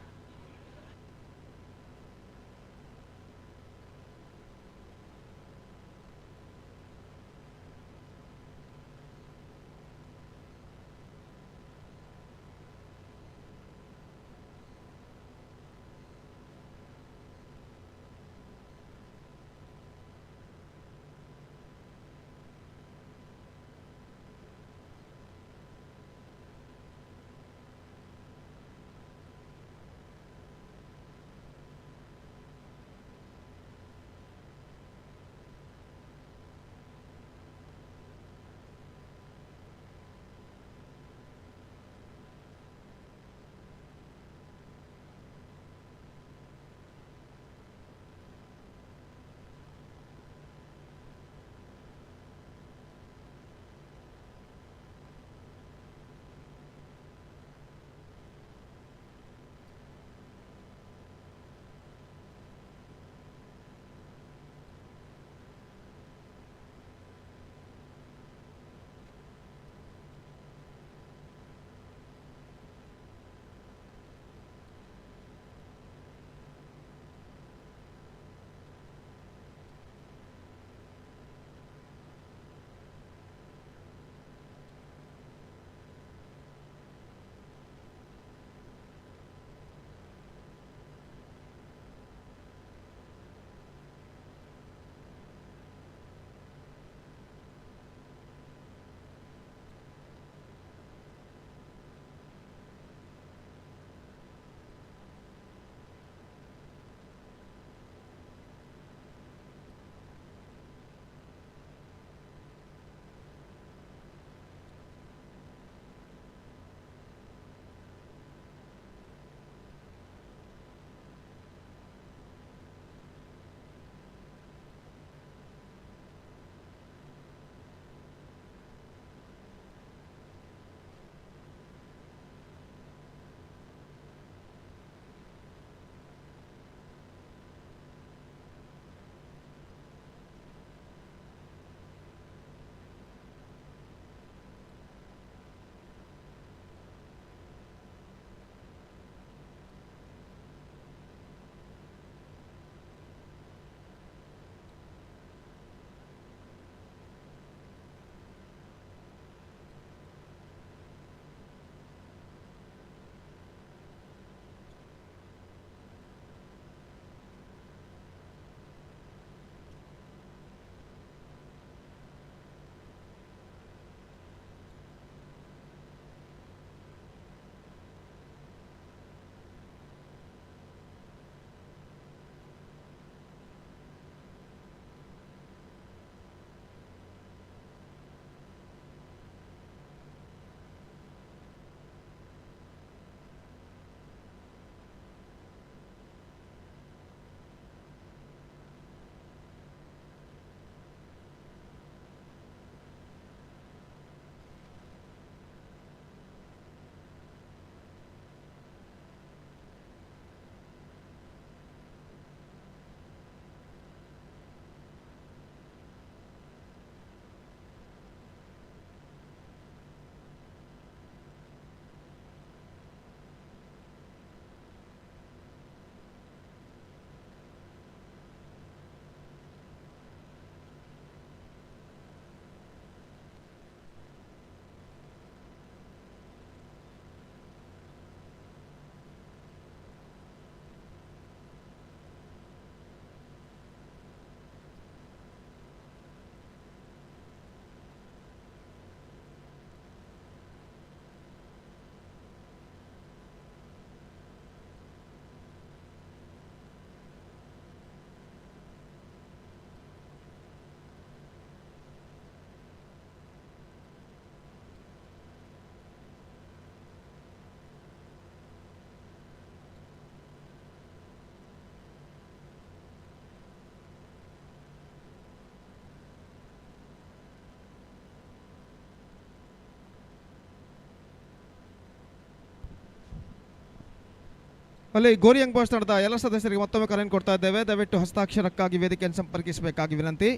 ಅಲ್ಲಿ ಗೋರಿ ಯಂಗ್ ಬಾಯ್ಸ್ ತಂಡದ ಎಲ್ಲ ಸದಸ್ಯರಿಗೆ ಮತ್ತೊಮ್ಮೆ ಕರೆಯನ್ನು ಕೊಡ್ತಾ ಇದ್ದೇವೆ. ದಯವಿಟ್ಟು ಹಸ್ತಾಕ್ಷರಕ್ಕಾಗಿ ವೇದಿಕೆಯನ್ನು ಸಂಪರ್ಕಿಸಬೇಕಾಗಿ ವಿನಂತಿ.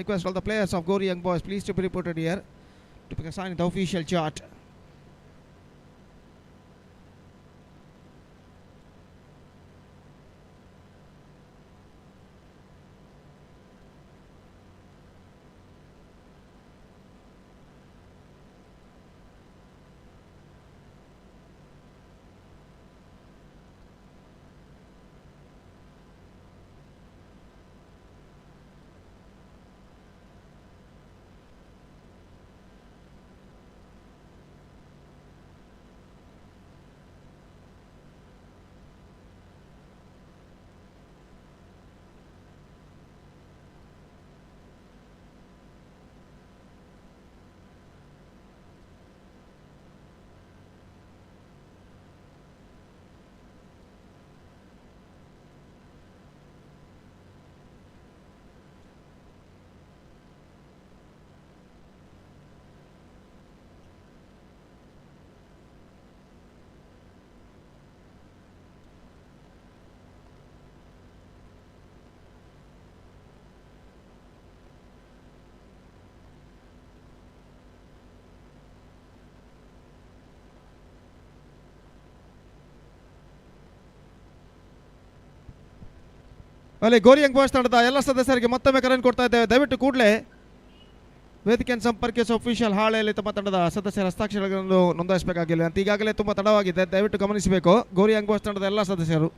Request all the players of Gori Young boys please to be reported here to sign the official chart. ಅಲ್ಲಿ ಗೋರಿ ಯಂಗ್ ಬಾಯ್ಸ್ ತಂಡದ ಎಲ್ಲ ಸದಸ್ಯರಿಗೆ ಮತ್ತೊಮ್ಮೆ ಕರೆಯನ್ನು ಕೊಡ್ತಾ ಇದ್ದೇವೆ. ದಯವಿಟ್ಟು ಕೂಡಲೇ ವೇದಿಕೆಯನ್ನು ಸಂಪರ್ಕಿಸುವ ಅಫಿಷಿಯಲ್ ಹಾಳೆಯಲ್ಲಿ ತಮ್ಮ ತಂಡದ ಸದಸ್ಯರ ಹಸ್ತಾಕ್ಷರಗಳನ್ನು ನೋಂದಾಯಿಸಬೇಕಾಗಿಲ್ಲ ಅಂತ ಈಗಾಗಲೇ ತುಂಬ ತಡವಾಗಿದೆ. ದಯವಿಟ್ಟು ಗಮನಿಸಬೇಕು ಗೋರಿ ಯಂಗ್ ಬಾಯ್ಸ್ ತಂಡದ ಎಲ್ಲ ಸದಸ್ಯರು.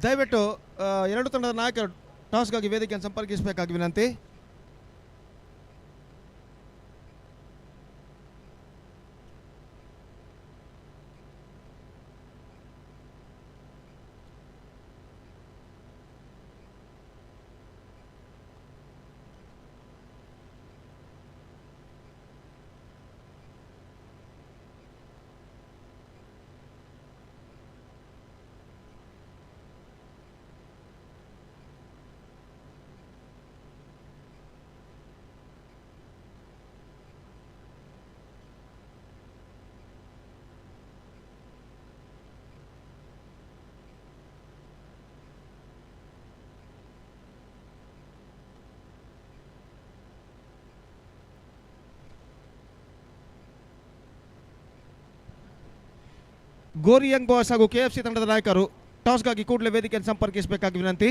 ದಯವಿಟ್ಟು ಎರಡು ತಂಡದ ನಾಯಕರು ಟಾಸ್ಗಾಗಿ ವೇದಿಕೆಯನ್ನು ಸಂಪರ್ಕಿಸಬೇಕಾಗಿ ವಿನಂತಿ. ಗೋರಿ ಯಂಗ್ ಬಾಯ್ಸ್ ಹಾಗೂ KFC ತಂಡದ ನಾಯಕರು ಟಾಸ್ಗಾಗಿ ಕೂಡಲೇ ವೇದಿಕೆಯನ್ನು ಸಂಪರ್ಕಿಸಬೇಕಾಗಿ ವಿನಂತಿ.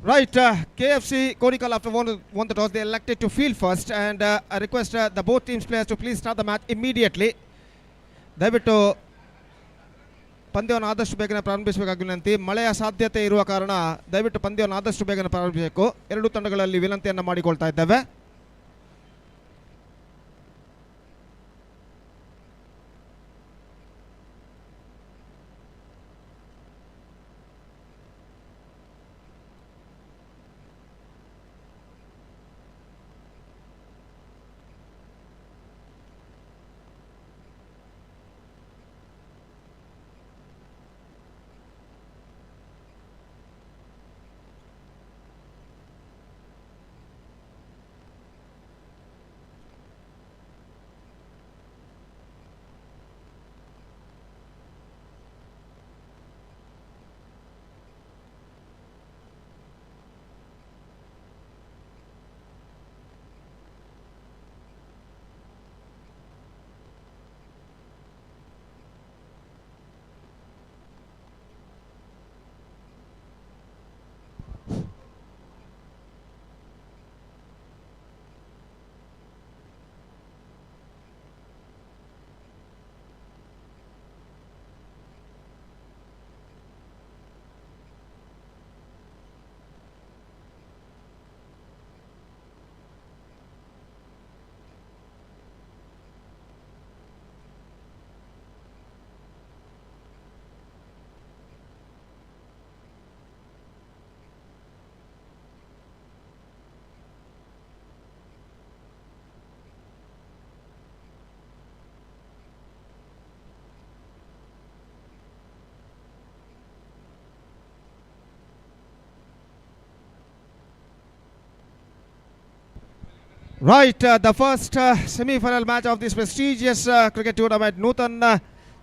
Right, KFC Kodical after won the toss, they elected to field first, and I request the both teams players to please start the match immediately. ದಯವಿಟ್ಟು ಪಂದ್ಯವನ್ನು ಆದಷ್ಟು ಬೇಗನೆ ಪ್ರಾರಂಭಿಸಬೇಕಾಗಿ ವಿನಂತಿ. ಮಳೆಯ ಸಾಧ್ಯತೆ ಇರುವ ಕಾರಣ ದಯವಿಟ್ಟು ಪಂದ್ಯವನ್ನು ಆದಷ್ಟು ಬೇಗನೆ ಪ್ರಾರಂಭಿಸಬೇಕು. ಎರಡು ತಂಡಗಳಲ್ಲಿ ವಿನಂತಿಯನ್ನು ಮಾಡಿಕೊಳ್ತಾ ಇದ್ದೇವೆ. Right, the first semi-final match of this prestigious cricket tournament, Nutan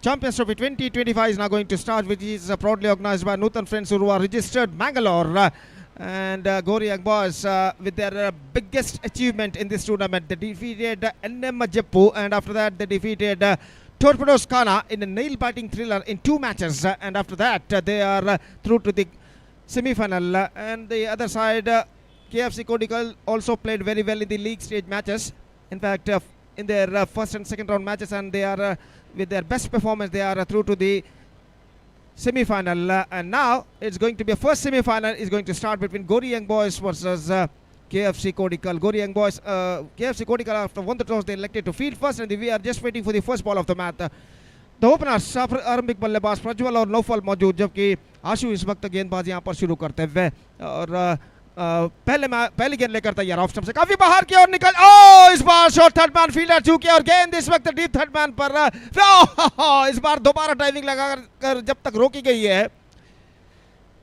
Champions Trophy 2025 is now going to start, which is proudly organized by Nutan friends who are registered Mangalore. And Gori Young Boys with their biggest achievement in this tournament, they defeated NM Jeppu, and after that they defeated Torpedoes Kana in a nail-biting thriller in 2 matches. And after that they are through to the semi-final. And the other side, KFC Kodical also played very well in the league stage matches. In fact, in their first and second round matches, and they are with their best performance, they are through to the semi-final. And now it's going to be a first semi-final is going to start between Gori Young Boys versus KFC Kodical. Gori Young Boys, KFC Kodical after won the toss, they elected to field first, and we are just waiting for the first ball of the match. The openers आरंभिक बल्लेबाज प्रज्वल और Naufal मौजूद, जबकि आशु इस वक्त गेंदबाजी यहाँ पर शुरू करते हुए, और पहली गेंद लेकर तैयार ऑफ स्टंप से काफी बाहर की ओर निकल, इस बार शॉट थर्ड मैन फील्डर चूके और गेंद इस वक्त डीप थर्ड मैन पर, इस बार दोबारा टाइमिंग लगाकर जब तक रोकी गई है,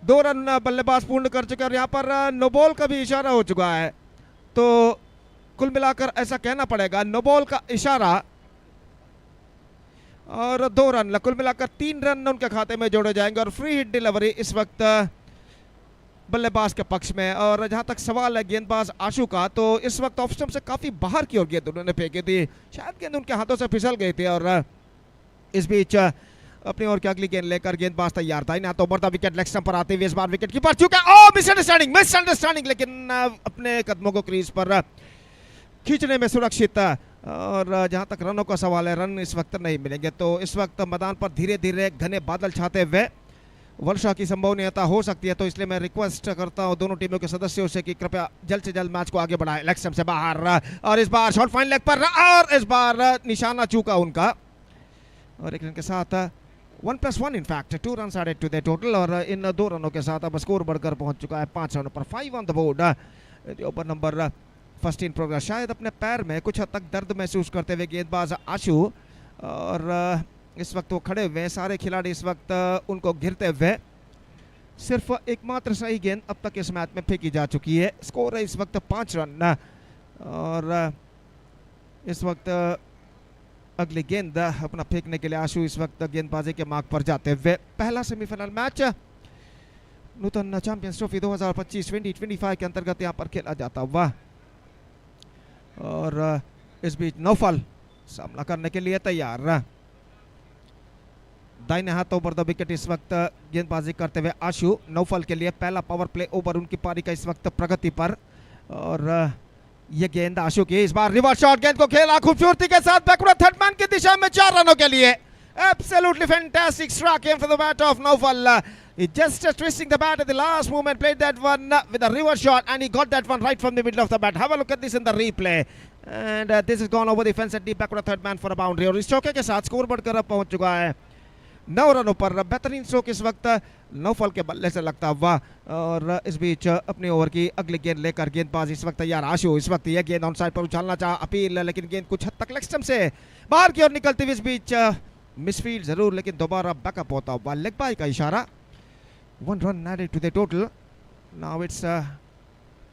2 रन बल्लेबाज पूर्ण कर चुके और यहाँ पर नो बॉल का भी इशारा हो चुका है. तो कुल मिलाकर ऐसा कहना पड़ेगा, नो बॉल का इशारा और 2 रन, कुल मिलाकर 3 रन उनके खाते में जोड़े जाएंगे. और फ्री हिट डिलीवरी इस वक्त बल्लेबाज के पक्ष में. और जहां तक सवाल है गेंदबाज आशु का, तो इस वक्त ऑफ स्टंप से काफी बाहर की ओर गेंद उन्होंने फेंकी थी, शायद गेंद उनके हाथों से फिसल गई थी. और इस बीच अपनी ओर की अगली गेंद लेकर गेंदबाज तैयार था. इन तो बढ़ता विकेट लेग स्टंप पर आते हुए इस बार विकेट कीपर चूका, मिसअंडरस्टैंडिंग, लेकिन अपने कदमों को क्रीज पर खींचने में सुरक्षित. और जहां तक रनों का सवाल है, रन इस वक्त नहीं मिलेंगे. तो इस वक्त मैदान पर धीरे धीरे घने बादल छाते हुए वर्षा की संभावनीयता हो सकती है. तो इसलिए मैं रिक्वेस्ट करता हूं दोनों टीमों के सदस्यों से कि कृपया जल्द से जल्द मैच को आगे बढ़ाएं. लेग स्टंप से बाहर, और इस बार शॉट फाइन लेग पर, और इस बार निशाना चूका उनका. और एक रन के साथ 1+1 in fact 2 run added to the total. और इन 2 रनों के साथ अब स्कोर बढ़कर पहुंच चुका है 5 रनों पर. 5 on the board. Over number first in progress. शायद अपने पैर में कुछ हद तक दर्द महसूस करते हुए गेंदबाज आशु, और इस वक्त वो खड़े हुए हैं. सारे खिलाड़ी इस वक्त उनको घिरते हुए. सिर्फ एकमात्र सही गेंद अब तक इस मैच में फेंकी जा चुकी है. स्कोर है इस वक्त 5 रन. और इस वक्त अगली गेंद अपना फेंकने के लिए आशु इस वक्त गेंदबाजी के मार्ग पर जाते हुए. पहला सेमीफाइनल मैच नूतन चैंपियंस ट्रॉफी 2025-2025 के अंतर्गत यहाँ पर खेला जाता हुआ. और इस बीच नौफल सामना करने के लिए तैयार. दाहिने हाथ ओवर द विकेट इस वक्त गेंदबाजी करते हुए आशु नौफल के लिए पहला पावर प्ले ओवर उनकी पारी का इस वक्त प्रगति पर। और ये गेंद आशु की, इस बार रिवर्स शॉट, गेंद को खेला खूबसूरती के साथ बैकवर्ड थर्ड मैन की दिशा में 4 रनों के लिए। Absolutely fantastic strike came from the bat of Naufal. He just twisting the bat at the last moment, played that one with a reverse shot, and he got that one right from the middle of the bat. Have a look at this in the replay. And this has gone over the fence at deep backward third man for a boundary. और इस चौके के साथ score बढ़कर अब पहुंच चुका है 9 रनों पर। बेहतरीन स्ट्रोक इस वक्त नौफल के बल्ले से लगता हुआ। और इस बीच अपनी ओवर की अगली गेंद लेकर गेंदबाज इस वक्त तैयार आशु। इस वक्त यह गेंद ऑन साइड पर उछालना चाहा अपील, लेकिन गेंद कुछ हद तक लेग स्टंप से बाहर की ओर निकलती हुई इस बीच मिसफील्ड जरूर, लेकिन दोबारा बैकअप होता हुआ लेग बाय का इशारा। 1 run added to the total. Now it's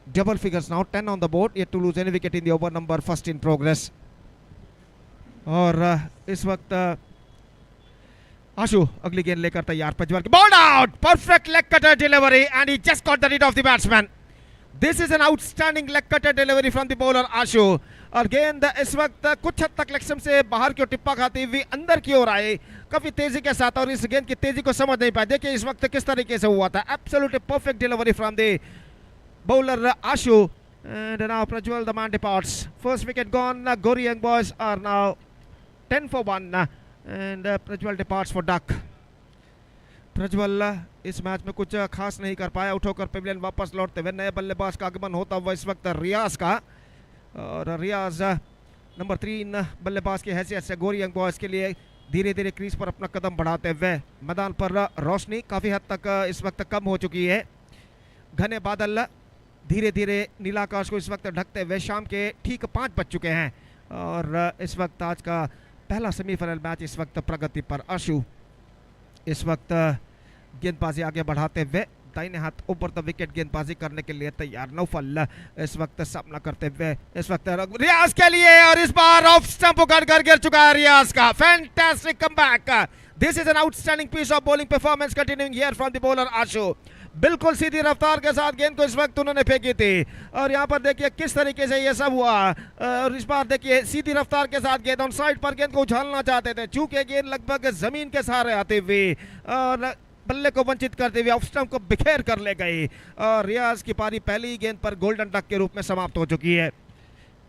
double figures now, 10 on the board, yet to lose any wicket in the over number first in progress. और इस वक्त आशु अगली गेंद लेकर तैयार। प्रज्वल की ball out, perfect leg cutter delivery and he just got the read of the batsman. This is an outstanding leg cutter delivery from the bowler Ashu. और गेंद इस वक्त कुछ हद तक लेग स्टंप से बाहर की ओर टिप्पा खाती हुई अंदर की ओर आई काफी तेजी के साथ, और इस गेंद की तेजी को समझ नहीं पाए। देखिए इस वक्त किस तरीके से हुआ था। Absolutely perfect delivery from the bowler Ashu. And now Prajwal the man departs. First wicket gone. Gori young boys are now 10 for 1. And Prajwal departs for duck. Prajwal इस मैच में कुछ खास नहीं कर पाया। आउट होकर पेविलियन वापस लौटते हुए नए बल्लेबाज का आगमन होता हुआ इस वक्त रियाज का। और रियाज नंबर 3 बल्लेबाज की हैसियत से गोरी यंग बॉयज के लिए धीरे धीरे क्रीज पर अपना कदम बढ़ाते हुए मैदान पर रोशनी काफ़ी हद तक इस वक्त कम हो चुकी है। घने बादल धीरे धीरे नीलाकाश को इस वक्त ढकते हुए शाम के ठीक 5 बज चुके हैं। और इस वक्त आज का पहला सेमीफाइनल मैच इस वक्त प्रगति पर। आशु इस वक्त गेंदबाजी आगे बढ़ाते हुए दाहिने हाथ ऊपर द विकेट गेंदबाजी करने के लिए तैयार। नौफल इस वक्त सामना करते हुए इस वक्त रियाज के लिए, और इस बार ऑफ स्टंप उखाड़ कर गिर चुका है रियाज का। Fantastic comeback. This is an outstanding piece of bowling performance continuing here from the bowler Ashu. बिल्कुल सीधी रफ्तार के साथ गेंद को इस वक्त उन्होंने फेंकी थी, और यहाँ पर देखिए किस तरीके से ये सब हुआ। और इस बार देखिए सीधी रफ्तार के साथ गेंद ऑन साइड पर गेंद को उछालना चाहते थे, चूंकि गेंद लगभग जमीन के सहारे आते हुए और बल्ले को वंचित करते हुए ऑफ स्टंप को बिखेर कर ले गई। और रियाज की पारी पहली गेंद पर गोल्डन डक के रूप में समाप्त हो चुकी है।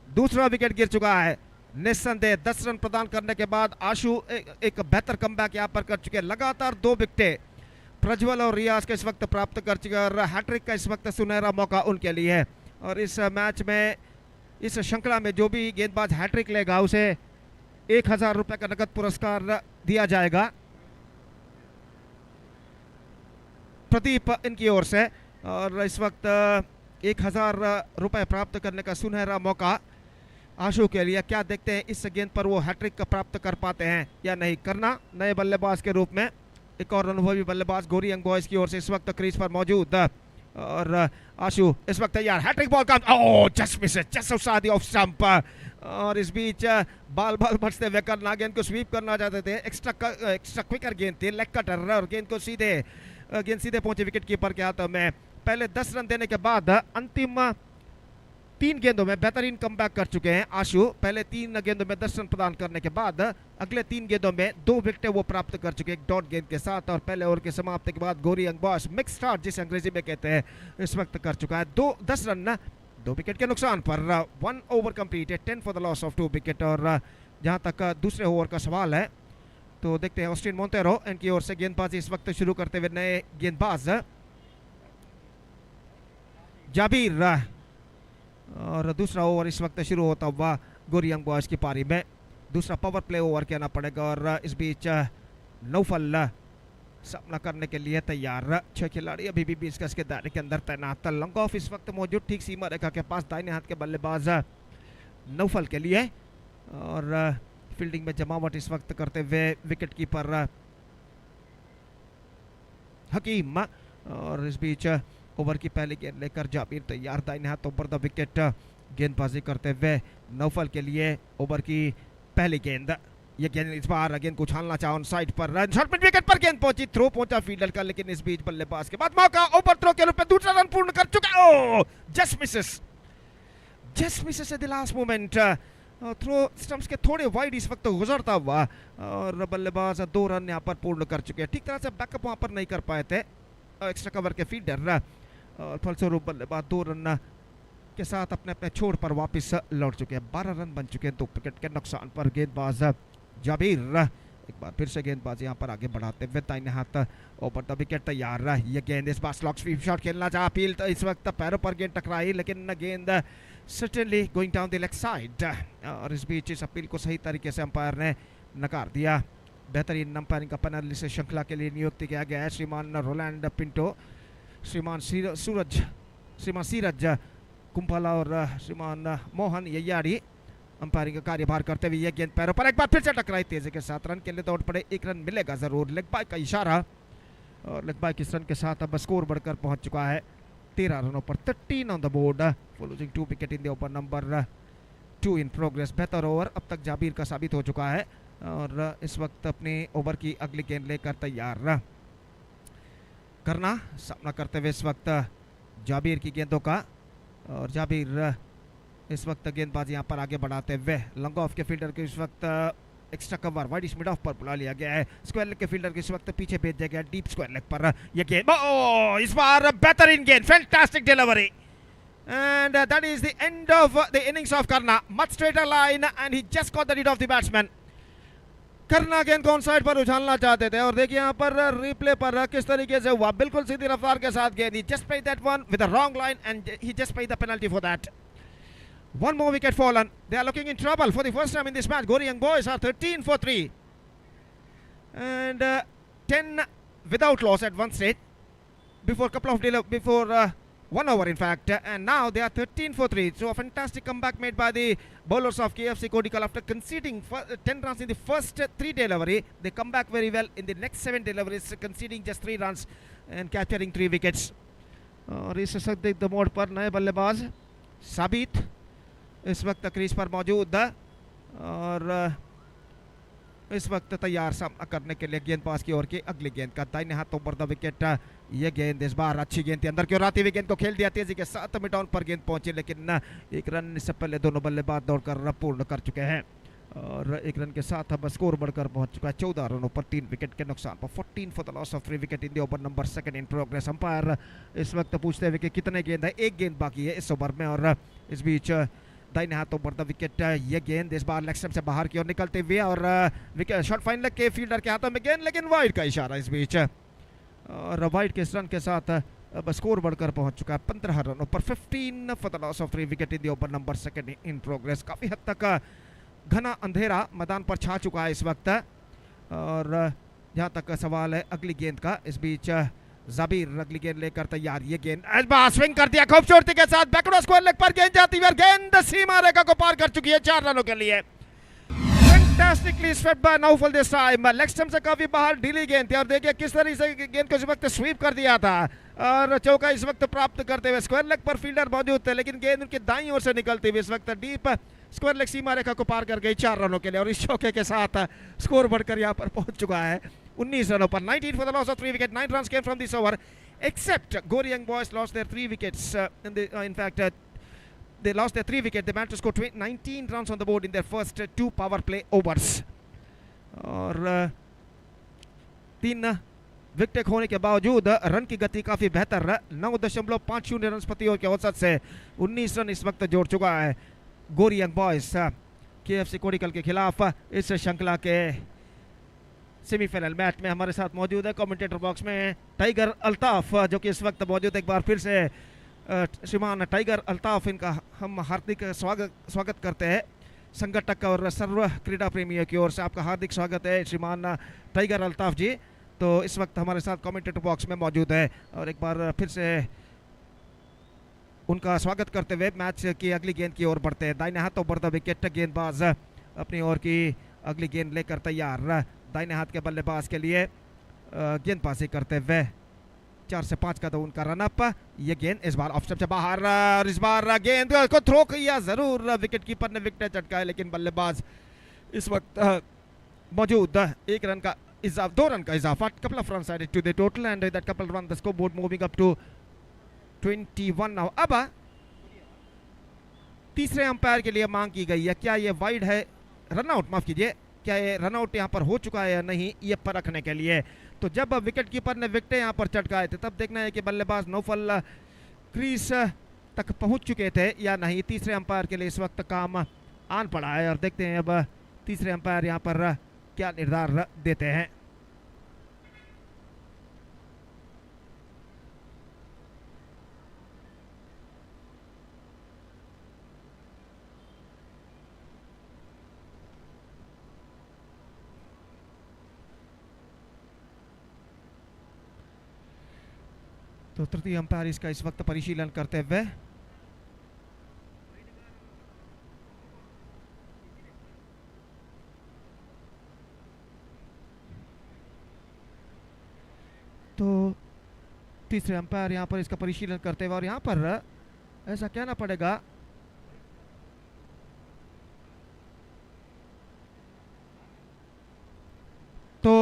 दूसरा विकेट गिर चुका है। निस्संदेह 10 रन प्रदान करने के बाद आशु एक बेहतर कमबैक यहाँ पर कर चुके। लगातार 2 विकेटें प्रज्वल और रियाज के इस वक्त प्राप्त कर चुके, और हैट्रिक का इस वक्त सुनहरा मौका उनके लिए है। और इस मैच में इस श्रृंखला में जो भी गेंदबाज हैट्रिक लेगा उसे 1000 रुपये का नकद पुरस्कार दिया जाएगा प्रदीप इनकी ओर से। और इस वक्त 1000 रुपये प्राप्त करने का सुनहरा मौका आशु के लिए। क्या देखते हैं इस गेंद पर वो हैट्रिक प्राप्त कर पाते हैं या नहीं। करना नए बल्लेबाज के रूप में एक और अनुभवी बल्लेबाज गोरी यंग बॉयज की ओर से इस वक्त क्रीज पर मौजूद। और आशु इस वक्त तैयार। हैट्रिक बॉल का just miss, just outside the off stump. और इस बीच बाल बचते हुए करना गेंद को स्वीप करना चाहते थे। एक्स्ट्रा क्विकर गेंद थी, लेग कटर, और गेंद सीधे पहुंचे विकेट कीपर के हाथों में। पहले 10 रन देने के बाद अंतिम 3 गेंदों में बेहतरीन कमबैक कर चुके हैं आशु। पहले 3 गेंदों में 10 रन प्रदान करने के बाद अगले 3 गेंदों में 2 विकेटें वो प्राप्त कर चुके, एक डॉट गेंद के साथ। और पहले ओवर के समाप्ति के बाद गोरी यंग बॉयज मिक्स स्टार्ट जिसे अंग्रेजी में कहते हैं इस वक्त कर चुका है। 10 रन 2 विकेट के नुकसान पर। 1 over completed, 10 for the loss of 2 wicket. और जहां तक दूसरे ओवर का सवाल है तो देखते हैं ऑस्टिन मोंटेरो इनकी ओर से गेंदबाजी इस वक्त शुरू करते हुए नए गेंदबाज जाबीर। और दूसरा ओवर इस वक्त शुरू होता हुआ गोरी यंग बॉयज की पारी में। दूसरा पावर प्ले ओवर कहना पड़ेगा। और इस बीच नौफल सामना करने के लिए तैयार। 6 खिलाड़ी अभी भी 20 गज के दायरे के अंदर तैनात। लॉन्ग ऑफ इस वक्त मौजूद ठीक सीमा रेखा के पास दाहिने हाथ के बल्लेबाज नौफल के लिए। और फील्डिंग में जमावट इस वक्त करते हुए विकेट कीपर हकीम। और इस बीच ओवर की पहली गेंद लेकर जाबीर तैयार। दाहिने हाथ ऊपर द विकेट गेंदबाजी करते हुए नौफल के लिए ओवर की पहली गेंद। ये गेंद इस बार गेंद को उछालना चाहा ऑन साइड पर, शॉट मिड विकेट पर गेंद पहुंची, थ्रो पहुंचा फील्डर का, लेकिन इस बीच बल्लेबाज के बाद मौका ओवर थ्रो के रूप में दूसरा रन पूर्ण कर चुका। Just misses at the last moment. Throw stumps के थोड़े वाइड इस वक्त गुजरता हुआ और बल्लेबाज 2 रन यहाँ पर पूर्ण कर चुके हैं। ठीक तरह से बैकअप वहाँ पर नहीं कर पाए थे एक्स्ट्रा कवर के फील्डर और फलस्वरूप बल्लेबाज 2 रन के साथ अपने अपने छोर पर वापस लौट चुके हैं। 12 रन बन चुके हैं 2 विकेट के नुकसान पर। गेंदबाज जाबीर एक बार फिर से गेंदबाज यहाँ पर आगे बढ़ाते हुए दाहिने हाथ ओवर द विकेट तैयार। ये गेंद इस बार स्लॉग स्वीप शॉट खेलना चाहा अपील तो इस वक्त पैरों पर गेंद टकराई, लेकिन गेंद certainly going down the leg side और इस बीच इस अपील को सही तरीके से अंपायर ने नकार दिया। बेहतरीन अंपायरिंग का पैनल इस श्रृंखला के लिए नियुक्त किया गया है श्रीमान रोलैंड पिंटो, श्रीमान श्रीमान सीरज कुंभाला और श्रीमान मोहन ययाड़ी अंपायरिंग का कार्यभार करते हुए ये गेंद पैरों पर एक बार फिर से टकराई तेजी के साथ। रन के लिए दौड़ पड़े, 1 रन मिलेगा जरूर। लेग बाय का इशारा और लेग बाय किस रन के साथ अब स्कोर बढ़कर पहुंच चुका है 13 रनों पर। 13 on the board for losing 2 wicket in the over number 2 in progress. बेहतर ओवर अब तक जाबीर का साबित हो चुका है और इस वक्त अपने ओवर की अगली गेंद लेकर तैयार करना सामना करते हुए इस वक्त जाबीर की गेंदों का। और जाबीर इस वक्त गेंदबाजी यहाँ पर आगे बढ़ाते हुए लॉन्ग ऑफ के फील्डर के इस वक्त extra cover wide mid of पर बुला लिया गया है। स्क्वायर लेग के फील्डर के इस वक्त पीछे भेज दिया गया डीप स्क्वायर लेग पर। यह गेंद इस बार बेहतरीन गेंद, fantastic delivery and that is the end of the innings of Karna. Much straighter line and he just got the lead of the batsman. करना गेंद को ऑन साइड पर उछालना चाहते थे और देखिए यहाँ पर रिप्ले पर किस तरीके से हुआ, बिल्कुल सीधी रफ्तार के साथ गेंद। He just played that one with the wrong line and he just paid the penalty for that. One more wicket fallen. They are looking in trouble for the first time in this match. Gori young boys are 13 for 3 and 10 without loss at one stage before couple of before 1 over in fact, and now they are 13 for 3. So a fantastic comeback made by the bowlers of KFC Kodical after conceding 10 runs in the first 3 delivery. They come back very well in the next 7 deliveries, conceding just 3 runs and capturing 3 wickets. और इस सख्त मोड़ पर नए बल्लेबाज साबित इस वक्त क्रीज पर मौजूद और इस वक्त तैयार सामना करने के लिए गेंदबाज की ओर की अगली गेंद का। दाहिने हाथ ओवर द विकेट। ये गेंद इस बार अच्छी गेंद थी, अंदर की ओर आती हुई गेंद को खेल दिया तेजी के साथ। मिड ऑन पर गेंद पहुंची, लेकिन 1 रन इससे पहले दोनों बल्लेबाज दौड़कर पूर्ण कर चुके हैं और 1 रन के साथ अब स्कोर बढ़कर पहुंच चुका है 14 रनों पर 3 विकेट के नुकसान पर। 14 for the loss of 3 wicket in the over number 2 in progress. Umpire इस वक्त पूछते हुए कि कितने गेंद है, 1 गेंद बाकी है इस ओवर में और इस बीच दाहिने हाथ ओवर द विकेट। ये गेंद इस बार लेग स्टंप से बाहर की ओर निकलते हुए और विकेट शॉट फाइन लेग के फील्डर के हाथों में गेंद, लेकिन वाइड का इशारा इस बीच और वाइड के इस रन के साथ अब स्कोर बढ़कर पहुंच चुका है 15 रनों पर। 15 for the loss of 3 wicket in the over number 2 in progress. काफी हद तक घना अंधेरा मैदान पर छा चुका है इस वक्त और जहां तक सवाल है अगली गेंद का, इस बीच जाबीर अगली गेंद लेकर तैयार। ये गेंद स्विंग कर दिया खूबसूरती के साथ, बैकवर्ड स्क्वायर लेग पर गेंद जाती है, गेंद सीमा रेखा को पार कर चुकी है 4 रनों के लिए। Fantastically swept by Naufal this time. Leg stump से काफी बाहर ढीली गेंद थी और देखिए किस तरीके से गेंद को इस वक्त स्वीप कर दिया था और चौका इस वक्त प्राप्त करते हुए। स्क्वायर लेग पर फील्डर मौजूद थे, लेकिन गेंद उनकी दाईं ओर से निकलती हुई इस वक्त डीप स्क्वायर लेग सीमा रेखा को पार कर गई 4 रनों के लिए और इस चौके के साथ स्कोर बढ़कर यहाँ पर पहुंच चुका है 19 रनों पर। 19 for the loss of 3 wickets. 9 runs came from this over, except Gori young boys lost their 3 wickets. In fact, they lost their 3 wickets. They managed to score 19 runs on the board in their first 2 power play overs. और 3 wicket खोने के बावजूद run की गति काफी बेहतर 9.50 run प्रति over के औसत से 19 रन इस वक्त जोड़ चुका है गोरी यंग बॉयज केएफसी कोडिकल के खिलाफ इस श्रृंखला के सेमीफाइनल मैच में। हमारे साथ मौजूद है कमेंटेटर बॉक्स में टाइगर अल्ताफ, जो कि इस वक्त मौजूद एक बार फिर से श्रीमान टाइगर अल्ताफ, इनका हम हार्दिक स्वागत करते हैं। संगठक और सर्व क्रीड़ा प्रेमियों की ओर से आपका हार्दिक स्वागत है श्रीमान टाइगर अल्ताफ जी। तो इस वक्त हमारे साथ कमेंटेटर बॉक्स में मौजूद है और एक बार फिर से उनका स्वागत करते हुए मैच की अगली गेंद की ओर बढ़ते हैं। दाहिने हाथ ओवर द विकेट, गेंदबाज अपनी ओर की अगली गेंद लेकर तैयार। दाहिने हाथ के बल्लेबाज के लिए गेंदबाजी करते हुए 4 से 5 का तो उनका रन अप। ये गेंद इस बार ऑफ स्टंप से बाहर और इस बार गेंद को थ्रो किया जरूर, विकेट कीपर ने विकेट चटकाया, लेकिन बल्लेबाज इस वक्त मौजूद 1 रन का 2 रन का इजाफा। couple of runs added to the total and that couple run the scoreboard moving up to 21 now. अब तीसरे अंपायर के लिए मांग की गई है। क्या ये वाइड है, रनआउट माफ कीजिए, क्या ये रनआउट यहाँ पर हो चुका है या नहीं, ये परखने के लिए। तो जब विकेट कीपर ने विकेटें यहाँ पर चटकाए थे तब देखना है कि बल्लेबाज नौफल क्रीज तक पहुंच चुके थे या नहीं। तीसरे अंपायर के लिए इस वक्त काम आन पड़ा है और देखते हैं अब तीसरे अंपायर यहाँ पर क्या निर्धार देते हैं। तो तृतीय अंपायर इसका इस वक्त परिशीलन करते हुए तो तीसरे अंपायर यहां पर इसका परिशीलन करते हुए और यहां पर ऐसा कहना पड़ेगा तो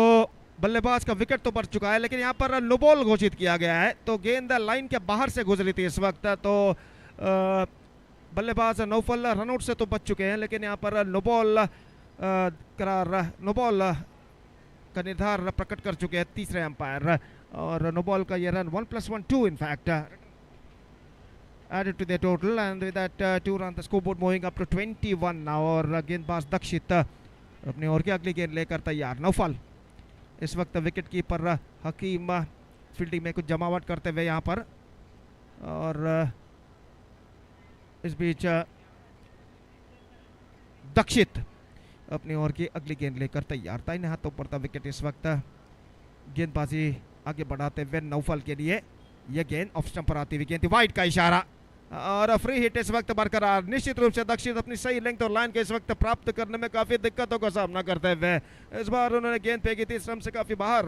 बल्लेबाज का विकेट तो पड़ चुका है लेकिन यहाँ पर नो बॉल घोषित किया गया है। तो गेंद लाइन के बाहर से गुजरी थी इस वक्त। तो बल्लेबाज नौफल रनआउट से तो बच चुके हैं लेकिन यहाँ पर नो बॉल का निर्धार प्रकट कर चुके हैं तीसरे अंपायर। और नो बॉल का ये run 1+1 2 in fact added to the total and with that 2 run the scoreboard moving up to 21 now। और गेंदबाज दक्षित अपनी ओर की अगली गेंद लेकर तैयार। नौफल इस वक्त विकेट कीपर हकीम फील्डिंग में कुछ जमावट करते हुए यहाँ पर और इस बीच दक्षित अपनी ओर की अगली गेंद लेकर तैयार। दाहिने हाथों पर था विकेट इस वक्त। गेंदबाजी आगे बढ़ाते हुए नौफल के लिए यह गेंद ऑफ स्टंप पर आती हुई गेंद थी, वाइड का इशारा और फ्री हिट इस वक्त बरकरार। निश्चित रूप से दक्षिण अपनी सही लेंथ और लाइन के इस वक्त प्राप्त करने में काफी दिक्कतों का सामना करते हुए इस बार उन्होंने गेंद फेंकी थी स्टंप से काफी बाहर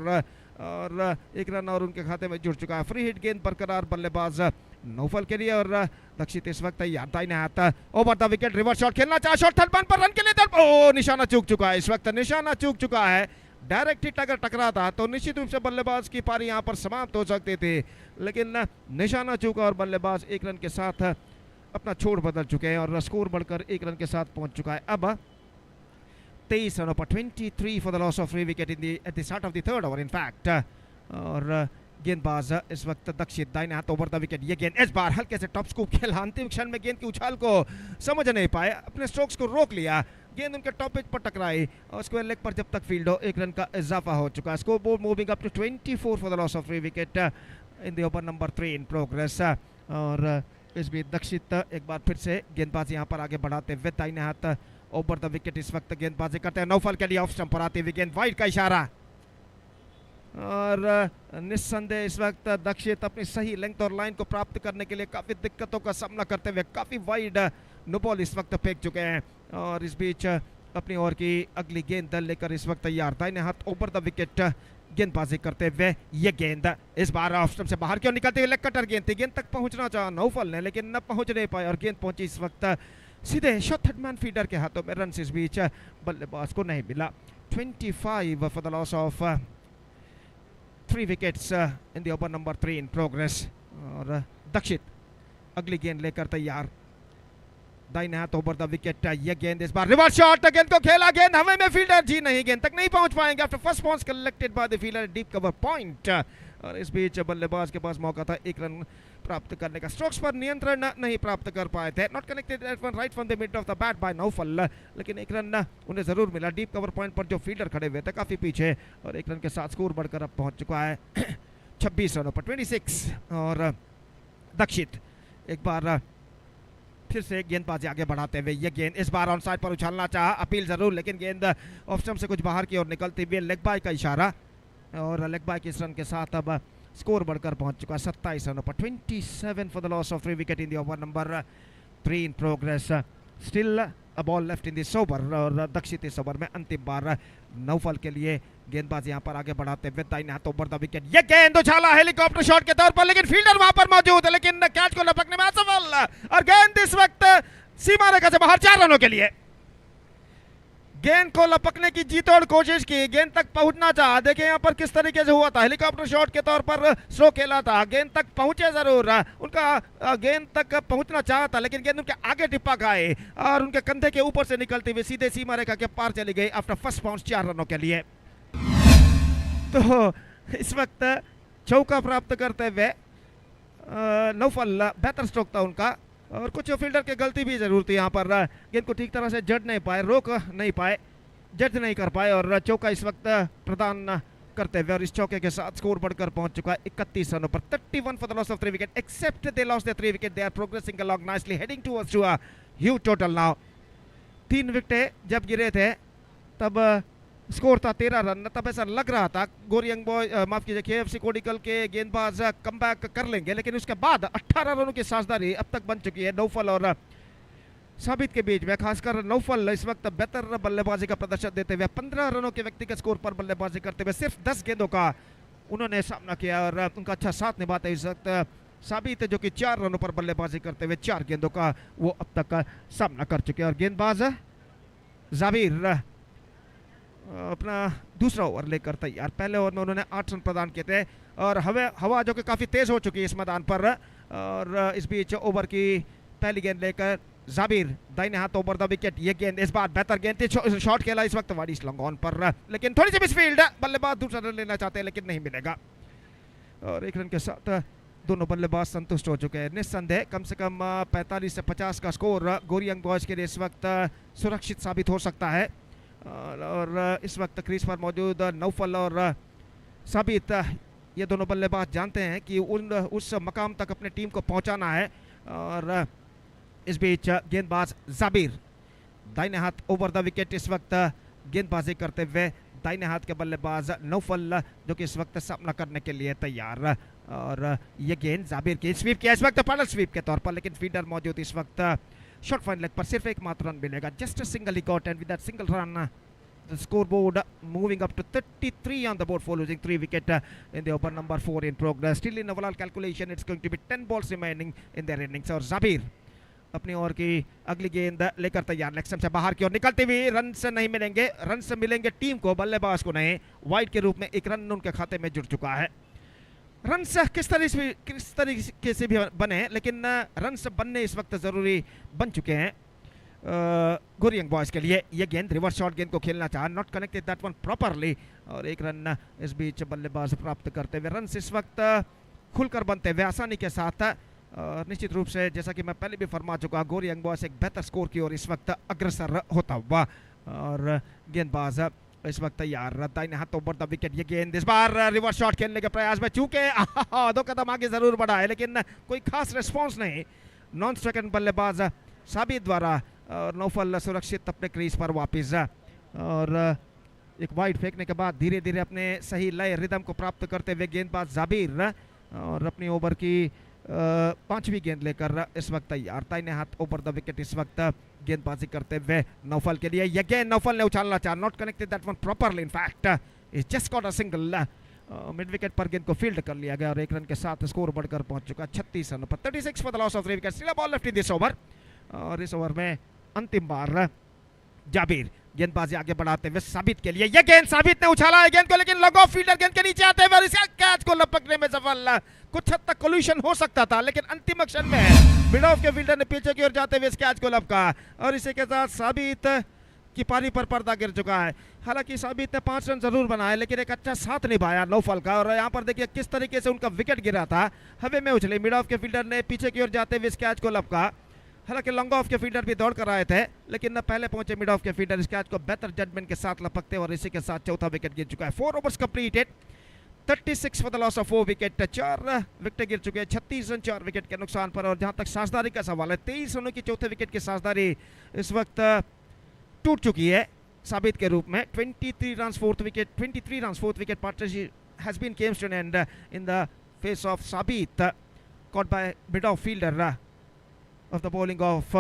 और एक रन और उनके खाते में जुड़ चुका है। फ्री हिट गेंद बरकरार बल्लेबाज नौफल के लिए और दक्षित इस वक्त तैयार। दाहिने हाथ over the wicket reverse shot खेलना चाहे, शॉट थर्ड पर रन के लिए निशाना चूक चुका है इस वक्त, निशाना चूक चुका है। डायरेक्ट हिट अगर टकराता तो निश्चित रूप से बल्लेबाज की पारी यहां पर समाप्त हो सकती थी लेकिन निशाना चूका और बल्लेबाज एक रन के साथ अपना छोड़ बदल चुके हैं और स्कोर बढ़कर एक रन के साथ पहुंच चुका है। अब 23 रनों पर 23 for the loss of three wicket at the start of the third over in fact. और गेंदबाज इस वक्त दक्षित दाहिने हाथ ओवर द विकेट। ये गेंद इस बार हल्के से टॉप स्कूप खेला, अंतिम क्षण में गेंद की उछाल को समझ नहीं पाए, अपने स्ट्रोक्स को रोक लिया, गेंद उनके टॉप एज पर टकराई और स्क्वायर लेग पर जब तक फील्ड हो एक रन का इजाफा हो चुका है। Score board moving up to 24 for the loss of three wicket in the over number 3 in progress. और इस बीच दक्षित एक बार फिर से गेंदबाजी यहाँ पर आगे बढ़ाते हुए दाहिने हाथ ओवर द विकेट इस वक्त गेंदबाजी करते हैं। नौफल के लिए ऑफ स्टंप पर आती हुई गेंद, वाइड का इशारा और निस्संदेह इस वक्त दक्षित अपनी सही लेंथ और लाइन को प्राप्त करने के लिए काफी दिक्कतों का सामना करते हुए काफी वाइड नो बॉल इस वक्त फेंक चुके हैं। और इस बीच अपनी ओर की अगली गेंद लेकर इस वक्त तैयार। दाहिने हाथ ओवर द विकेट गेंदबाजी करते हुए ये गेंद इस बार ऑफ स्टंप से बाहर क्यों निकलती हुई लेग कटर गेंद थी, गेंद तक पहुंचना चाहा नौफल ने लेकिन न पहुंच नहीं पाए और गेंद पहुंची इस वक्त सीधे शॉट थर्ड मैन फीडर के हाथों में। रन इस बीच बल्लेबाज को नहीं मिला। 25 for the loss of 3 wickets in the over number 3 in progress. और दक्षित अगली गेंद लेकर तैयार। दाहिने हाथ ओवर द विकेट। यह गेंद इस बार रिवर्स शॉट, गेंद को खेला, गेंद हवा में, फील्डर जी नहीं, गेंद तक नहीं पहुंच पाएंगे after first ball collected by the fielder deep cover point. और इस बीच बल्लेबाज के पास मौका था एक रन प्राप्त करने का, स्ट्रोक्स पर नियंत्रण नहीं प्राप्त कर पाए थे। Not connected right from the mid off the bat by Naufal, लेकिन एक रन उन्हें जरूर मिला डीप कवर पॉइंट पर जो फील्डर खड़े हुए थे काफी पीछे और एक रन के साथ स्कोर बढ़कर अब पहुंच चुका है 26 रनों पर 26। और दक्षित एक बार फिर से गेंदबाजी आगे बढ़ाते हुए ये गेंद इस बार ऑन साइड पर उछालना चाहा, अपील जरूर लेकिन गेंद ऑफ स्टंप से कुछ बाहर की ओर निकलती हुई लेग बाय का इशारा और लेग बाय के इस रन के साथ अब स्कोर बढ़कर पहुंच चुका है 27 रनों पर 27 for the loss of 3 wicket in the over number 3 in progress. Still a ball left in this over और दक्षित इस ओवर में अंतिम बार नौफल के लिए गेंदबाजी यहां पर आगे बढ़ाते हुए दाहिने हाथ ओवर द विकेट। ये गेंद उछाला हेलीकॉप्टर शॉट के तौर पर लेकिन फील्डर वहां पर मौजूद है लेकिन कैच को लपकने में असफल और गेंद इस वक्त सीमा रेखा से बाहर 4 रनों के लिए। गेंद को लपकने की जी तोड़ कोशिश की, गेंद तक पहुंचना चाहा। देखिए यहाँ पर किस तरीके से हुआ था, हेलीकॉप्टर शॉट के तौर पर स्लो खेला था, गेंद तक पहुंचे जरूर, उनका गेंद तक पहुंचना चाहा था लेकिन गेंद उनके आगे टिप्पा खाए और उनके कंधे के ऊपर से निकलती हुई सीधे सीमा रेखा के पार चली गई आफ्टर फर्स्ट बाउंस 4 रनों के लिए। तो इस वक्त चौका प्राप्त करते हुए नौफल, बेहतर स्ट्रोक था उनका और कुछ फील्डर की गलती भी जरूर थी यहाँ पर, गेंद को ठीक तरह से जज नहीं पाए, रोक नहीं पाए, जज नहीं कर पाए और चौका इस वक्त प्रदान करते हुए और इस चौके के साथ स्कोर बढ़कर पहुंच चुका है 31 रनों पर। 31 for the loss of 3 wicket, except they lost the 3 wicket, they are progressing along nicely, heading towards to a huge total now. 3 विकेटें जब गिरे थे तब स्कोर था 13 रन, तब ऐसा लग रहा था गोरियंग बॉय माफ कीजिए KFC कोडिकल के गेंदबाज कमबैक कर लेंगे, लेकिन उसके बाद 18 रनों की साझेदारी अब तक बन चुकी है नौफल और साबित के बीच में। खासकर नौफल इस वक्त बेहतर बल्लेबाजी का प्रदर्शन देते हुए 15 रनों के व्यक्तिगत स्कोर पर बल्लेबाजी करते हुए सिर्फ 10 गेंदों का उन्होंने सामना किया और उनका अच्छा साथ निभाते इस वक्त साबित जो कि 4 रनों पर बल्लेबाजी करते हुए 4 गेंदों का वो अब तक सामना कर चुके हैं और गेंदबाज जाबिर अपना दूसरा ओवर लेकर तैयार। पहले ओवर में उन्होंने 8 रन प्रदान किए थे और हवा जो कि काफ़ी तेज़ हो चुकी है इस मैदान पर और इस बीच ओवर की पहली गेंद लेकर जाबिर दाहिने हाथ ओवर द विकेट, ये गेंद इस बार बेहतर गेंद थी, शॉट खेला इस वक्त वाइड लॉन्ग ऑन पर लेकिन थोड़ी सी मिसफील्ड, बल्लेबाज दूसरा रन लेना चाहते हैं लेकिन नहीं मिलेगा और 1 रन के साथ दोनों बल्लेबाज संतुष्ट हो चुके हैं। निस्संदेह कम से कम 45 से 50 का स्कोर गोरियंग बॉयज के लिए इस वक्त सुरक्षित साबित हो सकता है और इस वक्त क्रीज पर मौजूद नौफल और साबित ये दोनों बल्लेबाज जानते हैं कि उस मकाम तक अपने टीम को पहुंचाना है और इस बीच गेंदबाज जाबिर दाहिने हाथ ओवर द विकेट इस वक्त गेंदबाजी करते हुए दाहिने हाथ के बल्लेबाज नौफल जो कि इस वक्त सामना करने के लिए तैयार और ये गेंद जाबिर की स्वीप किया इस वक्त पैडल स्वीप के तौर पर, लेकिन फील्डर मौजूद इस वक्त शॉर्ट फाइन लेग पर सिर्फ एक मात्र रन मिलेगा। Just a single he got and with that single run the scoreboard moving up to 33 on the board for losing 3 wicket in the over number 4 in progress. Still in overall calculation it's going to be 10 balls remaining in their innings और जाबिर अपनी over की अगली गेंद लेकर तैयार, leg stump से बाहर की ओर निकलती हुई, रन से नहीं मिलेंगे, रन से मिलेंगे टीम को, बल्लेबाज को नहीं। वाइड के रूप में 1 रन उनके खाते में जुड़ चुका है। रन से किस तरीके से भी बने लेकिन रन से बनने इस वक्त जरूरी बन चुके हैं गोरियंग बॉयज के लिए। ये गेंद रिवर्स शॉट गेंद को खेलना चाहा, not connected that one properly और 1 रन इस बीच बल्लेबाज प्राप्त करते हुए। रन इस वक्त खुलकर बनते हुए आसानी के साथ निश्चित रूप से जैसा कि मैं पहले भी फरमा चुका, गोरियंग बॉयज एक बेहतर स्कोर की ओर इस वक्त अग्रसर होता हुआ और गेंदबाज इस वक्त तैयार, दाहिने हाथ ओवर द विकेट, ये गेंद इस बार रिवर्स शॉट खेलने के प्रयास में चूके 2 कदम आगे जरूर बढ़ा है लेकिन कोई खास रिस्पॉन्स नहीं। नॉन स्ट्राइक बल्लेबाज साबित द्वारा और नौफल सुरक्षित अपने क्रीज पर वापस और एक वाइड फेंकने के बाद धीरे धीरे अपने सही लय रिदम को प्राप्त करते हुए गेंदबाज जाबिर और अपनी ओवर की 5वीं गेंद लेकर इस वक्त तैयार, दाहिने हाथ ओवर द विकेट इस वक्त गेंदबाजी करते हुए नौफल के लिए। यह गेंद नौफल ने उछालना चाहा, not connected that one properly, in fact is just got a single, mid wicket पर गेंद को फील्ड कर लिया गया और 1 रन के साथ स्कोर बढ़कर पहुंच चुका 36 रन पर। 36 for the loss of 3 wicket, still a ball left in this over और इस ओवर में अंतिम बार जाबिर गेंदबाजी आगे बढ़ाते हुए साबित के लिए। यह गेंद साबित ने उछाला है गेंद को लेकिन लॉग ऑफ फील्डर गेंद के नीचे आते हुए और इसका कैच को लपकने में सफल। कुछ हद तक कोल्यूशन हो सकता था लेकिन अंतिम क्षण में मिड ऑफ के फील्डर ने पीछे की ओर जाते हुए इस कैच को लपका और इसी के साथ साबित की पारी पर पर्दा गिर चुका है। हालांकि साबित ने 5 रन जरूर बनाए लेकिन एक अच्छा साथ निभाया नौफल का और यहाँ पर देखिए किस तरीके से उनका विकेट गिरा था, हवे में उछले, मिड ऑफ के फील्डर ने पीछे की ओर जाते हुए इस कैच को लपका। हालांकि लॉन्ग ऑफ के फील्डर भी दौड़ कर आए थे लेकिन न पहले पहुंचे मिड ऑफ के फील्डर इस कैच को बेहतर जजमेंट के साथ लपकते और इसी के साथ चौथा विकेट गिर चुका है। 4 overs completed, 36 for the loss of 4 wicket, 4 wicket गिर चुके हैं, 36 रन 4 विकेट के नुकसान पर। और जहां तक साझेदारी का सवाल है 23 रनों की चौथे विकेट की साझेदारी इस वक्त टूट चुकी है साबित के रूप में। 23 run 4th wicket partnership has been comes to an end in the face of Sabith caught by mid off fielder of the bowling of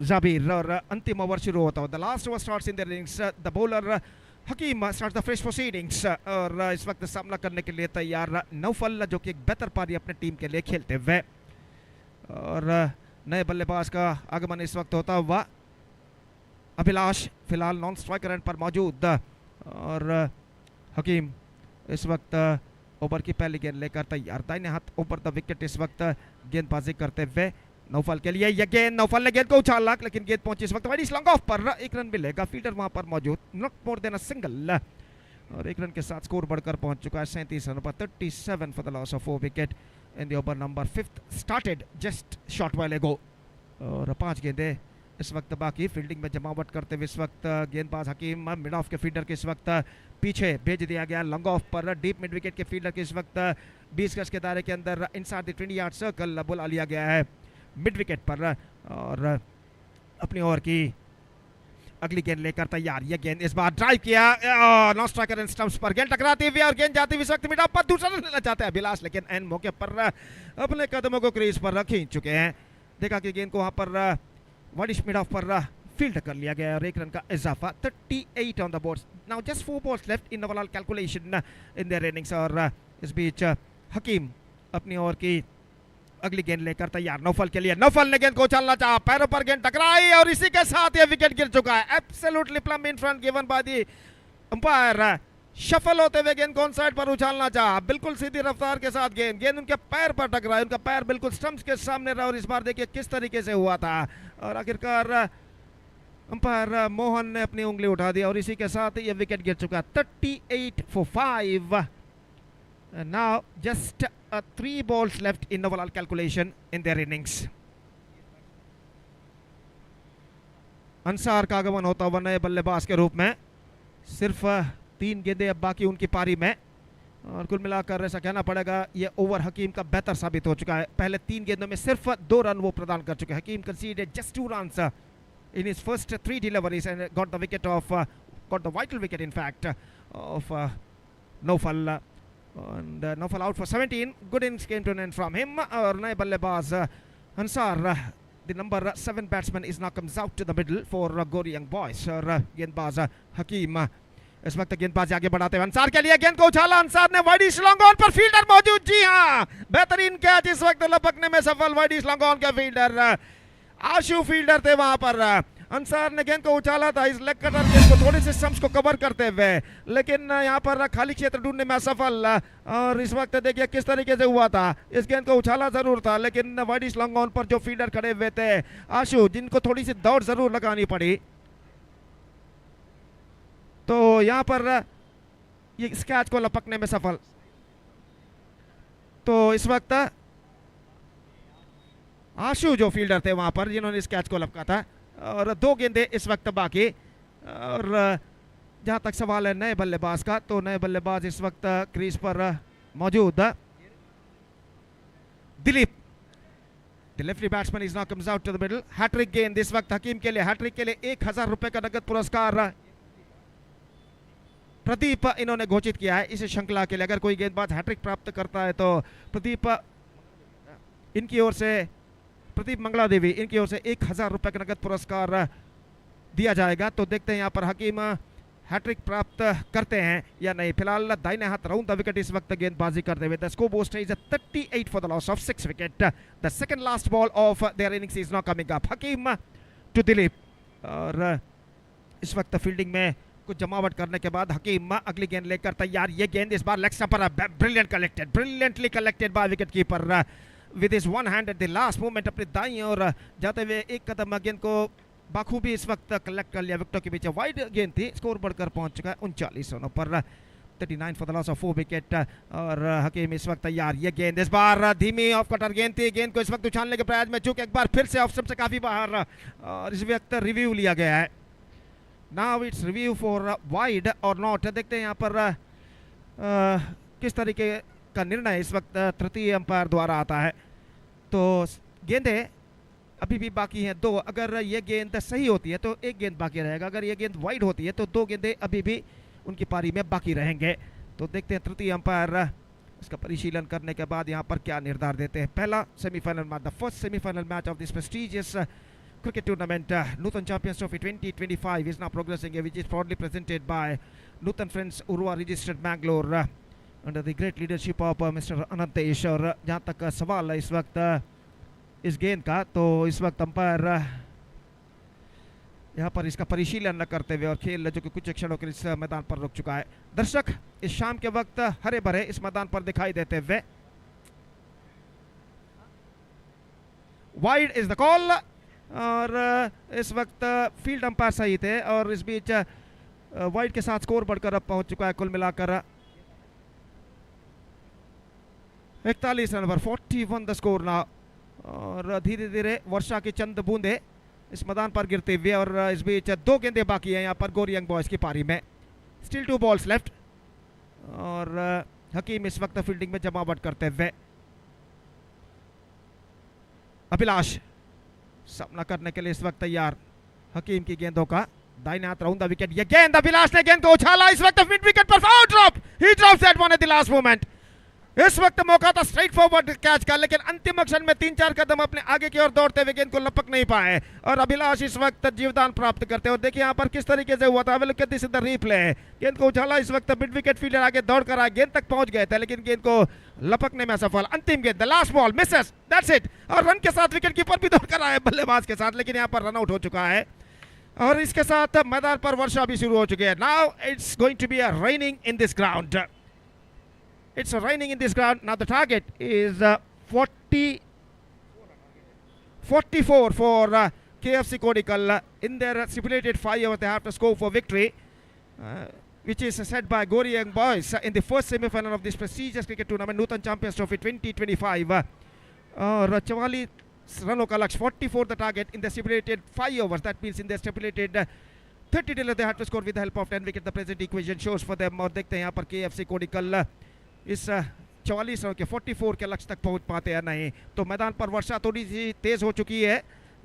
Zabir और अंतिम ओवर शुरू होता है। The last over starts in the innings. The bowler Hakim starts the fresh proceedings और इस वक्त सामना करने के लिए तैयार नौफल जो कि एक बेहतर पारी अपने टीम के लिए खेलते हुए और नए बल्लेबाज का आगमन इस वक्त होता हुआ अभिलाष फिलहाल नॉन स्ट्राइकर एंड पर मौजूद और हकीम इस वक्त ओवर की पहली गेंद लेकर तैयार, दाहिने हाथ ऊपर द विकेट इस वक्त गेंदबाजी करते हुए नौफल के लिए यह गेंद, नौफल ने गेंद को उछाला लेकिन गेंद पहुंची इस वक्त वाइड लॉन्ग ऑफ पर, एक रन मिलेगा, फील्डर वहां पर मौजूद, not more than a single, और एक रन के साथ स्कोर बढ़कर पहुंच चुका है 37 रनों पर, 37 for the loss of 4 wicket in the over number 5th started just short while ago. और 5 गेंदें इस वक्त बाकी, फील्डिंग में जमावट करते हुए इस वक्त गेंदबाज हकीम मिड ऑफ के फील्डर के इस वक्त पीछे भेज दिया गया, लॉन्ग ऑफ पर, डीप मिड विकेट के फील्डर के इस वक्त 20 गज के दायरे के अंदर इनसाइड द 20 यार्ड सर्कल बुला लिया गया है मिड विकेट पर, और अपनी ओवर की अगली गेंद लेकर तैयार, यह गेंद इस बार ड्राइव किया, नॉन स्ट्राइकर एंड स्टंप्स पर गेंद टकराती हुई और गेंद जाती हुई इस वक्त मिड ऑफ पर, दूसरा रन लेना चाहते हैं अभिलाष, लेकिन एंड मौके पर अपने कदमों को क्रीज पर खींच चुके हैं, देखा कि गेंद को वहां पर वाइडिश मिड ऑफ पर फील्ड कर लिया गया और एक रन का इजाफा, 38 on the board. Now just 4 balls left in overall calculation in their innings, और इस बीच हकीम अपनी ओवर की अगली गेंद लेकर तैयार, नौफल के लिए, नौफल ने गेंद को उछालना चाहा, पैरों पर गेंद टकराई और इसी के साथ यह विकेट गिर चुका है, absolutely plum in front given by the umpire, shuffle होते हुए गेंद कौन साइड पर उछालना चाहा, बिल्कुल सीधी रफ्तार के साथ गेंद उनके पैर पर टकराई, उनका पैर बिल्कुल स्टंप्स के सामने रहा और इस बार देखिए किस तरीके से हुआ था, और आखिरकार अंपायर मोहन ने अपनी उंगली उठा दी और इसी के साथ यह विकेट गिर चुका, 38 for 5। Now just 3 balls left in overall calculation in their innings. Ansar का आगमन होता हुआ नए बल्लेबाज के रूप में, सिर्फ 3 गेंदें अब बाकी उनकी पारी में, और कुल मिलाकर ऐसा कहना पड़ेगा ये ओवर हकीम का बेहतर साबित हो चुका है, पहले 3 गेंदों में सिर्फ 2 रन वो प्रदान कर चुके हैं, हकीम consider just 2 runs in his first 3 deliveries and got the vital wicket in fact of Naufal, and Naufal out for 17, good innings came to an end from him, और नए बल्लेबाज Ansar the number 7 batsman is now comes out to the middle for Gori young boys, और गेंदबाज हकीम इस वक्त गेंदबाजी आगे बढ़ाते हुए अंसार के लिए गेंद को उछाला, अंसार ने वाइडिश लॉन्ग ऑन पर, फील्डर मौजूद, जी हां बेहतरीन कैच इस वक्त लपकने में सफल, वाइडिश लॉन्ग ऑन के फील्डर आशु फील्डर थे वहां पर, अंसार ने गेंद को उछाला था इस लेग कटर गेंद को थोड़ी सी स्टंप्स को कवर करते हुए, लेकिन यहां पर खाली क्षेत्र ढूंढने में असफल, और इस वक्त देखिए किस तरीके से हुआ था, इस गेंद को उछाला जरूर था लेकिन वाइडिश लॉन्ग ऑन पर जो फील्डर खड़े हुए थे आशु, जिनको थोड़ी सी दौड़ जरूर लगानी पड़ी, तो यहां पर ये इस कैच को लपकने में सफल, तो इस वक्त आशु जो फील्डर थे वहां पर जिन्होंने इस कैच को लपका था, और 2 गेंदें इस वक्त बाकी, और जहां तक सवाल है नए बल्लेबाज का, तो नए बल्लेबाज इस वक्त क्रीज पर मौजूद Dilip, the lefty batsman is now comes out to the middle, hattrick गेंद इस वक्त हकीम के लिए, हैट्रिक के लिए 1000 रुपए का नगद पुरस्कार प्रदीप इन्होंने घोषित किया है इस श्रृंखला के लिए, अगर कोई गेंदबाज हैट्रिक प्राप्त करता है तो प्रदीप इनकी ओर से, प्रदीप मंगला देवी इनकी ओर से 1000 रुपए का नगद पुरस्कार दिया जाएगा, तो देखते हैं यहाँ पर हकीम हैट्रिक प्राप्त करते हैं या नहीं, फिलहाल दाहिने हाथ राउंड द विकेट इस वक्त गेंदबाजी करते हुए, the score board is 38 for the loss of 6 wicket, the second last ball of their innings is now coming up, Hakeem to Dilip, और इस वक्त फील्डिंग में कुछ जमावट करने के बाद हकीम अगली गेंद लेकर तैयार, ये गेंद इस बार लेग स्टंप पर, brilliantly collected by wicket keeper with his one hand eight the last moment, अपनी दाईं ओर जाते हुए एक कदम गेंद को बाखूबी इस वक्त कलेक्ट कर लिया, विकेटों के पीछे वाइड गेंद थी, स्कोर बढ़कर पहुंच चुका है 39 रनों पर, 39 for the loss of 4 wicket, और हकीम इस वक्त तैयार, ये गेंद इस बार धीमी ऑफ कटर गेंद थी, गेंद को इस वक्त उछालने के प्रयास में चूक एक बार फिर से ऑफ स्टंप से काफी बाहर, और इस वक्त रिव्यू लिया गया है, now it's review for wide और नॉट, देखते हैं यहाँ पर किस तरीके का निर्णय इस वक्त तृतीय अंपायर द्वारा आता है, तो गेंदें अभी भी बाकी हैं 2, अगर ये गेंद सही होती है तो 1 गेंद बाकी रहेगा, अगर ये गेंद वाइड होती है तो 2 गेंदें अभी भी उनकी पारी में बाकी रहेंगे, तो देखते हैं तृतीय अंपायर इसका परिशीलन करने के बाद यहाँ पर क्या निर्धार देते हैं। पहला semifinal match, the first semifinal match of this prestigious cricket tournament, Nutan Champions Trophy 2025 is now progressing, which is proudly presented by Nutan Friends URWA registered Mangalore under the great leadership of Mr. Anantesh, और जहाँ तक सवाल है इस वक्त इस गेंद का, तो इस वक्त अंपायर यहाँ पर इसका परिशीलन करते हुए और खेल जो कि कुछ क्षणों के लिए इस मैदान पर रुक चुका है। दर्शक इस शाम के वक्त हरे भरे इस मैदान पर दिखाई देते हुए। वाइड इज द कॉल और इस वक्त फील्ड अंपायर सही थे और इस बीच वाइड के साथ स्कोर बढ़कर अब पहुंच चुका है कुल मिलाकर 41 रन पर 41 द स्कोर ना। और धीरे धीरे वर्षा की चंद बूंदे इस मैदान पर गिरते हुए और इस बीच 2 गेंदे बाकी हैं यहाँ पर गोरी यंग बॉयज की पारी में। स्टिल 2 बॉल्स लेफ्ट और हकीम इस वक्त फील्डिंग में जमावट करते हुए। अभिलाष सामना करने के लिए इस वक्त तैयार हकीम की गेंदों का। दाहिने हाथ राउंड द विकेट, ये गेंद अभिलाष ने गेंद को उछाला इस वक्त मिड विकेट पर foul drop. He drops that one eight the last moment. इस वक्त मौका था स्ट्रेट फॉरवर्ड कैच का, लेकिन अंतिम क्षण में 3-4 कदम अपने आगे की ओर दौड़ते हुए गेंद को लपक नहीं पाए और अभिलाष इस वक्त जीवदान प्राप्त करते हैं। और देखिए यहाँ पर किस तरीके से हुआ था, look at this is the replay. गेंद को उछाला इस वक्त मिड विकेट फील्डर आगे दौड़ कर आए, गेंद तक पहुंच गए थे लेकिन गेंद को लपकने में असफल। अंतिम गेंद the last ball Mrs, that's it. और रन के साथ विकेट कीपर भी दौड़ कर आए बल्लेबाज के साथ, लेकिन यहाँ पर रन आउट हो चुका है और इसके साथ मैदान पर वर्षा भी शुरू हो चुकी है। Now it's going to be a raining in this ground. It's raining in this ground. Now the target is 44 for KFC Kodical. In their stipulated 5 overs, they have to score for victory, which is set by Gori Young Boys in the first semi-final of this prestigious cricket tournament, Nutan Champions Trophy 2025. और 44 रनों का लक्ष्य, 44 the target in the stipulated 5 overs. That means in their stipulated 30 dealers, they have to score with the help of 10 wickets. The present equation shows for them. और देखते हैं यहाँ पर KFC Kodical इस 44 रनों के 44 के लक्ष्य तक पहुंच पाते हैं नहीं। तो मैदान पर वर्षा थोड़ी सी तेज हो चुकी है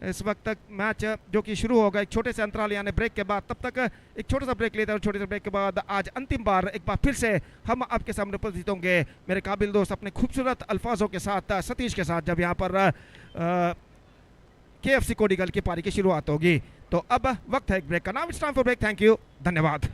इस वक्त तक। मैच जो कि शुरू होगा एक छोटे से अंतराल यानी ब्रेक के बाद, तब तक एक छोटा सा ब्रेक लेते हैं और छोटे से ब्रेक के बाद आज अंतिम बार एक बार फिर से हम आपके सामने उपस्थित होंगे मेरे काबिल दोस्त अपने खूबसूरत अल्फाजों के साथ, सतीश के साथ, जब यहाँ पर KFC कोडिकल की पारी की शुरुआत होगी। तो अब वक्त है एक ब्रेक का। Now it's time for break. Thank you, धन्यवाद।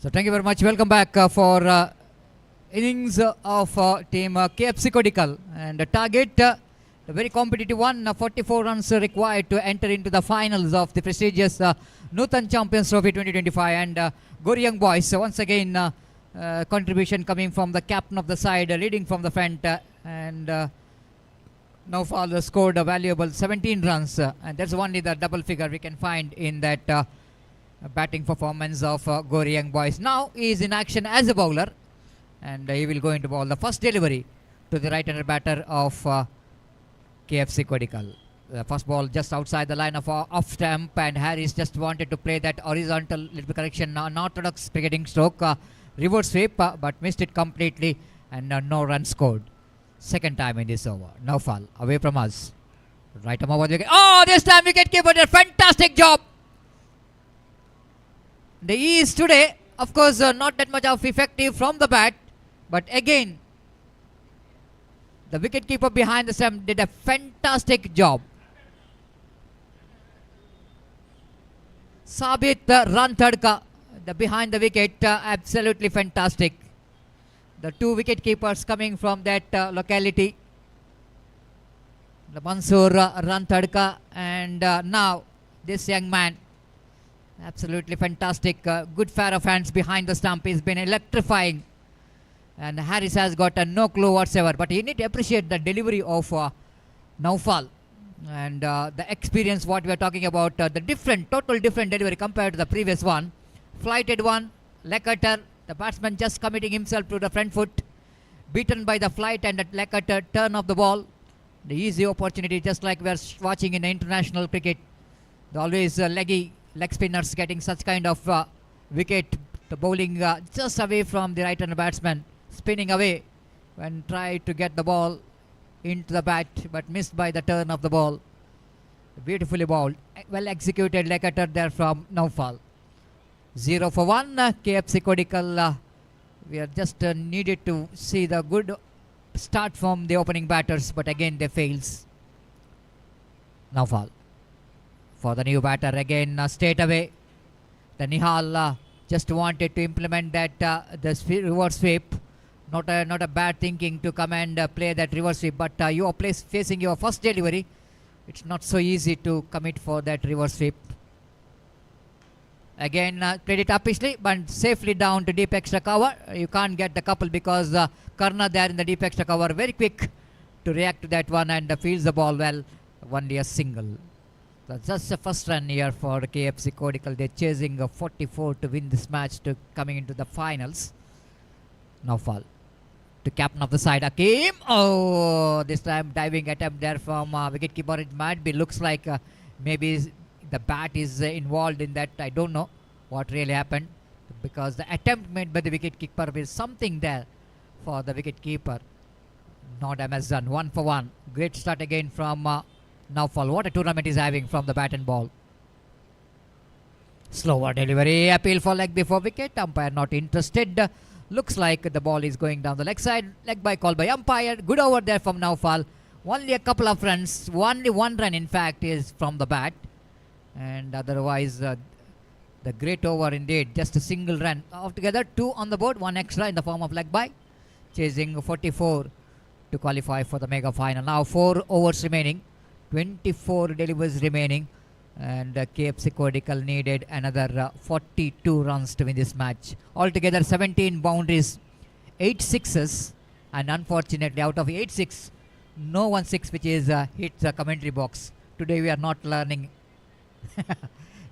So thank you very much. Welcome back for innings of team KFC Kodical, and the target, the very competitive one, 44 runs required to enter into the finals of the prestigious Nutan Champions Trophy 2025, and Gori Young Boys once again contribution coming from the captain of the side, leading from the front, and Naufal scored a valuable 17 runs, and that's only the double figure we can find in that batting performance of Gori Young Boys. Now he is in action as a bowler, and he will go into bowl the first delivery to the right-hander batter of KFC Kodical. The first ball just outside the line of off stump, and Harris just wanted to play that horizontal, little bit correction, unorthodox cricketing stroke, reverse sweep, but missed it completely, and no run scored. Second time in this over. Naufal away from us. Right arm over the wicket. Oh, this time wicket keeper did a fantastic job. The East today, of course, not that much of effective from the bat, but again, the wicketkeeper behind the stump did a fantastic job. Sabit run tadka, the behind the wicket, absolutely fantastic. The two wicket keepers coming from that locality. The Mansoor run tadka, and now this young man, absolutely fantastic. Good pair of hands behind the stump. He's been electrifying, and Harris has got no clue whatsoever. But you need to appreciate the delivery of Naufal, and the experience what we are talking about. The total different delivery compared to the previous one. Flighted one, leg cutter. The batsman just committing himself to the front foot, beaten by the flight and the leg cutter turn of the ball. The easy opportunity, just like we are watching in the international cricket. The always leggy leg spinners getting such kind of wicket. The bowling just away from the right-hander batsman, spinning away and tried to get the ball into the bat, but missed by the turn of the ball. Beautifully bowled, well executed leg cutter there from Naufal. 0 for 1, KFC Kodical. We are just needed to see the good start from the opening batters, but again they fails. Naufal for the new batter again, straight away. The Nihal just wanted to implement that the reverse sweep. Not a bad thinking to come and play that reverse sweep, but you are facing your first delivery. It's not so easy to commit for that reverse sweep. Again played it uppishly, but safely down to deep extra cover. You can't get the couple because Karna there in the deep extra cover, very quick to react to that one, and fields the ball well. Only a single. That's just the first run here for KFC Kodical. They're chasing 44 to win this match to coming into the finals. Naufal to captain of the side, Akeem. Oh, this time diving attempt there from wicketkeeper. It might be, looks like maybe the bat is involved in that. I don't know what really happened, because the attempt made by the wicketkeeper is something there for the wicketkeeper. No damage done. 1 for 1. Great start again from Naufal. What a tournament he's having from the bat and ball. Slower delivery. Appeal for leg before wicket. Umpire not interested. Looks like the ball is going down the leg side. Leg by call by umpire. Good over there from Naufal. Only a couple of runs. Only one run in fact is from the bat. And otherwise the great over indeed. Just a single run. Altogether 2 on the board. 1 extra in the form of leg by. Chasing 44 to qualify for the mega final. Now 4 overs remaining. 24 deliveries remaining. And KFC Kodical needed another 42 runs to win this match. Altogether 17 boundaries, 8 sixes, and unfortunately out of 8 6, no 1 6 which is hit the commentary box. Today we are not learning,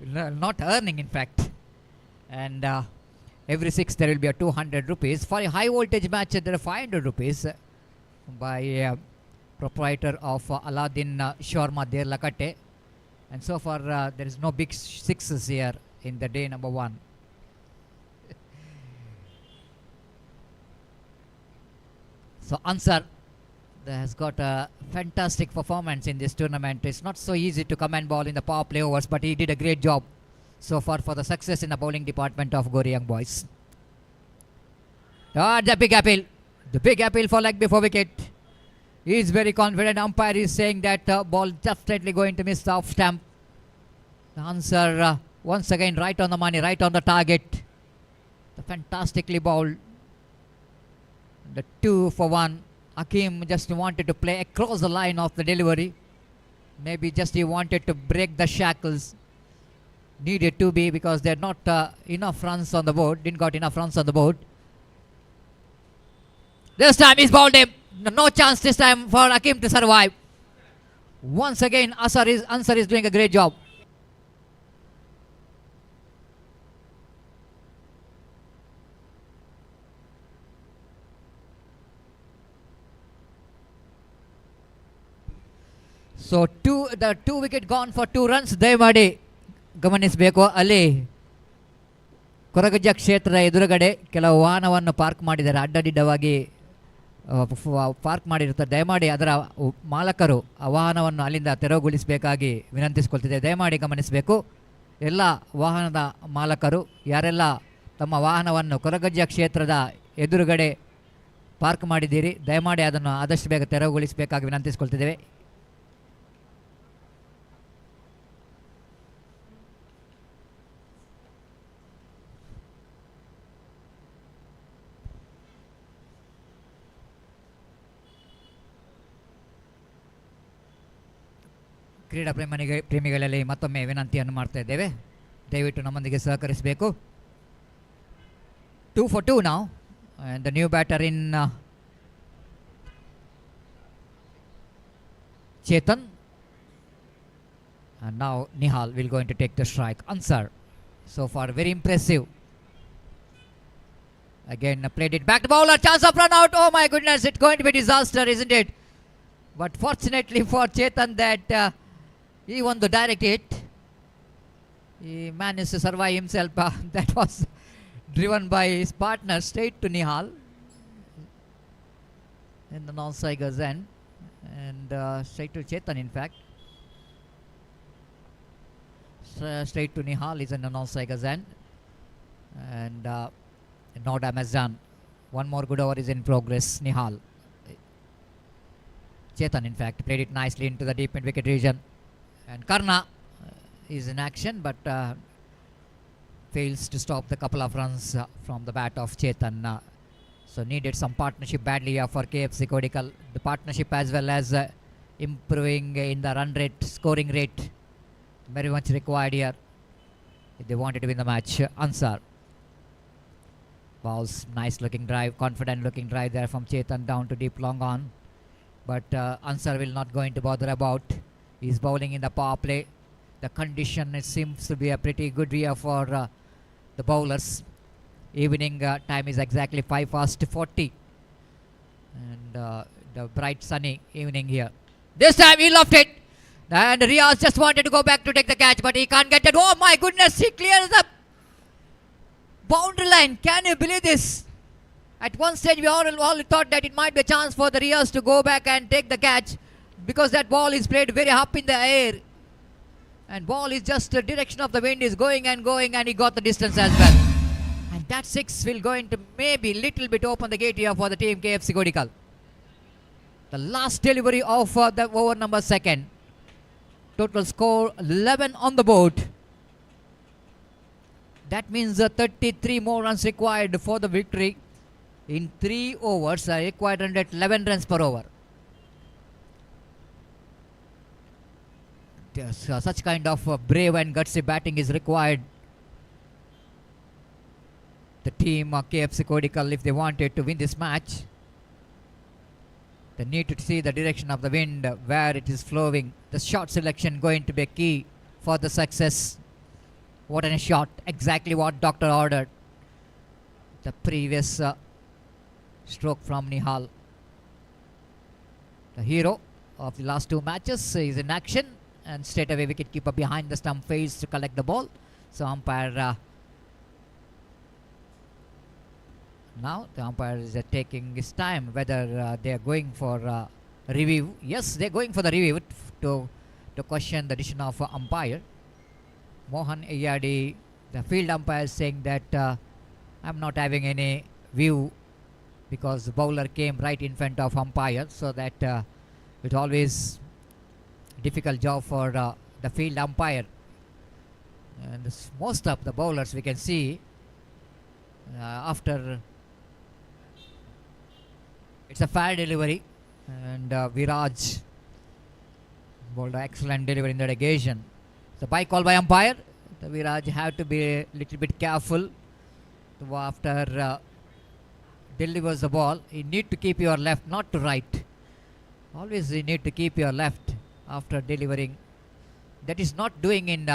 not earning in fact. And every 6 there will be a 200 rupees. For a high voltage match there are 500 rupees by proprietor of Aladdin Shawarma there, Lakate. And so far there is no big sixes here in the day number 1. So Ansar has got a fantastic performance in this tournament. It's not so easy to come and bowl in the power play overs, but he did a great job so far for the success in the bowling department of Gori Young Boys. The big appeal. The big appeal for leg before wicket. He is very confident. Umpire is saying that ball definitely going to miss the off stump. The answer once again right on the money, right on the target. The Fantastically bowled. The 2 for 1. Hakim just wanted to play across the line of the delivery. Maybe just he wanted to break the shackles. Needed to be, because they're not enough runs on the board. Didn't got enough runs on the board. This time he's bowled him. No chance this time for Hakim to survive. Once again, Ansar is doing a great job. So two wicket gone for 2 runs. ದಯಮಾಡಿ ಗಮನಿಸಬೇಕು, ಅಲ್ಲಿ ಕೊರಗಜ್ಜ ಕ್ಷೇತ್ರದ ಎದುರುಗಡೆ ಕೆಲವು ವಾಹನವನ್ನು park ಮಾಡಿದ್ದಾರೆ, ಅಡ್ಡದಿಡ್ಡವಾಗಿ park ಮಾಡಿರ್ತಾರೆ. ದಯಮಾಡಿ ಅದರ ಮಾಲಕರು ಆ ವಾಹನವನ್ನು ಅಲ್ಲಿಂದ ತೆರವುಗೊಳಿಸಬೇಕಾಗಿ ವಿನಂತಿಸಿಕೊಳ್ತಿದೆ. ದಯಮಾಡಿ ಗಮನಿಸಬೇಕು, ಎಲ್ಲ ವಾಹನದ ಮಾಲಕರು ಯಾರೆಲ್ಲ ತಮ್ಮ ವಾಹನವನ್ನು ಕೊರಗಜ್ಜ ಕ್ಷೇತ್ರದ ಎದುರುಗಡೆ ಪಾರ್ಕ್ ಮಾಡಿದ್ದೀರಿ, ದಯಮಾಡಿ ಅದನ್ನು ಆದಷ್ಟು ಬೇಗ ತೆರವುಗೊಳಿಸಬೇಕಾಗಿ ವಿನಂತಿಸಿಕೊಳ್ತಿದ್ದೇವೆ. ಕ್ರೀಡಾ ಪ್ರೇಮಿಗಳಲ್ಲಿ ಮತ್ತೊಮ್ಮೆ ವಿನಂತಿಯನ್ನು ಮಾಡ್ತಾ ಇದ್ದೇವೆ, ದಯವಿಟ್ಟು ನಮ್ಮೊಂದಿಗೆ ಸಹಕರಿಸಬೇಕು. 2 for 2 now, and the new batter in Chetan, and now Nihal will going to take the strike. Ansar, so far very impressive. Again played it back to bowler, chance of run out. Oh my goodness, it's going to be disaster, isn't it? But fortunately for Chetan that he won the direct hit. He managed to survive himself. That was driven by his partner straight to Nihal in the non-striker's end, and straight to Chetan in fact. Straight to Nihal is in the non-striker's end, and no damage done. One more good over is in progress. Nihal. Chetan in fact played it nicely into the deep mid-wicket region. And Karna is in action, but fails to stop the couple of runs from the bat of Chetan. So needed some partnership badly for KFC Kodical. The partnership as well as improving in the run rate, scoring rate, very much required here if they wanted to win the match. Ansar bowls nice looking drive, confident looking drive there from Chetan down to deep long on. But Ansar will not going to bother about. He's bowling in the power play. The condition, it seems to be a pretty good year for the bowlers. Evening time is exactly 5:40, and the bright sunny evening here. This time he left it, and Riaz just wanted to go back to take the catch, but he can't get it. Oh my goodness, he clears the boundary line. Can you believe this? At one stage we all thought that it might be a chance for the Riaz to go back and take the catch, because that ball is played very up in the air, and ball is just the direction of the wind is going, and he got the distance as well. And that 6 will go into maybe little bit open the gate here for the team KFC Kodical. The last delivery of the over number 2nd. Total score 11 on the board. That means 33 more runs required for the victory. In 3 overs, required 111 runs per over. Yes, such kind of brave and gutsy batting is required. The team KFC Kodical, if they wanted to win this match, they need to see the direction of the wind, where it is flowing. The shot selection going to be key for the success. What a shot, exactly what Doctor ordered. The previous stroke from Nihal, the hero of the last 2 matches, is in action. And straight away wicketkeeper behind the stump fails to collect the ball. So umpire now the umpire is taking his time whether they are going for review. Yes, they're going for the review to question the decision of umpire. Mohan Ayadi, the field umpire, is saying that I'm not having any view because the bowler came right in front of umpire, so that it always difficult job for the field umpire. And most of the bowlers we can see After it's a fair delivery, and Viraj bowled an excellent delivery in that occasion. So by call by umpire, the Viraj have to be a little bit careful. So after delivers the ball, you need to keep your left, not to right. Always you need to keep your left after delivering. That is not doing in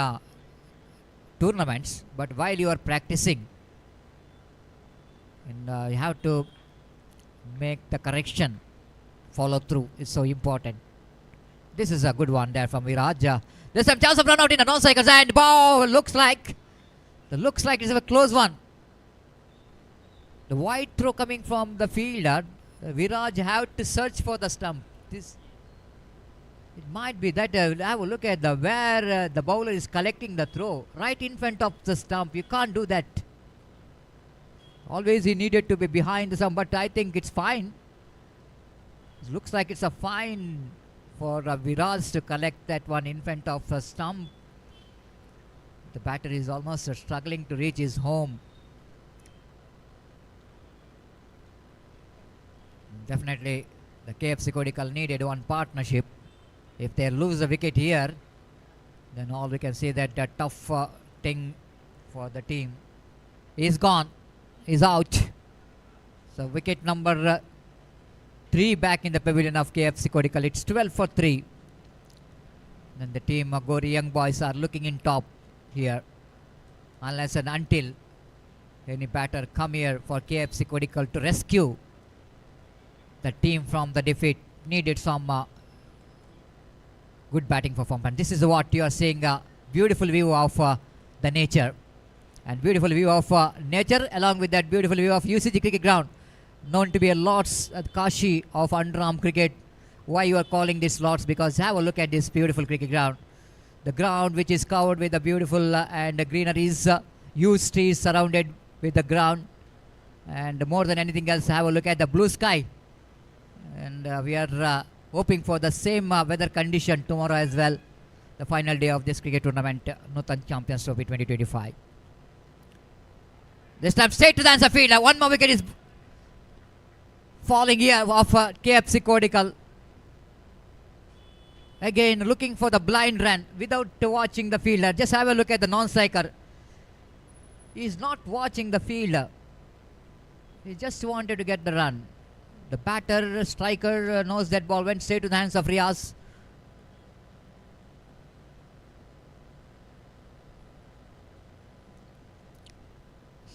tournaments, but while you are practicing, and you have to make the correction, follow through is so important. This is a good one there from Viraj. There's some chance of run out in the non-cycles, and ball looks like it's a close one. The wide throw coming from the fielder. Viraj have to search for the stump. It might be that have a look at where the bowler is collecting the throw, right in front of the stump. You can't do that. Always he needed to be behind the stump, but I think it's fine. It looks like it's a fine for Viraj to collect that one in front of the stump. The batter is almost struggling to reach his home. Definitely the KFC Kodical needed one partnership. If they lose the wicket here, then all we can see that the tough thing for the team is gone, is out. So wicket number 3 back in the pavilion of KFC Kodical. It's 12 for 3. And the team Gori young boys are looking in top here, unless and until any batter come here for KFC Kodical to rescue the team from the defeat. Needed some good batting performance. This is what you are seeing, a beautiful view of the nature, and beautiful view of nature along with that beautiful view of UCG cricket ground, known to be a Lords Kashi of Underarm cricket. Why you are calling this Lords? Because have a look at this beautiful cricket ground. The ground which is covered with the beautiful and greeneries, huge trees surrounded with the ground, and more than anything else, have a look at the blue sky. And we are hoping for the same weather condition tomorrow as well, the final day of this cricket tournament, Nutan Champions Trophy 2025. This time straight to the answer field. One more wicket is falling here of KFC Kodical. Again looking for the blind run without watching the fielder. Just have a look at the non-striker. He is not watching the fielder. He just wanted to get the run. The batter, striker knows that ball went straight to the hands of Riaz.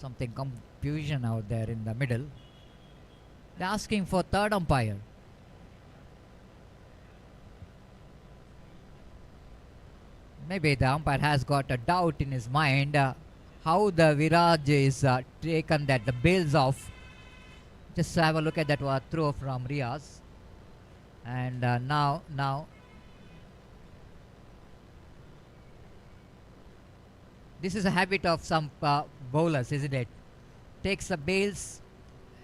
Something confusion out there in the middle. They're asking for third umpire. Maybe the umpire has got a doubt in his mind how the Viraj is taken that the bails off. Just have a look at that throw from Riaz. And now this is a habit of some bowlers, isn't it? Takes the bails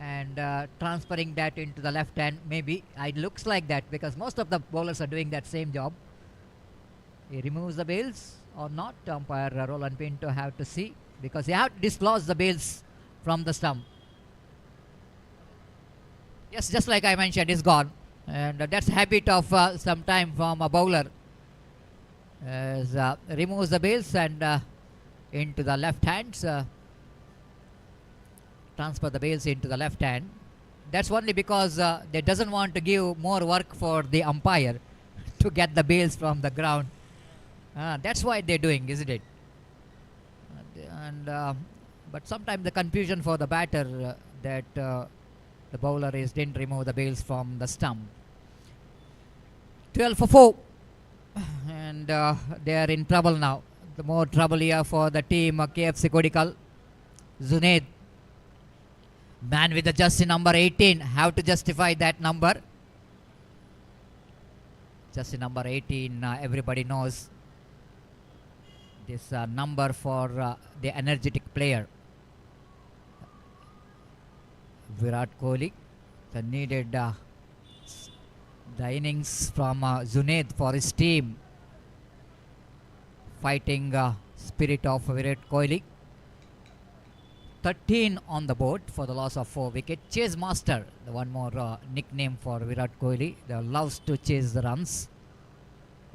and transferring that into the left hand. Maybe it looks like that because most of the bowlers are doing that same job. He removes the bails or not. Umpire Roland Pinto have to see, because he have to dislodge the bails from the stump. Yes, just like I mentioned, it's gone. And that's a habit of some time from a bowler. Removes the bails and into the left hand. Transfer the bails into the left hand. That's only because they doesn't want to give more work for the umpire to get the bails from the ground. That's why they're doing, isn't it? But sometimes the confusion for the batter that the bowler didn't remove the bails from the stump. 12 for 4. And they are in trouble now. The more trouble here for the team KFC Kodical. Zunaid, man with the jersey number 18. Have to justify that number. Jersey number 18, everybody knows. This number for the energetic player. Virat Kohli, the needed the innings from Zunaid for his team. Fighting spirit of Virat Kohli. 13 on the board for the loss of 4 wickets. Chase Master, the one more nickname for Virat Kohli. They loves to chase the runs.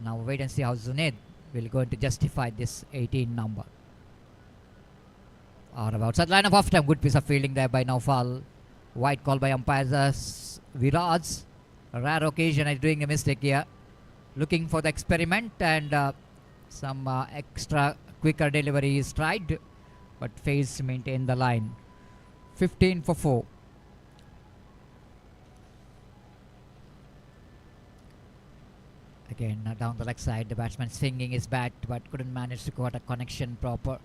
Now wait and see how Zunaid will going to justify this 18 number. Or outside line of off time. Good piece of fielding there by Naufal. White call by umpires. Viraj. A rare occasion is doing a mistake here. Looking for the experiment and some extra quicker delivery is tried, but fails to maintain the line. 15 for 4. Again down the leg side, the batsman swinging his bat but couldn't manage to got a connection proper.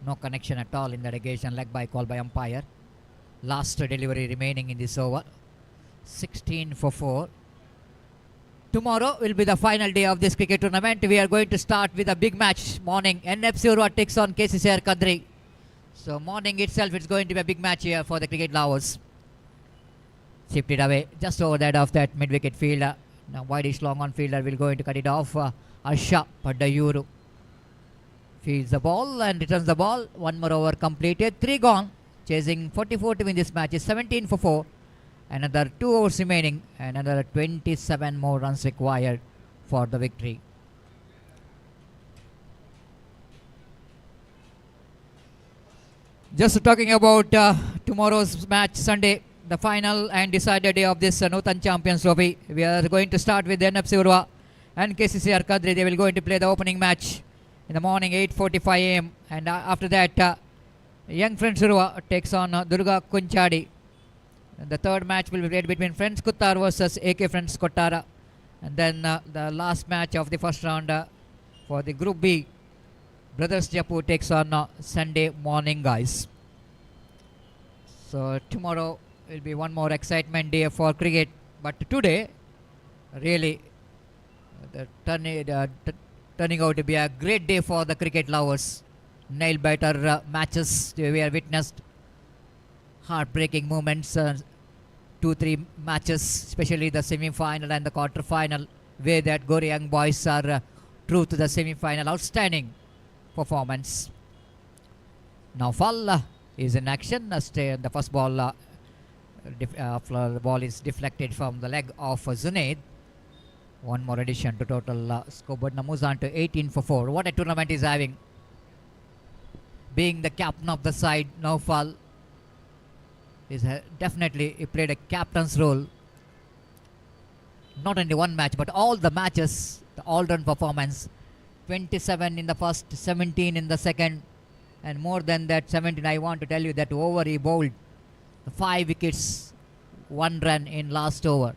No connection at all in the negation. Leg by call by umpire. Last delivery remaining in this over. 16 for 4. Tomorrow will be the final day of this cricket tournament. We are going to start with a big match morning. NFC URWA takes on KCCR Kadri. So morning itself it's going to be a big match here for the cricket lovers. Chipped it away just over that of that mid-wicket fielder. Now wideish long on fielder will going to cut it off. Asha Padayuru fields the ball and returns the ball. One more over completed. 3 gone. Chasing 44 to win this match is 17 for 4. Another 2 overs remaining. Another 27 more runs required for the victory. Just talking about tomorrow's match, Sunday, the final and decider day of this Nutan Champions Trophy. We are going to start with NFC URWA and KCCR Kadri. They will going to play the opening match in the morning 8:45 a.m. and after that Young Friends URWA takes on Durga Kunchadi. And the third match will be played between Friends Kuttar versus AK Friends Kottara. And then the last match of the first round for the Group B, Brothers Japu takes on Sunday morning guys. So tomorrow will be one more excitement day for cricket. But today, really, turning out to be a great day for the cricket lovers. Nail-biter matches we have witnessed. Heartbreaking moments, 2-3 matches, especially the semi-final and the quarter-final, where that Gori young boys are through to the semi-final. Outstanding performance. Now Fall is in action. The first ball, the ball is deflected from the leg of Zunaid. One more addition to total scoreboard. Now moves on to 18 for 4. What a tournament is having. Being the captain of the side, Naufal is definitely he played a captain's role. Not only one match, but all the matches, the all-round performance. 27 in the first, 17 in the second, and more than that, 17. I want to tell you that over he bowled 5 wickets, 1 run in last over.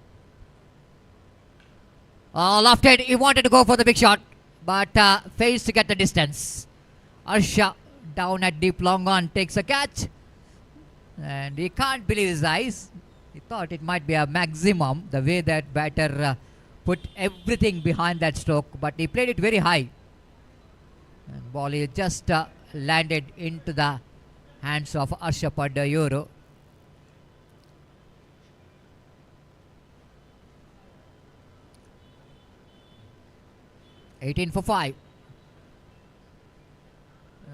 Lofted, he wanted to go for the big shot, but fails to get the distance. Arsha down at deep long on takes a catch. And he can't believe his eyes. He thought it might be a maximum, the way that batter put everything behind that stroke, but he played it very high. And ball is just landed into the hands of Arsha Padayuru. $18 for 5.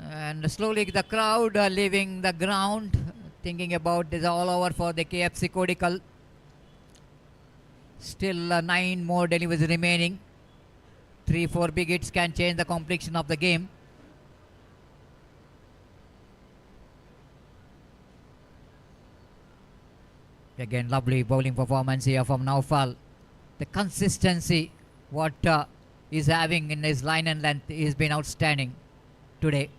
And slowly the crowd leaving the ground, thinking about this all over for the KFC Kodical. Still 9 more deliveries remaining. 3-4 big hits can change the complexion of the game. Again, lovely bowling performance here from Naufal. The consistency what is having in his line and length has been outstanding today.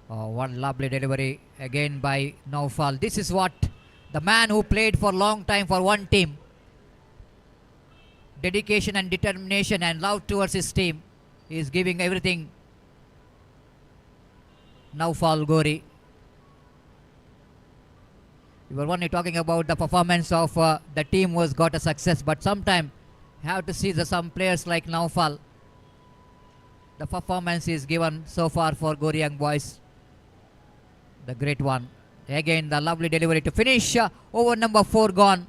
Oh, one lovely delivery again by Naufal. This is what the man who played for a long time for one team. Dedication and determination and love towards his team. He is giving everything. Naufal Gori. We were only talking about the performance of the team who has got a success, but sometimes you have to see some players like Naufal. The performance is given so far for Gori young boys. The great one. Again, the lovely delivery to finish. Over number 4 gone.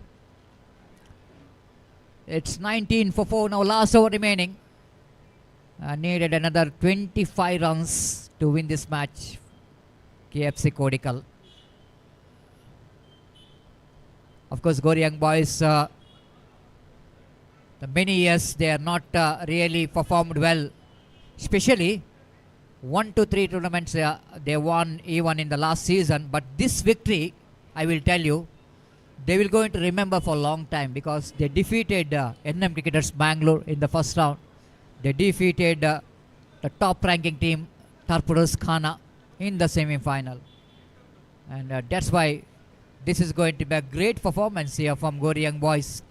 It's 19 for 4 now. Last over remaining. Needed another 25 runs to win this match. KFC Kodical. Of course, Goryang boys, the many years they are not really performed well. Especially 1 to 3 tournaments they won even in the last season. But this victory, I will tell you, they will going to remember for a long time because they defeated NM Cricketers Mangalore in the first round. They defeated the top ranking team Torpedoes Khana in the semi-final. And that's why this is going to be a great performance here from Goryang boys.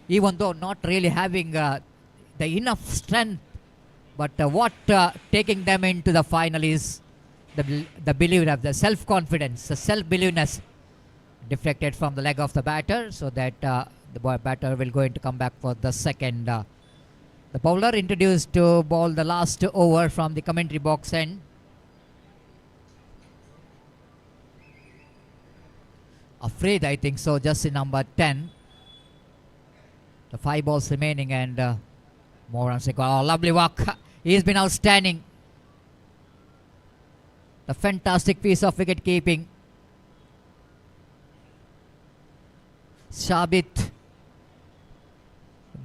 Even though not really having the enough strength, but what taking them into the final is the belief of the self-confidence, the self-believeness deflected from the leg of the batter, so that the batter will going to come back for the second. The bowler introduced to bowl the last over from the commentary box end. Afraid, I think so, just in number 10. The 5 balls remaining and more runs. Oh, lovely work. He's been outstanding. The fantastic piece of wicket keeping. Shabit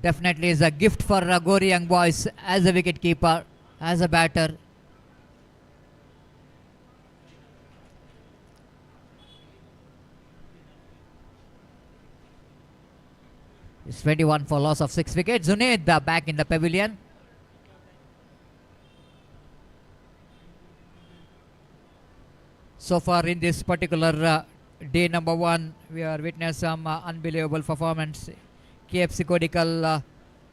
definitely is a gift for Goryang boys as a wicket keeper, as a batter. It's 21 for loss of 6 wickets. Zunaid back in the pavilion. So far in this particular day number 1, we are witnessing some unbelievable performance. KFC Kodical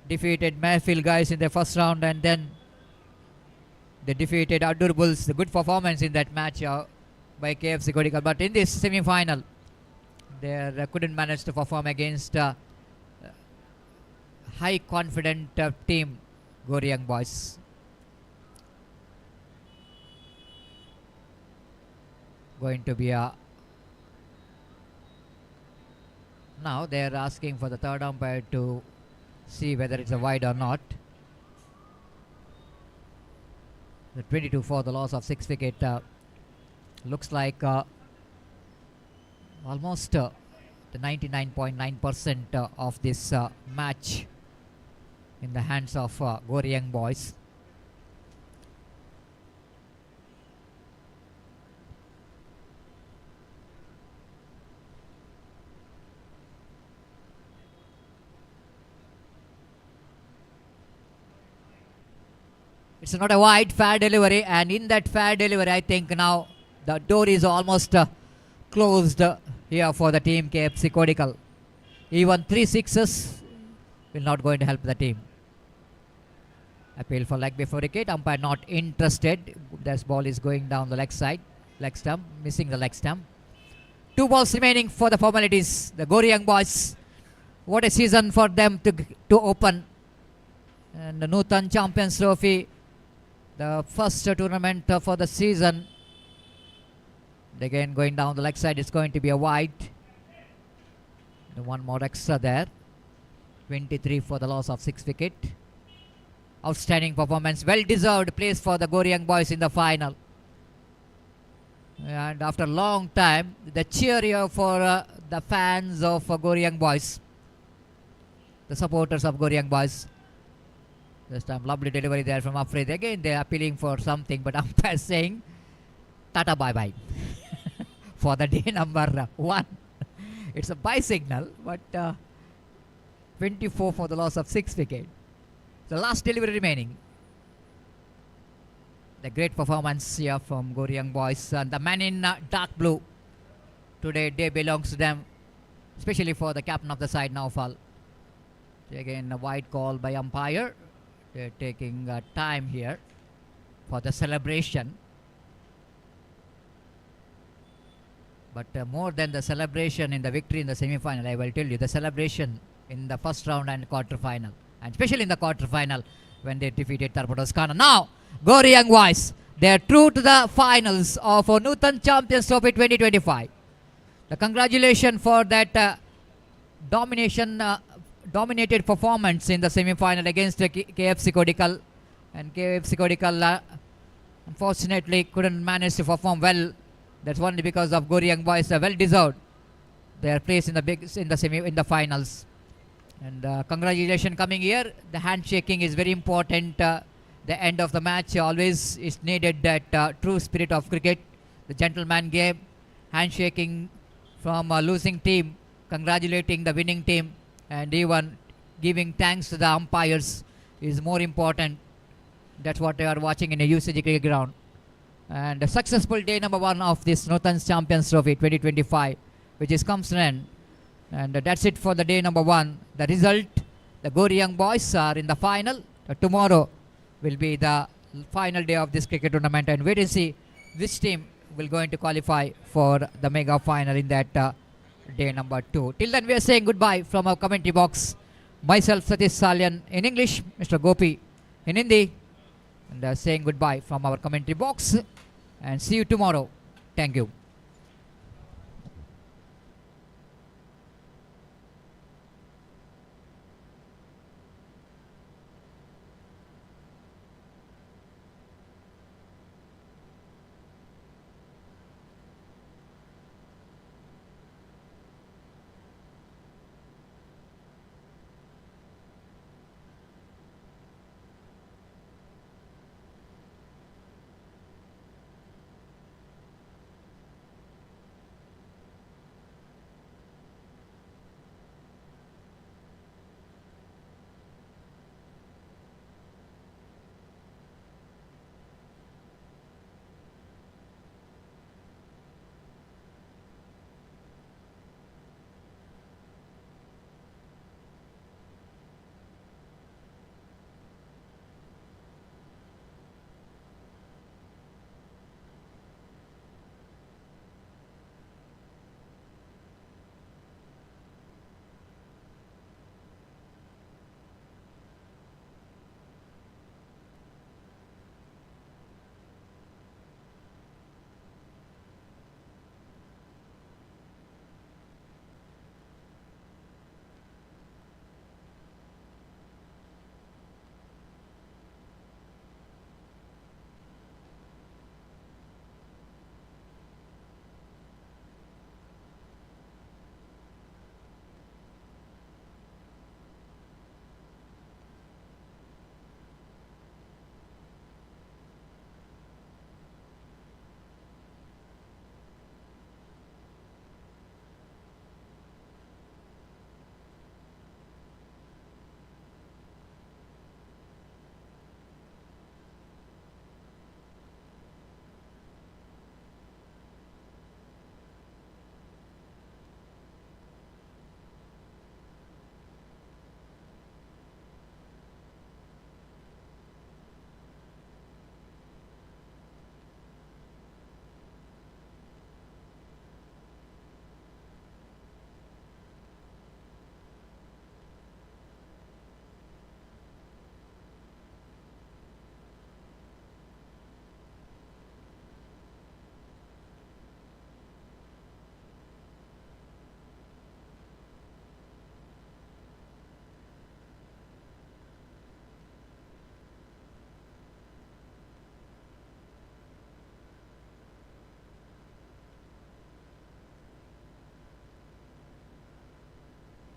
defeated Mayfield guys in the first round, and then they defeated Adur Bulls. The good performance in that match by KFC Kodical. But in this semi-final, they couldn't manage to perform against high confident team Goryang boys. Going to be a now they are asking for the third umpire to see whether it's a wide or not. The 22 for the loss of 6 wicket. Looks like almost the 99.9% of this match in the hands of Goryang boys. It's not a wide, fair delivery, and in that fair delivery, I think now the door is almost closed here for the team KFC Kodical. Even 3 sixes will not going to help the team. Appeal for leg before wicket. Umpire not interested. This ball is going down the leg side, leg stump, missing the leg stump. 2 balls remaining for the formalities. The Goryang boys, what a season for them to open. And the Nutan Champions Trophy, the first tournament for the season. Again going down the leg side, it's going to be a wide. One more extra there. 23 for the loss of 6 wicket. Outstanding performance, well deserved place for the Goryang boys in the final. And after a long time, the cheer here for the fans of Goryang boys, the supporters of Goryang boys. This time lovely delivery there from Afraid. Again they are appealing for something, but umpire saying tata bye bye for the day number 1. It's a bye signal, but 24 for the loss of 6 wicket. The last delivery remaining. The great performance here from Goryang boys, and the man in dark blue. Today day belongs to them, especially for the captain of the side, Naufal. Again a wide call by umpire. They're taking time here for the celebration. But more than the celebration in the victory in the semi-final, I will tell you the celebration in the first round and quarter-final, and especially in the quarter-final when they defeated Torpedoes Khana. Now, Goryang boys, they are true to the finals of Nutan Champions Trophy 2025. The congratulations for that dominated performance in the semi-final against KFC Kodical. And KFC Kodical unfortunately couldn't manage to perform well. That's only because of Gori Young Boys well deserved their place in the finals. And congratulations coming here. The handshaking is very important. The end of the match always is needed, that true spirit of cricket, the gentleman game, handshaking from a losing team, congratulating the winning team, and even giving thanks to the umpires is more important. That's what we are watching in a UCG cricket ground. And a successful day number 1 of this Nutan Champions Trophy 2025, which is comes to an end. And that's it for the day number 1. The result, the Gori Young Boys are in the final. Tomorrow will be the final day of this cricket tournament, and wait and see which team will going to qualify for the mega final in that day number 2. Till then, we are saying goodbye from our commentary box. Myself, Satish Salyan in English, Mr. Gopi in Hindi, and saying goodbye from our commentary box, and see you tomorrow. Thank you.